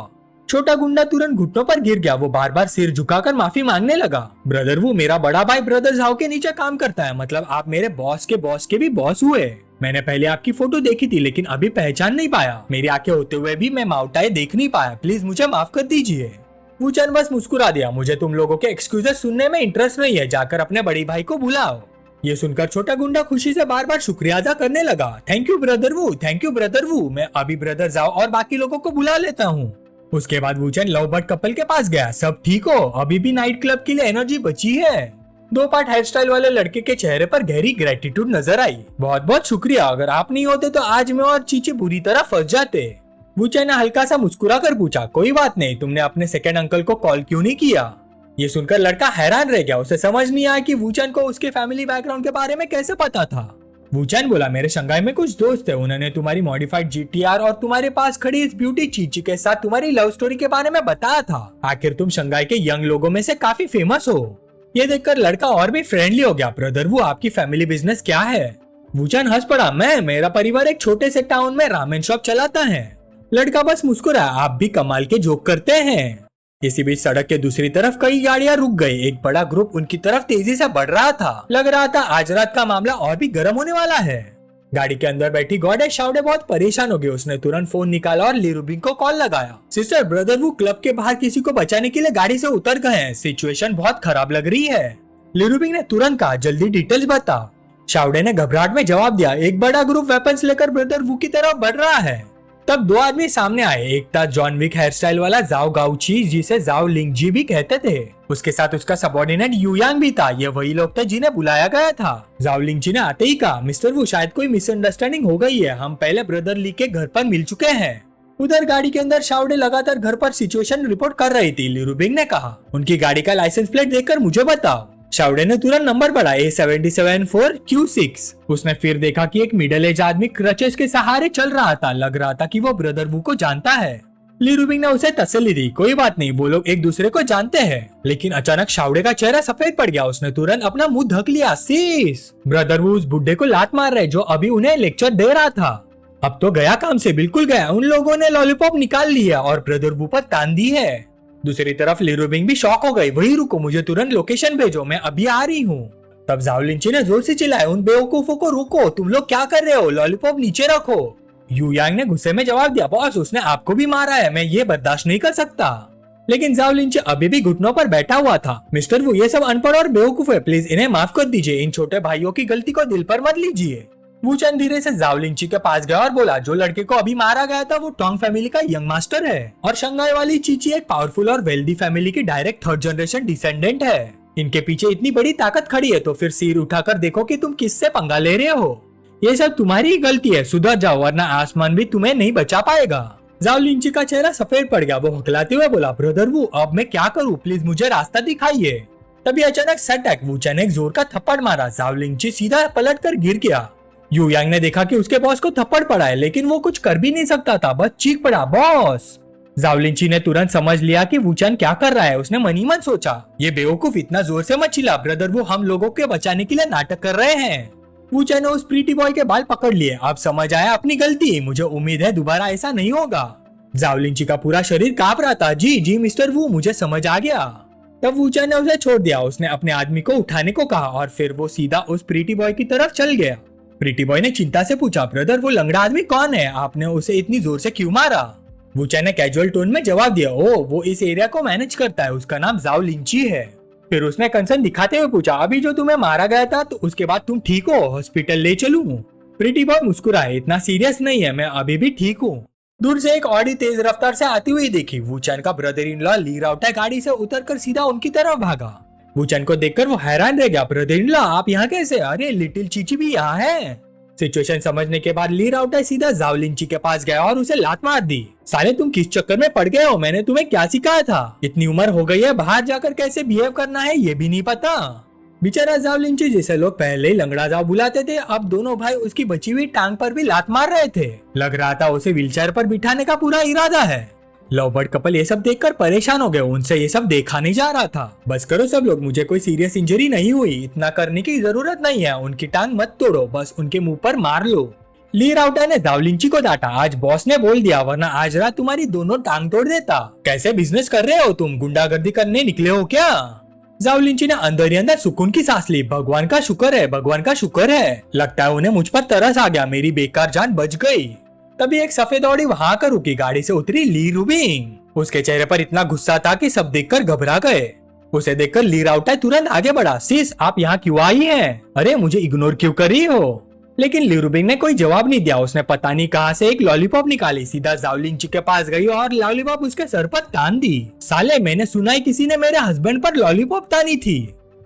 S1: छोटा गुंडा तुरंत घुटनों पर गिर गया। वो बार बार सिर झुकाकर माफी मांगने लगा। ब्रदर वू, मेरा बड़ा भाई ब्रदर झाओ के नीचे काम करता है, मतलब आप मेरे बॉस के भी बॉस हुए। मैंने पहले आपकी फोटो देखी थी लेकिन अभी पहचान नहीं पाया। मेरी आंखें होते हुए भी मैं माउटाए देख नहीं पाया, प्लीज मुझे माफ कर दीजिए। वूचैन बस मुस्कुरा दिया, मुझे तुम लोगों के एक्सक्यूजेस सुनने में इंटरेस्ट नहीं है, जाकर अपने बड़ी भाई को बुलाओ। ये सुनकर छोटा गुंडा खुशी से बार बार शुक्रिया अदा करने लगा। Thank you brother Wu, thank you brother Wu, मैं अभी ब्रदर जाओ और बाकी लोगों को बुला लेता हूँ। उसके बाद वूचन लव बर्ड कपल के पास गया। सब ठीक हो? अभी भी नाइट क्लब के लिए एनर्जी बची है? 2 पार्ट हेयर स्टाइल वाले लड़के के चेहरे पर गहरी ग्रेटिट्यूड नजर आई। बहुत बहुत शुक्रिया, अगर आप नहीं होते तो आज मैं और चीची बुरी तरह फंस जाते। वूचन ने हल्का सा मुस्कुरा कर पूछा, कोई बात नहीं, तुमने अपने सेकंड अंकल को कॉल क्यों नहीं किया? ये सुनकर लड़का हैरान रह गया। उसे समझ नहीं आया कि वूचन को उसके फैमिली बैकग्राउंड के बारे में कैसे पता था। वूचन बोला, मेरे शंघाई में कुछ दोस्त है, उन्होंने तुम्हारी मॉडिफाइड जीटीआर और तुम्हारे पास खड़ी इस ब्यूटी चीची के साथ तुम्हारी लव स्टोरी के बारे में बताया था। आखिर तुम शंघाई के यंग लोगों में से काफी फेमस हो। ये देखकर लड़का और भी फ्रेंडली हो गया। ब्रदर, वो आपकी फैमिली बिजनेस क्या है? वूचन हंस पड़ा, मेरा परिवार एक छोटे से टाउन में रामेन शॉप चलाता है। लड़का बस मुस्कुरा, आप भी कमाल के जोक करते हैं। इसी बीच सड़क के दूसरी तरफ कई गाड़ियां रुक गई। एक बड़ा ग्रुप उनकी तरफ तेजी से बढ़ रहा था। लग रहा था आज रात का मामला और भी गर्म होने वाला है। गाड़ी के अंदर बैठी गॉडेस शाउडे बहुत परेशान हो गई। उसने तुरंत फोन निकाला और ली रूबिंग को कॉल लगाया। सिस्टर, ब्रदर वो क्लब के बाहर किसी को बचाने के लिए गाड़ी से उतर गए हैं। सिचुएशन बहुत खराब लग रही है। ली रूबिंग ने तुरंत कहा, जल्दी डिटेल्स बता। शाउडे ने घबराहट में जवाब दिया, एक बड़ा ग्रुप वेपन्स लेकर ब्रदर वू की तरफ बढ़ रहा है। तब 2 आदमी सामने आए। एक था जॉन विक हेयर स्टाइल वाला जाओ गाउची, जिसे जाओ लिंगजी भी कहते थे। उसके साथ उसका सबऑर्डिनेट यूयांग भी था। ये वही लोग थे जिन्हें बुलाया गया था। जाओ लिंगजी ने आते ही कहा, मिस्टर वू, शायद कोई मिसअंडरस्टैंडिंग हो गई है। हम पहले ब्रदर ली के घर पर मिल चुके हैं। उधर गाड़ी के अंदर शाउडे लगातार घर पर सिचुएशन रिपोर्ट कर रही थी। ली रूबिंग ने कहा, उनकी गाड़ी का लाइसेंस प्लेट देखकर मुझे बताओ। शाउडे ने तुरंत नंबर पढ़ा, A774Q6। उसने फिर देखा कि एक मिडिल एज आदमी क्रचेस के सहारे चल रहा था। लग रहा था कि वो ब्रदर वू को जानता है। ली रूबिंग ने उसे तसल्ली दी, कोई बात नहीं, वो लोग एक दूसरे को जानते हैं। लेकिन अचानक शाउडे का चेहरा सफेद पड़ गया। उसने तुरंत अपना मुंह ढक लिया। सीस, ब्रदर वू उस बुड्ढे को लात मार रहे जो अभी उन्हें लेक्चर दे रहा था। अब तो गया काम से, बिल्कुल गया। उन लोगों ने लॉलीपॉप निकाल लिया और ब्रदर वू पर तान दी है। दूसरी तरफ ली रूबिंग भी शॉक हो गई। वही रुको, मुझे तुरंत लोकेशन भेजो, मैं अभी आ रही हूँ। तब जाओ लिंची ने जोर से चिल्लाया, उन बेवकूफों को रोको, तुम लोग क्या कर रहे हो? लॉलीपॉप नीचे रखो। यूयांग ने गुस्से में जवाब दिया, बॉस उसने आपको भी मारा है, मैं ये बर्दाश्त नहीं कर सकता। लेकिन जाओ लिंची अभी भी घुटनों पर बैठा हुआ था। मिस्टर वू, ये सब अनपढ़ और बेवकूफ है, प्लीज इन्हें माफ कर दीजिए। इन छोटे भाइयों की गलती को दिल पर मत लीजिए। वूचन धीरे से जाओ लिंची के पास गया और बोला, जो लड़के को अभी मारा गया था वो टोंग फैमिली का यंग मास्टर है और शंघाई वाली चीची एक पावरफुल और वेल्दी फैमिली की डायरेक्ट 3rd जनरेशन डिसेंडेंट है। इनके पीछे इतनी बड़ी ताकत खड़ी है तो फिर सिर उठाकर देखो कि तुम किससे पंगा ले रहे हो। ये सब तुम्हारी ही गलती है, सुधर जाओ वरना आसमान भी तुम्हें नहीं बचा पाएगा। जाओ लिंची का चेहरा सफेद पड़ गया। वो हकलाते हुए बोला, ब्रदर वू, अब मैं क्या करूँ, प्लीज मुझे रास्ता दिखाइए। तभी अचानक सटैक वूचन ने एक जोर का थप्पड़ मारा। जाओ लिंची सीधा पलट कर गिर गया। यूयांग ने देखा कि उसके बॉस को थप्पड़ पड़ा है, लेकिन वो कुछ कर भी नहीं सकता था, बस चीख पड़ा, बॉस। जाओ लिंची ने तुरंत समझ लिया कि वूचन क्या कर रहा है। उसने मन ही मन सोचा, ये बेवकूफ इतना जोर से मत चिल्ला, ब्रदर वो हम लोगों के बचाने के लिए नाटक कर रहे हैं। वूचन ने उस प्रीटी बॉय के बाल पकड़ लिए। अब समझ आया अपनी गलती, मुझे उम्मीद है दोबारा ऐसा नहीं होगा। जाओ लिंची का पूरा शरीर कांप रहा था। जी जी मिस्टर वू, मुझे समझ आ गया। तब वूचन ने उसे छोड़ दिया। उसने अपने आदमी को उठाने को कहा और फिर वो सीधा उस प्रीटी बॉय की तरफ चल गया। प्रीटी बॉय ने चिंता से पूछा, ब्रदर वो लंगड़ा आदमी कौन है? आपने उसे इतनी जोर से क्यों मारा? वूचन ने कैजुअल टोन में जवाब दिया, ओ वो इस एरिया को मैनेज करता है, उसका नाम जाओ लिंची है। फिर उसने कंसर्न दिखाते हुए पूछा, अभी जो तुम्हें मारा गया था तो उसके बाद तुम ठीक हो? हॉस्पिटल ले चलूं? प्रीटी बॉय मुस्कुराए, इतना सीरियस नहीं है, मैं अभी भी ठीक हूँ। दूर से एक ऑडी तेज रफ्तार से आती हुई देखी। वूचन का ब्रदर इन लॉ ली राउटा गाड़ी से उतरकर सीधा उनकी तरफ भागा। वूचन को देखकर वो हैरान रह गया, ब्रदर इन लॉ आप यहाँ कैसे? अरे लिटिल चीची भी यहाँ है। सिचुएशन समझने के बाद ली राउटा सीधा जाओ लिंची के पास गया और उसे लात मार दी। साले तुम किस चक्कर में पड़ गए हो? मैंने तुम्हें क्या सिखाया था? इतनी उम्र हो गई है, बाहर जाकर कैसे बिहेव करना है ये भी नहीं पता। बेचारा जाओ लिंची, जिसे लोग पहले ही लंगड़ा जाओ बुलाते थे, अब दोनों भाई उसकी बची हुई टांग पर भी लात मार रहे थे। लग रहा था उसे व्हीलचेयर पर बिठाने का पूरा इरादा है। लव बर्ड कपल ये सब देखकर परेशान हो गए। उनसे ये सब देखा नहीं जा रहा था। बस करो सब लोग, मुझे कोई सीरियस इंजरी नहीं हुई, इतना करने की जरूरत नहीं है। उनकी टांग मत तोड़ो, बस उनके मुंह पर मार लो। ली राउटा ने जाओ लिंची को डांटा, आज बॉस ने बोल दिया वरना आज रात तुम्हारी दोनों टांग तोड़ देता। कैसे बिजनेस कर रहे हो तुम? गुंडागर्दी करने निकले हो क्या? जाओ लिंची ने अंदर ही अंदर सुकून की सांस ली। भगवान का शुक्र है, भगवान का शुक्र है। लगता है उन्हें मुझ पर तरस आ गया, मेरी बेकार जान बच गई। तभी एक सफेद ऑडी वहां आकर रुकी। गाड़ी से उतरी ली रूबिंग। उसके चेहरे पर इतना गुस्सा था कि सब देखकर घबरा गए। उसे देखकर ली राउटा तुरंत आगे बढ़ा, सिस आप यहाँ क्यों आई हैं? अरे मुझे इग्नोर क्यों कर रही हो? लेकिन लिरुबिंग ने कोई जवाब नहीं दिया। उसने पता नहीं कहां से एक लॉलीपॉप निकाली, सीधा जाओलिंची के पास गई और लॉलीपॉप उसके सर पर तान दी। साले, मैंने सुना है किसी ने मेरे हस्बैंड पर लॉलीपॉप तानी थी।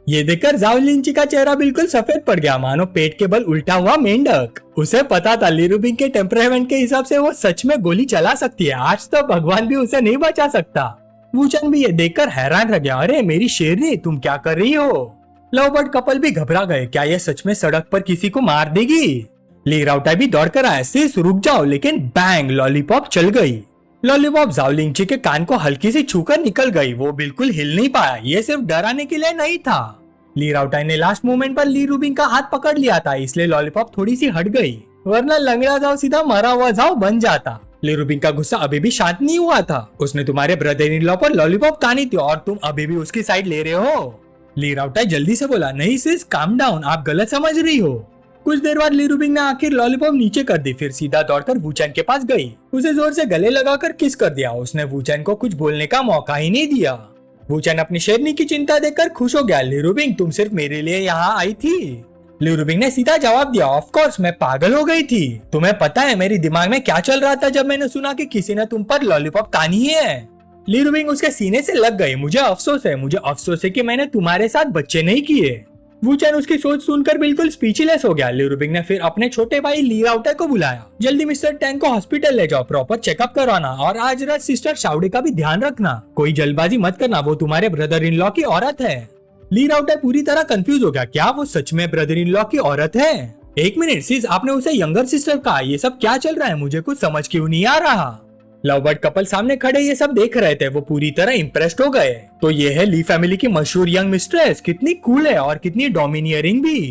S1: ये देखकर जाओलिंची का चेहरा बिल्कुल सफेद पड़ गया, मानो पेट के बल उल्टा हुआ मेंढक। उसे पता था लिरुबिंग के टेम्परामेंट के हिसाब से वो सच में गोली चला सकती है। आज तो भगवान भी उसे नहीं बचा सकता। वूचन भी ये देखकर हैरान रह गया। अरे मेरी शेरनी, तुम क्या कर रही हो? लवबर्ड कपल भी घबरा गए। क्या ये सच में सड़क पर किसी को मार देगी? ली राउटा भी दौड़ कर आया। सिस रुक जाओ, लेकिन बैंग, लॉलीपॉप चल गई। लॉलीपॉप जाओलिंची के कान को हल्की सी छूकर निकल गई। वो बिल्कुल हिल नहीं पाया। ये सिर्फ डराने के लिए नहीं था। ली राउटा ने लास्ट मोमेंट पर लिरुबिंग का हाथ पकड़ लिया था, इसलिए लॉलीपॉप थोड़ी सी हट गई, वरना लंगड़ा जाओ सीधा मरा हुआ जाओ बन जाता। लिरुबिंग का गुस्सा अभी भी शांत नहीं हुआ था। उसने तुम्हारे ब्रदर इन लॉ पर लॉलीपॉप तानी थी और तुम अभी भी उसकी साइड ले रहे हो। ली राउटा जल्दी से बोला, नहीं सिस, काम डाउन, आप गलत समझ रही हो। कुछ देर बाद लिरुबिंग ने आखिर लॉलीपॉप नीचे कर दी, फिर सीधा दौड़कर वूचैन के पास गई। उसे जोर से गले लगाकर किस कर दिया। उसने वूचैन को कुछ बोलने का मौका ही नहीं दिया। वूचैन अपनी शेरनी की चिंता देखकर खुश हो गया। लिरुबिंग, तुम सिर्फ मेरे लिए यहाँ आई थी? लिरुबिंग ने सीधा जवाब दिया, ऑफ कोर्स, मैं पागल हो गई थी। तुम्हें पता है मेरे दिमाग में क्या चल रहा था जब मैंने सुना कि किसी ने तुम पर लॉलीपॉप तानी है? लिरुबिंग उसके सीने से लग गई। मुझे अफसोस है कि मैंने तुम्हारे साथ बच्चे नहीं किए। वूचैन उसकी सोच सुनकर बिल्कुल स्पीचलेस हो गया। लिरुबिंग ने फिर अपने छोटे भाई ली राउटा को बुलाया। जल्दी मिस्टर टैंग को हॉस्पिटल ले जाओ, प्रॉपर चेकअप करवाना, और आज रात सिस्टर शाउडे का भी ध्यान रखना। कोई जल्दबाजी मत करना, वो तुम्हारे ब्रदर इन लॉ की औरत है। ली राउटा पूरी तरह कंफ्यूज हो गया। क्या वो सच में ब्रदर इन लॉ की औरत है? एक मिनट सिस, आपने उसे यंगर सिस्टर कहा। ये सब क्या चल रहा है? मुझे कुछ समझ क्यों नहीं आ रहा। लवबर्ड कपल सामने खड़े ये सब देख रहे थे। वो पूरी तरह इम्प्रेस्ड हो गए। तो ये है ली फैमिली की मशहूर यंग मिस्ट्रेस। कितनी कूल है और कितनी डोमिनियरिंग भी।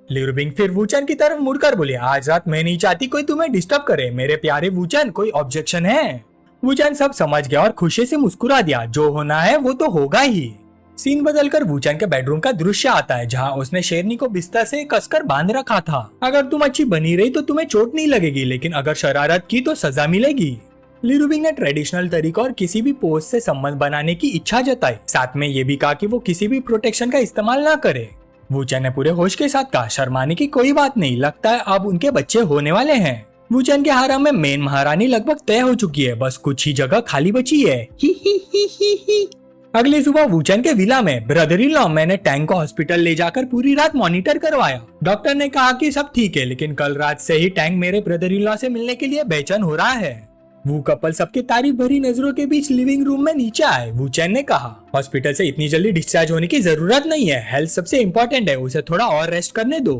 S1: लिरुबिंग फिर वूचैन की तरफ मुड़कर बोले, आज रात मैं नहीं चाहती कोई तुम्हें डिस्टर्ब करे। मेरे प्यारे वूचैन, कोई ऑब्जेक्शन है? वूचैन सब समझ गया और खुशी से मुस्कुरा दिया। जो होना है वो तो होगा ही। सीन बदलकर वूचैन के बेडरूम का दृश्य आता है, जहाँ उसने शेरनी को बिस्तर से कसकर बांध रखा था। अगर तुम अच्छी बनी रही तो तुम्हें चोट नहीं लगेगी, लेकिन अगर शरारत की तो सजा मिलेगी। लिरुबिंग ने ट्रेडिशनल तरीका और किसी भी पोज से संबंध बनाने की इच्छा जताई। साथ में ये भी कहा कि वो किसी भी प्रोटेक्शन का इस्तेमाल ना करे। वूचैन ने पूरे होश के साथ कहा, शर्माने की कोई बात नहीं, लगता है अब उनके बच्चे होने वाले हैं। वूचैन के हारा में मेन महारानी लगभग तय हो चुकी है, बस कुछ ही जगह खाली बची है। ही ही ही ही ही। अगली सुबह वूचैन के विला में ब्रदर इन लॉ, मैंने टैंग को हॉस्पिटल ले जाकर पूरी रात मॉनिटर करवाया। डॉक्टर ने कहा कि सब ठीक है, लेकिन कल रात से ही टैंग मेरे ब्रदर इन लॉ से मिलने के लिए बेचैन हो रहा है। वो कपल सबके तारीफ भरी नजरों के बीच लिविंग रूम में नीचे आए। वूचैन ने कहा, हॉस्पिटल से इतनी जल्दी डिस्चार्ज होने की जरूरत नहीं है, हेल्थ सबसे इम्पोर्टेंट है, उसे थोड़ा और रेस्ट करने दो।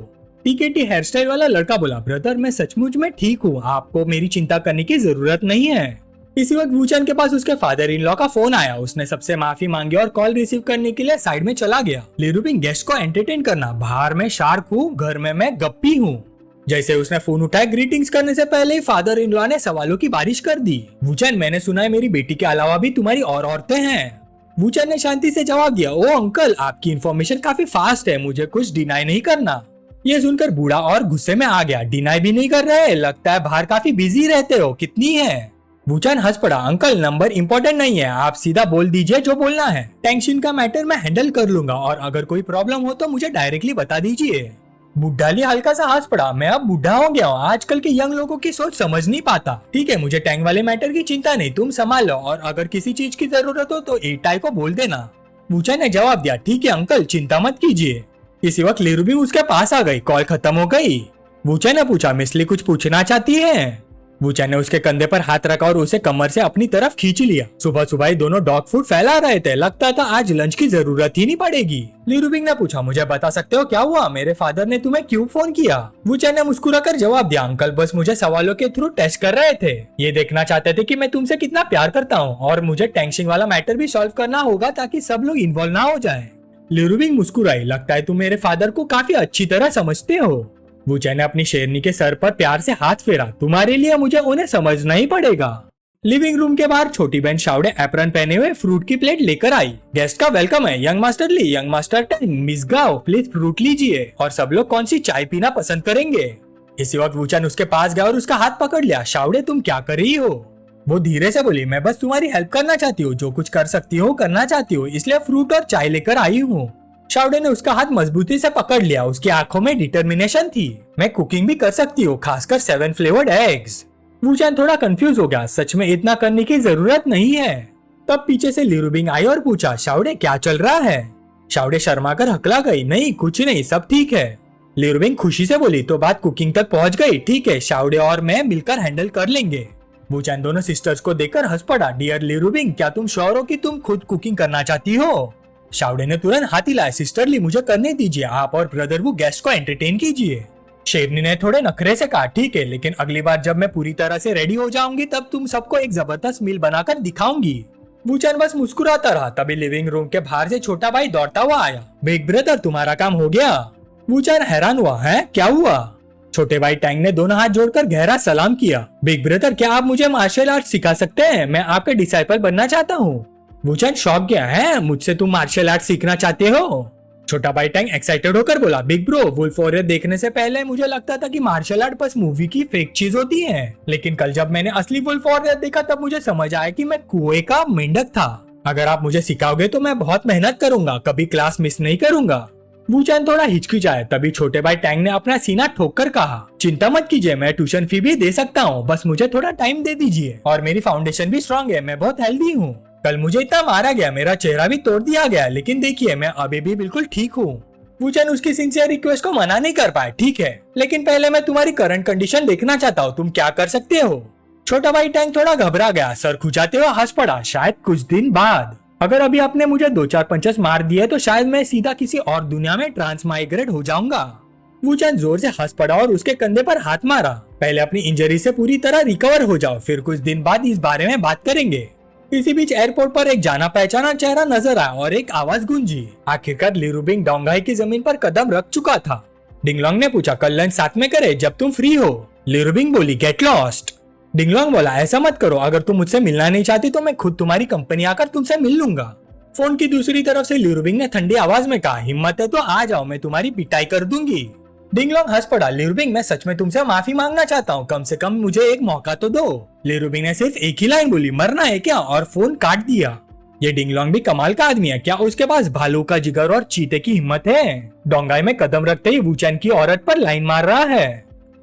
S1: टीकेटी हेयर स्टाइल वाला लड़का बोला, ब्रदर मैं सचमुच में ठीक हूँ, आपको मेरी चिंता करने की जरूरत नहीं है। इसी वक्त वूचैन के पास उसके फादर इन लॉ का फोन आया। उसने सबसे माफी मांगी और कॉल रिसीव करने के लिए साइड में चला गया। लिरुबिंग, गेस्ट को एंटरटेन करना, बाहर में शार्क हूँ, घर में मैं गप्पी हूँ। जैसे उसने फोन उठाया, ग्रीटिंग्स करने से पहले ही फादर इन लॉ ने सवालों की बारिश कर दी। वूचैन, मैंने सुना है मेरी बेटी के अलावा भी तुम्हारी और औरतें हैं। वूचैन ने शांति से जवाब दिया, ओ अंकल, आपकी इन्फॉर्मेशन काफी फास्ट है, मुझे कुछ डिनाई नहीं करना। ये सुनकर बूढ़ा और गुस्से में आ गया। डिनाई भी नहीं कर रहे, लगता है बाहर काफी बिजी रहते हो, कितनी है? वूचैन हंस पड़ा, अंकल नंबर इम्पोर्टेंट नहीं है, आप सीधा बोल दीजिए जो बोलना है। टेंशन का मैटर मैं हैंडल कर लूंगा और अगर कोई प्रॉब्लम हो तो मुझे डायरेक्टली बता दीजिए। बुढ़ाली हल्का सा हंस पड़ा, मैं अब बुढ़ा हो गया हूँ, आजकल के यंग लोगों की सोच समझ नहीं पाता। ठीक है, मुझे टैंक वाले मैटर की चिंता नहीं, तुम संभाल लो, और अगर किसी चीज की जरूरत हो तो एटाई को बोल देना। वूचैन ने जवाब दिया, ठीक है अंकल, चिंता मत कीजिए। इसी वक्त लिरुबिंग उसके पास आ गई। कॉल खत्म हो गई। वूचैन ने पूछा, मिसली कुछ पूछना चाहती है? वूचैन ने उसके कंधे पर हाथ रखा और उसे कमर से अपनी तरफ खींच लिया। सुबह सुबह ही दोनों डॉग फूड फैला रहे थे, लगता था आज लंच की जरूरत ही नहीं पड़ेगी। लिरुबिंग ने पूछा, मुझे बता सकते हो क्या हुआ, मेरे फादर ने तुम्हें क्यों फोन किया? वूचैन ने मुस्कुराकर जवाब दिया, अंकल बस मुझे सवालों के थ्रू टेस्ट कर रहे थे, ये देखना चाहते थे कि मैं तुमसे कितना प्यार करता हूँ, और मुझे टेंशन वाला मैटर भी सॉल्व करना होगा ताकि सब लोग इन्वॉल्व ना हो जाए। लिरुबिंग मुस्कुराई, लगता है तुम मेरे फादर को काफी अच्छी तरह समझते हो। वूचैन ने अपनी शेरनी के सर पर प्यार से हाथ फेरा, तुम्हारे लिए मुझे उन्हें समझना ही पड़ेगा। लिविंग रूम के बाहर छोटी बहन शाउडे एप्रन पहने हुए फ्रूट की प्लेट लेकर आई। गेस्ट का वेलकम है, यंग मास्टर ली, यंग मास्टर टैंग, मिस गाओ, प्लीज फ्रूट लीजिए, और सब लोग कौन सी चाय पीना पसंद करेंगे? इसी वक्त वूचैन उसके पास गया और उसका हाथ पकड़ लिया। शाउडे तुम क्या कर रही हो? वो धीरे से बोली, मैं बस तुम्हारी हेल्प करना चाहती हूँ, जो कुछ कर सकती हूँ करना चाहती हूँ, इसलिए फ्रूट और चाय लेकर आई हूँ। शाओडे ने उसका हाथ मजबूती से पकड़ लिया। उसकी आंखों में डिटर्मिनेशन थी। मैं कुकिंग भी कर सकती हूँ, खासकर 7 फ्लेवर्ड एग्स। वूचैन थोड़ा कंफ्यूज हो गया। सच में इतना करने की जरूरत नहीं है। तब पीछे से ली रुबिंग आई और पूछा, शाओडे क्या चल रहा है? शाओडे शर्मा कर हकला गई, नहीं कुछ नहीं, सब ठीक है। ली रुबिंग खुशी से बोली, तो बात कुकिंग तक पहुंच गई। ठीक है, शाओडे और मैं मिलकर हैंडल कर लेंगे। वूचैन दोनों सिस्टर्स को देखकर हंस पड़ा। डियर ली रुबिंग, क्या तुम श्योर हो कि तुम खुद कुकिंग करना चाहती हो? शाओडे ने तुरंत हाथ हिलाया। सिस्टर ली, मुझे करने दीजिए, आप और ब्रदर वो गेस्ट को एंटरटेन कीजिए। शेरनी ने थोड़े नखरे से कहा, ठीक है, लेकिन अगली बार जब मैं पूरी तरह से रेडी हो जाऊंगी तब तुम सबको एक जबरदस्त मील बनाकर दिखाऊंगी। वूचैन बस मुस्कुराता रहा। तभी लिविंग रूम के बाहर से छोटा भाई दौड़ता हुआ आया। बिग ब्रदर, तुम्हारा काम हो गया? वूचैन हैरान हुआ, है क्या हुआ? छोटे भाई टैंग ने दोनों हाथ जोड़कर गहरा सलाम किया। बिग ब्रदर, क्या आप मुझे मार्शल आर्ट सिखा सकते हैं? मैं आपके डिसाइपल बनना चाहता हूँ। वूचैन शॉक गया, है मुझसे तुम मार्शल आर्ट सीखना चाहते हो? छोटा भाई टैंग एक्साइटेड होकर बोला, बिग ब्रो, वुल्फ वॉरियर देखने से पहले मुझे लगता था कि मार्शल आर्ट बस मूवी की फेक चीज होती है, लेकिन कल जब मैंने असली वुल्फ वॉरियर देखा तब मुझे समझ आया कि मैं कुएं का मेंढक था। अगर आप मुझे सिखाओगे तो मैं बहुत मेहनत करूंगा, कभी क्लास मिस नहीं करूंगा। वूचैन थोड़ा हिचकिचाया। तभी छोटे भाई टैंग ने अपना सीना ठोक कर कहा, चिंता मत कीजिए, मैं ट्यूशन फी भी दे सकता हूँ, बस मुझे थोड़ा टाइम दे दीजिए। और मेरी फाउंडेशन भी स्ट्रांग है, मैं बहुत हेल्दी हूँ। कल मुझे इतना मारा गया, मेरा चेहरा भी तोड़ दिया गया, लेकिन देखिए मैं अभी भी बिल्कुल ठीक हूँ। वूचैन उसकी सिंसियर रिक्वेस्ट को मना नहीं कर पाया। ठीक है, लेकिन पहले मैं तुम्हारी करंट कंडीशन देखना चाहता हूँ, तुम क्या कर सकते हो? छोटा भाई टैंक थोड़ा घबरा गया, सर खुजाते हुए हंस पड़ा। शायद कुछ दिन बाद, अगर अभी आपने मुझे 2-4 पंचेस मार दिए तो शायद मैं सीधा किसी और दुनिया में ट्रांसमाइग्रेट हो जाऊंगा। वूचैन जोर से हंस पड़ा और उसके कंधे पर हाथ मारा। पहले अपनी इंजरी से पूरी तरह रिकवर हो जाओ, फिर कुछ दिन बाद इस बारे में बात करेंगे। इसी बीच एयरपोर्ट पर एक जाना पहचाना चेहरा नजर आया और एक आवाज गूंजी। आखिरकार ली रुबिंग डोंगाई की जमीन पर कदम रख चुका था। डिंगलोंग ने पूछा, कल लंच साथ में करे जब तुम फ्री हो? ली रुबिंग बोली, गेट लॉस्ट। डिंगलोंग बोला, ऐसा मत करो, अगर तुम मुझसे मिलना नहीं चाहती तो मैं खुद तुम्हारी कंपनी आकर तुमसे मिल लूंगा। फोन की दूसरी तरफ से ली रुबिंग ने ठंडी आवाज में कहा, हिम्मत है तो आ जाओ, मैं तुम्हारी पिटाई कर दूंगी। डिंगलोंग हंस पड़ा। ली रुबिंग, मैं सच में तुमसे माफी मांगना चाहता हूँ, कम से कम मुझे एक मौका तो दो। ली रुबिंग ने सिर्फ एक ही लाइन बोली, मरना है क्या? और फोन काट दिया। ये डिंगलोंग भी कमाल का आदमी है, क्या उसके पास भालू का जिगर और चीते की हिम्मत है? डोंगाई में कदम रखते ही वूचैन की औरत पर लाइन मार रहा है।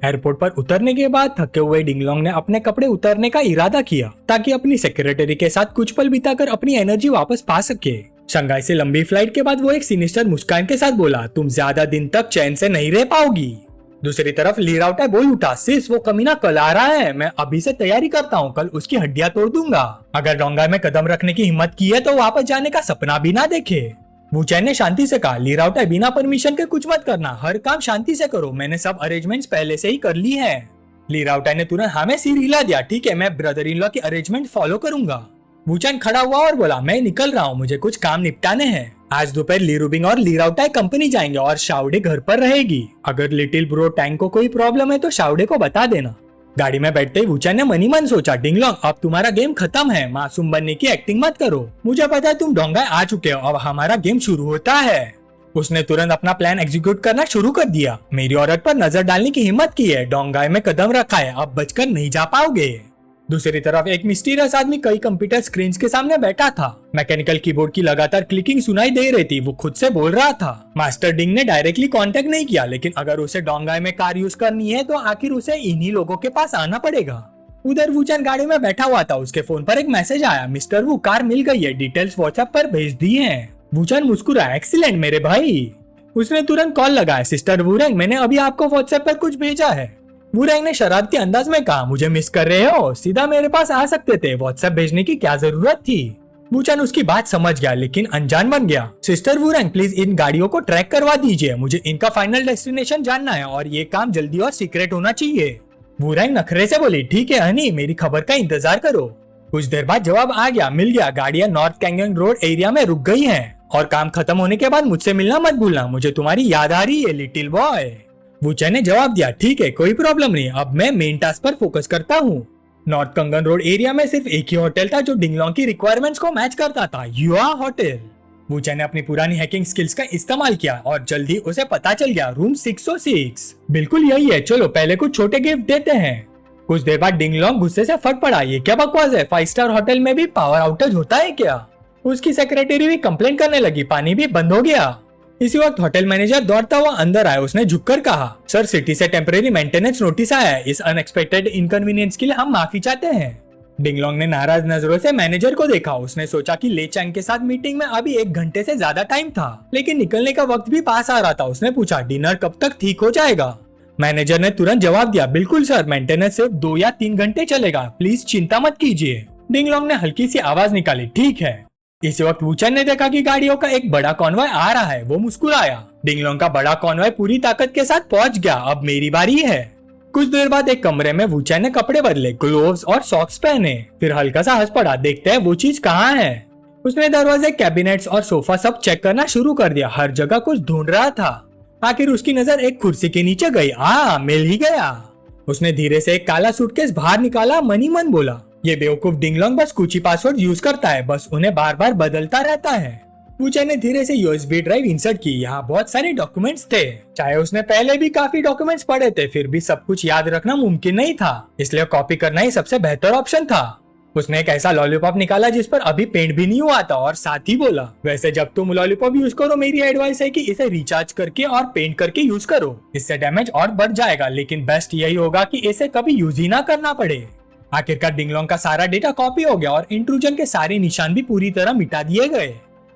S1: एयरपोर्ट पर उतरने के बाद थके हुए डिंगलोंग ने अपने कपड़े उतारने का इरादा किया ताकि अपनी सेक्रेटरी के साथ कुछ पल बिताकर अपनी एनर्जी वापस पा सके। शंघाई से लंबी फ्लाइट के बाद वो एक सिनिस्टर मुस्कान के साथ बोला, तुम ज्यादा दिन तक चैन से नहीं रह पाओगी। दूसरी तरफ ली राउटे बोल उठा, सिस वो कमीना कल आ रहा है, मैं अभी से तैयारी करता हूँ, कल उसकी हड्डियां तोड़ दूंगा। अगर डोंगाई में कदम रखने की हिम्मत की है तो वापस जाने का सपना भी ना देखे। वूचैन ने शांति से कहा, ली राउटे बिना परमिशन के कुछ मत करना, हर काम शांति से करो, मैंने सब अरेंजमेंट्स पहले से ही कर ली है। ली राउटे ने तुरंत हाँ में सिर हिला दिया, ठीक है, मैं ब्रदर इन लॉ की अरेंजमेंट फॉलो करूंगा। वूचैन खड़ा हुआ और बोला, मैं निकल रहा हूँ, मुझे कुछ काम निपटाने हैं। आज दोपहर ली रुबिंग और ली राउटे कंपनी जाएंगे और शाओडे घर पर रहेगी। अगर लिटिल ब्रो टैंक को कोई प्रॉब्लम है तो शाओडे को बता देना। गाड़ी में बैठते ही वूचैन ने मनी मन सोचा, डिंगलोंग अब तुम्हारा गेम खत्म है, मासूम बनने की एक्टिंग मत करो, मुझे पता है तुम डोंगाई आ चुके हो, अब हमारा गेम शुरू होता है। उसने तुरंत अपना प्लान एग्जीक्यूट करना शुरू कर दिया। मेरी औरत पर नजर डालने की हिम्मत की है, डोंगाई में कदम रखा है, अब बचकर नहीं जा पाओगे। दूसरी तरफ एक मिस्टीरियस आदमी कई कंप्यूटर स्क्रीन के सामने बैठा था। मैकेनिकल कीबोर्ड की लगातार क्लिकिंग सुनाई दे रही थी। वो खुद से बोल रहा था। मास्टर डिंग ने डायरेक्टली कांटेक्ट नहीं किया, लेकिन अगर उसे डोंगाई में कार यूज करनी है तो आखिर उसे इन्हीं लोगों के पास आना पड़ेगा। उधर वूचैन गाड़ी में बैठा हुआ था। उसके फोन पर एक मैसेज आया, मिस्टर वू कार मिल गई है, डिटेल्स व्हाट्सएप पर भेज दी है। वूचैन मुस्कुराया, एक्सीलेंट मेरे भाई। उसने तुरंत कॉल लगाया, सिस्टर वूरेंग मैंने अभी आपको व्हाट्सएप पर कुछ भेजा है। वूरेंग ने शरारती अंदाज में कहा, मुझे मिस कर रहे हो? सीधा मेरे पास आ सकते थे, व्हाट्सएप भेजने की क्या जरूरत थी? वूचैन उसकी बात समझ गया लेकिन अनजान बन गया। सिस्टर वूरेंग प्लीज इन गाड़ियों को ट्रैक करवा दीजिए, मुझे इनका फाइनल डेस्टिनेशन जानना है और ये काम जल्दी और सीक्रेट होना चाहिए। वूरेंग नखरे से बोली, ठीक है हनी, मेरी खबर का इंतजार करो। कुछ देर बाद जवाब आ गया, मिल गया, गाड़ियां नॉर्थ कैंगन रोड एरिया में रुक गई हैं और काम खत्म होने के बाद मुझसे मिलना मत भूलना, मुझे तुम्हारी याद आ रही है लिटिल बॉय। वूचैन ने जवाब दिया, ठीक है कोई प्रॉब्लम नहीं, अब मैं मेन टास्क पर फोकस करता हूँ। नॉर्थ कंगन रोड एरिया में सिर्फ एक ही होटल था जो डिंगलोंग की रिक्वायरमेंट्स को मैच करता था, युआ होटल। वूचैन ने अपनी पुरानी हैकिंग स्किल्स का इस्तेमाल किया और जल्दी उसे पता चल गया रूम 606 बिल्कुल यही है, चलो पहले कुछ छोटे गिफ्ट देते हैं। कुछ देर बाद डिंगलोंग गुस्से से फट पड़ा, ये क्या बकवास है, 5 स्टार होटल में भी पावर आउटेज होता है क्या? उसकी सेक्रेटरी भी कंप्लेन करने लगी, पानी भी बंद हो गया। इसी वक्त होटल मैनेजर दौड़ता हुआ अंदर आया। उसने झुककर कहा, सर सिटी से टेम्परेरी मेंटेनेंस नोटिस आया है। इस अनएक्सपेक्टेड इनकन्वीनियंस के लिए हम माफी चाहते हैं। डिंगलोंग ने नाराज नजरों से मैनेजर को देखा। उसने सोचा कि ले चैंग के साथ मीटिंग में अभी 1 घंटे से ज्यादा टाइम था, लेकिन निकलने का वक्त भी पास आ रहा था। उसने पूछा, डिनर कब तक ठीक हो जाएगा? मैनेजर ने तुरंत जवाब दिया, बिल्कुल सर, मेंटेनेंस सिर्फ 2 या 3 घंटे चलेगा, प्लीज चिंता मत कीजिए। डिंगलोंग ने हल्की सी आवाज निकाली, ठीक है। इसी वक्त वूचन ने देखा कि गाड़ियों का एक बड़ा कॉन्वॉय आ रहा है। वो मुस्कुराया। डिंगलोंग का बड़ा कॉन्वॉय पूरी ताकत के साथ पहुंच गया। अब मेरी बारी है। कुछ देर बाद एक कमरे में वूचन ने कपड़े बदले, ग्लोव्स और सॉक्स पहने, फिर हल्का सा हंस पड़ा, देखते हैं वो चीज कहाँ है। उसने दरवाजे, कैबिनेट्स और सोफा सब चेक करना शुरू कर दिया। हर जगह कुछ ढूंढ रहा था। आखिर उसकी नजर एक कुर्सी के नीचे गई। मिल ही गया। उसने धीरे से एक काला सूटकेस बाहर निकाला। मनी मन बोला, ये बेवकूफ डिंगलोंग बस कुछ ही पासवर्ड यूज करता है, बस उन्हें बार बार बदलता रहता है। वूचन ने धीरे से यूएसबी ड्राइव इंसर्ट की। यहाँ बहुत सारे डॉक्यूमेंट्स थे। चाहे उसने पहले भी काफी डॉक्यूमेंट्स पढ़े थे, फिर भी सब कुछ याद रखना मुमकिन नहीं था, इसलिए कॉपी करना ही सबसे बेहतर ऑप्शन था। उसने एक ऐसा लॉलीपॉप निकाला जिस पर अभी पेंट भी नहीं हुआ था और साथ ही बोला, वैसे जब तुम लॉलीपॉप यूज करो मेरी एडवाइस है कि इसे रिचार्ज करके और पेंट करके यूज करो। इससे डैमेज और बढ़ जाएगा, लेकिन बेस्ट यही होगा कि इसे कभी यूज ही ना करना पड़े। आखिरकार डिंगलोंग का सारा डेटा कॉपी हो गया और इंट्रूजन के सारे निशान भी पूरी तरह मिटा दिए गए।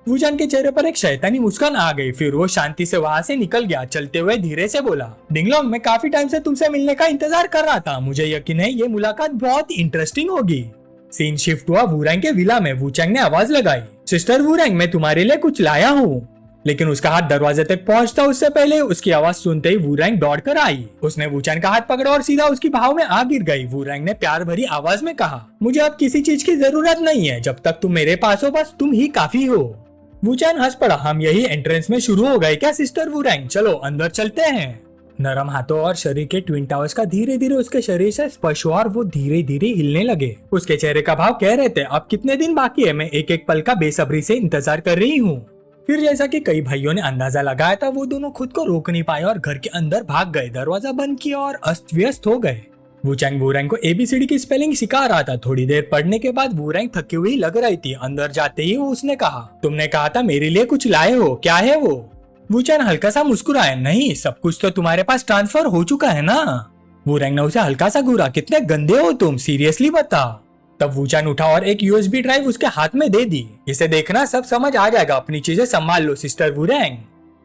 S1: वूचन के चेहरे पर एक शैतानी मुस्कान आ गई। फिर वो शांति से वहाँ से निकल गया। चलते हुए धीरे से बोला, डिंगलोंग, मैं काफी टाइम से तुमसे मिलने का इंतजार कर रहा था। मुझे यकीन है ये मुलाकात बहुत इंटरेस्टिंग होगी। सीन शिफ्ट हुआ वूरैंग के विला में। वूचैंग ने आवाज लगाई, सिस्टर वूरैंग, मैं तुम्हारे लिए कुछ लाया हूँ। लेकिन उसका हाथ दरवाजे तक पहुंचता उससे पहले उसकी आवाज सुनते ही वूरैंग दौड़कर आई। उसने वूचैंग का हाथ पकड़ा और सीधा उसकी भाव में आ गिर गई। वूरैंग ने प्यार भरी आवाज में कहा, मुझे अब किसी चीज की जरूरत नहीं है, जब तक तुम मेरे पास हो बस तुम ही काफी हो। वूचैंग हंस पड़ा, हम यही एंट्रेंस में शुरू हो गए क्या सिस्टर वूरैंग? चलो अंदर चलते हैं। नरम हाथों और शरीर के ट्विन टावर्स का धीरे धीरे उसके शरीर से स्पर्श हुआ और वो धीरे धीरे हिलने लगे। उसके चेहरे का भाव कह रहे थे, अब कितने दिन बाकी है, मैं एक एक पल का बेसब्री से इंतजार कर रही हूँ। फिर जैसा कि कई भाइयों ने अंदाजा लगाया था, वो दोनों खुद को रोक नहीं पाए और घर के अंदर भाग गए। दरवाजा बंद किया और अस्त व्यस्त हो गए। वूचैंग वूरैंग को एबीसीडी की स्पेलिंग सिखा रहा था। थोड़ी देर पढ़ने के बाद वूरैंग थकी हुई लग रही थी। अंदर जाते ही उसने कहा, तुमने कहा था मेरे लिए कुछ लाए हो, क्या है वो? वूचैंग हल्का सा मुस्कुराया, नहीं, सब कुछ तो तुम्हारे पास ट्रांसफर हो चुका है ना। वूरैंग ने उसे हल्का सा घूरा, कितने गंदे हो तुम, सीरियसली बताओ। तब वूचैंग उठा और एक यूएसबी ड्राइव उसके हाथ में दे दी। इसे देखना, सब समझ आ जाएगा, अपनी चीजें संभाल लो सिस्टर वूरैंग।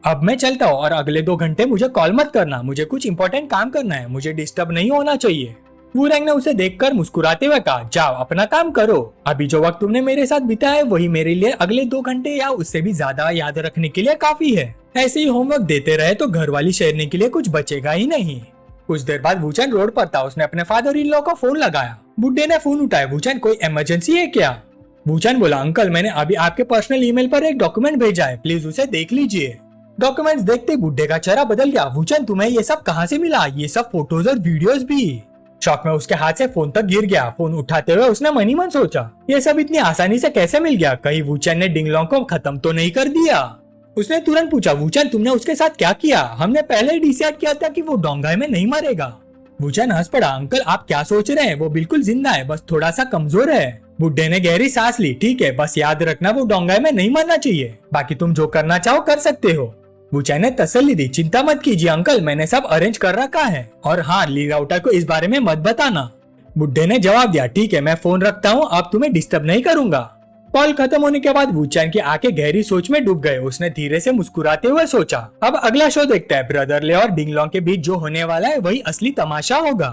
S1: अब मैं चलता हूँ और अगले 2 घंटे मुझे कॉल मत करना, मुझे कुछ इंपॉर्टेंट काम करना है, मुझे डिस्टर्ब नहीं होना चाहिए। वूरैंग ने उसे देखकर मुस्कुराते हुए कहा, जाओ अपना काम करो, अभी जो वक्त तुमने मेरे साथ बिताया है वही मेरे लिए अगले 2 घंटे या उससे भी ज्यादा याद रखने के लिए काफी है। ऐसे ही होमवर्क देते रहे तो घर वाली शेरने के लिए कुछ बचेगा ही नहीं। कुछ देर बाद वूचैंग रोड पर था। उसने अपने फादर इन लॉ को फोन लगाया। बुड्ढे ने फोन उठाया, वूचैंग कोई इमरजेंसी है क्या? वूचैंग बोला, अंकल मैंने अभी आपके पर्सनल ईमेल पर एक डॉक्यूमेंट भेजा है, प्लीज उसे देख लीजिए। डॉक्यूमेंट्स देखते बुड्ढे का चेहरा बदल गया। वूचैंग तुम्हें ये सब कहाँ से मिला? ये सब फोटोज और वीडियोस भी। शॉक में उसके हाथ से फोन तक गिर गया। फोन उठाते हुए उसने मनी मन सोचा, ये सब इतनी आसानी से कैसे मिल गया? कहीं वूचैंग ने डिंगलोंग को खत्म तो नहीं कर दिया? उसने तुरंत पूछा, वूचैंग तुमने उसके साथ क्या किया? हमने पहले ही डिसाइड किया था कि वो डोंगाई में नहीं मरेगा। वूचैंग हंस पड़ा, अंकल आप क्या सोच रहे हैं, वो बिल्कुल जिंदा है, बस थोड़ा सा कमजोर है। बुड्ढे ने गहरी सांस ली, ठीक है, बस याद रखना वो डोंगाई में नहीं मरना चाहिए, बाकी तुम जो करना चाहो कर सकते हो। वूचैंग ने तसल्ली दी, चिंता मत कीजिए अंकल, मैंने सब अरेंज कर रखा है, और हाँ ली राउटर को इस बारे में मत बताना। बुड्ढे ने जवाब दिया, ठीक है मैं फोन रखता हूँ, अब तुम्हें डिस्टर्ब नहीं करूंगा। कॉल खत्म होने के बाद वूचैंग की आंखें गहरी सोच में डूब गए। उसने धीरे से मुस्कुराते हुए सोचा, अब अगला शो देखता है, ब्रदर ले और डिंगलोंग के बीच जो होने वाला है वही असली तमाशा होगा।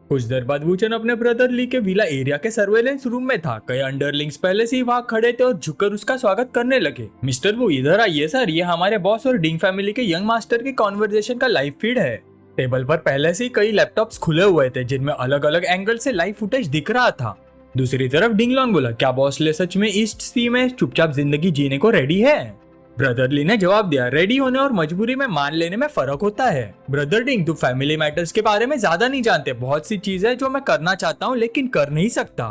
S1: कुछ देर बाद वूचैंग अपने ब्रदर ली के विला एरिया के सर्वेलेंस रूम में था। कई अंडरलिंग्स पहले से ही वहाँ खड़े थे और झुककर उसका स्वागत करने लगे। मिस्टर वो इधर आइए सर, ये हमारे बॉस और डिंग फैमिली के यंग मास्टर के कॉन्वर्सेशन का लाइव फीड है। टेबल पर पहले से ही कई लैपटॉप्स खुले हुए थे जिनमें अलग अलग एंगल से लाइव फुटेज दिख रहा था। दूसरी तरफ डिंगलोंग बोला, क्या बॉस ले सच में ईस्ट सी में चुपचाप जिंदगी जीने को रेडी है? ब्रदर ली ने जवाब दिया, रेडी होने और मजबूरी में मान लेने में फर्क होता है। ब्रदर डिंग तुम फैमिली मैटर्स के बारे में ज्यादा नहीं जानते, बहुत सी चीजें जो मैं करना चाहता हूँ लेकिन कर नहीं सकता।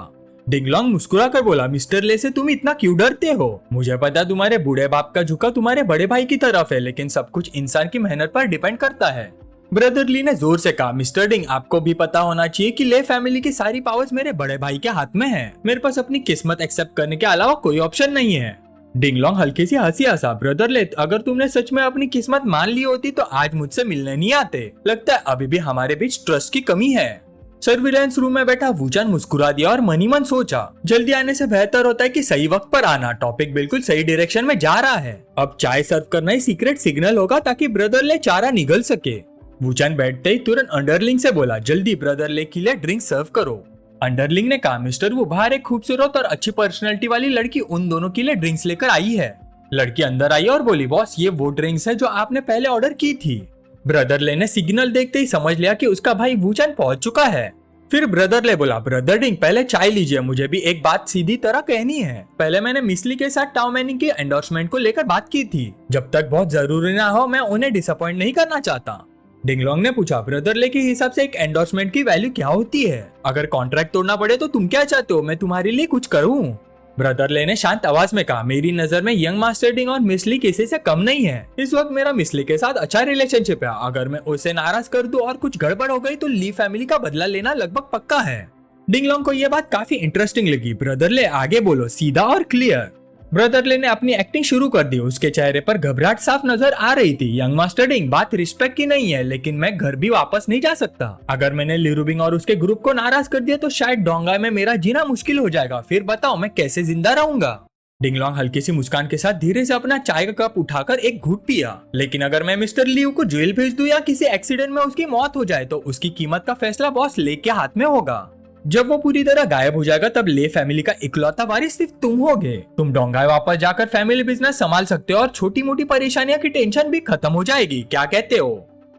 S1: डिंगलोंग मुस्कुरा कर बोला, मिस्टर ले से तुम इतना क्यों डरते हो? मुझे पता तुम्हारे बूढ़े बाप का झुकाव तुम्हारे बड़े भाई की तरफ है, लेकिन सब कुछ इंसान की मेहनत पर डिपेंड करता है। ब्रदर ली ने जोर से कहा, मिस्टर डिंग आपको भी पता होना चाहिए कि ले फैमिली की सारी पावर्स मेरे बड़े भाई के हाथ में है। मेरे पास अपनी किस्मत एक्सेप्ट करने के अलावा कोई ऑप्शन नहीं है। डिंगलोंग हल्की सी हंसी हंसा। ब्रदर ले, अगर तुमने सच में अपनी किस्मत मान ली होती तो आज मुझसे मिलने नहीं आते। लगता है अभी भी हमारे बीच ट्रस्ट की कमी है। सर्विलांस रूम में बैठा वूचान मुस्कुरा दिया और मनी मन सोचा, जल्दी आने से बेहतर होता है कि सही वक्त पर आना। टॉपिक बिल्कुल सही डायरेक्शन में जा रहा है। अब चाय सर्व करना ही सीक्रेट सिग्नल होगा ताकि ब्रदर ले चारा निगल सके। वूचान बैठते ही तुरंत अंडरलिंग से बोला, जल्दी ब्रदर ले के लिए ड्रिंक सर्व करो। अंडरलिंग ने कहा, मिस्टर वो बाहर एक खूबसूरत और अच्छी पर्सनैलिटी वाली लड़की उन दोनों के लिए ड्रिंक्स लेकर आई है। लड़की अंदर आई और बोली, बॉस ये वो ड्रिंक्स है जो आपने पहले ऑर्डर की थी। ब्रदर ले ने सिग्नल देखते ही समझ लिया कि उसका भाई वूचान पहुंच चुका है। फिर ब्रदर ले बोला, ब्रदर डिंग पहले चाय लीजिए, मुझे भी एक बात सीधी तरह कहनी है। पहले मैंने मिसली के साथ टाओ मैनिंग के एंडोर्समेंट को लेकर बात की थी। जब तक बहुत जरूरी ना हो मैं उन्हें डिसअपॉइंट नहीं करना चाहता। डिंगलोंग ने पूछा, ब्रदर ले के हिसाब से एक एंडोर्समेंट की वैल्यू क्या होती है? अगर कॉन्ट्रैक्ट तोड़ना पड़े तो तुम क्या चाहते हो मैं तुम्हारे लिए कुछ करूं? ब्रदर ले ने शांत आवाज में कहा, मेरी नजर में यंग मास्टर डिंग और मिसली किसी से कम नहीं है। इस वक्त मेरा मिसली के साथ अच्छा रिलेशनशिप है। अगर मैं उसे नाराज कर दूं और कुछ गड़बड़ हो गई तो ली फैमिली का बदला लेना लगभग पक्का है। डिंगलोंग को यह बात काफी इंटरेस्टिंग लगी। ब्रदर ले आगे बोलो, सीधा और क्लियर। ब्रदर ले ने अपनी एक्टिंग शुरू कर दी। उसके चेहरे पर घबराहट साफ नजर आ रही थी। यंग मास्टर डिंग, बात रिस्पेक्ट की नहीं है, लेकिन मैं घर भी वापस नहीं जा सकता। अगर मैंने लिरुबिंग और उसके ग्रुप को नाराज कर दिया तो शायद डोंगाई में मेरा जीना मुश्किल हो जाएगा। फिर बताओ मैं कैसे जिंदा रहूंगा? डिंगलोंग हल्की सी मुस्कान के साथ धीरे से अपना चाय का कप उठाकर एक घूंट पिया। लेकिन अगर मैं मिस्टर लियू को जेल भेज दूं या किसी एक्सीडेंट में उसकी मौत हो जाए तो उसकी कीमत का फैसला बॉस ले के हाथ में होगा। जब वो पूरी तरह गायब हो जाएगा तब ले फैमिली का इकलौता वारिस सिर्फ तुम होगे। तुम डोंगाई वापस जाकर फैमिली बिजनेस संभाल सकते हो और छोटी मोटी परेशानियों की टेंशन भी खत्म हो जाएगी। क्या कहते हो?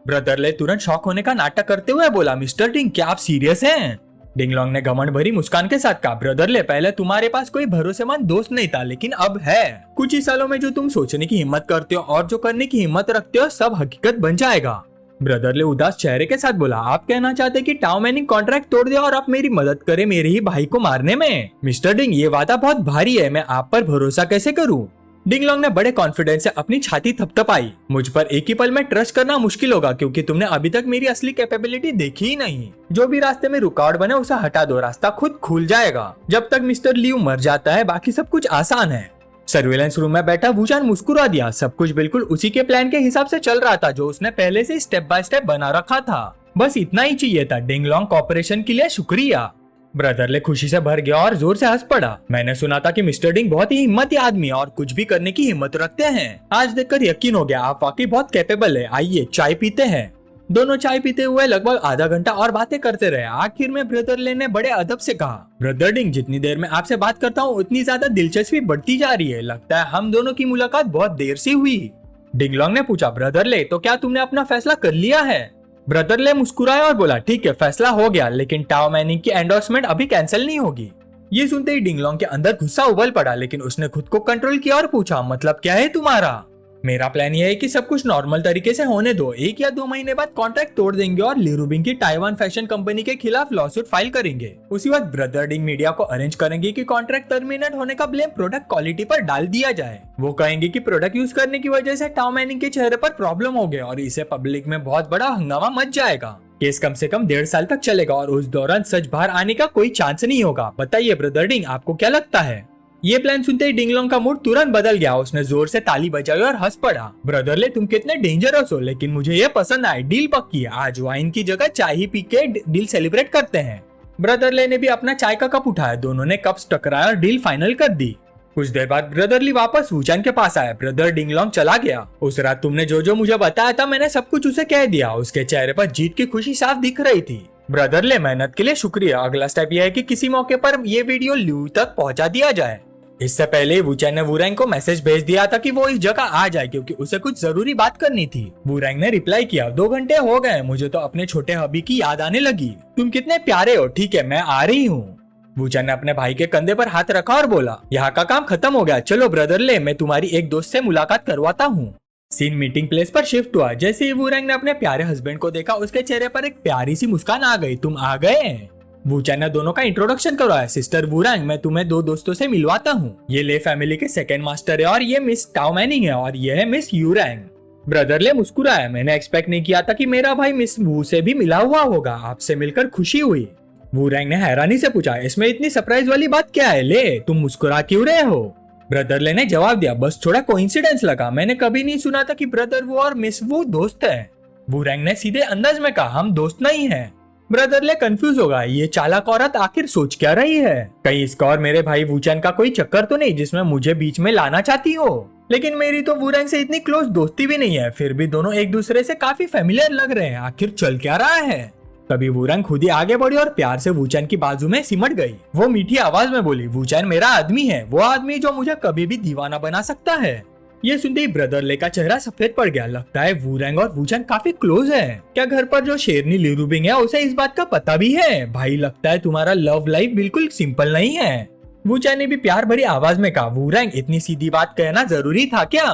S1: ब्रदर ले तुरंत शॉक होने का नाटक करते हुए बोला, मिस्टर डिंग क्या आप सीरियस हैं? डिंगलोंग ने घमंड भरी मुस्कान के साथ कहा, ब्रदर ले पहले तुम्हारे पास कोई भरोसेमंद दोस्त नहीं था, लेकिन अब है। कुछ ही सालों में जो तुम सोचने की हिम्मत करते हो और जो करने की हिम्मत रखते हो सब हकीकत बन जाएगा। ब्रदर ले उदास चेहरे के साथ बोला, आप कहना चाहते कि टाओ मैनिंग कॉन्ट्रैक्ट तोड़ दिया और आप मेरी मदद करें मेरे ही भाई को मारने में? मिस्टर डिंग ये वादा बहुत भारी है, मैं आप पर भरोसा कैसे करूं? डिंगलोंग ने बड़े कॉन्फिडेंस से अपनी छाती थपथपाई। मुझ पर एक ही पल में ट्रस्ट करना मुश्किल होगा क्योंकि तुमने अभी तक मेरी असली कैपेबिलिटी देखी ही नहीं। जो भी रास्ते में रुकावट बने उसे हटा दो, रास्ता खुद खुल जाएगा। जब तक मिस्टर लियू मर जाता है बाकी सब कुछ आसान है। सर्विलांस रूम में बैठा वूचान मुस्कुरा दिया। सब कुछ बिल्कुल उसी के प्लान के हिसाब से चल रहा था जो उसने पहले से स्टेप बाय स्टेप बना रखा था। बस इतना ही चाहिए था। डिंगलोंग कॉपरेशन के लिए शुक्रिया। ब्रदर ले खुशी से भर गया और जोर से हंस पड़ा। मैंने सुना था कि मिस्टर डिंग बहुत ही हिम्मती आदमी और कुछ भी करने की हिम्मत रखते हैं। आज देखकर यकीन हो गया आप वाकई बहुत कैपेबल है। आइए चाय पीते हैं। दोनों चाय पीते हुए लगभग आधा घंटा और बातें करते रहे। आखिर में ब्रदर ले ने बड़े अदब से कहा, ब्रदर डिंग जितनी देर में आपसे बात करता हूँ उतनी ज्यादा दिलचस्पी बढ़ती जा रही है। लगता है हम दोनों की मुलाकात बहुत देर से हुई। डिंगलोंग ने पूछा, ब्रदर ले तो क्या तुमने अपना फैसला कर लिया है? ब्रदर ले मुस्कुराया और बोला, ठीक है फैसला हो गया, लेकिन टाओ मैनिंग की एंडोर्समेंट अभी कैंसिल नहीं होगी। ये सुनते ही डिंगलोंग के अंदर गुस्सा उबल पड़ा, लेकिन उसने खुद को कंट्रोल किया और पूछा, मतलब क्या है तुम्हारा? मेरा प्लान ये है कि सब कुछ नॉर्मल तरीके से होने दो। 1 या 2 महीने बाद कॉन्ट्रैक्ट तोड़ देंगे और लिरुबिंग की ताइवान फैशन कंपनी के खिलाफ लॉसूट फाइल करेंगे। उसी वक्त ब्रदर डिंग मीडिया को अरेंज करेंगे कि कॉन्ट्रैक्ट टर्मिनेट होने का ब्लेम प्रोडक्ट क्वालिटी पर डाल दिया जाए। वो कहेंगे कि प्रोडक्ट यूज करने की वजह से टाओ मैनिंग के चेहरे पर प्रॉब्लम हो गया और इसे पब्लिक में बहुत बड़ा हंगामा मच जाएगा। केस कम से कम 1.5 साल तक चलेगा और उस दौरान सच बाहर आने का कोई चांस नहीं होगा। बताइए ब्रदर डिंग आपको क्या लगता है? ये प्लान सुनते ही डिंगलोंग का मूड तुरंत बदल गया। उसने जोर से ताली बजाई और हंस पड़ा। ब्रदर ले तुम कितने डेंजरस हो, लेकिन मुझे ये पसंद आए। डील पक्की है। आज वाइन की जगह चाय ही पी के डील सेलिब्रेट करते हैं। ब्रदर ले ने भी अपना चाय का कप उठाया। दोनों ने कप्स टकराया और डील फाइनल कर दी। कुछ देर बाद ब्रदरली वापस वूचान के पास आया। ब्रदर डिंगलोंग चला गया। उस रात तुमने जो जो मुझे बताया था मैंने सब कुछ उसे कह दिया। उसके चेहरे पर जीत की खुशी साफ दिख रही थी। ब्रदर ले मेहनत के लिए शुक्रिया। अगला स्टेप यह है कि किसी मौके पर ये वीडियो लियू तक पहुंचा दिया जाए। इससे पहले वूचान ने वूरैंग को मैसेज भेज दिया था कि वो इस जगह आ जाए क्योंकि उसे कुछ जरूरी बात करनी थी। वूरैंग ने रिप्लाई किया, 2 घंटे हो गए, मुझे तो अपने छोटे हबी की याद आने लगी। तुम कितने प्यारे हो। ठीक है मैं आ रही हूँ। वूचान ने अपने भाई के कंधे पर हाथ रखा और बोला, यहाँ का काम खत्म हो गया। चलो ब्रदर ले मैं तुम्हारी एक दोस्त से मुलाकात करवाता हूँ। सीन मीटिंग प्लेस पर शिफ्ट हुआ। जैसे ही वूरैंग ने अपने प्यारे हस्बैंड को देखा उसके चेहरे पर एक प्यारी सी मुस्कान आ गई। तुम आ गए? वूचान ने दोनों का इंट्रोडक्शन करवाया। सिस्टर वूरैंग मैं तुम्हें 2 दोस्तों से मिलवाता हूँ। ये ले फैमिली के सेकंड मास्टर है और ये मिस टाओ मैनिंग है और ये है मिस यूरैंग। ब्रदर ले मुस्कुराया। मैंने एक्सपेक्ट नहीं किया था कि मेरा भाई मिस वू से भी मिला हुआ होगा। आपसे मिलकर खुशी हुई। वूरैंग ने हैरानी से पूछा, इसमें इतनी सरप्राइज वाली बात क्या है? ले तुम मुस्कुरा क्यों रहे हो? ब्रदरले ने जवाब दिया, बस थोड़ा कोइंसिडेंस लगा, मैंने कभी नहीं सुना था कि ब्रदर वो और मिस वो दोस्त है। वूरैंग ने सीधे अंदाज में कहा, हम दोस्त नहीं हैं। ब्रदरले कंफ्यूज होगा, ये चालाक औरत आखिर सोच क्या रही है? कहीं इसका और मेरे भाई वूचैन का कोई चक्कर तो नहीं जिसमें मुझे बीच में लाना चाहती हो? लेकिन मेरी तो वूरैंग से इतनी क्लोज दोस्ती भी नहीं है, फिर भी दोनों एक दूसरे से काफी फेमिलियर लग रहे हैं, आखिर चल क्या रहा है? तभी वूरैंग खुद ही आगे बढ़ी और प्यार से वूचैन की बाजू में सिमट गई। वो मीठी आवाज में बोली, वूचैन मेरा आदमी है, वो आदमी जो मुझे कभी भी दीवाना बना सकता है। ये सुनते ही ब्रदरले का चेहरा सफेद पड़ गया। लगता है वूरैंग और वूचैन काफी क्लोज है। क्या घर पर जो शेरनी ली रूबिंग है उसे इस बात का पता भी है? भाई लगता है तुम्हारा लव लाइफ बिल्कुल सिंपल नहीं है। वूचैन ने भी प्यार भरी आवाज में कहा, वूरैंग इतनी सीधी बात कहना जरूरी था क्या?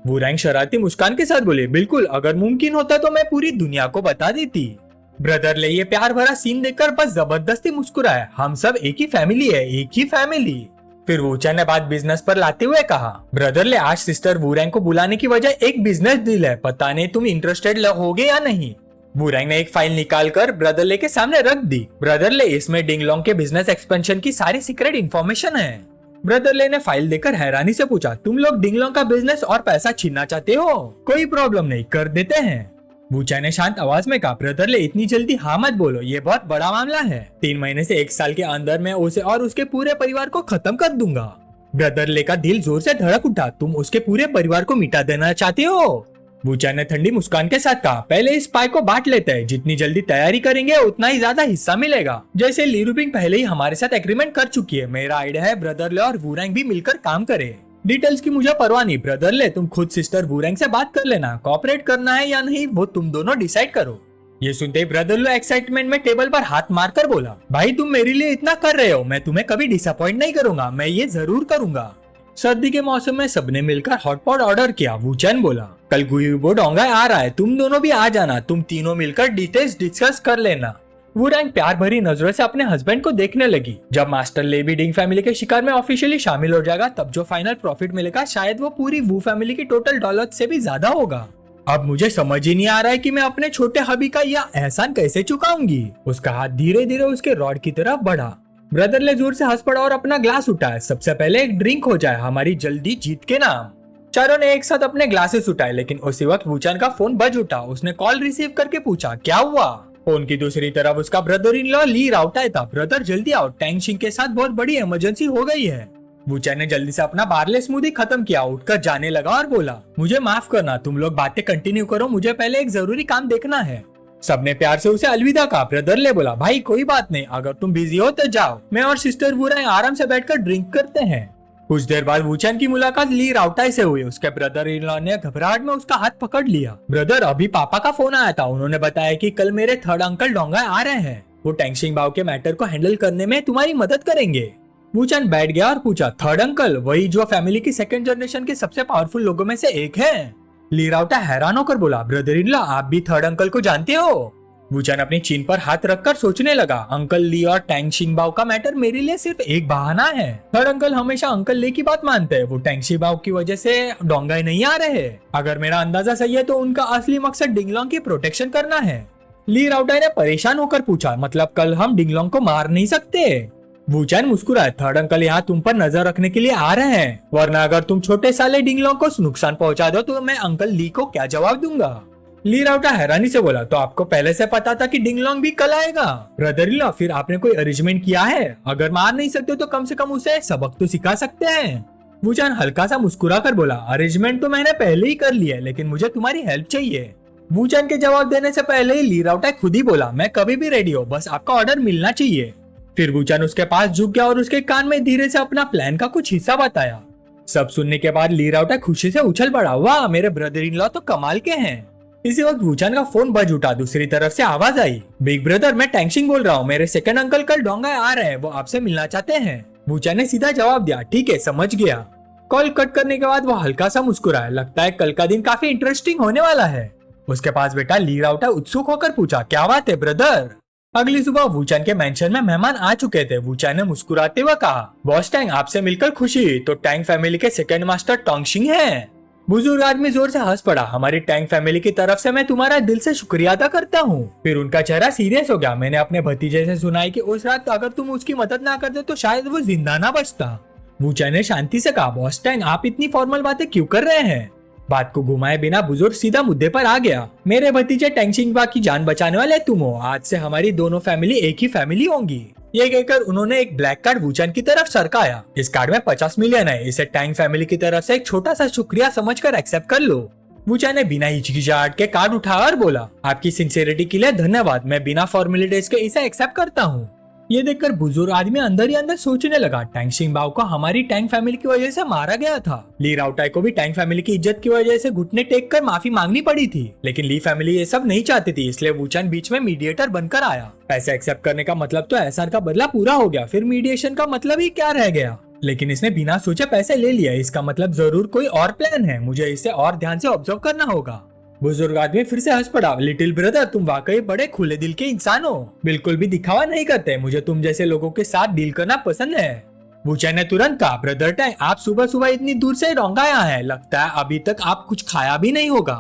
S1: वूरैंग शरारती मुस्कान के साथ बोले, बिल्कुल, अगर मुमकिन होता तो मैं पूरी दुनिया को बता देती। ब्रदरले ये प्यार भरा सीन देखकर बस जबरदस्ती मुस्कुराया। हम सब एक ही फैमिली है, एक ही फैमिली। फिर वूचैन ने बात बिजनेस पर लाते हुए कहा, ब्रदरले आज सिस्टर वूरैंग को बुलाने की वजह एक बिजनेस डील है, पता नहीं तुम इंटरेस्टेड होगे या नहीं। वूरैंग ने एक फाइल निकाल कर ब्रदरले के सामने रख दी। ब्रदरले इसमें डिंगलोंग के बिजनेस एक्सपेंशन की सारी सीक्रेट इन्फॉर्मेशन है। ब्रदरले ने फाइल देकर हैरानी से पूछा, तुम लोग डिंगलोंग का बिजनेस और पैसा छीनना चाहते हो? कोई प्रॉब्लम नहीं, कर देते हैं। वूचैन ने शांत आवाज में कहा, ब्रदरले इतनी जल्दी हाँ मत बोलो, ये बहुत बड़ा मामला है। 3 महीने से 1 साल के अंदर मैं उसे और उसके पूरे परिवार को खत्म कर दूंगा। ब्रदरले का दिल जोर से धड़क उठा, तुम उसके पूरे परिवार को मिटा देना चाहते हो? वूचैन ने ठंडी मुस्कान के साथ कहा, पहले इस पाई को बांट लेते हैं, जितनी जल्दी तैयारी करेंगे उतना ही ज्यादा हिस्सा मिलेगा। जैसे ली रूबिंग पहले ही हमारे साथ एग्रीमेंट कर चुकी है, मेरा आइडिया है ब्रदरले और वूरैंग भी मिलकर काम करे। डिटेल्स की मुझे परवाह नहीं, ब्रदरले तुम खुद सिस्टर वूरैंग से बात कर लेना, कॉपरेट करना है या नहीं वो तुम दोनों डिसाइड करो। ये सुनते ही ब्रदरले एक्साइटमेंट में टेबल पर हाथ मारकर बोला, भाई तुम मेरे लिए इतना कर रहे हो, मैं तुम्हें कभी डिसअपॉइंट नहीं करूंगा, मैं ये जरूर करूंगा। सर्दी के मौसम में सबने मिलकर हॉटपॉट ऑर्डर किया। वूचैन बोला, कल गुइबो डोंगाई आ रहा है, तुम दोनों भी आ जाना, तुम तीनों मिलकर डिटेल्स डिस्कस कर लेना। वूरैंग प्यार भरी नजरों से अपने हस्बैंड को देखने लगी। जब मास्टर लेवी डिंग फैमिली के शिकार में ऑफिशियली शामिल हो जाएगा तब जो फाइनल प्रॉफिट मिलेगा शायद वो पूरी वू फैमिली की टोटल दौलत से भी ज्यादा होगा। अब मुझे समझ ही नहीं आ रहा है कि मैं अपने छोटे हबी का यह एहसान कैसे चुकाऊंगी। उसका हाथ धीरे धीरे उसके रॉड की तरफ बढ़ा। ब्रदरले जोर से हंस पड़ा और अपना ग्लास उठाया। सबसे पहले एक ड्रिंक हो जाए हमारी जल्दी जीत के नाम। चारों ने एक साथ अपने ग्लासेस उठाए, लेकिन उसी वक्त वूचैन का फोन बज उठा। उसने कॉल रिसीव करके पूछा, क्या हुआ? फोन की दूसरी तरफ उसका ब्रदर इन लॉ ली राउटाई था। ब्रदर जल्दी आओ, टैंग शिंग के साथ बहुत बड़ी इमरजेंसी हो गई है। वूचैन ने जल्दी से अपना बार्ले स्मूदी खत्म किया, उठकर जाने लगा और बोला, मुझे माफ करना, तुम लोग बातें कंटिन्यू करो, मुझे पहले एक जरूरी काम देखना है। सबने प्यार से उसे अलविदा कहा। ब्रदरले बोला, भाई कोई बात नहीं, अगर तुम बिजी हो तो जाओ, मैं और सिस्टर वूरैंग आराम से बैठकर ड्रिंक करते हैं। कुछ देर बाद वूचैन की मुलाकात ली राउटाई से हुई। उसके ब्रदर इन लॉ ने घबराहट में उसका हाथ पकड़ लिया। ब्रदर, अभी पापा का फोन आया था, उन्होंने बताया कि कल मेरे थर्ड अंकल डोंगाई आ रहे हैं, वो टैंगशिंग बाओ के मैटर को हैंडल करने में तुम्हारी मदद करेंगे। वूचैन बैठ गया और पूछा, थर्ड अंकल? वही जो फैमिली की सेकंड जनरेशन के सबसे पावरफुल लोगों में से एक है। ली राउटा हैरान होकर बोला, ब्रदर इन लॉ, आप भी थर्ड अंकल को जानते हो? वूचैन अपनी चीन पर हाथ रखकर सोचने लगा। अंकल ली और टैंग शिंगबाओ का मैटर मेरे लिए सिर्फ एक बहाना है। थर्ड अंकल हमेशा अंकल ली की बात मानते हैं, वो टैंग शिंगबाओ की वजह से डोंगाई नहीं आ रहे। अगर मेरा अंदाजा सही है तो उनका असली मकसद डिंगलोंग की प्रोटेक्शन करना है। ली राउटाई ने परेशान होकर पूछा, मतलब कल हम डिंगलोंग को मार नहीं सकते? वूचैन मुस्कुराए, थर्ड अंकल यहाँ तुम पर नजर रखने के लिए आ रहे हैं, वरना अगर तुम छोटे साले डिंगलोंग को नुकसान पहुंचा दो तो मैं अंकल ली को क्या जवाब दूंगा? ली राउटा हैरानी से बोला, तो आपको पहले से पता था कि डिंगलोंग भी कल आएगा? ब्रदर इन लॉ, फिर आपने कोई अरेंजमेंट किया है? अगर मार नहीं सकते तो कम से कम उसे सबक तो सिखा सकते हैं। वूचैन हल्का सा मुस्कुरा कर बोला, अरेंजमेंट तो मैंने पहले ही कर लिया है, लेकिन मुझे तुम्हारी हेल्प चाहिए। वूचैन के जवाब देने से पहले ही ली राउटा खुद ही बोला, मैं कभी भी रेडी हूँ, बस आपका ऑर्डर मिलना चाहिए। फिर वूचैन उसके पास झुक गया और उसके कान में धीरे से अपना प्लान का कुछ हिस्सा बताया। सब सुनने के बाद ली राउटा खुशी से उछल पड़ा, वाह, मेरे ब्रदर इन लॉ तो कमाल के हैं। इसी वक्त वूचैन का फोन बज उठा। दूसरी तरफ से आवाज आई, बिग ब्रदर, मैं टैंगशिंग बोल रहा हूँ, मेरे सेकंड अंकल कल डोंगाई आ रहे हैं, वो आपसे मिलना चाहते हैं। वूचैन ने सीधा जवाब दिया, ठीक है, समझ गया। कॉल कट करने के बाद वो हल्का सा मुस्कुराया, लगता है कल का दिन काफी इंटरेस्टिंग होने वाला है। उसके पास बेटा ली राउटा उत्सुक होकर पूछा, क्या बात है ब्रदर? अगली सुबह वूचैन के मेंशन में मेहमान आ चुके थे। वूचैन ने मुस्कुराते हुए कहा, बॉस टैंग, आपसे मिलकर खुशी। तो टैंग फैमिली के सेकंड मास्टर टोंगशिंग हैं। बुजुर्ग आदमी जोर से हंस पड़ा, हमारी टैंग फैमिली की तरफ से मैं तुम्हारा दिल से शुक्रिया अदा करता हूँ। फिर उनका चेहरा सीरियस हो गया। मैंने अपने भतीजे से सुना है कि उस रात अगर तुम उसकी मदद ना करते तो शायद वो जिंदा ना बचता। वूचान ने शांति से कहा, बॉस टैंग आप इतनी फॉर्मल बातें क्यों कर रहे हैं? बात को घुमाए बिना बुजुर्ग सीधा मुद्दे पर आ गया। मेरे भतीजे टैंग शिंगबा की जान बचाने वाले तुम हो। आज से हमारी दोनों फैमिली एक ही फैमिली होंगी। ये कहकर उन्होंने एक ब्लैक कार्ड वूचान की तरफ सरकाया। इस कार्ड में 50 मिलियन है, इसे टैंग फैमिली की तरफ से एक छोटा सा शुक्रिया समझकर एक्सेप्ट कर लो। वूचान ने बिना हिचकिचाहट के कार्ड उठाया और बोला, आपकी सिंसियरिटी के लिए धन्यवाद, मैं बिना फॉर्मेलिटीज के इसे एक्सेप्ट करता हूँ। ये देखकर बुजुर्ग आदमी अंदर ही अंदर सोचने लगा, टैंग शिंगबाओ को हमारी टैंग फैमिली की वजह से मारा गया था। ली राउटाई को भी टैंग फैमिली की इज्जत की वजह से घुटने टेक कर माफी मांगनी पड़ी थी, लेकिन ली फैमिली ये सब नहीं चाहती थी, इसलिए वूचान बीच में मीडिएटर बनकर आया। पैसे एक्सेप्ट करने का मतलब तो एसआर का बदला पूरा हो गया, फिर मीडिएशन का मतलब ही क्या रह गया। लेकिन इसने बिना सोचे पैसे ले लिया, इसका मतलब जरूर कोई और प्लान है, मुझे इसे और ध्यान से ऑब्जर्व करना होगा। बुजुर्ग आदमी फिर से हंस पड़ा, लिटिल ब्रदर तुम वाकई बड़े खुले दिल के इंसान हो, बिल्कुल भी दिखावा नहीं करते, मुझे तुम जैसे लोगों के साथ डील करना पसंद है। वूचान ने तुरंत कहा, ब्रदर टैंग आप सुबह सुबह इतनी दूर से डोंगाया है, लगता है अभी तक आप कुछ खाया भी नहीं होगा।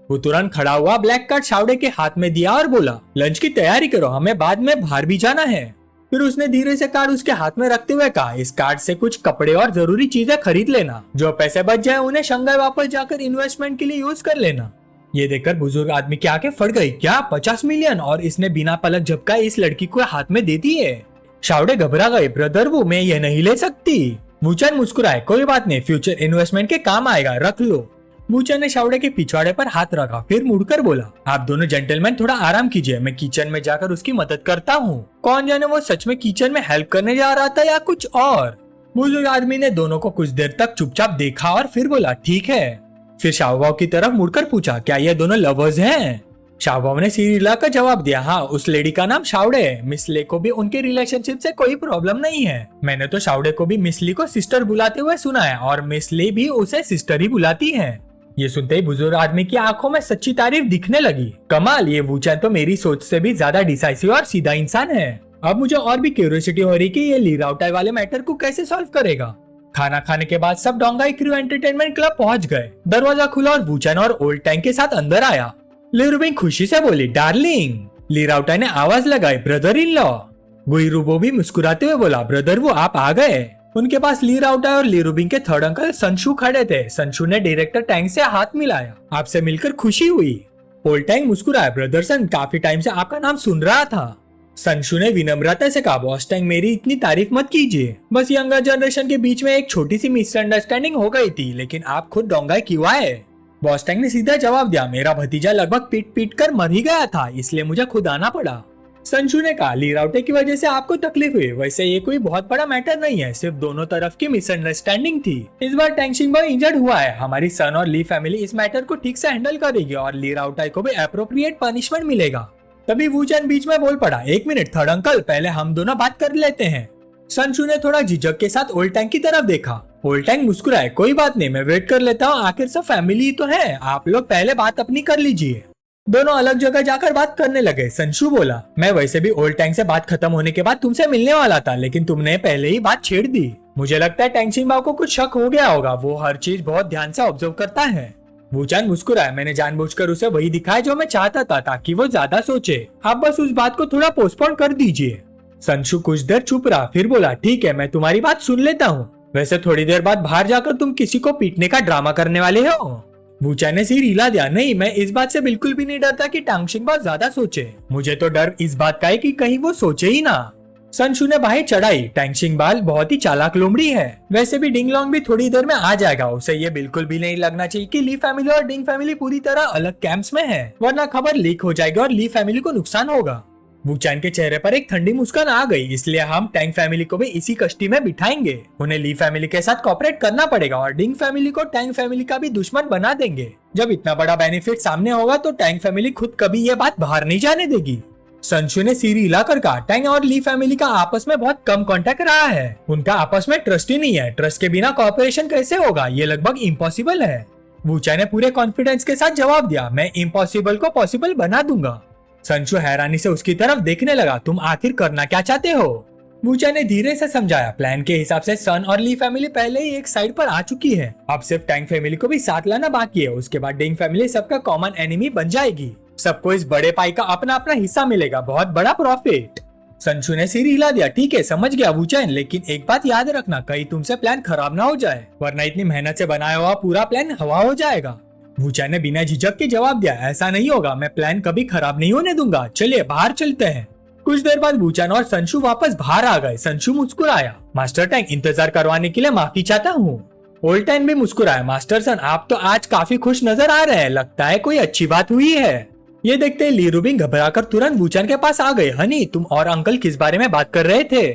S1: वो तुरंत खड़ा हुआ, ब्लैक कार्ड शावड़े के हाथ में दिया और बोला, लंच की तैयारी करो, हमें बाद में बाहर भी जाना है। फिर उसने धीरे से कार्ड उसके हाथ में रखते हुए कहा, इस कार्ड से कुछ कपड़े और जरूरी चीजें खरीद लेना, जो पैसे बच जाए उन्हें शंघाई वापस जाकर इन्वेस्टमेंट के लिए यूज कर लेना। ये देखकर बुजुर्ग आदमी की आंखें फट गई, क्या 50 मिलियन, और इसने बिना पलक झपकाए इस लड़की को हाथ में दे दिए। शावड़े घबरा गए, ब्रदर वो मैं ये नहीं ले सकती। वूचान मुस्कुराए, कोई बात नहीं, फ्यूचर इन्वेस्टमेंट के काम आएगा, रख लो। वूचान ने शावड़े के पिछवाड़े पर हाथ रखा, फिर मुड़कर बोला, आप दोनों जेंटलमैन थोड़ा आराम कीजिए, मैं किचन में जाकर उसकी मदद करता हूँ। कौन जाने वो सच में किचन में हेल्प करने जा रहा था या कुछ और। बुजुर्ग आदमी ने दोनों को कुछ देर तक चुपचाप देखा और फिर बोला, ठीक है। फिर शाओबाओ की तरफ मुड़कर पूछा, क्या ये दोनों लवर्स हैं? शाओबाओ ने सिर हिलाकर जवाब दिया, हाँ, उस लेडी का नाम शावड़े है, मिस ले को भी उनके रिलेशनशिप से कोई प्रॉब्लम नहीं है। मैंने तो शावड़े को भी मिस ली को सिस्टर बुलाते हुए सुना है और मिस ले भी उसे सिस्टर ही बुलाती है। ये सुनते ही बुजुर्ग आदमी की आंखों में सच्ची तारीफ दिखने लगी। कमाल, ये वूचान तो मेरी सोच से भी ज्यादा डिसाइसिव और सीधा इंसान है। अब मुझे और भी क्यूरियोसिटी हो रही कि ये ली राउटाई वाले मैटर को कैसे सॉल्व करेगा। खाना खाने के बाद सब डोंगाई क्रू एंटरटेनमेंट क्लब पहुंच गए। दरवाजा खुला और वूचान और ओल्ड टैंग के साथ अंदर आया। ली रुबिंग खुशी से बोली, डार्लिंग। ली राउटाई ने आवाज लगाई, ब्रदर इन लॉ। गुई रुबो भी मुस्कुराते हुए बोला, ब्रदर वो आप आ गए। उनके पास ली राउटाई और ली रुबिंग के थर्ड अंकल संशु खड़े थे। संशु ने डायरेक्टर टैंग से हाथ मिलाया, आपसे मिलकर खुशी हुई। ओल्ड टैंग मुस्कुराया, ब्रदर सन काफी टाइम से आपका नाम सुन रहा था। संशु ने विनम्रता से कहा, बॉस टैंग मेरी इतनी तारीफ मत कीजिए, बस यंगर जनरेशन के बीच में एक छोटी सी मिसअंडरस्टैंडिंग हो गई थी, लेकिन आप खुद डोंगाई क्यों आए? बॉस टैंग ने सीधा जवाब दिया, मेरा भतीजा लगभग पीट पीट कर मर ही गया था, इसलिए मुझे खुद आना पड़ा। संशु ने कहा, ली राउटे की वजह से आपको तकलीफ हुई, वैसे ये कोई बहुत बड़ा मैटर नहीं है, सिर्फ दोनों तरफ की मिसअंडरस्टैंडिंग थी। इस बार टैंग शिंगबा इंजर्ड हुआ है, हमारी सन और ली फैमिली इस मैटर को ठीक से हैंडल करेगी और ली राउटाई को भी एप्रोप्रिएट पनिशमेंट मिलेगा। तभी वूचान बीच में बोल पड़ा, एक मिनट थर्ड अंकल, पहले हम दोनों बात कर लेते हैं। संशु ने थोड़ा झिझक के साथ ओल्ड टैंग की तरफ देखा। ओल्ड टैंग मुस्कुराए, कोई बात नहीं, मैं वेट कर लेता हूँ, आखिर सब फैमिली तो है, आप लोग पहले बात अपनी कर लीजिए। दोनों अलग जगह जाकर बात करने लगे। संशु बोला, मैं वैसे भी ओल्ड टैंग से बात खत्म होने के बाद तुमसे मिलने वाला था, लेकिन तुमने पहले ही बात छेड़ दी। मुझे लगता है टैंग शिंगबा को कुछ शक हो गया होगा, वो हर चीज बहुत ध्यान से ऑब्जर्व करता है। वूचान मुस्कुराया, मैंने जानबूझकर उसे वही दिखाया जो मैं चाहता था, ताकि वो ज्यादा सोचे, आप बस उस बात को थोड़ा पोस्टपोन कर दीजिए। संशु कुछ देर चुप रहा, फिर बोला, ठीक है, मैं तुम्हारी बात सुन लेता हूँ, वैसे थोड़ी देर बाद बाहर जाकर तुम किसी को पीटने का ड्रामा करने वाले हो? वूचान ने सिर हिला दिया, नहीं, मैं इस बात से बिल्कुल भी नहीं डरता कि टैंग शिंगबा ज्यादा सोचे, मुझे तो डर इस बात का है कि कहीं वो सोचे ही ना। संशु ने बाहें चढ़ाई, टैंग शिंगबा बहुत ही चालाक लोमड़ी है, वैसे भी डिंग लॉन्ग भी थोड़ी देर में आ जाएगा, उसे ये बिल्कुल भी नहीं लगना चाहिए कि ली फैमिली और डिंग फैमिली पूरी तरह अलग कैंप्स में है, वरना खबर लीक हो जाएगी और ली फैमिली को नुकसान होगा। वूचान के चेहरे पर एक ठंडी मुस्कान आ गई, इसलिए हम टैंग फैमिली को भी इसी कश्ती में बिठाएंगे, उन्हें ली फैमिली के साथ कोऑपरेट करना पड़ेगा और डिंग फैमिली को टैंग फैमिली का भी दुश्मन बना देंगे। जब इतना बड़ा बेनिफिट सामने होगा तो टैंग फैमिली खुद कभी ये बात बाहर नहीं जाने देगी। संशु ने सिर हिलाकर कहा, टैंग और ली फैमिली का आपस में बहुत कम कांटेक्ट रहा है, उनका आपस में ट्रस्ट ही नहीं है, ट्रस्ट के बिना कोऑपरेशन कैसे होगा, ये लगभग इम्पॉसिबल है। वूचान ने पूरे कॉन्फिडेंस के साथ जवाब दिया, मैं इम्पॉसिबल को पॉसिबल बना दूंगा। संशु हैरानी से उसकी तरफ देखने लगा, तुम आखिर करना क्या चाहते हो? वूचान ने धीरे से समझाया, प्लान के हिसाब से सन और ली फैमिली पहले ही एक साइड पर आ चुकी है, अब सिर्फ टैंग फैमिली को भी साथ लाना बाकी है, उसके बाद डिंग फैमिली सबका कॉमन एनिमी बन जाएगी, सबको इस बड़े पाई का अपना अपना हिस्सा मिलेगा, बहुत बड़ा प्रॉफिट। संशु ने सिर हिला दिया। ठीक है समझ गया वूचैन, लेकिन एक बात याद रखना, कहीं तुमसे प्लान खराब ना हो जाए, वरना इतनी मेहनत से बनाया हुआ पूरा प्लान हवा हो जाएगा। वूचैन ने बिना झिझक के जवाब दिया, ऐसा नहीं होगा, मैं प्लान कभी खराब नहीं होने दूंगा, चलिए बाहर चलते हैं। कुछ देर बाद वूचैन और संशु वापस बाहर आ गए। संशु मुस्कुराया, मास्टर टैंग इंतजार करवाने के लिए माफी चाहता हूँ। ओल्ड टैंग भी मुस्कुराया, मास्टर सन आप तो आज काफी खुश नजर आ रहे हैं, लगता है कोई अच्छी बात हुई है। ये देखते ही ली रूबिंग घबराकर तुरंत वूचैन के पास आ गए। हनी तुम और अंकल किस बारे में बात कर रहे थे?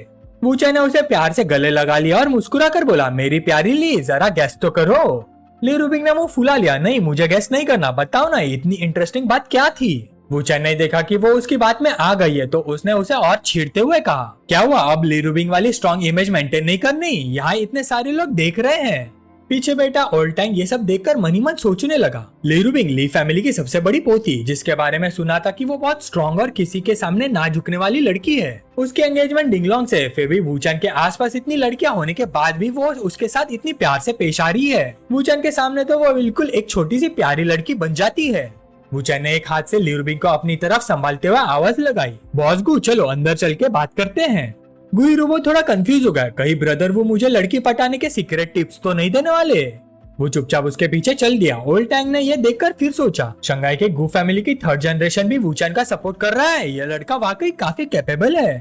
S1: वूचैन ने उसे प्यार से गले लगा लिया और मुस्कुराकर बोला, मेरी प्यारी ली जरा गैस तो करो। ली रूबिंग ने मुंह फुला लिया, नहीं मुझे गैस नहीं करना, बताओ ना इतनी इंटरेस्टिंग बात क्या थी। वूचैन ने देखा कि वो उसकी बात में आ गई है तो उसने उसे और छेड़ते हुए कहा, क्या हुआ अब ली रूबिंग वाली स्ट्रॉन्ग इमेज मेंटेन नहीं करनी? यहाँ इतने सारे लोग देख रहे हैं। पीछे बेटा ओल्ड टैंग ये सब देखकर मन ही मन सोचने लगा। ली रूबिंग ली फैमिली की सबसे बड़ी पोती, जिसके बारे में सुना था कि वो बहुत स्ट्रॉन्ग और किसी के सामने ना झुकने वाली लड़की है। उसकी एंगेजमेंट डिंगलोंग से, फिर भी वूचैन के आसपास इतनी लड़कियां होने के बाद भी वो उसके साथ इतनी प्यार से पेश आ रही है। वूचैन के सामने तो वो बिल्कुल एक छोटी सी प्यारी लड़की बन जाती है। वूचैन ने एक हाथ से ली रूबिंग को अपनी तरफ संभालते हुए आवाज लगाई, बॉस गु चलो अंदर चल के बात करते हैं। गुइरुबो थोड़ा कंफ्यूज हो गया, कहीं ब्रदर वो मुझे लड़की पटाने के सीक्रेट टिप्स तो नहीं देने वाले। वो चुपचाप उसके पीछे चल दिया। ओल्ड टैंग ने ये देखकर फिर सोचा, शंघाई के गु फैमिली की थर्ड जनरेशन भी वूचैन का सपोर्ट कर रहा है, ये लड़का वाकई काफी कैपेबल है।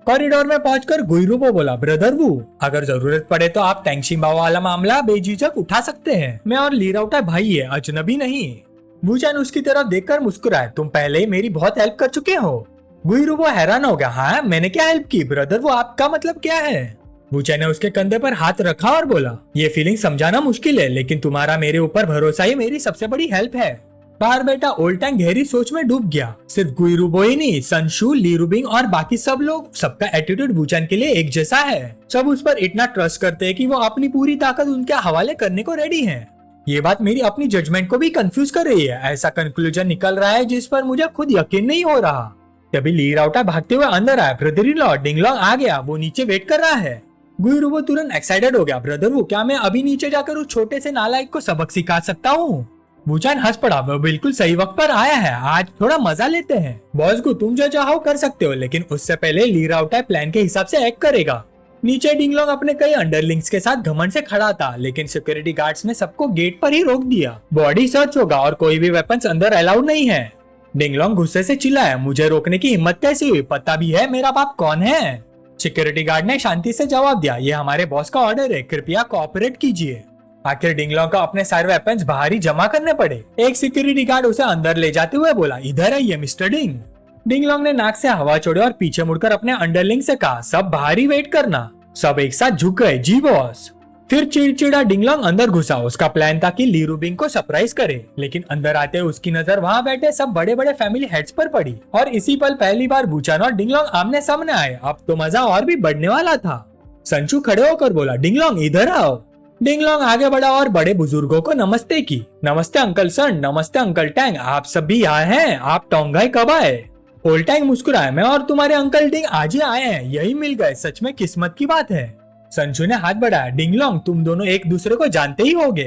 S1: कॉरिडोर में पहुंचकर गुइरुबो बोला, ब्रदर वू अगर जरूरत पड़े तो आप टैंगशिंबा वाला मामला बेझिझक उठा सकते हैं, मैं और ली राउटा भाई है, अजनबी नहीं। वूचैन उसकी तरफ देखकर मुस्कुराए, तुम पहले ही मेरी बहुत हेल्प कर चुके हो। गुइरुबो हैरान हो गया, हाँ मैंने क्या हेल्प की ब्रदर, वो आपका मतलब क्या है? वूचैन ने उसके कंधे पर हाथ रखा और बोला, ये फीलिंग समझाना मुश्किल है, लेकिन तुम्हारा मेरे ऊपर भरोसा ही मेरी सबसे बड़ी हेल्प है। बाहर बेटा ओल्ड टैंग गहरी सोच में डूब गया। सिर्फ गुइरुबो ही नहीं, संशु, ली रूबिंग और बाकी सब लोग, सबका एटीट्यूड वूचैन के लिए एक जैसा है। सब उस पर इतना ट्रस्ट करते हैं कि वो अपनी पूरी ताकत उनके हवाले करने को रेडी है। ये बात मेरी अपनी जजमेंट को भी कंफ्यूज कर रही है, ऐसा कंक्लूजन निकल रहा है जिस पर मुझे खुद यकीन नहीं हो रहा। तभी ली राउटा भागते हुए अंदर आया, ब्रदर इन लॉ डिंगलोंग आ गया, वो नीचे वेट कर रहा है। गुइरुबो तुरंत एक्साइटेड हो गया, ब्रदर वो क्या मैं अभी नीचे जाकर उस छोटे से नालायक को सबक सिखा सकता हूँ? वूचैन हंस पड़ा, वो बिल्कुल सही वक्त पर आया है, आज थोड़ा मजा लेते हैं। बॉस को तुम जो चाहो कर सकते हो, लेकिन उससे पहले ली राउटा प्लान के हिसाब से एक्ट करेगा। नीचे डिंगलोंग अपने कई अंडरलिंग्स के साथ घमंड से खड़ा था, लेकिन सिक्योरिटी गार्ड्स ने सबको गेट पर ही रोक दिया। बॉडी सर्च होगा और कोई भी वेपन्स अंदर अलाउड नहीं है। डिंगलोंग गुस्से से चिल्लाया, मुझे रोकने की हिम्मत कैसी हुई, पता भी है मेरा बाप कौन है? सिक्योरिटी गार्ड ने शांति से जवाब दिया, ये हमारे बॉस का ऑर्डर है, कृपया कोऑपरेट कीजिए। आखिर डिंगलोंग को अपने सारे वेपन्स बाहर ही जमा करने पड़े। एक सिक्योरिटी गार्ड उसे अंदर ले जाते हुए बोला, इधर आइए मिस्टर डिंग। डिंगलोंग ने नाक से हवा छोड़ी और पीछे मुड़कर अपने अंडरलिंग से कहा, सब बाहर ही वेट करना। सब एक साथ झुक गए, जी बॉस। फिर चिड़चिड़ा डिंगलोंग अंदर घुसा। उसका प्लान था कि ली रूबिंग को सरप्राइज करे, लेकिन अंदर आते उसकी नजर वहाँ बैठे सब बड़े बड़े फैमिली हेड्स पर पड़ी और इसी पल पहली बार वूचैन और डिंगलोंग आमने सामने आए। अब तो मजा और भी बढ़ने वाला था। संशु खड़े होकर बोला, डिंगलोंग इधर आओ। डिंगलोंग आगे बढ़ा और बड़े बुजुर्गों को नमस्ते की। नमस्ते अंकल सन, नमस्ते अंकल टैंग, आप सब भी यहाँ हैं, आप टोंगाई कब आए? ओल्ड टैंग मुस्कुराया, मैं और तुम्हारे अंकल डिंग आज ही आए हैं, यही मिल गए, सच में किस्मत की बात है। संशु ने हाथ बढ़ाया, डिंगलोंग तुम दोनों एक दूसरे को जानते ही होगे।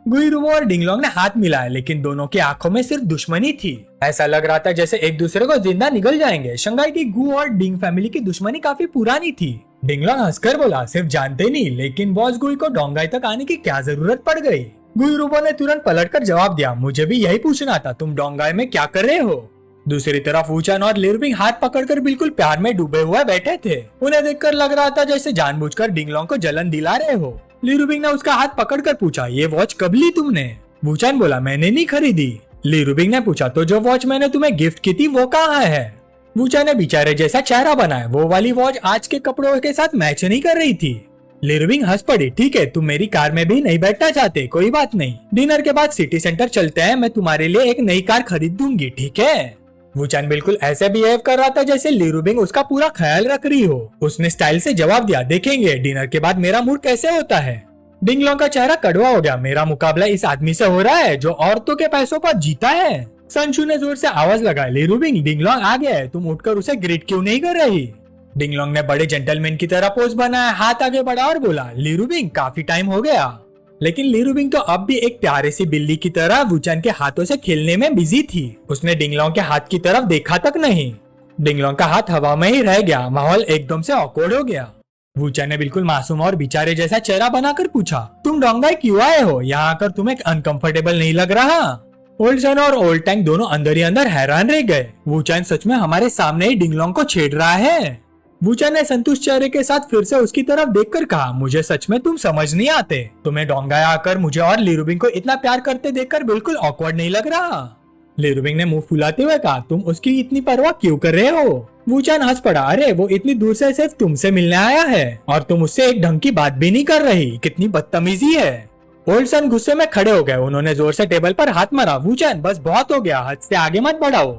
S1: गुइरुबो और डिंगलोंग ने हाथ मिलाया, लेकिन दोनों की आंखों में सिर्फ दुश्मनी थी। ऐसा लग रहा था जैसे एक दूसरे को जिंदा निगल जाएंगे। शंघाई की गु और डिंग फैमिली की दुश्मनी काफी पुरानी थी। डिंगलोंग हंसकर बोला, सिर्फ जानते नहीं, लेकिन बॉस गुई को डोंगाई तक आने की क्या जरूरत पड़ गई? गुइरुबो ने तुरंत पलटकर जवाब दिया, मुझे भी यही पूछना था, तुम डोंगाई में क्या कर रहे हो? दूसरी तरफ वूचैन और ली रूबिंग हाथ पकड़कर बिल्कुल प्यार में डूबे हुए बैठे थे। उन्हें देखकर लग रहा था जैसे जानबूझकर डिंगलोंग को जलन दिला रहे हो। ली रूबिंग ने उसका हाथ पकड़कर पूछा, ये वॉच कब ली तुमने? वूचैन बोला, मैंने नहीं खरीदी। ली रूबिंग ने पूछा, तो जो वॉच मैंने तुम्हें गिफ्ट की थी वो कहाँ है? वूचैन ने बेचारे जैसा चेहरा बनाया, वो वाली वॉच आज के कपड़ों के साथ मैच नहीं कर रही थी। ली रूबिंग हंस पड़ी, ठीक है तुम मेरी कार में भी नहीं बैठना चाहते, कोई बात नहीं, डिनर के बाद सिटी सेंटर चलते हैं, मैं तुम्हारे लिए एक नई कार खरीद दूंगी, ठीक है? वूचैन बिल्कुल ऐसे बिहेव कर रहा था जैसे ली रूबिंग उसका पूरा ख्याल रख रही हो। उसने स्टाइल से जवाब दिया, देखेंगे डिनर के बाद मेरा मूड कैसे होता है। डिंगलोंग का चेहरा कड़वा हो गया, मेरा मुकाबला इस आदमी से हो रहा है जो औरतों के पैसों पर जीता है। संशु ने जोर से आवाज लगाई, ली रूबिंग डिंगलोंग आ गया है, तुम उठकर उसे ग्रीट क्यों नहीं कर रही? डिंगलोंग ने बड़े जेंटलमैन की तरह पोज बनाया, हाथ आगे बढ़ा और बोला, ली रूबिंग काफी टाइम हो गया। लेकिन ली रूबिंग तो अब भी एक प्यारे सी बिल्ली की तरह वूचैन के हाथों से खेलने में बिजी थी। उसने डिंगलोंग के हाथ की तरफ देखा तक नहीं। डिंगलोंग का हाथ हवा में ही रह गया। माहौल एकदम से ऑकवर्ड हो गया। वूचैन ने बिल्कुल मासूम और बेचारे जैसा चेहरा बनाकर पूछा, तुम डोंगाई क्यों आए हो? यहाँ आकर तुम्हें अनकंफर्टेबल नहीं लग रहा? ओल्ड सन और ओल्ड टैंक दोनों अंदर ही अंदर हैरान रह गए। वूचैन सच में हमारे सामने ही डिंगलोंग को छेड़ रहा है। वूचैन ने संतुष्ट चेहरे के साथ फिर से उसकी तरफ देखकर कहा, मुझे सच में तुम समझ नहीं आते। तुम्हें डोंगाई आकर मुझे और ली रुबिंग को इतना प्यार करते देखकर बिल्कुल ऑकवर्ड नहीं लग रहा? ली रुबिंग ने मुंह फुलाते हुए कहा, तुम उसकी इतनी परवाह क्यों कर रहे हो? वूचैन हंस पड़ा, अरे वो इतनी दूर से सिर्फ तुमसे मिलने आया है और तुम उससे एक ढंग की बात भी नहीं कर रही। कितनी बदतमीजी है। ओल्ड सन गुस्से में खड़े हो गए। उन्होंने जोर से टेबल पर हाथ मारा। वूचैन बस बहुत हो गया, हद से आगे मत बढ़ाओ।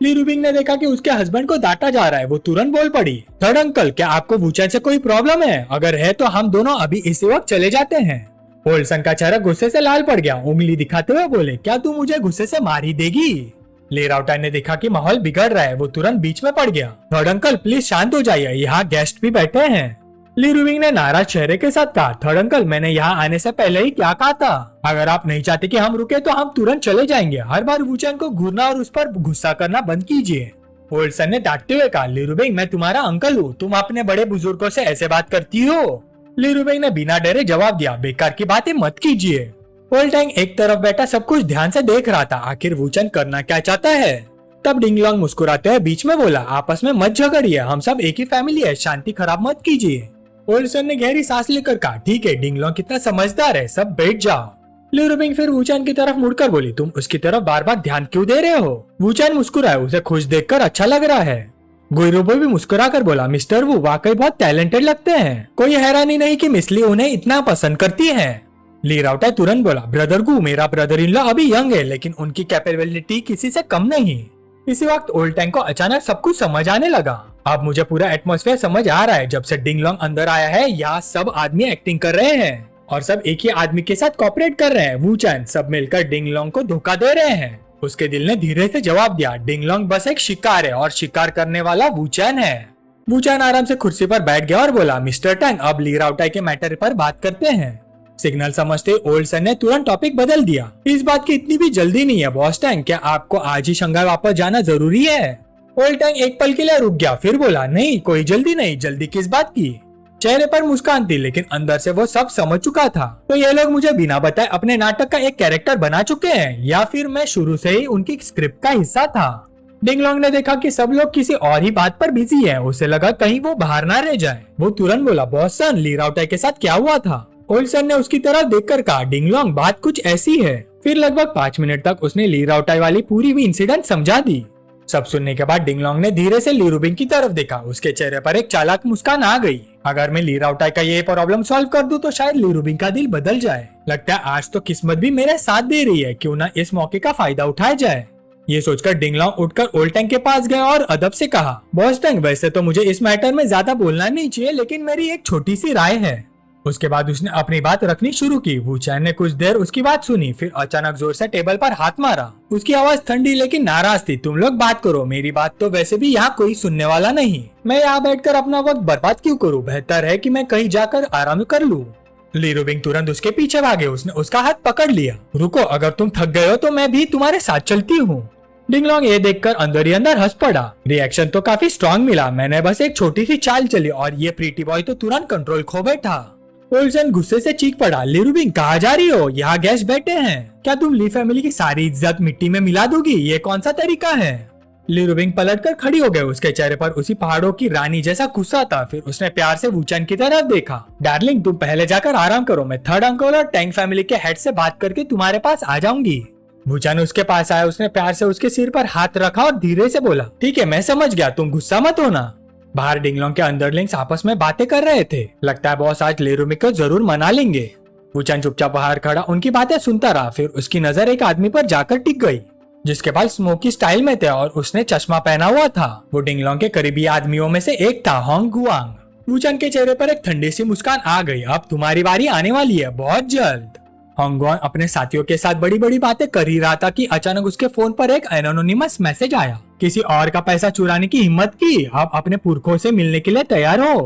S1: ली रुबिंग ने देखा कि उसके हस्बैंड को डांटा जा रहा है। वो तुरंत बोल पड़ी, थर्ड अंकल, क्या आपको वूचैन से कोई प्रॉब्लम है? अगर है तो हम दोनों अभी इसी वक्त चले जाते हैं। ओल्ड सन का चेहरा गुस्से से लाल पड़ गया। उंगली दिखाते हुए बोले, क्या तू मुझे गुस्से से मार ही देगी? ले राउटर ने देखा कि माहौल बिगड़ रहा है। वो तुरंत बीच में पड़ गया। थर्ड अंकल प्लीज शांत हो जाइए, यहाँ गेस्ट भी बैठे हैं। ली रुबिंग ने नाराज चेहरे के साथ कहा, थर्ड अंकल मैंने यहाँ आने से पहले ही क्या कहा था? अगर आप नहीं चाहते कि हम रुके तो हम तुरंत चले जाएंगे। हर बार वूचैन को घूरना और उस पर गुस्सा करना बंद कीजिए। ओल्ड सन ने डांटते हुए कहा, ली रुबिंग मैं तुम्हारा अंकल हूँ, तुम अपने बड़े बुजुर्गों से ऐसे बात करती हो? ली रुबिंग ने बिना डरे जवाब दिया, बेकार की बातें मत कीजिए। ओल्ड टैंग एक तरफ बैठा सब कुछ ध्यान से देख रहा था। आखिर वूचैन करना क्या चाहता है? तब डिंगलोंग मुस्कुराते हुए बीच में बोला, आपस में मत झगड़िए, हम सब एक ही फैमिली है, शांति खराब मत कीजिए। ओल्ड सन ने गहरी सांस लेकर कहा, ठीक है डिंगलोंग कितना समझदार है, सब बैठ जाओ। ली रुबिंग फिर वूचैन की तरफ मुड़कर बोली, तुम उसकी तरफ बार बार ध्यान क्यों दे रहे हो? वूचैन मुस्कुराया, उसे खुश देखकर अच्छा लग रहा है। गुइरोबो भी मुस्कुरा कर बोला, मिस्टर वू वाकई बहुत टैलेंटेड लगते हैं। कोई हैरानी नहीं कि मिस ली उन्हें इतना पसंद करती है। ली राउटर तुरंत बोला, ब्रदर गु, मेरा ब्रदर इन लॉ अभी यंग है लेकिन उनकी कैपेबिलिटी किसी से कम नहीं। इसी वक्त ओल्ड टैंक को अचानक सब कुछ समझ आने लगा। अब मुझे पूरा एटमॉस्फेयर समझ आ रहा है। जब से डिंगलोंग अंदर आया है यहाँ सब आदमी एक्टिंग कर रहे हैं और सब एक ही आदमी के साथ कोऑपरेट कर रहे हैं। वूचैन सब मिलकर डिंगलोंग को धोखा दे रहे हैं। उसके दिल ने धीरे से जवाब दिया, डिंगलोंग बस एक शिकार है और शिकार करने वाला वूचैन है। वूचैन आराम से कुर्सी पर बैठ गया और बोला, मिस्टर टैंग अब ली राउटाई के मैटर पर बात करते हैं। सिग्नल समझते ओल्ड सन ने तुरंत टॉपिक बदल दिया, इस बात की इतनी भी जल्दी नहीं है बॉस टैंग, क्या आपको आज ही शंघाई वापस जाना जरूरी है? ओल्ड टैंग एक पल के लिए रुक गया, फिर बोला, नहीं कोई जल्दी नहीं। जल्दी किस बात की? चेहरे पर मुस्कान थी लेकिन अंदर से वो सब समझ चुका था। तो ये लोग मुझे बिना बताए अपने नाटक का एक कैरेक्टर बना चुके हैं या फिर मैं शुरू से ही उनकी स्क्रिप्ट का हिस्सा था? डिंगलोंग ने देखा कि सब लोग किसी और ही बात पर बिजी है। उसे लगा कहीं वो बाहर ना रह जाए। वो तुरंत बोला, बॉस सन ली राउटाई के साथ क्या हुआ था? ओल्ड सन ने उसकी तरफ देखकर कहा, डिंगलोंग बात कुछ ऐसी है। फिर लगभग 5 मिनट तक उसने ली राउटाई वाली पूरी भी इंसिडेंट समझा दी। सब सुनने के बाद डिंगलोंग ने धीरे से ली रुबिंग की तरफ देखा। उसके चेहरे पर एक चालाक मुस्कान आ गई। अगर मैं ली राउटाई का ये प्रॉब्लम सॉल्व कर दूं तो शायद ली रुबिंग का दिल बदल जाए। लगता है आज तो किस्मत भी मेरे साथ दे रही है, क्यों ना इस मौके का फायदा उठाया जाए। ये सोचकर डिंगलोंग उठकर ओल्ड टैंग के पास गया और अदब से कहा, बॉस टैंग वैसे तो मुझे इस मैटर में ज्यादा बोलना नहीं चाहिए लेकिन मेरी एक छोटी सी राय है। उसके बाद उसने अपनी बात रखनी शुरू की। वूचैन ने कुछ देर उसकी बात सुनी, फिर अचानक जोर से टेबल पर हाथ मारा। उसकी आवाज ठंडी लेकिन नाराज थी। तुम लोग बात करो, मेरी बात तो वैसे भी यहाँ कोई सुनने वाला नहीं। मैं यहाँ बैठकर अपना वक्त बर्बाद क्यों करूँ? बेहतर है कि मैं कहीं जाकर आराम कर लूँ। ली रुबिंग तुरंत उसके पीछे भागे। उसने उसका हाथ पकड़ लिया। रुको, अगर तुम थक गए हो तो मैं भी तुम्हारे साथ चलती हूँ। डिंगलोंग ये देखकर अंदर ही अंदर हंस पड़ा। रिएक्शन तो काफी स्ट्रॉन्ग मिला। मैंने बस एक छोटी सी चाल चली और ये प्रीटी बॉय तो तुरंत कंट्रोल खो बैठा। ओल्सन गुस्से से चीख पड़ा, ली रुबिंग कहाँ जा रही हो? यहाँ गेस्ट बैठे हैं। क्या तुम ली फैमिली की सारी इज्जत मिट्टी में मिला दोगी? ये कौन सा तरीका है? ली रुबिंग पलटकर खड़ी हो गई। उसके चेहरे पर उसी पहाड़ों की रानी जैसा गुस्सा था। फिर उसने प्यार से वूचैन की तरफ देखा। डार्लिंग तुम पहले जाकर आराम करो, मैं थर्ड अंकल और टैंग फैमिली के हेड से बात करके तुम्हारे पास आ जाऊंगी। वूचैन उसके पास आया। उसने प्यार से उसके सिर पर हाथ रखा और धीरे से बोला, ठीक है मैं समझ गया, तुम गुस्सा मत होना। बाहर डिंगलोंग के अंडरलिंग्स आपस में बातें कर रहे थे। लगता है बॉस आज ली रुबिंग को जरूर मना लेंगे। वूचैन चुपचाप बाहर खड़ा उनकी बातें सुनता रहा। फिर उसकी नजर एक आदमी पर जाकर टिक गई जिसके बाल स्मोकी स्टाइल में थे और उसने चश्मा पहना हुआ था। वो डिंगलोंग के करीबी आदमियों में से एक था, होंग गुआंग। वूचैन के चेहरे पर एक ठंडी सी मुस्कान आ गई। अब तुम्हारी बारी आने वाली है, बहुत जल्द। होंग गुआंग अपने साथियों के साथ बड़ी बड़ी बातें कर ही रहा था कि अचानक उसके फोन पर एक एनोनिमस मैसेज आया। किसी और का पैसा चुराने की हिम्मत की, अब अपने पुरखों से मिलने के लिए तैयार हो।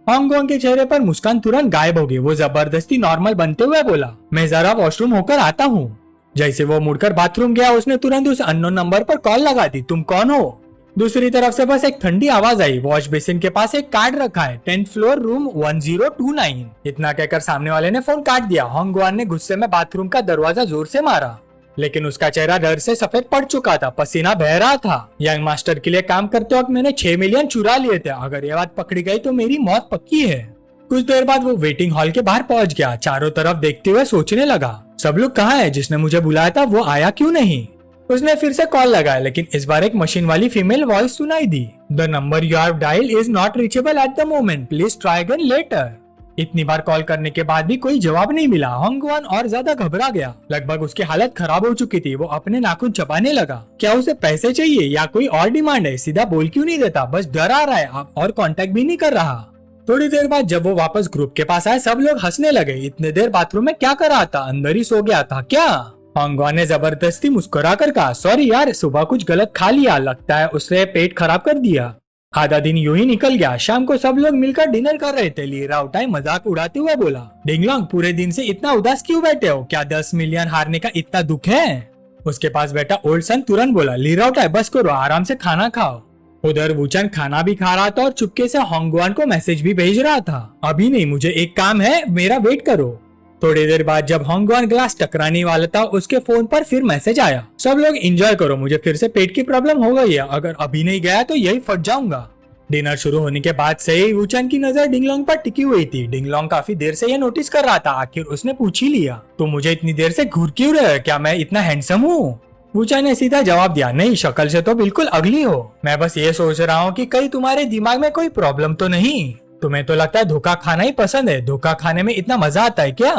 S1: होंग गुआंग के चेहरे पर मुस्कान तुरंत गायब हो गई। वो जबरदस्ती नॉर्मल बनते हुए बोला, मैं जरा वॉशरूम होकर आता हूँ। जैसे वो मुड़कर बाथरूम गया उसने तुरंत उस अननोन नंबर पर कॉल लगा दी। तुम कौन हो? दूसरी तरफ से बस एक ठंडी आवाज आई, वॉश बेसिन के पास एक कार्ड रखा है, 10th फ्लोर रूम 1029। इतना कहकर सामने वाले ने फोन काट दिया। होंगवान ने गुस्से में बाथरूम का दरवाजा जोर से मारा, लेकिन उसका चेहरा डर से सफेद पड़ चुका था, पसीना बह रहा था। यंग मास्टर के लिए काम करते वक्त मैंने 6 मिलियन चुरा लिए थे, अगर ये बात पकड़ी गई तो मेरी मौत पक्की है। कुछ देर बाद वो वेटिंग हॉल के बाहर पहुंच गया, चारों तरफ देखते हुए सोचने लगा, सब लोग कहाँ है? जिसने मुझे बुलाया था वो आया क्यों नहीं? उसने फिर से कॉल लगाया, लेकिन इस बार एक मशीन वाली फीमेल वॉइस सुनाई दी। The number you have dial is not reachable at the moment, please try again later. इतनी बार कॉल करने के बाद भी कोई जवाब नहीं मिला। होंगवान और ज्यादा घबरा गया, लगभग उसकी हालत खराब हो चुकी थी। वो अपने नाखून चबाने लगा। क्या उसे पैसे चाहिए या कोई और डिमांड है? सीधा बोल क्यों नहीं देता? बस डर आ रहा है और कांटेक्ट भी नहीं कर रहा। थोड़ी देर बाद जब वो वापस ग्रुप के पास आए, सब लोग हंसने लगे। इतने देर बाथरूम में क्या कर रहा था? अंदर ही सो गया था क्या? होंगवान ने जबरदस्ती मुस्कुरा कर कहा, सॉरी यार, सुबह कुछ गलत खा लिया, लगता है उसने पेट खराब कर दिया। आधा दिन यूं ही निकल गया। शाम को सब लोग मिलकर डिनर कर रहे थे। ली राउटाई मजाक उड़ाते हुए बोला, डिंगलोंग पूरे दिन से इतना उदास क्यों बैठे हो? क्या 10 मिलियन हारने का इतना दुख है? उसके पास बैठा ओल्ड सन तुरंत बोला, ली राउटाई बस करो, आराम से खाना खाओ। उधर वुचन खाना भी खा रहा था और चुपके से होंगवान को मैसेज भी भेज रहा था, अभी नहीं, मुझे एक काम है, मेरा वेट करो। थोड़ी देर बाद जब होंगवान ग्लास टकराने वाला था, उसके फोन पर फिर मैसेज आया, सब लोग एंजॉय करो, मुझे फिर से पेट की प्रॉब्लम हो गई है, अगर अभी नहीं गया तो यही फट जाऊंगा। डिनर शुरू होने के बाद से ही वुचन की नजर डिंगलोंग पर टिकी हुई थी। डिंगलोंग काफी देर से ये नोटिस कर रहा था। आखिर उसने पूछ ही लिया, तो मुझे इतनी देर से घूर क्यों रहे हो? क्या मैं इतना हैंडसम हूँ? वुचन ने सीधा जवाब दिया, नहीं, शक्ल से तो बिल्कुल अगली हो। मैं बस ये सोच रहा हूँ कि कहीं तुम्हारे दिमाग में कोई प्रॉब्लम तो नहीं? तुम्हें तो लगता है धोखा खाना ही पसंद है। धोखा खाने में इतना मजा आता है क्या?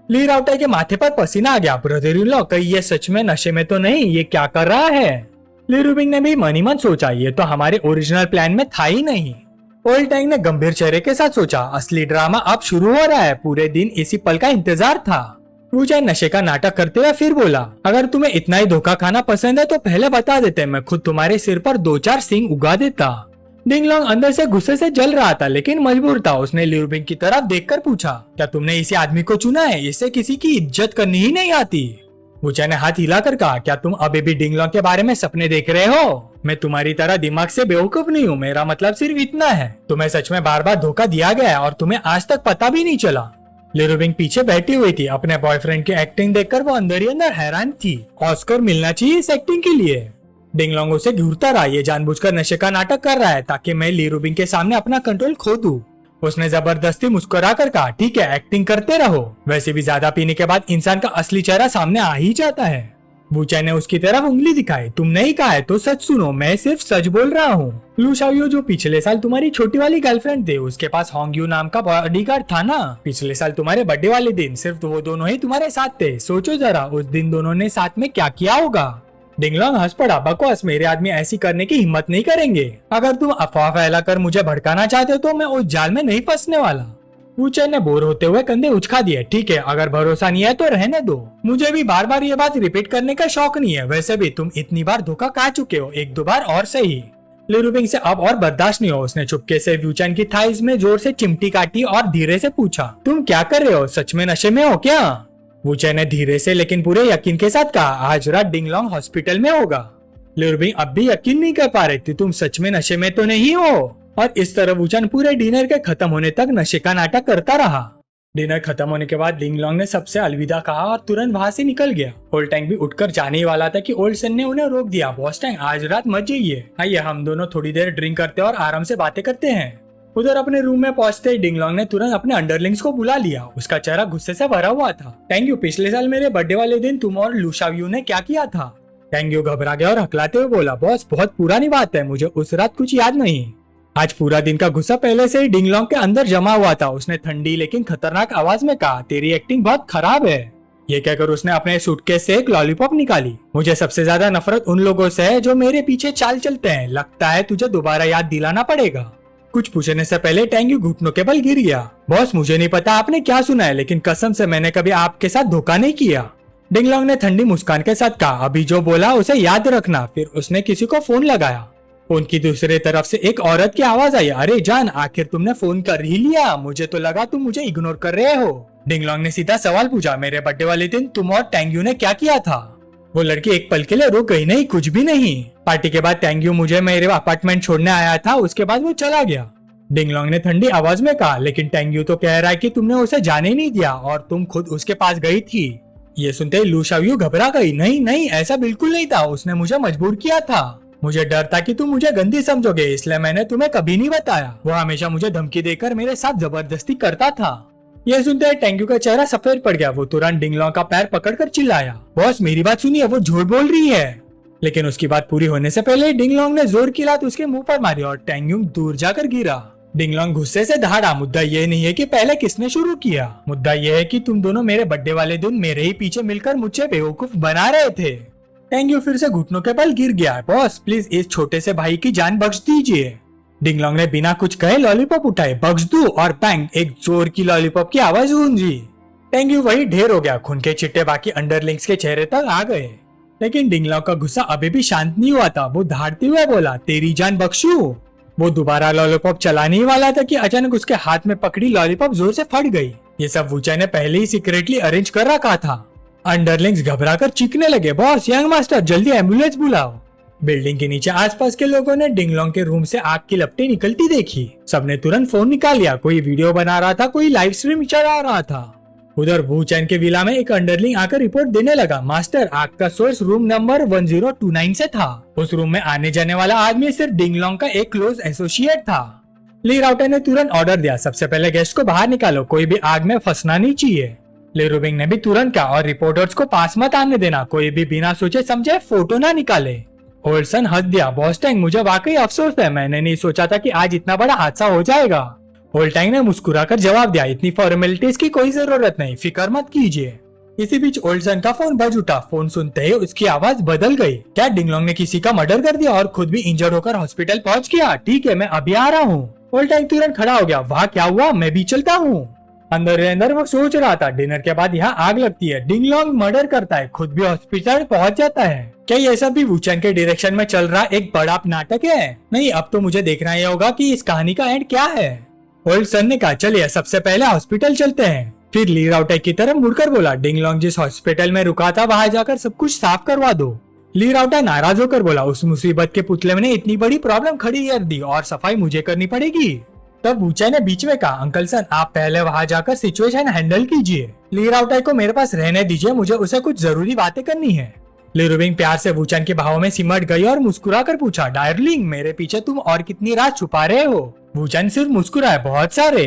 S1: ली राउटाई के माथे पर पसीना आ गया। ब्रदर इन लॉ, कहीं ये सच में नशे में तो नहीं? ये क्या कर रहा है? ली रूबिंग ने भी मन ही मन सोचा, ये तो हमारे ओरिजिनल प्लान में था ही नहीं। ओल्ड टैंग ने गंभीर चेहरे के साथ सोचा, असली ड्रामा अब शुरू हो रहा है, पूरे दिन इसी पल का इंतजार था। वुचन नशे का नाटक करते हुए फिर बोला, अगर तुम्हें इतना ही धोखा खाना पसंद है तो पहले बता देते, मैं खुद तुम्हारे सिर पर 2-4 सींग उगा देता। डिंगलोंग अंदर से गुस्से से जल रहा था, लेकिन मजबूर था। उसने ली रूबिंग की तरफ देखकर पूछा, क्या तुमने इसी आदमी को चुना है? इससे किसी की इज्जत करनी ही नहीं आती। वुचन ने हाथ हिलाकर कहा, क्या तुम अभी भी डिंगलोंग के बारे में सपने देख रहे हो? मैं तुम्हारी तरह दिमाग से बेवकूफ नहीं हूँ। मेरा मतलब सिर्फ इतना है, तुम्हें सच में बार बार धोखा दिया गया है और तुम्हें आज तक पता भी नहीं चला। ली रूबिंग पीछे बैठी हुई थी। अपने बॉयफ्रेंड की एक्टिंग देखकर वो अंदर ही अंदर हैरान थी। ऑस्कर मिलना चाहिए इस एक्टिंग के लिए। डिंगलोंग उसे घूरता रहा, ये जानबूझकर नशे का नाटक कर रहा है ताकि मैं ली रूबिंग के सामने अपना कंट्रोल खो दूं। उसने जबरदस्ती मुस्कुरा कर कहा, ठीक है, एक्टिंग करते रहो। वैसे भी ज्यादा पीने के बाद इंसान का असली चेहरा सामने आ ही जाता है। वुचन ने उसकी तरफ उंगली दिखाई, तुमने ही कहा है तो सच सुनो, मैं सिर्फ सच बोल रहा हूँ। लू शाओयू जो पिछले साल तुम्हारी छोटी वाली गर्लफ्रेंड थे, उसके पास होंगयू नाम का बॉडीगार्ड था ना? पिछले साल तुम्हारे बर्थडे वाले दिन सिर्फ वो दोनों ही तुम्हारे साथ थे। सोचो जरा, उस दिन दोनों ने साथ में क्या किया होगा। डिंगलोंग हंस पड़ा, बकवास, मेरे आदमी ऐसी करने की हिम्मत नहीं करेंगे। अगर तुम अफवाह फैलाकर मुझे भड़काना चाहते हो तो मैं उस जाल में नहीं फंसने वाला। वुचन ने बोर होते हुए कंधे उचका दिए, ठीक है, अगर भरोसा नहीं है तो रहने दो। मुझे भी बार बार ये बात रिपीट करने का शौक नहीं है। वैसे भी तुम इतनी बार धोखा खा चुके हो, 1-2 बार और सही। ली रूबिंग से अब और बर्दाश्त नहीं हो। उसने चुपके से वुचन की थाइज में जोर से चिमटी काटी और धीरे से पूछा, तुम क्या कर रहे हो? सच में नशे में हो क्या? वुचन ने धीरे से लेकिन पूरे यकीन के साथ कहा, आज रात डिंगलोंग हॉस्पिटल में होगा। ली रूबिंग अब भी यकीन नहीं कर पा रही थी, तुम सच में नशे में तो नहीं हो? और इस तरह वुचन पूरे डिनर के खत्म होने तक नशे का नाटक करता रहा। डिनर खत्म होने के बाद डिंगलोंग ने सबसे अलविदा कहा और तुरंत वहाँ से निकल गया। ओल्ड टैंग भी उठकर जाने ही वाला था कि ओल्ड सन ने उन्हें रोक दिया, बॉस टैंग, आज रात मत जाइए, आइए हम दोनों थोड़ी देर ड्रिंक करते और आराम से बातें करते हैं। उधर अपने रूम में पहुंचते ही डिंगलोंग ने तुरंत अपने अंडरलिंग्स को बुला लिया। उसका चेहरा गुस्से से भरा हुआ था। टैंग्यू, पिछले साल मेरे बर्थडे वाले दिन तुम और लू शाओयू ने क्या किया था? टैंग्यू घबरा गया और हकलाते हुए बोला, बॉस बहुत पुरानी बात है, मुझे उस रात कुछ याद नहीं। आज पूरा दिन का गुस्सा पहले से ही डिंगलोंग के अंदर जमा हुआ था। उसने ठंडी लेकिन खतरनाक आवाज में कहा, तेरी एक्टिंग बहुत खराब है। ये कहकर उसने अपने सूटकेस से एक लॉलीपॉप निकाली। मुझे सबसे ज्यादा नफरत उन लोगों से है जो मेरे पीछे चाल चलते हैं। लगता है तुझे दोबारा याद दिलाना पड़ेगा। कुछ पूछने से पहले टैंग्यू घुटनों के बल गिर गया। बॉस, मुझे नहीं पता आपने क्या सुना है, लेकिन कसम से मैंने कभी आपके साथ धोखा नहीं किया। डिंगलोंग ने ठंडी मुस्कान के साथ कहा, अभी जो बोला उसे याद रखना। फिर उसने किसी को फोन लगाया। फोन की दूसरी तरफ से एक औरत की आवाज आई, अरे जान, आखिर तुमने फोन कर ही लिया, मुझे तो लगा तुम मुझे इग्नोर कर रहे हो। डिंगलोंग ने सीधा सवाल पूछा, मेरे बर्थडे वाले दिन तुम और टैंग्यू ने क्या किया था? वो लड़की एक पल के लिए रुक गई, नहीं कुछ भी नहीं। पार्टी के बाद टैंग्यू मुझे मेरे अपार्टमेंट छोड़ने आया था, उसके बाद वो चला गया। डिंगलोंग ने ठंडी आवाज में कहा, लेकिन टैंग्यू तो कह रहा है कि तुमने उसे जाने नहीं दिया और तुम खुद उसके पास गई थी। ये सुनते ही लू शाओयू घबरा गई। नहीं नहीं, ऐसा बिल्कुल नहीं था, उसने मुझे मजबूर किया था। मुझे डर था कि तुम मुझे गंदी समझोगे, इसलिए मैंने तुम्हें कभी नहीं बताया। वो हमेशा मुझे धमकी देकर मेरे साथ जबरदस्ती करता था। ये सुनते ही टैंग्यू का चेहरा सफेद पड़ गया। वो तुरंत डिंगलोंग का पैर पकड़कर चिल्लाया, बॉस मेरी बात सुनिए, वो झूठ बोल रही है। लेकिन उसकी बात पूरी होने से पहले डिंगलोंग ने जोर की लात उसके मुंह पर मारी और टैंग्यू दूर जाकर गिरा। डिंगलोंग गुस्से से दहाड़ा, मुद्दा ये नहीं है कि पहले किसने शुरू किया, मुद्दा ये है कि तुम दोनों मेरे बर्थडे वाले दिन मेरे ही पीछे मिलकर मुझे बेवकूफ बना रहे थे। टैंग्यू फिर से घुटनों के बल गिर गया। बॉस प्लीज इस छोटे से भाई की जान बख्श दीजिए। डिंगलोंग ने बिना कुछ कहे लॉलीपॉप उठाए, बख्श दू, और बैंग एक जोर की लॉलीपॉप की आवाज गूंजी। टैंग्यू वही ढेर हो गया। खून के छिट्टे बाकी अंडरलिंग्स के चेहरे तक आ गए, लेकिन डिंगलोंग का गुस्सा अभी भी शांत नहीं हुआ था। वो दहाड़ते हुए बोला, तेरी जान बख्शू। वो दोबारा लॉलीपॉप चलाने ही वाला था कि अचानक उसके हाथ में पकड़ी लॉलीपॉप जोर से फट गई। ये सब वूचाई ने पहले ही सीक्रेटली अरेंज कर रखा था। अंडरलिंग्स घबराकर चीखने लगे, बॉस यंग मास्टर जल्दी एम्बुलेंस बुलाओ। बिल्डिंग के नीचे आसपास के लोगों ने डिंगलोंग के रूम से आग की लपटें निकलती देखी। सबने तुरंत फोन निकाल लिया। कोई वीडियो बना रहा था, कोई लाइव स्ट्रीम चला रहा था। उधर वूचैन के विला में एक अंडरलिंग आकर रिपोर्ट देने लगा, मास्टर आग का सोर्स रूम नंबर 1029 से था। उस रूम में आने जाने वाला आदमी सिर्फ डिंगलोंग का एक क्लोज एसोसिएट था। ली राउटर ने तुरंत ऑर्डर दिया, सबसे पहले गेस्ट को बाहर निकालो, कोई भी आग में फंसना नहीं चाहिए। ले रूबिंग ने भी तुरंत कहा, और रिपोर्टर्स को पास मत आने देना, कोई भी बिना सोचे समझे फोटो ना निकाले। ओल्सन हंस दिया, बॉस टैंग मुझे वाकई अफसोस है, मैंने नहीं सोचा था कि आज इतना बड़ा हादसा हो जाएगा। ओल्टैंग ने मुस्कुराकर जवाब दिया, इतनी फॉर्मेलिटीज की कोई जरूरत नहीं, फिक्र मत कीजिए। इसी बीच ओल्सन का फोन बज उठा। फोन सुनते ही उसकी आवाज बदल गई। क्या डिंगलोंग ने किसी का मर्डर कर दिया और खुद भी इंजर्ड होकर हॉस्पिटल पहुंच गया? ठीक है, मैं अभी आ रहा हूँ। ओल्टैंग तुरंत खड़ा हो गया, वाह क्या हुआ, मैं भी चलता हूँ। अंदर वो सोच रहा था, डिनर के बाद यहाँ आग लगती है, डिंगलोंग मर्डर करता है, खुद भी हॉस्पिटल पहुंच जाता है। क्या ये सब भी वूचैन के डायरेक्शन में चल रहा एक बड़ा नाटक है? नहीं, अब तो मुझे देखना ही होगा कि इस कहानी का एंड क्या है। ओल्सन ने कहा, चलिए सबसे पहले हॉस्पिटल चलते हैं। फिर ली राउटे की तरफ मुड़कर बोला, डिंगलोंग जिस हॉस्पिटल में रुका था वहाँ जाकर सब कुछ साफ करवा दो। ली राउटा नाराज होकर बोला, उस मुसीबत के पुतले ने इतनी बड़ी प्रॉब्लम खड़ी कर दी और सफाई मुझे करनी पड़ेगी। तब वूचैन ने बीच में कहा, अंकल सन आप पहले वहाँ जाकर सिचुएशन हैंडल कीजिए। ली राउटाई को मेरे पास रहने दीजिए, मुझे उसे कुछ जरूरी बातें करनी है। ली रूबिंग प्यार से वूचैन के भावों में सिमट गई और मुस्कुराकर पूछा, डार्लिंग मेरे पीछे तुम और कितनी राज छुपा रहे हो? वूचैन सिर्फ मुस्कुराया, बहुत सारे।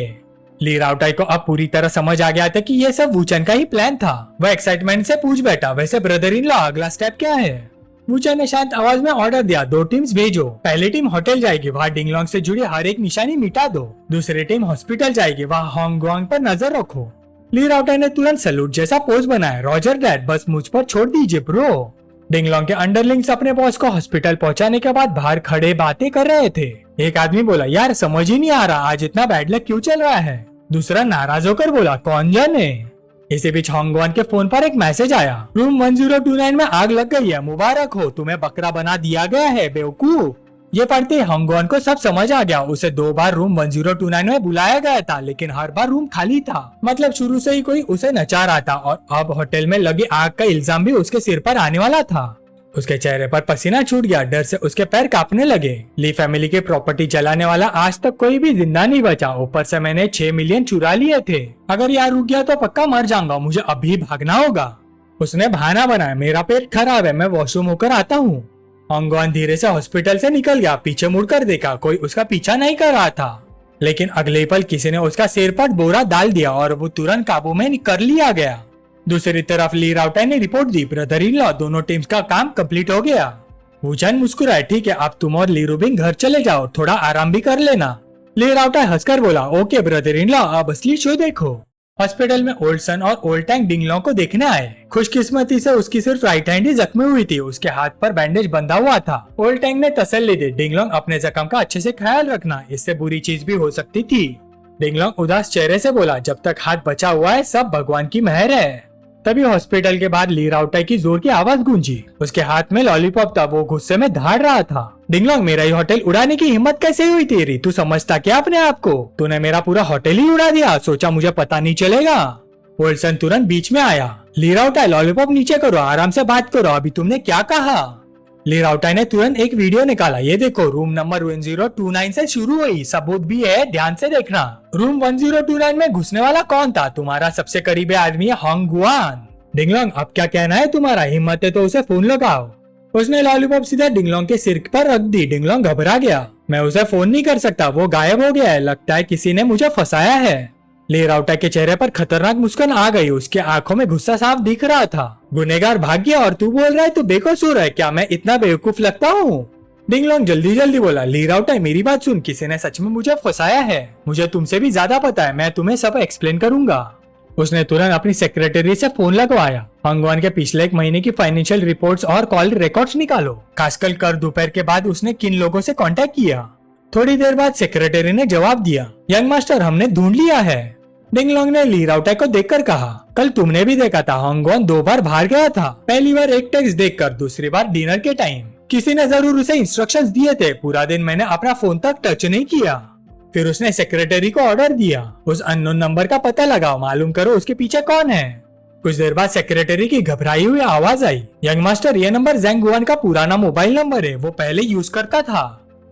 S1: ली राउटाई को अब पूरी तरह समझ आ गया था कि ये सब वूचैन का ही प्लान था। वह एक्साइटमेंट से पूछ बैठा, वैसे ब्रदर इन लॉ अगला स्टेप क्या है? वूचैन ने शांत आवाज में ऑर्डर दिया, 2 टीम्स भेजो। पहली टीम होटल जाएगी, वहाँ डिंगलोंग से जुड़ी हर एक निशानी मिटा दो। दूसरी टीम हॉस्पिटल जाएगी, वहाँ होंगगोंग पर नजर रखो। ली राउटाई ने तुरंत सैल्यूट जैसा पोज बनाया, रॉजर डैड बस मुझ पर छोड़ दीजिए ब्रो। डिंगलोंग के अंडरलिंग्स अपने बॉस को हॉस्पिटल पहुंचाने के बाद बाहर खड़े बातें कर रहे थे। एक आदमी बोला, यार समझ ही नहीं आ रहा आज इतना बैड लक क्यों चल रहा है। दूसरा नाराज होकर बोला, कौन जाने। इसी बीच होंगगोंग के फोन पर एक मैसेज आया, रूम 1029 में आग लग गई है, मुबारक हो, तुम्हें बकरा बना दिया गया है बेवकूफ। ये पढ़ते होंगगोंग को सब समझ आ गया। उसे 2 बार रूम 1029 में बुलाया गया था, लेकिन हर बार रूम खाली था। मतलब शुरू से ही कोई उसे नचा रहा था और अब होटल में लगी आग का इल्जाम भी उसके सिर पर आने वाला था। उसके चेहरे पर पसीना छूट गया, डर से उसके पैर कांपने लगे। ली फैमिली की प्रॉपर्टी जलाने वाला आज तक कोई भी जिंदा नहीं बचा, ऊपर से मैंने 6 मिलियन चुरा लिए थे। अगर यार रुक गया तो पक्का मर जाऊंगा, मुझे अभी भागना होगा। उसने बहाना बनाया, मेरा पेट खराब है, मैं वॉशरूम होकर आता हूँ। होंगगोंग धीरे से हॉस्पिटल से निकल गया। पीछे मुड़कर देखा, कोई उसका पीछा नहीं कर रहा था, लेकिन अगले पल किसी ने उसका सिर पर बोरा डाल दिया और वो तुरंत काबू में कर लिया गया। दूसरी तरफ ली राउटाई ने report the, brother in law दोनों टीम्स का काम कंप्लीट हो गया। वूचैन मुस्कुराए, ठीक है अब तुम और ली रूबिंग घर चले जाओ, थोड़ा आराम भी कर लेना। ली राउटाई हंसकर बोला, ओके ब्रदर इन लॉ, अब असली शो देखो। हॉस्पिटल में ओल्सन और ओल्टैंग डिंगलोंग को देखने आए। खुशकिस्मती से उसकी सिर्फ राइट हैंड ही जख्मी हुई थी, उसके हाथ पर बैंडेज बंधा हुआ था। ओल्टैंग ने तसल्ली दी, डिंगलोंग अपने जख्म का अच्छे से ख्याल रखना, इससे बुरी चीज भी हो सकती थी। डिंगलोंग उदास चेहरे से बोला, जब तक हाथ बचा हुआ है सब भगवान की मेहर है। तभी हॉस्पिटल के बाद ली राउटाई की जोर की आवाज गूंजी। उसके हाथ में लॉलीपॉप था, वो गुस्से में दहाड़ रहा था। डिंगलोंग मेरा ही होटल उड़ाने की हिम्मत कैसे हुई तेरी? तू समझता क्या अपने आप को? तूने मेरा पूरा होटल ही उड़ा दिया, सोचा मुझे पता नहीं चलेगा। ओल्सन तुरंत बीच में आया, ली राउटाई लॉलीपॉप नीचे करो, आराम से बात करो, अभी तुमने क्या कहा? ली राउटाई ने तुरंत एक वीडियो निकाला। ये देखो, रूम नंबर 1029 से शुरू हुई, सबूत भी है, ध्यान से देखना। रूम 1029 में घुसने वाला कौन था? तुम्हारा सबसे करीबी आदमी है होंग गुआन। डिंगलोंग, अब क्या कहना है तुम्हारा? हिम्मत है तो उसे फोन लगाओ। उसने लॉलीपॉप सीधा डिंगलोंग के सिर पर रख दी। डिंगलोंग घबरा गया। मैं उसे फोन नहीं कर सकता, वो गायब हो गया है, लगता है किसी ने मुझे फंसाया है। ली राउटाई के चेहरे पर खतरनाक मुस्कान आ गई। उसके आंखों में गुस्सा साफ दिख रहा था। गुनहगार भाग गया और तू बोल रहा है तू बेकसूर है? क्या मैं इतना बेवकूफ लगता हूँ? डिंगलोंग जल्दी जल्दी बोला। ली राउटाई, मेरी बात सुन, किसी ने सच में मुझे फंसाया है। मुझे तुमसे भी ज्यादा पता है, मैं तुम्हें सब एक्सप्लेन करूंगा। उसने तुरंत अपनी सेक्रेटरी से फोन लगवाया। हंगवान के पिछले एक महीने की फाइनेंशियल रिपोर्ट्स और कॉल रिकॉर्ड्स निकालो। खासकर कर दोपहर के बाद उसने किन लोगों से कांटेक्ट किया। थोड़ी देर बाद सेक्रेटरी ने जवाब दिया, यंग मास्टर, हमने ढूंढ लिया है। डिंगलोंग ने ली राउटाई को देखकर कहा, कल तुमने भी देखा था, हंगवान 2 बार बाहर गया था। पहली बार एक टेक्स्ट देखकर, दूसरी बार डिनर के टाइम। किसी ने जरूर उसे इंस्ट्रक्शंस दिए थे। पूरा दिन मैंने अपना फोन तक टच नहीं किया। फिर उसने सेक्रेटरी को ऑर्डर दिया, उस अननोन नंबर का पता लगाओ, मालूम करो उसके पीछे कौन है। कुछ देर बाद सेक्रेटरी की घबराई हुई आवाज आई, यंग मास्टर, ये नंबर ज़ैंग गुआन का पुराना मोबाइल नंबर है, वो पहले यूज करता था।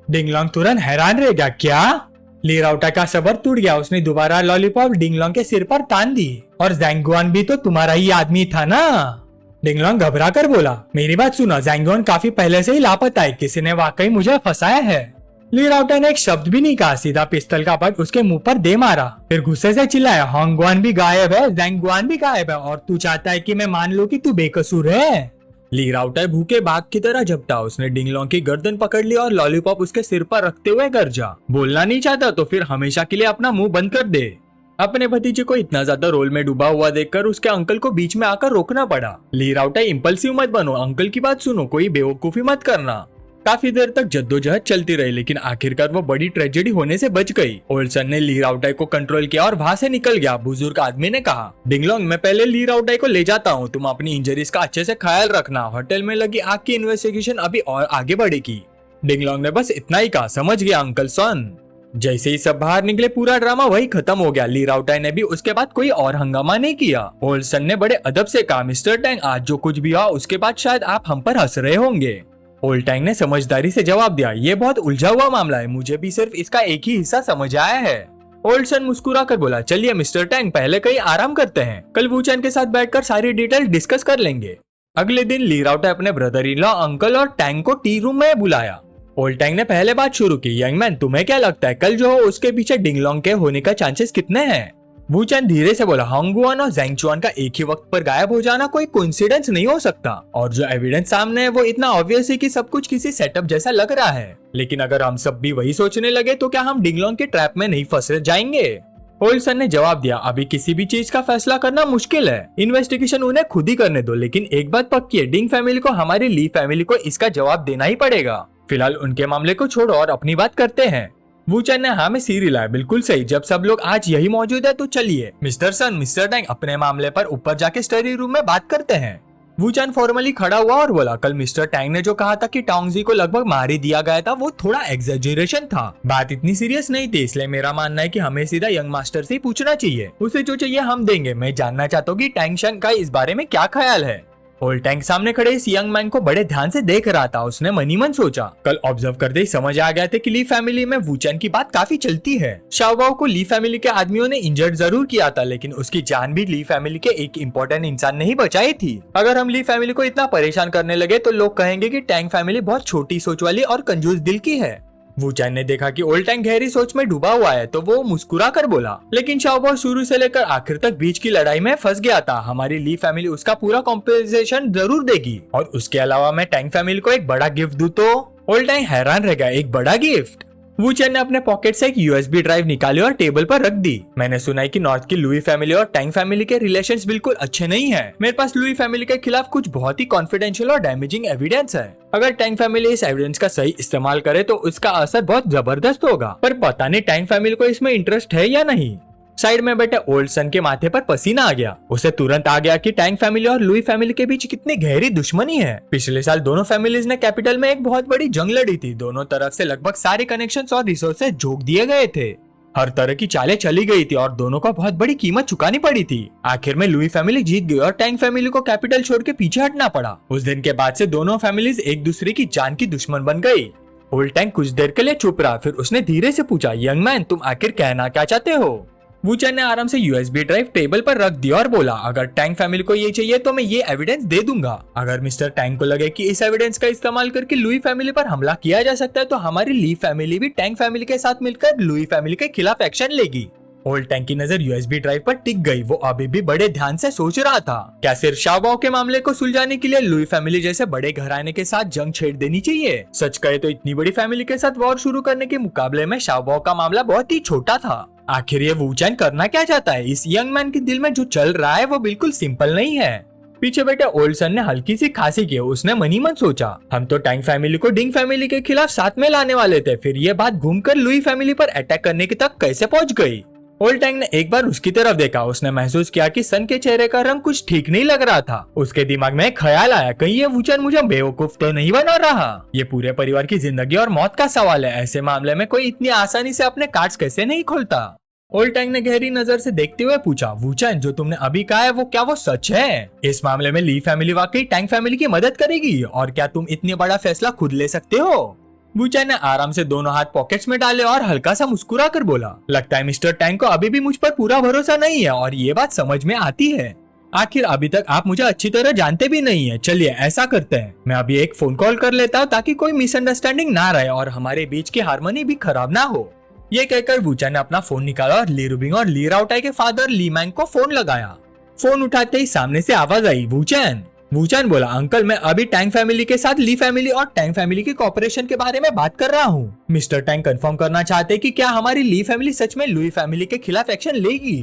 S1: डिंगलोंग तुरंत हैरान रह गया, क्या? ली राउटाई का सब्र टूट गया। उसने दोबारा लॉलीपॉप डिंगलोंग के सिर पर तान दी। और ज़ैंग गुआन भी तो तुम्हारा ही आदमी था ना? डिंगलोंग घबरा कर बोला, मेरी बात सुनो, ज़ैंग गुआन काफी पहले से ही लापता है, किसी ने वाकई मुझे फंसाया है। ली राउटाई ने एक शब्द भी नहीं कहा, सीधा पिस्तौल का बट उसके मुंह पर दे मारा। फिर गुस्से से चिल्लाया, होंग गुआन भी गायब है, ज़ैंग गुआन भी गायब है, और तू चाहता है कि मैं मान लूं कि तू बेकसूर है? ली राउटाई भूखे बाघ की तरह झपटा। उसने डिंगलोंग की गर्दन पकड़ ली और लॉलीपॉप उसके सिर पर रखते हुए गरजा, बोलना नहीं चाहता तो फिर हमेशा के लिए अपना मुंह बंद कर दे। अपने भतीजे को इतना ज्यादा रोल में डूबा हुआ देखकर उसके अंकल को बीच में आकर रोकना पड़ा। ली राउटाई, इम्पल्सिव मत बनो, अंकल की बात सुनो, कोई बेवकूफी मत करना। काफी देर तक जद्दोजहद चलती रही, लेकिन आखिरकार वो बड़ी ट्रेजेडी होने से बच गई। ओल्सन ने ली राउटाई को कंट्रोल किया और वहां से निकल गया। बुजुर्ग आदमी ने कहा, डिंगलोंग, मैं पहले ली राउटाई को ले जाता हूँ, तुम अपनी इंजरीज का अच्छे से ख्याल रखना। होटल में लगी आग की इन्वेस्टिगेशन अभी और आगे बढ़ेगी। डिंगलोंग ने बस इतना ही कहा, समझ गया अंकल सन। जैसे ही सब बाहर निकले, पूरा ड्रामा वही खत्म हो गया। ली राउटाई ने भी उसके बाद कोई और हंगामा नहीं किया। ओल्सन ने बड़े अदब से कहा, मिस्टर टैंग, आज जो कुछ भी हुआ उसके बाद शायद आप हम पर हंस रहे होंगे। ओल्ड टैंग ने समझदारी से जवाब दिया, ये बहुत उलझा हुआ मामला है, मुझे भी सिर्फ इसका एक ही हिस्सा समझ आया है। ओल्सन मुस्कुरा कर बोला, चलिए मिस्टर टैंग, पहले कहीं आराम करते हैं, कल वूचैन के साथ बैठकर सारी डिटेल डिस्कस कर लेंगे। अगले दिन ली राउटाई अपने ब्रदर इन लॉ, अंकल और टैंग को टी रूम में बुलाया। ओल्ड टैंग ने पहले बात शुरू की, यंग मैन, तुम्हें क्या लगता है कल जो हो उसके पीछे डिंगलोंग के होने का चांसेस कितने हैं? वूचैन धीरे से बोला, होंगगुआन और ज़ैंग चुआन का एक ही वक्त पर गायब हो जाना कोई कोइंसिडेंस नहीं हो सकता, और जो एविडेंस सामने है वो इतना ऑब्वियस है कि सब कुछ किसी सेटअप जैसा लग रहा है। लेकिन अगर हम सब भी वही सोचने लगे तो क्या हम डिंगलोंग के ट्रैप में नहीं फंस जाएंगे? ओल्सन ने जवाब दिया, अभी किसी भी चीज का फैसला करना मुश्किल है, इन्वेस्टिगेशन उन्हें खुद ही करने दो, लेकिन एक बात पक्की है, डिंग फैमिली को, हमारी ली फैमिली को इसका जवाब देना ही पड़ेगा। फिलहाल उनके मामले को छोड़ो और अपनी बात करते हैं। वूचैन ने हाँ में सिर हिलाया, बिल्कुल सही, जब सब लोग आज यही मौजूद है तो चलिए मिस्टर सन, मिस्टर टैंग, अपने मामले पर ऊपर जाके स्टडी रूम में बात करते हैं। वूचैन फॉर्मली खड़ा हुआ और बोला, कल मिस्टर टैंग ने जो कहा था कि टोंगजी को लगभग मार ही दिया गया था, वो थोड़ा एग्जेजरेशन था, बात इतनी सीरियस नहीं थी, इसलिए मेरा मानना है कि हमें सीधा यंग मास्टर से ही पूछना चाहिए, उसे जो चाहिए हम देंगे। मैं जानना चाहता हूँ कि टैंग शंग का इस बारे में क्या ख्याल है। ओल्ड टैंग सामने खड़े इस यंग मैन को बड़े ध्यान से देख रहा था। उसने मनी मन सोचा, कल ऑब्जर्व करते ही समझ आ गया था कि ली फैमिली में वूचैन की बात काफी चलती है। शाओबाओ को ली फैमिली के आदमियों ने इंजर्ड जरूर किया था, लेकिन उसकी जान भी ली फैमिली के एक इम्पोर्टेंट इंसान ने ही बचाई थी। अगर हम ली फैमिली को इतना परेशान करने लगे तो लोग कहेंगे कि टैंग फैमिली बहुत छोटी सोच वाली और कंजूस दिल की है। वूचैन ने देखा कि ओल्ड टैंग गहरी सोच में डूबा हुआ है तो वो मुस्कुरा कर बोला, लेकिन शाओबाओ शुरू से लेकर आखिर तक बीच की लड़ाई में फंस गया था, हमारी ली फैमिली उसका पूरा कॉम्पेंसेशन जरूर देगी, और उसके अलावा मैं टैंग फैमिली को एक बड़ा गिफ्ट दूं तो? ओल्ड टैंग हैरान रह गया, एक बड़ा गिफ्ट? वूचैन ने अपने पॉकेट से एक यूएसबी ड्राइव निकाली और टेबल पर रख दी। मैंने सुना है कि नॉर्थ की लुई फैमिली और टैंग फैमिली के रिलेशंस बिल्कुल अच्छे नहीं हैं। मेरे पास लुई फैमिली के खिलाफ कुछ बहुत ही कॉन्फिडेंशियल और डैमेजिंग एविडेंस है। अगर टैंग फैमिली इस एविडेंस का सही इस्तेमाल करे तो उसका असर बहुत जबरदस्त होगा, पर पता नहीं टैंग फैमिली को इसमें इंटरेस्ट है या नहीं। साइड में बैठे ओल्ड सन के माथे पर पसीना आ गया। उसे तुरंत आ गया कि टैंग फैमिली और लुई फैमिली के बीच कितनी गहरी दुश्मनी है। पिछले साल दोनों फैमिलीज ने कैपिटल में एक बहुत बड़ी जंग लड़ी थी, दोनों तरफ से लगभग सारे कनेक्शंस और रिसोर्सेज झोंक दिए गए थे। हर तरह की चालें चली गई थी और दोनों को बहुत बड़ी कीमत चुकानी पड़ी थी। आखिर में लुई फैमिली जीत गई और टैंग फैमिली को कैपिटल छोड़ के पीछे हटना पड़ा। उस दिन के बाद से दोनों फैमिलीज एक दूसरे की जान की दुश्मन बन गई। ओल्ड टैंग कुछ देर के लिए चुप रहा, फिर उसने धीरे से पूछा, यंग मैन, तुम आखिर कहना क्या चाहते हो? वूचैन ने आराम से यूएसबी ड्राइव टेबल पर रख दिया और बोला, अगर टैंग फैमिली को ये चाहिए तो मैं ये एविडेंस दे दूंगा। अगर मिस्टर टैंग को लगे कि इस एविडेंस का इस्तेमाल करके लुई फैमिली पर हमला किया जा सकता है तो हमारी ली फैमिली भी टैंग फैमिली के साथ मिलकर लुई फैमिली के खिलाफ एक्शन लेगी। ओल्ड टैंग की नजर यूएसबी ड्राइव पर टिक गई। वो अभी भी बड़े ध्यान से सोच रहा था, क्या सिर्फ शाओबाओ के मामले को सुलझाने के लिए लुई फैमिली जैसे बड़े घराने के साथ जंग छेड़ देनी चाहिए? सच कहे तो इतनी बड़ी फैमिली के साथ वॉर शुरू करने के मुकाबले में शाओबाओ का मामला बहुत ही छोटा था। आखिर ये वूचैन करना क्या चाहता है? इस यंग मैन के दिल में जो चल रहा है वो बिल्कुल सिंपल नहीं है। पीछे बैठे ओल्ड सन ने हल्की सी खांसी की। उसने मनी मन सोचा, हम तो टैंग फैमिली को डिंग फैमिली के खिलाफ साथ में लाने वाले थे, फिर ये बात घूमकर लुई फैमिली पर अटैक करने की तक कैसे पहुंच गई? ओल्ड टैंग ने एक बार उसकी तरफ देखा। उसने महसूस किया कि सन के चेहरे का रंग कुछ ठीक नहीं लग रहा था। उसके दिमाग में एक ख्याल आया, कहीं ये वूचैन मुझे बेवकूफ तो नहीं बना रहा? ये पूरे परिवार की जिंदगी और मौत का सवाल है। ऐसे मामले में कोई इतनी आसानी से अपने कार्ड्स कैसे नहीं खोलता? ओल्ड टैंग ने गहरी नजर से देखते हुए पूछा, वूचैन, जो तुमने अभी कहा है वो क्या वो सच है? इस मामले में ली फैमिली वाकई टैंग फैमिली की मदद करेगी? और क्या तुम इतने बड़ा फैसला खुद ले सकते हो? वूचैन ने आराम से दोनों हाथ पॉकेट्स में डाले और हल्का सा मुस्कुरा कर बोला, लगता है मिस्टर टैंग को अभी भी मुझ पर पूरा भरोसा नहीं है और ये बात समझ में आती है। आखिर अभी तक आप मुझे अच्छी तरह जानते भी नहीं है। चलिए ऐसा करते हैं, मैं अभी एक फोन कॉल कर लेता हूँ ताकि कोई मिसअंडरस्टैंडिंग ना रहे और हमारे बीच की हार्मनी भी खराब ना हो। ये कहकर वूचैन ने अपना फोन निकाला और ली रुबिंग और ली राउटाई के फादर ली मैंग को फोन लगाया। फोन उठाते ही सामने से आवाज आई, वूचैन। वूचैन बोला, अंकल, मैं अभी टैंग फैमिली के साथ ली फैमिली और टैंग फैमिली के कॉपरेशन के बारे में बात कर रहा हूँ। मिस्टर टैंग कंफर्म करना चाहते हैं कि क्या हमारी ली फैमिली सच में लुई फैमिली के खिलाफ एक्शन लेगी?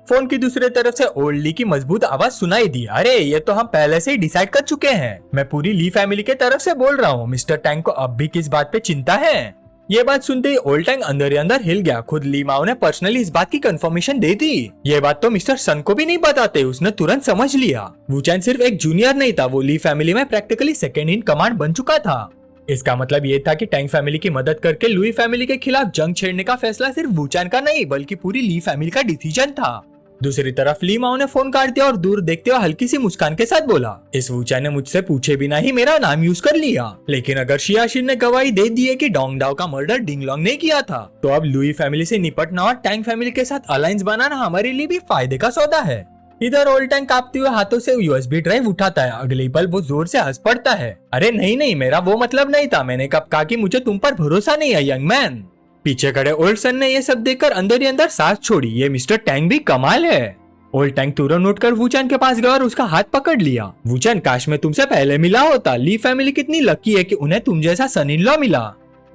S1: फोन की दूसरी तरफ से ओल्ड ली की मजबूत आवाज सुनाई दी, अरे ये तो हम पहले से ही डिसाइड कर चुके हैं। मैं पूरी ली फैमिली के तरफ से बोल रहा हूँ। मिस्टर टैंग को अब भी किस बात पे चिंता है? ये बात सुनते ही ओल्ड टैंग अंदर ही अंदर हिल गया। खुद ली माओ ने पर्सनली इस बात की कंफर्मेशन दे दी। ये बात तो मिस्टर सन को भी नहीं बताते, उसने तुरंत समझ लिया। वूचैन सिर्फ एक जूनियर नहीं था, वो ली फैमिली में प्रैक्टिकली सेकेंड इन कमांड बन चुका था। इसका मतलब ये था कि टैंग फैमिली की मदद करके लुई फैमिली के खिलाफ जंग छेड़ने का फैसला सिर्फ वूचैन का नहीं बल्कि पूरी ली फैमिली का डिसीजन था। दूसरी तरफ ली माओ ने फोन काट दिया और दूर देखते हुए हल्की सी मुस्कान के साथ बोला, इस वूचैन ने मुझसे पूछे बिना ही मेरा नाम यूज कर लिया। लेकिन अगर शियाशिन ने गवाही दे दी है कि डोंग डाओ का मर्डर डिंग लोंग ने किया था, तो अब लुई फैमिली से निपटना और टैंग फैमिली के साथ अलायंस बनाना हमारे लिए भी फायदे का सौदा है। इधर ओल्ड टैंग कांपते हुए हाथों से यूएसबी ड्राइव उठाता है। अगले पल वो जोर से हंस पड़ता है, अरे नहीं, मेरा वो मतलब नहीं था। मैंने कब कहा कि मुझे तुम पर भरोसा नहीं है, यंग मैन। पीछे खड़े ओल्ड सन ने ये सब देखकर अंदर ही अंदर सांस छोड़ी। ये मिस्टर टैंग भी कमाल है। ओल्ड टैंग तुरंत उठकर वूचैन के पास गया और उसका हाथ पकड़ लिया। वूचैन, काश मैं तुमसे पहले मिला होता। ली फैमिली कितनी लकी है कि उन्हें तुम जैसा सन इन लॉ मिला।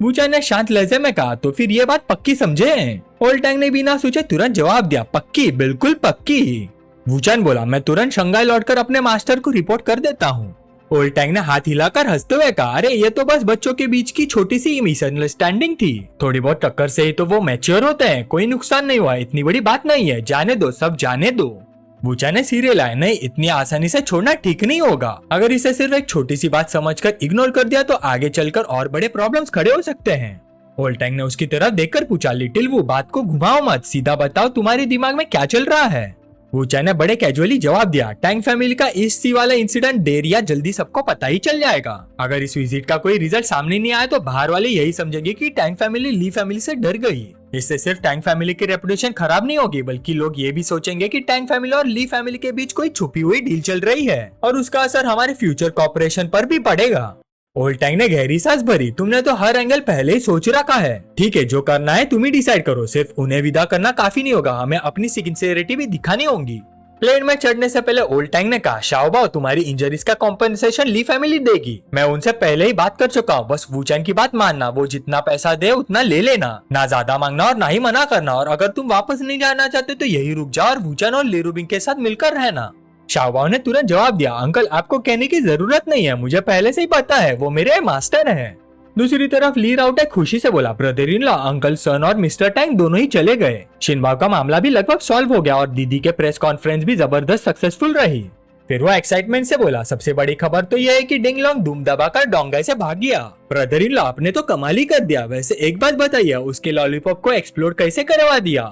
S1: वूचैन ने शांत लहजे में कहा, तो फिर ये बात पक्की समझे? ओल्ड टैंग ने बिना सोचे तुरंत जवाब दिया, पक्की, बिल्कुल पक्की। वूचैन बोला, मैं तुरंत शंघाई लौटकर अपने मास्टर को रिपोर्ट कर देता हूँ। ओल्ड टैंग ने हाथ हिलाकर हंसते हुए कहा, अरे ये तो बस बच्चों के बीच की छोटी सी मिसअंडरस्टैंडिंग थी। थोड़ी बहुत टक्कर से ही तो वो मैच्योर होते हैं। कोई नुकसान नहीं हुआ, इतनी बड़ी बात नहीं है। जाने दो, सब जाने दो। वूचैन ने सीरियल आया, नहीं, इतनी आसानी से छोड़ना ठीक नहीं होगा। अगर इसे सिर्फ एक छोटी सी बात समझकर इग्नोर कर दिया तो आगे चलकर और बड़े प्रॉब्लम्स खड़े हो सकते हैं। ओल्ड टैंग ने उसकी तरफ देखकर पूछा, लिटिल वू, बात को घुमाओ मत, सीधा बताओ तुम्हारे दिमाग में क्या चल रहा है? वूचैन ने बड़े कैजुअली जवाब दिया, टैंग फैमिली का ईस्ट सी वाला इंसिडेंट देर या जल्दी सबको पता ही चल जाएगा। अगर इस विजिट का कोई रिजल्ट सामने नहीं आया तो बाहर वाले यही समझेंगे कि टैंग फैमिली ली फैमिली से डर गई। इससे सिर्फ टैंग फैमिली की रेपुटेशन खराब नहीं होगी बल्कि लोग ये भी सोचेंगे कि टैंग फैमिली और ली फैमिली के बीच कोई छुपी हुई डील चल रही है और उसका असर हमारे फ्यूचर कॉर्पोरेशन पर भी पड़ेगा। ओल्ड टैंग ने गहरी सांस भरी, तुमने तो हर एंगल पहले ही सोच रखा है। ठीक है, जो करना है तुम ही डिसाइड करो। सिर्फ उन्हें विदा करना काफी नहीं होगा, हमें अपनी सिंसियरिटी भी दिखानी होगी। प्लेन में चढ़ने से पहले ओल्ड टैंग ने कहा, शाओबाओ, तुम्हारी इंजरीज का कॉम्पेंसेशन ली फैमिली देगी। मैं उनसे पहले ही बात कर चुका हूँ, बस वूचैन की बात मानना। वो जितना पैसा दे उतना ले लेना, ना ज्यादा मांगना और ना ही मना करना। और अगर तुम वापस नहीं जाना चाहते तो यही रुक जाओ और वूचैन और ली रुबिंग के साथ मिलकर रहना। शाओबाओ ने तुरंत जवाब दिया, अंकल, आपको कहने की जरूरत नहीं है, मुझे पहले से ही पता है, वो मेरे मास्टर हैं। दूसरी तरफ ली राउटे खुशी से बोला, ब्रदर इन लॉ, अंकल सन और मिस्टर टैंग दोनों ही चले गए। शिनबाओ का मामला भी लगभग सॉल्व हो गया और दीदी के प्रेस कॉन्फ्रेंस भी जबरदस्त सक्सेसफुल रही। फिर वो एक्साइटमेंट से बोला, सबसे बड़ी खबर तो यह है कि डिंग लोंग धूम दबाकर डोंगाई से भाग गया। ब्रदर इन लॉ, आपने तो कमाल ही कर दिया। वैसे एक बात बताइए, उसके लॉलीपॉप को एक्सप्लोर कैसे करवा दिया?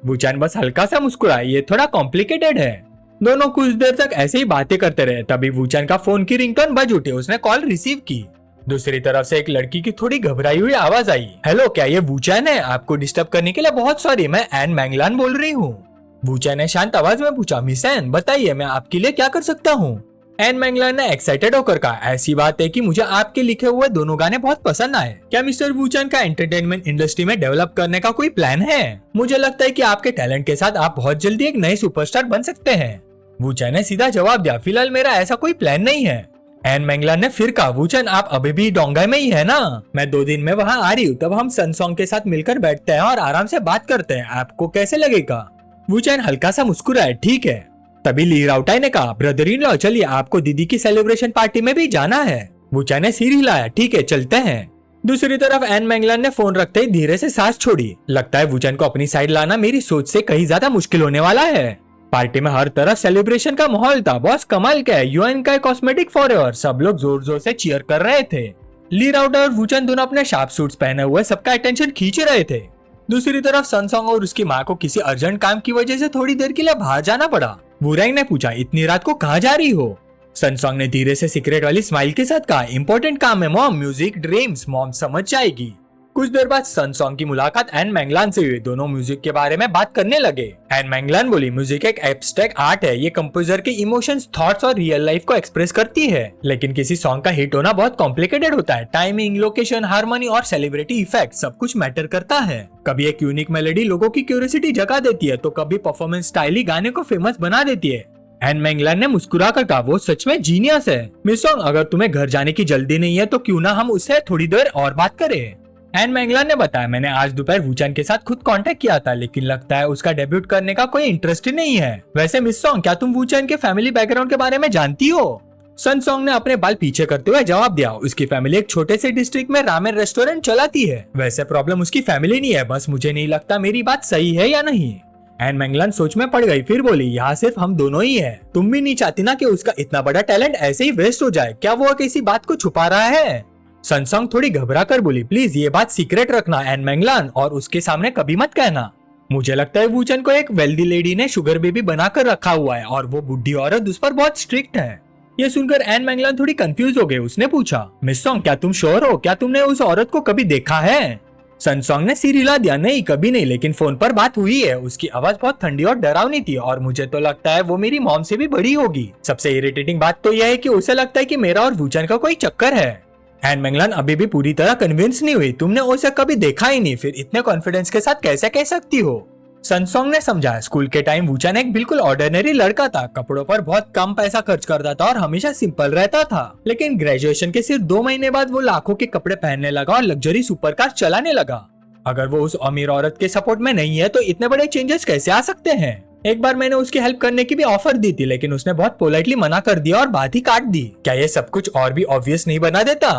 S1: वूचान बस हल्का सा मुस्कुराया, ये थोड़ा कॉम्प्लिकेटेड है। दोनों कुछ देर तक ऐसे ही बातें करते रहे। तभी वूचान का फोन की रिंगटोन बज उठी। उसने कॉल रिसीव की। दूसरी तरफ से एक लड़की की थोड़ी घबराई हुई आवाज आई, हेलो, क्या ये वूचान है? आपको डिस्टर्ब करने के लिए बहुत सॉरी, मैं एन मैंगलान बोल रही हूँ। वूचान ने शांत आवाज में पूछा, मिस एन, बताइए मैं आपके लिए क्या कर सकता हूँ? एन मैंगलान ने एक्साइटेड होकर कहा, ऐसी बात है कि मुझे आपके लिखे हुए दोनों गाने बहुत पसंद आए। क्या मिस्टर वूचान का एंटरटेनमेंट इंडस्ट्री में डेवलप करने का कोई प्लान है? मुझे लगता है कि आपके टैलेंट के साथ आप बहुत जल्दी एक नए सुपरस्टार बन सकते हैं। वूचान ने सीधा जवाब दिया, फिलहाल मेरा ऐसा कोई प्लान नहीं है। एन मैंगलान ने फिर कहा, वूचान आप अभी भी डोंगाई में ही है ना? मैं 2 दिन में वहाँ आ रही हूँ, तब हम सनसोंग के साथ मिलकर बैठते हैं और आराम से बात करते हैं। आपको कैसे लगेगा? वूचान हल्का सा मुस्कुराया, ठीक है। तभी ली राउटाई ने कहा, ब्रदर इन लॉ, चलिए आपको दीदी की सेलिब्रेशन पार्टी में भी जाना है। वूचान ने सिर हिलाया, ठीक है चलते हैं। दूसरी तरफ एन मैंगलान ने फोन रखते ही धीरे से सांस छोड़ी। लगता है वूचान को अपनी साइड लाना मेरी सोच से कहीं ज्यादा मुश्किल होने वाला है। पार्टी में हर तरफ सेलिब्रेशन का माहौल था। बॉस कमाल क्या है, यूएन का कॉस्मेटिक फॉरएवर। सब लोग जोर जोर से चीयर कर रहे थे। ली राउटर और वूचान दोनों अपने शार्प सूट्स पहने हुए सबका अटेंशन खींच रहे थे। दूसरी तरफ सनसोंग और उसकी माँ को किसी अर्जेंट काम की वजह से थोड़ी देर के लिए बाहर जाना पड़ा। वूरैंग ने पूछा, इतनी रात को कहाँ जा रही हो? सनसोंग ने धीरे से सीक्रेट वाली स्माइल के साथ कहा, इंपॉर्टेंट काम है मॉम, म्यूजिक ड्रीम्स, मॉम समझ जाएगी। कुछ देर बाद सनसोंग की मुलाकात एन मैंगलान से हुई। दोनों म्यूजिक के बारे में बात करने लगे। एन मैंगलान बोली, म्यूजिक एक एब्स्ट्रैक्ट आर्ट है। ये कंपोजर के इमोशंस, थॉट्स और रियल लाइफ को एक्सप्रेस करती है। लेकिन किसी सॉन्ग का हिट होना बहुत कॉम्प्लिकेटेड होता है। टाइमिंग, लोकेशन, हार्मनी और सेलिब्रिटी इफेक्ट सब कुछ मैटर करता है। कभी एक यूनिक मेलोडी लोगों की क्यूरियोसिटी जगा देती है, तो कभी परफॉर्मेंस स्टाइल ही गाने को फेमस बना देती है। एन मैंगलान ने मुस्कुरा कर कहा, वो सच में जीनियस है। मिस सॉन्ग, अगर तुम्हें घर जाने की जल्दी नहीं है तो क्यों ना हम उससे थोड़ी देर और बात करें? एन मैंगलान ने बताया, मैंने आज दोपहर वूचान के साथ खुद कांटेक्ट किया था, लेकिन लगता है उसका डेब्यूट करने का कोई इंटरेस्ट ही नहीं है। वैसे मिस सॉन्ग, क्या तुम वूचान के फैमिली बैकग्राउंड के बारे में जानती हो? सनसोंग ने अपने बाल पीछे करते हुए जवाब दिया, उसकी फैमिली एक छोटे से डिस्ट्रिक्ट में रामेन रेस्टोरेंट चलाती है। वैसे प्रॉब्लम उसकी फैमिली नहीं है, बस मुझे नहीं लगता मेरी बात सही है या नहीं। एन मैंगलान सोच में पड़ गई, फिर बोली, यहाँ सिर्फ हम दोनों ही हैं। तुम भी नहीं चाहती ना कि उसका इतना बड़ा टैलेंट ऐसे ही वेस्ट हो जाए? क्या वो किसी बात को छुपा रहा है? सनसोंग थोड़ी घबरा कर बोली, प्लीज ये बात सीक्रेट रखना एन मैंगलान, और उसके सामने कभी मत कहना। मुझे लगता है वूचान को एक वेल्दी लेडी ने शुगर बेबी बनाकर रखा हुआ है और वो बुढ़ी औरत उस पर बहुत स्ट्रिक्ट है। ये सुनकर एन मैंगलान थोड़ी कंफ्यूज हो गई। उसने पूछा, मिस सॉन्ग, क्या तुम श्योर हो? क्या तुमने उस औरत को कभी देखा है? सनसोंग ने सिर हिला दिया, नहीं कभी नहीं, लेकिन फोन पर बात हुई है। उसकी आवाज बहुत ठंडी और डरावनी थी और मुझे तो लगता है वो मेरी मॉम से भी बड़ी होगी। सबसे इरिटेटिंग बात तो यह है कि उसे लगता है कि मेरा और वूचान का कोई चक्कर है। एन मैंगलान अभी भी पूरी तरह कन्विंस नहीं हुई। तुमने उसे कभी देखा ही नहीं, फिर इतने कॉन्फिडेंस के साथ कैसे कह सकती हो? सनसोंग ने समझाया, स्कूल के टाइम वूचान एक बिल्कुल ऑर्डिनरी लड़का था। कपड़ों पर बहुत कम पैसा खर्च करता था और हमेशा सिंपल रहता था। लेकिन ग्रेजुएशन के सिर्फ 2 महीने बाद वो लाखों के कपड़े पहनने लगा और लग्जरी सुपरकार चलाने लगा। अगर वो उस अमीर औरत के सपोर्ट में नहीं है तो इतने बड़े चेंजेस कैसे आ सकते हैं? एक बार मैंने उसकी हेल्प करने की भी ऑफर दी थी, लेकिन उसने बहुत पोलाइटली मना कर दिया और बात ही काट दी। क्या ये सब कुछ और भी ऑब्वियस नहीं बना देता?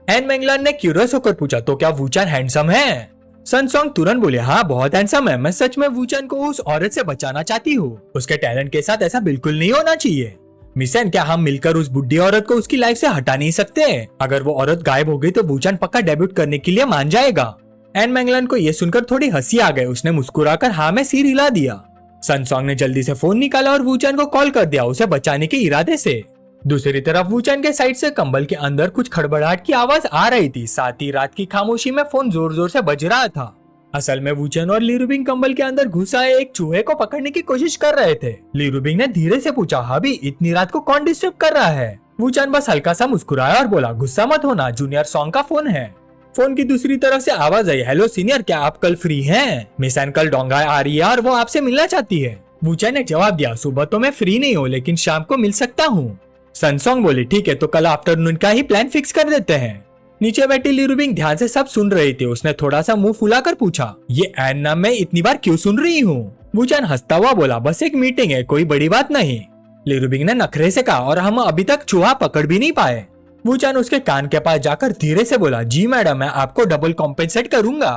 S1: एन मैंगलान ने क्यूरियस होकर पूछा, तो क्या वूचान हैंडसम है? सनसोंग तुरंत बोले, हाँ बहुत हैंडसम है। मैं सच में वूचान को उस औरत से बचाना चाहती हूँ। उसके टैलेंट के साथ ऐसा बिल्कुल नहीं होना चाहिए। मिस एन, क्या हम मिलकर उस बुढ़ी औरत को उसकी लाइफ से हटा नहीं सकते? अगर वो औरत गायब हो गई तो वूचान पक्का डेब्यूट करने के लिए मान जाएगा। एन मैंगलान को यह सुनकर थोड़ी हंसी आ गई। उसने मुस्कुराकर हाँ में सिर हिला दिया। सनसोंग ने जल्दी से फोन निकाला और वूचान को कॉल कर दिया, उसे बचाने के इरादे से। दूसरी तरफ वूचान के साइड से कंबल के अंदर कुछ खड़बड़ाहट की आवाज आ रही थी। साथ ही रात की खामोशी में फोन जोर जोर से बज रहा था। असल में वूचान और ली रुबिंग कंबल के अंदर घुसाए एक चूहे को पकड़ने की कोशिश कर रहे थे। ली रुबिंग ने धीरे से पूछा, हबी इतनी रात को कौन डिस्टर्ब कर रहा है? वूचान बस हल्का सा मुस्कुराया और बोला, गुस्सा मत होना, जूनियर सॉन्ग का फोन है। फोन की दूसरी तरफ से आवाज आई, हेलो सीनियर, क्या आप कल फ्री हैं? मिस एन कल डोंगाई आ रही है और वो आपसे मिलना चाहती है। वूचान ने जवाब दिया, सुबह तो मैं फ्री नहीं हूँ, लेकिन शाम को मिल सकता हूँ। सनसोंग बोली, ठीक है तो कल आफ्टरनून का ही प्लान फिक्स कर देते हैं। नीचे बैठी ली रुबिंग ध्यान से सब सुन रही थी। उसने थोड़ा सा मुंह फुलाकर पूछा, ये एन नाम मैं इतनी बार क्यों सुन रही हूँ? वूचान हंसता हुआ बोला, बस एक मीटिंग है, कोई बड़ी बात नहीं। ली रुबिंग ने नखरे से कहा, और हम अभी तक चूहा पकड़ भी नहीं पाए। वूचान उसके कान के पास जाकर धीरे से बोला, जी मैडम, मैं आपको डबल कॉम्पेंसेट करूंगा।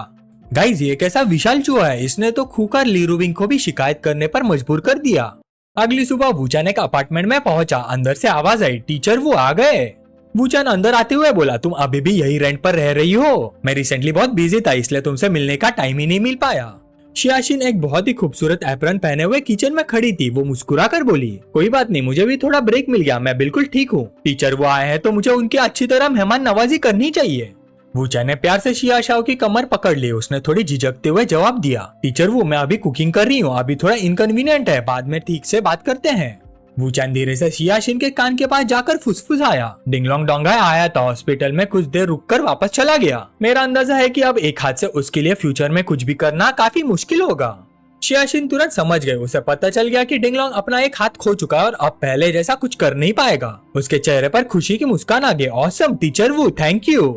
S1: गाइज, ये कैसा विशाल चूहा है, इसने तो खूकर ली रुबिंग को भी शिकायत करने पर मजबूर कर दिया। अगली सुबह वूचान एक अपार्टमेंट में पहुंचा। अंदर से आवाज आई, टीचर वो आ गए। वूचान अंदर आते हुए बोला, तुम अभी भी यही रेंट पर रह रही हो? मैं रिसेंटली बहुत बिजी था इसलिए तुमसे मिलने का टाइम ही नहीं मिल पाया। शियाशिन एक बहुत ही खूबसूरत एप्रन पहने हुए किचन में खड़ी थी। वो मुस्कुरा कर बोली, कोई बात नहीं, मुझे भी थोड़ा ब्रेक मिल गया, मैं बिल्कुल ठीक हूँ। टीचर वो आए हैं तो मुझे उनकी अच्छी तरह मेहमान नवाजी करनी चाहिए। वूचान ने प्यार से शियाशाओ की कमर पकड़ ली। उसने थोड़ी झिझकते हुए जवाब दिया, टीचर वो मैं अभी कुकिंग कर रही हूँ, अभी थोड़ा इनकन्वीनियंट है, बाद में ठीक से बात करते हैं। वूचान धीरे से शियाशिन के कान के पास जाकर फुसफुसाया, डिंगलोंग डोंगाई आया था हॉस्पिटल में, कुछ देर रुककर वापस चला गया। मेरा अंदाजा है कि अब एक हाथ से उसके लिए फ्यूचर में कुछ भी करना काफी मुश्किल होगा। शियाशिन तुरंत समझ गए। उसे पता चल गया कि डिंगलोंग अपना एक हाथ खो चुका है और अब पहले जैसा कुछ कर नहीं पाएगा। उसके चेहरे पर खुशी की मुस्कान आ गई। Awesome teacher Wu, thank you.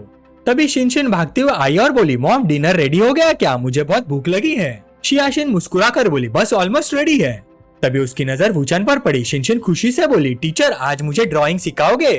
S1: तभी शिनशिन भागते हुए आई और बोली, मॉम डिनर रेडी हो गया क्या? मुझे बहुत भूख लगी है। शियाशिन मुस्कुरा कर बोली, बस ऑलमोस्ट रेडी है। तभी उसकी नजर वूचान पर पड़ी। शिनशिन खुशी से बोली, टीचर आज मुझे ड्राइंग सिखाओगे?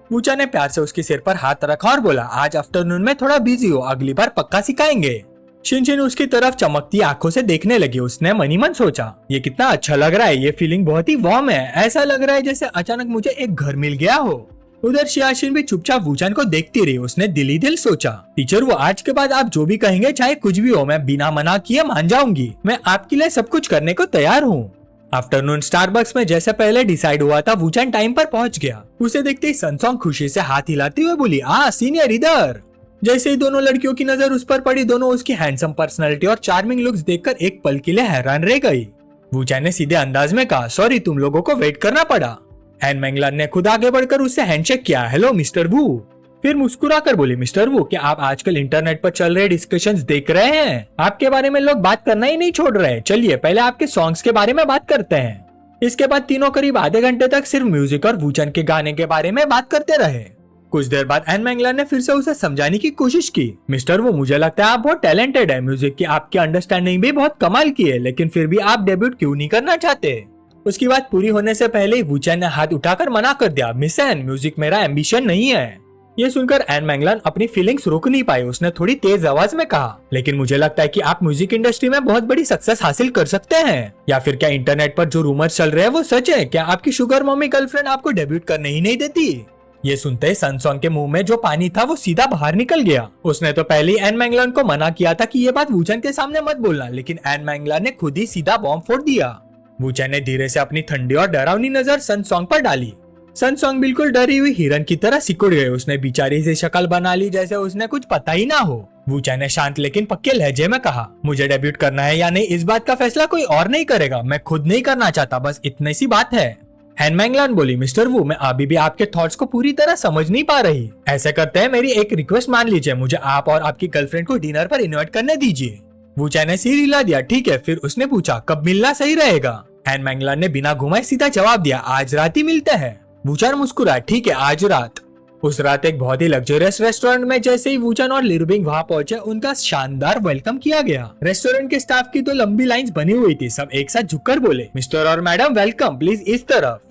S1: वूचान ने प्यार से उसके सिर पर हाथ रखा और बोला, आज आफ्टरनून में थोड़ा बिजी हो, अगली बार पक्का सिखाएंगे। शिनशिन उसकी तरफ चमकती आंखों से देखने लगी। उसने मनी मन सोचा, ये कितना अच्छा लग रहा है, ये फीलिंग बहुत ही वार्म है, ऐसा लग रहा है जैसे अचानक मुझे एक घर मिल गया हो। उधर शियाशिन भी चुपचाप वूचान को देखती रही। उसने दिल ही दिल सोचा, टीचर वो आज के बाद आप जो भी कहेंगे, चाहे कुछ भी हो, मैं बिना मना किए मान जाऊंगी। मैं आपके लिए सब कुछ करने को तैयार हूँ। आफ्टरनून स्टारबक्स में जैसे पहले डिसाइड हुआ था, वूचान टाइम पर पहुंच गया। उसे देखते ही सनसोंग खुशी से हाथ हिलाती हुए बोली, सीनियर इधर। जैसे ही दोनों लड़कियों की नजर उस पर पड़ी, दोनों उसकी हैंडसम पर्सनालिटी और चार्मिंग लुक्स देखकर एक पल के लिए हैरान रह गई। वूचान ने सीधे अंदाज में कहा, सॉरी तुम लोगों को वेट करना पड़ा। एन मैंगलान ने खुद आगे बढ़कर उससे हैंडशेक किया। हेलो मिस्टर वू। फिर मुस्कुरा कर बोली, मिस्टर वू क्या आप आजकल इंटरनेट पर चल रहे डिस्कशंस देख रहे हैं? आपके बारे में लोग बात करना ही नहीं छोड़ रहे। चलिए पहले आपके सॉन्ग्स के बारे में बात करते हैं। इसके बाद तीनों करीब आधे घंटे तक सिर्फ म्यूजिक और वूचान के गाने के बारे में बात करते रहे। कुछ देर बाद एन मैंगलान ने फिर से उसे समझाने की कोशिश की, मिस्टर वू मुझे लगता है आप बहुत टैलेंटेड है, म्यूजिक की आपकी अंडरस्टैंडिंग भी बहुत कमाल की है, लेकिन फिर भी आप डेब्यूट क्यों नहीं करना चाहते? उसकी बात पूरी होने से पहले ही वूचान ने हाथ उठाकर मना कर दिया, मिस एन म्यूजिक मेरा एम्बिशन नहीं है। ये सुनकर एन मैंगलान अपनी फीलिंग्स रोक नहीं पाई। उसने थोड़ी तेज आवाज में कहा, लेकिन मुझे लगता है कि आप म्यूजिक इंडस्ट्री में बहुत बड़ी सक्सेस हासिल कर सकते हैं। या फिर क्या इंटरनेट पर जो रूमर्स चल रहे हैं वो सच है? क्या आपकी शुगर मम्मी गर्लफ्रेंड आपको डेब्यूट करने ही नहीं देती? ये सुनते ही सनसोंग के मुंह में जो पानी था वो सीधा बाहर निकल गया। उसने तो पहले ही एन मैंगलान को मना किया था कि ये बात वूचान के सामने मत बोलना, लेकिन एन मैंगलान ने खुद ही सीधा बॉम्ब फोड़ दिया। वूचान ने धीरे से अपनी ठंडी और डरावनी नजर सनसोंग पर डाली। सनसोंग बिल्कुल डरी हुई हिरन की तरह सिकुड़ गई। उसने बेचारी से शक्ल बना ली जैसे उसने कुछ पता ही ना हो। वूचान ने शांत लेकिन पक्के लहजे में कहा, मुझे डेब्यूट करना है या नहीं इस बात का फैसला कोई और नहीं करेगा, मैं खुद नहीं करना चाहता, बस इतनी सी बात है। एन मैंगलान बोली, मिस्टर वू मैं अभी भी आपके थॉट्स को पूरी तरह समझ नहीं पा रही। ऐसे करते हैं मेरी एक रिक्वेस्ट मान लीजिए, मुझे आप और आपकी गर्लफ्रेंड को डिनर पर इनवाइट करने दीजिए। वूचान ने सिर हिला दिया, ठीक है। फिर उसने पूछा, कब मिलना सही रहेगा? एन मैंगलान ने बिना घुमाए सीधा जवाब दिया, आज रात ही मिलते हैं। वूचान मुस्कुराया, ठीक है आज रात। उस रात एक बहुत ही लग्जरियस रेस्टोरेंट में जैसे ही वूचान और लिरुबिंग वहां पहुंचे, उनका शानदार वेलकम किया गया। रेस्टोरेंट के स्टाफ की तो लंबी लाइंस बनी हुई थी। सब एक साथ झुककर बोले, मिस्टर और मैडम वेलकम, प्लीज इस तरफ।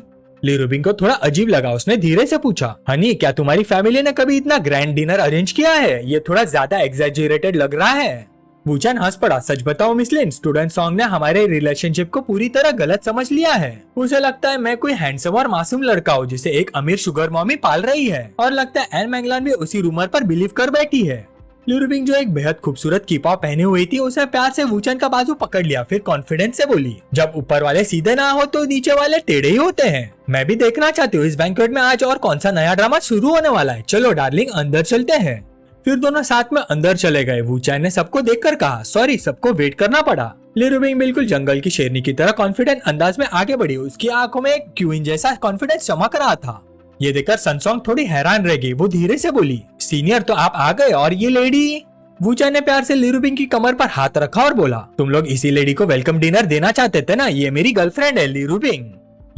S1: लिरुबिंग को थोड़ा अजीब लगा। उसने धीरे से पूछा, हनी क्या तुम्हारी फैमिली ने कभी इतना ग्रैंड डिनर अरेंज किया है? ये थोड़ा ज्यादा एग्जैजरेटेड लग रहा है। वूचान हंस पड़ा, सच बताओ मिस लिन, स्टूडेंट सॉन्ग ने हमारे रिलेशनशिप को पूरी तरह गलत समझ लिया है। उसे लगता है मैं कोई हैंडसम और मासूम लड़का हूँ जिसे एक अमीर शुगर मॉमी पाल रही है, और लगता है एन मैंगलान भी उसी रूमर पर बिलीव कर बैठी है। लिरुबिंग जो एक बेहद खूबसूरत कीपा पहनी हुई थी, उसे प्यार से वूचान का बाजू पकड़ लिया। फिर कॉन्फिडेंस से बोली, जब ऊपर वाले सीधे ना हो तो नीचे वाले टेढ़े ही होते हैं। मैं भी देखना चाहती हूँ इस बैंक्वेट में आज और कौन सा नया ड्रामा शुरू होने वाला है। चलो डार्लिंग अंदर चलते हैं। फिर दोनों साथ में अंदर चले गए। वूचान ने सबको देखकर कहा, सॉरी सबको वेट करना पड़ा। लिरुबिंग बिल्कुल जंगल की शेरनी की तरह कॉन्फिडेंट अंदाज में आगे बढ़ी। उसकी आंखों में एक क्वीन जैसा कॉन्फिडेंस चमक रहा था। ये देखकर सनसोंग थोड़ी हैरान रह गई। वो धीरे से बोली, सीनियर तो आप आ गए, और ये लेडी? वूचान ने प्यार से लिरुबिंग की कमर पर हाथ रखा और बोला, तुम लोग इसी लेडी को वेलकम डिनर देना चाहते थे ना, ये मेरी गर्लफ्रेंड है लिरुबिंग।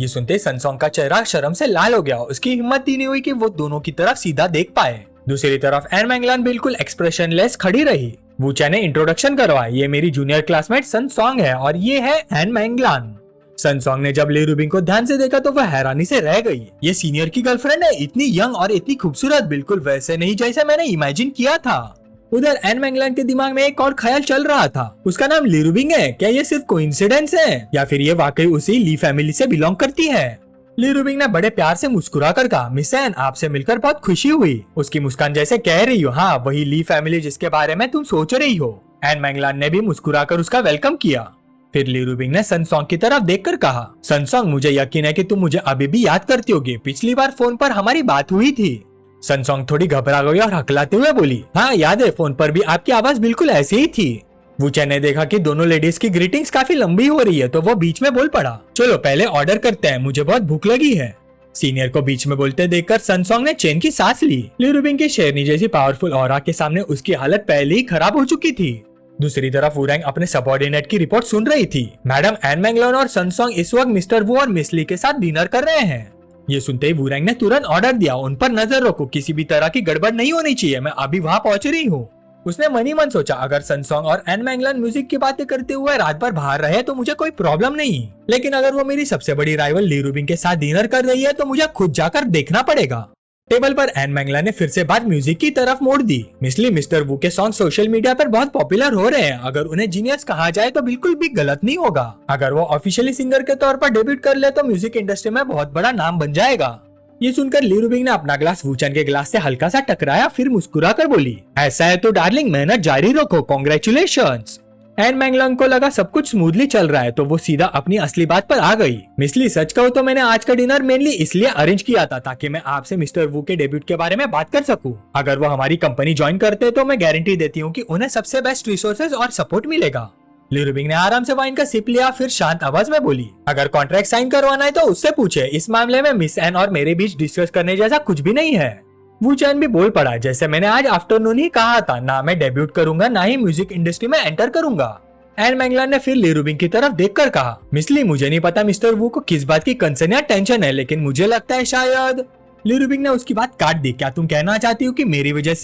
S1: ये सुनते सनसोंग का चेहरा शर्म से लाल हो गया। उसकी हिम्मत ही नहीं हुई कि वो दोनों की तरफ सीधा देख पाए। दूसरी तरफ एन मैंगलान बिल्कुल एक्सप्रेशनलेस खड़ी रही। वूचान ने इंट्रोडक्शन करवाया, ये मेरी जूनियर क्लासमेट सनसोंग है और ये है एन मैंगलान। सनसोंग ने जब लिरुबिंग को ध्यान से देखा तो वह हैरानी से रह गई। ये सीनियर की गर्लफ्रेंड है, इतनी यंग और इतनी खूबसूरत, बिल्कुल वैसे नहीं जैसे मैंने इमेजिन किया था। उधर एन मैंगलैंड के दिमाग में एक और ख्याल चल रहा था, उसका नाम ली रूबिंग है। क्या ये सिर्फ कोइंसिडेंस है या फिर ये वाकई उसी ली फैमिली से बिलोंग करती है? ली रूबिंग ने बड़े प्यार से मुस्कुरा कर कहा, मिस एन, आपसे मिलकर बहुत खुशी हुई। उसकी मुस्कान जैसे कह रही हो, हाँ वही ली फैमिली जिसके बारे में तुम सोच रही हो। एन मैंगलैंड ने भी मुस्कुरा कर उसका वेलकम किया। फिर ली रूबिंग ने सनसोंग की तरफ देखकर कहा, सनसोंग, मुझे यकीन है कि तुम मुझे अभी भी याद करती होगी। पिछली बार फोन पर हमारी बात हुई थी। सनसोंग थोड़ी घबरा गई और हकलाते हुए बोली, हाँ याद है, फोन पर भी आपकी आवाज बिल्कुल ऐसी ही थी। वूचैन ने देखा कि दोनों लेडीज की ग्रीटिंग्स काफी लंबी हो रही है, तो वो बीच में बोल पड़ा, चलो पहले ऑर्डर करते हैं, मुझे बहुत भूख लगी है। सीनियर को बीच में बोलते देखकर सनसोंग ने चैन की सांस ली। ली रूबिंग की शेरनी जैसी पावरफुल ऑरा के सामने उसकी हालत पहले ही खराब हो चुकी थी। दूसरी तरफ वूरैंग अपने सबऑर्डिनेट की रिपोर्ट सुन रही थी। मैडम एन मैंगलैंड और सनसोंग इस वक्त मिस्टर वू और मिस ली के साथ डिनर कर रहे हैं। ये सुनते ही वूरैंग ने तुरंत ऑर्डर दिया, उन पर नजर रखो, किसी भी तरह की गड़बड़ नहीं होनी चाहिए, मैं अभी वहाँ पहुँच रही हूँ। उसने मन ही मन सोचा, अगर सनसोंग और एन मैंगलैंड म्यूजिक की बातें करते हुए रात भर बाहर रहे तो मुझे कोई प्रॉब्लम नहीं, लेकिन अगर वो मेरी सबसे बड़ी राइवल ली रूबिंग के साथ डिनर कर रही है तो मुझे खुद जाकर देखना पड़ेगा। टेबल पर एन मैंगलैंड ने फिर से बात म्यूजिक की तरफ मोड़ दी। मिसली, मिस्टर वू के सॉन्ग सोशल मीडिया पर बहुत पॉपुलर हो रहे हैं, अगर उन्हें जीनियस कहा जाए तो बिल्कुल भी गलत नहीं होगा। अगर वो ऑफिशियली सिंगर के तौर पर डेब्यूट कर ले तो म्यूजिक इंडस्ट्री में बहुत बड़ा नाम बन जाएगा। ये सुनकर ली रूबिंग ने अपना ग्लास वूचैन के ग्लास से हल्का सा टकराया, फिर मुस्कुरा कर बोली, ऐसा है तो डार्लिंग, मेहनत जारी रखो, कॉन्ग्रेचुलेशंस। एन मैंगलैंड को लगा सब कुछ स्मूथली चल रहा है तो वो सीधा अपनी असली बात पर आ गई। मिसली, सच कहूं तो मैंने आज का डिनर मेनली इसलिए अरेंज किया था ताकि मैं आपसे मिस्टर वू के डेब्यूट के बारे में बात कर सकूं। अगर वो हमारी कंपनी ज्वाइन करते तो मैं गारंटी देती हूँ कि उन्हें सबसे बेस्ट रिसोर्सेज और सपोर्ट मिलेगा। ली रूबिंग ने आराम से वाइन का सिप लिया, फिर शांत आवाज में बोली, अगर कॉन्ट्रैक्ट साइन करवाना है तो उससे पूछे, इस मामले में मिस एन और मेरे बीच डिस्कस करने जैसा कुछ भी नहीं है। वूचैन भी बोल पड़ा, जैसे मैंने आज आफ्टरनून ही कहा था, ना मैं डेब्यूट करूंगा ना ही म्यूजिक इंडस्ट्री में एंटर करूंगा। एन मैंगलैंड ने फिर ली रूबिंग की तरफ देखकर कहा, मिसली, मुझे नहीं पता मिस्टर वू को किस बात की कंसर्न या टेंशन है, लेकिन मुझे लगता है शायद। ली रूबिंग ने उसकी बात काट दी, क्या तुम कहना चाहती हो कि मेरी वजह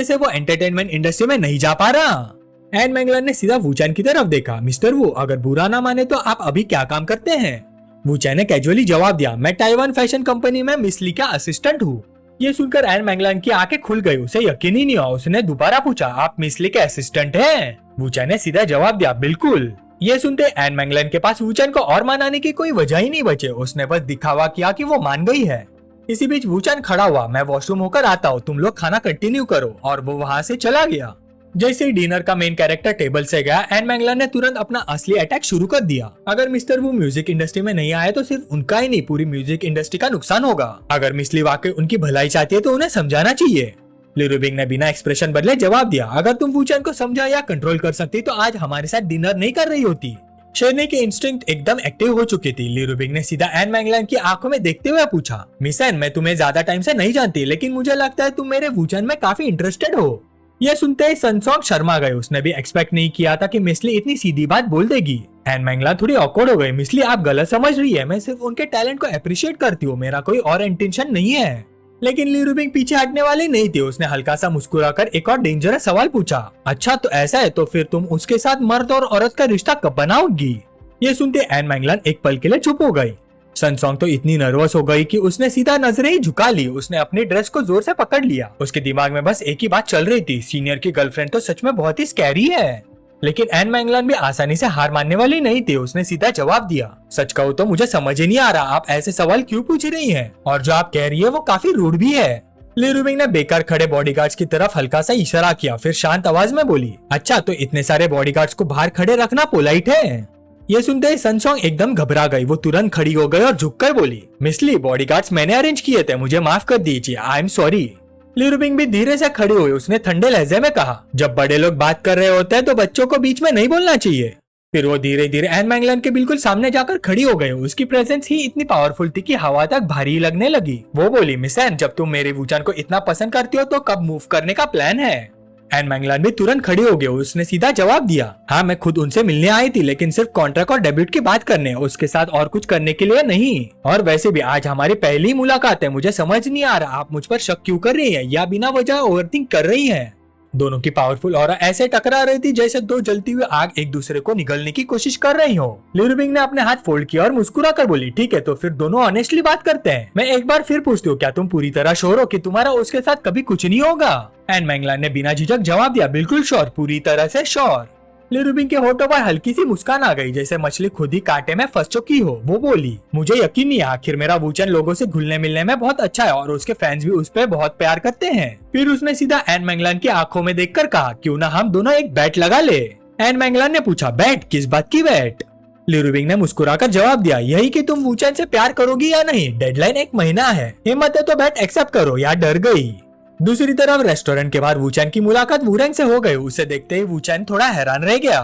S1: से वो एंटरटेनमेंट इंडस्ट्री में नहीं जा पा रहा? एन मैंगलैंड ने सीधा वूचैन की तरफ देखा, मिस्टर वू, अगर बुरा ना माने तो आप अभी क्या काम करते हैं? वूचैन ने कैजुअली जवाब दिया, मैं ताइवान फैशन कंपनी में मिस ली का असिस्टेंट हूँ। ये सुनकर एन मैंगलैंड की आंखें खुल गई, उसे यकीन ही नहीं हुआ। उसने दोबारा पूछा, आप मिस ली के असिस्टेंट हैं? वूचैन ने सीधा जवाब दिया, बिल्कुल। ये सुनते एन मैंगलैंड के पास वूचैन को और मनाने की कोई वजह ही नहीं बचे, उसने बस दिखावा किया कि वो मान गई है। इसी बीच वूचैन खड़ा हुआ, मैं वॉशरूम होकर आता हूँ, तुम लोग खाना कंटिन्यू करो, और वो वहाँ से चला गया। जैसे ही डिनर का मेन कैरेक्टर टेबल से गया, एन मैंगलैंड ने तुरंत अपना असली अटैक शुरू कर दिया। अगर मिस्टर वू म्यूजिक इंडस्ट्री में नहीं आए तो सिर्फ उनका ही नहीं, पूरी म्यूजिक इंडस्ट्री का नुकसान होगा। अगर मिस ली वाकई उनकी भलाई चाहती है तो उन्हें समझाना चाहिए। ली रूबिंग ने बिना एक्सप्रेशन बदले जवाब दिया, अगर तुम वूचैन को समझा या कंट्रोल कर सकती तो आज हमारे साथ डिनर नहीं कर रही होती। शेरनी की इंस्टिंक्ट एकदम एक्टिव हो चुकी थी। ली रूबिंग ने सीधा एन मैंगलैंड की आंखों में देखते हुए पूछा, मिस एन, मैं तुम्हें ज्यादा टाइम से नहीं जानती, लेकिन मुझे लगता है तुम मेरे वूचैन में काफी इंटरेस्टेड हो। यह सुनते ही सनसोंग शर्मा गए, उसने भी एक्सपेक्ट नहीं किया था कि मिस ली इतनी सीधी बात बोल देगी। एन मैंगलैंड थोड़ी ऑकवर्ड हो गई, मिस ली आप गलत समझ रही है, मैं सिर्फ उनके टैलेंट को अप्रिशिएट करती हूँ, मेरा कोई और इंटेंशन नहीं है। लेकिन ली रूबिंग पीछे हटने वाली नहीं थी, उसने हल्का सा मुस्कुराकर एक और डेंजरस सवाल पूछा, अच्छा तो ऐसा है तो फिर तुम उसके साथ मर्द और औरत का रिश्ता कब बनाओगी? ये सुनते एन मैंगलैंड एक पल के लिए चुप हो गई। सनसोंग तो इतनी नर्वस हो गई कि उसने सीधा नजरें ही झुका ली, उसने अपनी ड्रेस को जोर से पकड़ लिया। उसके दिमाग में बस एक ही बात चल रही थी, सीनियर की गर्लफ्रेंड तो सच में बहुत ही स्कैरी है। लेकिन एन मैंगलैंड भी आसानी से हार मानने वाली नहीं थी, उसने सीधा जवाब दिया, सच कहूँ तो मुझे समझ ही नहीं आ रहा आप ऐसे सवाल क्यों पूछ रही हैं, और जो आप कह रही है वो काफी रूड भी है। ली रूबिंग ने बेकार खड़े बॉडीगार्ड्स की तरफ हल्का सा इशारा किया, फिर शांत आवाज में बोली, अच्छा तो इतने सारे बॉडीगार्ड्स को बाहर खड़े रखना पोलाइट है? ये सुनते ही सनसोंग एकदम घबरा गई, वो तुरंत खड़ी हो गई और झुककर बोली, मिस ली, बॉडीगार्ड्स मैंने अरेंज किए थे, मुझे माफ कर दीजिए, आई एम सॉरी। ली रूबिंग भी धीरे से खड़ी हुई, उसने ठंडे लहजे में कहा, जब बड़े लोग बात कर रहे होते हैं तो बच्चों को बीच में नहीं बोलना चाहिए। फिर वो धीरे धीरे एन मैंगलैंड के बिल्कुल सामने जाकर खड़ी हो गई, उसकी प्रेजेंस ही इतनी पावरफुल थी कि हवा तक भारी लगने लगी। वो बोली, मिस एन, जब तुम मेरे वूचैन को इतना पसंद करती हो तो कब मूव करने का प्लान है? एन मैंगलैंड भी तुरंत खड़ी हो गई, उसने सीधा जवाब दिया, हाँ मैं खुद उनसे मिलने आई थी, लेकिन सिर्फ कॉन्ट्रैक्ट और डेब्यूट की बात करने, उसके साथ और कुछ करने के लिए नहीं। और वैसे भी आज हमारी पहली मुलाकात है, मुझे समझ नहीं आ रहा आप मुझ पर शक क्यों कर रही है या बिना वजह ओवरथिंक कर रही है। दोनों की पावरफुल और ऐसे टकरा रही थी जैसे दो जलती हुई आग एक दूसरे को निगलने की कोशिश कर रही हो। लिरुबिंग ने अपने हाथ फोल्ड किया और मुस्कुरा कर बोली, ठीक है तो फिर दोनों ऑनेस्टली बात करते हैं। मैं एक बार फिर पूछती हूँ, क्या तुम पूरी तरह श्योर हो कि तुम्हारा उसके साथ कभी कुछ नहीं होगा? एन मैंगलान ने बिना झिझक जवाब दिया, बिल्कुल श्योर, पूरी तरह से श्योर। लिरुबिंग के होठों पर हल्की सी मुस्कान आ गई, जैसे मछली खुद ही कांटे में फंस चुकी हो। वो बोली, मुझे यकीन नहीं, आखिर मेरा वूचन लोगों से घुलने मिलने में बहुत अच्छा है और उसके फैंस भी उस पर बहुत प्यार करते हैं। फिर उसने सीधा एन मैंगलान की आंखों में देखकर कहा, क्यों ना हम दोनों एक बैट लगा ले। एन मैंगलान ने पूछा, बैट? किस बात की बैट? लिरुबिंग ने मुस्कुराकर जवाब दिया, यही कि तुम वूचन से प्यार करोगी या नहीं। डेडलाइन एक महीना है, हिम्मत है तो बैट एक्सेप्ट करो या डर गई। दूसरी तरफ रेस्टोरेंट के बाहर वूचैन की मुलाकात वूरैंग से हो गई। उसे देखते ही वूचैन थोड़ा हैरान रह गया।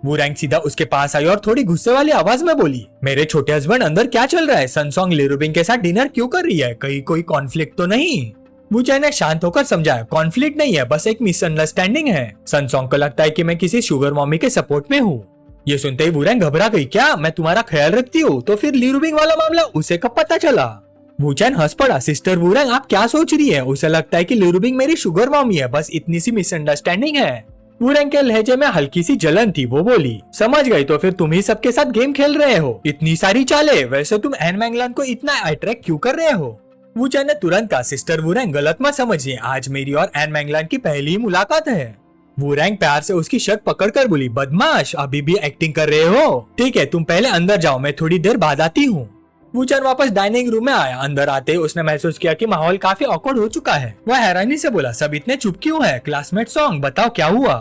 S1: वूरैंग सीधा उसके पास आई और थोड़ी गुस्से वाली आवाज में बोली, मेरे छोटे हस्बैंड अंदर क्या चल रहा है? सनसोंग लिरुबिंग के साथ डिनर क्यों कर रही है? कहीं कोई कॉन्फ्लिक्ट तो नहीं? वूचैन ने शांत होकर समझाया, कॉन्फ्लिक्ट नहीं है, बस एक मिसअंडरस्टैंडिंग है। सनसोंग को लगता है कि मैं किसी शुगर मॉमी के सपोर्ट में हूँ। ये सुनते ही वूरैंग घबरा गई, क्या मैं तुम्हारा ख्याल रखती हूँ? तो फिर लिरुबिंग वाला मामला उसे कब पता चला? वूचैन हंस पड़ा, सिस्टर वूरैंग आप क्या सोच रही है? उसे लगता है कि लिरुबिंग मेरी शुगर मॉमी है, बस इतनी सी मिसअंडरस्टैंडिंग है। वूरैंग के लहजे में हल्की सी जलन थी। वो बोली, समझ गई, तो फिर तुम ही सबके साथ गेम खेल रहे हो? इतनी सारी चालें? वैसे तुम एन मैंगलान को इतना अट्रैक्ट क्यों कर रहे हो? वूचैन ने तुरंत कहा, सिस्टर वूरैंग गलत मत समझिए, आज मेरी और एन मैंगलान की पहली ही मुलाकात है। वूरैंग प्यार से उसकी शर्ट पकड़कर बोली, बदमाश अभी भी एक्टिंग कर रहे हो? ठीक है तुम पहले अंदर जाओ, मैं थोड़ी देर बाद आती हूँ। वूचैन वापस डाइनिंग रूम में आया। अंदर आते ही उसने महसूस किया कि माहौल काफी ऑकवर्ड हो चुका है। वह हैरानी से बोला, सब इतने चुप क्यों है? क्लासमेट सॉन्ग, बताओ क्या हुआ?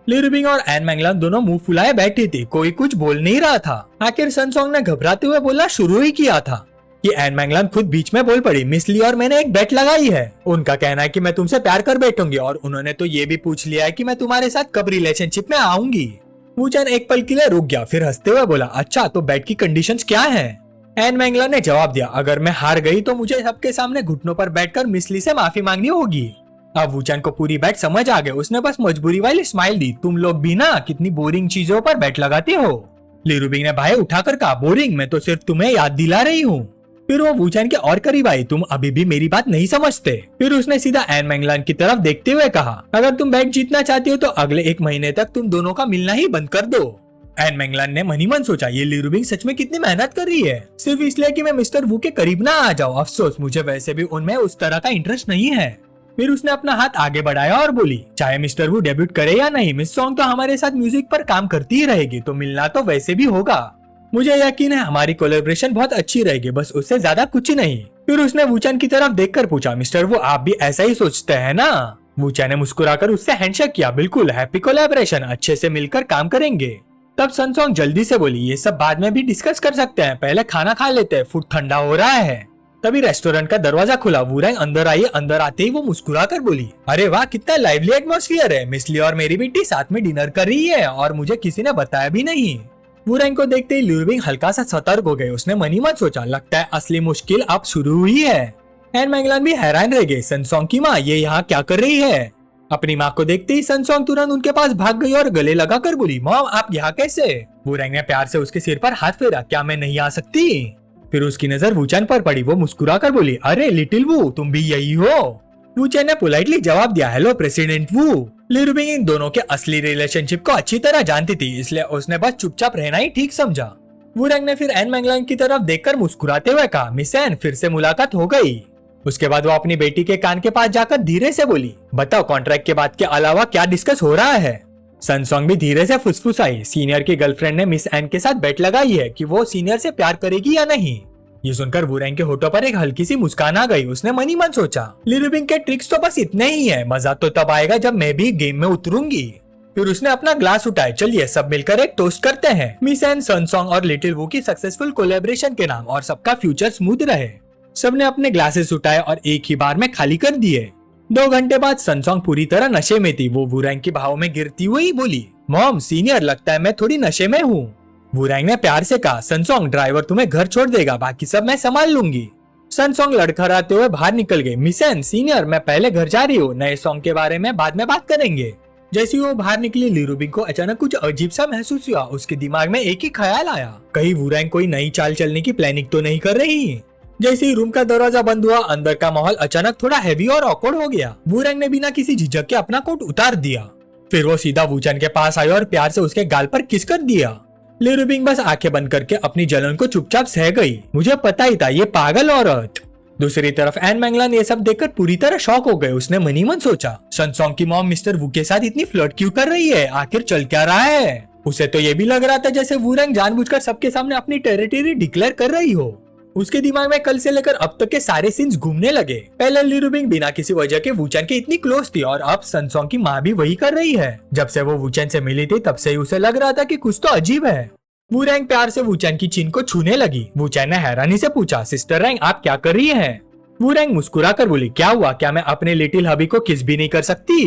S1: लिरुबिंग और एन मैंगलान दोनों मुंह फुलाए बैठी थी, कोई कुछ बोल नहीं रहा था। आखिर सनसोंग ने घबराते हुए बोला, शुरू ही किया था कि एन मैंगलान खुद बीच में बोल पड़ी, मिस ली और मैंने एक बेट लगाई है। उनका कहना है कि मैं तुमसे प्यार कर बैठूंगी और उन्होंने तो ये भी पूछ लिया है कि मैं तुम्हारे साथ कब रिलेशनशिप में आऊंगी। वूचैन एक पल के लिए रुक गया, फिर हंसते हुए बोला, अच्छा तो बेट की कंडीशंस क्या है? एन मैंगलान ने जवाब दिया, अगर मैं हार गई तो मुझे सबके सामने घुटनों पर बैठकर मिस ली से माफी मांगनी होगी। अब वूचैन को पूरी बैट समझ आ गई। उसने बस मजबूरी वाली स्माइल दी, तुम लोग भी ना कितनी बोरिंग चीजों पर बैट लगाते हो। लिरुबिंग ने भाई उठाकर कहा, बोरिंग? मैं तो सिर्फ तुम्हें याद दिला रही हूँ। फिर वो वूचैन के और करीब आई, तुम अभी भी मेरी बात नहीं समझते। फिर उसने सीधा एन मैंगलान की तरफ देखते हुए कहा, अगर तुम बैट जीतना चाहती हो तो अगले एक महीने तक तुम दोनों का मिलना ही बंद कर दो। एन मैंगलान ने मनी मन सोचा, ये लिरुबिंग सच में कितनी मेहनत कर रही है सिर्फ इसलिए कि मैं मिस्टर वू के करीब ना आ जाऊं। अफसोस, मुझे वैसे भी उनमें उस तरह का इंटरेस्ट नहीं है। फिर उसने अपना हाथ आगे बढ़ाया और बोली, चाहे मिस्टर वू डेब्यूट करे या नहीं, मिस सॉन्ग तो हमारे साथ म्यूजिक पर काम करती ही रहेगी, तो मिलना तो वैसे भी होगा। मुझे यकीन है हमारी कोलैबोरेशन बहुत अच्छी रहेगी, बस उससे ज्यादा कुछ नहीं। फिर उसने वूचैन की तरफ देखकर पूछा, मिस्टर वू आप भी ऐसा ही सोचते हैं ना? वूचैन ने मुस्कुराकर उससे हैंडशेक किया, बिल्कुल, हैप्पी कोलैबोरेशन, अच्छे से मिलकर काम करेंगे। तब सनसोंग जल्दी से बोली, ये सब बाद में भी डिस्कस कर सकते हैं, पहले खाना खा लेते हैं, फूड ठंडा हो रहा है। तभी रेस्टोरेंट का दरवाजा खुला। वूरैंग अंदर आई। अंदर आते ही वो मुस्कुरा कर बोली, अरे वाह कितना लाइवली एटमॉस्फेयर है, मिस ली और मेरी बेटी साथ में डिनर कर रही है और मुझे किसी ने बताया भी नहीं। वूरैंग को देखते ही लिरुबिंग हल्का सा सतर्क हो गए। उसने मनी मन सोचा, लगता है असली मुश्किल अब शुरू हुई है। एन मैंगलान भी हैरान रह गए, सनसोंग की माँ ये यहाँ क्या कर रही है? अपनी माँ को देखते ही सनसोंग तुरंत उनके पास भाग गई और गले लगाकर बोली, मॉम आप यहाँ कैसे? वूरैंग ने प्यार से उसके सिर पर हाथ फेरा, क्या मैं नहीं आ सकती? फिर उसकी नजर वूचैन पर पड़ी। वो मुस्कुराकर बोली, अरे लिटिल वू तुम भी यही हो? वूचैन ने पोलाइटली जवाब दिया, हेलो प्रेसिडेंट वू। लिरुबिंग इन दोनों के असली रिलेशनशिप को अच्छी तरह जानती थी, इसलिए उसने बस चुपचाप रहना ही ठीक समझा। वूरैंग ने फिर एन मैंगलान की तरफ देखकर मुस्कुराते हुए कहा, मिस एन फिर से मुलाकात हो गई। उसके बाद वो अपनी बेटी के कान के पास जाकर धीरे से बोली, बताओ कॉन्ट्रैक्ट के बात के अलावा क्या डिस्कस हो रहा है? सनसोंग भी धीरे से फुसफुसाई, सीनियर की गर्लफ्रेंड ने मिस एन के साथ बेट लगाई है कि वो सीनियर से प्यार करेगी या नहीं। ये सुनकर वूरैंग के होठों पर एक हल्की सी मुस्कान आ गई। उसने मनी मन सोचा, लिरुबिंग के ट्रिक्स तो बस इतने ही है, मजा तो तब आएगा जब मैं भी गेम में उतरूंगी। फिर उसने अपना ग्लास उठाया, चलिए सब मिलकर एक टोस्ट करते हैं, मिस एन, सनसोंग और लिटिल वू की सक्सेसफुल कोलैबोरेशन के नाम और सबका फ्यूचर स्मूथ रहे। सबने अपने ग्लासेस उठाए और एक ही बार में खाली कर दिए। 2 घंटे बाद सनसोंग पूरी तरह नशे में थी। वो वूरैंग के भाव में गिरती हुई बोली, मॉम सीनियर लगता है मैं थोड़ी नशे में हूँ। वूरैंग ने प्यार से कहा, सनसोंग ड्राइवर तुम्हें घर छोड़ देगा, बाकी सब मैं संभाल लूंगी। सनसोंग लड़खड़ाते हुए बाहर निकल गए। मिस एन सीनियर मैं पहले घर जा रही हूँ, नए सॉन्ग के बारे में बाद में बात करेंगे। जैसे वो बाहर निकली लिरुबिंग को अचानक कुछ अजीब सा महसूस हुआ। उसके दिमाग में एक ही ख्याल आया, कहीं वूरैंग कोई नई चाल चलने की प्लानिंग तो नहीं कर रही। जैसे ही रूम का दरवाजा बंद हुआ, अंदर का माहौल अचानक थोड़ा हैवी और ऑकवर्ड हो गया। वूरैंग ने बिना किसी झिझक के अपना कोट उतार दिया। फिर वो सीधा वूचन के पास आई और प्यार से उसके गाल पर किस कर दिया। ली रुबिंग बस आंखें बंद करके अपनी जलन को चुपचाप सह गई। मुझे पता ही था, ये पागल औरत। दूसरी तरफ एन मैंगलान ये सब देखकर पूरी तरह शॉक हो गए। उसने मनी मन सोचा, सन सॉन्ग की मॉम मिस्टर वू के साथ इतनी फ्लर्ट क्यों कर रही है, आखिर चल क्या रहा है। उसे तो ये भी लग रहा था जैसे वूरैंग जानबूझकर सबके सामने अपनी टेरिटरी डिक्लेयर कर रही हो। उसके दिमाग में कल से लेकर अब तक के सारे सीन्स घूमने लगे। पहले ली रुबिंग बिना किसी वजह के वूचन के इतनी क्लोज थी और अब सन सॉन्ग की माँ भी वही कर रही है। जब से वो वूचन से मिली थी तब से ही उसे लग रहा था कि कुछ तो अजीब है। वूरैंग प्यार से वूचन की चिन को छूने लगी। वूचन ने हैरानी से पूछा, सिस्टर रैंग आप क्या कर रही हैं? वूरैंग मुस्कुरा कर बोली, क्या हुआ, क्या मैं अपने लिटिल हबी को किस भी नहीं कर सकती?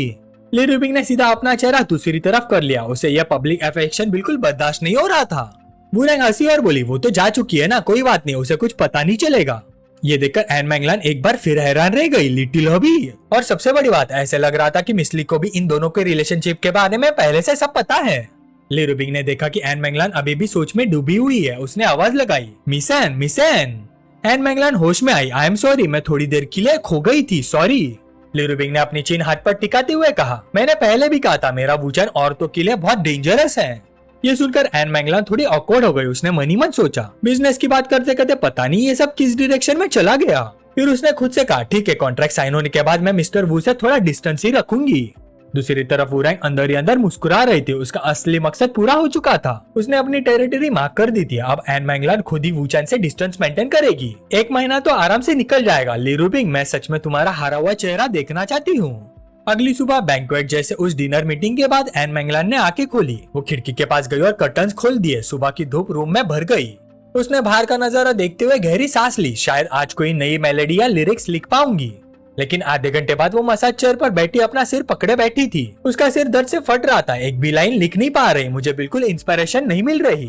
S1: ली रुबिंग ने सीधा अपना चेहरा दूसरी तरफ कर लिया। उसे यह पब्लिक अफेक्शन बिल्कुल बर्दाश्त नहीं हो रहा था। वूरैंग हंसी और बोली, वो तो जा चुकी है ना, कोई बात नहीं, उसे कुछ पता नहीं चलेगा। ये देखकर एन मैंगलान एक बार फिर हैरान रह गई। लिटिल हबी, और सबसे बड़ी बात, ऐसे लग रहा था कि मिस ली को भी इन दोनों के रिलेशनशिप के बारे में पहले से सब पता है। ली रुबिंग ने देखा कि एन मैंगलान अभी भी सोच में डूबी हुई है। उसने आवाज लगाई, मिसन मिसन। एन मैंगलान होश में आई, आई एम सॉरी, मैं थोड़ी देर के लिए खो गई थी, सॉरी। ली रुबिंग ने अपनी चिन हाथ पर टिकाते हुए कहा, मैंने पहले भी कहा था मेरा वूचन औरतों के लिए बहुत डेंजरस है। ये सुनकर एन मैंगलान थोड़ी ऑकवर्ड हो गई। उसने मनी मन सोचा, बिजनेस की बात करते करते पता नहीं ये सब किस डायरेक्शन में चला गया। फिर उसने खुद से कहा, ठीक है, कॉन्ट्रैक्ट साइन होने के बाद मैं मिस्टर वू से थोड़ा डिस्टेंस ही रखूंगी। दूसरी तरफ वूरैंग अंदर ही अंदर मुस्कुरा रही थी। उसका असली मकसद पूरा हो चुका था। उसने अपनी टेरिटरी मार्क कर दी थी। अब एन मैंगलान खुद ही वूचन से डिस्टेंस मेंटेन करेगी। 1 महीना तो आराम से निकल जाएगा। ली रुबिंग, मैं सच में तुम्हारा हारा हुआ चेहरा देखना चाहती हूँ। अगली सुबह बैंक्वेट जैसे उस डिनर मीटिंग के बाद एन मैंगलान ने आंखें खोली। वो खिड़की के पास गई और कर्टन्स खोल दिए। सुबह की धूप रूम में भर गई। उसने बाहर का नजारा देखते हुए गहरी सांस ली। शायद आज कोई नई मेलोडी या लिरिक्स लिख पाऊंगी। लेकिन आधे घंटे बाद वो मसाज चेयर पर बैठी अपना सिर पकड़े बैठी थी। उसका सिर दर्द से फट रहा था। एक भी लाइन लिख नहीं पा रही। मुझे बिल्कुल इंस्पिरेशन नहीं मिल रही।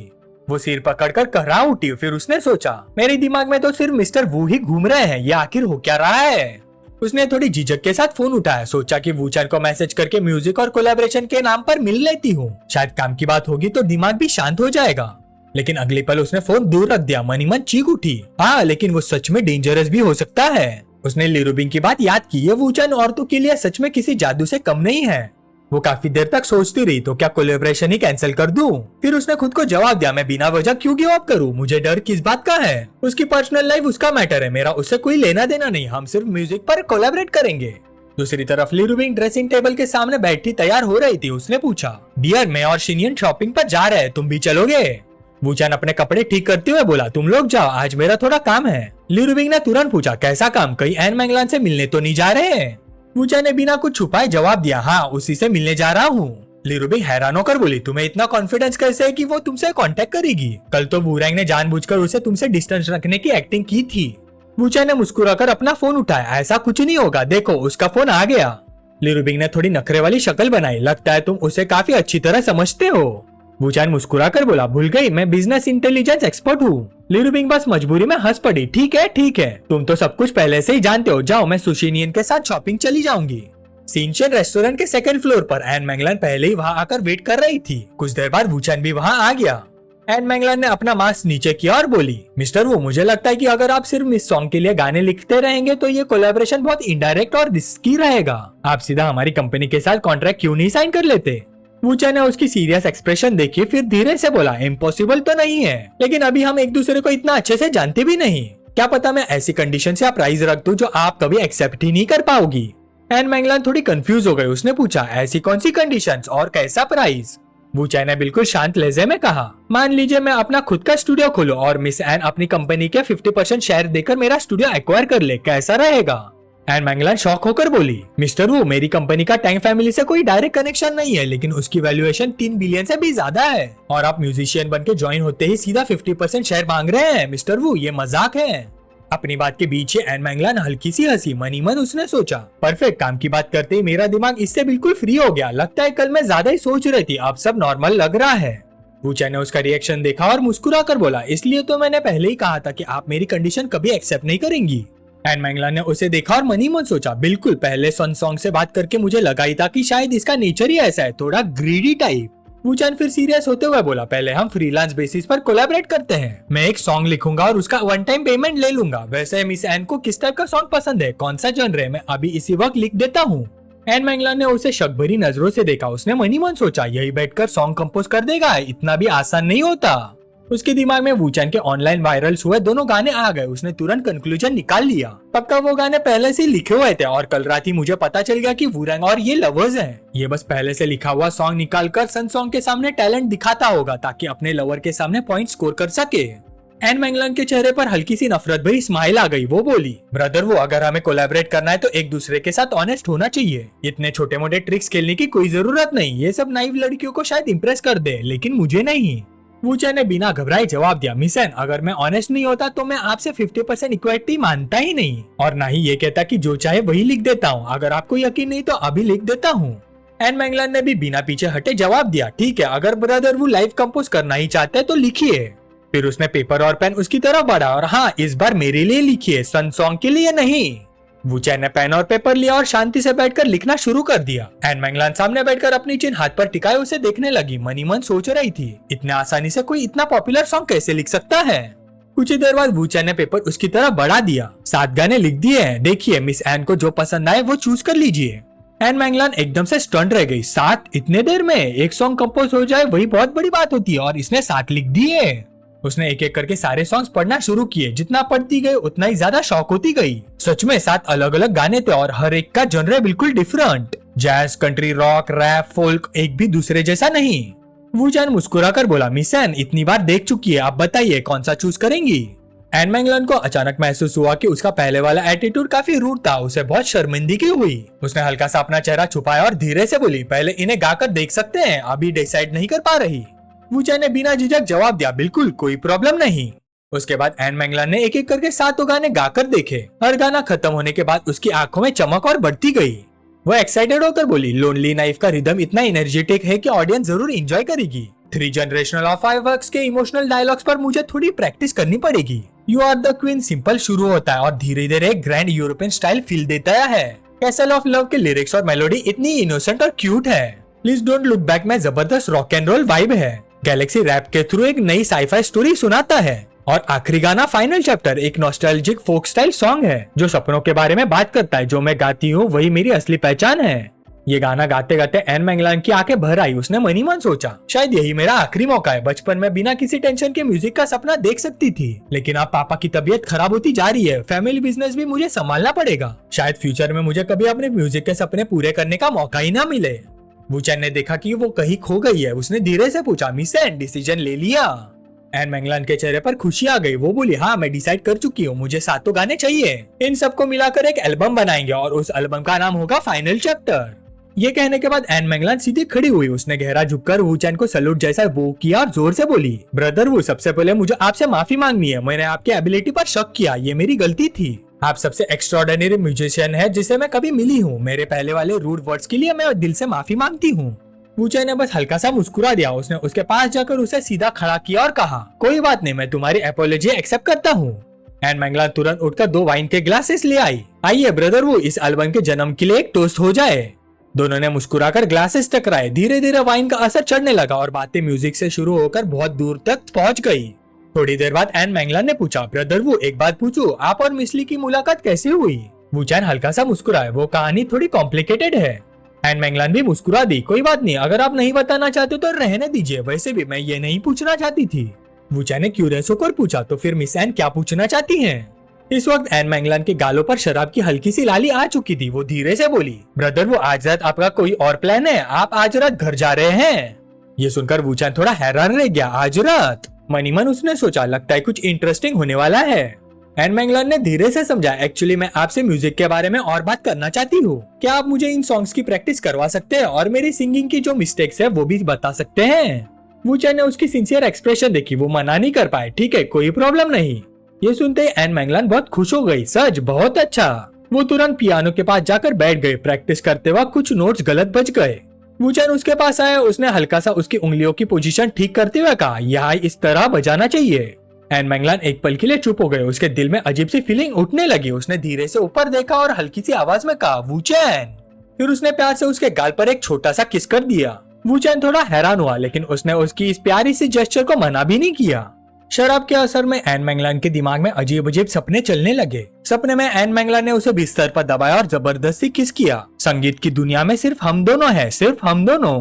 S1: वो सिर पकड़कर कहरा उठी। फिर उसने सोचा, मेरे दिमाग में तो सिर्फ मिस्टर वू ही घूम रहे हैं, ये आखिर हो क्या रहा है। उसने थोड़ी झिझक के साथ फोन उठाया। सोचा कि वूचन को मैसेज करके म्यूजिक और कोलैबोरेशन के नाम पर मिल लेती हूँ। शायद काम की बात होगी तो दिमाग भी शांत हो जाएगा। लेकिन अगले पल उसने फोन दूर रख दिया। मनी मन चीख उठी, हाँ, लेकिन वो सच में डेंजरस भी हो सकता है। उसने ली रुबिंग की बात याद की। ये वूचन औरतों के लिए सच में किसी जादू से कम नहीं है। वो काफी देर तक सोचती रही, तो क्या कोलैबोरेशन ही कैंसिल कर दूं? फिर उसने खुद को जवाब दिया, मैं बिना वजह क्यों गिव अप करूं? मुझे डर किस बात का है? उसकी पर्सनल लाइफ उसका मैटर है, मेरा उससे कोई लेना देना नहीं। हम सिर्फ म्यूजिक पर कोलैबोरेट करेंगे। दूसरी तरफ ली रुबिंग ड्रेसिंग टेबल के सामने बैठी तैयार हो रही थी। उसने पूछा, डियर, मैं और शिनियन शॉपिंग पर जा रहे हैं, तुम भी चलोगे? वूचन अपने कपड़े ठीक करते हुए बोला, तुम लोग जाओ, आज मेरा थोड़ा काम है। ली रुबिंग ने तुरंत पूछा, कैसा काम? कहीं एन मैंगलान से मिलने तो नहीं जा रहे हैं? वूचन ने बिना कुछ छुपाए जवाब दिया, हाँ, उसी से मिलने जा रहा हूँ। ली रुबिंग हैरान होकर बोली, तुम्हें इतना कॉन्फिडेंस कैसे है कि वो तुमसे कांटेक्ट करेगी? कल तो वूरैंग ने जानबूझकर उसे तुमसे डिस्टेंस रखने की एक्टिंग की थी। वूचन ने मुस्कुराकर अपना फोन उठाया, ऐसा कुछ नहीं होगा, देखो उसका फोन आ गया। ली रुबिंग ने थोड़ी नखरे वाली शक्ल बनाई, लगता है तुम उसे काफी अच्छी तरह समझते हो। वूचन मुस्कुराकर बोला, भूल गई, मैं बिजनेस इंटेलिजेंस एक्सपर्ट हूँ। ली रुबिंग बस मजबूरी में हंस पड़ी, ठीक है ठीक है, तुम तो सब कुछ पहले से ही जानते हो, जाओ, मैं सुशिनियन के साथ शॉपिंग चली जाऊंगी। सिंचन रेस्टोरेंट के सेकंड फ्लोर पर एन मैंगलान पहले ही वहाँ आकर वेट कर रही थी। कुछ देर बाद वूचन भी वहाँ आ गया। एन मैंगलान ने अपना मास्क नीचे किया और बोली, मिस्टर वू, मुझे लगता है कि अगर आप सिर्फ इस सॉन्ग के लिए गाने लिखते रहेंगे तो ये कोलैबोरेशन बहुत इनडायरेक्ट और रिस्की रहेगा। आप सीधा हमारी कंपनी के साथ कॉन्ट्रैक्ट क्यों नहीं साइन कर लेते? वूचन ने उसकी सीरियस एक्सप्रेशन देखी, फिर धीरे से बोला, इम्पॉसिबल तो नहीं है, लेकिन अभी हम एक दूसरे को इतना अच्छे से जानते भी नहीं। क्या पता मैं ऐसी कंडीशन से आप प्राइस रख दूं जो आप कभी एक्सेप्ट ही नहीं कर पाओगी। एन मैंगलान थोड़ी कंफ्यूज हो गई। उसने पूछा, ऐसी कौन सी कंडीशंस और कैसा प्राइस? वूचन ने बिल्कुल शांत लहजे में कहा, मान लीजिए मैं अपना खुद का स्टूडियो खोलूं और मिस एन अपनी कंपनी के 50% शेयर देकर मेरा स्टूडियो एक्वायर कर ले, कैसा रहेगा? एन मैंगलान शॉक होकर बोली, मिस्टर वू, मेरी कंपनी का टैंग फैमिली से कोई डायरेक्ट कनेक्शन नहीं है, लेकिन उसकी वैल्यूएशन 3 बिलियन से भी ज्यादा है और आप म्यूजिशियन बन के ज्वाइन होते ही सीधा 50% शेयर मांग रहे हैं। मिस्टर वू, ये मजाक है। अपनी बात के बीच एन मैंगलान हल्की सी हंसी। मनी मन उसने सोचा, परफेक्ट, काम की बात करते ही मेरा दिमाग इससे बिल्कुल फ्री हो गया। लगता है कल मैं ज्यादा ही सोच रही थी, अब सब नॉर्मल लग रहा है। वूचन ने उसका रिएक्शन देखा और मुस्कुरा कर बोला, इसलिए तो मैंने पहले ही कहा था कि आप मेरी कंडीशन कभी एक्सेप्ट नहीं करेंगी। एन मैंगलान ने उसे देखा और मनी मन सोचा, बिल्कुल, पहले सन सॉन्ग से बात करके मुझे लगा ही था कि शायद इसका नेचर ही ऐसा है, थोड़ा ग्रीडी टाइप। वूचैन फिर सीरियस होते हुए बोला, पहले हम फ्रीलांस बेसिस पर कोलैबोरेट करते हैं। मैं एक सॉन्ग लिखूंगा और उसका वन टाइम पेमेंट ले लूंगा। वैसे मिस एन को किस टाइप का सॉन्ग पसंद है, कौन सा जॉनर, मैं अभी इसी वक्त लिख देता हूँ। एन मैंगलान ने उसे शक भरी नजरों से देखा। उसने मन ही मन सोचा, यही बैठकर सॉन्ग कंपोज कर देगा, इतना भी आसान नहीं होता। उसके दिमाग में वूचैन के ऑनलाइन वायरल्स हुए दोनों गाने आ गए। उसने तुरंत कंक्लूजन निकाल लिया, पक्का वो गाने पहले से लिखे हुए थे और कल रात ही मुझे पता चल गया कि वूरैंग और ये लवर्स हैं। ये बस पहले से लिखा हुआ सॉन्ग निकाल कर सन सॉन्ग के सामने टैलेंट दिखाता होगा ताकि अपने लवर के सामने पॉइंट स्कोर कर सके। एन मैंगलान के चेहरे पर हल्की सी नफरत भरी स्माइल आ गई। वो बोली, ब्रदर वो अगर हमें कोलैबोरेट करना है तो एक दूसरे के साथ ऑनेस्ट होना चाहिए। इतने छोटे मोटे ट्रिक्स खेलने की कोई जरूरत नहीं। ये सब नाइव लड़कियों को शायद इम्प्रेस कर दे, लेकिन मुझे नहीं। वूचैन ने बिना घबराए जवाब दिया, मिस एन अगर मैं ऑनेस्ट नहीं होता तो मैं आपसे 50% इक्वालिटी मानता ही नहीं, और ना ही ये कहता कि जो चाहे वही लिख देता हूँ। अगर आपको यकीन नहीं तो अभी लिख देता हूँ। एन मैंगलान ने भी बिना पीछे हटे जवाब दिया, ठीक है अगर ब्रदर वो लाइव कंपोज करना ही चाहते हैं तो लिखिए। फिर उसने पेपर और पेन उसकी तरफ बढ़ा, और हाँ इस बार मेरे लिए लिखिए, सन सॉन्ग के लिए नहीं। वूचैन ने पेन और पेपर लिया और शांति से बैठकर लिखना शुरू कर दिया। एन मैंगलान सामने बैठकर अपनी चिन हाथ पर टिकाए उसे देखने लगी। मनी मन सोच रही थी, इतने आसानी से कोई इतना पॉपुलर सॉन्ग कैसे लिख सकता है। कुछ ही देर बाद वूचैन ने पेपर उसकी तरफ बढ़ा दिया। 7 गाने लिख दिए हैं, देखिए मिस एन को जो पसंद आए वो चूज कर लीजिए। एन मैंगलान एकदम से स्टन रह गई। 7 इतने देर में एक सॉन्ग कंपोज हो जाए वही बहुत बड़ी बात होती है, और इसने 7 लिख दिए। उसने एक एक करके सारे सॉन्ग्स पढ़ना शुरू किए। जितना पढ़ती गई उतना ही ज्यादा शौक होती गई। सच में 7 अलग अलग गाने थे और हर एक का जॉनर बिल्कुल different, jazz, country, rock, rap, folk, एक भी दूसरे जैसा नहीं। वूचैन मुस्कुराकर बोला, मिस एन इतनी बार देख चुकी है, आप बताइए कौन सा चूज करेंगी। एन मैंगलान को अचानक महसूस हुआ कि उसका पहले वाला एटीट्यूड काफी रूड था। उसे बहुत शर्मिंदगी हुई। उसने हल्का सा अपना चेहरा छुपाया और धीरे से बोली, पहले इन्हें गाकर देख सकते हैं, अभी डिसाइड नहीं कर पा रही। वूचैन ने बिना झिझक जवाब दिया, बिल्कुल कोई प्रॉब्लम नहीं। उसके बाद एन मैंगलान ने एक एक करके 7 गाने गाकर देखे। हर गाना खत्म होने के बाद उसकी आंखों में चमक और बढ़ती गई। वो एक्साइटेड होकर बोली, लोनली नाइफ का रिदम इतना एनर्जेटिक है कि ऑडियंस जरूर एंजॉय करेगी। 3 जनरेशनल ऑफ फायरवर्क्स के इमोशनल डायलॉग्स पर मुझे थोड़ी प्रैक्टिस करनी पड़ेगी। You are the queen simple शुरू होता है और धीरे धीरे एक ग्रैंड यूरोपियन स्टाइल फील देता है। कैसल ऑफ लव के लिरिक्स और मेलोडी इतनी इनोसेंट और क्यूट है। प्लीज डोंट लुक बैक में जबरदस्त रॉक एंड रोल वाइब है। गैलेक्सी रैप के थ्रू एक नई साइफाई स्टोरी सुनाता है। और आखिरी गाना फाइनल चैप्टर एक नॉस्टैल्जिक फोक स्टाइल सॉन्ग है जो सपनों के बारे में बात करता है। जो मैं गाती हूँ वही मेरी असली पहचान है। ये गाना गाते गाते एन मैंगलान की आंखें भर आई। उसने मनी मन सोचा, शायद यही मेरा आखिरी मौका है। बचपन में बिना किसी टेंशन के म्यूजिक का सपना देख सकती थी, लेकिन अब पापा की तबीयत खराब होती जा रही है। फैमिली बिजनेस भी मुझे संभालना पड़ेगा। शायद फ्यूचर में मुझे कभी अपने म्यूजिक के सपने पूरे करने का मौका ही ना मिले। वूचैन ने देखा कि वो कहीं खो गई है। उसने धीरे से पूछा, मिस एन डिसीजन ले लिया। एन मैंगलान के चेहरे पर खुशी आ गई। वो बोली, हाँ मैं डिसाइड कर चुकी हूँ, मुझे 7 गाने चाहिए। इन सबको मिलाकर एक एल्बम बनाएंगे और उस एल्बम का नाम होगा फाइनल चैप्टर। ये कहने के बाद एन मैंगलान सीधी खड़ी हुई। उसने गहरा झुककर वूचैन को सैल्यूट जैसा वो किया और जोर से बोली, ब्रदर वो सबसे पहले मुझे आपसे माफी मांगनी है। मैंने आपके एबिलिटी पर शक किया, ये मेरी गलती थी। आप सबसे एक्स्ट्राऑर्डिनरी म्यूजिशियन है जिसे मैं कभी मिली हूँ। मेरे पहले वाले रूड वर्ड्स के लिए मैं दिल से माफी मांगती हूँ। वूचैन ने बस हल्का सा मुस्कुरा दिया। उसने उसके पास जाकर उसे सीधा खड़ा किया और कहा, कोई बात नहीं, मैं तुम्हारी अपोलॉजी एक्सेप्ट करता हूँ। एन मैंगलान तुरंत उठकर 2 वाइन के ग्लासेस ले आई। आइए ब्रदर वो इस एल्बम के जन्म के लिए एक टोस्ट हो जाए। दोनों ने मुस्कुराकर ग्लासेस टकराए। धीरे धीरे वाइन का असर चढ़ने लगा और बातें म्यूजिक से शुरू होकर बहुत दूर तक पहुंच गई। थोड़ी देर बाद एन मैंगलान ने पूछा, ब्रदर वो एक बात पूछूं, आप और मिसली की मुलाकात कैसे हुई? वूचैन हल्का सा मुस्कुराया। वो कहानी थोड़ी कॉम्प्लिकेटेड है। एन मैंगलान भी मुस्कुरा दी। कोई बात नहीं, अगर आप नहीं बताना चाहते तो रहने दीजिए। वैसे भी मैं ये नहीं पूछना चाहती थी। वूचैन ने क्यूरियस होकर पूछा, तो फिर मिस एन क्या पूछना चाहती हैं? इस वक्त एन मैंगलान के गालों पर शराब की हल्की सी लाली आ चुकी थी। वो धीरे से बोली, ब्रदर वो आज रात आपका कोई और प्लान है? आप आज रात घर जा रहे हैं? ये सुनकर वूचैन थोड़ा हैरान रह गया। आज रात? मनी मन उसने सोचा, लगता है कुछ इंटरेस्टिंग होने वाला है। एन मैंगलान ने धीरे से समझा, एक्चुअली मैं आपसे म्यूजिक के बारे में और बात करना चाहती हूँ। क्या आप मुझे इन सॉन्ग्स की प्रैक्टिस करवा सकते हैं और मेरी सिंगिंग की जो मिस्टेक्स है वो भी बता सकते हैं? वूचैन ने उसकी सिंसियर एक्सप्रेशन देखी। वो मना नहीं कर पाए। ठीक है, कोई प्रॉब्लम नहीं। ये सुनते ही एन मैंगलान बहुत खुश हो गई। सच बहुत अच्छा। वो तुरंत पियानो के पास जाकर बैठ गए। प्रैक्टिस करते वक्त कुछ नोट्स गलत बज गए। वूचैन उसके पास आया। उसने हल्का सा उसकी उंगलियों की पोजीशन ठीक करते हुए कहा, यहाँ इस तरह बजाना चाहिए। एन मैंगलान एक पल के लिए चुप हो गए। उसके दिल में अजीब सी फीलिंग उठने लगी। उसने धीरे से ऊपर देखा और हल्की सी आवाज में कहा, वूचैन। फिर उसने प्यार से उसके गाल पर एक छोटा सा किस कर दिया। वूचैन थोड़ा हैरान हुआ, लेकिन उसने उसकी इस प्यारी सी जेस्चर को मना भी नहीं किया। शराब के असर में एन मैंगलान के दिमाग में अजीब अजीब सपने चलने लगे। सपने में एन मैंगलान ने उसे बिस्तर पर दबाया और जबरदस्ती किस किया। संगीत की दुनिया में सिर्फ हम दोनों हैं, सिर्फ हम दोनों।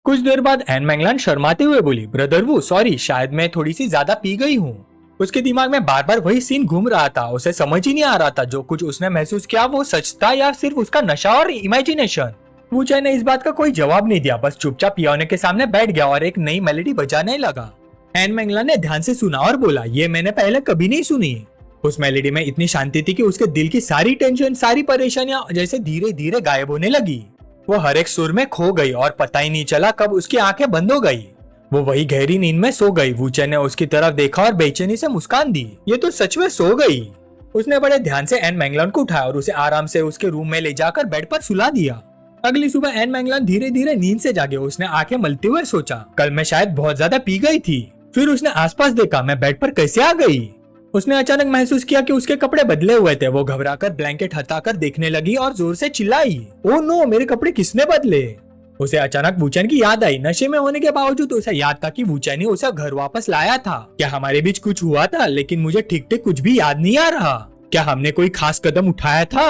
S1: कुछ देर बाद एन मैंगलान शर्माते हुए बोली, ब्रदर वू सॉरी, शायद मैं थोड़ी सी ज्यादा पी गई हूँ। उसके दिमाग में बार बार वही सीन घूम रहा था। उसे समझ ही नहीं आ रहा था जो कुछ उसने महसूस किया वो सच था या सिर्फ उसका नशा और इमेजिनेशन। वूचैन ने इस बात का कोई जवाब नहीं दिया, बस चुपचाप पियानो के सामने बैठ गया और एक नई मेलोडी बजाने लगा। एन मैंगलान ने ध्यान से सुना और बोला, ये मैंने पहले कभी नहीं सुनी। उस मेलोडी में इतनी शांति थी कि उसके दिल की सारी टेंशन, सारी परेशानियां जैसे धीरे धीरे गायब होने लगी। वो हर एक सुर में खो गई और पता ही नहीं चला कब उसकी आंखें बंद हो गई। वो वही गहरी नींद में सो गई। वूचैन ने उसकी तरफ देखा और बेचैनी से मुस्कान दी, ये तो सच में सो गई। उसने बड़े ध्यान से एन मैंगलान को उठाया और उसे आराम से उसके रूम में ले जाकर बेड पर सुला दिया। अगली सुबह एन मैंगलान धीरे धीरे नींद से जागे। उसने आंखें मलते हुए सोचा, कल मैं शायद बहुत ज्यादा पी गई थी। फिर उसने आसपास देखा, मैं बेड पर कैसे आ गई। उसने अचानक महसूस किया कि उसके कपड़े बदले हुए थे। वो घबराकर ब्लैंकेट हटाकर देखने लगी और जोर से चिल्लाई, ओह नो, मेरे कपड़े किसने बदले। उसे अचानक वूचैन की याद आई। नशे में होने के बावजूद उसे याद था कि वूचैन ने उसे घर वापस लाया था। क्या हमारे बीच कुछ हुआ था? लेकिन मुझे ठीक ठीक कुछ भी याद नहीं आ रहा। क्या हमने कोई खास कदम उठाया था?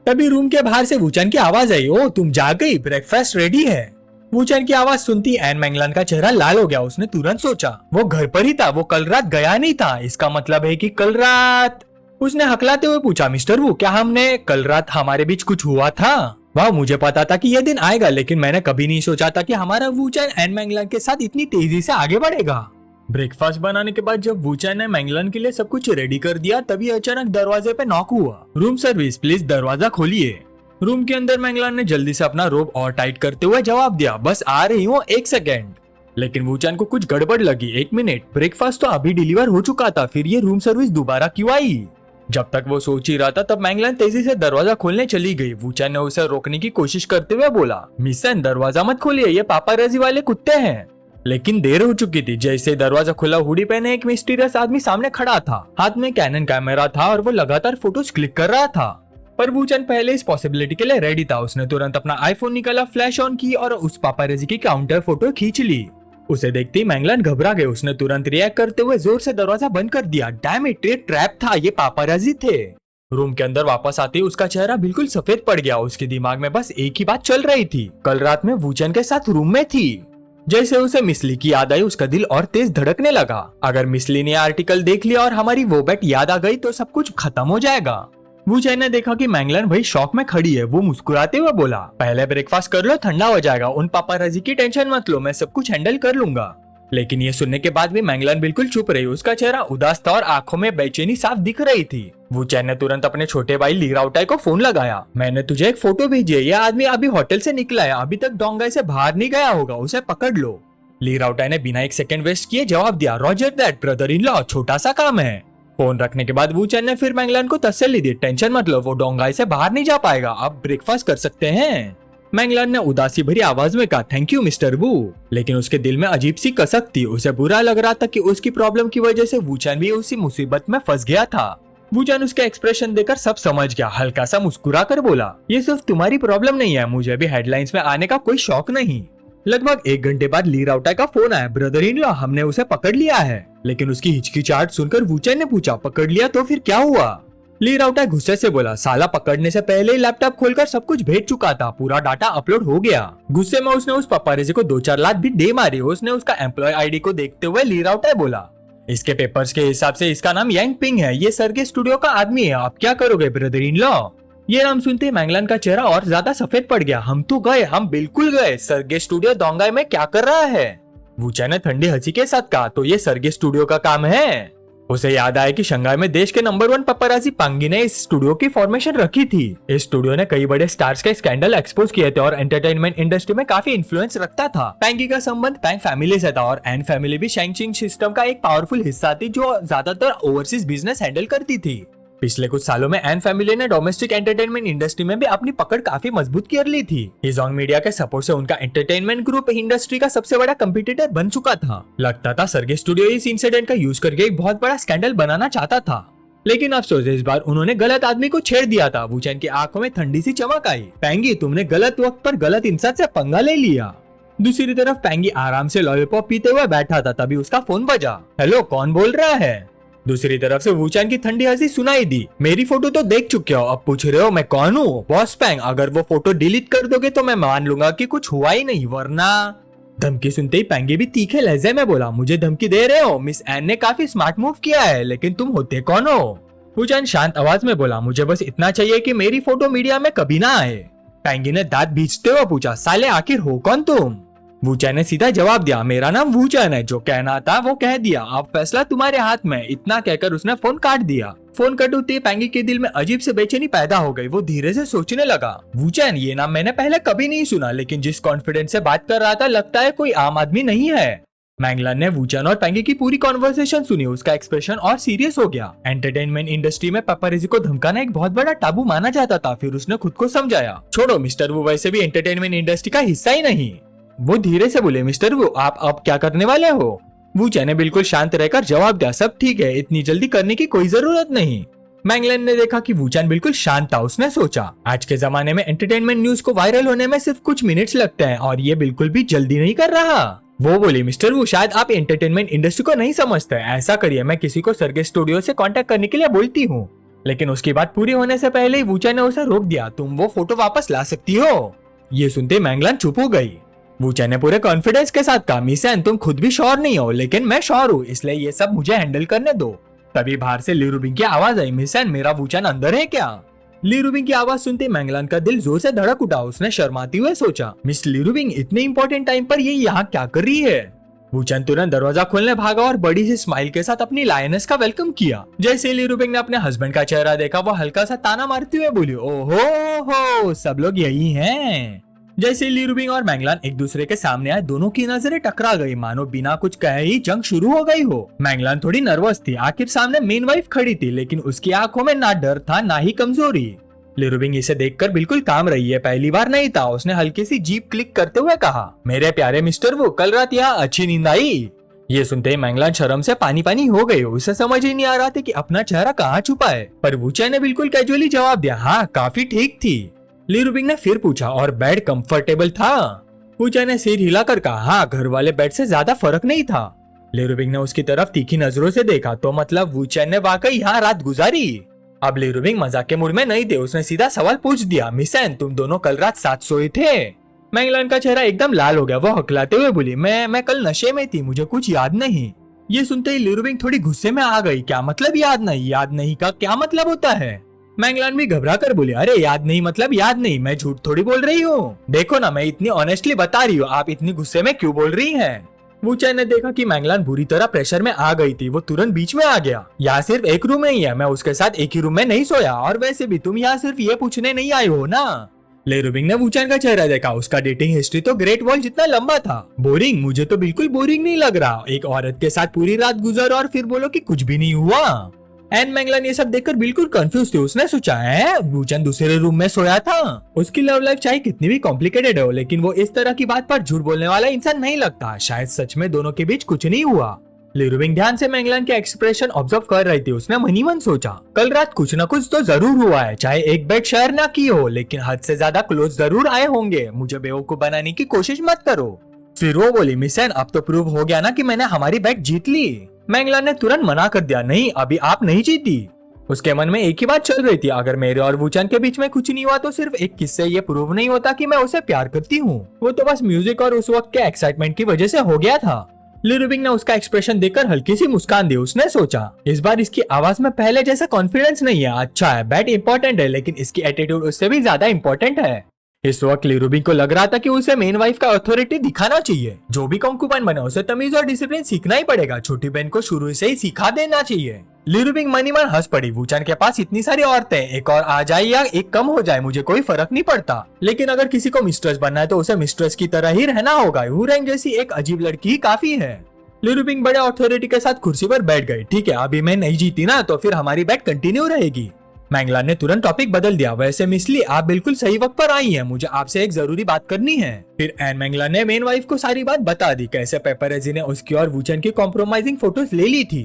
S1: तभी रूम के बाहर से वूचैन की आवाज आई, ओ तुम जाग गई, ब्रेकफास्ट रेडी है। वूचैन की आवाज सुनती एन मैंगलान का चेहरा लाल हो गया। उसने तुरंत सोचा, वो घर पर ही था, वो कल रात गया नहीं था। इसका मतलब है कि कल रात। उसने हकलाते हुए पूछा, मिस्टर वू, क्या हमने कल रात हमारे बीच कुछ हुआ था? वाह, मुझे पता था कि यह दिन आएगा, लेकिन मैंने कभी नहीं सोचा था कि हमारा वूचैन एन मैंगलान के साथ इतनी तेजी से आगे बढ़ेगा। ब्रेकफास्ट बनाने के बाद जब वूचैन ने मैंगलान के लिए सब कुछ रेडी कर दिया, तभी अचानक दरवाजे पे नॉक हुआ। रूम सर्विस, प्लीज दरवाजा खोलिए। रूम के अंदर मैंगलान ने जल्दी से अपना रोब और टाइट करते हुए जवाब दिया, बस आ रही हूँ, एक सेकेंड। लेकिन वूचैन को कुछ गड़बड़ लगी। एक मिनट, ब्रेकफास्ट तो अभी डिलीवर हो चुका था, फिर ये रूम सर्विस दोबारा क्यों आई? जब तक वो सोच ही रहा था तब मैंगलान तेजी से दरवाजा खोलने चली गई। वूचैन ने उसे रोकने की कोशिश करते हुए बोला, मिसन दरवाजा मत खोलिए, ये पापाराजी वाले कुत्ते हैं। लेकिन देर हो चुकी थी। जैसे दरवाजा खुला, हुडी पहने एक मिस्टीरियस आदमी सामने खड़ा था। हाथ में कैनन कैमरा था और वो लगातार फोटोज क्लिक कर रहा था। पर वूचैन पहले इस पॉसिबिलिटी के लिए रेडी था। उसने तुरंत अपना आईफोन निकाला, फ्लैश ऑन की और उस पापाराजी की काउंटर फोटो खींच ली। उसे देखते ही मैंगलान घबरा गए। उसने तुरंत रिएक्ट करते हुए जोर से दरवाजा बंद कर दिया। डैम इट, ये ट्रैप था, ये पापाराजी थे। रूम के अंदर वापस आते ही उसका चेहरा बिल्कुल सफेद पड़ गया। उसके दिमाग में बस एक ही बात चल रही थी, कल रात में वूचैन के साथ रूम में थी। जैसे उसे मिसली की याद आई, उसका दिल और तेज धड़कने लगा। अगर मिसली ने आर्टिकल देख लिया और हमारी वो बेट याद आ गई तो सब कुछ खत्म हो जाएगा। वूचैन ने देखा कि मैंगलान वही शॉक में खड़ी है। वो मुस्कुराते हुए बोला, पहले ब्रेकफास्ट कर लो, ठंडा हो जाएगा। उन पापाराजी की टेंशन मत लो, मैं सब कुछ हैंडल कर लूंगा। लेकिन ये सुनने के बाद भी मैंगलान बिल्कुल चुप रही। उसका चेहरा उदास था और आंखों में बेचैनी साफ दिख रही थी। वूचैन ने तुरंत अपने छोटे भाई ली राउटाई को फोन लगाया। मैंने तुझे एक फोटो भेजी है, यह आदमी अभी होटल से निकला है, अभी तक डोंगाई से बाहर नहीं गया होगा, उसे पकड़ लो। ली राउटाई ने बिना एक सेकंड वेस्ट किए जवाब दिया, Roger that brother in law, छोटा सा काम है। फोन रखने के बाद वूचैन ने फिर मैंगलान को तसल्ली दी, टेंशन मत लो, वो डोंगाई से बाहर नहीं जा पाएगा, आप ब्रेकफास्ट कर सकते हैं। मैंगलान ने उदासी भरी आवाज में कहा, थैंक यू मिस्टर वू। लेकिन उसके दिल में अजीब सी कसक थी। उसे बुरा लग रहा था कि उसकी प्रॉब्लम की वजह से वूचैन भी उसी मुसीबत में फंस गया था। वूचैन उसके एक्सप्रेशन देखकर सब समझ गया। हल्का सा मुस्कुरा कर बोला, ये सिर्फ तुम्हारी प्रॉब्लम नहीं है, मुझे भी हेडलाइंस में आने का कोई शौक नहीं। लगभग 1 घंटे बाद ली राउटाई का फोन आया, ब्रदर इन लॉ, हमने उसे पकड़ लिया है। लेकिन उसकी हिचकिचाहट सुनकर वूचैन ने पूछा, पकड़ लिया तो फिर क्या हुआ? ली राउटाई गुस्से से बोला, साला पकड़ने से पहले ही लैपटॉप खोलकर सब कुछ भेज चुका था, पूरा डाटा अपलोड हो गया। गुस्से में उसने उस पापाराजी को 2-4 लात भी दे मारी। उसने उसका एम्प्लॉय आईडी को देखते हुए ली राउटाई बोला, इसके पेपर्स के हिसाब से इसका नाम यांग पिंग है, ये सर्गे स्टूडियो का आदमी है, आप क्या करोगे ब्रदर इन लॉ? ये नाम सुनते मैंगलान का चेहरा और ज्यादा सफेद पड़ गया। हम तो गए, हम बिल्कुल गए, सर्गे स्टूडियो डोंगाई में क्या कर रहा है? वूचैन ने ठंडी हंसी के साथ कहा, तो ये सर्गे स्टूडियो का काम है। उसे याद आया कि शंघाई में देश के नंबर 1 पापाराजी पांगी ने इस स्टूडियो की फॉर्मेशन रखी थी। इस स्टूडियो ने कई बड़े स्टार्स के स्कैंडल एक्सपोज किए थे और एंटरटेनमेंट इंडस्ट्री में काफी इन्फ्लुएंस रखता था। पैंगी का संबंध पैंग फैमिली से था और एन फैमिली भी शैंगचिंग सिस्टम का एक पावरफुल हिस्सा थी जो ज्यादातर ओवरसीज बिजनेस हैंडल करती थी। पिछले कुछ सालों में एन फैमिली ने डोमेस्टिक एंटरटेनमेंट इंडस्ट्री में भी अपनी पकड़ काफी मजबूत कर ली थी। हिजोंग मीडिया के सपोर्ट से उनका एंटरटेनमेंट ग्रुप इंडस्ट्री का सबसे बड़ा कंपटीटर बन चुका था। लगता था सर्गे स्टूडियो इस इंसिडेंट का यूज करके एक बहुत बड़ा स्कैंडल बनाना चाहता था। लेकिन अफसोस इस बार उन्होंने गलत आदमी को छेड़ दिया था। वूचैन की आंखों में ठंडी सी चमक आई। पैंगी, तुमने गलत वक्त पर गलत इंसान से पंगा ले लिया। दूसरी तरफ पैंगी आराम से लॉलीपॉप पीते हुए बैठा था, तभी उसका फोन बजा। हेलो, कौन बोल रहा है? दूसरी तरफ से वूचैन की ठंडी हंसी सुनाई दी। मेरी फोटो तो देख चुके हो, अब पूछ रहे हो मैं कौन हूँ? बॉस पैंग, अगर वो फोटो डिलीट कर दोगे तो मैं मान लूंगा कि कुछ हुआ ही नहीं, वरना। धमकी सुनते ही पैंगी भी तीखे लहजे में बोला, मुझे धमकी दे रहे हो? मिस एन ने काफी स्मार्ट मूव किया है, लेकिन तुम होते कौन हो? वूचैन शांत आवाज में बोला, मुझे बस इतना चाहिए कि मेरी फोटो मीडिया में कभी ना आए। पैंगी ने दांत भींचते हुए पूछा, साले आखिर हो कौन तुम? वूचैन ने सीधा जवाब दिया, मेरा नाम वूचैन है, जो कहना था वो कह दिया, अब फैसला तुम्हारे हाथ में। इतना कहकर उसने फोन काट दिया। फोन कट होते पैंगी के दिल में अजीब से बेचैनी पैदा हो गई। वो धीरे से सोचने लगा, वूचैन, ये नाम मैंने पहले कभी नहीं सुना, लेकिन जिस कॉन्फिडेंस से बात कर रहा था लगता है कोई आम आदमी नहीं है। मैंगलन ने वूचैन और पैंगी की पूरी कॉन्वर्सेशन सुनी। उसका एक्सप्रेशन और सीरियस हो गया। एंटरटेनमेंट इंडस्ट्री में पेपरजी को धमकाना एक बहुत बड़ा टाबू माना जाता था। फिर उसने खुद को समझाया, छोड़ो मिस्टर वू वैसे भी एंटरटेनमेंट इंडस्ट्री का हिस्सा ही नहीं। वो धीरे से बोले, मिस्टर वू, आप अब क्या करने वाले हो? वूचैन ने बिल्कुल शांत रहकर जवाब दिया, सब ठीक है, इतनी जल्दी करने की कोई जरूरत नहीं। मैंगलन ने देखा कि वूचैन बिल्कुल शांत था। उसने सोचा, आज के जमाने में एंटरटेनमेंट न्यूज को वायरल होने में सिर्फ कुछ मिनट्स लगते हैं और ये बिल्कुल भी जल्दी नहीं कर रहा। वो बोली, मिस्टर वू, शायद आप एंटरटेनमेंट इंडस्ट्री को नहीं समझते। ऐसा करिए, मैं किसी को सरगे स्टूडियो से कांटेक्ट करने के लिए बोलती हूँ। लेकिन उसकी बात पूरी होने से पहले ही वूचैन ने उसे रोक दिया, तुम वो फोटो वापस ला सकती हो। ये सुनते मैंगलन चुप हो गई। वूचैन ने पूरे कॉन्फिडेंस के साथ कहा, मिस एन, तुम खुद भी श्योर नहीं हो, लेकिन मैं श्योर हूँ, इसलिए ये सब मुझे हैंडल करने दो। तभी बाहर से ली रूबिंग की आवाज आई, मिस एन, मेरा वूचैन अंदर है क्या? ली रूबिंग की आवाज सुनते मैंगलन का दिल जोर से धड़क उठा। उसने शर्माते हुए सोचा, मिस ली रूबिंग, इतने इंपॉर्टेंट टाइम पर ये यहाँ क्या कर रही है? वूचैन तुरंत दरवाजा खोलने भागा और बड़ी सी स्माइल के साथ अपनी लायनेस का वेलकम किया। जैसे ली रूबिंग ने अपने हस्बैंड का चेहरा देखा, वो हल्का सा ताना मारते हुए बोली, ओहो हो, सब लोग यही हैं। जैसे ली रूबिंग और मैंगलन एक दूसरे के सामने आए, दोनों की नजरें टकरा गई, मानो बिना कुछ कहे ही जंग शुरू हो गई हो। मैंगलन थोड़ी नर्वस थी, आखिर सामने मेन वाइफ खड़ी थी, लेकिन उसकी आंखों में ना डर था ना ही कमजोरी। ली रूबिंग इसे देखकर बिल्कुल काम रही है, पहली बार नहीं था। उसने हल्की सी जीप क्लिक करते हुए कहा, मेरे प्यारे मिस्टर वो, कल रात यहाँ अच्छी नींद आई? ये सुनते ही मैंगलन शर्म से पानी पानी हो गई। उसे समझ ही नहीं आ रहा था कि अपना चेहरा कहाँ छुपा है, पर वूचैन ने बिल्कुल कैजुअली जवाब दिया, हाँ काफी ठीक थी। ली रूबिंग ने फिर पूछा, और बेड कंफर्टेबल था? वूचैन ने सिर हिलाकर कहा, हाँ, घर वाले बेड से ज्यादा फर्क नहीं था। ली रूबिंग ने उसकी तरफ तीखी नजरों से देखा, तो मतलब वूचैन ने वाकई यहाँ रात गुजारी? अब ली रूबिंग मजाक के मूड में नहीं थे। उसने सीधा सवाल पूछ दिया, मिस एन, तुम दोनों कल रात साथ सोए थे? मैंगलन का चेहरा एकदम लाल हो गया। वो हकलाते हुए बोली, मैं कल नशे में थी, मुझे कुछ याद नहीं। ये सुनते ही ली रूबिंग थोड़ी गुस्से में आ गई, क्या मतलब याद नहीं? याद नहीं का क्या मतलब होता है? मैंगलन भी घबरा कर बोली, अरे याद नहीं मतलब याद नहीं, मैं झूठ थोड़ी बोल रही हूँ। देखो ना, मैं इतनी ऑनेस्टली बता रही हूँ, आप इतनी गुस्से में क्यों बोल रही हैं? वूचैन ने देखा कि मैंगलन बुरी तरह प्रेशर में आ गई थी। वो तुरंत बीच में आ गया, यहाँ सिर्फ एक रूम नहीं है, मैं उसके साथ एक ही रूम में नहीं सोया, और वैसे भी तुम यहाँ सिर्फ ये पूछने नहीं आई हो ना। ली रूबिंग ने वूचैन का चेहरा देखा। उसका डेटिंग हिस्ट्री तो ग्रेट वॉल जितना लंबा था। बोरिंग? मुझे तो बिल्कुल बोरिंग नहीं लग रहा। एक औरत के साथ पूरी रात गुजर और फिर बोलो कि कुछ भी नहीं हुआ। एन मैंगलन ये सब देखकर बिल्कुल कंफ्यूज थे। उसने सोचा, है वूचैन दूसरे रूम में सोया था? उसकी लव लाइफ चाहे कितनी भी कॉम्प्लिकेटेड हो, लेकिन वो इस तरह की बात पर झूठ बोलने वाला इंसान नहीं लगता। शायद सच में दोनों के बीच कुछ नहीं हुआ। ली रूबिंग ध्यान से मैंगलन के एक्सप्रेशन ऑब्जर्व कर रही थी। उसने मन ही मन सोचा, कल रात कुछ न कुछ तो जरूर हुआ है, चाहे एक बेड शेयर ना की हो, लेकिन हद से ज्यादा क्लोज जरूर आए होंगे। मुझे बेवकूफ बनाने की कोशिश मत करो। फिर वो बोली, मिस एन, अब तो प्रूव हो गया ना कि मैंने हमारी बेट जीत ली। मैंगलन ने तुरंत मना कर दिया, नहीं, अभी आप नहीं जीती। उसके मन में एक ही बात चल रही थी, अगर मेरे और वूचैन के बीच में कुछ नहीं हुआ तो सिर्फ एक किस्से ये प्रूव नहीं होता कि मैं उसे प्यार करती हूँ। वो तो बस म्यूजिक और उस वक्त के एक्साइटमेंट की वजह से हो गया था। ली रूबिंग ने उसका एक्सप्रेशन देखकर हल्की सी मुस्कान दी। उसने सोचा, इस बार इसकी आवाज में पहले जैसा कॉन्फिडेंस नहीं है। अच्छा है, बैट इंपॉर्टेंट है, लेकिन इसकी एटीट्यूड उससे भी ज्यादा इंपॉर्टेंट है। इस वक्त ली रूबिंग को लग रहा था कि उसे मेन वाइफ का अथॉरिटी दिखाना चाहिए। जो भी कॉन्कुबाइन बने उसे तमीज और डिसिप्लिन सीखना ही पड़ेगा। छोटी बहन को शुरू से ही सिखा देना चाहिए। ली रूबिंग मनी मन हंस पड़ी। वूचैन के पास इतनी सारी औरतें, एक और आ जाए या एक कम हो जाए मुझे कोई फर्क नहीं पड़ता, लेकिन अगर किसी को मिस्ट्रेस बनना है तो उसे मिस्ट्रेस की तरह ही रहना होगा। हुरैंग जैसी एक अजीब लड़की ही काफी है। ली रूबिंग बड़े अथॉरिटी के साथ कुर्सी पर बैठ गई। ठीक है, अभी मैं नहीं जीती ना, तो फिर हमारी बैट कंटिन्यू रहेगी। मैंगलन ने तुरंत टॉपिक बदल दिया, वैसे मिस ली, आप बिल्कुल सही वक्त पर आई हैं, मुझे आपसे एक जरूरी बात करनी है। फिर एन मैंगलन ने मेन वाइफ को सारी बात बता दी, कैसे पेपरजी ने उसकी और वूचैन की कॉम्प्रोमाइजिंग फोटोज ले ली थी।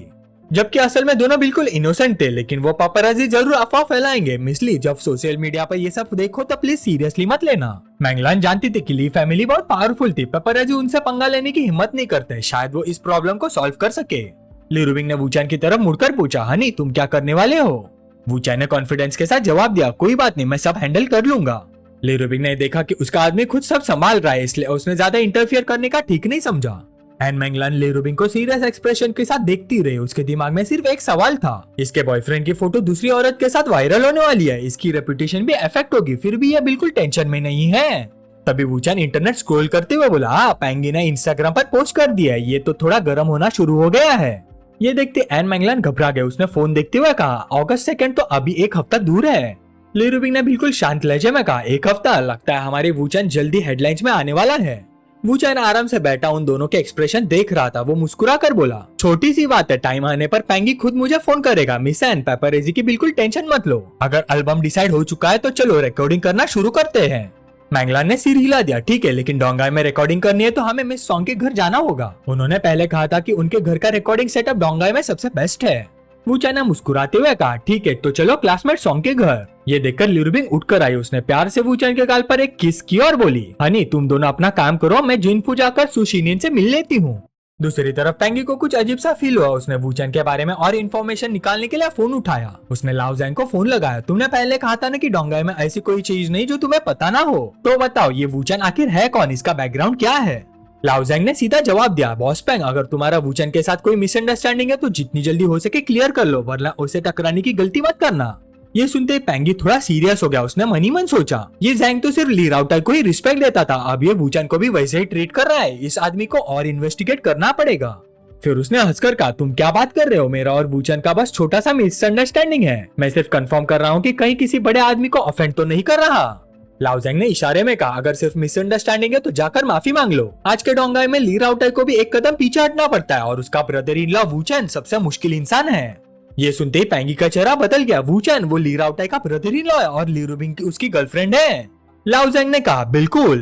S1: जबकि असल में दोनों बिल्कुल इनोसेंट थे, लेकिन वो पापराजी जरूर अफवाह फैलाएंगे। मिसली, जब सोशल मीडिया पर ये सब देखो तो प्लीज सीरियसली मत लेना। मैंगलान जानती थी कि ली फैमिली बहुत पावरफुल थी। पापराजी उनसे पंगा लेने की हिम्मत नहीं करते, शायद वो इस प्रॉब्लम को सॉल्व कर सके। ली रूबिंग ने वूचान की तरफ मुड़कर पूछा, हनी तुम क्या करने वाले हो? वूचान ने कॉन्फिडेंस के साथ जवाब दिया, कोई बात नहीं, मैं सब हैंडल कर लूंगा। ली रूबिंग ने देखा कि उसका आदमी खुद सब संभाल रहा है, इसलिए उसने ज्यादा इंटरफियर करने का ठीक नहीं समझा। एन मैंगलान ली रूबिंग को सीरियस एक्सप्रेशन के साथ देखती रही। उसके दिमाग में सिर्फ एक सवाल था, इसके बॉयफ्रेंड की फोटो दूसरी औरत के साथ वायरल होने वाली है, इसकी रेपुटेशन भी अफेक्ट होगी, फिर भी यह बिल्कुल टेंशन में नहीं है। तभी वूचान इंटरनेट स्क्रॉल करते हुए बोला, पैंगी ने इंस्टाग्राम पर पोस्ट कर दिया है, ये तो थोड़ा गर्म होना शुरू हो गया है। ये देखते एन मैंगलान घबरा गए। उसने फोन देखते हुए कहा, अगस्त 2 तो अभी 1 हफ्ता दूर है। ली रूबिंग ने बिल्कुल शांत लहजे में कहा, 1 हफ्ता? लगता है हमारे वूचान जल्दी हेडलाइंस में आने वाला है। वूचान आराम से बैठा उन दोनों के एक्सप्रेशन देख रहा था। वो मुस्कुरा कर बोला, छोटी सी बात है, टाइम आने पर पैंगी खुद मुझे फोन करेगा। मिस एन, पेपरजी की बिल्कुल टेंशन मत लो। अगर एल्बम डिसाइड हो चुका है तो चलो रिकॉर्डिंग करना शुरू करते हैं। मैंगलान ने सिर हिला दिया, ठीक है, लेकिन डोंगाई में रिकॉर्डिंग करनी है तो हमें मिस सॉन्ग के घर जाना होगा। उन्होंने पहले कहा था कि उनके घर का रिकॉर्डिंग सेटअप डोंगाई में सबसे बेस्ट है। वूचान ने मुस्कुराते हुए कहा, ठीक है, तो चलो क्लासमेट सॉन्ग के घर। ये देखकर ली रूबिंग उठकर आई। उसने प्यार से वूचान के गाल पर एक किस की और बोली, हनी तुम दोनों अपना काम करो, मैं जिनफू जाकर सुशिनियन से मिल लेती हूँ। दूसरी तरफ पैंगी को कुछ अजीब सा फील हुआ। उसने वूचान के बारे में और इन्फॉर्मेशन निकालने के लिए फोन उठाया। उसने लाओ ज़ैंग को फोन लगाया, तुमने पहले कहा था ना कि डोंगाई में ऐसी कोई चीज नहीं जो तुम्हें पता ना हो, तो बताओ ये वूचान आखिर है कौन, इसका बैकग्राउंड क्या है? लाओ ज़ैंग ने सीधा जवाब दिया, बॉस पैंग, अगर तुम्हारा वूचान के साथ कोई मिसअंडरस्टैंडिंग है तो जितनी जल्दी हो सके क्लियर कर लो, वरना उसे टकराने की गलती मत करना। ये सुनते ही पैंगी थोड़ा सीरियस हो गया। उसने मन ही मन सोचा, ये ज़ैंग तो सिर्फ ली राउटाई को ही रिस्पेक्ट देता था, अब ये वूचान को भी वैसे ही ट्रीट कर रहा है। इस आदमी को और इन्वेस्टिगेट करना पड़ेगा। फिर उसने हंसकर कहा, तुम क्या बात कर रहे हो, मेरा और वूचान का बस छोटा सा मिसअंडरस्टैंडिंग है, मैं सिर्फ कंफर्म कर रहा हूँ कि कहीं किसी बड़े आदमी को ऑफेंड तो नहीं कर रहा। लाओ ज़ैंग ने इशारे में कहा, अगर सिर्फ मिसअंडरस्टैंडिंग है तो जाकर माफी मांग लो। आज के डोंगाई में ली राउटाई को भी एक कदम पीछे हटना पड़ता है और उसका ब्रदर इन लॉ वूचान सबसे मुश्किल इंसान है। ये सुनते ही पैंगी का चेहरा बदल गया। वूचान वो ली राउटाई का ब्रदर इन लॉ है और ली रूबिंग की उसकी गर्लफ्रेंड है। लाओ ज़ैंग ने कहा, बिल्कुल।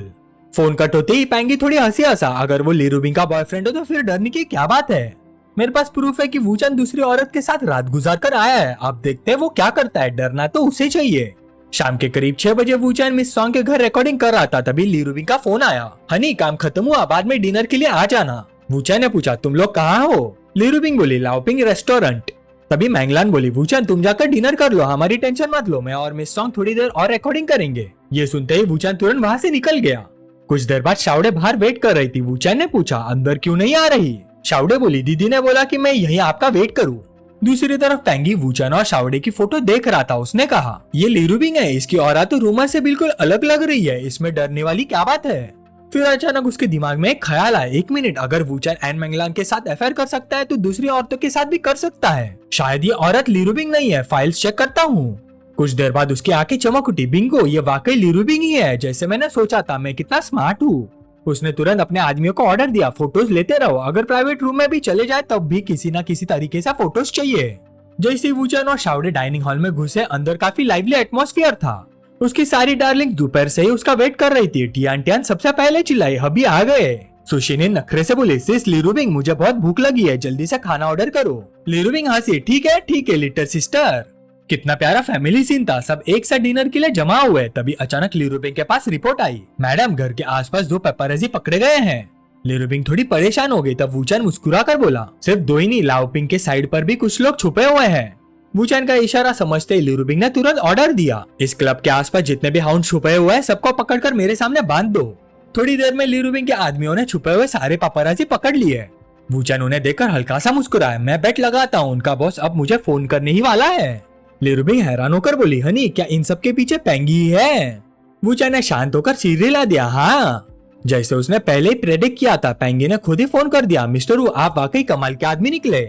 S1: फोन कट होते ही पैंगी थोड़ी हंसा। अगर वो ली रूबिंग का बॉयफ्रेंड हो तो फिर डरने की क्या बात है? मेरे पास प्रूफ है कि वूचान दूसरी औरत के साथ रात गुजार कर आया है, अब देखते हैं वो क्या करता है, डरना तो उसे चाहिए। शाम के करीब 6 बजे वूचान मिस सॉन्ग के घर रिकॉर्डिंग कर रहा था, तभी ली रूबिंग का फोन आया, हनी काम खत्म हुआ, बाद में डिनर के लिए आ जाना। वूचान ने पूछा, तुम लोग कहाँ हो? ली रूबिंग बोली, लाओपिंग रेस्टोरेंट। तभी मैंगलान बोली, वूचान तुम जाकर डिनर कर लो, हमारी टेंशन मत लो, मैं और मिस सॉन्ग थोड़ी देर और रिकॉर्डिंग करेंगे। ये सुनते ही वूचान तुरंत वहाँ से निकल गया। कुछ देर बाद शावड़े बाहर वेट कर रही थी। वूचान ने पूछा, अंदर क्यों नहीं आ रही? शावड़े बोली, दीदी ने बोला कि मैं यहीं आपका वेट करूं। दूसरी तरफ पैंगी वूचान और शावड़े की फोटो देख रहा था। उसने कहा, ये ली रूबिंग है, इसकी औरत तो रूमर से बिल्कुल अलग लग रही है, इसमें डरने वाली क्या बात है? फिर अचानक उसके दिमाग में एक ख्याल आया, 1 मिनट, अगर वूचान एन मैंगलान के साथ अफेयर कर सकता है तो दूसरी औरतों के साथ भी कर सकता है, शायद ये औरत ली रूबिंग नहीं है, फाइल्स चेक करता हूँ। कुछ देर बाद उसकी आंखें चमक उठी, बिंगो, ये वाकई ली रूबिंग ही है, जैसे मैंने सोचा था, मैं कितना स्मार्ट हूँ। उसने तुरंत अपने आदमियों को ऑर्डर दिया, फोटोज लेते रहो, अगर प्राइवेट रूम में भी चले जाए तब भी किसी न किसी तरीके से फोटोज चाहिए। जैसे वूचान और शावड़े डाइनिंग हॉल में घुसे, अंदर काफी लाइवली एटमॉस्फेयर था। उसकी सारी डार्लिंग दोपहर से ही उसका वेट कर रही थी। टियान टियान सबसे पहले चिल्लाई, अभी आ गए। सुशी ने नखरे से बोली, सिस ली रूबिंग, मुझे बहुत भूख लगी है, जल्दी से खाना ऑर्डर करो। ली रूबिंग हंसी, ठीक है लिटिल सिस्टर। कितना प्यारा फैमिली सीन था, सब एक साथ डिनर के लिए जमा हुए। तभी अचानक ली रूबिंग के पास रिपोर्ट आई, मैडम घर के आसपास 2 पेपरजी पकड़े गए हैं। ली रूबिंग थोड़ी परेशान हो गई। तब वूचान मुस्कुरा कर बोला, सिर्फ 2 ही नहीं, लाओपिंग के साइड पर भी कुछ लोग छुपे हुए हैं। वूचान का इशारा समझते ही ली रूबिंग ने तुरंत ऑर्डर दिया, इस क्लब के आसपास जितने भी हाउंड छुपे हुए हैं सबको पकड़कर मेरे सामने बांध दो। थोड़ी देर में ली रूबिंग के आदमियों ने छुपे हुए सारे पेपरजी पकड़ लिए। वूचान उन्हें देखकर हल्का सा मुस्कुराया, मैं बेट लगाता हूँ उनका बॉस अब मुझे फोन करने ही वाला है। ली रूबिंग हैरान होकर बोली, हनी क्या इन सब के पीछे पैंगी ही है? वूचान ने शांत होकर सिर हिला दिया, हाँ, जैसे उसने पहले ही प्रेडिक्ट किया था, पैंगी ने खुद ही फोन कर दिया, मिस्टर वू आप वाकई कमाल के आदमी निकले।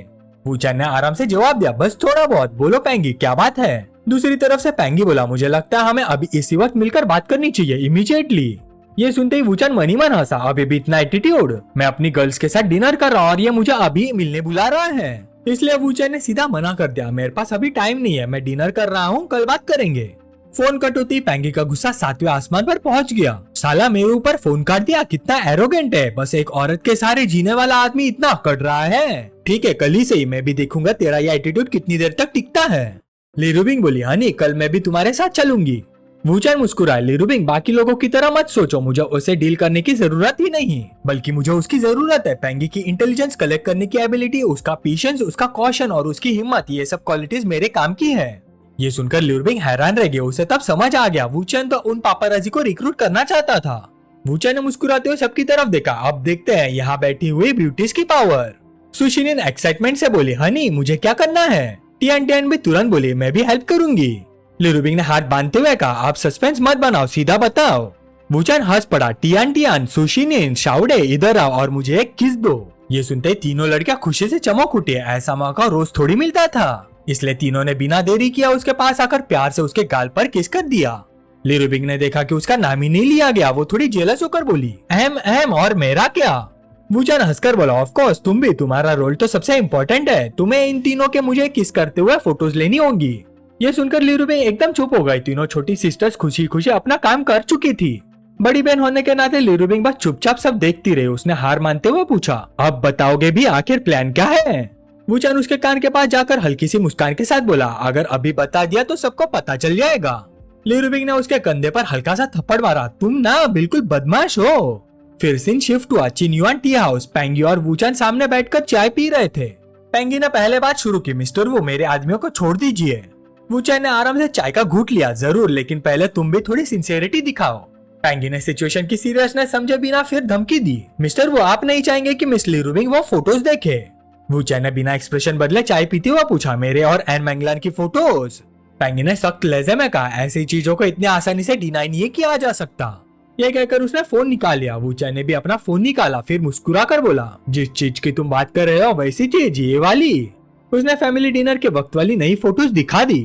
S1: वूचान ने आराम से जवाब दिया, बस थोड़ा बहुत, बोलो पैंगी क्या बात है? दूसरी तरफ से पैंगी बोला, मुझे लगता है हमें अभी इसी वक्त मिलकर बात करनी चाहिए, इमीडिएटली। ये सुनते ही वूचान मन ही मन हंसा, अभी भी इतना एटीट्यूड, मैं अपनी गर्ल्स के साथ डिनर कर रहा हूँ और ये मुझे अभी मिलने बुला रहा है। इसलिए वूचान ने सीधा मना कर दिया, मेरे पास अभी टाइम नहीं है, मैं डिनर कर रहा हूँ, कल बात करेंगे। फोन कट होती पैंगी का गुस्सा 7वें आसमान पर पहुंच गया, साला मेरे ऊपर फोन काट दिया, कितना एरोगेंट है, बस एक औरत के सारे जीने वाला आदमी इतना अकड़ रहा है। ठीक है, कल ही से ही मैं भी देखूंगा तेरा ये एटीट्यूड कितनी देर तक टिकता है। लीरुबिंग बोली, हनी कल मैं भी तुम्हारे साथ चलूंगी। वूचैन मुस्कुराए, लीरुबिंग बाकी लोगों की तरह मत सोचो, मुझे उसे डील करने की जरूरत ही नहीं, बल्कि मुझे उसकी जरूरत है। पेंगी की इंटेलिजेंस, कलेक्ट करने की एबिलिटी, उसका पेशेंस, उसका कॉशन और उसकी हिम्मत, ये सब क्वालिटीज मेरे काम की है। ये सुनकर लीरुबिंग हैरान रह गया। उसे तब समझ आ गया, वूचैन तो उन पापाराजी को रिक्रूट करना चाहता था। वूचैन ने मुस्कुराते हुए सबकी तरफ देखा। अब देखते हैं यहाँ बैठी हुई ब्यूटीज की पावर। सुशिनिन एक्साइटमेंट से बोली, हनी मुझे क्या करना है? टियान टियान भी तुरंत बोली, मैं भी हेल्प करूंगी। लीरुबिंग ने हाथ बांधते हुए कहा, आप सस्पेंस मत बनाओ, सीधा बताओ। वूचैन हंस पड़ा, टियान टियान, सुशिनिन, शाउडे इधर आओ और मुझे एक किस दो। ये सुनते तीनों लड़कियां खुशी से चमक उठी। ऐसा मौका रोज थोड़ी मिलता था, इसलिए तीनों ने बिना देरी किया उसके पास आकर प्यार से उसके गाल पर किस कर दिया। लीरुबिंग ने देखा कि उसका नाम ही नहीं लिया गया। वो थोड़ी जेलस होकर बोली, अहम और मेरा क्या? वूचैन हंसकर बोला, ऑफ कोर्स तुम भी, तुम्हारा रोल तो सबसे इम्पोर्टेंट है, तुम्हें इन तीनों के मुझे किस करते हुए फोटोज लेनी होंगी। ये सुनकर लीरुबिंग एकदम चुप हो गई। तीनों छोटी सिस्टर्स खुशी खुशी अपना काम कर चुकी थी। बड़ी बहन होने के नाते लीरुबिंग बस चुपचाप सब देखती रही। उसने हार मानते हुए पूछा, अब बताओगे भी आखिर प्लान क्या है? वूचैन उसके कान के पास जाकर हल्की सी मुस्कान के साथ बोला, अगर अभी बता दिया तो सबको पता चल जाएगा। लीरुबिंग ने उसके कंधे पर हल्का सा थप्पड़ मारा, तुम ना बिल्कुल बदमाश हो। फिर सीन शिफ्ट हुआ चिन्युआन टी हाउस। पेंगी और वूचैन सामने बैठकर चाय पी रहे थे। पेंगी ने पहले बात शुरू की, मिस्टर वो मेरे आदमियों को छोड़ दीजिए। वूचैन ने आराम से चाय का घूंट लिया, जरूर, लेकिन पहले तुम भी थोड़ी सिंसियरिटी दिखाओ। पेंगी ने सिचुएशन की सीरियसनेस समझे बिना फिर धमकी दी, मिस्टर वो आप नहीं चाहेंगे कि मिस लीरुबिंग वो फोटोज देखे? वूचैन ने बिना एक्सप्रेशन बदले चाय पीते हुए पूछा, मेरे और एन मैंगलान की फोटोज? पेंगी ने सख्त लहजे में कहा, ऐसी चीजों को इतनी आसानी से डिनाई नहीं किया जा सकता। ये कहकर उसने फोन निकाल लिया। वूचैन ने भी अपना फोन निकाला, फिर मुस्कुरा कर बोला, जिस चीज की तुम बात कर रहे हो वैसी चीज, ये वाली। उसने फैमिली डिनर के वक्त वाली नई फोटोज दिखा दी।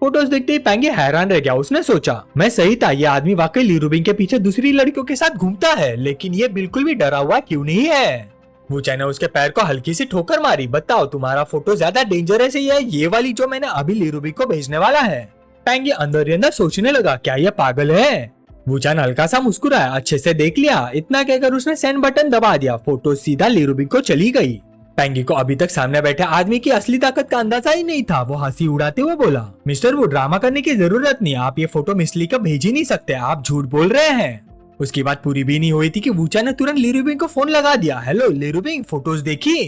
S1: फोटोज देखते ही पेंगी हैरान रह गया। उसने सोचा, मैं सही था, ये आदमी वाकई लीरुबिंग के पीछे दूसरी लड़कियों के साथ घूमता है, लेकिन ये बिल्कुल भी डरा हुआ क्यों नहीं है? वूचैन ने उसके पैर को हल्की सी ठोकर मारी, बताओ तुम्हारा फोटो ज्यादा डेंजरस है ये वाली जो मैंने अभी लीरुबिंग को भेजने वाला है? पेंगी अंदर ही अंदर सोचने लगा, क्या ये पागल है? वूचैन हल्का सा मुस्कुराया, अच्छे से देख लिया, इतना कहकर उसने सेंड बटन दबा दिया। फोटो सीधा लीरुबिंग को चली गई। पेंगी को अभी तक सामने बैठे आदमी की असली ताकत का अंदाजा ही नहीं था। वो हंसी उड़ाते हुए बोला, मिस्टर वो ड्रामा करने की जरूरत नहीं, आप ये फोटो मिस ली को भेज ही नहीं सकते, आप झूठ बोल रहे हैं। उसकी बात पूरी भी नहीं हुई थी कि वूचैन ने तुरंत लीरुबिंग को फोन लगा दिया, हेलो लीरुबिंग, फोटोज देखी?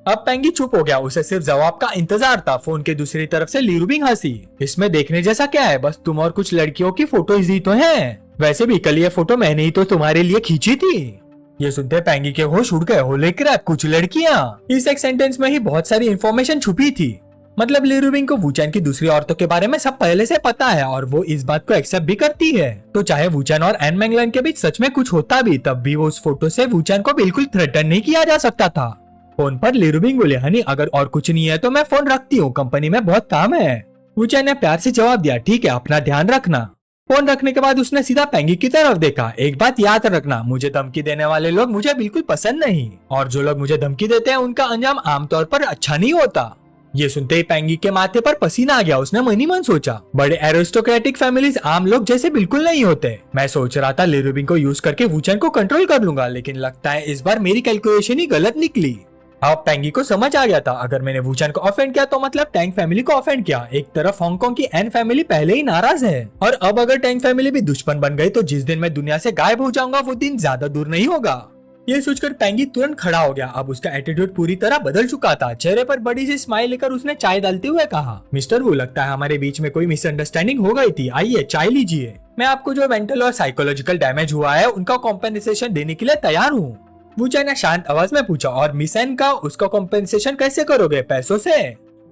S1: अब पेंगी चुप हो गया, उसे सिर्फ जवाब का इंतजार था। फोन के दूसरी तरफ से लीरुबिंग हंसी, इसमें देखने जैसा क्या है, बस तुम और कुछ लड़कियों की फोटोज ही तो हैं। वैसे भी कल ये फोटो मैंने ही तो तुम्हारे लिए खींची थी। ये सुनते पेंगी के होश उड़ गए। होले क्रैप, कुछ लड़कियां? इस एक सेंटेंस में ही बहुत सारी इंफॉर्मेशन छुपी थी। मतलब लीरुबिंग को वूचैन की दूसरी औरतों के बारे में सब पहले से पता है और वो इस बात को एक्सेप्ट भी करती है। तो चाहे वूचैन और एन मैंगलान के बीच सच में कुछ होता भी, तब भी वो उस फोटो से वूचैन को बिल्कुल थ्रेटन नहीं किया जा सकता था। फोन पर लीरुबिंग बोले, हनी अगर और कुछ नहीं है तो मैं फोन रखती हूँ, कंपनी में बहुत काम है। वूचैन ने प्यार से जवाब दिया, ठीक है, अपना ध्यान रखना। फोन रखने के बाद उसने सीधा पेंगी की तरफ देखा, एक बात याद रखना, मुझे धमकी देने वाले लोग मुझे बिल्कुल पसंद नहीं, और जो लोग मुझे धमकी देते हैं उनका अंजाम आमतौर पर अच्छा नहीं होता। ये सुनते ही पेंगी के माथे पर पसीना आ गया। उसने मन ही मन सोचा, बड़े एरिस्टोक्रेटिक फैमिलीज आम लोग जैसे बिल्कुल नहीं होते। मैं सोच रहा था लीरुबिंग को यूज करके वूचैन को कंट्रोल कर लूंगा, लेकिन लगता है इस बार मेरी कैलकुलेशन ही गलत निकली। अब पेंगी को समझ आ गया था, अगर मैंने वूचैन को ऑफेंड किया तो मतलब टैंग फैमिली को ऑफेंड किया। एक तरफ हांगकांग की एन फैमिली पहले ही नाराज है, और अब अगर टैंग फैमिली भी दुश्मन बन गई तो जिस दिन मैं दुनिया से गायब हो जाऊंगा वो दिन ज्यादा दूर नहीं होगा। ये सोचकर पेंगी तुरंत खड़ा हो गया। अब उसका एटीट्यूड पूरी तरह बदल चुका था। चेहरे पर बड़ी सी स्माइल लेकर उसने चाय डालते हुए कहा, मिस्टर वो लगता है हमारे बीच में कोई मिसअंडरस्टैंडिंग हो गई थी, आइए चाय लीजिए। मैं आपको जो मेंटल और साइकोलॉजिकल डैमेज हुआ है उनका कॉम्पेंसेशन देने के लिए तैयार हूँ। वूचैन ने शांत आवाज में पूछा, और मिस एन का उसका कॉम्पेंसेशन कैसे करोगे, पैसों से?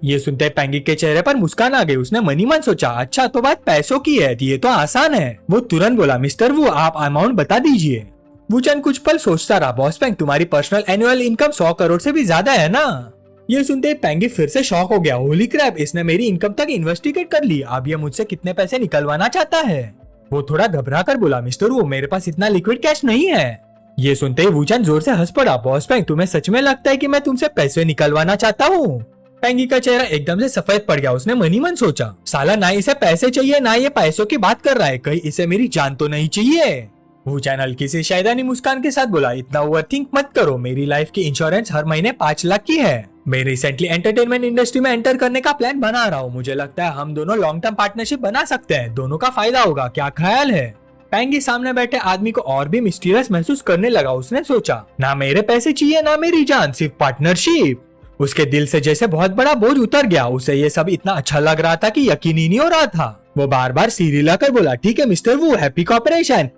S1: ये सुनते पेंगी के चेहरे पर मुस्कान आ गई। उसने मनी मन सोचा, अच्छा तो बात पैसों की है, ये तो आसान है। वो तुरंत बोला, मिस्टर वो आप अमाउंट बता दीजिए। वूचैन कुछ पल सोचता रहा, बॉस पेंग तुम्हारी पर्सनल एनुअल इनकम 100 करोड़ से भी ज्यादा है ना? ये सुनते पेंगी फिर से शॉक हो गया, होली क्रैप, इसने मेरी इनकम तक इन्वेस्टिगेट कर ली, अब ये मुझसे कितने पैसे निकलवाना चाहता है? वो थोड़ा घबरा कर बोला, मिस्टर वो मेरे पास इतना लिक्विड कैश नहीं है। ये सुनते ही वूचैन जोर से हंस पड़ा, बॉस पेंग तुम्हें सच में लगता है कि मैं तुमसे पैसे निकलवाना चाहता हूँ? पेंगी का चेहरा एकदम से सफेद पड़ गया। उसने मनी मन सोचा, साला ना इसे पैसे चाहिए ना ये पैसों की बात कर रहा है, कहीं इसे मेरी जान तो नहीं चाहिए। वो चैनल हल्की सी शायदानी मुस्कान के साथ बोला, इतना ओवरथिंक मत करो, मेरी लाइफ की इंश्योरेंस हर महीने 5 लाख की है। मैं रिसेंटली एंटरटेनमेंट इंडस्ट्री में एंटर करने का प्लान बना रहा हूँ, मुझे लगता है हम दोनों लॉन्ग टर्म पार्टनरशिप बना सकते हैं, दोनों का फायदा होगा, क्या ख्याल है? पैंगी सामने बैठे आदमी को और भी मिस्टीरियस महसूस करने लगा। उसने सोचा, ना मेरे पैसे चाहिए ना मेरी जान, सिर्फ पार्टनरशिप। उसके दिल से जैसे बहुत बड़ा बोझ उतर गया। उसे ये सब इतना अच्छा लग रहा था कि यकीन ही नहीं हो रहा था। वो बार बार सीढ़ी लाकर बोला, ठीक है मिस्टर वू, हैप्पी कॉपरेशन।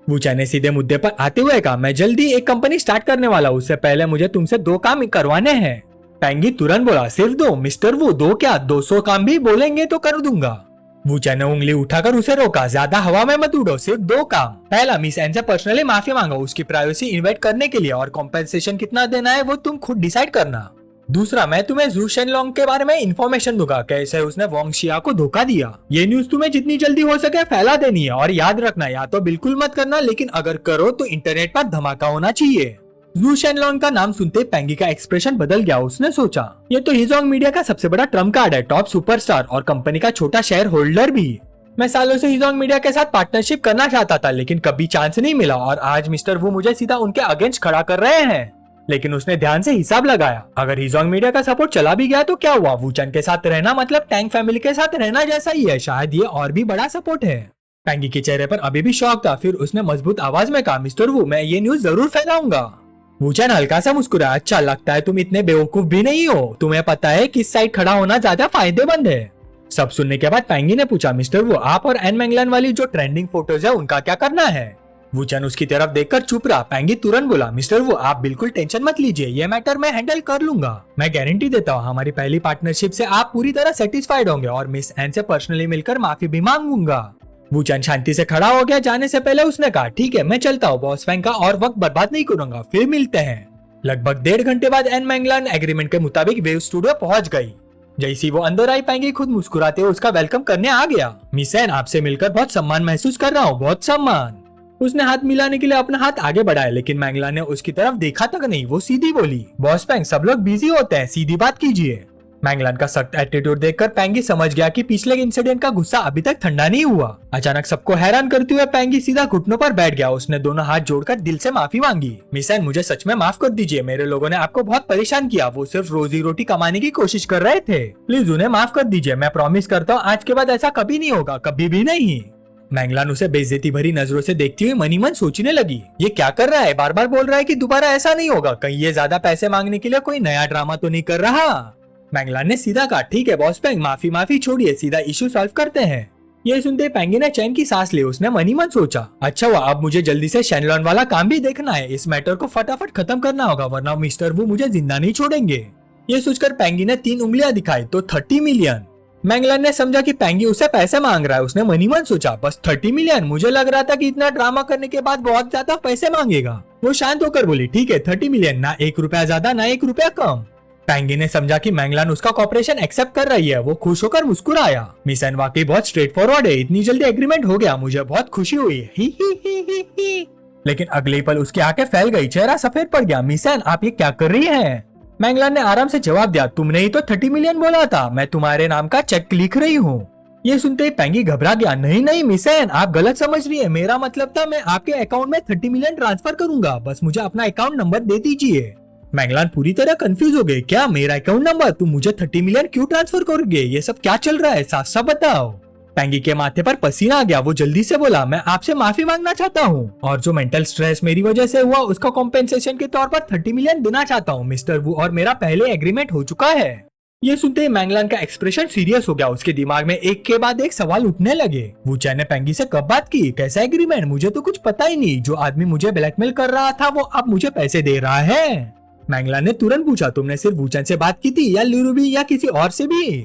S1: वूचा ने सीधे मुद्दे पर आते हुए कहा, मैं जल्दी एक कंपनी स्टार्ट करने वाला हूँ, उससे पहले मुझे तुमसे 2 काम करवाने हैं। पैंगी तुरंत बोला, सिर्फ 2? मिस्टर वू 2 क्या 200 काम भी बोलेंगे तो कर दूंगा। वूचा ने उंगली उठाकर उसे रोका, ज्यादा हवा में मत उड़ो, सिर्फ 2 काम। पहला, मिस एन से पर्सनली माफी मांगो उसकी प्राइवेसी इन्वाइट करने के लिए, और कॉम्पेंसेशन कितना देना है वो तुम खुद डिसाइड करना। दूसरा, मैं तुम्हें जू शेनलॉन्ग के बारे में इंफॉर्मेशन दूंगा, कैसे उसने वोंग शिया को धोखा दिया। ये न्यूज तुम्हें जितनी जल्दी हो सके फैला देनी है, और याद रखना, या तो बिल्कुल मत करना, लेकिन अगर करो तो इंटरनेट पर धमाका होना चाहिए। जू शेनलॉन्ग का नाम सुनते पैंगी का एक्सप्रेशन बदल गया। उसने सोचा, ये तो हिजोंग मीडिया का सबसे बड़ा ट्रम्प कार्ड है, टॉप सुपरस्टार और कंपनी का छोटा शेयर होल्डर भी। मैं सालों से हिजोंग मीडिया के साथ पार्टनरशिप करना चाहता था, लेकिन कभी चांस नहीं मिला, और आज मिस्टर वू मुझे सीधा उनके अगेंस्ट खड़ा कर रहे हैं। लेकिन उसने ध्यान से हिसाब लगाया, अगर हिजोंग मीडिया का सपोर्ट चला भी गया तो क्या हुआ? वूचन के साथ रहना मतलब टैंग फैमिली के साथ रहना जैसा ही है, शायद ये और भी बड़ा सपोर्ट है। पैंगी के चेहरे पर अभी भी शौक था। फिर उसने मजबूत आवाज में कहा, मिस्टर वू, मैं ये न्यूज जरूर फैलाऊंगा। वूचन हल्का सा मुस्कुराया, अच्छा लगता है तुम इतने बेवकूफ भी नहीं हो, तुम्हें पता है किस साइड खड़ा होना ज्यादा फायदेमंद है। सब सुनने के बाद पैंगी ने पूछा, मिस्टर वू, आप और एन मैंगलन वाली जो ट्रेंडिंग फोटोज है उनका क्या करना है? वूचन उसकी तरफ देखकर चुप रहा। पैंगी तुरंत बोला, मिस्टर वू, आप बिल्कुल टेंशन मत लीजिए, ये मैटर मैं हैंडल कर लूंगा। मैं गारंटी देता हूँ हमारी पहली पार्टनरशिप से आप पूरी तरह सेटिस्फाइड होंगे, और मिस एन से पर्सनली मिलकर माफी भी मांगूंगा। वूचन शांति से खड़ा हो गया। जाने से पहले उसने कहा, ठीक है मैं चलता हूँ, बॉस फैंग का और वक्त बर्बाद नहीं करूंगा, फिर मिलते हैं। लगभग 1.5 घंटे बाद एन मैंगलन एग्रीमेंट के मुताबिक वेव स्टूडियो पहुंच गई। जैसी वो अंदर आई, पैंगी खुद मुस्कुराते हुए उसका वेलकम करने आ गया। मिस एन, आपसे मिलकर बहुत सम्मान महसूस कर रहा हूँ, बहुत सम्मान। उसने हाथ मिलाने के लिए अपना हाथ आगे बढ़ाया, लेकिन मैंगलन ने उसकी तरफ देखा तक नहीं। वो सीधी बोली, बॉस फैंग, सब लोग बिजी होते हैं, सीधी बात कीजिए। मैंगलन का सख्त एटीट्यूड देखकर पैंगी समझ गया कि पिछले इंसिडेंट का गुस्सा अभी तक ठंडा नहीं हुआ। अचानक सबको हैरान करते हुए पैंगी सीधा घुटनों पर बैठ गया। उसने दोनों हाथ जोड़कर दिल से माफी मांगी। मिस एन, मुझे सच में माफ कर दीजिए, मेरे लोगों ने आपको बहुत परेशान किया, वो सिर्फ रोजी रोटी कमाने की कोशिश कर रहे थे, प्लीज उन्हें माफ कर दीजिए। मैं प्रॉमिस करता हूँ आज के बाद ऐसा कभी नहीं होगा, कभी भी नहीं। मैंगलन उसे बेइज्जती भरी नजरों से देखती हुई मनी मन सोचने लगी, ये क्या कर रहा है, बार बार बोल रहा है कि दोबारा ऐसा नहीं होगा, कहीं ये ज्यादा पैसे मांगने के लिए कोई नया ड्रामा तो नहीं कर रहा। मैंगलन ने सीधा कहा, ठीक है बॉस फैंग, माफी छोड़िए, सीधा इशू सॉल्व करते हैं। ये सुनते पैंगी ने चैन की सांस ली। उसने मनी मन सोचा, अच्छा हुआ अब मुझे जल्दी से शेनलॉन वाला काम भी देखना है, इस मैटर को फटाफट खत्म करना होगा, वरना मिस्टर वू मुझे जिंदा नहीं छोड़ेंगे। ये सोचकर पैंगी ने 3 उंगलियां दिखाई तो 30 मिलियन। मैंगलन ने समझा कि पैंगी उसे पैसे मांग रहा है। उसने मनी मन सोचा, बस 30 मिलियन? मुझे लग रहा था कि इतना ड्रामा करने के बाद बहुत ज्यादा पैसे मांगेगा। वो शांत होकर बोली, ठीक है 30 मिलियन, ना 1 रुपया ज्यादा ना 1 रुपया कम। पैंगी ने समझा कि मैंगलन उसका कॉपरेशन एक्सेप्ट कर रही है। वो खुश होकर मुस्कुराया। मिस एन वाकई बहुत स्ट्रेट फॉरवर्ड है, इतनी जल्दी एग्रीमेंट हो गया, मुझे बहुत खुशी हुई। ही। लेकिन अगले पल उसकी आंखें फैल गई, चेहरा सफेद पड़ गया। मिस एन, आप ये क्या कर रही हैं? मैंगलन ने आराम से जवाब दिया, तुमने ही तो 30 मिलियन बोला था, मैं तुम्हारे नाम का चेक लिख रही हूँ। ये सुनते ही पैंगी घबरा गया, नहीं मिस एन, आप गलत समझ रही है, मेरा मतलब था मैं आपके अकाउंट में 30 मिलियन ट्रांसफर करूंगा, बस मुझे अपना अकाउंट नंबर दे दीजिए। मैंगलन पूरी तरह कंफ्यूज हो गए, क्या मेरा अकाउंट नंबर? तुम मुझे 30 मिलियन क्यों ट्रांसफर करोगे? ये सब क्या चल रहा है, साफ साफ बताओ। पैंगी के माथे पर पसीना आ गया। वो जल्दी से बोला, मैं आपसे माफी मांगना चाहता हूँ, और जो मेंटल स्ट्रेस मेरी वजह से हुआ उसका कॉम्पेंसेशन के तौर पर 30 मिलियन देना चाहता हूँ। मिस्टर वू और मेरा पहले एग्रीमेंट हो चुका है। ये सुनते ही मैंगलन का एक्सप्रेशन सीरियस हो गया। उसके दिमाग में एक के बाद एक सवाल उठने लगे। वूचन ने पैंगी से कब बात की, कैसा एग्रीमेंट? मुझे तो कुछ पता ही नहीं। जो आदमी मुझे ब्लैकमेल कर रहा था वो अब मुझे पैसे दे रहा है। मैंगलन ने तुरंत पूछा, तुमने सिर्फ वूचन से बात की थी या लिरुबी या किसी और से भी?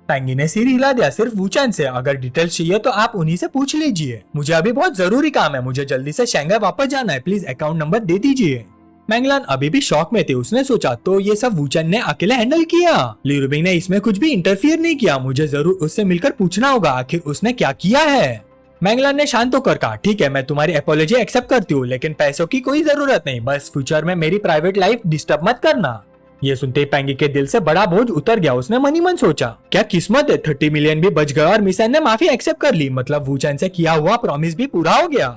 S1: पैंगी ने सिर हिला दिया, सिर्फ वूचन से। अगर डिटेल्स चाहिए तो आप उन्हीं से पूछ लीजिए, मुझे अभी बहुत जरूरी काम है, मुझे जल्दी से शंघाई वापस जाना है, प्लीज अकाउंट नंबर दे दीजिए। मैंगलन अभी भी शॉक में थे। उसने सोचा, तो ये सब वूचन ने अकेले हैंडल किया, लिरुबी ने इसमें कुछ भी इंटरफियर नहीं किया। मुझे जरूर उससे मिलकर पूछना होगा आखिर उसने क्या किया है। मैंगलन ने शांत होकर कहा, ठीक है मैं तुम्हारी अपोलॉजी एक्सेप्ट करती हूँ, लेकिन पैसों की कोई जरूरत नहीं, बस फ्यूचर में मेरी प्राइवेट लाइफ डिस्टर्ब मत करना। ये सुनते ही पैंगी के दिल से बड़ा बोझ उतर गया। उसने मन ही मन सोचा, क्या किस्मत है, 30 मिलियन भी बच गया और मिसान ने माफी एक्सेप्ट कर ली, मतलब वूचैन से किया हुआ प्रॉमिस भी पूरा हो गया।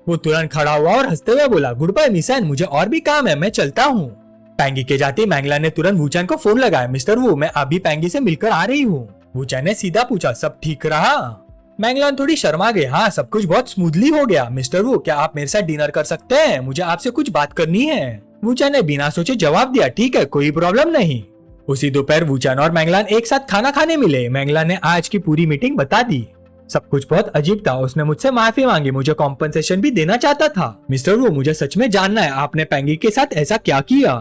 S1: वो तुरंत खड़ा हुआ और हंसते हुए बोला, गुड बाय मिसान, मुझे और भी काम है, मैं चलता हूँ। पैंगी के जाते मैंगलान ने तुरंत वूचैन को फोन लगाया, मिस्टर वू, मैं अभी पैंगी से मिलकर आ रही हूँ। वूचैन ने सीधा पूछा, सब ठीक रहा? मैंगलान थोड़ी शर्मा गई, हाँ सब कुछ बहुत स्मूथली हो गया। मिस्टर वू, क्या आप मेरे साथ डिनर कर सकते हैं, मुझे आपसे कुछ बात करनी है। वूचैन ने बिना सोचे जवाब दिया, ठीक है, कोई प्रॉब्लम नहीं। उसी दोपहर वूचैन और मैंगलान एक साथ खाना खाने मिले। मैंगलान ने आज की पूरी मीटिंग बता दी। सब कुछ बहुत अजीब था। उसने मुझसे माफी मांगी, मुझे कॉम्पनसेशन भी देना चाहता था। मिस्टर वू, मुझे सच में जानना है, आपने पैंगी के साथ ऐसा क्या किया?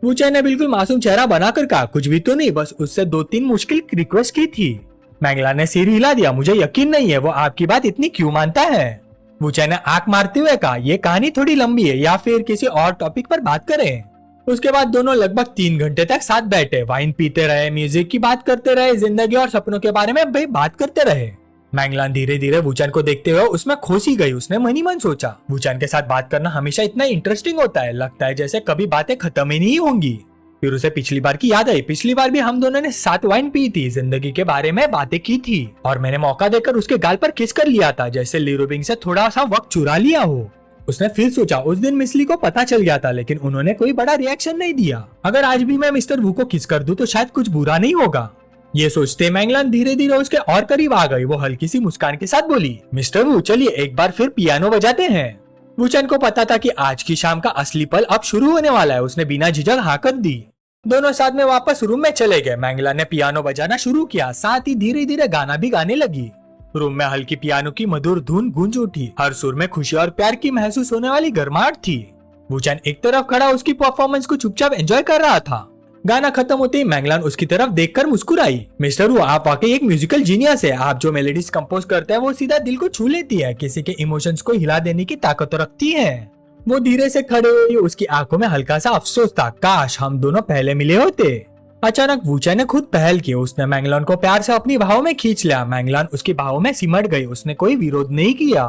S1: वूचैन ने बिल्कुल मासूम चेहरा बनाकर कहा, कुछ भी तो नहीं, बस उससे 2-3 मुश्किल रिक्वेस्ट की थी। मैंगलान ने सिर हिला दिया, मुझे यकीन नहीं है वो आपकी बात इतनी क्यों मानता है। वूचैन ने आंख मारते हुए कहा, ये कहानी थोड़ी लंबी है, या फिर किसी और टॉपिक पर बात करें। उसके बाद दोनों लगभग 3 घंटे तक साथ बैठे, वाइन पीते रहे, म्यूजिक की बात करते रहे, जिंदगी और सपनों के बारे में भाई बात करते रहे। मैंगलान धीरे धीरे वूचैन को देखते हुए उसमें खोसी गई। उसने मन ही मन सोचा, वूचैन के साथ बात करना हमेशा इतना इंटरेस्टिंग होता है, लगता है जैसे कभी बातें खत्म ही नहीं होंगी। फिर उसे पिछली बार की याद आई, पिछली बार भी हम दोनों ने साथ वाइन पी थी, जिंदगी के बारे में बातें की थी, और मैंने मौका देकर उसके गाल पर किस कर लिया था, जैसे ली रूबिंग से थोड़ा सा वक्त चुरा लिया हो। उसने फिर सोचा, उस दिन मिसली को पता चल गया था, लेकिन उन्होंने कोई बड़ा रिएक्शन नहीं दिया। अगर आज भी मैं मिस्टर वू को किस कर दूं तो शायद कुछ बुरा नहीं होगा। ये सोचते मैंगलान धीरे धीरे उसके और करीब आ गई। वो हल्की सी मुस्कान के साथ बोली, मिस्टर वू, चलिए एक बार फिर पियानो बजाते हैं। वूचैन को पता था कि आज की शाम का असली पल अब शुरू होने वाला है। उसने बिना झिझक हाँ कर दी। दोनों साथ में वापस रूम में चले गए। मैंगलान ने पियानो बजाना शुरू किया, साथ ही धीरे धीरे गाना भी गाने लगी। रूम में हल्की पियानो की मधुर धुन गूंज उठी। हर सुर में खुशी और प्यार की महसूस होने वाली गर्माहट थी। वूचैन एक तरफ खड़ा उसकी परफॉर्मेंस को चुपचाप एंजॉय कर रहा था। गाना खत्म होते ही मैंगलान उसकी तरफ देखकर मुस्कुराई। मिस्टर वू, आप वाकई एक म्यूजिकल जीनियस है। आप जो मेलोडीज कंपोज करते हैं वो सीधा दिल को छू लेती है, किसी के इमोशंस को हिला देने की ताकत रखती है। वो धीरे से खड़े हुए, उसकी आंखों में हल्का सा अफसोस था, काश हम दोनों पहले मिले होते। अचानक वूचैन ने खुद पहल की। उसने मैंगलान को प्यार से अपनी बाहों में खींच लिया। मैंगलान उसकी बाहों में सिमट गई। उसने कोई विरोध नहीं किया।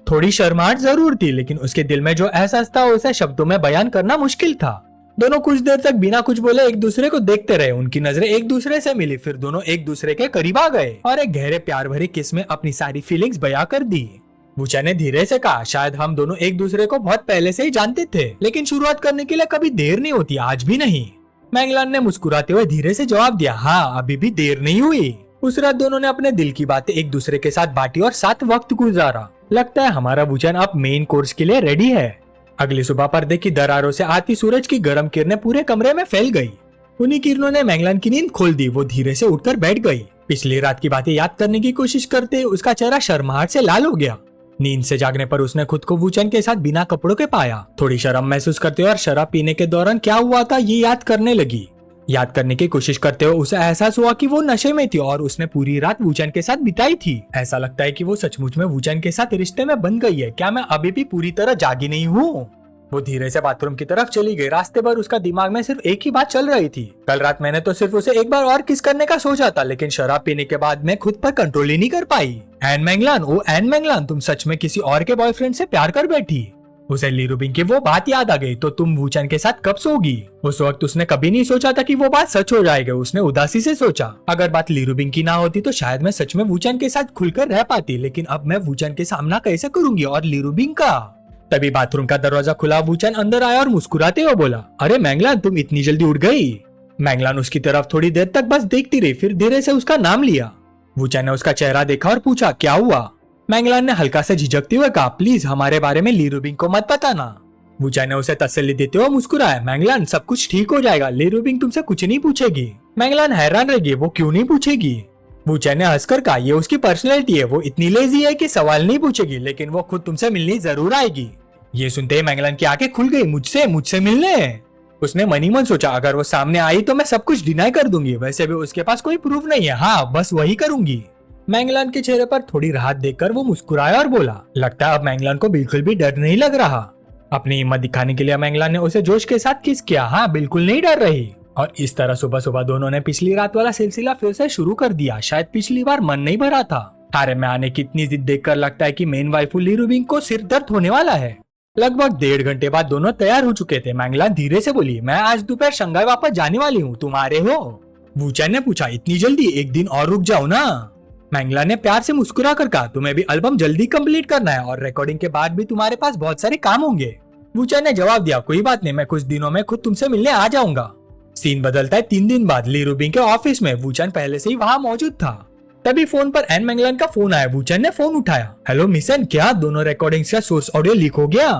S1: थोड़ी शर्माहट जरूर थी, लेकिन उसके दिल में जो एहसास था उसे शब्दों में बयान करना मुश्किल था। दोनों कुछ देर तक बिना कुछ बोले एक दूसरे को देखते रहे। उनकी नजरें एक दूसरे से मिली, फिर दोनों एक दूसरे के करीब आ गए और एक गहरे प्यार भरी किस में अपनी सारी फीलिंग्स बयां कर दी। वूचैन ने धीरे से कहा, शायद हम दोनों एक दूसरे को बहुत पहले से ही जानते थे, लेकिन शुरुआत करने के लिए कभी देर नहीं होती, आज भी नहीं। मैंगलान ने मुस्कुराते हुए धीरे से जवाब दिया, हाँ अभी भी देर नहीं हुई। उस रात दोनों ने अपने दिल की बातें एक दूसरे के साथ बांटी और साथ वक्त गुजारा। लगता है हमारा वूचैन अब मेन कोर्स के लिए रेडी है। अगली सुबह पर्दे की दरारों से आती सूरज की गर्म किरणें पूरे कमरे में फैल गई। उन्हीं किरणों ने मैंगलान की नींद खोल दी। वो धीरे से उठकर बैठ गई। पिछली रात की बातें याद करने की कोशिश करते उसका चेहरा शर्माहट से लाल हो गया। नींद से जागने पर उसने खुद को वूचैन के साथ बिना कपड़ों के पाया। थोड़ी शर्म महसूस करते हुए और शराब पीने के दौरान क्या हुआ था ये याद करने लगी। याद करने की कोशिश करते हुए उसे एहसास हुआ कि वो नशे में थी और उसने पूरी रात वूचैन के साथ बिताई थी। ऐसा लगता है कि वो सचमुच में वूचैन के साथ रिश्ते में बन गई है। क्या मैं अभी भी पूरी तरह जागी नहीं हूँ? वो धीरे से बाथरूम की तरफ चली गई। रास्ते पर उसका दिमाग में सिर्फ एक ही बात चल रही थी, कल रात मैंने तो सिर्फ उसे एक बार और किस करने का सोचा था, लेकिन शराब पीने के बाद मैं खुद पर कंट्रोल ही नहीं कर पाई। एन मैंगलान, ओ एन मैंगलान, तुम सच में किसी और के बॉयफ्रेंड से प्यार कर बैठी? उसे ली रूबिंग की वो बात याद आ गई, तो तुम वूचैन के साथ कब सोगी? उस वक्त उसने कभी नहीं सोचा था कि वो बात सच हो जाएगी। उसने उदासी से सोचा, अगर बात ली रूबिंग की ना होती तो शायद मैं सच में वूचैन के साथ खुलकर रह पाती, लेकिन अब मैं वूचैन के सामना कैसे करूंगी और ली रूबिंग का? तभी बाथरूम का दरवाजा खुला। वूचैन अंदर आया और मुस्कुराते हुए बोला, अरे मैंगलान, तुम इतनी जल्दी उठ गई? मैंगलान उसकी तरफ थोड़ी देर तक बस देखती रही, फिर धीरे से उसका नाम लिया। वूचैन ने उसका चेहरा देखा और पूछा, क्या हुआ? मैंगलान ने हल्का से झिझकते हुए कहा, प्लीज हमारे बारे में ली रूबिंग को मत बताना। वूचैन ने उसे तसल्ली देते हुए मुस्कुराया, मैंगलान सब कुछ ठीक हो जाएगा, ली रूबिंग तुमसे कुछ नहीं पूछेगी। मैंगलान हैरान रह गई, वो क्यों नहीं पूछेगी? वूचैन ने हंसकर कहा, ये उसकी पर्सनैलिटी है, वो इतनी लेजी है कि सवाल नहीं पूछेगी, लेकिन वो खुद तुमसे मिलने जरूर आएगी। ये सुनते ही मैंगलान की आंखें खुल गई, मुझसे मिलने? उसने मन ही मन सोचा, अगर वो सामने आई तो मैं सब कुछ डिनाई कर दूंगी, वैसे भी उसके पास कोई प्रूफ नहीं है, हाँ बस वही करूंगी। मैंगलान के चेहरे पर थोड़ी राहत देखकर वो मुस्कुराया और बोला, लगता है अब मैंगलान को बिल्कुल भी डर नहीं लग रहा। अपनी हिम्मत दिखाने के लिए मैंगलान ने उसे जोश के साथ किस किया, हाँ बिल्कुल नहीं डर रही। और इस तरह सुबह सुबह दोनों ने पिछली रात वाला सिलसिला फिर से शुरू कर दिया। शायद पिछली बार मन नहीं भरा था। हारे में आने की इतनी जिद देखकर लगता है कि मेन वाइफू ली रूबिंग को सिर दर्द होने वाला है। लगभग 1.5 घंटे बाद दोनों तैयार हो चुके थे। मैंगलान धीरे से बोली, मैं आज दोपहर शंघाई वापस जाने वाली हूँ, तुम आ रहे हो? वूचैन ने पूछा, इतनी जल्दी? एक दिन और रुक जाओ ना। मैंगलान ने प्यार से मुस्कुरा कर कहा, तुम्हें भी एल्बम जल्दी कंप्लीट करना है और रिकॉर्डिंग के बाद भी तुम्हारे पास बहुत सारे काम होंगे। वूचैन ने जवाब दिया, कोई बात नहीं, मैं कुछ दिनों में खुद तुमसे मिलने आ जाऊंगा। सीन बदलता है 3 दिन बाद ली रूबिंग के ऑफिस में। वूचैन पहले से ही वहाँ मौजूद था। तभी फोन पर एन मैंगलान का फोन आया। वूचैन ने फोन उठाया। हेलो मिस एन, क्या दोनों रिकॉर्डिंग्स का सोर्स ऑडियो लीक हो गया?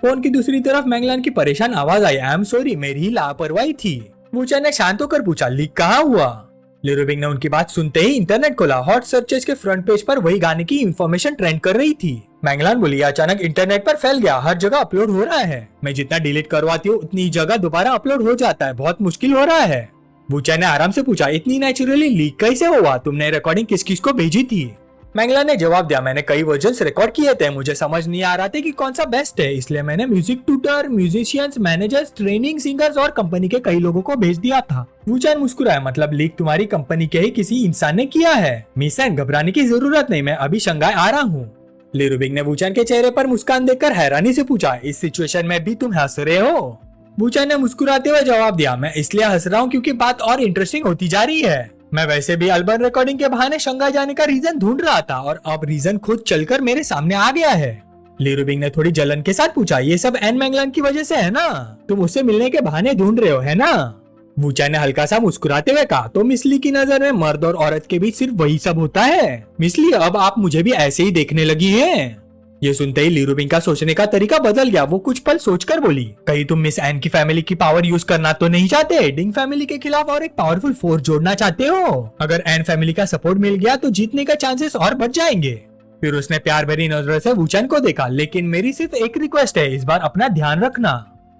S1: फोन की दूसरी तरफ मैंगलान की परेशान आवाज आई, आई एम सॉरी, मेरी ही लापरवाही थी। वूचैन ने शांत होकर पूछा, लीक कहाँ हुआ? ली रूबिंग ने उनकी बात सुनते ही इंटरनेट खोला। हॉट सर्चेस के फ्रंट पेज पर वही गाने की इंफॉर्मेशन ट्रेंड कर रही थी। मैंगलान बोली, अचानक इंटरनेट पर फैल गया, हर जगह अपलोड हो रहा है। मैं जितना डिलीट करवाती हूँ उतनी जगह दोबारा अपलोड हो जाता है, बहुत मुश्किल हो रहा है। वूचैन ने आराम से पूछा, इतनी नेचुरली लीक कैसे हुआ? तुमने रिकॉर्डिंग किस किस को भेजी थी? मैंगलान ने जवाब दिया, मैंने कई वर्जन्स रिकॉर्ड किए थे, मुझे समझ नहीं आ रहा था कि कौन सा बेस्ट है, इसलिए मैंने music tutor, musicians, managers, training singers और कंपनी के कई लोगों को भेज दिया था। वूचैन मुस्कुराया, मतलब लीक तुम्हारी कंपनी के ही किसी इंसान ने किया है? मिसन, घबराने की जरूरत नहीं, मैं अभी शंघाई आ रहा हूँ। ली रूबिंग ने वूचैन के चेहरे पर मुस्कान देखकर हैरानी से पूछा, इस सिचुएशन में भी तुम हंस रहे हो? वूचैन ने मुस्कुराते हुए जवाब दिया, मैं इसलिए हंस रहा हूँ क्योंकि बात और इंटरेस्टिंग होती जा रही है। मैं वैसे भी एल्बम रिकॉर्डिंग के बहाने शंघाई जाने का रीजन ढूंढ रहा था और अब रीजन खुद चलकर मेरे सामने आ गया है। ली रूबिंग ने थोड़ी जलन के साथ पूछा, ये सब एन मैंगलान की वजह से है ना? तुम उससे मिलने के बहाने ढूंढ रहे हो, है ना? वूचैन ने हल्का सा मुस्कुराते हुए कहा, तो मिस ली की नजर में मर्द और औरत के बीच सिर्फ वही सब होता है? मिस ली, अब आप मुझे भी ऐसे ही देखने लगी हैं? ये सुनते ही ली रूबिंग का सोचने का तरीका बदल गया। वो कुछ पल सोचकर बोली, कहीं तुम मिस एन की फैमिली की पावर यूज करना तो नहीं चाहते? डिंग फैमिली के खिलाफ और एक पावरफुल फोर्स जोड़ना चाहते हो? अगर एन फैमिली का सपोर्ट मिल गया तो जीतने का चांसेस और बढ़ जाएंगे। फिर उसने प्यार भरी नजरों से वूचैन को देखा, लेकिन मेरी सिर्फ एक रिक्वेस्ट है, इस बार अपना ध्यान रखना।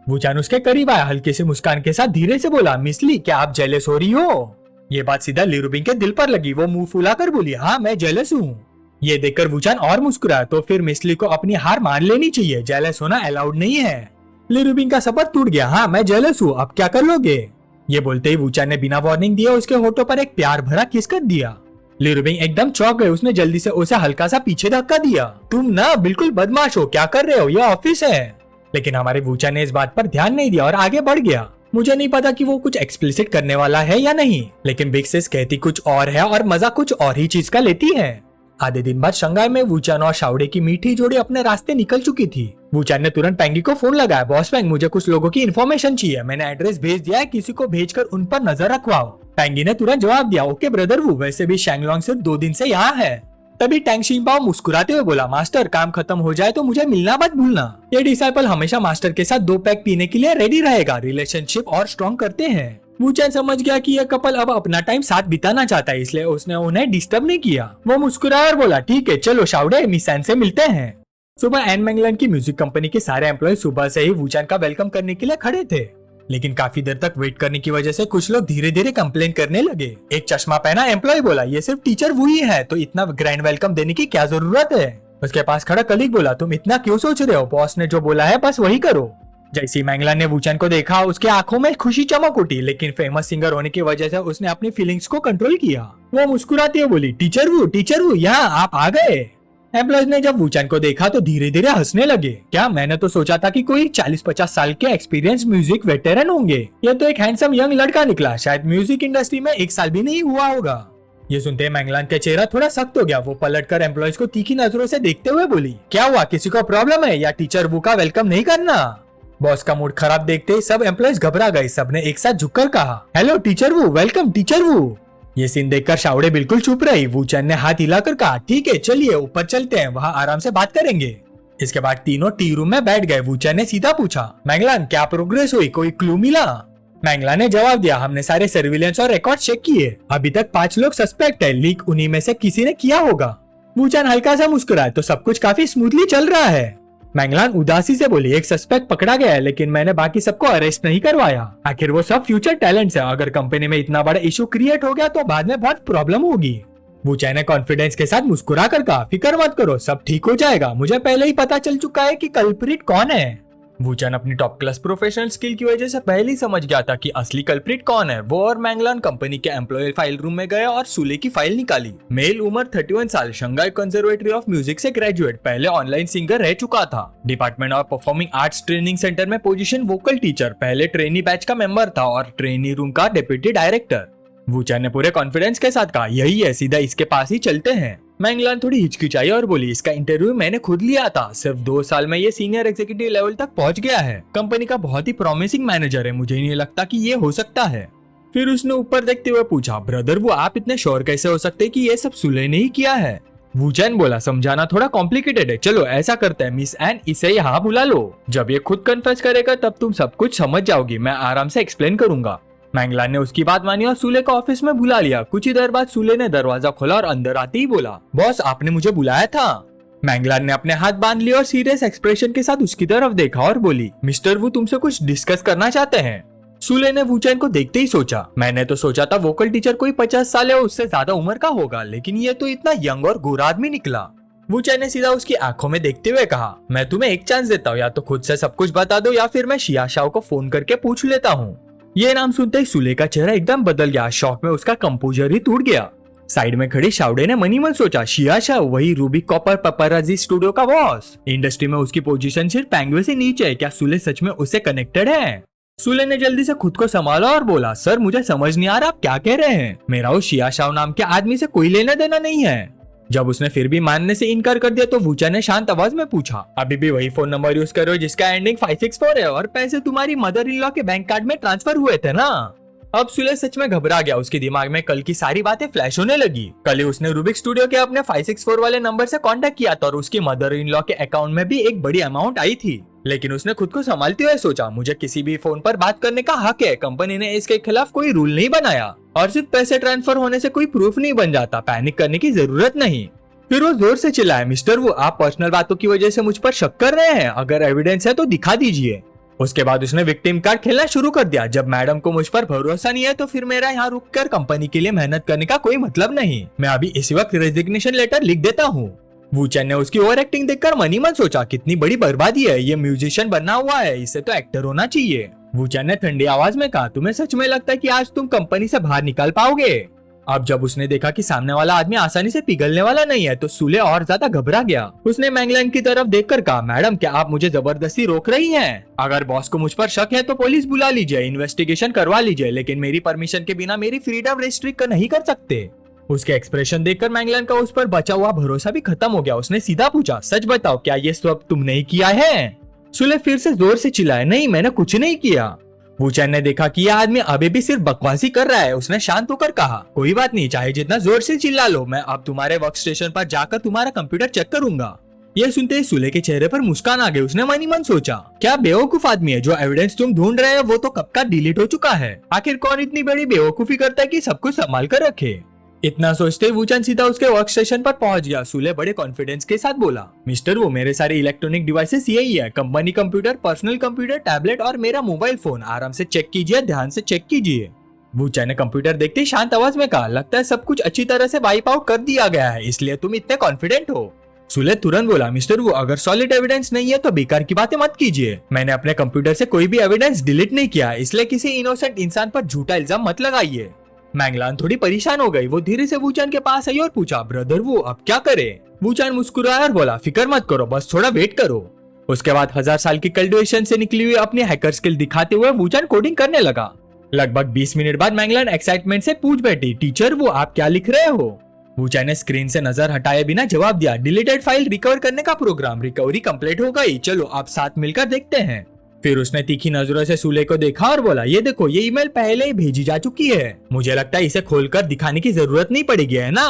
S1: वूचैन उसके करीब आया, हल्के से मुस्कान के साथ धीरे से बोला, मिस ली, क्या आप जेलस हो रही हो? ये बात सीधा ली रूबिंग के दिल पर लगी। वो मुंह फुलाकर बोली, हाँ मैं जेलस हूँ। ये देखकर वूचैन और मुस्कुराया, तो फिर मिस ली को अपनी हार मान लेनी चाहिए, जेलस होना अलाउड नहीं है। ली रूबिंग का सबर टूट गया, हाँ मैं जेलस हूँ, अब क्या कर लोगे? ये बोलते ही वूचैन ने बिना वार्निंग दिए उसके होठों पर एक प्यार भरा किस कर दिया। ली रूबिंग एकदम चौंक गई। उसने जल्दी से उसे हल्का सा पीछे धक्का दिया। तुम ना बिल्कुल बदमाश हो, क्या कर रहे हो? ये ऑफिस है। लेकिन हमारे वूचैन ने इस बात पर ध्यान नहीं दिया और आगे बढ़ गया। मुझे नहीं पता कि वो कुछ एक्सप्लिसिट करने वाला है या नहीं, लेकिन बिग सिस कहती कुछ और है और मजा कुछ और ही चीज का लेती है। आधे दिन बाद शंघाई में वूचैन और शाओडे की मीठी जोड़ी अपने रास्ते निकल चुकी थी। वूचैन ने तुरंत पैंगी को फोन लगाया, बॉस पैंग, मुझे कुछ लोगों की इन्फॉर्मेशन चाहिए, मैंने एड्रेस भेज दिया है, किसी को भेजकर उन पर नजर रखवाओ। पैंगी ने तुरंत जवाब दिया, ओके ब्रदर वू, वैसे भी शैंगलोंग सिर्फ 2 दिन से यहाँ है। तभी टैंग शिंपाओ मुस्कुराते हुए बोला, मास्टर काम खत्म हो जाए तो मुझे मिलना मत भूलना। ये डिसाइपल हमेशा मास्टर के साथ 2 पैक पीने के लिए रेडी रहेगा, रिलेशनशिप और स्ट्रॉन्ग करते हैं। वूचैन समझ गया कि यह कपल अब अपना टाइम साथ बिताना चाहता है, इसलिए उसने उन्हें डिस्टर्ब नहीं किया। वो मुस्कुराया और बोला, ठीक है चलो शाओडे, मिस एन से मिलते हैं। सुबह एन मैंगलान की म्यूजिक कंपनी के सारे एम्प्लॉय सुबह से ही वूचैन का वेलकम करने के लिए खड़े थे, लेकिन काफी देर तक वेट करने की वजह से कुछ लोग धीरे धीरे कंप्लेन करने लगे। एक चश्मा पहना एम्प्लॉय बोला, ये सिर्फ टीचर वू ही है, तो इतना ग्रैंड वेलकम देने की क्या जरूरत है? उसके पास खड़ा कलीग बोला, तुम इतना क्यों सोच रहे हो? बॉस ने जो बोला है बस वही करो। जैसी मैंगलान ने वूचैन को देखा, उसके आंखों में खुशी चमक उठी, लेकिन फेमस सिंगर होने की वजह से उसने अपनी फीलिंग्स को कंट्रोल किया। वो मुस्कुराती हुई बोली, टीचर वू, यहाँ आप आ गए। एम्प्लॉयज ने जब वूचैन को देखा तो धीरे धीरे हंसने लगे। क्या, मैंने तो सोचा था कि कोई 40-50 साल के एक्सपीरियंस म्यूजिक वेटरन होंगे, यह तो एक हैंडसम यंग लड़का निकला, शायद म्यूजिक इंडस्ट्री में 1 साल भी नहीं हुआ होगा। ये सुनते मैंगलान का चेहरा थोड़ा सख्त हो गया। वो पलटकर एम्प्लॉयज को तीखी नजरों से देखते हुए बोली, क्या हुआ, किसी को प्रॉब्लम है या टीचर वू का वेलकम नहीं करना? बॉस का मूड खराब देखते ही सब एम्प्लॉयज घबरा गए। सबने एक साथ झुककर कहा, हेलो टीचर वू, वेलकम टीचर वू। ये सीन देखकर शाओडे बिल्कुल चुप रही। वूचैन ने हाथ हिलाकर कहा, ठीक है चलिए ऊपर चलते हैं, वहाँ आराम से बात करेंगे। इसके बाद तीनों टी रूम में बैठ गए। वूचैन ने सीधा पूछा, मैंगलान क्या प्रोग्रेस हुई, कोई क्लू मिला? मैंगलान ने जवाब दिया, हमने सारे सर्विलेंस और रिकॉर्ड चेक किए, अभी तक 5 लोग सस्पेक्ट है, लीक उन्हीं में से किसी ने किया होगा। वूचैन हल्का सा मुस्कुराया, तो सब कुछ काफी स्मूथली चल रहा है। मैंगलान उदासी से बोली, एक सस्पेक्ट पकड़ा गया है, लेकिन मैंने बाकी सबको अरेस्ट नहीं करवाया। आखिर वो सब फ्यूचर टैलेंट्स है, अगर कंपनी में इतना बड़ा इशू क्रिएट हो गया तो बाद में बहुत प्रॉब्लम होगी। वूचैन ने कॉन्फिडेंस के साथ मुस्कुरा कर कहा, फिक्र मत करो, सब ठीक हो जाएगा, मुझे पहले ही पता चल चुका है कि कल्प्रिट कौन है। वूचन अपनी टॉप क्लास प्रोफेशनल स्किल की वजह से पहले ही समझ गया था कि असली कल्प्रिट कौन है। वो और मैंगलान कंपनी के एम्प्लॉय फाइल रूम में गए और सूले की फाइल निकाली। मेल, उम्र 31 साल, शंघाई कंजर्वेटरी ऑफ म्यूजिक से ग्रेजुएट, पहले ऑनलाइन सिंगर रह चुका था। Department of performing arts training centre में पोजीशन वोकल टीचर, पहले ट्रेनी बैच का मेंबर था और ट्रेनी रूम का डिप्टी डायरेक्टर। वूचन ने पूरे कॉन्फिडेंस के साथ कहा, यही है, सीधा इसके पास ही चलते हैं। मैंगलान थोड़ी हिचकिचाई और बोली, इसका इंटरव्यू मैंने खुद लिया था। सिर्फ 2 साल में ये सीनियर एग्जीक्यूटिव लेवल तक पहुंच गया है। कंपनी का बहुत ही प्रॉमिसिंग मैनेजर है, मुझे नहीं लगता कि ये हो सकता है। फिर उसने ऊपर देखते हुए पूछा, ब्रदर वो आप इतने श्योर कैसे हो सकते कि ये सब सुले ने ही किया है? वूचन बोला, समझाना थोड़ा कॉम्प्लिकेटेड है, चलो ऐसा करते हैं मिस एन, इसे यहाँ बुला लो। जब ये खुद कन्फेस करेगा तब तुम सब कुछ समझ जाओगी, मैं आराम से एक्सप्लेन करूंगा। मैंगलान ने उसकी बात मानी और सूले को ऑफिस में बुला लिया। कुछ ही देर बाद सूले ने दरवाजा खोला और अंदर आते ही बोला, बॉस आपने मुझे बुलाया था। मैंगलान ने अपने हाथ बांध लिए और सीरियस एक्सप्रेशन के साथ उसकी तरफ देखा और बोली, मिस्टर वू तुमसे कुछ डिस्कस करना चाहते हैं। सूले ने वूचन को देखते ही सोचा, मैंने तो सोचा था वोकल टीचर कोई 50 साल या उससे ज्यादा उम्र का होगा, लेकिन ये तो इतना यंग और गोरा आदमी निकला। वूचन ने सीधा उसकी आंखों में देखते हुए कहा, मैं तुम्हें एक चांस देता हूँ, या तो खुद से सब कुछ बता दो या फिर मैं शिया शाओ को फोन करके पूछ लेता हूँ। ये नाम सुनते ही सूले का चेहरा एकदम बदल गया। शॉक में उसका कंपोजर ही टूट गया। साइड में खड़ी शाओडे ने मनी मन सोचा, शिया शाओ वही रूबिक कॉपर पपाराजी स्टूडियो का बॉस। इंडस्ट्री में उसकी पोजीशन सिर्फ पेंगुए से नीचे है। क्या सूले सच में उससे कनेक्टेड है? सूले ने जल्दी से खुद को संभाला और बोला, सर मुझे समझ नहीं आ रहा आप क्या कह रहे हैं। मेरा उस शिया शाओ नाम के आदमी से कोई लेना देना नहीं है। जब उसने फिर भी मानने से इनकार कर दिया तो वूचन ने शांत आवाज में पूछा, अभी भी वही फोन नंबर यूज करो जिसका एंडिंग 564 है और पैसे तुम्हारी मदर इन लॉ के बैंक कार्ड में ट्रांसफर हुए थे ना? अब सूले सच में घबरा गया। उसके दिमाग में कल की सारी बातें फ्लैश होने लगी। कल ही उसने रूबिक स्टूडियो के अपने 564 वाले नंबर से कांटेक्ट किया था और उसकी मदर इन लॉ के अकाउंट में भी एक बड़ी अमाउंट आई थी। लेकिन उसने खुद को संभालते हुए सोचा, मुझे किसी भी फोन पर बात करने का हक है। कंपनी ने इसके खिलाफ कोई रूल नहीं बनाया और सिर्फ पैसे ट्रांसफर होने से कोई प्रूफ नहीं बन जाता। पैनिक करने की जरूरत नहीं। फिर वो जोर से चिल्लाया, मिस्टर वो आप पर्सनल बातों की वजह से मुझ पर शक कर रहे हैं? अगर एविडेंस है तो दिखा दीजिए। उसके बाद उसने विक्टिम कार्ड खेलना शुरू कर दिया। जब मैडम को मुझ पर भरोसा नहीं है तो फिर मेरा यहाँ रुककर कंपनी के लिए मेहनत करने का कोई मतलब नहीं। मैं अभी इसी वक्त रेजिग्नेशन लेटर लिख देता हूँ। वूचन ने उसकी ओवर एक्टिंग देखकर मनी मन सोचा, कितनी बड़ी बर्बादी है। ये म्यूजिशियन बनना हुआ है, इससे तो एक्टर होना चाहिए। वूचन ने ठंडी आवाज में कहा, तुम्हें सच में लगता है कि आज तुम कंपनी से बाहर निकल पाओगे? अब जब उसने देखा कि सामने वाला आदमी आसानी से पिघलने वाला नहीं है तो सूले और ज्यादा घबरा गया। उसने मैंगलान की तरफ देखकर कहा, मैडम क्या आप मुझे जबरदस्ती रोक रही हैं? अगर बॉस को मुझ पर शक है तो पुलिस बुला लीजिए, इन्वेस्टिगेशन करवा लीजिए, लेकिन मेरी परमिशन के बिना मेरी फ्रीडम रिस्ट्रिक्ट नहीं कर सकते। उसके एक्सप्रेशन देखकर मैंगलान का उस पर बचा हुआ भरोसा भी खत्म हो गया। उसने सीधा पूछा, सच बताओ क्या ये सब तुमने ही किया है? सूले फिर से जोर से चिल्लाया, नहीं मैंने कुछ नहीं किया। वूचन ने देखा कि यह आदमी अभी भी सिर्फ बकवासी कर रहा है। उसने शांत होकर कहा, कोई बात नहीं, चाहे जितना जोर से चिल्ला लो, मैं अब तुम्हारे वर्क स्टेशन पर जाकर तुम्हारा कंप्यूटर चेक करूंगा। यह सुनते ही सूले के चेहरे पर मुस्कान आ गई। उसने मनी मन सोचा, क्या बेवकूफ आदमी है, जो एविडेंस तुम ढूंढ रहे हो वो तो कब का डिलीट हो चुका है। आखिर कौन इतनी बड़ी बेवकूफी करता है कि सब कुछ संभाल कर रखे? इतना सोचते ही वूचन सीधा उसके वर्क स्टेशन पर पहुंच गया। सूले बड़े कॉन्फिडेंस के साथ बोला, मिस्टर वो मेरे सारे इलेक्ट्रॉनिक डिवाइसेस यही है, company computer, personal computer, tablet और मेरा मोबाइल फोन। आराम से चेक कीजिए, ध्यान से चेक कीजिए। वूचन ने कंप्यूटर देखते ही शांत आवाज में कहा, लगता है सब कुछ अच्छी तरह से वाइप आउट कर दिया गया है, इसलिए तुम इतने कॉन्फिडेंट हो। सूले तुरंत बोला, मिस्टर वो अगर सॉलिड एविडेंस नहीं है तो बेकार की बातें मत कीजिए। मैंने अपने कंप्यूटर से कोई भी एविडेंस डिलीट नहीं किया, इसलिए किसी इनोसेंट इंसान पर झूठा इल्जाम मत लगाइए। मैंगलान थोड़ी परेशान हो गई। वो धीरे से वूचन के पास आई और पूछा, ब्रदर वो अब क्या करे? वूचन मुस्कुराया और बोला, फिक्र मत करो, बस थोड़ा वेट करो। उसके बाद 1000 साल की कल्टिवेशन से निकली हुई अपनी हैकर स्किल दिखाते हुए वूचन कोडिंग करने लगा। लगभग 20 मिनट बाद मैंगलान एक्साइटमेंट से पूछ बैठी, टीचर वो आप क्या लिख रहे हो? वूचन ने स्क्रीन से नजर हटाए बिना जवाब दिया, डिलीटेड फाइल रिकवर करने का प्रोग्राम, रिकवरी कंप्लीट हो गई, चलो आप साथ मिलकर देखते हैं। फिर उसने तीखी नजरों से सूले को देखा और बोला, ये देखो ये ईमेल पहले ही भेजी जा चुकी है, मुझे लगता है इसे खोलकर दिखाने की जरूरत नहीं पड़ेगी, है ना?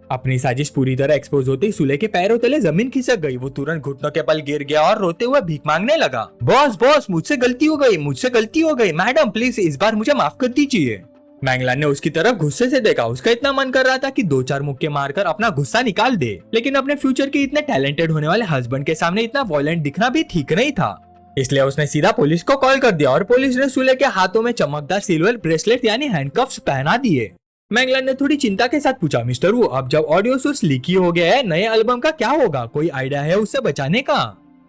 S1: अपनी साजिश पूरी तरह एक्सपोज होते ही सूले के पैरों तले जमीन खिसक गई। वो तुरंत घुटनों के बल गिर गया और रोते हुए भीख मांगने लगा, बॉस बॉस मुझसे गलती हो गई, मुझसे गलती हो गई, मैडम प्लीज इस बार मुझे माफ कर दीजिए। मैंगलान ने उसकी तरफ गुस्से से देखा। उसका इतना मन कर रहा था कि 2-4 मुक्के मारकर अपना गुस्सा निकाल दे, लेकिन अपने फ्यूचर के इतने टैलेंटेड होने वाले हस्बैंड के सामने इतना वॉयलेंट दिखना भी ठीक नहीं था। इसलिए उसने सीधा पुलिस को कॉल कर दिया और पुलिस ने सूले के हाथों में चमकदार सिल्वर ब्रेसलेट यानी हैंडकफ्स पहना दिए। मैंगलान ने थोड़ी चिंता के साथ पूछा, मिस्टर वो अब जब ऑडियो सोर्स लीक ही हो गया है, नए एल्बम का क्या होगा? कोई आइडिया है उससे बचाने का?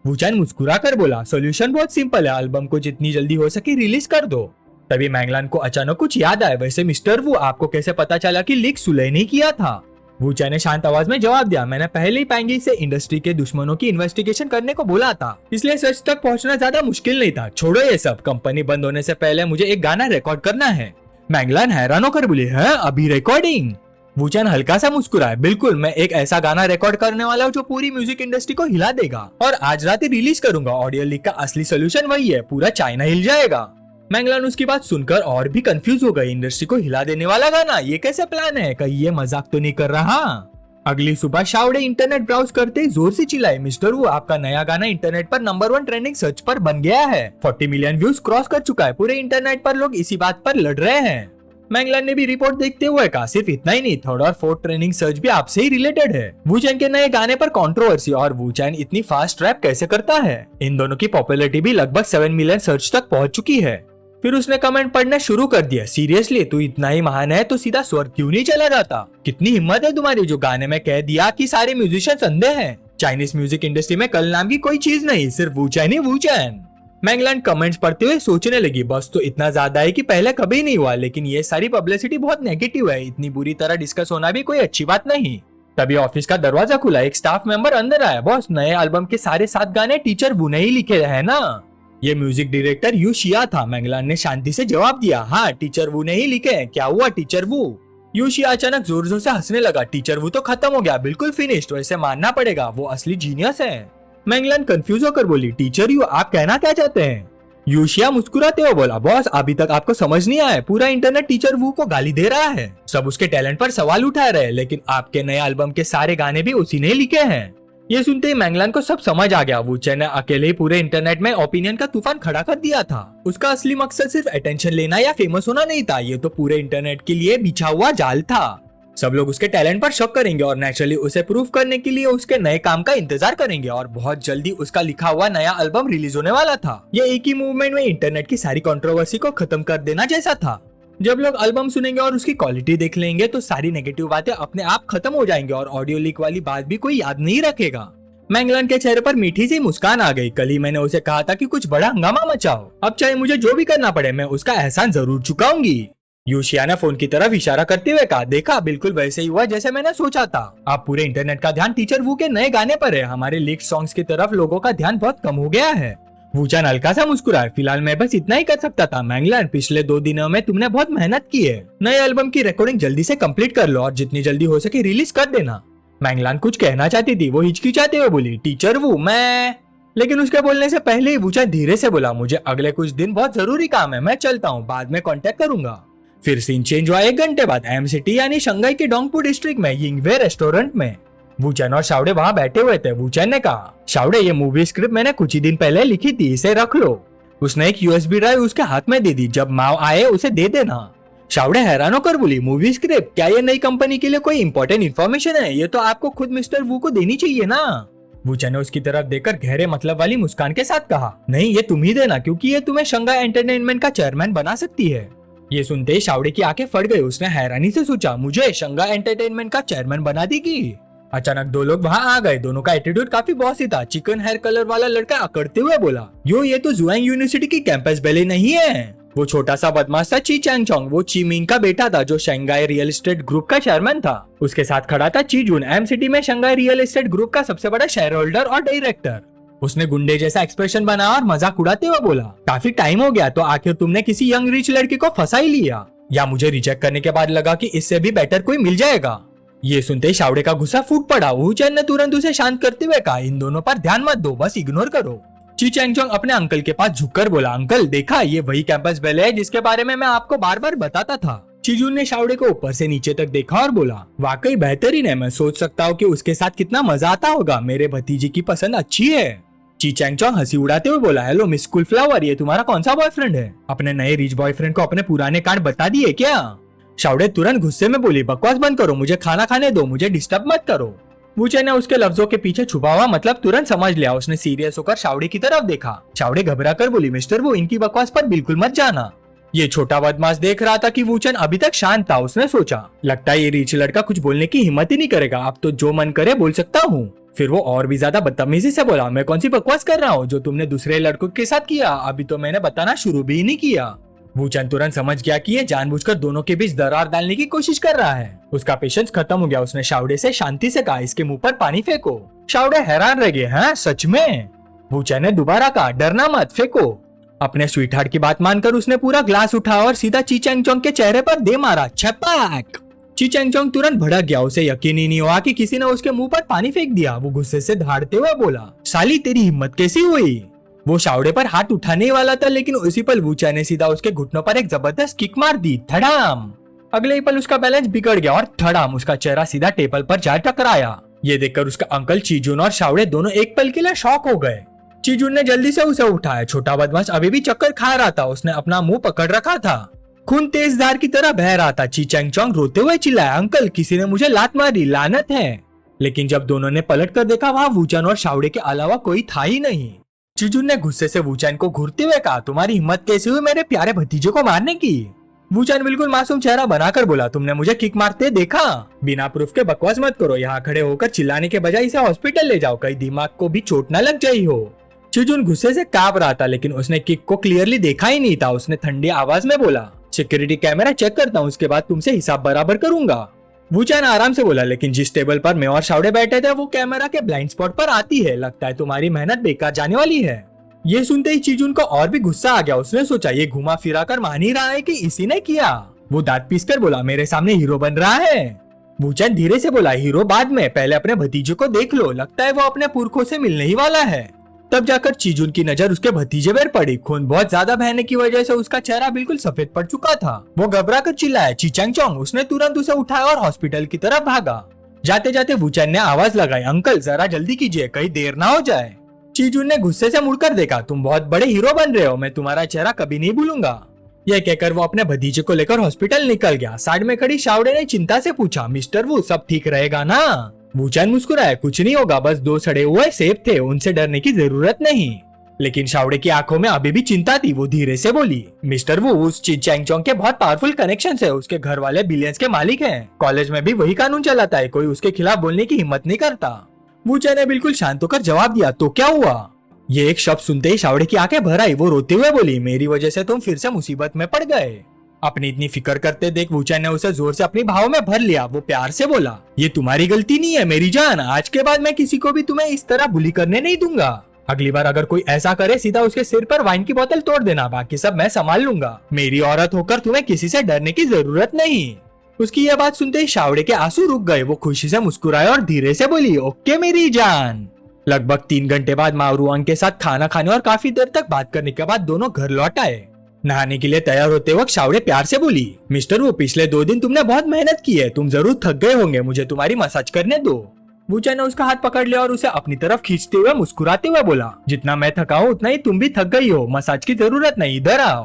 S1: वूचैन मुस्कुरा कर बोला, सोल्यूशन बहुत सिंपल है, एल्बम को जितनी जल्दी हो सके रिलीज कर दो। तभी मैंगलान को अचानक कुछ याद आया, वैसे मिस्टर वू आपको कैसे पता चला कि लीक सुलह ने किया था? वूचैन ने शांत आवाज में जवाब दिया, मैंने पहले ही पैंगी से इंडस्ट्री के दुश्मनों की इन्वेस्टिगेशन करने को बोला था, इसलिए सच तक पहुंचना ज्यादा मुश्किल नहीं था। छोड़ो ये सब, कंपनी बंद होने से पहले मुझे एक गाना रिकॉर्ड करना है। मैंगलान हैरान होकर बोली, है अभी रिकॉर्डिंग? वूचैन हल्का सा मुस्कुराया, बिल्कुल, मैं एक ऐसा गाना रिकॉर्ड करने वाला हूँ जो पूरी म्यूजिक इंडस्ट्री को हिला देगा और आज रात ही रिलीज करूंगा। ऑडियो लीक का असली सोल्यूशन वही है, पूरा चाइना हिल जाएगा। मैंगलान उसकी बात सुनकर और भी कंफ्यूज हो गई, इंडस्ट्री को हिला देने वाला गाना, ये कैसे प्लान है? कहीं ये मजाक तो नहीं कर रहा? अगली सुबह शाओडे इंटरनेट ब्राउज करते जोर से चिल्लाए, मिस्टर वू आपका नया गाना इंटरनेट पर नंबर 1 ट्रेंडिंग सर्च पर बन गया है, 40 मिलियन व्यूज क्रॉस कर चुका है, पूरे इंटरनेट पर लोग इसी बात पर लड़ रहे हैं। मैंगलान ने भी रिपोर्ट देखते हुए कहा, सिर्फ इतना ही नहीं, थर्ड और फोर्थ ट्रेंडिंग सर्च भी आपसे ही रिलेटेड है। वूचैन के नए गाने पर कंट्रोवर्सी, और वूचैन इतनी फास्ट रैप कैसे करता है? इन दोनों की पॉपुलैरिटी भी लगभग 7 मिलियन सर्च तक पहुंच चुकी है। फिर उसने कमेंट पढ़ना शुरू कर दिया, सीरियसली तू इतना ही महान है तो सीधा स्वर्ग क्यों नहीं चला जाता? कितनी हिम्मत है तुम्हारी, जो गाने में कह दिया कि सारे म्यूजिशियंस अंधे हैं। चाइनीज म्यूजिक इंडस्ट्री में कल नाम की कोई चीज नहीं, सिर्फ वूचैन ही वूचैन। मैंगलान कमेंट्स पढ़ते हुए सोचने लगी, बस तो इतना ज्यादा है कि पहले कभी नहीं हुआ, लेकिन ये सारी पब्लिसिटी बहुत नेगेटिव है, इतनी बुरी तरह डिस्कस होना भी कोई अच्छी बात नहीं। तभी ऑफिस का दरवाजा खुला, एक स्टाफ मेंबर अंदर आया, बॉस नए एल्बम के सारे 7 गाने टीचर वू ने ही लिखे हैं ना? ये म्यूजिक डायरेक्टर यू शिया था। मैंगलान ने शांति से जवाब दिया, हाँ टीचर वू ने ही लिखे हैं। क्या हुआ टीचर वू? यू शिया अचानक जोर जोर से हंसने लगा, टीचर वू तो खत्म हो गया, बिल्कुल फिनिश्ड, वैसे मानना पड़ेगा वो असली जीनियस है। मैंगलान कंफ्यूज होकर बोली, टीचर यू आप कहना क्या चाहते हैं? यूशिया मुस्कुराते हुए बोला, बॉस अभी तक आपको समझ नहीं आया, पूरा इंटरनेट टीचर वू को गाली दे रहा है, सब उसके टैलेंट पर सवाल उठा रहे हैं, लेकिन आपके नए एल्बम के सारे गाने भी उसी ने लिखे हैं। ये सुनते ही मैंगलान को सब समझ आ गया, वूचैन ने अकेले ही पूरे इंटरनेट में ओपिनियन का तूफान खड़ा कर दिया था। उसका असली मकसद सिर्फ अटेंशन लेना या फेमस होना नहीं था, ये तो पूरे इंटरनेट के लिए बिछा हुआ जाल था। सब लोग उसके टैलेंट पर शक करेंगे और नेचुरली उसे प्रूव करने के लिए उसके नए काम का इंतजार करेंगे, और बहुत जल्दी उसका लिखा हुआ नया एल्बम रिलीज होने वाला था। ये एक ही मूवमेंट में इंटरनेट की सारी कंट्रोवर्सी को खत्म कर देना जैसा था। जब लोग एल्बम सुनेंगे और उसकी क्वालिटी देख लेंगे तो सारी नेगेटिव बातें अपने आप खत्म हो जाएंगी और ऑडियो लीक वाली बात भी कोई याद नहीं रखेगा। मैंगलान के चेहरे पर मीठी सी मुस्कान आ गई, कल ही मैंने उसे कहा था कि कुछ बड़ा हंगामा मचाओ, अब चाहे मुझे जो भी करना पड़े मैं उसका एहसान जरूर चुकाऊंगी। यूशिया ने फोन की तरफ इशारा करते हुए कहा, देखा बिल्कुल वैसे ही हुआ जैसे मैंने सोचा था, अब पूरे इंटरनेट का ध्यान टीचर वू के नए गाने पर है, हमारे लीक्ड सॉन्ग्स की तरफ लोगों का ध्यान बहुत कम हो गया है। वूचैन हल्का सा मुस्कुराया, फिलहाल मैं बस इतना ही कर सकता था। मैंगलान पिछले 2 दिनों में तुमने बहुत मेहनत की है, नए एल्बम की रिकॉर्डिंग जल्दी से कंप्लीट कर लो और जितनी जल्दी हो सके रिलीज कर देना। मैंगलान कुछ कहना चाहती थी, वो हिचकिचाते हुए बोली, टीचर वू मैं, लेकिन उसके बोलने से पहले ही वूचैन धीरे से बोला, मुझे अगले कुछ दिन बहुत जरूरी काम है, मैं चलता हूँ, बाद में कांटेक्ट करूंगा। फिर सीन चेंज हुआ 1 घंटे बाद एम सिटी यानी शंघाई के डोंगपू डिस्ट्रिक्ट में यिंगवे रेस्टोरेंट में। वूचैन और शाओडे वहाँ बैठे हुए थे। वूचैन ने कहा, शाओडे ये मूवी स्क्रिप्ट मैंने कुछ ही दिन पहले लिखी थी, इसे रख लो। उसने एक यूएसबी ड्राइव उसके हाथ में दे दी, जब माओ आए उसे दे देना। शाओडे हैरान होकर बोली, मूवी स्क्रिप्ट, क्या ये नई कंपनी के लिए कोई इंपॉर्टेंट इन्फॉर्मेशन है? ये तो आपको खुद मिस्टर वू को देनी चाहिए ना। वूचैन ने उसकी तरफ देखकर गहरे मतलब वाली मुस्कान के साथ कहा, नहीं ये तुम ही देना, क्योंकि ये तुम्हें शंघाई एंटरटेनमेंट का चेयरमैन बना सकती है। ये सुनते ही शाओडे की आंखें फट गई, उसने हैरानी से सोचा, मुझे शंघाई एंटरटेनमेंट का चेयरमैन बना देगी? अचानक 2 लोग वहाँ आ गए, दोनों का एटीट्यूड काफी बॉसी था। चिकन हेयर कलर वाला लड़का अकड़ते हुए बोला, ये तो जुआंग यूनिवर्सिटी की कैंपस बेले नहीं है। वो छोटा सा बदमाश था ची चैंगचोंग, वो ची मिंग का बेटा था जो शंघाई रियल एस्टेट ग्रुप का चेयरमैन था। उसके साथ खड़ा था ची जून, एम सिटी में शंघाई रियल एस्टेट ग्रुप का सबसे बड़ा शेयर होल्डर और डायरेक्टर। उसने गुंडे जैसा एक्सप्रेशन बनाया और मजाक उड़ाते हुए बोला, काफी टाइम हो गया तो आखिर तुमने किसी यंग रिच लड़की को फंसा ही लिया, या मुझे रिजेक्ट करने के बाद लगा कि इससे भी बेटर कोई मिल जाएगा? ये सुनते ही शाओडे का गुस्सा फूट पड़ा। वूचैन ने तुरंत उसे शांत करते हुए कहा, इन दोनों पर ध्यान मत दो, बस इग्नोर करो। ची चैंगचोंग अपने अंकल के पास झुककर बोला, अंकल देखा, ये वही कैंपस बेले है जिसके बारे में मैं आपको बार बार बताता था। चीजून ने शाओडे को ऊपर से नीचे तक देखा और बोला, वाकई बेहतरीन है, मैं सोच सकता हूँ कि उसके साथ कितना मजा आता होगा, मेरे भतीजे की पसंद अच्छी है। ची चैंगचोंग हंसी उड़ाते हुए बोला, हेलो मिस स्कूल फ्लावर, ये तुम्हारा कौन सा बॉयफ्रेंड है? अपने नए रिच बॉयफ्रेंड को अपने पुराने कांड बता दिए क्या? शाओडे तुरंत गुस्से में बोली, बकवास बंद करो, मुझे खाना खाने दो, मुझे डिस्टर्ब मत करो। वूचैन ने उसके लफ्जों के पीछे छुपा हुआ मतलब तुरंत समझ लिया। उसने सीरियस होकर शाओडे की तरफ देखा। शाओडे घबरा कर बोली, मिस्टर वो इनकी बकवास पर बिल्कुल मत जाना। ये छोटा बदमाश देख रहा था कि वूचैन अभी तक शांत था। उसने सोचा, लगता है ये रिच लड़का कुछ बोलने की हिम्मत ही नहीं करेगा, अब तो जो मन करे बोल सकता हूँ। फिर वो और भी ज्यादा बदतमीजी से बोला, मैं कौन सी बकवास कर रहा हूँ जो तुमने दूसरे लड़कों के साथ किया, अभी तो मैंने बताना शुरू भी नहीं किया। वूचन तुरंत समझ गया कि ये जानबूझकर दोनों के बीच दरार डालने की कोशिश कर रहा है। उसका पेशेंस खत्म हो गया। उसने शावड़े से शांति से कहा, इसके मुंह पर पानी फेंको। शावड़े हैरान रह गए, हाँ सच में? वूचन ने दोबारा कहा, डरना मत, फेंको। अपने स्वीटहार्ट की बात मानकर उसने पूरा ग्लास उठाया और सीधा ची चैंगचोंग के चेहरे पर दे मारा, छपाक। ची चैंगचोंग तुरंत भड़क गया। उसे यकीन ही नहीं हुआ कि किसी ने उसके मुंह पर पानी फेंक दिया। वो गुस्से से दहाड़ते हुए बोला, साली तेरी हिम्मत कैसी हुई? वो शावड़े पर हाथ उठाने वाला था, लेकिन उसी पल वूचन ने सीधा उसके घुटनों पर एक जबरदस्त किक मार दी, धड़ाम। अगले ही पल उसका बैलेंस बिगड़ गया और धड़ाम उसका चेहरा सीधा टेबल पर जा टकराया। ये देखकर उसका अंकल चीजुन और शावड़े दोनों एक पल के लिए शॉक हो गए। चीजुन ने जल्दी से उसे उठाया। छोटा बदमाश अभी भी चक्कर खा रहा था। उसने अपना मुंह पकड़ रखा था। खून तेज धार की तरह बह रहा था। ची चैंगचोंग रोते हुए चिल्लाया, अंकल किसी ने मुझे लात मारी, लानत है। लेकिन जब दोनों ने पलट कर देखा, वहाँ वूचन और शावड़े के अलावा कोई था ही नहीं। चीजुन ने गुस्से से वूचन को घूरते हुए कहा, तुम्हारी हिम्मत कैसे हुई मेरे प्यारे भतीजे को मारने की? वूचन बिल्कुल मासूम चेहरा बनाकर बोला, तुमने मुझे किक मारते देखा? बिना प्रूफ के बकवास मत करो। यहाँ खड़े होकर चिल्लाने के बजाय इसे हॉस्पिटल ले जाओ, कहीं दिमाग को भी चोट न लग जाई हो। चीजुन गुस्से से कांप रहा था, लेकिन उसने किक को क्लियरली देखा ही नहीं था। उसने ठंडी आवाज में बोला, सिक्योरिटी कैमरा चेक करता हूँ, उसके बाद तुमसे हिसाब बराबर करूंगा। वूचन आराम से बोला, लेकिन जिस टेबल पर मैं और शावड़े बैठे थे वो कैमरा के ब्लाइंड स्पॉट पर आती है। लगता है तुम्हारी मेहनत बेकार जाने वाली है। ये सुनते ही चीजुन को और भी गुस्सा आ गया। उसने सोचा, ये घुमा फिरा कर मान ही रहा है कि इसी ने किया। वो दांत पीसकर बोला, मेरे सामने हीरो बन रहा है। वूचन धीरे से बोला, हीरो बाद में, पहले अपने भतीजे को देख लो। लगता है वो अपने पुरखों से मिलने ही वाला है। तब जाकर चीजुन की नजर उसके भतीजे पर पड़ी। खून बहुत ज्यादा बहने की वजह से उसका चेहरा बिल्कुल सफेद पड़ चुका था। वो घबरा कर चिल्लाया, ची चैंगचोंग। उसने तुरंत उसे उठाया और हॉस्पिटल की तरफ भागा। जाते जाते वूचन ने आवाज लगाई, अंकल जरा जल्दी कीजिए, कहीं देर ना हो जाए। चीजुन ने गुस्से से मुड़कर देखा, तुम बहुत बड़े हीरो बन रहे हो, मैं तुम्हारा चेहरा कभी नहीं भूलूंगा। यह कहकर वो अपने भतीजे को लेकर हॉस्पिटल निकल गया। साइड में खड़ी शावड़े ने चिंता से पूछा, मिस्टर वू सब ठीक रहेगा ना? वूचन मुस्कुराया, कुछ नहीं होगा, बस दो सड़े हुए सेब थे, उनसे डरने की जरूरत नहीं। लेकिन शावड़े की आंखों में अभी भी चिंता थी। वो धीरे से बोली, मिस्टर वू उस ची चैंगचोंग के बहुत पावरफुल कनेक्शन है। उसके घर वाले बिलियंस के मालिक हैं। कॉलेज में भी वही कानून चलाता है, कोई उसके खिलाफ बोलने की हिम्मत नहीं करता। वूचन ने बिल्कुल शांत होकर जवाब दिया, तो क्या हुआ? ये एक शब्द सुनते ही शावड़े की आंखें भर आई। वो रोते हुए बोली, मेरी वजह से तुम फिर से मुसीबत में पड़ गए। अपनी इतनी फिक्र करते देख वूचन ने उसे जोर से अपनी भाव में भर लिया। वो प्यार से बोला, ये तुम्हारी गलती नहीं है मेरी जान। आज के बाद मैं किसी को भी तुम्हें इस तरह बुली करने नहीं दूंगा। अगली बार अगर कोई ऐसा करे, सीधा उसके सिर पर वाइन की बोतल तोड़ देना, बाकी सब मैं संभाल लूंगा। मेरी औरत होकर तुम्हें किसी से डरने की जरूरत नहीं। उसकी यह बात सुनते ही शावड़े के आंसू रुक गए। वो खुशी से मुस्कुराए और धीरे से बोली, ओके मेरी जान। लगभग 3 घंटे बाद मावरुआंग के साथ खाना खाने और काफी देर तक बात करने के बाद दोनों घर लौट आए। नहाने के लिए तैयार होते वक्त शावड़े प्यार से बोली, मिस्टर वो पिछले 2 दिन तुमने बहुत मेहनत की है, तुम जरूर थक गए होंगे, मुझे तुम्हारी मसाज करने दो। वूचन ने उसका हाथ पकड़ लिया और उसे अपनी तरफ खींचते हुए मुस्कुराते हुए बोला, जितना मैं थका हूँ उतना ही तुम भी थक गई हो, मसाज की जरूरत नहीं, इधर आओ।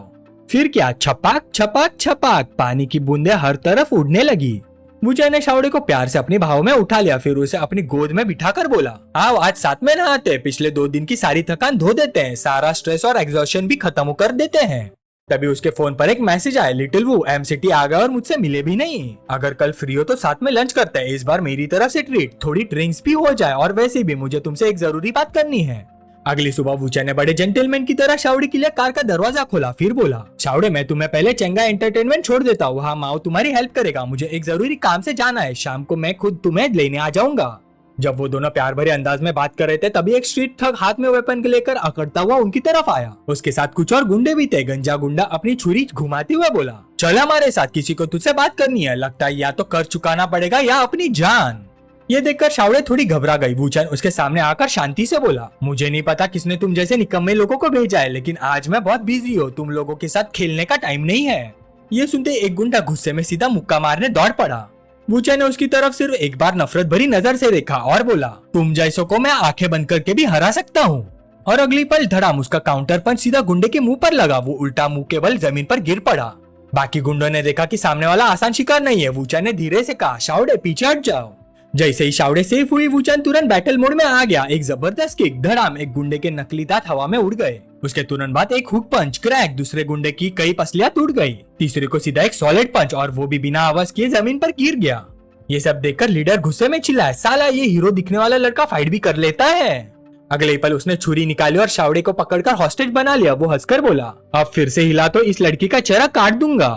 S1: फिर क्या, छपाक छपाक छपाक पानी की बूंदे हर तरफ उड़ने लगी। वूचन ने शावड़े को प्यार से अपनी भाव में उठा लिया। फिर उसे अपनी गोद में बिठाकर बोला, आओ आज साथ में नहाते हैं, पिछले 2 दिन की सारी थकान धो देते हैं, सारा स्ट्रेस और एग्जॉशन भी खत्म कर देते हैं। तभी उसके फोन पर एक मैसेज आया, लिटिल वू एम सिटी आ गया और मुझसे मिले भी नहीं। अगर कल फ्री हो तो साथ में लंच करते हैं, इस बार मेरी तरफ से ट्रीट, थोड़ी ड्रिंक्स भी हो जाए, और वैसे भी मुझे तुमसे एक जरूरी बात करनी है। अगली सुबह वूचन ने बड़े जेंटलमैन की तरह शावड़े के लिए कार का दरवाजा खोला। फिर बोला, शावड़े मैं तुम्हें पहले चंगा एंटरटेनमेंट छोड़ देता हूँ, वहाँ माओ तुम्हारी हेल्प करेगा, मुझे एक जरूरी काम से जाना है, शाम को मैं खुद तुम्हें लेने आ जाऊंगा। जब वो दोनों प्यार भरे अंदाज में बात कर रहे थे, तभी एक स्ट्रीट ठग हाथ में वेपन लेकर अकड़ता हुआ उनकी तरफ आया। उसके साथ कुछ और गुंडे भी थे। गंजा गुंडा अपनी छुरी घुमाते हुए बोला, चल हमारे साथ, किसी को तुझसे बात करनी है, लगता है या तो कर चुकाना पड़ेगा या अपनी जान। ये देखकर शावड़े थोड़ी घबरा गई। वूचन उसके सामने आकर शांति से बोला, मुझे नहीं पता किसने तुम जैसे निकम्मे लोगों को भेजा है, लेकिन आज मैं बहुत बिजी हूँ, तुम लोगों के साथ खेलने का टाइम नहीं है। ये सुनते एक गुंडा गुस्से में सीधा मुक्का मारने दौड़ पड़ा। वूचन ने उसकी तरफ सिर्फ एक बार नफरत भरी नजर से देखा और बोला, तुम जैसों को मैं आंखें बंद करके भी हरा सकता हूँ। और अगली पल धड़ाम उसका काउंटर पंच सीधा गुंडे के मुंह पर लगा। वो उल्टा मुंह के बल जमीन पर गिर पड़ा। बाकी गुंडों ने देखा कि सामने वाला आसान शिकार नहीं है। वूचन ने धीरे से कहा, शावड़े पीछे हट जाओ। जैसे ही शावड़े सेफ हुई, वूचन तुरंत बैटल मोड में आ गया। एक जबरदस्त किक, धड़ाम, एक गुंडे के नकली दांत हवा में उड़ गए। उसके तुरंत बाद एक हुक पंच, क्रैक, दूसरे गुंडे की कई पसलियां टूट गई। तीसरे को सीधा एक सॉलिड पंच, और वो भी बिना आवाज किए जमीन पर गिर गया। ये सब देखकर लीडर गुस्से में चिल्लाया, साला ये हीरो दिखने वाला लड़का फाइट भी कर लेता है। अगले ही पल उसने छुरी निकाली और शावड़े को पकड़कर हॉस्टेज बना लिया। वो हंसकर बोला, अब फिर से हिला तो इस लड़की का चेहरा काट दूंगा।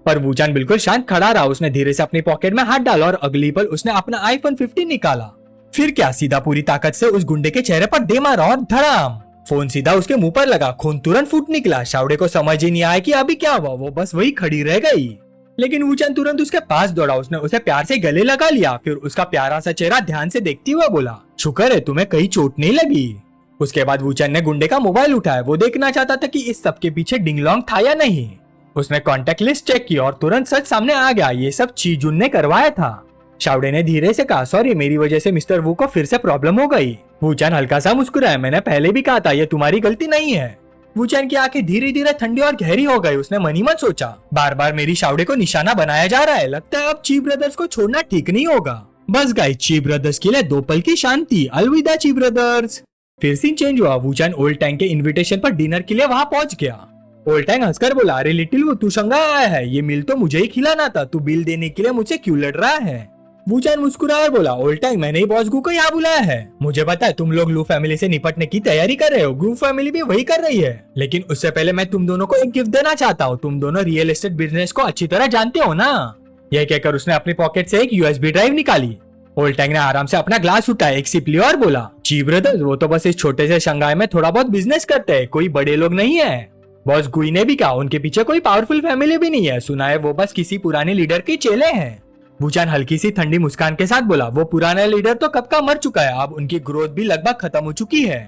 S1: पर वूचान बिल्कुल शांत खड़ा रहा। उसने धीरे से अपनी पॉकेट में हाथ डाला और अगली पल उसने अपना आईफोन 15 निकाला। फिर क्या, सीधा पूरी ताकत से उस गुंडे के चेहरे पर दे मारा और धड़ाम, फोन सीधा उसके मुंह पर लगा। खून तुरंत फूट निकला। शावड़े को समझ ही नहीं आया कि अभी क्या हुआ। वो बस वही खड़ी रह गई। लेकिन वूचान तुरंत उसके पास दौड़ा। उसने उसे प्यार से गले लगा लिया। फिर उसका प्यारा सा चेहरा ध्यान से देखते हुए बोला, शुक्र है तुम्हें कहीं चोट नहीं लगी। उसके बाद वूचान ने गुंडे का मोबाइल उठाया। वो देखना चाहता था कि इस सब के पीछे डिंगलोंग था या नहीं। उसने कॉन्टेक्ट लिस्ट चेक की और तुरंत सच सामने आ गया। ये सब चीजुन ने करवाया था। शावड़े ने धीरे से कहा, सॉरी मेरी वजह से मिस्टर वू को फिर से प्रॉब्लम हो गई। वूचान हल्का सा मुस्कुराया, मैंने पहले भी कहा था ये तुम्हारी गलती नहीं है। वूचान की आंखें धीरे धीरे ठंडी और गहरी हो गई। उसने मनी मन सोचा, बार बार मेरी शावड़े को निशाना बनाया जा रहा है। लगता है अब ची ब्रदर्स को छोड़ना ठीक नहीं होगा। बस गाइस, ची ब्रदर्स के लिए 2 पल की शांति। अलविदा ची ब्रदर्स। फिर सीन चेंज हुआ। वूचान ओल्ड टैंग के इनविटेशन पर डिनर के लिए वहाँ पहुंच गया। ओल्ड टैंग हंसकर बोला, अरे लिटिल वो तू शंघाई आया है, ये मिल तो मुझे ही खिलाना था, तू बिल देने के लिए मुझसे क्यों लड़ रहा है। वूचान मुस्कुराया बोला, ओल्ड टैंग मैंने ही बॉस गू को यहाँ बुलाया है। मुझे पता है तुम लोग लू फैमिली से निपटने की तैयारी कर रहे हो, गू फैमिली भी वही कर रही है। लेकिन उससे पहले मैं तुम दोनों को एक गिफ्ट देना चाहता हूँ। तुम दोनों रियल एस्टेट बिजनेस को अच्छी तरह जानते हो ना। यह कहकर उसने अपनी पॉकेट से एक यूएसबी ड्राइव निकाली। ओल्ड टैंग ने आराम से अपना ग्लास उठाया, एक सिप लिया और बोला, ची ब्रदर्स वो तो बस इस छोटे से शंघाई में थोड़ा बहुत बिजनेस करते हैं, कोई बड़े लोग नहीं है। बॉस गुई ने भी कहा, उनके पीछे कोई पावरफुल फैमिली भी नहीं है। सुना है वो बस किसी पुराने लीडर के चेले हैं। वूचान हल्की सी ठंडी मुस्कान के साथ बोला, वो पुराना लीडर तो कब का मर चुका है, अब उनकी ग्रोथ भी लगभग खत्म हो चुकी है।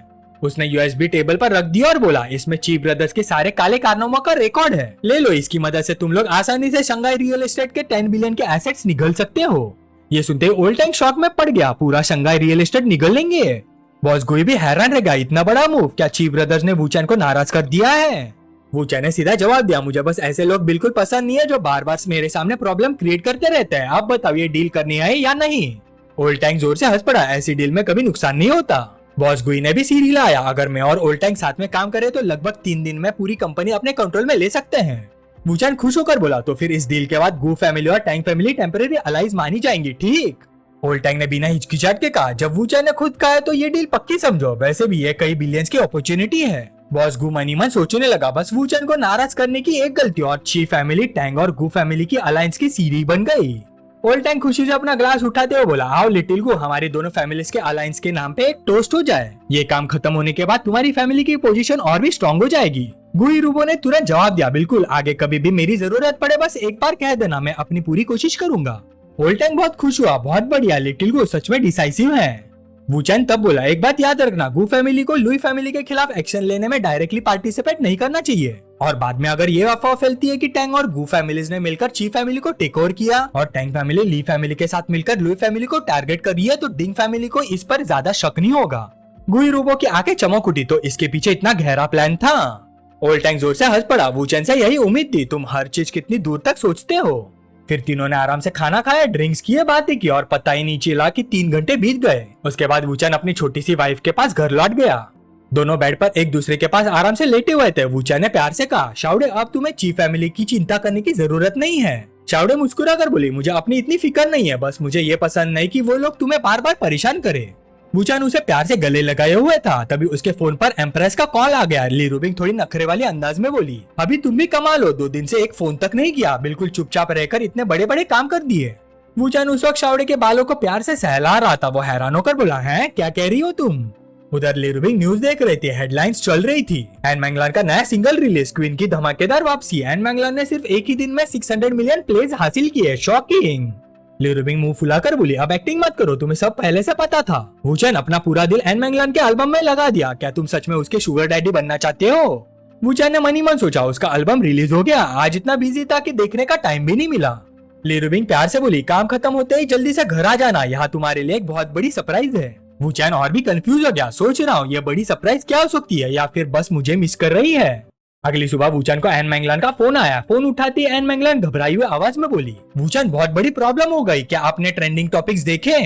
S1: उसने यूएसबी टेबल पर रख दिया और बोला, इसमें ची ब्रदर्स के सारे काले कारनामों का रिकॉर्ड है, ले लो। इसकी मदद से तुम लोग आसानी से शंघाई रियल एस्टेट के 10 बिलियन के एसेट्स निगल सकते हो। ये सुनते ओल्ड टैंग शॉक में पड़ गया, पूरा शंघाई रियल एस्टेट निगल लेंगे। बॉस गुई भी हैरान रह गया, इतना बड़ा मूव, क्या ची ब्रदर्स ने वूचान को नाराज कर दिया है। वूचान ने सीधा जवाब दिया, मुझे बस ऐसे लोग बिल्कुल पसंद नहीं है जो बार बार मेरे सामने प्रॉब्लम क्रिएट करते रहते हैं। आप बताओ ये डील करनी है या नहीं। ओल्ड टैंग जोर से हंस पड़ा, ऐसी डील में कभी नुकसान नहीं होता। बॉस गुई ने भी सिर हिलाया, अगर मैं और ओल्ड टैंग साथ में काम करें तो लगभग 3 दिन में पूरी कंपनी अपने कंट्रोल में ले सकते हैं। वूचान खुश होकर बोला, तो फिर इस डील के बाद गू फैमिली और टैंग फैमिली टेम्परेरी अलाइज मानी जाएंगी, ठीक। ओल्ड टैंग ने बिना हिचकिचाहट के कहा, जब वूचान ने खुद कहा है तो ये डील पक्की समझो, वैसे भी ये कई बिलियंस की अपॉर्चुनिटी है। बॉस गू मनी मन सोचने लगा, बस वूचान को नाराज करने की एक गलती और ची फैमिली, टैंग और गू फैमिली की अलायंस की सीढ़ी बन गई। ओल्ड टैंग खुशी से अपना ग्लास उठाते हुए बोला, आओ लिटिल गू, हमारी दोनों फैमिलीज के अलायंस के नाम पे एक टोस्ट हो जाए। ये काम खत्म होने के बाद तुम्हारी फैमिली की पोजीशन और भी स्ट्रॉन्ग हो जाएगी। गुई रूबो ने तुरंत जवाब दिया, बिल्कुल, आगे कभी भी मेरी जरूरत पड़े बस एक बार कह देना, मैं अपनी पूरी कोशिश करूंगा। ओल्ड टैंग बहुत खुश हुआ, बहुत बढ़िया, लिटिल गू सच में डिसाइसिव है। वूचान तब बोला, एक बात याद रखना, गू फैमिली को लुई फैमिली के खिलाफ एक्शन लेने में डायरेक्टली पार्टिसिपेट नहीं करना चाहिए। और बाद में अगर ये अफवाह फैलती है कि टैंग और गू फैमिलीज ने मिलकर ची फैमिली को टेक ओवर किया और टैंग फैमिली ली फैमिली के साथ मिलकर लुई फैमिली को टारगेट कर रही है, तो डिंग फैमिली को इस पर ज्यादा शक नहीं होगा। गुई रूबो की आंखें चमक उठी, तो इसके पीछे इतना गहरा प्लान था। ओल्ड टैंग जोर से हंस पड़ा, वूचान से यही उम्मीद थी, तुम हर चीज कितनी दूर तक सोचते हो। फिर तीनों ने आराम से खाना खाया, ड्रिंक्स किए, बातें की और पता ही नहीं चला कि 3 घंटे बीत गए। उसके बाद वूचान अपनी छोटी सी वाइफ के पास घर लौट गया। दोनों बेड पर एक दूसरे के पास आराम से लेटे हुए थे। वूचान ने प्यार से कहा, शावड़े अब तुम्हें ची फैमिली की चिंता करने की जरूरत नहीं है। शावड़े मुस्कुरा कर बोली, मुझे अपनी इतनी फिक्र नहीं है, बस मुझे ये पसंद नहीं कि वो लोग तुम्हें बार बार परेशान करे। वूचान उसे प्यार से गले लगाए हुए था, तभी उसके फोन पर एम्प्रेस का कॉल आ गया। ली रूबिंग थोड़ी नखरे वाली अंदाज में बोली, अभी तुम भी कमाल हो, 2 दिन से एक फोन तक नहीं किया, बिल्कुल चुपचाप रहकर इतने बड़े बड़े काम कर दिए। वूचान उस वक्त शावड़े के बालों को प्यार से सहला रहा था। वो हैरान होकर बोला, है क्या कह रही हो तुम। उधर ली रूबिंग न्यूज देख रही थी, हेडलाइंस चल रही थी, एन मैंगलान का नया सिंगल रिलीज, क्वीन की धमाकेदार वापसी। एन मैंगलान ने सिर्फ एक ही दिन में 600 मिलियन प्लेज हासिल किए, शॉकिंग। ली रूबिंग मुंह फुलाकर बोली, अब एक्टिंग मत करो, तुम्हें सब पहले से पता था। वूचान अपना पूरा दिल एन मैंगलान के एल्बम में लगा दिया, क्या तुम सच में उसके शुगर डैडी बनना चाहते हो। वूचान ने मनी मन सोचा, उसका एल्बम रिलीज हो गया, आज इतना बिजी था कि देखने का टाइम भी नहीं मिला। ली रूबिंग प्यार से बोली, काम खत्म होते ही जल्दी से घर आ जाना, यहाँ तुम्हारे लिए एक बहुत बड़ी सरप्राइज है। वूचान और भी कंफ्यूज हो गया, सोच रहा हूँ ये बड़ी सरप्राइज क्या हो सकती है, या फिर बस मुझे मिस कर रही है। अगली सुबह वूचान को एन मैंगलान का फोन आया। फोन उठाती एन मैंगलान घबराई हुई आवाज में बोली, वूचान बहुत बड़ी प्रॉब्लम हो गई, क्या आपने ट्रेंडिंग टॉपिक्स देखे।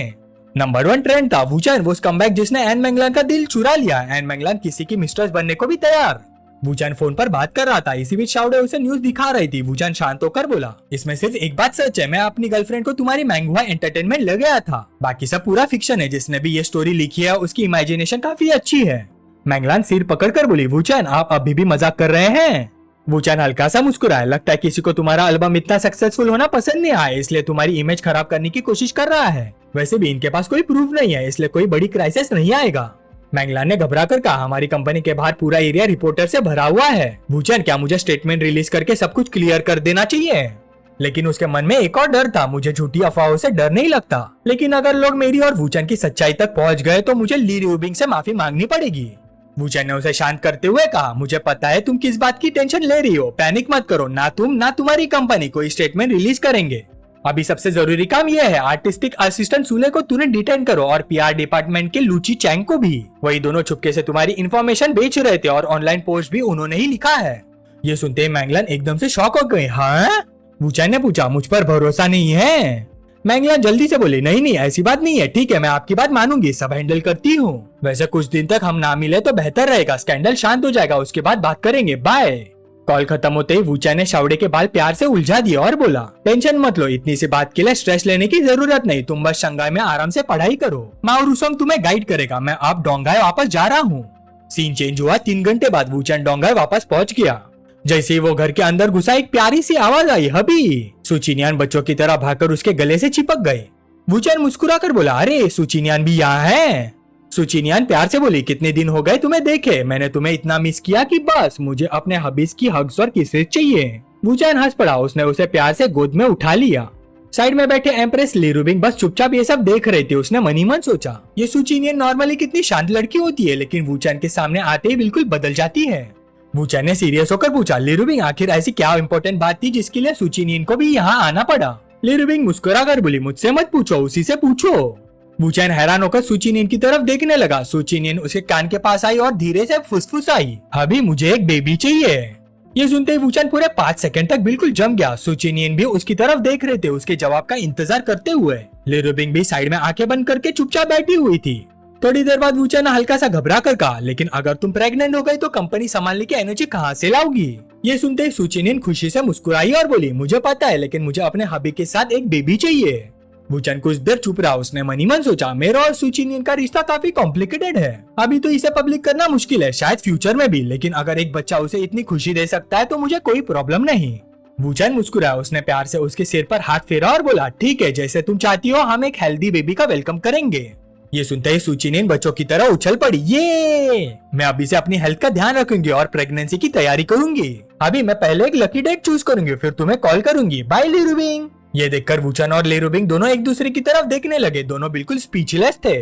S1: नंबर 1 ट्रेंड था वूचान, वो स्कमबैग जिसने एन मैंगलान का दिल चुरा लिया। एन मैंगलान किसी की मिस्ट्रेस बनने को भी तैयार। वूचान फोन पर बात कर रहा था, इसी बीच शाओडे उसे न्यूज दिखा रही थी। वूचान शांत होकर बोला, इसमें सिर्फ एक बात सच है, मैं अपनी गर्लफ्रेंड को तुम्हारी मैंगहुआ एंटरटेनमेंट ले गया था, बाकी सब पूरा फिक्शन है। जिसने भी ये स्टोरी लिखी है उसकी इमेजिनेशन काफी अच्छी है। मैंगलान सिर पकड़कर बोली, वूचान आप अभी भी मजाक कर रहे हैं? वूचान हल्का सा मुस्कुराया, लगता है किसी को तुम्हारा एल्बम इतना सक्सेसफुल होना पसंद नहीं आया, इसलिए तुम्हारी इमेज खराब करने की कोशिश कर रहा है। वैसे भी इनके पास कोई प्रूफ नहीं है, इसलिए कोई बड़ी क्राइसिस नहीं आएगा। मैंगलान ने घबरा कर कहा, हमारी कंपनी के बाहर पूरा एरिया रिपोर्टर से भरा हुआ है। वूचान क्या मुझे स्टेटमेंट रिलीज करके सब कुछ क्लियर कर देना चाहिए? लेकिन उसके मन में एक और डर था, मुझे झूठी अफवाहों से डर नहीं लगता, लेकिन अगर लोग मेरी और वूचान की सच्चाई तक पहुंच गए तो मुझे ली रूबिंग से माफी मांगनी पड़ेगी। वूचान ने उसे शांत करते हुए कहा, मुझे पता है तुम किस बात की टेंशन ले रही हो, पैनिक मत करो, ना तुम ना तुम्हारी कंपनी कोई स्टेटमेंट रिलीज करेंगे। अभी सबसे जरूरी काम यह है, आर्टिस्टिक असिस्टेंट सूले को तुरंत डिटेन करो और पीआर डिपार्टमेंट के लूची चैंग को भी। वही दोनों चुपके से तुम्हारी इन्फॉर्मेशन बेच रहे थे और ऑनलाइन पोस्ट भी उन्होंने ही लिखा है। ये सुनते ही मैंगलान एकदम से शॉक हो गए। हाँ? वूचान ने पूछा, मुझ पर भरोसा नहीं है? मैंगलान जल्दी से बोली, नहीं नहीं ऐसी बात नहीं है, ठीक है मैं आपकी बात मानूंगी, सब हैंडल करती हूँ। वैसे कुछ दिन तक हम ना मिले तो बेहतर रहेगा, स्कैंडल शांत हो जाएगा उसके बाद बात करेंगे, बाय। कॉल खत्म होते ही वूचान ने शाओडे के बाल प्यार से उलझा दिया और बोला, टेंशन मत लो, इतनी सी बात के लिए स्ट्रेस लेने की जरूरत नहीं, तुम बस शंघाई में आराम से पढ़ाई करो, माओरुसोंग तुम्हें गाइड करेगा, मैं अब डोंगाई वापस जा रहा हूँ। सीन चेंज हुआ, 3 घंटे बाद वूचान डोंगाई वापस पहुंच गया। जैसे ही वो घर के अंदर घुसा एक प्यारी सी आवाज आई, हबी। सुचिनियान बच्चों की तरह भागकर उसके गले से चिपक गए। वूचान मुस्कुराकर बोला, अरे सुचिनियान भी यहाँ है। सुचिनियान प्यार से बोली, कितने दिन हो गए तुम्हें देखे, मैंने तुम्हें इतना मिस किया कि बस मुझे अपने हबीज की हग्स और किसेस चाहिए। वूचान हंस पड़ा, उसने उसे प्यार से गोद में उठा लिया। साइड में बैठे एम्प्रेस ली रूबिंग बस चुपचाप ये सब देख रही थी। उसने मनी मन सोचा, ये सुचिनियन नॉर्मली कितनी शांत लड़की होती है, लेकिन वूचान के सामने आते ही बिल्कुल बदल जाती है। वूचान ने सीरियस होकर पूछा, ली रूबिंग आखिर ऐसी क्या इम्पोर्टेंट बात थी जिसके लिए सुचिनियन को भी यहाँ आना पड़ा? ली रूबिंग मुस्कुरा कर बोली, मुझसे मत पूछो, उसी से पूछो। वूचान हैरान होकर सुचिनियन की तरफ देखने लगा। सुचिनियन उसके कान के पास आई और धीरे से फुसफुसाई, अभी मुझे एक बेबी चाहिए। ये सुनते ही वूचान पूरे 5 सेकंड तक बिल्कुल जम गया। सुचिनियन भी उसकी तरफ देख रहे थे, उसके जवाब का इंतजार करते हुए। ली रूबिंग भी साइड में आंखें बंद करके चुपचाप बैठी हुई थी। थोड़ी देर बाद वूचान ने हल्का सा घबरा कर कहा, लेकिन अगर तुम प्रेग्नेंट हो गई तो कंपनी संभालने की एनर्जी कहाँ से लाओगी? ये सुनते ही सुचिनियन खुशी से मुस्कुराई और बोली, मुझे पता है, लेकिन मुझे अपने हबी के साथ एक बेबी चाहिए। वूचान कुछ देर चुप रहा, उसने मनी मन सोचा, मेरा और सुचिनियन का रिश्ता काफी कॉम्प्लिकेटेड है, अभी तो इसे पब्लिक करना मुश्किल है, शायद फ्यूचर में भी, लेकिन अगर एक बच्चा उसे इतनी खुशी दे सकता है तो मुझे कोई प्रॉब्लम नहीं। वूचान मुस्कुराया, उसने प्यार से उसके सिर पर हाथ फेरा और बोला, ठीक है, जैसे तुम चाहती हो, हम एक हेल्दी बेबी का वेलकम करेंगे। ये सुनते ही सुचिनियन बच्चों की तरह उछल पड़ी, ये मैं अभी से अपनी हेल्थ का ध्यान रखूंगी और प्रेगनेंसी की तैयारी करूंगी। अभी मैं पहले एक लकी डेट चूज करूंगी, फिर तुम्हें कॉल करूंगी, बाय ली रूबिंग। ये देखकर वूचान और ली रूबिंग दोनों एक दूसरे की तरफ देखने लगे, दोनों बिल्कुल स्पीचलेस थे।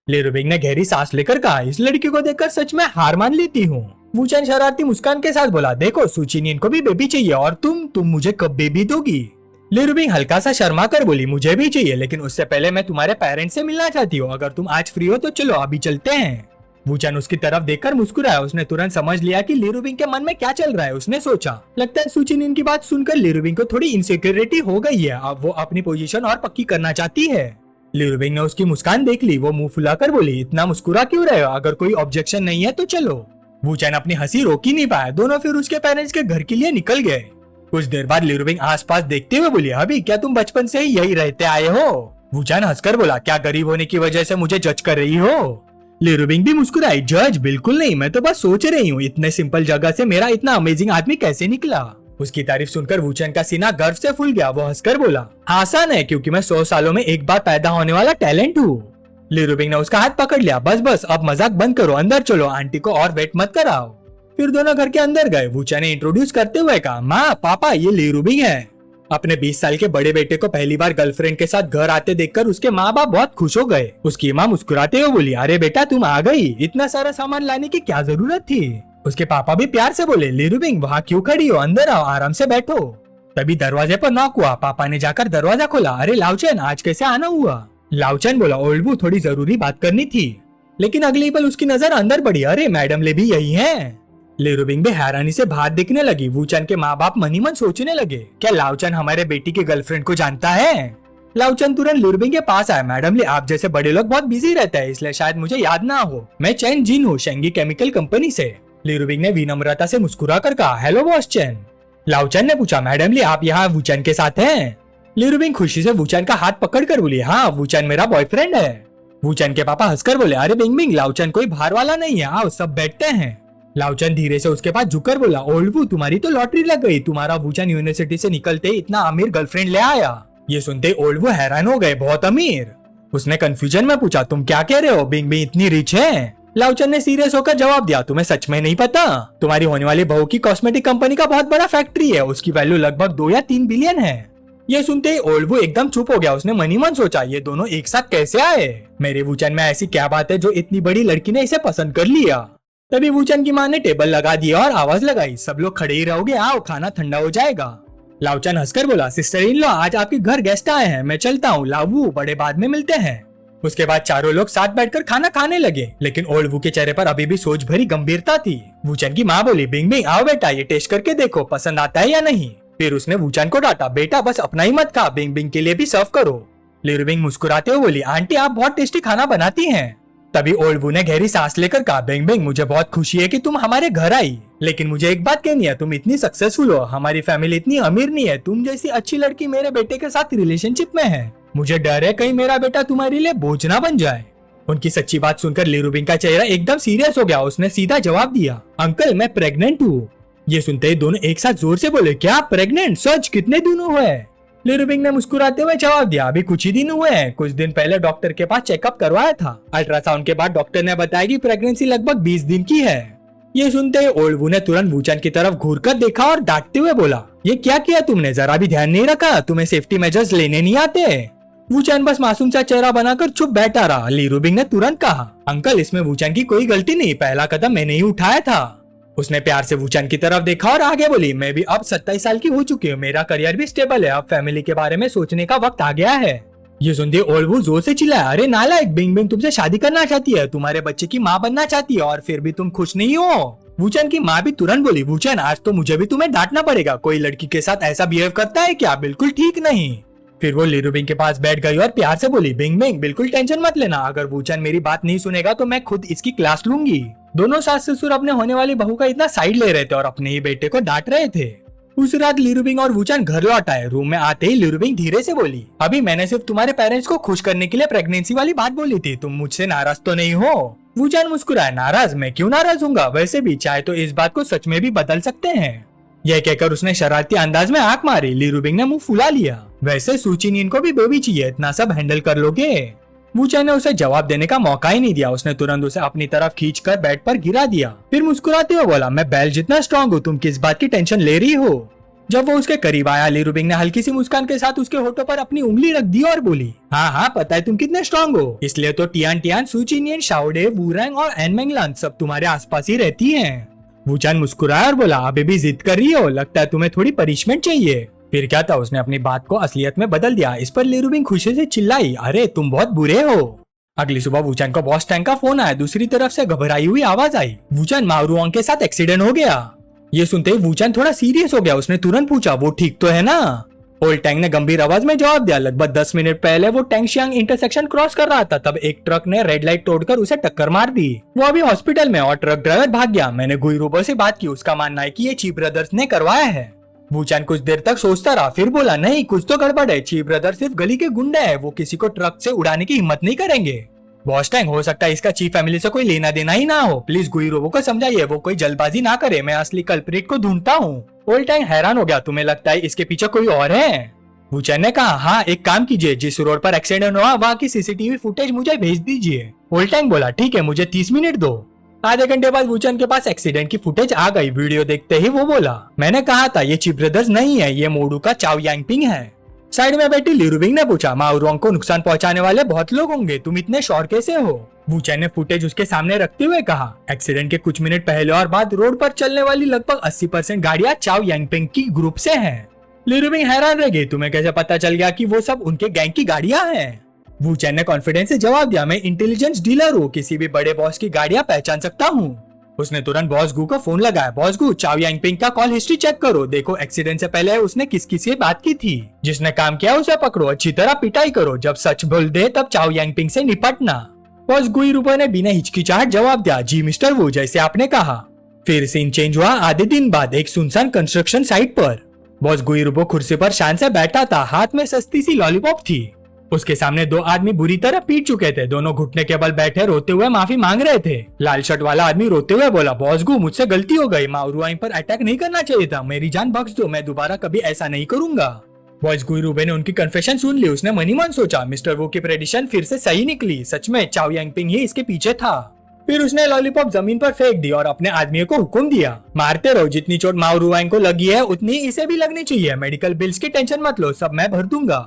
S1: ली रूबिंग ने गहरी सांस लेकर कहा, इस लड़की को देखकर सच में हार मान लेती हूँ। वूचान शरारती मुस्कान के साथ बोला, देखो सुचिनियन को भी बेबी चाहिए और तुम मुझे कब बेबी दोगी? ली रूबिंग हल्का सा शर्मा कर बोली, मुझे भी चाहिए, लेकिन उससे पहले मैं तुम्हारे पेरेंट्स से मिलना चाहती हूँ, अगर तुम आज फ्री हो तो चलो अभी चलते हैं। वूचान उसकी तरफ देखकर मुस्कुराया, उसने तुरंत समझ लिया कि ली रूबिंग के मन में क्या चल रहा है। उसने सोचा, लगता है सुचिनियन की बात सुनकर ली रूबिंग को थोड़ी इनसिक्योरिटी हो गई है, अब वो अपनी पोजीशन और पक्की करना चाहती है। ली रूबिंग ने उसकी मुस्कान देख ली, वो मुंह फुलाकर बोली, इतना मुस्कुरा क्यों रहे हो, अगर कोई ऑब्जेक्शन नहीं है तो चलो। वूचान अपनी हंसी रोक ही नहीं पाया, दोनों फिर उसके पेरेंट्स के घर के लिए निकल गए। कुछ देर बाद ली रूबिंग आसपास देखते हुए बोली, अभी क्या तुम बचपन से ही यही रहते आए हो? वूचान हंसकर बोला, क्या गरीब होने की वजह से मुझे जज कर रही हो? ली रूबिंग भी मुस्कुराई, जज बिल्कुल नहीं, मैं तो बस सोच रही हूँ इतने सिंपल जगह से मेरा इतना अमेजिंग आदमी कैसे निकला। उसकी तारीफ सुनकर वूचान का सीना गर्व से फूल गया, वो हंसकर बोला, आसान है क्योंकि मैं 100 सालों में एक बार पैदा होने वाला टैलेंट हूँ। ली रूबिंग ने उसका हाथ पकड़ लिया, बस अब मजाक बंद करो, अंदर चलो, आंटी को और वेट मत कराओ। फिर दोनों घर के अंदर गए। वूचान ने इंट्रोड्यूस करते हुए कहा, माँ पापा ये ली रूबिंग है। अपने 20 साल के बड़े बेटे को पहली बार गर्लफ्रेंड के साथ घर आते देखकर उसके माँ बाप बहुत खुश हो गए। उसकी माँ मुस्कुराते हुए बोली, अरे बेटा तुम आ गई, इतना सारा सामान लाने की क्या जरूरत थी? उसके पापा भी प्यार से बोले, ली रूबिंग वहाँ क्यों खड़ी हो, अंदर आओ, आराम से बैठो। तभी दरवाजे पर नॉक हुआ, पापा ने जाकर दरवाजा खोला, अरे लाउचन आज कैसे आना हुआ? लाउचन बोला, ओल्डवू थोड़ी जरूरी बात करनी थी। लेकिन अगली पल उसकी नजर अंदर पड़ी, अरे मैडम ले भी यही है। ली रूबिंग भी हैरानी से बाहर देखने लगी। वूचान के माँ बाप मनी मन सोचने लगे, क्या लाउचन हमारे बेटी की गर्लफ्रेंड को जानता है? लाउचन तुरंत ली रूबिंग के पास आया, मैडम ली आप जैसे बड़े लोग बहुत बिजी रहते हैं, इसलिए शायद मुझे याद ना हो, मैं चैन जिन हूँ, शेंगी केमिकल कंपनी से। लिरुबिंग ने विनम्रता से मुस्कुरा कर कहा, हेलो बॉस चैन। लाओचैन ने पूछा, मैडम ली आप यहाँ वुचैन के साथ हैं? लिरुबिंग खुशी से वुचैन का हाथ पकड़कर बोली, हाँ वुचैन मेरा बॉयफ्रेंड है। वुचैन के पापा हंसकर बोले, अरे बिंग बिंग, लाओचैन कोई बाहर वाला नहीं है, आओ सब बैठते हैं। लाओचैन धीरे से उसके पास झुककर बोला, ओल्ड वू तुम्हारी तो लॉटरी लग गई, तुम्हारा वुचैन यूनिवर्सिटी से निकलते इतना अमीर गर्लफ्रेंड ले आया। ये सुनते ओल्ड वू हैरान हो गए, बहुत अमीर? उसने कंफ्यूजन में पूछा, तुम क्या कह रहे हो, बिंग बिंग इतनी रिच है? लाओचैन ने सीरियस होकर जवाब दिया, तुम्हें सच में नहीं पता? तुम्हारी होने वाली बहू की कॉस्मेटिक कंपनी का बहुत बड़ा फैक्ट्री है, उसकी वैल्यू लगभग 2 या 3 बिलियन है। ये सुनते ही ओल्ड वू एकदम चुप हो गया। उसने मनी मन सोचा, ये दोनों एक साथ कैसे आए? मेरे वुचैन में ऐसी क्या बात है जो इतनी बड़ी लड़की ने इसे पसंद कर लिया? तभी वुचैन की माँ ने टेबल लगा दिया और आवाज लगाई, सब लोग खड़े ही रहोगे, आओ खाना ठंडा हो जाएगा। लाओचैन हंसकर बोला, सिस्टर इन लॉ आज आपके घर गेस्ट आए हैं, मैं चलता हूँ, लावू बड़े बाद में मिलते हैं। उसके बाद चारों लोग साथ बैठकर खाना खाने लगे, लेकिन ओल्ड वू के चेहरे पर अभी भी सोच भरी गंभीरता थी। वुचैन की माँ बोली, बिंग बिंग आओ बेटा, ये टेस्ट करके देखो पसंद आता है या नहीं। फिर उसने वुचैन को डांटा, बेटा बस अपना ही मत खा, बिंग बिंग के लिए भी सर्व करो। लिरुबिंग मुस्कुराते हुए बोली, आंटी आप बहुत टेस्टी खाना बनाती हैं। तभी ओल्ड वू ने गहरी सांस लेकर कहा, बिंग बिंग मुझे बहुत खुशी है कि तुम हमारे घर आई, लेकिन मुझे एक बात कहनी है, तुम इतनी सक्सेसफुल हो, हमारी फैमिली इतनी अमीर नहीं है, तुम जैसी अच्छी लड़की मेरे बेटे के साथ रिलेशनशिप में है। मुझे डर है कहीं मेरा बेटा तुम्हारे लिए बोझ ना बन जाए। उनकी सच्ची बात सुनकर लिरुबिंग का चेहरा एकदम सीरियस हो गया। उसने सीधा जवाब दिया, अंकल मैं प्रेग्नेंट हूँ। ये सुनते ही दोनों एक साथ जोर से बोले, क्या प्रेग्नेंट? सच? कितने दिन हुए? लिरुबिंग ने मुस्कुराते हुए जवाब दिया, अभी कुछ ही दिन हुए हैं, कुछ दिन पहले डॉक्टर के पास चेकअप करवाया था। अल्ट्रासाउंड के बाद डॉक्टर ने बताया कि प्रेगनेंसी लगभग 20 दिन की है। ये सुनते ही ओल्ड वू ने तुरंत वुचैन की तरफ घूरकर देखा और डांटते हुए बोला, ये क्या किया तुमने? जरा भी ध्यान नहीं रखा? तुम्हें सेफ्टी मेजर्स लेने नहीं आते? वुचैन बस मासूम सा चेहरा बनाकर चुप बैठा रहा। लिरुबिंग ने तुरंत कहा, अंकल इसमें वुचैन की कोई गलती नहीं, पहला कदम मैंने ही उठाया था। उसने प्यार से वुचैन की तरफ देखा और आगे बोली, मैं भी अब 27 साल की हो चुकी हूँ, मेरा करियर भी स्टेबल है, अब फैमिली के बारे में सोचने का वक्त आ गया है। ये सुनते ओल्ड वू जोर से चिल्लाया, अरे नालायक, बिंग बिंग तुमसे शादी करना चाहती है, तुम्हारे बच्चे की माँ बनना चाहती है और फिर भी तुम खुश नहीं हो। वुचैन की माँ भी तुरंत बोली, वुचैन आज तो मुझे भी तुम्हें डांटना पड़ेगा, कोई लड़की के साथ ऐसा बिहेव करता है क्या? बिल्कुल ठीक नहीं। फिर वो लिरुबिंग के पास बैठ गई और प्यार से बोली, बिंग बिंग बिल्कुल टेंशन मत लेना, अगर वुचैन मेरी बात नहीं सुनेगा तो मैं खुद इसकी क्लास लूंगी। दोनों सास ससुर अपने होने वाली बहू का इतना साइड ले रहे थे और अपने ही बेटे को डांट रहे थे। उस रात लिरुबिंग और वुचैन घर लौट आए। रूम में आते ही लिरुबिंग धीरे से बोली, अभी मैंने सिर्फ तुम्हारे पेरेंट्स को खुश करने के लिए प्रेगनेंसी वाली बात बोली थी, तुम मुझसे नाराज तो नहीं हो? वुचैन मुस्कुराया, नाराज? मैं क्यों नाराज हूँगा, वैसे भी चाहे तो इस बात को सच में भी बदल सकते हैं। यह कहकर उसने शरारती अंदाज में आंख मारी। लिरुबिंग ने मुंह फुला लिया, वैसे सुचिनियन को भी बेबी चाहिए, इतना सब हैंडल कर लोगे? वुचैन ने उसे जवाब देने का मौका ही नहीं दिया। उसने तुरंत उसे अपनी तरफ खींचकर बेड पर गिरा दिया, फिर मुस्कुराते हुए बोला, मैं बैल जितना स्ट्रांग हूँ, तुम किस बात की टेंशन ले रही हो? जब वो उसके करीब आया, लिरुबिंग ने हल्की सी मुस्कान के साथ उसके होठों पर अपनी उंगली रख दी और बोली, हाँ हाँ पता है तुम कितने स्ट्रांग हो, इसलिए तो टियान टियान, सुचिनियन, शाओडे, वुरैंग और एनमेंगलान सब तुम्हारे आसपास ही रहती हैं। वुचैन मुस्कुराया और बोला, अभी भी जिद कर रही हो, लगता है तुम्हें थोड़ी पनिशमेंट चाहिए। फिर क्या था, उसने अपनी बात को असलियत में बदल दिया। इस पर लिरुबिंग खुशी से चिल्लाई, अरे तुम बहुत बुरे हो। अगली सुबह वुचैन को बॉस टैंक का फोन आया। दूसरी तरफ से घबराई हुई आवाज आई, वुचैन माओरुओंग के साथ एक्सीडेंट हो गया। ये सुनते ही वुचैन थोड़ा सीरियस हो गया। उसने तुरंत पूछा, वो ठीक तो है ना? ओल्ड टैंक ने गंभीर आवाज में जवाब दिया, लगभग 10 मिनट पहले वो टैंगशियांग इंटरसेक्शन क्रॉस कर रहा था, तब एक ट्रक ने रेड लाइट तोड़कर उसे टक्कर मार दी। वो अभी हॉस्पिटल में और ट्रक ड्राइवर भाग गया। मैंने गुइरुबो से बात की, उसका मानना है कि ये ची ब्रदर्स ने करवाया है। वुचैन कुछ देर तक सोचता रहा, फिर बोला, नहीं कुछ तो गड़बड़ है, ची ब्रदर सिर्फ गली के गुंडे हैं, वो किसी को ट्रक से उड़ाने की हिम्मत नहीं करेंगे। बॉस टैंक, हो सकता है इसका चीफ फैमिली से कोई लेना देना ही ना हो, प्लीज गुइरुबो को समझाइए वो कोई जल्दबाजी ना करे, मैं असली कल्प्रिट को ढूंढता हूँ। ओल्ड टैंक हैरान हो गया, तुम्हें लगता है इसके पीछे कोई और है? वुचैन ने कहा, हाँ एक काम कीजिए, जिस रोड पर एक्सीडेंट हुआ वहाँ की सीसीटीवी फुटेज मुझे भेज दीजिए। ओल्ड टैंक बोला, ठीक है मुझे 30 मिनट दो। आधे घंटे बाद वुचैन के पास एक्सीडेंट की फुटेज आ गई। वीडियो देखते ही वो बोला, मैंने कहा था ये ची ब्रदर्स नहीं है, ये मोडू का चाओ यांगपिंग है। साइड में बैठी लिरुबिंग ने पूछा, माओरुओंग को नुकसान पहुंचाने वाले बहुत लोग होंगे, तुम इतने श्योर कैसे हो? वुचैन ने फुटेज उसके सामने रखते हुए कहा, एक्सीडेंट के कुछ मिनट पहले और बाद रोड पर चलने वाली लगभग 80% गाड़ियां चाओ यांगपिंग की ग्रुप से हैं। लिरुबिंग हैरान रह गई, तुम्हें कैसे पता चल गया कि वो सब उनके गैंग की गाड़ियां हैं? वुचैन ने कॉन्फिडेंस से जवाब दिया, मैं इंटेलिजेंस डीलर हूँ, किसी भी बड़े बॉस की गाड़ियां पहचान सकता हूँ। उसने तुरंत बॉस गू को फोन लगाया, बॉस गू चाओ यांगपिंग का कॉल हिस्ट्री चेक करो, देखो एक्सीडेंट से पहले उसने किस किस से बात की थी, जिसने काम किया उसे पकड़ो, अच्छी तरह पिटाई करो, जब सच बोल दे तब चाओ यांगपिंग से निपटना। बॉस गुइरुबो ने बिना हिचकिचाहट जवाब दिया, जी मिस्टर वू, जैसे आपने कहा। फिर सीन चेंज हुआ आधे दिन बाद एक सुनसान कंस्ट्रक्शन साइट पर। बॉस गुइरुबो कुर्सी पर शान से बैठा था, हाथ में सस्ती सी लॉलीपॉप थी। उसके सामने दो आदमी बुरी तरह पीट चुके थे, दोनों घुटने के बल बैठे रोते हुए माफी मांग रहे थे। लाल शर्ट वाला आदमी रोते हुए बोला, बॉस गु मुझसे गलती हो गई, माउरुआई पर अटैक नहीं करना चाहिए था, मेरी जान बख्श दो, मैं दोबारा कभी ऐसा नहीं करूंगा। बॉस गुइरुबे ने उनकी कन्फेशन सुन ली। उसने मनी मन सोचा, मिस्टर वो की प्रेडिक्शन फिर से सही निकली, सच में चाओ यांगपिंग ही इसके पीछे था। फिर उसने लॉलीपॉप जमीन पर फेंक दी और अपने आदमियों को हुक्म दिया, मारते रहो, जितनी चोट माउरुआई को लगी है उतनी इसे भी लगनी चाहिए, मेडिकल बिल्स की टेंशन मत लो, सब मैं भर दूंगा।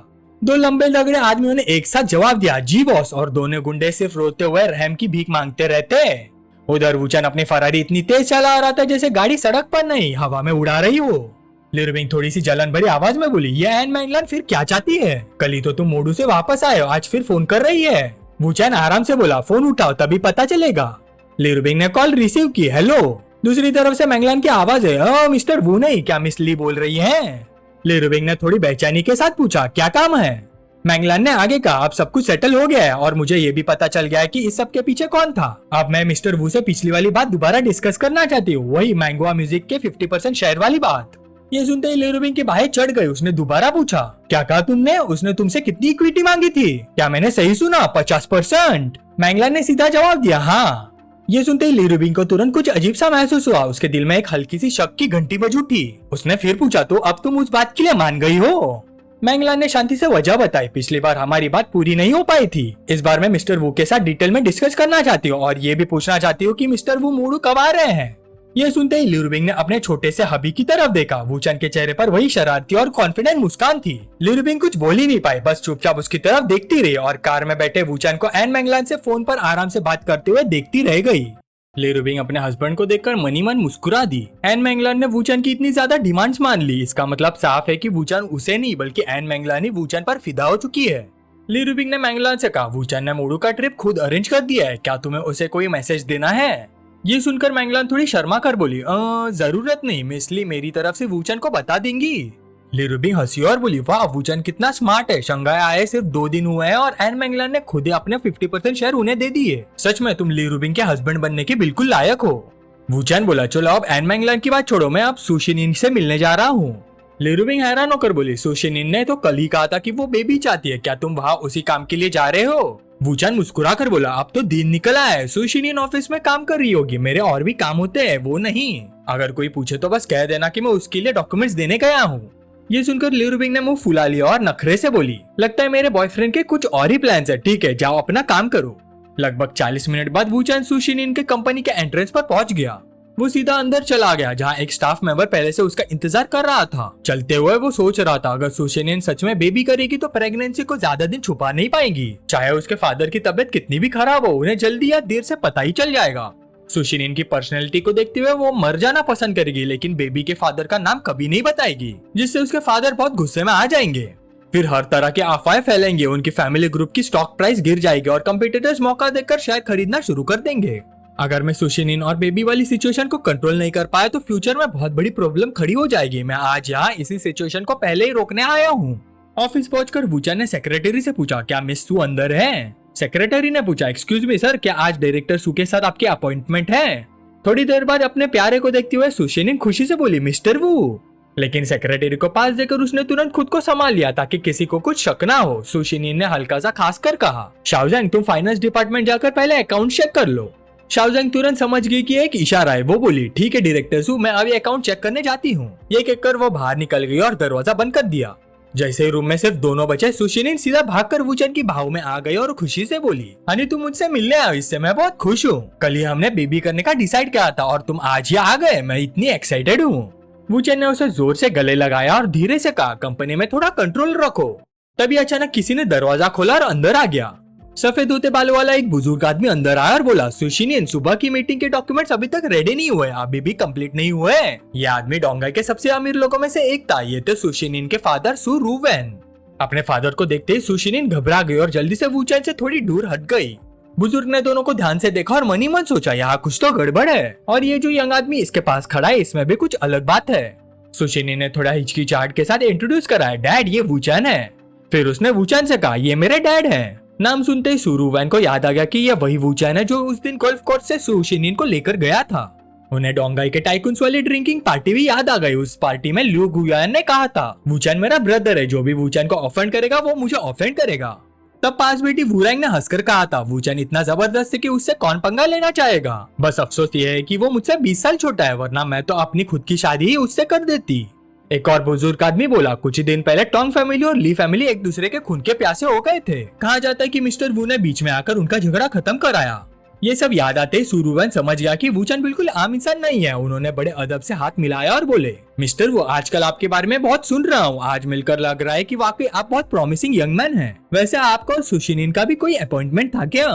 S1: दो लंबे तगड़े आदमियों ने एक साथ जवाब दिया, जी बॉस, और दोनों गुंडे सिर्फ रोते हुए रहम की भीख मांगते रहते। उधर वुचन अपनी फरारी इतनी तेज चला रहा था जैसे गाड़ी सड़क पर नहीं हवा में उड़ा रही हो। लिरुबिंग थोड़ी सी जलन भरी आवाज में बोली, ये एन मैंगलन फिर क्या चाहती है? कल ही तो तुम मोडू से वापस आए हो, आज फिर फोन कर रही है। वुचन आराम से बोला, फोन उठाओ तभी पता चलेगा। लिरुबिंग ने कॉल रिसीव की, हेलो। दूसरी तरफ से मैंगलन की आवाज है, मिस्टर वू नहीं, क्या मिस ली बोल रही है? लिरुबिंग ने थोड़ी बेचैनी के साथ पूछा, क्या काम है? मैंगलन ने आगे कहा, अब सब कुछ सेटल हो गया है और मुझे ये भी पता चल गया है कि इस सब के पीछे कौन था। अब मैं मिस्टर वू से पिछली वाली बात दोबारा डिस्कस करना चाहती हूँ, वही मैंगोआ म्यूजिक के 50% शेयर वाली बात। ये सुनते ही लिरुबिंग की बाहें चढ़ गई। उसने दोबारा पूछा, क्या कहा तुमने? उसने तुमसे कितनी इक्विटी मांगी थी? क्या मैंने सही सुना? 50%? मैंगलन ने सीधा जवाब दिया, हाँ। ये सुनते ही लिरुबिंग को तुरंत कुछ अजीब सा महसूस हुआ। उसके दिल में एक हल्की सी शक की घंटी बज उठी। उसने फिर पूछा, तो अब तुम उस बात के लिए मान गई हो? मैंगलन ने शांति से वजह बताई, पिछली बार हमारी बात पूरी नहीं हो पाई थी, इस बार मैं मिस्टर वू के साथ डिटेल में डिस्कस करना चाहती हूँ और ये भी पूछना चाहती हूँ कि मिस्टर वू मोडू कब आ रहे हैं। ये सुनते ही लिरुबिंग ने अपने छोटे से हबी की तरफ देखा। वुचन के चेहरे पर वही शरारती और कॉन्फिडेंट मुस्कान थी। लिरुबिंग कुछ बोल ही नहीं पाई, बस चुपचाप उसकी तरफ देखती रही और कार में बैठे वुचन को एन मैंगलन से फोन पर आराम से बात करते हुए देखती रह गई। लिरुबिंग अपने हस्बैंड को देखकर मनी मन मुस्कुरा दी। एन मैंगलन ने वुचन की इतनी ज्यादा डिमांड्स मान ली, इसका मतलब साफ है कि वुचन उसे नहीं बल्कि एन मैंगलन ही वुचन पर फिदा हो चुकी है। लिरुबिंग ने मैंगलन से कहा, वुचन ने मोडू का ट्रिप खुद अरेंज कर दिया है, क्या तुम्हें उसे कोई मैसेज देना है? ये सुनकर मैंगलन थोड़ी शर्मा कर बोली, जरूरत नहीं, मिस ली मेरी तरफ से वुचन को बता देंगी। लिरुबिंग हंसी और बोली, वाह वुचन कितना स्मार्ट है, शंघाई आए सिर्फ 2 दिन हुए हैं और एन मैंगलन ने खुद ही अपने 50% शेयर उन्हें दे दिए। सच में तुम लिरुबिंग के हस्बैंड बनने के बिल्कुल लायक हो। वुचन बोला, चलो अब एन मैंगलन की बात छोड़ो, मैं अब सुशिनिन से मिलने जा रहा हूँ। लिरुबिंग हैरान होकर बोली, सुशिनिन ने तो कल ही कहा था कि वो बेबी चाहती है, क्या तुम वहाँ उसी काम के लिए जा रहे हो? वुचन मुस्कुरा कर बोला, अब तो दिन निकल आया है, सुशिनिन ऑफिस में काम कर रही होगी, मेरे और भी काम होते हैं, वो नहीं। अगर कोई पूछे तो बस कह देना कि मैं उसके लिए डॉक्यूमेंट्स देने गया हूँ। ये सुनकर लिरुबिंग ने मुंह फुला लिया और नखरे से बोली, लगता है मेरे बॉयफ्रेंड के कुछ और ही प्लान्स है, ठीक है जाओ अपना काम करो। लगभग 40 मिनट बाद वुचन सुशिनिन के कंपनी के एंट्रेंस पर पहुंच गया। वो सीधा अंदर चला गया जहाँ एक स्टाफ मेंबर पहले से उसका इंतजार कर रहा था। चलते हुए वो सोच रहा था, अगर सुशिनिन सच में बेबी करेगी तो प्रेगनेंसी को ज्यादा दिन छुपा नहीं पाएगी, चाहे उसके फादर की तबीयत कितनी भी खराब हो, उन्हें जल्दी या देर से पता ही चल जाएगा। सुशिनिन की पर्सनैलिटी को देखते हुए वो मर जाना पसंद करेगी, लेकिन बेबी के फादर का नाम कभी नहीं बताएगी, जिससे उसके फादर बहुत गुस्से में आ जाएंगे। फिर हर तरह के अफवाहें फैलेंगे, उनकी फैमिली ग्रुप की स्टॉक प्राइस गिर जाएगी और कंपटीटर्स मौका देखकर शेयर खरीदना शुरू कर देंगे। अगर मैं सुशिनिन और बेबी वाली सिचुएशन को कंट्रोल नहीं कर पाया तो फ्यूचर में बहुत बड़ी प्रॉब्लम खड़ी हो जाएगी। मैं आज यहाँ इसी सिचुएशन को पहले ही रोकने आया हूँ। ऑफिस पहुंचकर वुचन ने सेक्रेटरी से पूछा, क्या मिस सू अंदर है? सेक्रेटरी ने पूछा, एक्सक्यूज मी सर, क्या आज डायरेक्टर सू के साथ आपकी अपॉइंटमेंट है? थोड़ी देर बाद अपने प्यारे को देखते हुए सुशिनिन खुशी से बोली, मिस्टर वू। लेकिन सेक्रेटरी को पास देकर उसने तुरंत खुद को संभाल लिया ताकि किसी को कुछ शक ना हो। सुशिनिन ने हल्का सा खास कर कहा, शाओजैंग तुम फाइनेंस डिपार्टमेंट जाकर पहले अकाउंट चेक कर लो। शाओजैंग तुरंत समझ गई कि एक इशारा है। वो बोली, ठीक है डायरेक्टर सू, मैं अभी अकाउंट चेक करने जाती हूँ। ये कहकर वो बाहर निकल गई और दरवाजा बंद कर दिया। जैसे ही रूम में सिर्फ दोनों बचे, सुशिनिन सीधा भागकर वुचन की भाव में आ गई और खुशी से बोली, हनी तुम मुझसे मिलने आओ, इससे मैं बहुत खुश हूँ। कल ही हमने बेबी करने का डिसाइड किया था और तुम आज ही आ गए, मैं इतनी एक्साइटेड हूँ। वुचन ने उसे जोर से गले लगाया और धीरे से कहा, कंपनी में थोड़ा कंट्रोल रखो। तभी अचानक किसी ने दरवाजा खोला और अंदर आ गया। सफेद होते बालों वाला एक बुजुर्ग आदमी अंदर आया और बोला, सुशिनिन सुबह की मीटिंग के डॉक्यूमेंट्स अभी तक रेडी नहीं हुए, अभी भी कंप्लीट नहीं हुए। ये आदमी डोंगाई के सबसे अमीर लोगों में से एक था। ये थे सुशिनिन के फादर सू रूवेन। अपने फादर को देखते ही सुशिनिन घबरा गई और जल्दी से वुचन से थोड़ी दूर हट गई। बुजुर्ग ने दोनों को ध्यान से देखा और मनी मन सोचा, यहाँ कुछ तो गड़बड़ है और ये जो यंग आदमी इसके पास खड़ा है इसमें भी कुछ अलग बात है। सुशिनिन ने थोड़ा हिचकिचाहट के साथ इंट्रोड्यूस कराया, डैड ये वुचन है। फिर उसने वुचन से कहा, ये मेरे डैड हैं। नाम सुनते ही सुरूवैन को याद आ गया कि यह वही वुचन है जो उस दिन गोल्फ कोर्स से सुशिनिन को लेकर गया था। उन्हें डोंगाई के टाइकुन्स वाली ड्रिंकिंग पार्टी भी याद आ गई। उस पार्टी में ल्यू गुयान ने कहा था वूचैन मेरा ब्रदर है, जो भी वूचैन को ऑफेंड करेगा वो मुझे ऑफेंड करेगा। तब पास बेटी वूरैंग ने हंसकर कहा था वूचैन इतना जबरदस्त है कि उससे कौन पंगा लेना चाहेगा। बस अफसोस ये है कि वो मुझसे 20 साल छोटा है, वरना मैं तो अपनी खुद की शादी ही उससे कर देती। एक और बुजुर्ग आदमी बोला कुछ ही दिन पहले टोंग फैमिली और ली फैमिली एक दूसरे के खून के प्यासे हो गए थे। कहा जाता है कि मिस्टर वू ने बीच में आकर उनका झगड़ा खत्म कराया। ये सब याद आते ही सुरुवन समझ गया कि वूचैन बिल्कुल आम इंसान नहीं है। उन्होंने बड़े अदब से हाथ मिलाया और बोले मिस्टर वो आजकल आपके बारे में बहुत सुन रहा हूँ। आज मिलकर लग रहा है कि वाकई आप बहुत प्रॉमिसिंग यंग मैन हैं। वैसे आपका और सुशिनिन का भी कोई अपॉइंटमेंट था क्या?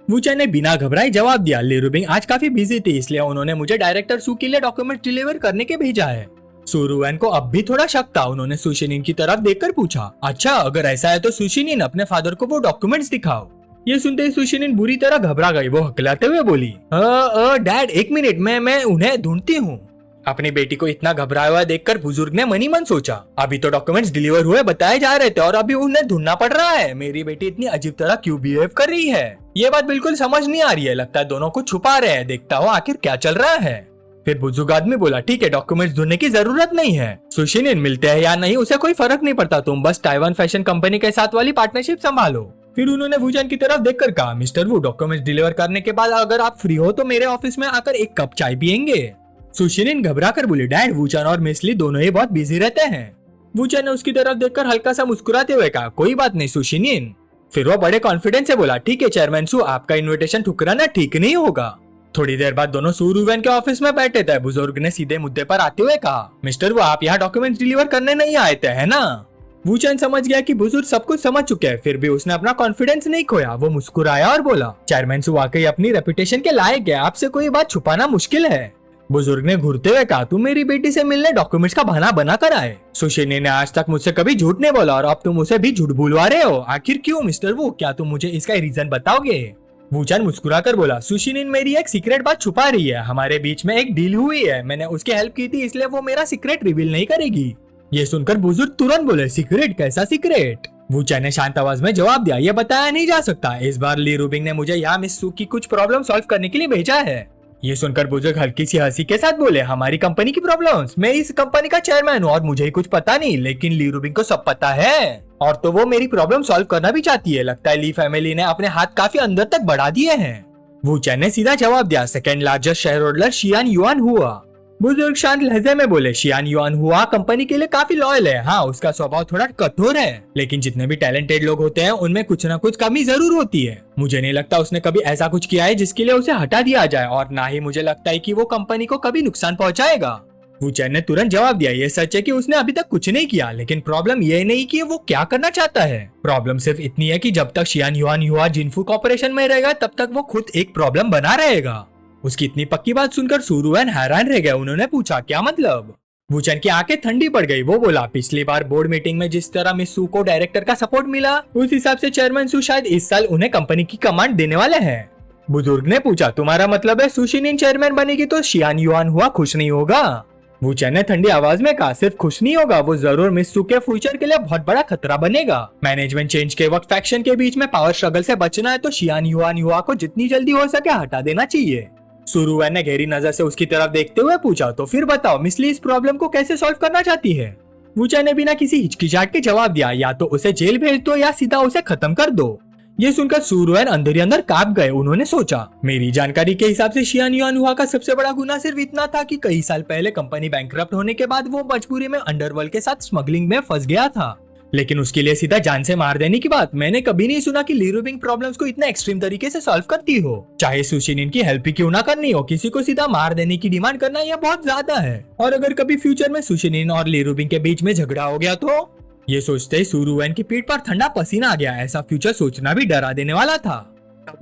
S1: वूचैन ने बिना घबराए जवाब दिया ली रुबिंग आज काफी बिजी थी, इसलिए उन्होंने मुझे डायरेक्टर सू के लिए डॉक्यूमेंट डिलीवर करने के भेजा है। सुरुवन को अब भी थोड़ा शक था। उन्होंने सुशिनिन की तरफ देखकर पूछा अच्छा अगर ऐसा है तो सुशिनिन अपने फादर को वो डॉक्यूमेंट्स दिखाओ। ये सुनते ही सुशिनिन बुरी तरह घबरा गई। वो हकलाते हुए बोली डैड एक मिनट मैं उन्हें ढूंढती हूँ। अपनी बेटी को इतना घबराया हुआ देखकर बुजुर्ग ने मनी मन सोचा अभी तो डॉक्यूमेंट्स डिलीवर हुए बताए जा रहे थे और अभी उन्हें ढूंढना पड़ रहा है। मेरी बेटी इतनी अजीब तरह क्यों बिहेव कर रही है, ये बात बिल्कुल समझ नहीं आ रही है। लगता है दोनों को छुपा रहे हैं, देखता हूँ आखिर क्या चल रहा है। फिर बुजुर्ग आदमी बोला ठीक है डॉक्यूमेंट्स ढूंढने की जरूरत नहीं है, सुशिनिन मिलते हैं या नहीं उसे कोई फर्क नहीं पड़ता, तुम बस ताइवान फैशन कंपनी के साथ वाली पार्टनरशिप संभालो। फिर उन्होंने वूचैन की तरफ देखकर कहा मिस्टर वू डॉक्यूमेंट्स डिलीवर करने के बाद अगर आप फ्री हो तो मेरे ऑफिस में आकर एक कप चाय पियेंगे। सुशिनिन घबरा कर बोली डैड वूचैन और मिसली दोनों ही बहुत बिजी रहते हैं। वूचैन ने उसकी तरफ देखकर हल्का सा मुस्कुराते हुए कहा कोई बात नहीं सुशिनिन। फिर वो बड़े कॉन्फिडेंस से बोला ठीक है चेयरमैन सू आपका इन्विटेशन ठुकराना ठीक नहीं होगा। थोड़ी देर बाद दोनों सुरुवन के ऑफिस में बैठे थे। बुजुर्ग ने सीधे मुद्दे पर आते हुए कहा मिस्टर वो आप यहाँ डॉक्यूमेंट्स डिलीवर करने नहीं आए थे है ना? वूचैन समझ गया कि बुजुर्ग सब कुछ समझ चुके हैं, फिर भी उसने अपना कॉन्फिडेंस नहीं खोया। वो मुस्कुराया और बोला चेयरमैन सू वाकई अपनी रेपुटेशन के लायक है, आपसे कोई बात छुपाना मुश्किल है। बुजुर्ग ने घूरते हुए कहा तुम मेरी बेटी से मिलने डॉक्यूमेंट्स का बहाना बना कर आए। सुशिनिन ने आज तक मुझसे कभी झूठ नहीं बोला और अब तुम उसे भी झूठ बुलवा रहे हो, आखिर क्यों मिस्टर वू? क्या तुम मुझे इसका रीजन बताओगे? वूचैन मुस्कुराकर बोला सुशिनिन मेरी एक सीक्रेट बात छुपा रही है, हमारे बीच में एक डील हुई है, मैंने उसकी हेल्प की थी इसलिए वो मेरा सीक्रेट रिवील नहीं करेगी। ये सुनकर बुजुर्ग तुरंत बोले सीक्रेट? कैसा सीक्रेट? वूचैन ने शांत आवाज में जवाब दिया ये बताया नहीं जा सकता, इस बार ली रुबिंग ने मुझे यहाँ मिस सू की कुछ प्रॉब्लम सॉल्व करने के लिए भेजा है। ये सुनकर बुजुर्ग हल्की सी हंसी के साथ बोले हमारी कंपनी की प्रॉब्लम्स? मैं इस कंपनी का चेयरमैन हूँ और मुझे ही कुछ पता नहीं, लेकिन ली रुबिंग को सब पता है और तो वो मेरी प्रॉब्लम सॉल्व करना भी चाहती है। लगता है ली फैमिली ने अपने हाथ काफी अंदर तक बढ़ा दिए हैं। वूचैन ने सीधा जवाब दिया second largest share holder Xian Yuan हुआ। बुजुर्ग शांत लहजे में बोले शियान युआन हुआ कंपनी के लिए काफी लॉयल है। हाँ उसका स्वभाव थोड़ा कठोर है, लेकिन जितने भी टैलेंटेड लोग होते हैं उनमें कुछ ना कुछ कमी जरूर होती है। मुझे नहीं लगता उसने कभी ऐसा कुछ किया है जिसके लिए उसे हटा दिया जाए, और ना ही मुझे लगता है कि वो कंपनी को कभी नुकसान पहुंचाएगा। वूचैन ने तुरंत जवाब दिया ये सच है कि उसने अभी तक कुछ नहीं किया, लेकिन प्रॉब्लम ये नहीं कि वो क्या करना चाहता है, प्रॉब्लम सिर्फ इतनी है कि जब तक शियान युआन हुआ जिनफू कॉर्पोरेशन में रहेगा तब तक वो खुद एक प्रॉब्लम बना रहेगा। उसकी इतनी पक्की बात सुनकर सुरुवन हैरान रह गए। उन्होंने पूछा क्या मतलब? वूचैन की आंखें ठंडी पड़ गई। वो बोला पिछली बार बोर्ड मीटिंग में जिस तरह मिस सू को डायरेक्टर का सपोर्ट मिला उस हिसाब से चेयरमैन सू शायद इस साल उन्हें कंपनी की कमांड देने वाले हैं। बुजुर्ग ने पूछा तुम्हारा मतलब है सुशिनिन चेयरमैन बनेगी तो शियान युआन हुआ खुश नहीं होगा? वूचैन ने ठंडी आवाज में कहा सिर्फ खुश नहीं होगा, वो जरूर मिस सू के फ्यूचर के लिए बहुत बड़ा खतरा बनेगा। मैनेजमेंट चेंज के वक्त फैक्शन के बीच में पावर स्ट्रगल से बचना है तो शियान युआन हुआ को जितनी जल्दी हो सके हटा देना चाहिए। सुरुवन ने गहरी नजर से उसकी तरफ देखते हुए पूछा तो फिर बताओ मिसली इस प्रॉब्लम को कैसे सॉल्व करना चाहती है? वूचैन ने बिना किसी हिचकिचाहट के जवाब दिया या तो उसे जेल भेज दो या सीधा उसे खत्म कर दो। ये सुनकर सुरुवन अंदर ही अंदर कांप गए। उन्होंने सोचा मेरी जानकारी के हिसाब से शियान युआन हुआ का सबसे बड़ा गुनाह सिर्फ इतना था कि कई साल पहले कंपनी बैंकरप्ट होने के बाद वो मजबूरी में अंडरवर्ल्ड के साथ स्मगलिंग में फंस गया था, लेकिन उसके लिए सीधा जान से मार देने की बात मैंने कभी नहीं सुना कि ली रुबिंग प्रॉब्लम्स को इतना एक्सट्रीम तरीके से सॉल्व करती हो। चाहे सुशिनिन की हेल्प ही क्यों ना करनी हो, किसी को सीधा मार देने की डिमांड करना यह बहुत ज्यादा है। और अगर कभी फ्यूचर में सुशिनिन और ली रुबिंग के बीच में झगड़ा हो गया तो? ये सोचते ही सुरुवन की पीठ पर ठंडा पसीना आ गया। ऐसा फ्यूचर सोचना भी डरा देने वाला था।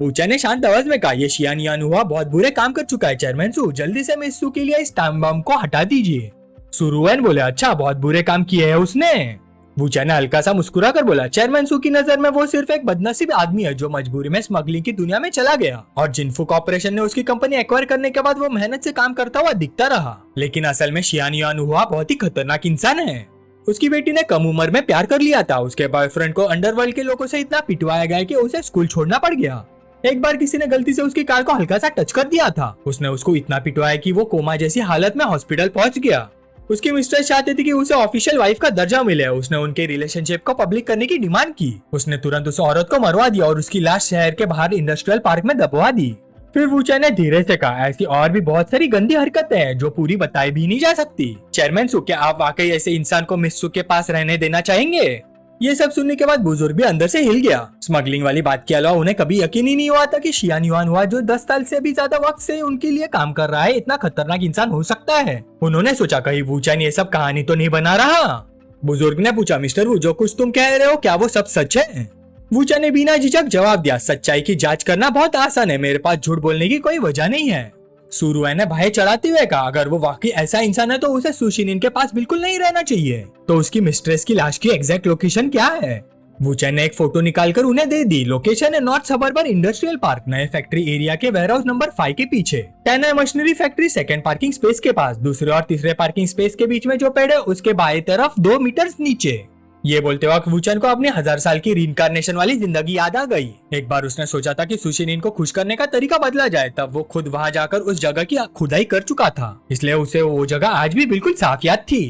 S1: वूचैन ने शांत आवाज में कहा ये शियान युआन हुआ बहुत बुरे काम कर चुका है चेयरमैन सू, जल्दी से मिस सू के लिए इस टाइम बम को हटा दीजिए। सुरुवन बोले अच्छा बहुत बुरे काम किए हैं उसने? वूचैन ने हल्का सा मुस्कुरा कर बोला चेयरमैन सू की नजर में वो सिर्फ एक बदनसीब आदमी है जो मजबूरी में स्मगलिंग की दुनिया में चला गया, और जिनफू कॉर्पोरेशन ने उसकी कंपनी एक्वायर करने के बाद वो मेहनत से काम करता हुआ दिखता रहा, लेकिन असल में शियान युआन हुआ बहुत ही खतरनाक इंसान है। उसकी बेटी ने कम उम्र में प्यार कर लिया था। उसके बॉयफ्रेंड को अंडरवर्ल्ड के लोगों से इतना पिटवाया गया कि उसे स्कूल छोड़ना पड़ गया। एक बार किसी ने गलती से उसकी कार को हल्का सा टच कर दिया था। उसने उसको इतना पिटवाया कि वो कोमा जैसी हालत में हॉस्पिटल पहुंच गया। उसकी मिस्ट्रेस चाहती थी कि उसे ऑफिशियल वाइफ का दर्जा मिले। उसने उनके रिलेशनशिप को पब्लिक करने की डिमांड की। उसने तुरंत उस औरत को मरवा दिया और उसकी लाश शहर के बाहर इंडस्ट्रियल पार्क में दबवा दी। फिर वूचैन ने धीरे से कहा, ऐसी और भी बहुत सारी गंदी हरकतें हैं जो पूरी बताई भी नहीं जा सकती। चेयरमैन सु, क्या आप वाकई ऐसे इंसान को मिस सु के पास रहने देना चाहेंगे? ये सब सुनने के बाद बुजुर्ग भी अंदर से हिल गया। स्मगलिंग वाली बात के अलावा उन्हें कभी यकीन ही नहीं हुआ था कि शियान युआन हुआ, जो 10 साल से भी ज्यादा वक्त से उनके लिए काम कर रहा है, इतना खतरनाक इंसान हो सकता है। उन्होंने सोचा कहीं वूचैन ये सब कहानी तो नहीं बना रहा। बुजुर्ग ने पूछा, मिस्टर वू, जो कुछ तुम कह रहे हो क्या वो सब सच है? वूचैन ने बिना झिझक जवाब दिया, सच्चाई की जांच करना बहुत आसान है, मेरे पास झूठ बोलने की कोई वजह नहीं है। सुरुएन ने भाई चढ़ाते हुए कहा, अगर वो वाकई ऐसा इंसान है तो उसे सुशिनिन के पास बिल्कुल नहीं रहना चाहिए। तो उसकी मिस्ट्रेस की लाश की एग्जैक्ट लोकेशन क्या है? वूचैन ने एक फोटो निकालकर उन्हें दे दी। लोकेशन है नॉर्थ सबर्बन इंडस्ट्रियल पार्क, नए फैक्ट्री एरिया के वेयरहाउस नंबर 5 के पीछे। Tenor machinery factory second parking space के पास, दूसरे और तीसरे पार्किंग स्पेस के बीच में जो पेड़ है उसके बाएं तरफ 2 मीटर नीचे। ये बोलते वक्त वूचैन को अपनी 1000 साल की रीइंकार्नेशन वाली जिंदगी याद आ गई। एक बार उसने सोचा था कि सुशिनिन को खुश करने का तरीका बदला जाए, तब वो खुद वहाँ जाकर उस जगह की खुदाई कर चुका था, इसलिए उसे वो जगह आज भी बिल्कुल साफ याद थी।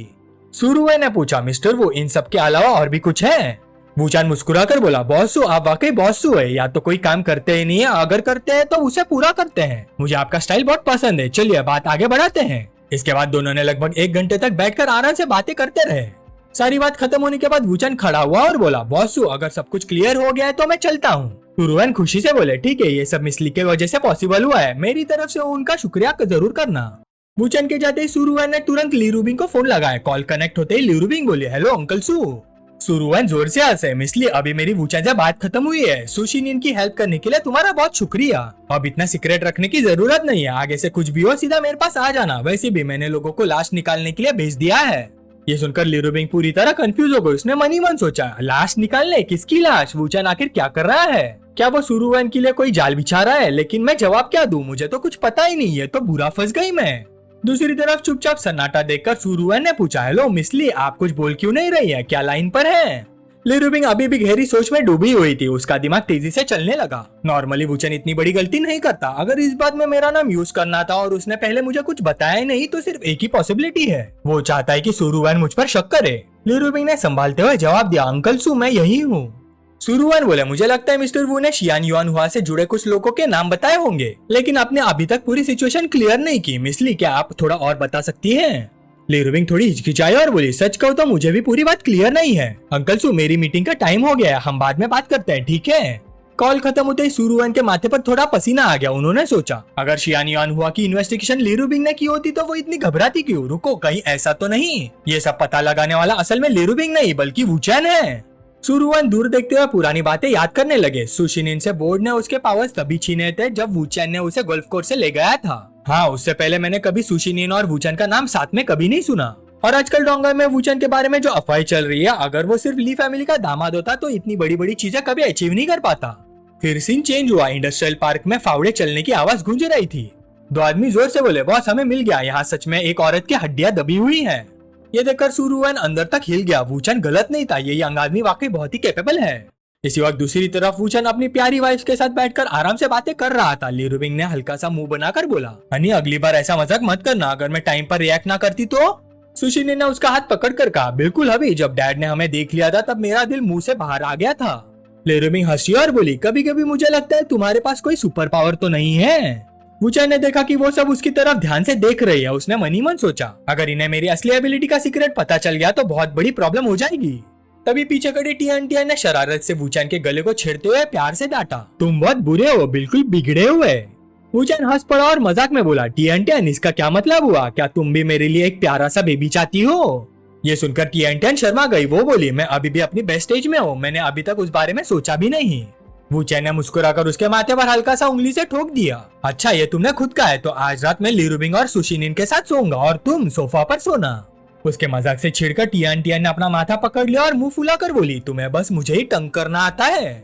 S1: सुरुए ने पूछा, मिस्टर वो, इन सब के अलावा और भी कुछ है? वूचैन मुस्कुराकर बोला, बॉस, आप वाकई बॉस है, या तो कोई काम करते ही नहीं है, अगर करते हैं तो उसे पूरा करते हैं। मुझे आपका स्टाइल बहुत पसंद है, चलिए बात आगे बढ़ाते हैं। इसके बाद दोनों ने लगभग 1 घंटे तक बैठकर आराम से बातें करते रहे। सारी बात खत्म होने के बाद वूचैन खड़ा हुआ और बोला, बॉस, अगर सब कुछ क्लियर हो गया है तो मैं चलता हूँ। सुरुएन खुशी से बोले, ठीक है, ये सब मिस ली की वजह से पॉसिबल हुआ है, मेरी तरफ से उनका शुक्रिया जरूर करना। वूचैन के जाते ही सुरुएन ने तुरंत ली रूबिंग को फोन लगाया। कॉल कनेक्ट होते ही ली रूबिंग बोली, हेलो अंकल सू। सुरुएन जोर से हंसे, मिसली, अभी मेरी वूचैन से बात खत्म हुई है। सुशिनिन की हेल्प करने के लिए तुम्हारा बहुत शुक्रिया। अब इतना सीक्रेट रखने की जरूरत नहीं है, आगे से कुछ भी हो सीधा मेरे पास आ जाना। वैसे भी मैंने लोगों को लाश निकालने के लिए भेज दिया है। ये सुनकर ली रूबिंग पूरी तरह कंफ्यूज हो गई। उसने मन ही मन सोचा, लाश निकालने? किसकी लाश? वूचैन आखिर क्या कर रहा है? क्या वो सुरुएन के लिए कोई जाल बिछा रहा है? लेकिन मैं जवाब क्या दूं, मुझे तो कुछ पता ही नहीं है, तो बुरा फंस गई मैं। दूसरी तरफ चुपचाप सन्नाटा देखकर सुरुएन ने पूछा, हेलो मिसली, आप कुछ बोल क्यों नहीं रही है, क्या लाइन पर है? ली रूबिंग अभी भी गहरी सोच में डूबी हुई थी। उसका दिमाग तेजी से चलने लगा। नॉर्मली वूचैन इतनी बड़ी गलती नहीं करता। अगर इस बात में मेरा नाम यूज करना था और उसने पहले मुझे कुछ बताया नहीं, तो सिर्फ एक ही पॉसिबिलिटी है, वो चाहता है कि सुरुएन मुझ पर शक करे। ली रूबिंग ने संभालते हुए जवाब दिया, अंकल सू, मैं यही हूँ। सुरुएन बोले, मुझे लगता है मिस्टर वू ने शियान युआन हुआ से जुड़े कुछ लोगों के नाम बताए होंगे, लेकिन आपने अभी तक पूरी सिचुएशन क्लियर नहीं की। मिसली, क्या आप थोड़ा और बता सकती हैं? ली रूबिंग थोड़ी हिचकिचाई और बोली, सच कहूँ तो मुझे भी पूरी बात क्लियर नहीं है। अंकल सू, मेरी मीटिंग का टाइम हो गया है, हम बाद में बात करते हैं, ठीक है? कॉल खत्म होते ही सुरुएन के माथे पर थोड़ा पसीना आ गया। उन्होंने सोचा, अगर शियान युआन हुआ की इन्वेस्टिगेशन ली रूबिंग ने की होती तो वो इतनी घबराती क्यों? रुको, कहीं ऐसा तो नहीं ये सब पता लगाने वाला असल में ली रूबिंग नहीं बल्कि वूचैन है। सुरुएन दूर देखते हुए पुरानी बातें याद करने लगे। सुशिनिन से बोर्ड ने उसके पावर्स तभी छीने थे जब वूचैन ने उसे गोल्फ कोर्स से ले गया था। हाँ, उससे पहले मैंने कभी सुशिनिन और वूचैन का नाम साथ में कभी नहीं सुना। और आजकल डोंगर में वूचैन के बारे में जो अफवाह चल रही है, अगर वो सिर्फ ली फैमिली का दामाद होता तो इतनी बड़ी बड़ी चीजें कभी अचीव नहीं कर पाता। फिर सीन चेंज हुआ। इंडस्ट्रियल पार्क में फावड़े चलने की आवाज गूंज रही थी। 2 आदमी जोर से बोले, बॉस, हमें मिल गया, यहाँ सच में एक औरत की हड्डियां दबी हुई है। ये देखकर सुरुएन अंदर तक हिल गया। वूचैन गलत नहीं था, ये यंग आदमी वाकई बहुत ही कैपेबल है। इसी वक्त दूसरी तरफ वूचैन अपनी प्यारी वाइफ के साथ बैठकर आराम से बातें कर रहा था। ली रूबिंग ने हल्का सा मुंह बनाकर बोला, हनी, अगली बार ऐसा मजाक मत करना, अगर मैं टाइम पर रिएक्ट ना करती तो। सुशिनिन ने उसका हाथ पकड़कर कहा, बिल्कुल अभी, जब डैड ने हमें देख लिया था तब मेरा दिल मुंह से बाहर आ गया था। ली रूबिंग हंसी और बोली, कभी कभी मुझे लगता है तुम्हारे पास कोई सुपर पावर तो नहीं है। वूचैन ने देखा कि वो सब उसकी तरफ ध्यान से देख रही है। उसने मन ही मन सोचा, अगर इन्हें मेरी असली एबिलिटी का सीक्रेट पता चल गया तो बहुत बड़ी प्रॉब्लम हो जाएगी। तभी पीछे खड़े टियान ने शरारत से वूचैन के गले को छेड़ते हुए प्यार से डांटा, तुम बहुत बुरे हो, बिल्कुल बिगड़े हुए। वूचैन हंस पड़ा और मजाक में बोला, टियान, इसका क्या मतलब हुआ? क्या तुम भी मेरे लिए एक प्यारा सा बेबी चाहती हो? ये सुनकर टियान शर्मा गई। वो बोली, मैं अभी भी अपनी बेस्ट एज में हूँ, मैंने अभी तक उस बारे में सोचा भी नहीं। वूचैन ने मुस्कुराकर उसके माथे पर हल्का सा उंगली से ठोक दिया। अच्छा, ये तुमने खुद कहा है, तो आज रात मैं ली रूबिंग और सुशिनिन के साथ सोऊंगा और तुम सोफा पर सोना। उसके मजाक से छिड़कर टियान ने अपना माथा पकड़ लिया और मुंह फुलाकर बोली, तुम्हें बस मुझे ही तंग करना आता है।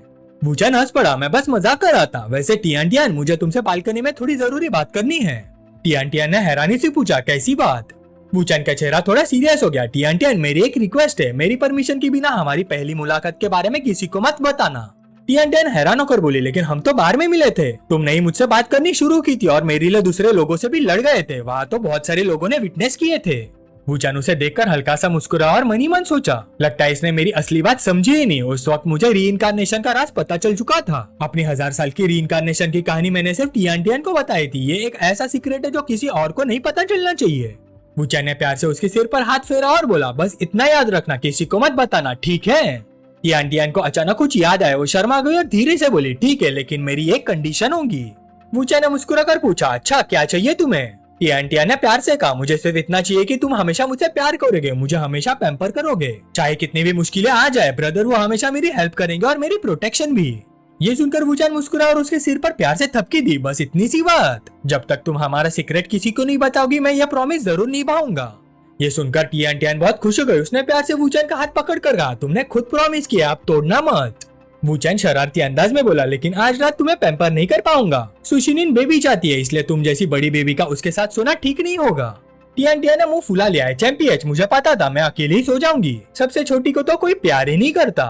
S1: वूचैन हंस पड़ा, मैं बस मजाक कर रहा था। वैसे टियान, मुझे तुमसे बालकनी में थोड़ी जरूरी बात करनी है। टियान ने हैरानी से पूछा, कैसी बात? वूचैन का चेहरा थोड़ा सीरियस हो गया। टियान, मेरी एक रिक्वेस्ट है, मेरी परमिशन के बिना हमारी पहली मुलाकात के बारे में किसी को मत बताना। टियान टियान हैरान होकर बोली, लेकिन हम तो बार में मिले थे, तुमने ही मुझसे बात करनी शुरू की थी और मेरे लिए दूसरे लोगों से भी लड़ गए थे, वहाँ तो बहुत सारे लोगों ने विटनेस किए थे। वूचान उसे देखकर हल्का सा मुस्कुरा और मनी मन सोचा, लगता है इसने मेरी असली बात समझी ही नहीं। उस वक्त मुझे रीइंकार्नेशन का राज पता चल चुका था। अपनी 1000 साल की रीइंकार्नेशन की कहानी मैंने सिर्फ टियान टियान को बताई थी। ये एक ऐसा सीक्रेट है जो किसी और को नहीं पता चलना चाहिए। वूचान ने प्यार से उसके सिर पर हाथ फेरा और बोला, बस इतना याद रखना, किसी को मत बताना, ठीक है? टियान टियान को अचानक कुछ याद आया। वो शर्मा गई और धीरे से बोली, ठीक है, लेकिन मेरी एक कंडीशन होगी। वूचान ने मुस्कुरा कर पूछा, अच्छा क्या चाहिए तुम्हें? टियान टियान ने प्यार से कहा, मुझे सिर्फ इतना चाहिए कि तुम हमेशा मुझसे प्यार करोगे, मुझे हमेशा पैम्पर करोगे, चाहे कितनी भी मुश्किलें आ जाए ब्रदर, वो हमेशा मेरी हेल्प करेंगे और मेरी प्रोटेक्शन भी। ये सुनकर वूचान मुस्कुरा और उसके सिर पर प्यार से थपकी दी, बस इतनी सी बात, जब तक तुम हमारा सीक्रेट किसी को नहीं बताओगी मैं यह प्रॉमिस जरूर निभाऊंगा। ये सुनकर टियान टियान बहुत खुश हो गई। उसने प्यार से वूचान का हाथ पकड़ कर कहा, तुमने खुद प्रॉमिस किया, आप तोड़ना मत। वूचान शरारती अंदाज में बोला, लेकिन आज रात तुम्हें पैम्पर नहीं कर पाऊंगा। सुशिनिन बेबी चाहती है, इसलिए तुम जैसी बड़ी बेबी का उसके साथ सोना ठीक नहीं होगा। टियान टियान ने मुंह फुला लिया है, चैंपियन, मुझे पता था मैं अकेले ही सो जाऊंगी, सबसे छोटी को तो कोई प्यार ही नहीं करता।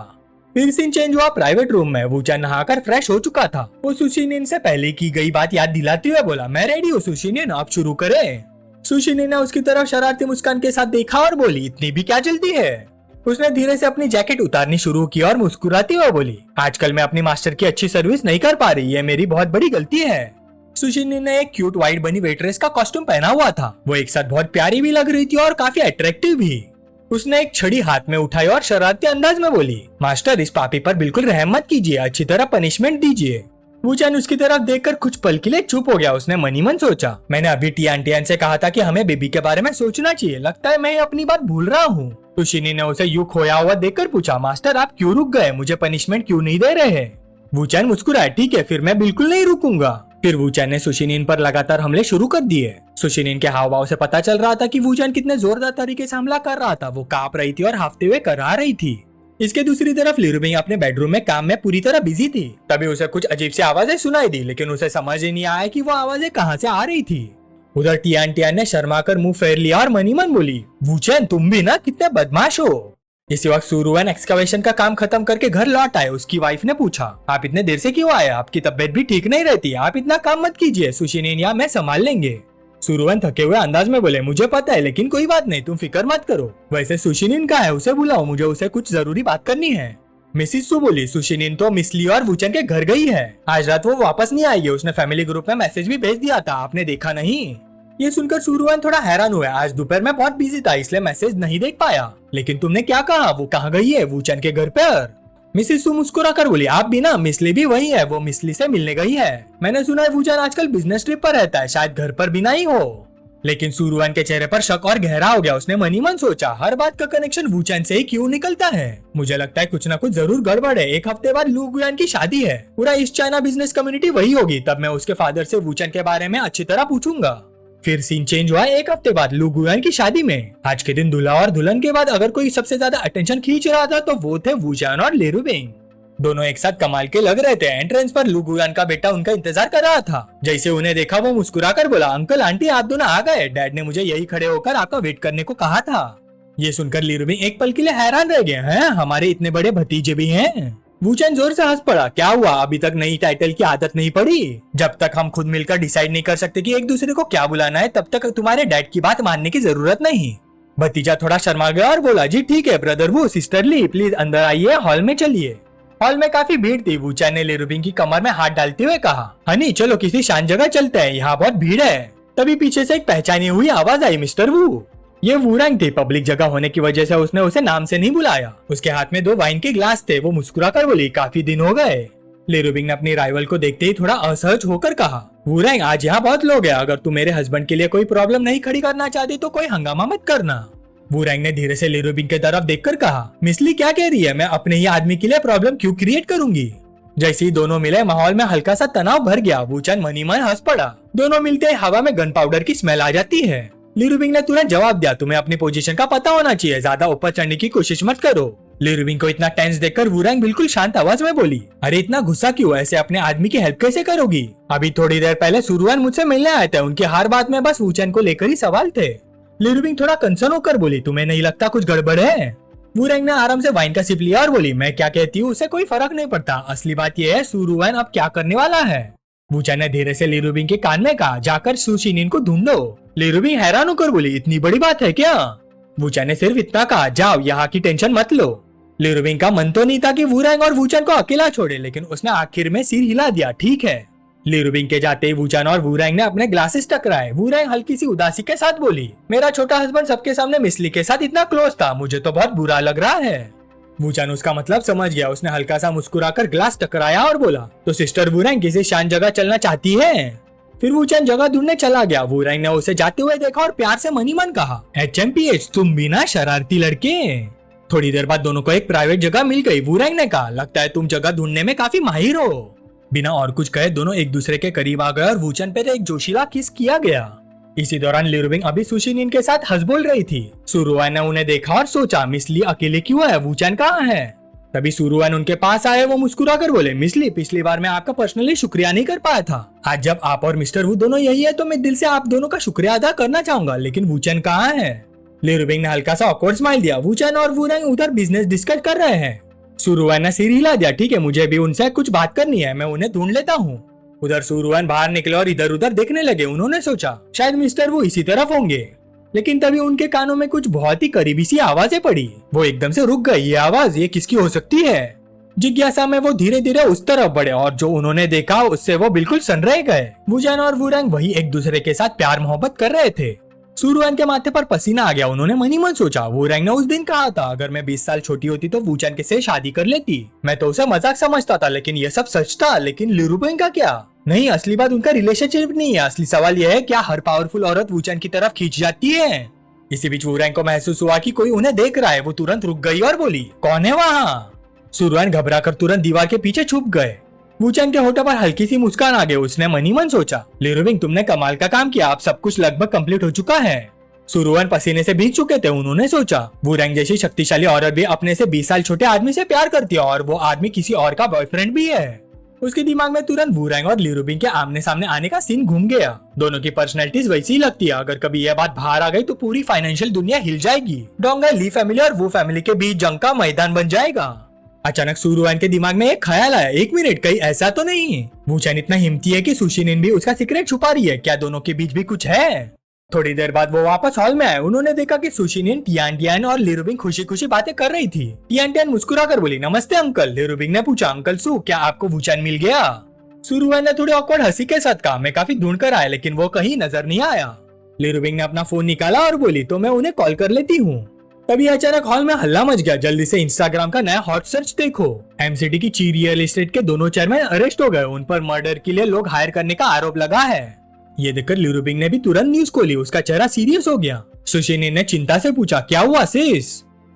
S1: फिर सीन चेंज हुआ प्राइवेट रूम में। वूचान नहाकर फ्रेश हो चुका था। वो सुशिनिन से पहले की गई बात याद दिलाते हुए बोला, मैं रेडी हूँ सुशिनिन, आप शुरू करें। सुशिनिन ने उसकी तरफ शरारती मुस्कान के साथ देखा और बोली, इतनी भी क्या जल्दी है? उसने धीरे से अपनी जैकेट उतारनी शुरू की और मुस्कुराती हुए बोली, आजकल मैं अपनी मास्टर की अच्छी सर्विस नहीं कर पा रही, ये मेरी बहुत बड़ी गलती है। सुशिनिन ने एक क्यूट व्हाइट बनी वेट्रेस का कॉस्ट्यूम पहना हुआ था। वो एक साथ बहुत प्यारी भी लग रही थी और काफी अट्रैक्टिव भी। उसने एक छड़ी हाथ में उठाई और शरारती अंदाज में बोली, मास्टर इस पापी पर बिल्कुल रहम मत कीजिए, अच्छी तरह पनिशमेंट दीजिए। वूचान उसकी तरफ देखकर कुछ पल के लिए चुप हो गया। उसने मनी मन सोचा, मैंने अभी टियान टियान से कहा था कि हमें बेबी के बारे में सोचना चाहिए, लगता है मैं अपनी बात भूल रहा हूँ। सुशिनी ने उसे यूं खोया हुआ देखकर पूछा, मास्टर आप क्यों रुक गए, मुझे पनिशमेंट क्यों नहीं दे रहे? वूचान मुस्कुराया, ठीक है फिर मैं बिल्कुल नहीं रुकूंगा। फिर वूचान ने सुशिनिन पर लगातार हमले शुरू कर दिए। सुशिनिन के हाव भाव से पता चल रहा था कि वूचान कितने जोरदार तरीके से हमला कर रहा था। वो कांप रही थी और हाफते हुए करा रही थी। इसके दूसरी तरफ लिरुबिंग अपने बेडरूम में काम में पूरी तरह बिजी थी। तभी उसे कुछ अजीब सी आवाजें सुनाई दी, लेकिन उसे समझ ही नहीं आया कि वो आवाजें कहाँ से आ रही थी। उधर टियान टियान ने शर्माकर मुंह फेर लिया और मनी मन बोली, वूचान तुम भी ना कितने बदमाश हो। इसी वक्त सुरुवन एक्सकवेशन का काम खत्म करके घर लौट आए। उसकी वाइफ ने पूछा, आप इतने देर से क्यों आए, आपकी तबीयत भी ठीक नहीं रहती, आप इतना काम मत कीजिए, सुशिनिन या मैं संभाल लेंगे। सुरुवन थके हुए अंदाज में बोले, मुझे पता है लेकिन कोई बात नहीं, तुम फिक्र मत करो। वैसे सुशिनिन कहाँ है, उसे बुलाओ, मुझे उसे कुछ जरूरी बात करनी है। मिसिस सु बोली, सुशिनिन तो मिसली और वूचान के घर गई है, आज रात वो वापस नहीं आएगी, उसने फैमिली ग्रुप में मैसेज भी भेज दिया था, आपने देखा नहीं? ये सुनकर सुरुवन थोड़ा हैरान हुआ। आज दोपहर में बहुत बिजी था इसलिए मैसेज नहीं देख पाया। लेकिन तुमने क्या कहा, वो कहाँ गई है? वूचान के घर पर। मिसिस सु मुस्कुरा कर बोली, आप भी ना, मिसली भी वही है, वो मिसली से मिलने गई है। मैंने सुना है वूचान आजकल बिजनेस ट्रिप पर रहता है, शायद घर पर भी नहीं हो। लेकिन सुरुवन के चेहरे पर शक और गहरा हो गया। उसने मनी मन सोचा, हर बात का कनेक्शन वूचान से ही क्यों निकलता है? मुझे लगता है कुछ ना कुछ जरूर गड़बड़ है। एक हफ्ते बाद लू गुयान की शादी है, पूरा ईस्ट चाइना बिजनेस कम्युनिटी वही होगी, तब मैं उसके फादर से वूचान के बारे में अच्छी तरह पूछूंगा। फिर सीन चेंज हुआ एक हफ्ते बाद लू गुयान की शादी में। आज के दिन दूल्हा और दुल्हन के बाद अगर कोई सबसे ज्यादा अटेंशन खींच रहा था तो वो थे वूचान और लिरुबिंग। दोनों एक साथ कमाल के लग रहे थे। एंट्रेंस पर लू गुयान का बेटा उनका इंतजार कर रहा था। जैसे उन्हें देखा वो मुस्कुराकर बोला, अंकल आंटी आप दोनों आ गए, डैड ने मुझे यही खड़े होकर आपका वेट करने को कहा था। ये सुनकर लिरुबिंग एक पल के लिए हैरान रह गए, हैं हमारे इतने बड़े भतीजे भी हैं? वूचान जोर से हंस पड़ा, क्या हुआ, अभी तक नई टाइटल की आदत नहीं पड़ी? जब तक हम खुद मिलकर डिसाइड नहीं कर सकते कि एक दूसरे को क्या बुलाना है तब तक तुम्हारे डैड की बात मानने की जरूरत नहीं। भतीजा थोड़ा शर्मा गया और बोला, जी ठीक है ब्रदर वो सिस्टरली, प्लीज अंदर आइए, हॉल में चलिए। हॉल में काफी भीड़ थी। वूचान ने लिरुबिंग की कमर में हाथ डालते हुए कहा, हनी चलो किसी शांत जगह चलते हैं, यहाँ बहुत भीड़ है। तभी पीछे से एक पहचानी हुई आवाज आई, मिस्टर वू। ये वूरंग थी। पब्लिक जगह होने की वजह से उसने उसे नाम से नहीं बुलाया। उसके हाथ में 2 वाइन के ग्लास थे। वो मुस्कुराकर बोली, काफी दिन हो गए। लिरुबिंग ने अपनी राइवल को देखते ही थोड़ा असहज होकर कहा, वूरंग आज यहाँ बहुत लोग हैं, अगर तू मेरे हस्बैंड के लिए कोई प्रॉब्लम नहीं खड़ी करना चाहती तो कोई हंगामा मत करना। वूरंग ने धीरे से लिरुबिंग की तरफ देखकर कहा, मिसली क्या कह रही है, मैं अपने ही आदमी के लिए प्रॉब्लम क्यों क्रिएट करूंगी? जैसे ही दोनों मिले माहौल में हल्का सा तनाव भर गया। वूचान मनी मन हंस पड़ा। दोनों मिलते ही हवा में गन पाउडर की स्मेल आ जाती है। लिरुबिंग ने तुरंत जवाब दिया, तुम्हें अपनी पोजीशन का पता होना चाहिए, ज्यादा ऊपर चढ़ने की कोशिश मत करो। लिरुबिंग को इतना टेंस देखकर वूरंग बिल्कुल शांत आवाज में बोली, अरे इतना गुस्सा क्यों, ऐसे अपने आदमी की हेल्प कैसे करोगी? अभी थोड़ी देर पहले सुरुवन मुझसे मिलने आए थे, उनके हर बात में बस वूचान को लेकर ही सवाल थे। लिरुबिंग थोड़ा कंसर्न होकर बोली, तुम्हें नहीं लगता कुछ गड़बड़ है? वूरेंग ने आराम से वाइन का सिप लिया और बोली, मैं क्या कहती हूँ उससे कोई फर्क नहीं पड़ता, असली बात यह है सुरुवन अब क्या करने वाला है। वूचैन ने धीरे से ली रुबिंग के कान में कहा, जाकर सु शिनिन को ढूंढो। ली रुबिंग हैरान होकर बोली, इतनी बड़ी बात है क्या? वूचैन ने सिर्फ इतना कहा, जाओ यहाँ की टेंशन मत लो। ली रुबिंग का मन तो नहीं था कि वूरेंग और वूचैन को अकेला छोड़े, लेकिन उसने आखिर में सिर हिला दिया, ठीक है। ली रुबिंग के जाते ही वूचैन और वूरेंग ने अपने ग्लासेस टकराए। वूरेंग हल्की सी उदासी के साथ बोली, मेरा छोटा हस्बैंड सबके सामने मिसली के साथ इतना क्लोज था, मुझे तो बहुत बुरा लग रहा है। वूचैन उसका मतलब समझ गया। उसने हल्का सा मुस्कुराकर ग्लास टकराया और बोला, तो सिस्टर वूरेंग किसी शांत जगह चलना चाहती है? फिर वूचैन जगह ढूंढने चला गया। वूरेंग ने उसे जाते हुए देखा और प्यार से मन ही मन कहा, HMPH तुम भी ना शरारती लड़के। थोड़ी देर बाद दोनों को एक प्राइवेट जगह मिल गई। वूरेंग ने कहा, लगता है तुम जगह ढूंढने में काफी माहिर हो। बिना और कुछ कहे दोनों एक दूसरे के करीब आ गए और वूचैन पर एक जोशीला किस किया गया। इसी दौरान ली रुबिंग अभी सु शिनिन के साथ हंस बोल रही थी। सुरुवन ने उन्हें देखा और सोचा, मिसली अकेले क्यों है, वूचैन कहाँ है? तभी सुरुवन उनके पास आए। वो मुस्कुरा कर बोले, मिसली पिछली बार मैं आपका पर्सनली शुक्रिया नहीं कर पाया था, आज जब आप और मिस्टर वू दोनों यही है तो मैं दिल से आप दोनों का शुक्रिया अदा करना चाहूंगा, लेकिन वूचैन कहाँ है? ली रुबिंग ने हल्का सा ऑकवर्ड स्माइल दिया। वूचैन और वूरेंग उधर बिजनेस डिस्कस कर रहे हैं। सुरुवन ने सिर हिला दिया, ठीक है मुझे भी उनसे कुछ बात करनी है, मैं उन्हें ढूंढ लेता हूँ। उधर सुरुवन बाहर निकले और इधर उधर देखने लगे। उन्होंने सोचा शायद मिस्टर वो इसी तरफ होंगे, लेकिन तभी उनके कानों में कुछ बहुत ही करीबी सी आवाजें पड़ी। वो एकदम से रुक गए। ये आवाज ये किसकी हो सकती है? जिज्ञासा में वो धीरे धीरे उस तरफ बढ़े और जो उन्होंने देखा उससे वो बिल्कुल सन रह गए। वूचैन और वूरेंग वही एक दूसरे के साथ प्यार मोहब्बत कर रहे थे। सुरुवन के माथे पर पसीना आ गया। उन्होंने मन ही मन सोचा, वूरेंग ने उस दिन कहा था अगर मैं 20 साल छोटी होती तो वूचैन के से शादी कर लेती। मैं तो उसे मजाक समझता था, लेकिन ये सब सच था। लेकिन ली रुबिंग का क्या? नहीं, असली बात उनका रिलेशनशिप नहीं है। असली सवाल यह है, क्या हर पावरफुल औरत वूचैन की तरफ खींच जाती है? इसी बीच वूरेंग को महसूस हुआ कि कोई उन्हें देख रहा है। वो तुरंत रुक गई और बोली, कौन है वहाँ? सुरुवन घबराकर तुरंत दीवार के पीछे छुप गए। वूचैन के होठों पर हल्की सी मुस्कान आ गई। उसने मन ही मन सोचा, ली रुबिंग तुमने कमाल का काम किया, अब सब कुछ लगभग कंप्लीट हो चुका है। सुरुवन पसीने से भीग चुके थे। उन्होंने सोचा, वूरेंग जैसी शक्तिशाली औरत भी अपने से 20 साल छोटे आदमी से प्यार करती है और वो आदमी किसी और का बॉयफ्रेंड भी है। उसके दिमाग में तुरंत वूरेंग और ली रुबिंग के आमने सामने आने का सीन घूम गया। दोनों की पर्सनैलिटीज वैसी ही लगती है। अगर कभी यह बात बाहर आ गई तो पूरी फाइनेंशियल दुनिया हिल जाएगी। डोंगर ली फैमिली और वो फैमिली के बीच जंग का मैदान बन जाएगा। अचानक सुरुवन के दिमाग में एक ख्याल आया, एक मिनट, कहीं ऐसा तो नहीं वूचैन इतना हिम्मती है कि सु शिनिन भी उसका सीक्रेट छुपा रही है? क्या दोनों के बीच भी कुछ है? थोड़ी देर बाद वो वापस हॉल में आए। उन्होंने देखा कि सु शिनिन, टियान टियान और ली रुबिंग खुशी खुशी बातें कर रही थी। टियान टियान मुस्कुरा कर बोली, नमस्ते अंकल। ली रुबिंग ने पूछा, अंकल सु, क्या आपको वूचैन मिल गया? सुरुवन ने थोड़ी ऑकवर्ड हंसी के साथ कहा, मैं काफी ढूंढ कर आया लेकिन वो कहीं नजर नहीं आया। ली रुबिंग ने अपना फोन निकाला और बोली, तो मैं उन्हें कॉल कर लेती हूँ। तभी अचानक हॉल में हल्ला मच गया। जल्दी से इंस्टाग्राम का नया हॉट सर्च देखो। एमसीडी की ची रियल एस्टेट के दोनों चेयरमैन अरेस्ट हो गए। उन पर मर्डर के लिए लोग हायर करने का आरोप लगा है। ये देखकर ली रुबिंग ने भी तुरंत न्यूज खोली। उसका चेहरा सीरियस हो गया। सु शिनिन ने चिंता से पूछा, क्या हुआ सिस?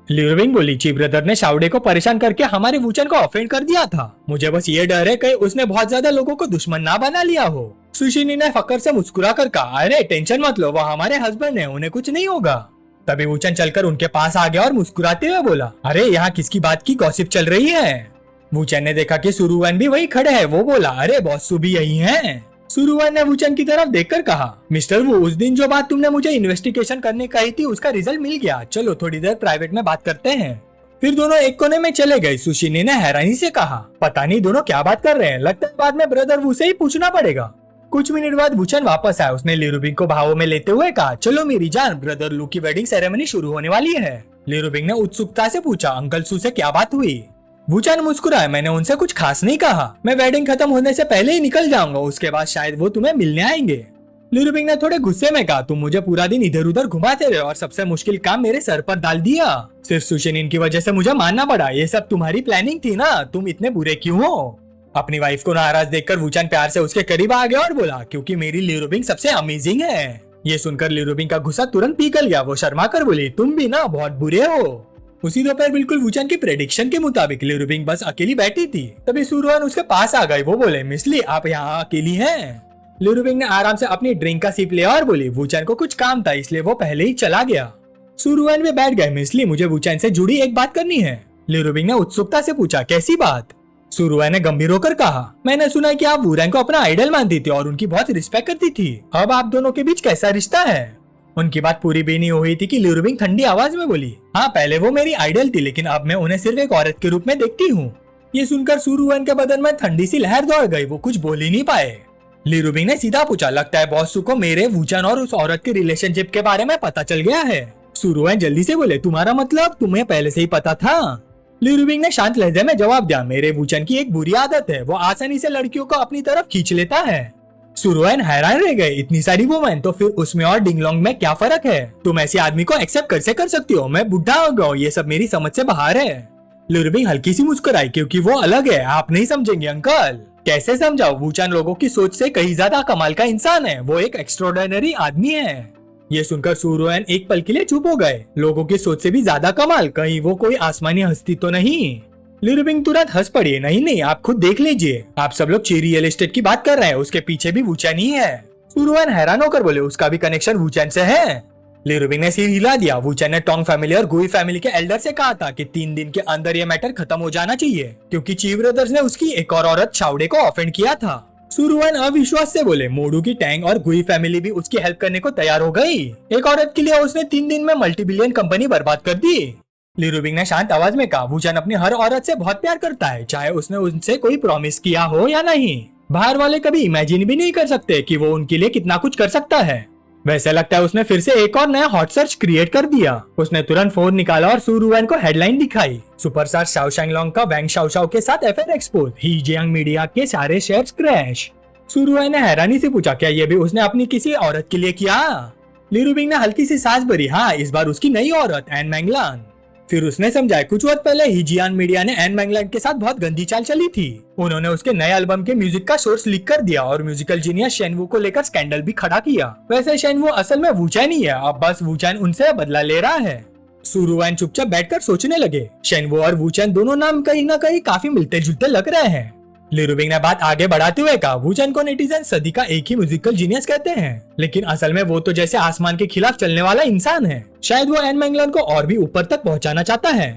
S1: ली रुबिंग बोली, ची ब्रदर ने शाउडे को परेशान करके हमारे वूचैन को ऑफेंड कर दिया था। मुझे बस ये डर है कि उसने बहुत ज्यादा लोगों को दुश्मन ना बना लिया हो। सु शिनिन ने फकर से मुस्कुरा कर कहा, अरे टेंशन मत लो, वो हमारे हस्बैंड है, उन्हें कुछ नहीं होगा। तभी वूचैन चलकर उनके पास आ गया और मुस्कुराते हुए बोला, अरे यहाँ किसकी बात की गॉसिप चल रही है? वूचैन ने देखा कि सुरुवन भी वही खड़े हैं। वो बोला, अरे बॉस भी यही हैं। सुरुवन ने वूचैन की तरफ देखकर कहा, मिस्टर वू, उस दिन जो बात तुमने मुझे इन्वेस्टिगेशन करने कही थी उसका रिजल्ट मिल गया। चलो थोड़ी देर प्राइवेट में बात करते हैं। फिर दोनों एक कोने में चले गए। सु शिनिन ने हैरानी से कहा, पता नहीं दोनों क्या बात कर रहे हैं, लगता है बाद में ब्रदर वू से ही पूछना पड़ेगा। कुछ मिनट बाद वूचैन वापस आया। उसने ली रुबिंग को भावों में लेते हुए कहा, चलो मेरी जान, ब्रदर लू की वेडिंग सेरेमनी शुरू होने वाली है। ली रुबिंग ने उत्सुकता से पूछा, अंकल सु से क्या बात हुई? वूचैन मुस्कुराया, मैंने उनसे कुछ खास नहीं कहा, मैं वेडिंग खत्म होने से पहले ही निकल जाऊंगा, उसके बाद शायद वो तुम्हें मिलने आएंगे। ली रुबिंग ने थोड़े गुस्से में कहा, तुम मुझे पूरा दिन इधर उधर घुमाते रहे और सबसे मुश्किल काम मेरे सर पर डाल दिया। सिर्फ सु शिनिन की वजह से मुझे मानना पड़ा। ये सब तुम्हारी प्लानिंग थी ना, तुम इतने बुरे क्यों हो? अपनी वाइफ को नाराज देखकर वूचैन प्यार से उसके करीब आ गया और बोला, क्योंकि मेरी ली रुबिंग सबसे अमेजिंग है। ये सुनकर ली रुबिंग का गुस्सा तुरंत पिघल गया। वो शर्मा कर बोली, तुम भी ना बहुत बुरे हो। उसी दोपहर बिल्कुल वूचैन की प्रेडिक्शन के मुताबिक ली रुबिंग बस अकेली बैठी थी। तभी सुरुवन उसके पास आ गई। वो बोले, मिस ली, आप यहाँ अकेली हैं? ली रुबिंग ने आराम से अपनी ड्रिंक का सिप लिया और बोली, वूचैन को कुछ काम था इसलिए वो पहले ही चला गया। सुरुवन में बैठ गए। मिस ली, मुझे वूचैन से जुड़ी एक बात करनी है। ली रुबिंग ने उत्सुकता से पूछा, कैसी बात? सुरुवन ने गंभीर होकर कहा, मैंने सुना कि आप वूरेंग को अपना आइडल मानती थी और उनकी बहुत रिस्पेक्ट करती थी। अब आप दोनों के बीच कैसा रिश्ता है? उनकी बात पूरी भी नहीं हुई थी कि ल्यूरुबिंग ठंडी आवाज में बोली, हाँ पहले वो मेरी आइडल थी, लेकिन अब मैं उन्हें सिर्फ एक औरत के रूप में देखती हूँ। ये सुनकर सुरुवन के बदन में ठंडी सी लहर दौड़ गई, वो कुछ बोल ही नहीं पाए। ल्यूरुबिंग ने सीधा पूछा, लगता है बॉस को मेरे वूचन और उस औरत के रिलेशनशिप के बारे में पता चल गया है। सुरुवन जल्दी से बोले, तुम्हारा मतलब तुम्हें पहले से ही पता था? ल्यूरुबिंग ने शांत लहजे में जवाब दिया, मेरे वूचन की एक बुरी आदत है, वो आसानी से लड़कियों को अपनी तरफ खींच लेता है। सुरुवन हैरान रह गए, इतनी सारी वुमेन, तो फिर उसमें और डिंगलोंग में क्या फर्क है? तुम ऐसे आदमी को एक्सेप्ट कैसे कर सकती हो? मैं बुढ़ा हो गया हूँ, ये सब मेरी समझ से बाहर है। ल्यूरुबिंग हल्की सी मुस्कुराई, क्योंकि वो अलग है, आप नहीं समझेंगे अंकल। कैसे समझाओ? वूचन लोगों की सोच से कहीं ज्यादा कमाल का इंसान है, वो एक एक्स्ट्राऑर्डिनरी आदमी है। ये सुनकर सुरुवन एक पल के लिए चुप हो गए। लोगों की सोच से भी ज्यादा कमाल, कहीं वो कोई आसमानी हस्ती तो नहीं? ल्यूरुबिंग तुरंत हंस पड़ी, नहीं नहीं, आप खुद देख लीजिए, आप सब लोग चीरी रियल एस्टेट की बात कर रहे हैं, उसके पीछे भी वूचन ही है। सुरुवन हैरान होकर बोले, उसका भी कनेक्शन वूचन से है? ल्यूरुबिंग ने सिर हिला दिया। वूचन ने टोंग फैमिली और गुई फैमिली के एल्डर से कहा था कि 3 दिन के अंदर ये मैटर खत्म हो जाना चाहिए, क्योंकि ची ब्रदर्स ने उसकी एक और औरत चावड़े को ऑफेंड किया था। सुरुवन अविश्वास से बोले, मोडू की टैंग और गुई फैमिली भी उसकी हेल्प करने को तैयार हो गई। एक औरत के लिए उसने 3 दिन में मल्टी बिलियन कंपनी बर्बाद कर दी। ल्यूरुबिंग ने शांत आवाज में कहा, वूचन अपनी हर औरत से बहुत प्यार करता है, चाहे उसने उनसे कोई प्रॉमिस किया हो या नहीं। बाहर वाले कभी इमेजिन भी नहीं कर सकते कि वो उनके लिए कितना कुछ कर सकता है। वैसे लगता है उसने फिर से एक और नया हॉट सर्च क्रिएट कर दिया। उसने तुरंत फोन निकाला और सुरुवन को हेडलाइन दिखाई, सुपरस्टार शाओ शैंगलोंग का वैंग शाओ के साथ अफेयर एक्सपोज, ही जियांग मीडिया के सारे शेयर्स क्रैश। सुरुवन ने हैरानी से पूछा, क्या ये भी उसने अपनी किसी औरत के लिए किया? ल्यूरुबिंग ने हल्की सी सांस भरी, हाँ इस बार उसकी नई औरत एन मैंगलान। फिर उसने समझाया, कुछ वक्त पहले ही जियान मीडिया ने एन मैंगलान के साथ बहुत गंदी चाल चली थी। उन्होंने उसके नए एल्बम के म्यूजिक का सोर्स लीक कर दिया और म्यूजिकल जीनियस शेनवू को लेकर स्कैंडल भी खड़ा किया। वैसे शेनवू असल में वूचन ही है, अब बस वूचन उनसे बदला ले रहा है। सुरुवन चुपचाप बैठकर सोचने लगे, शेनवू और वूचन दोनों नाम कहीं न कहीं काफी मिलते जुलते लग रहे हैं। ल्यूरुबिंग ने बात आगे बढ़ाते हुए कहा, वूचन को नेटिजन सदी का एक ही म्यूजिकल जीनियस कहते हैं, लेकिन असल में वो तो जैसे आसमान के खिलाफ चलने वाला इंसान है। शायद वो एन मैंगलान को और भी ऊपर तक पहुंचाना चाहता है।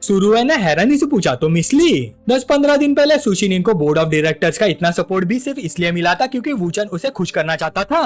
S1: सुरुवन ने हैरानी से पूछा, तो मिस ली? 10-15 दिन पहले सुशिनिन को बोर्ड ऑफ डायरेक्टर्स का इतना सपोर्ट भी सिर्फ इसलिए मिला था क्योंकि वूचन उसे खुश करना चाहता था।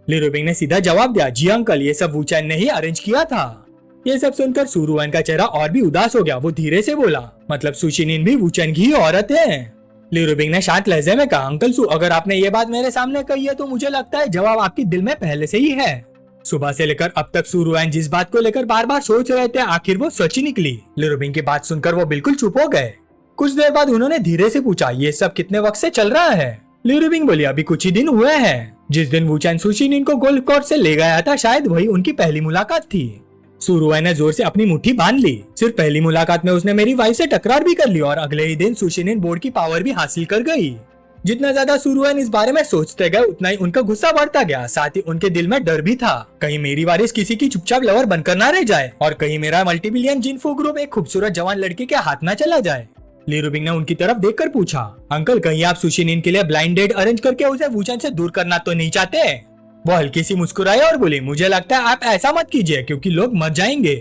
S1: ल्यूरुबिंग ने सीधा जवाब दिया, जी अंकल, ये सब वूचन ने ही अरेंज किया था। ये सब सुनकर सुरुवन का चेहरा और भी उदास हो गया। वो धीरे से बोला, मतलब सुशिनिन भी वूचन की ही औरत है? ल्यूरुबिंग ने शांत लहजे में कहा, अंकल सू, अगर आपने ये बात मेरे सामने कही है तो मुझे लगता है जवाब आपके दिल में पहले से ही है। सुबह से लेकर अब तक सुरुवन जिस बात को लेकर बार बार सोच रहे थे, आखिर वो सच ही निकली। ल्यूरुबिंग की बात सुनकर वो बिल्कुल चुप हो गए। कुछ देर बाद उन्होंने धीरे से पूछा, ये सब कितने वक्त से चल रहा है? ल्यूरुबिंग बोली, अभी कुछ ही दिन हुए हैं। जिस दिन वूचन सुशिनिन को गोल्फ कोर्स से ले गया था, शायद वही उनकी पहली मुलाकात थी। सुरुवन ने जोर से अपनी मुट्ठी बांध ली। सिर्फ पहली मुलाकात में उसने मेरी वाइफ से टकरार भी कर ली और अगले ही दिन सुशिनिन बोर्ड की पावर भी हासिल कर गई। जितना ज्यादा सुरुवन इस बारे में सोचते गए, उतना ही उनका गुस्सा बढ़ता गया। साथ ही उनके दिल में डर भी था, कहीं मेरी वारिस किसी की चुपचाप लवर बनकर ना रह जाए और कहीं मेरा मल्टी बिलियन जिनफो ग्रुप एक खूबसूरत जवान लड़के के हाथ न चला जाए। ल्यूरुबिंग ने उनकी तरफ देखकर पूछा, अंकल, कहीं आप सुशिनिन के लिए ब्लाइंड डेट अरेंज करके उसे वूचन से दूर करना तो नहीं चाहते? वो हल्की सी मुस्कुराई और बोली, मुझे लगता है आप ऐसा मत कीजिए, क्योंकि लोग मर जाएंगे।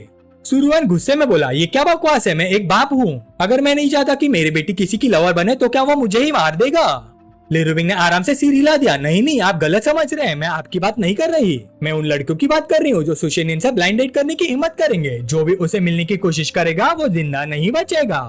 S1: सुरुवन गुस्से में बोला, ये क्या बकवास है, मैं एक बाप हूँ। अगर मैं नहीं चाहता कि मेरी बेटी किसी की लवर बने तो क्या वो मुझे ही मार देगा? ल्यूरुबिंग ने आराम से सिर हिला दिया, नहीं नहीं, आप गलत समझ रहे हैं, मैं आपकी बात नहीं कर रही। मैं उन लड़कों की बात कर रही हूँ जो सुशिनिन से ब्लाइंड डेट करने की हिम्मत करेंगे। जो भी उसे मिलने की कोशिश करेगा वो जिंदा नहीं बचेगा।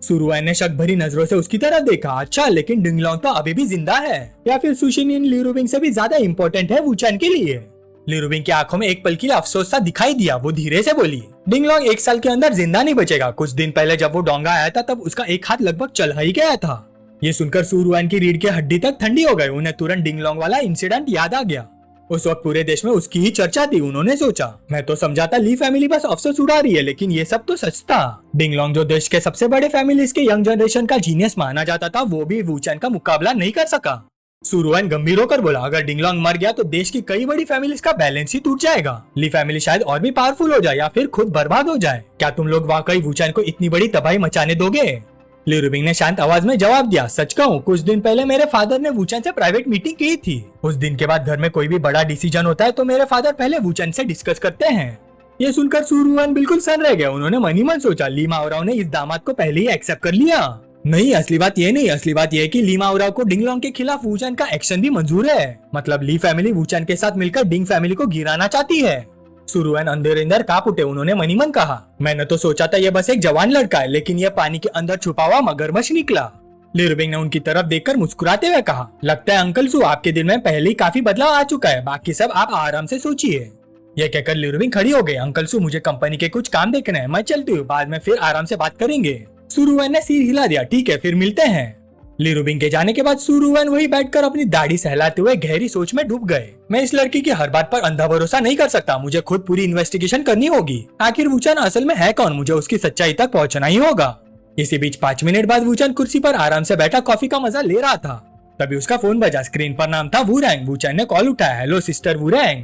S1: सुरुवन ने शक भरी नजरों से उसकी तरफ देखा, अच्छा, लेकिन डिंगलोंग तो अभी भी जिंदा है, या फिर सुशिनिन ल्यूरुबिंग से भी ज्यादा इम्पोर्टेंट है वूचन के लिए? ल्यूरुबिंग की आंखों में एक पल के लिए अफसोस सा दिखाई दिया। वो धीरे से बोली, डिंगलोंग 1 साल के अंदर जिंदा नहीं बचेगा। कुछ दिन पहले जब वो डोंगा आया था तब उसका एक हाथ लगभग चल ही गया था। ये सुनकर सुरुवन की रीढ़ की हड्डी तक ठंडी हो गई। उन्हें तुरंत डिंगलोंग वाला इंसिडेंट याद आ गया। उस वक्त पूरे देश में उसकी ही चर्चा थी। उन्होंने सोचा, मैं तो समझा था ली फैमिली बस अफसोस उड़ा रही है, लेकिन ये सब तो सच था। डिंगलोंग जो देश के सबसे बड़े फैमिलीज के यंग जनरेशन का जीनियस माना जाता था, वो भी वूचन का मुकाबला नहीं कर सका। सुरुवन गंभीर होकर बोला, अगर डिंगलोंग मर गया तो देश की कई बड़ी फैमिलीज का बैलेंस ही टूट जाएगा। ली फैमिली शायद और भी पावरफुल हो जाए या फिर खुद बर्बाद हो जाए। क्या तुम लोग वाकई वूचन को इतनी बड़ी तबाही मचाने दोगे? ल्यूरुबिंग ने शांत आवाज में जवाब दिया, सच कहूँ, कुछ दिन पहले मेरे फादर ने वूचन से प्राइवेट मीटिंग की थी। उस दिन के बाद घर में कोई भी बड़ा डिसीजन होता है तो मेरे फादर पहले वूचन से डिस्कस करते हैं। ये सुनकर सुरुवन बिल्कुल सन रह गया। उन्होंने मन ही मन सोचा, ली मावराव ने इस दामाद को पहले ही एक्सेप्ट कर लिया। नहीं, असली बात ये नहीं, असली बात ये है कि ली माओराओ को डिंगलोंग के खिलाफ वुचान का एक्शन भी मंजूर है। मतलब ली फैमिली वुचान के साथ मिलकर डिंग फैमिली को गिराना चाहती है। सुरुएन अंदर अंदर कांप उठे। उन्होंने मनी मन कहा, मैंने तो सोचा था ये बस एक जवान लड़का है, लेकिन ये पानी के अंदर छुपा हुआ मगरमच्छ निकला। ली रुबिंग ने उनकी तरफ देखकर मुस्कुराते हुए कहा, लगता है अंकल सू आपके दिल में पहले ही काफी बदलाव आ चुका है, बाकी सब आप आराम से सोचिए। यह कहकर ली रुबिंग खड़ी हो गई। अंकल सू मुझे कंपनी के कुछ काम देखने हैं, मैं चलती हूँ, बाद में फिर आराम से बात करेंगे। सुरुएन ने सिर हिला दिया, ठीक है फिर मिलते हैं। ली रुबिंग के जाने के बाद सुरुएन वही बैठकर अपनी दाढ़ी सहलाते हुए गहरी सोच में डूब गए। मैं इस लड़की की हर बात पर अंधा भरोसा नहीं कर सकता, मुझे खुद पूरी इन्वेस्टिगेशन करनी होगी। आखिर वुचान असल में है कौन, मुझे उसकी सच्चाई तक पहुंचना ही होगा। इसी बीच 5 मिनट बाद वुचान कुर्सी पर आराम से बैठा कॉफी का मजा ले रहा था। तभी उसका फोन बजा। स्क्रीन पर नाम था वुरैंग। वुचान ने कॉल उठाया, हेलो सिस्टर वुरैंग।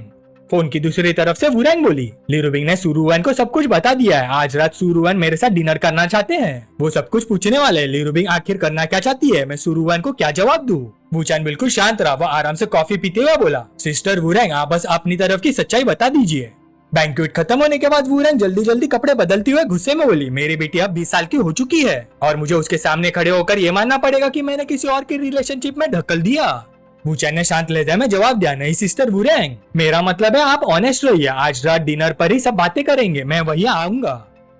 S1: फोन की दूसरी तरफ से वुरैंग बोली, ली रुबिंग ने सुरुएन को सब कुछ बता दिया है। आज रात सुरुएन मेरे साथ डिनर करना चाहते हैं। वो सब कुछ पूछने वाले हैं। ली रुबिंग आखिर करना क्या चाहती है, मैं सुरुएन को क्या जवाब दूं? वुचान बिल्कुल शांत रहा। वो आराम से कॉफी पीते हुए बोला, सिस्टर वुरैंग आप बस अपनी तरफ की सच्चाई बता दीजिए। बैंक्वेट खत्म होने के बाद वुरैंग जल्दी जल्दी कपड़े बदलते हुए गुस्से में बोली, मेरी बेटी अब 20 साल की हो चुकी है और मुझे उसके सामने खड़े होकर ये मानना पड़ेगा कि मैंने किसी और की रिलेशनशिप में ढकल दिया। वुचान ने शांत लेते हुए जवाब दिया, नहीं सिस्टर वुरैंग, मेरा मतलब है आप ऑनेस्ट रहिए। आज रात डिनर पर ही सब बातें करेंगे, मैं वही आऊंगा।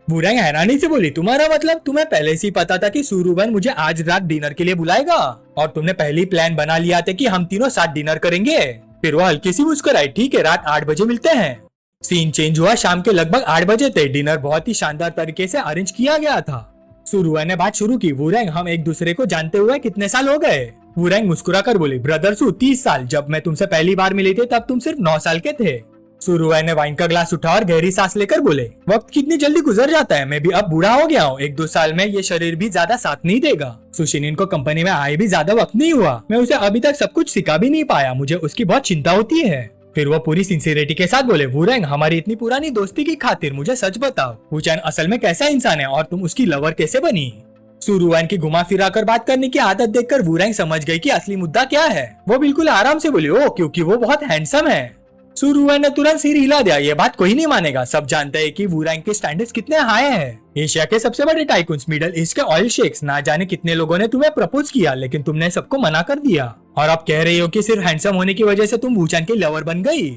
S1: वुरैंग हैरानी से बोली, तुम्हारा मतलब तुम्हें पहले से ही पता था कि सुरुएन मुझे आज रात डिनर के लिए बुलाएगा और तुमने पहले ही प्लान बना लिया था कि हम तीनों साथ डिनर करेंगे? फिर वो हल्की सी मुस्कुराई, ठीक है रात 8 बजे मिलते हैं। सीन चेंज हुआ। शाम के लगभग 8 बजे थे। डिनर बहुत ही शानदार तरीके से अरेंज किया गया था। सुरुएन ने बात शुरू की, वुरैंग हम एक दूसरे को जानते हुए कितने साल हो गए? वुरैंग मुस्कुरा कर बोली, ब्रदर सू 30 साल। जब मैं तुमसे पहली बार मिली थी तब तुम सिर्फ 9 साल के थे। सुरुएन ने वाइन का ग्लास उठा और गहरी सांस लेकर बोले, वक्त कितनी जल्दी गुजर जाता है, मैं भी अब बूढ़ा हो गया हूँ। 1-2 साल में ये शरीर भी ज्यादा साथ नहीं देगा। सुशिनिन को कंपनी में आए भी ज्यादा वक्त नहीं हुआ, मैं उसे अभी तक सब कुछ सिखा भी नहीं पाया, मुझे उसकी बहुत चिंता होती है। फिर वो पूरी सिंसियरिटी के साथ बोले, वुरैंग हमारी इतनी पुरानी दोस्ती की खातिर मुझे सच बताओ, वुचान असल में कैसा इंसान है और तुम उसकी लवर कैसे बनी? सुरुएन की घुमा फिरा कर बात करने की आदत देखकर वुरैंग समझ गई कि असली मुद्दा क्या है। वो बिल्कुल आराम से बोली, ओ क्योंकि वो बहुत हैंडसम है। सुरुएन ने तुरंत सिर हिला दिया, ये बात कोई नहीं मानेगा। सब जानते हैं कि वुरैंग के स्टैंडर्ड्स कितने हाई हैं। एशिया के सबसे बड़े टाइकून्स, मिडिल ईस्ट के ऑयल शेख्स, ना जाने कितने लोगों ने तुम्हें प्रपोज किया, लेकिन तुमने सबको मना कर दिया और अब कह रही हो कि सिर्फ हैंडसम होने की वजह से तुम वुचान की लवर बन गई।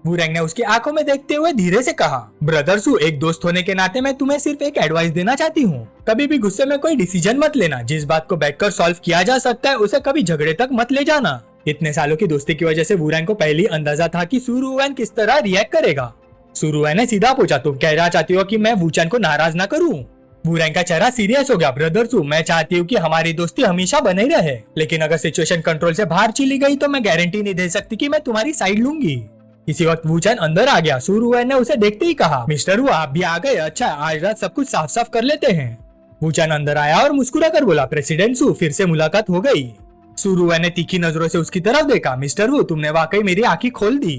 S1: वुरैंग ने उसकी आंखों में देखते हुए धीरे से कहा, ब्रदर सू एक दोस्त होने के नाते मैं तुम्हें सिर्फ एक एडवाइस देना चाहती हूँ, कभी भी गुस्से में कोई डिसीजन मत लेना। जिस बात को बैठकर सॉल्व किया जा सकता है उसे कभी झगड़े तक मत ले जाना। इतने सालों की दोस्ती की वजह से वुरैंग को पहले ही अंदाजा था कि सुरुएन किस तरह रिएक्ट करेगा। सुरुएन ने सीधा पूछा, तुम कहना चाहती हो कि मैं वुचान को नाराज ना करूं? वुरैंग का चेहरा सीरियस हो गया, ब्रदर सू मैं चाहती हूँ कि हमारी दोस्ती हमेशा बनी रहे, लेकिन अगर सिचुएशन कंट्रोल से बाहर चली गई तो मैं गारंटी नहीं दे सकती कि मैं तुम्हारी साइड लूंगी। इसी वक्त वुचान अंदर आ गया। सुरुएन ने उसे देखते ही कहा, मिस्टर वु आप भी आ गए, अच्छा आज रात सब कुछ साफ साफ कर लेते हैं। वुचान अंदर आया और मुस्कुरा कर बोला, प्रेसिडेंट सू फिर से मुलाकात हो गई। सुरुएन ने तीखी नजरों से उसकी तरफ देखा, मिस्टर वु तुमने वाकई मेरी आंखें खोल दी।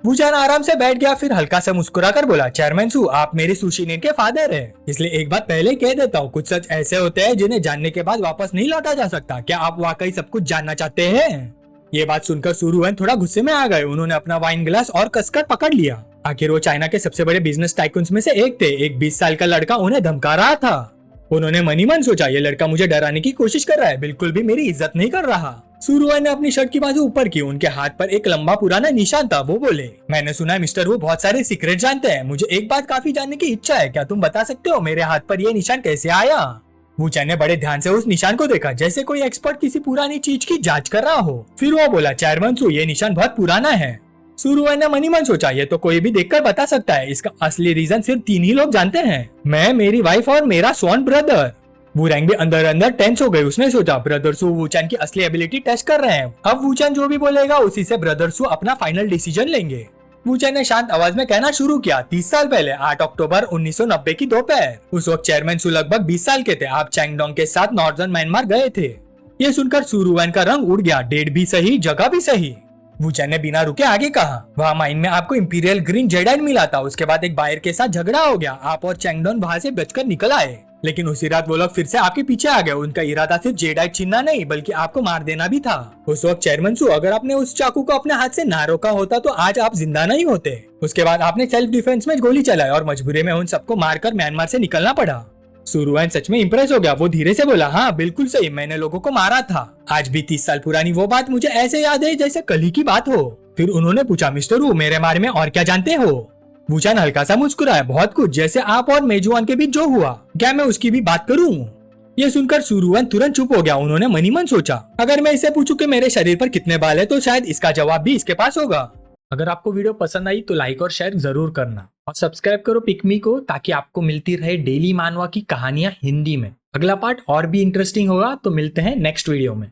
S1: वुचान आराम से बैठ गया, फिर हल्का सा मुस्कुरा कर बोला, चेयरमैन सू आप मेरी सुशिनिन के फादर है, इसलिए एक बात पहले कह देता हूँ, कुछ सच ऐसे होते हैं जिन्हें जानने के बाद वापस नहीं लौटा जा सकता। क्या आप वाकई सब कुछ जानना चाहते हैं? ये बात सुनकर सुरुएन थोड़ा गुस्से में आ गए। उन्होंने अपना वाइन ग्लास और कसकर पकड़ लिया। आखिर वो चाइना के सबसे बड़े बिजनेस टाइकून्स में से एक थे। एक 20 साल का लड़का उन्हें धमका रहा था। उन्होंने मनी मन सोचा, ये लड़का मुझे डराने की कोशिश कर रहा है, बिल्कुल भी मेरी इज्जत नहीं कर रहा। सुरुएन ने अपनी शर्ट की बाजू ऊपर की, उनके हाथ पर एक लंबा पुराना निशान था। वो बोले, मैंने सुना है मिस्टर वो बहुत सारे सीक्रेट जानते हैं, मुझे एक बात काफी जानने की इच्छा है, क्या तुम बता सकते हो मेरे हाथ पर ये निशान कैसे आया? वुचान ने बड़े ध्यान से उस निशान को देखा, जैसे कोई एक्सपर्ट किसी पुरानी चीज की जांच कर रहा हो। फिर वो बोला, चेयरमैन सू ये निशान बहुत पुराना है। सुरुएन ने मनी मन सोचा, ये तो कोई भी देखकर बता सकता है, इसका असली रीजन सिर्फ 3 ही लोग जानते हैं, मैं, मेरी वाइफ और मेरा स्वॉन ब्रदर। वुरैंग भी अंदर अंदर टेंस हो गई। उसने सोचा, ब्रदर सू वुचान की असली एबिलिटी टेस्ट कर रहे हैं, अब वुचान जो भी बोलेगा उसी से ब्रदर सू अपना फाइनल डिसीजन लेंगे। वुचान ने शांत आवाज में कहना शुरू किया, 30 साल पहले 8 अक्टूबर 1990 की दोपहर, उस वक्त चेयरमैन सू लगभग 20 साल के थे। आप चैंगडोंग के साथ नॉर्दर्न म्यांमार गए थे। ये सुनकर सुरुएन का रंग उड़ गया, डेट भी सही, जगह भी सही। वुचान ने बिना रुके आगे कहा, वहाँ माइन में आपको इंपीरियल ग्रीन जेडाइट मिला था, उसके बाद एक बायर के साथ झगड़ा हो गया, आप और चैंगडोंग वहाँ से बचकर निकल आए, लेकिन उसी रात वो लोग फिर से आपके पीछे आ गए। उनका इरादा सिर्फ जेडाइट छीनना नहीं बल्कि आपको मार देना भी था। उस वक्त चेयरमैन सू अगर आपने उस चाकू को अपने हाथ से ना रोका होता तो आज आप जिंदा नहीं होते। उसके बाद आपने सेल्फ डिफेंस में गोली चलाई और मजबूरी में उन सबको मारकर म्यांमार से निकलना पड़ा। सुरुवन सच में इम्प्रेस हो गया। वो धीरे से बोला, हाँ बिल्कुल सही, मैंने लोगों को मारा था। आज भी 30 साल पुरानी वो बात मुझे ऐसे याद है जैसे कल ही की बात हो। फिर उन्होंने पूछा, मिस्टर वू मेरे बारे में और क्या जानते हो? वूचान हल्का सा मुस्कुराया, बहुत कुछ, जैसे आप और मेजुआन के बीच जो हुआ। क्या मैं उसकी भी बात करूं? ये सुनकर सुरुवन तुरंत चुप हो गया। उन्होंने मनी मन सोचा, अगर मैं इसे पूछूं कि मेरे शरीर पर कितने बाल है तो शायद इसका जवाब भी इसके पास होगा। अगर आपको वीडियो पसंद आई तो लाइक और शेयर जरूर करना और सब्सक्राइब करो पिकमी को, ताकि आपको मिलती रहे डेली मानवा की कहानियां हिंदी में। अगला पार्ट और भी इंटरेस्टिंग होगा, तो मिलते हैं नेक्स्ट वीडियो में।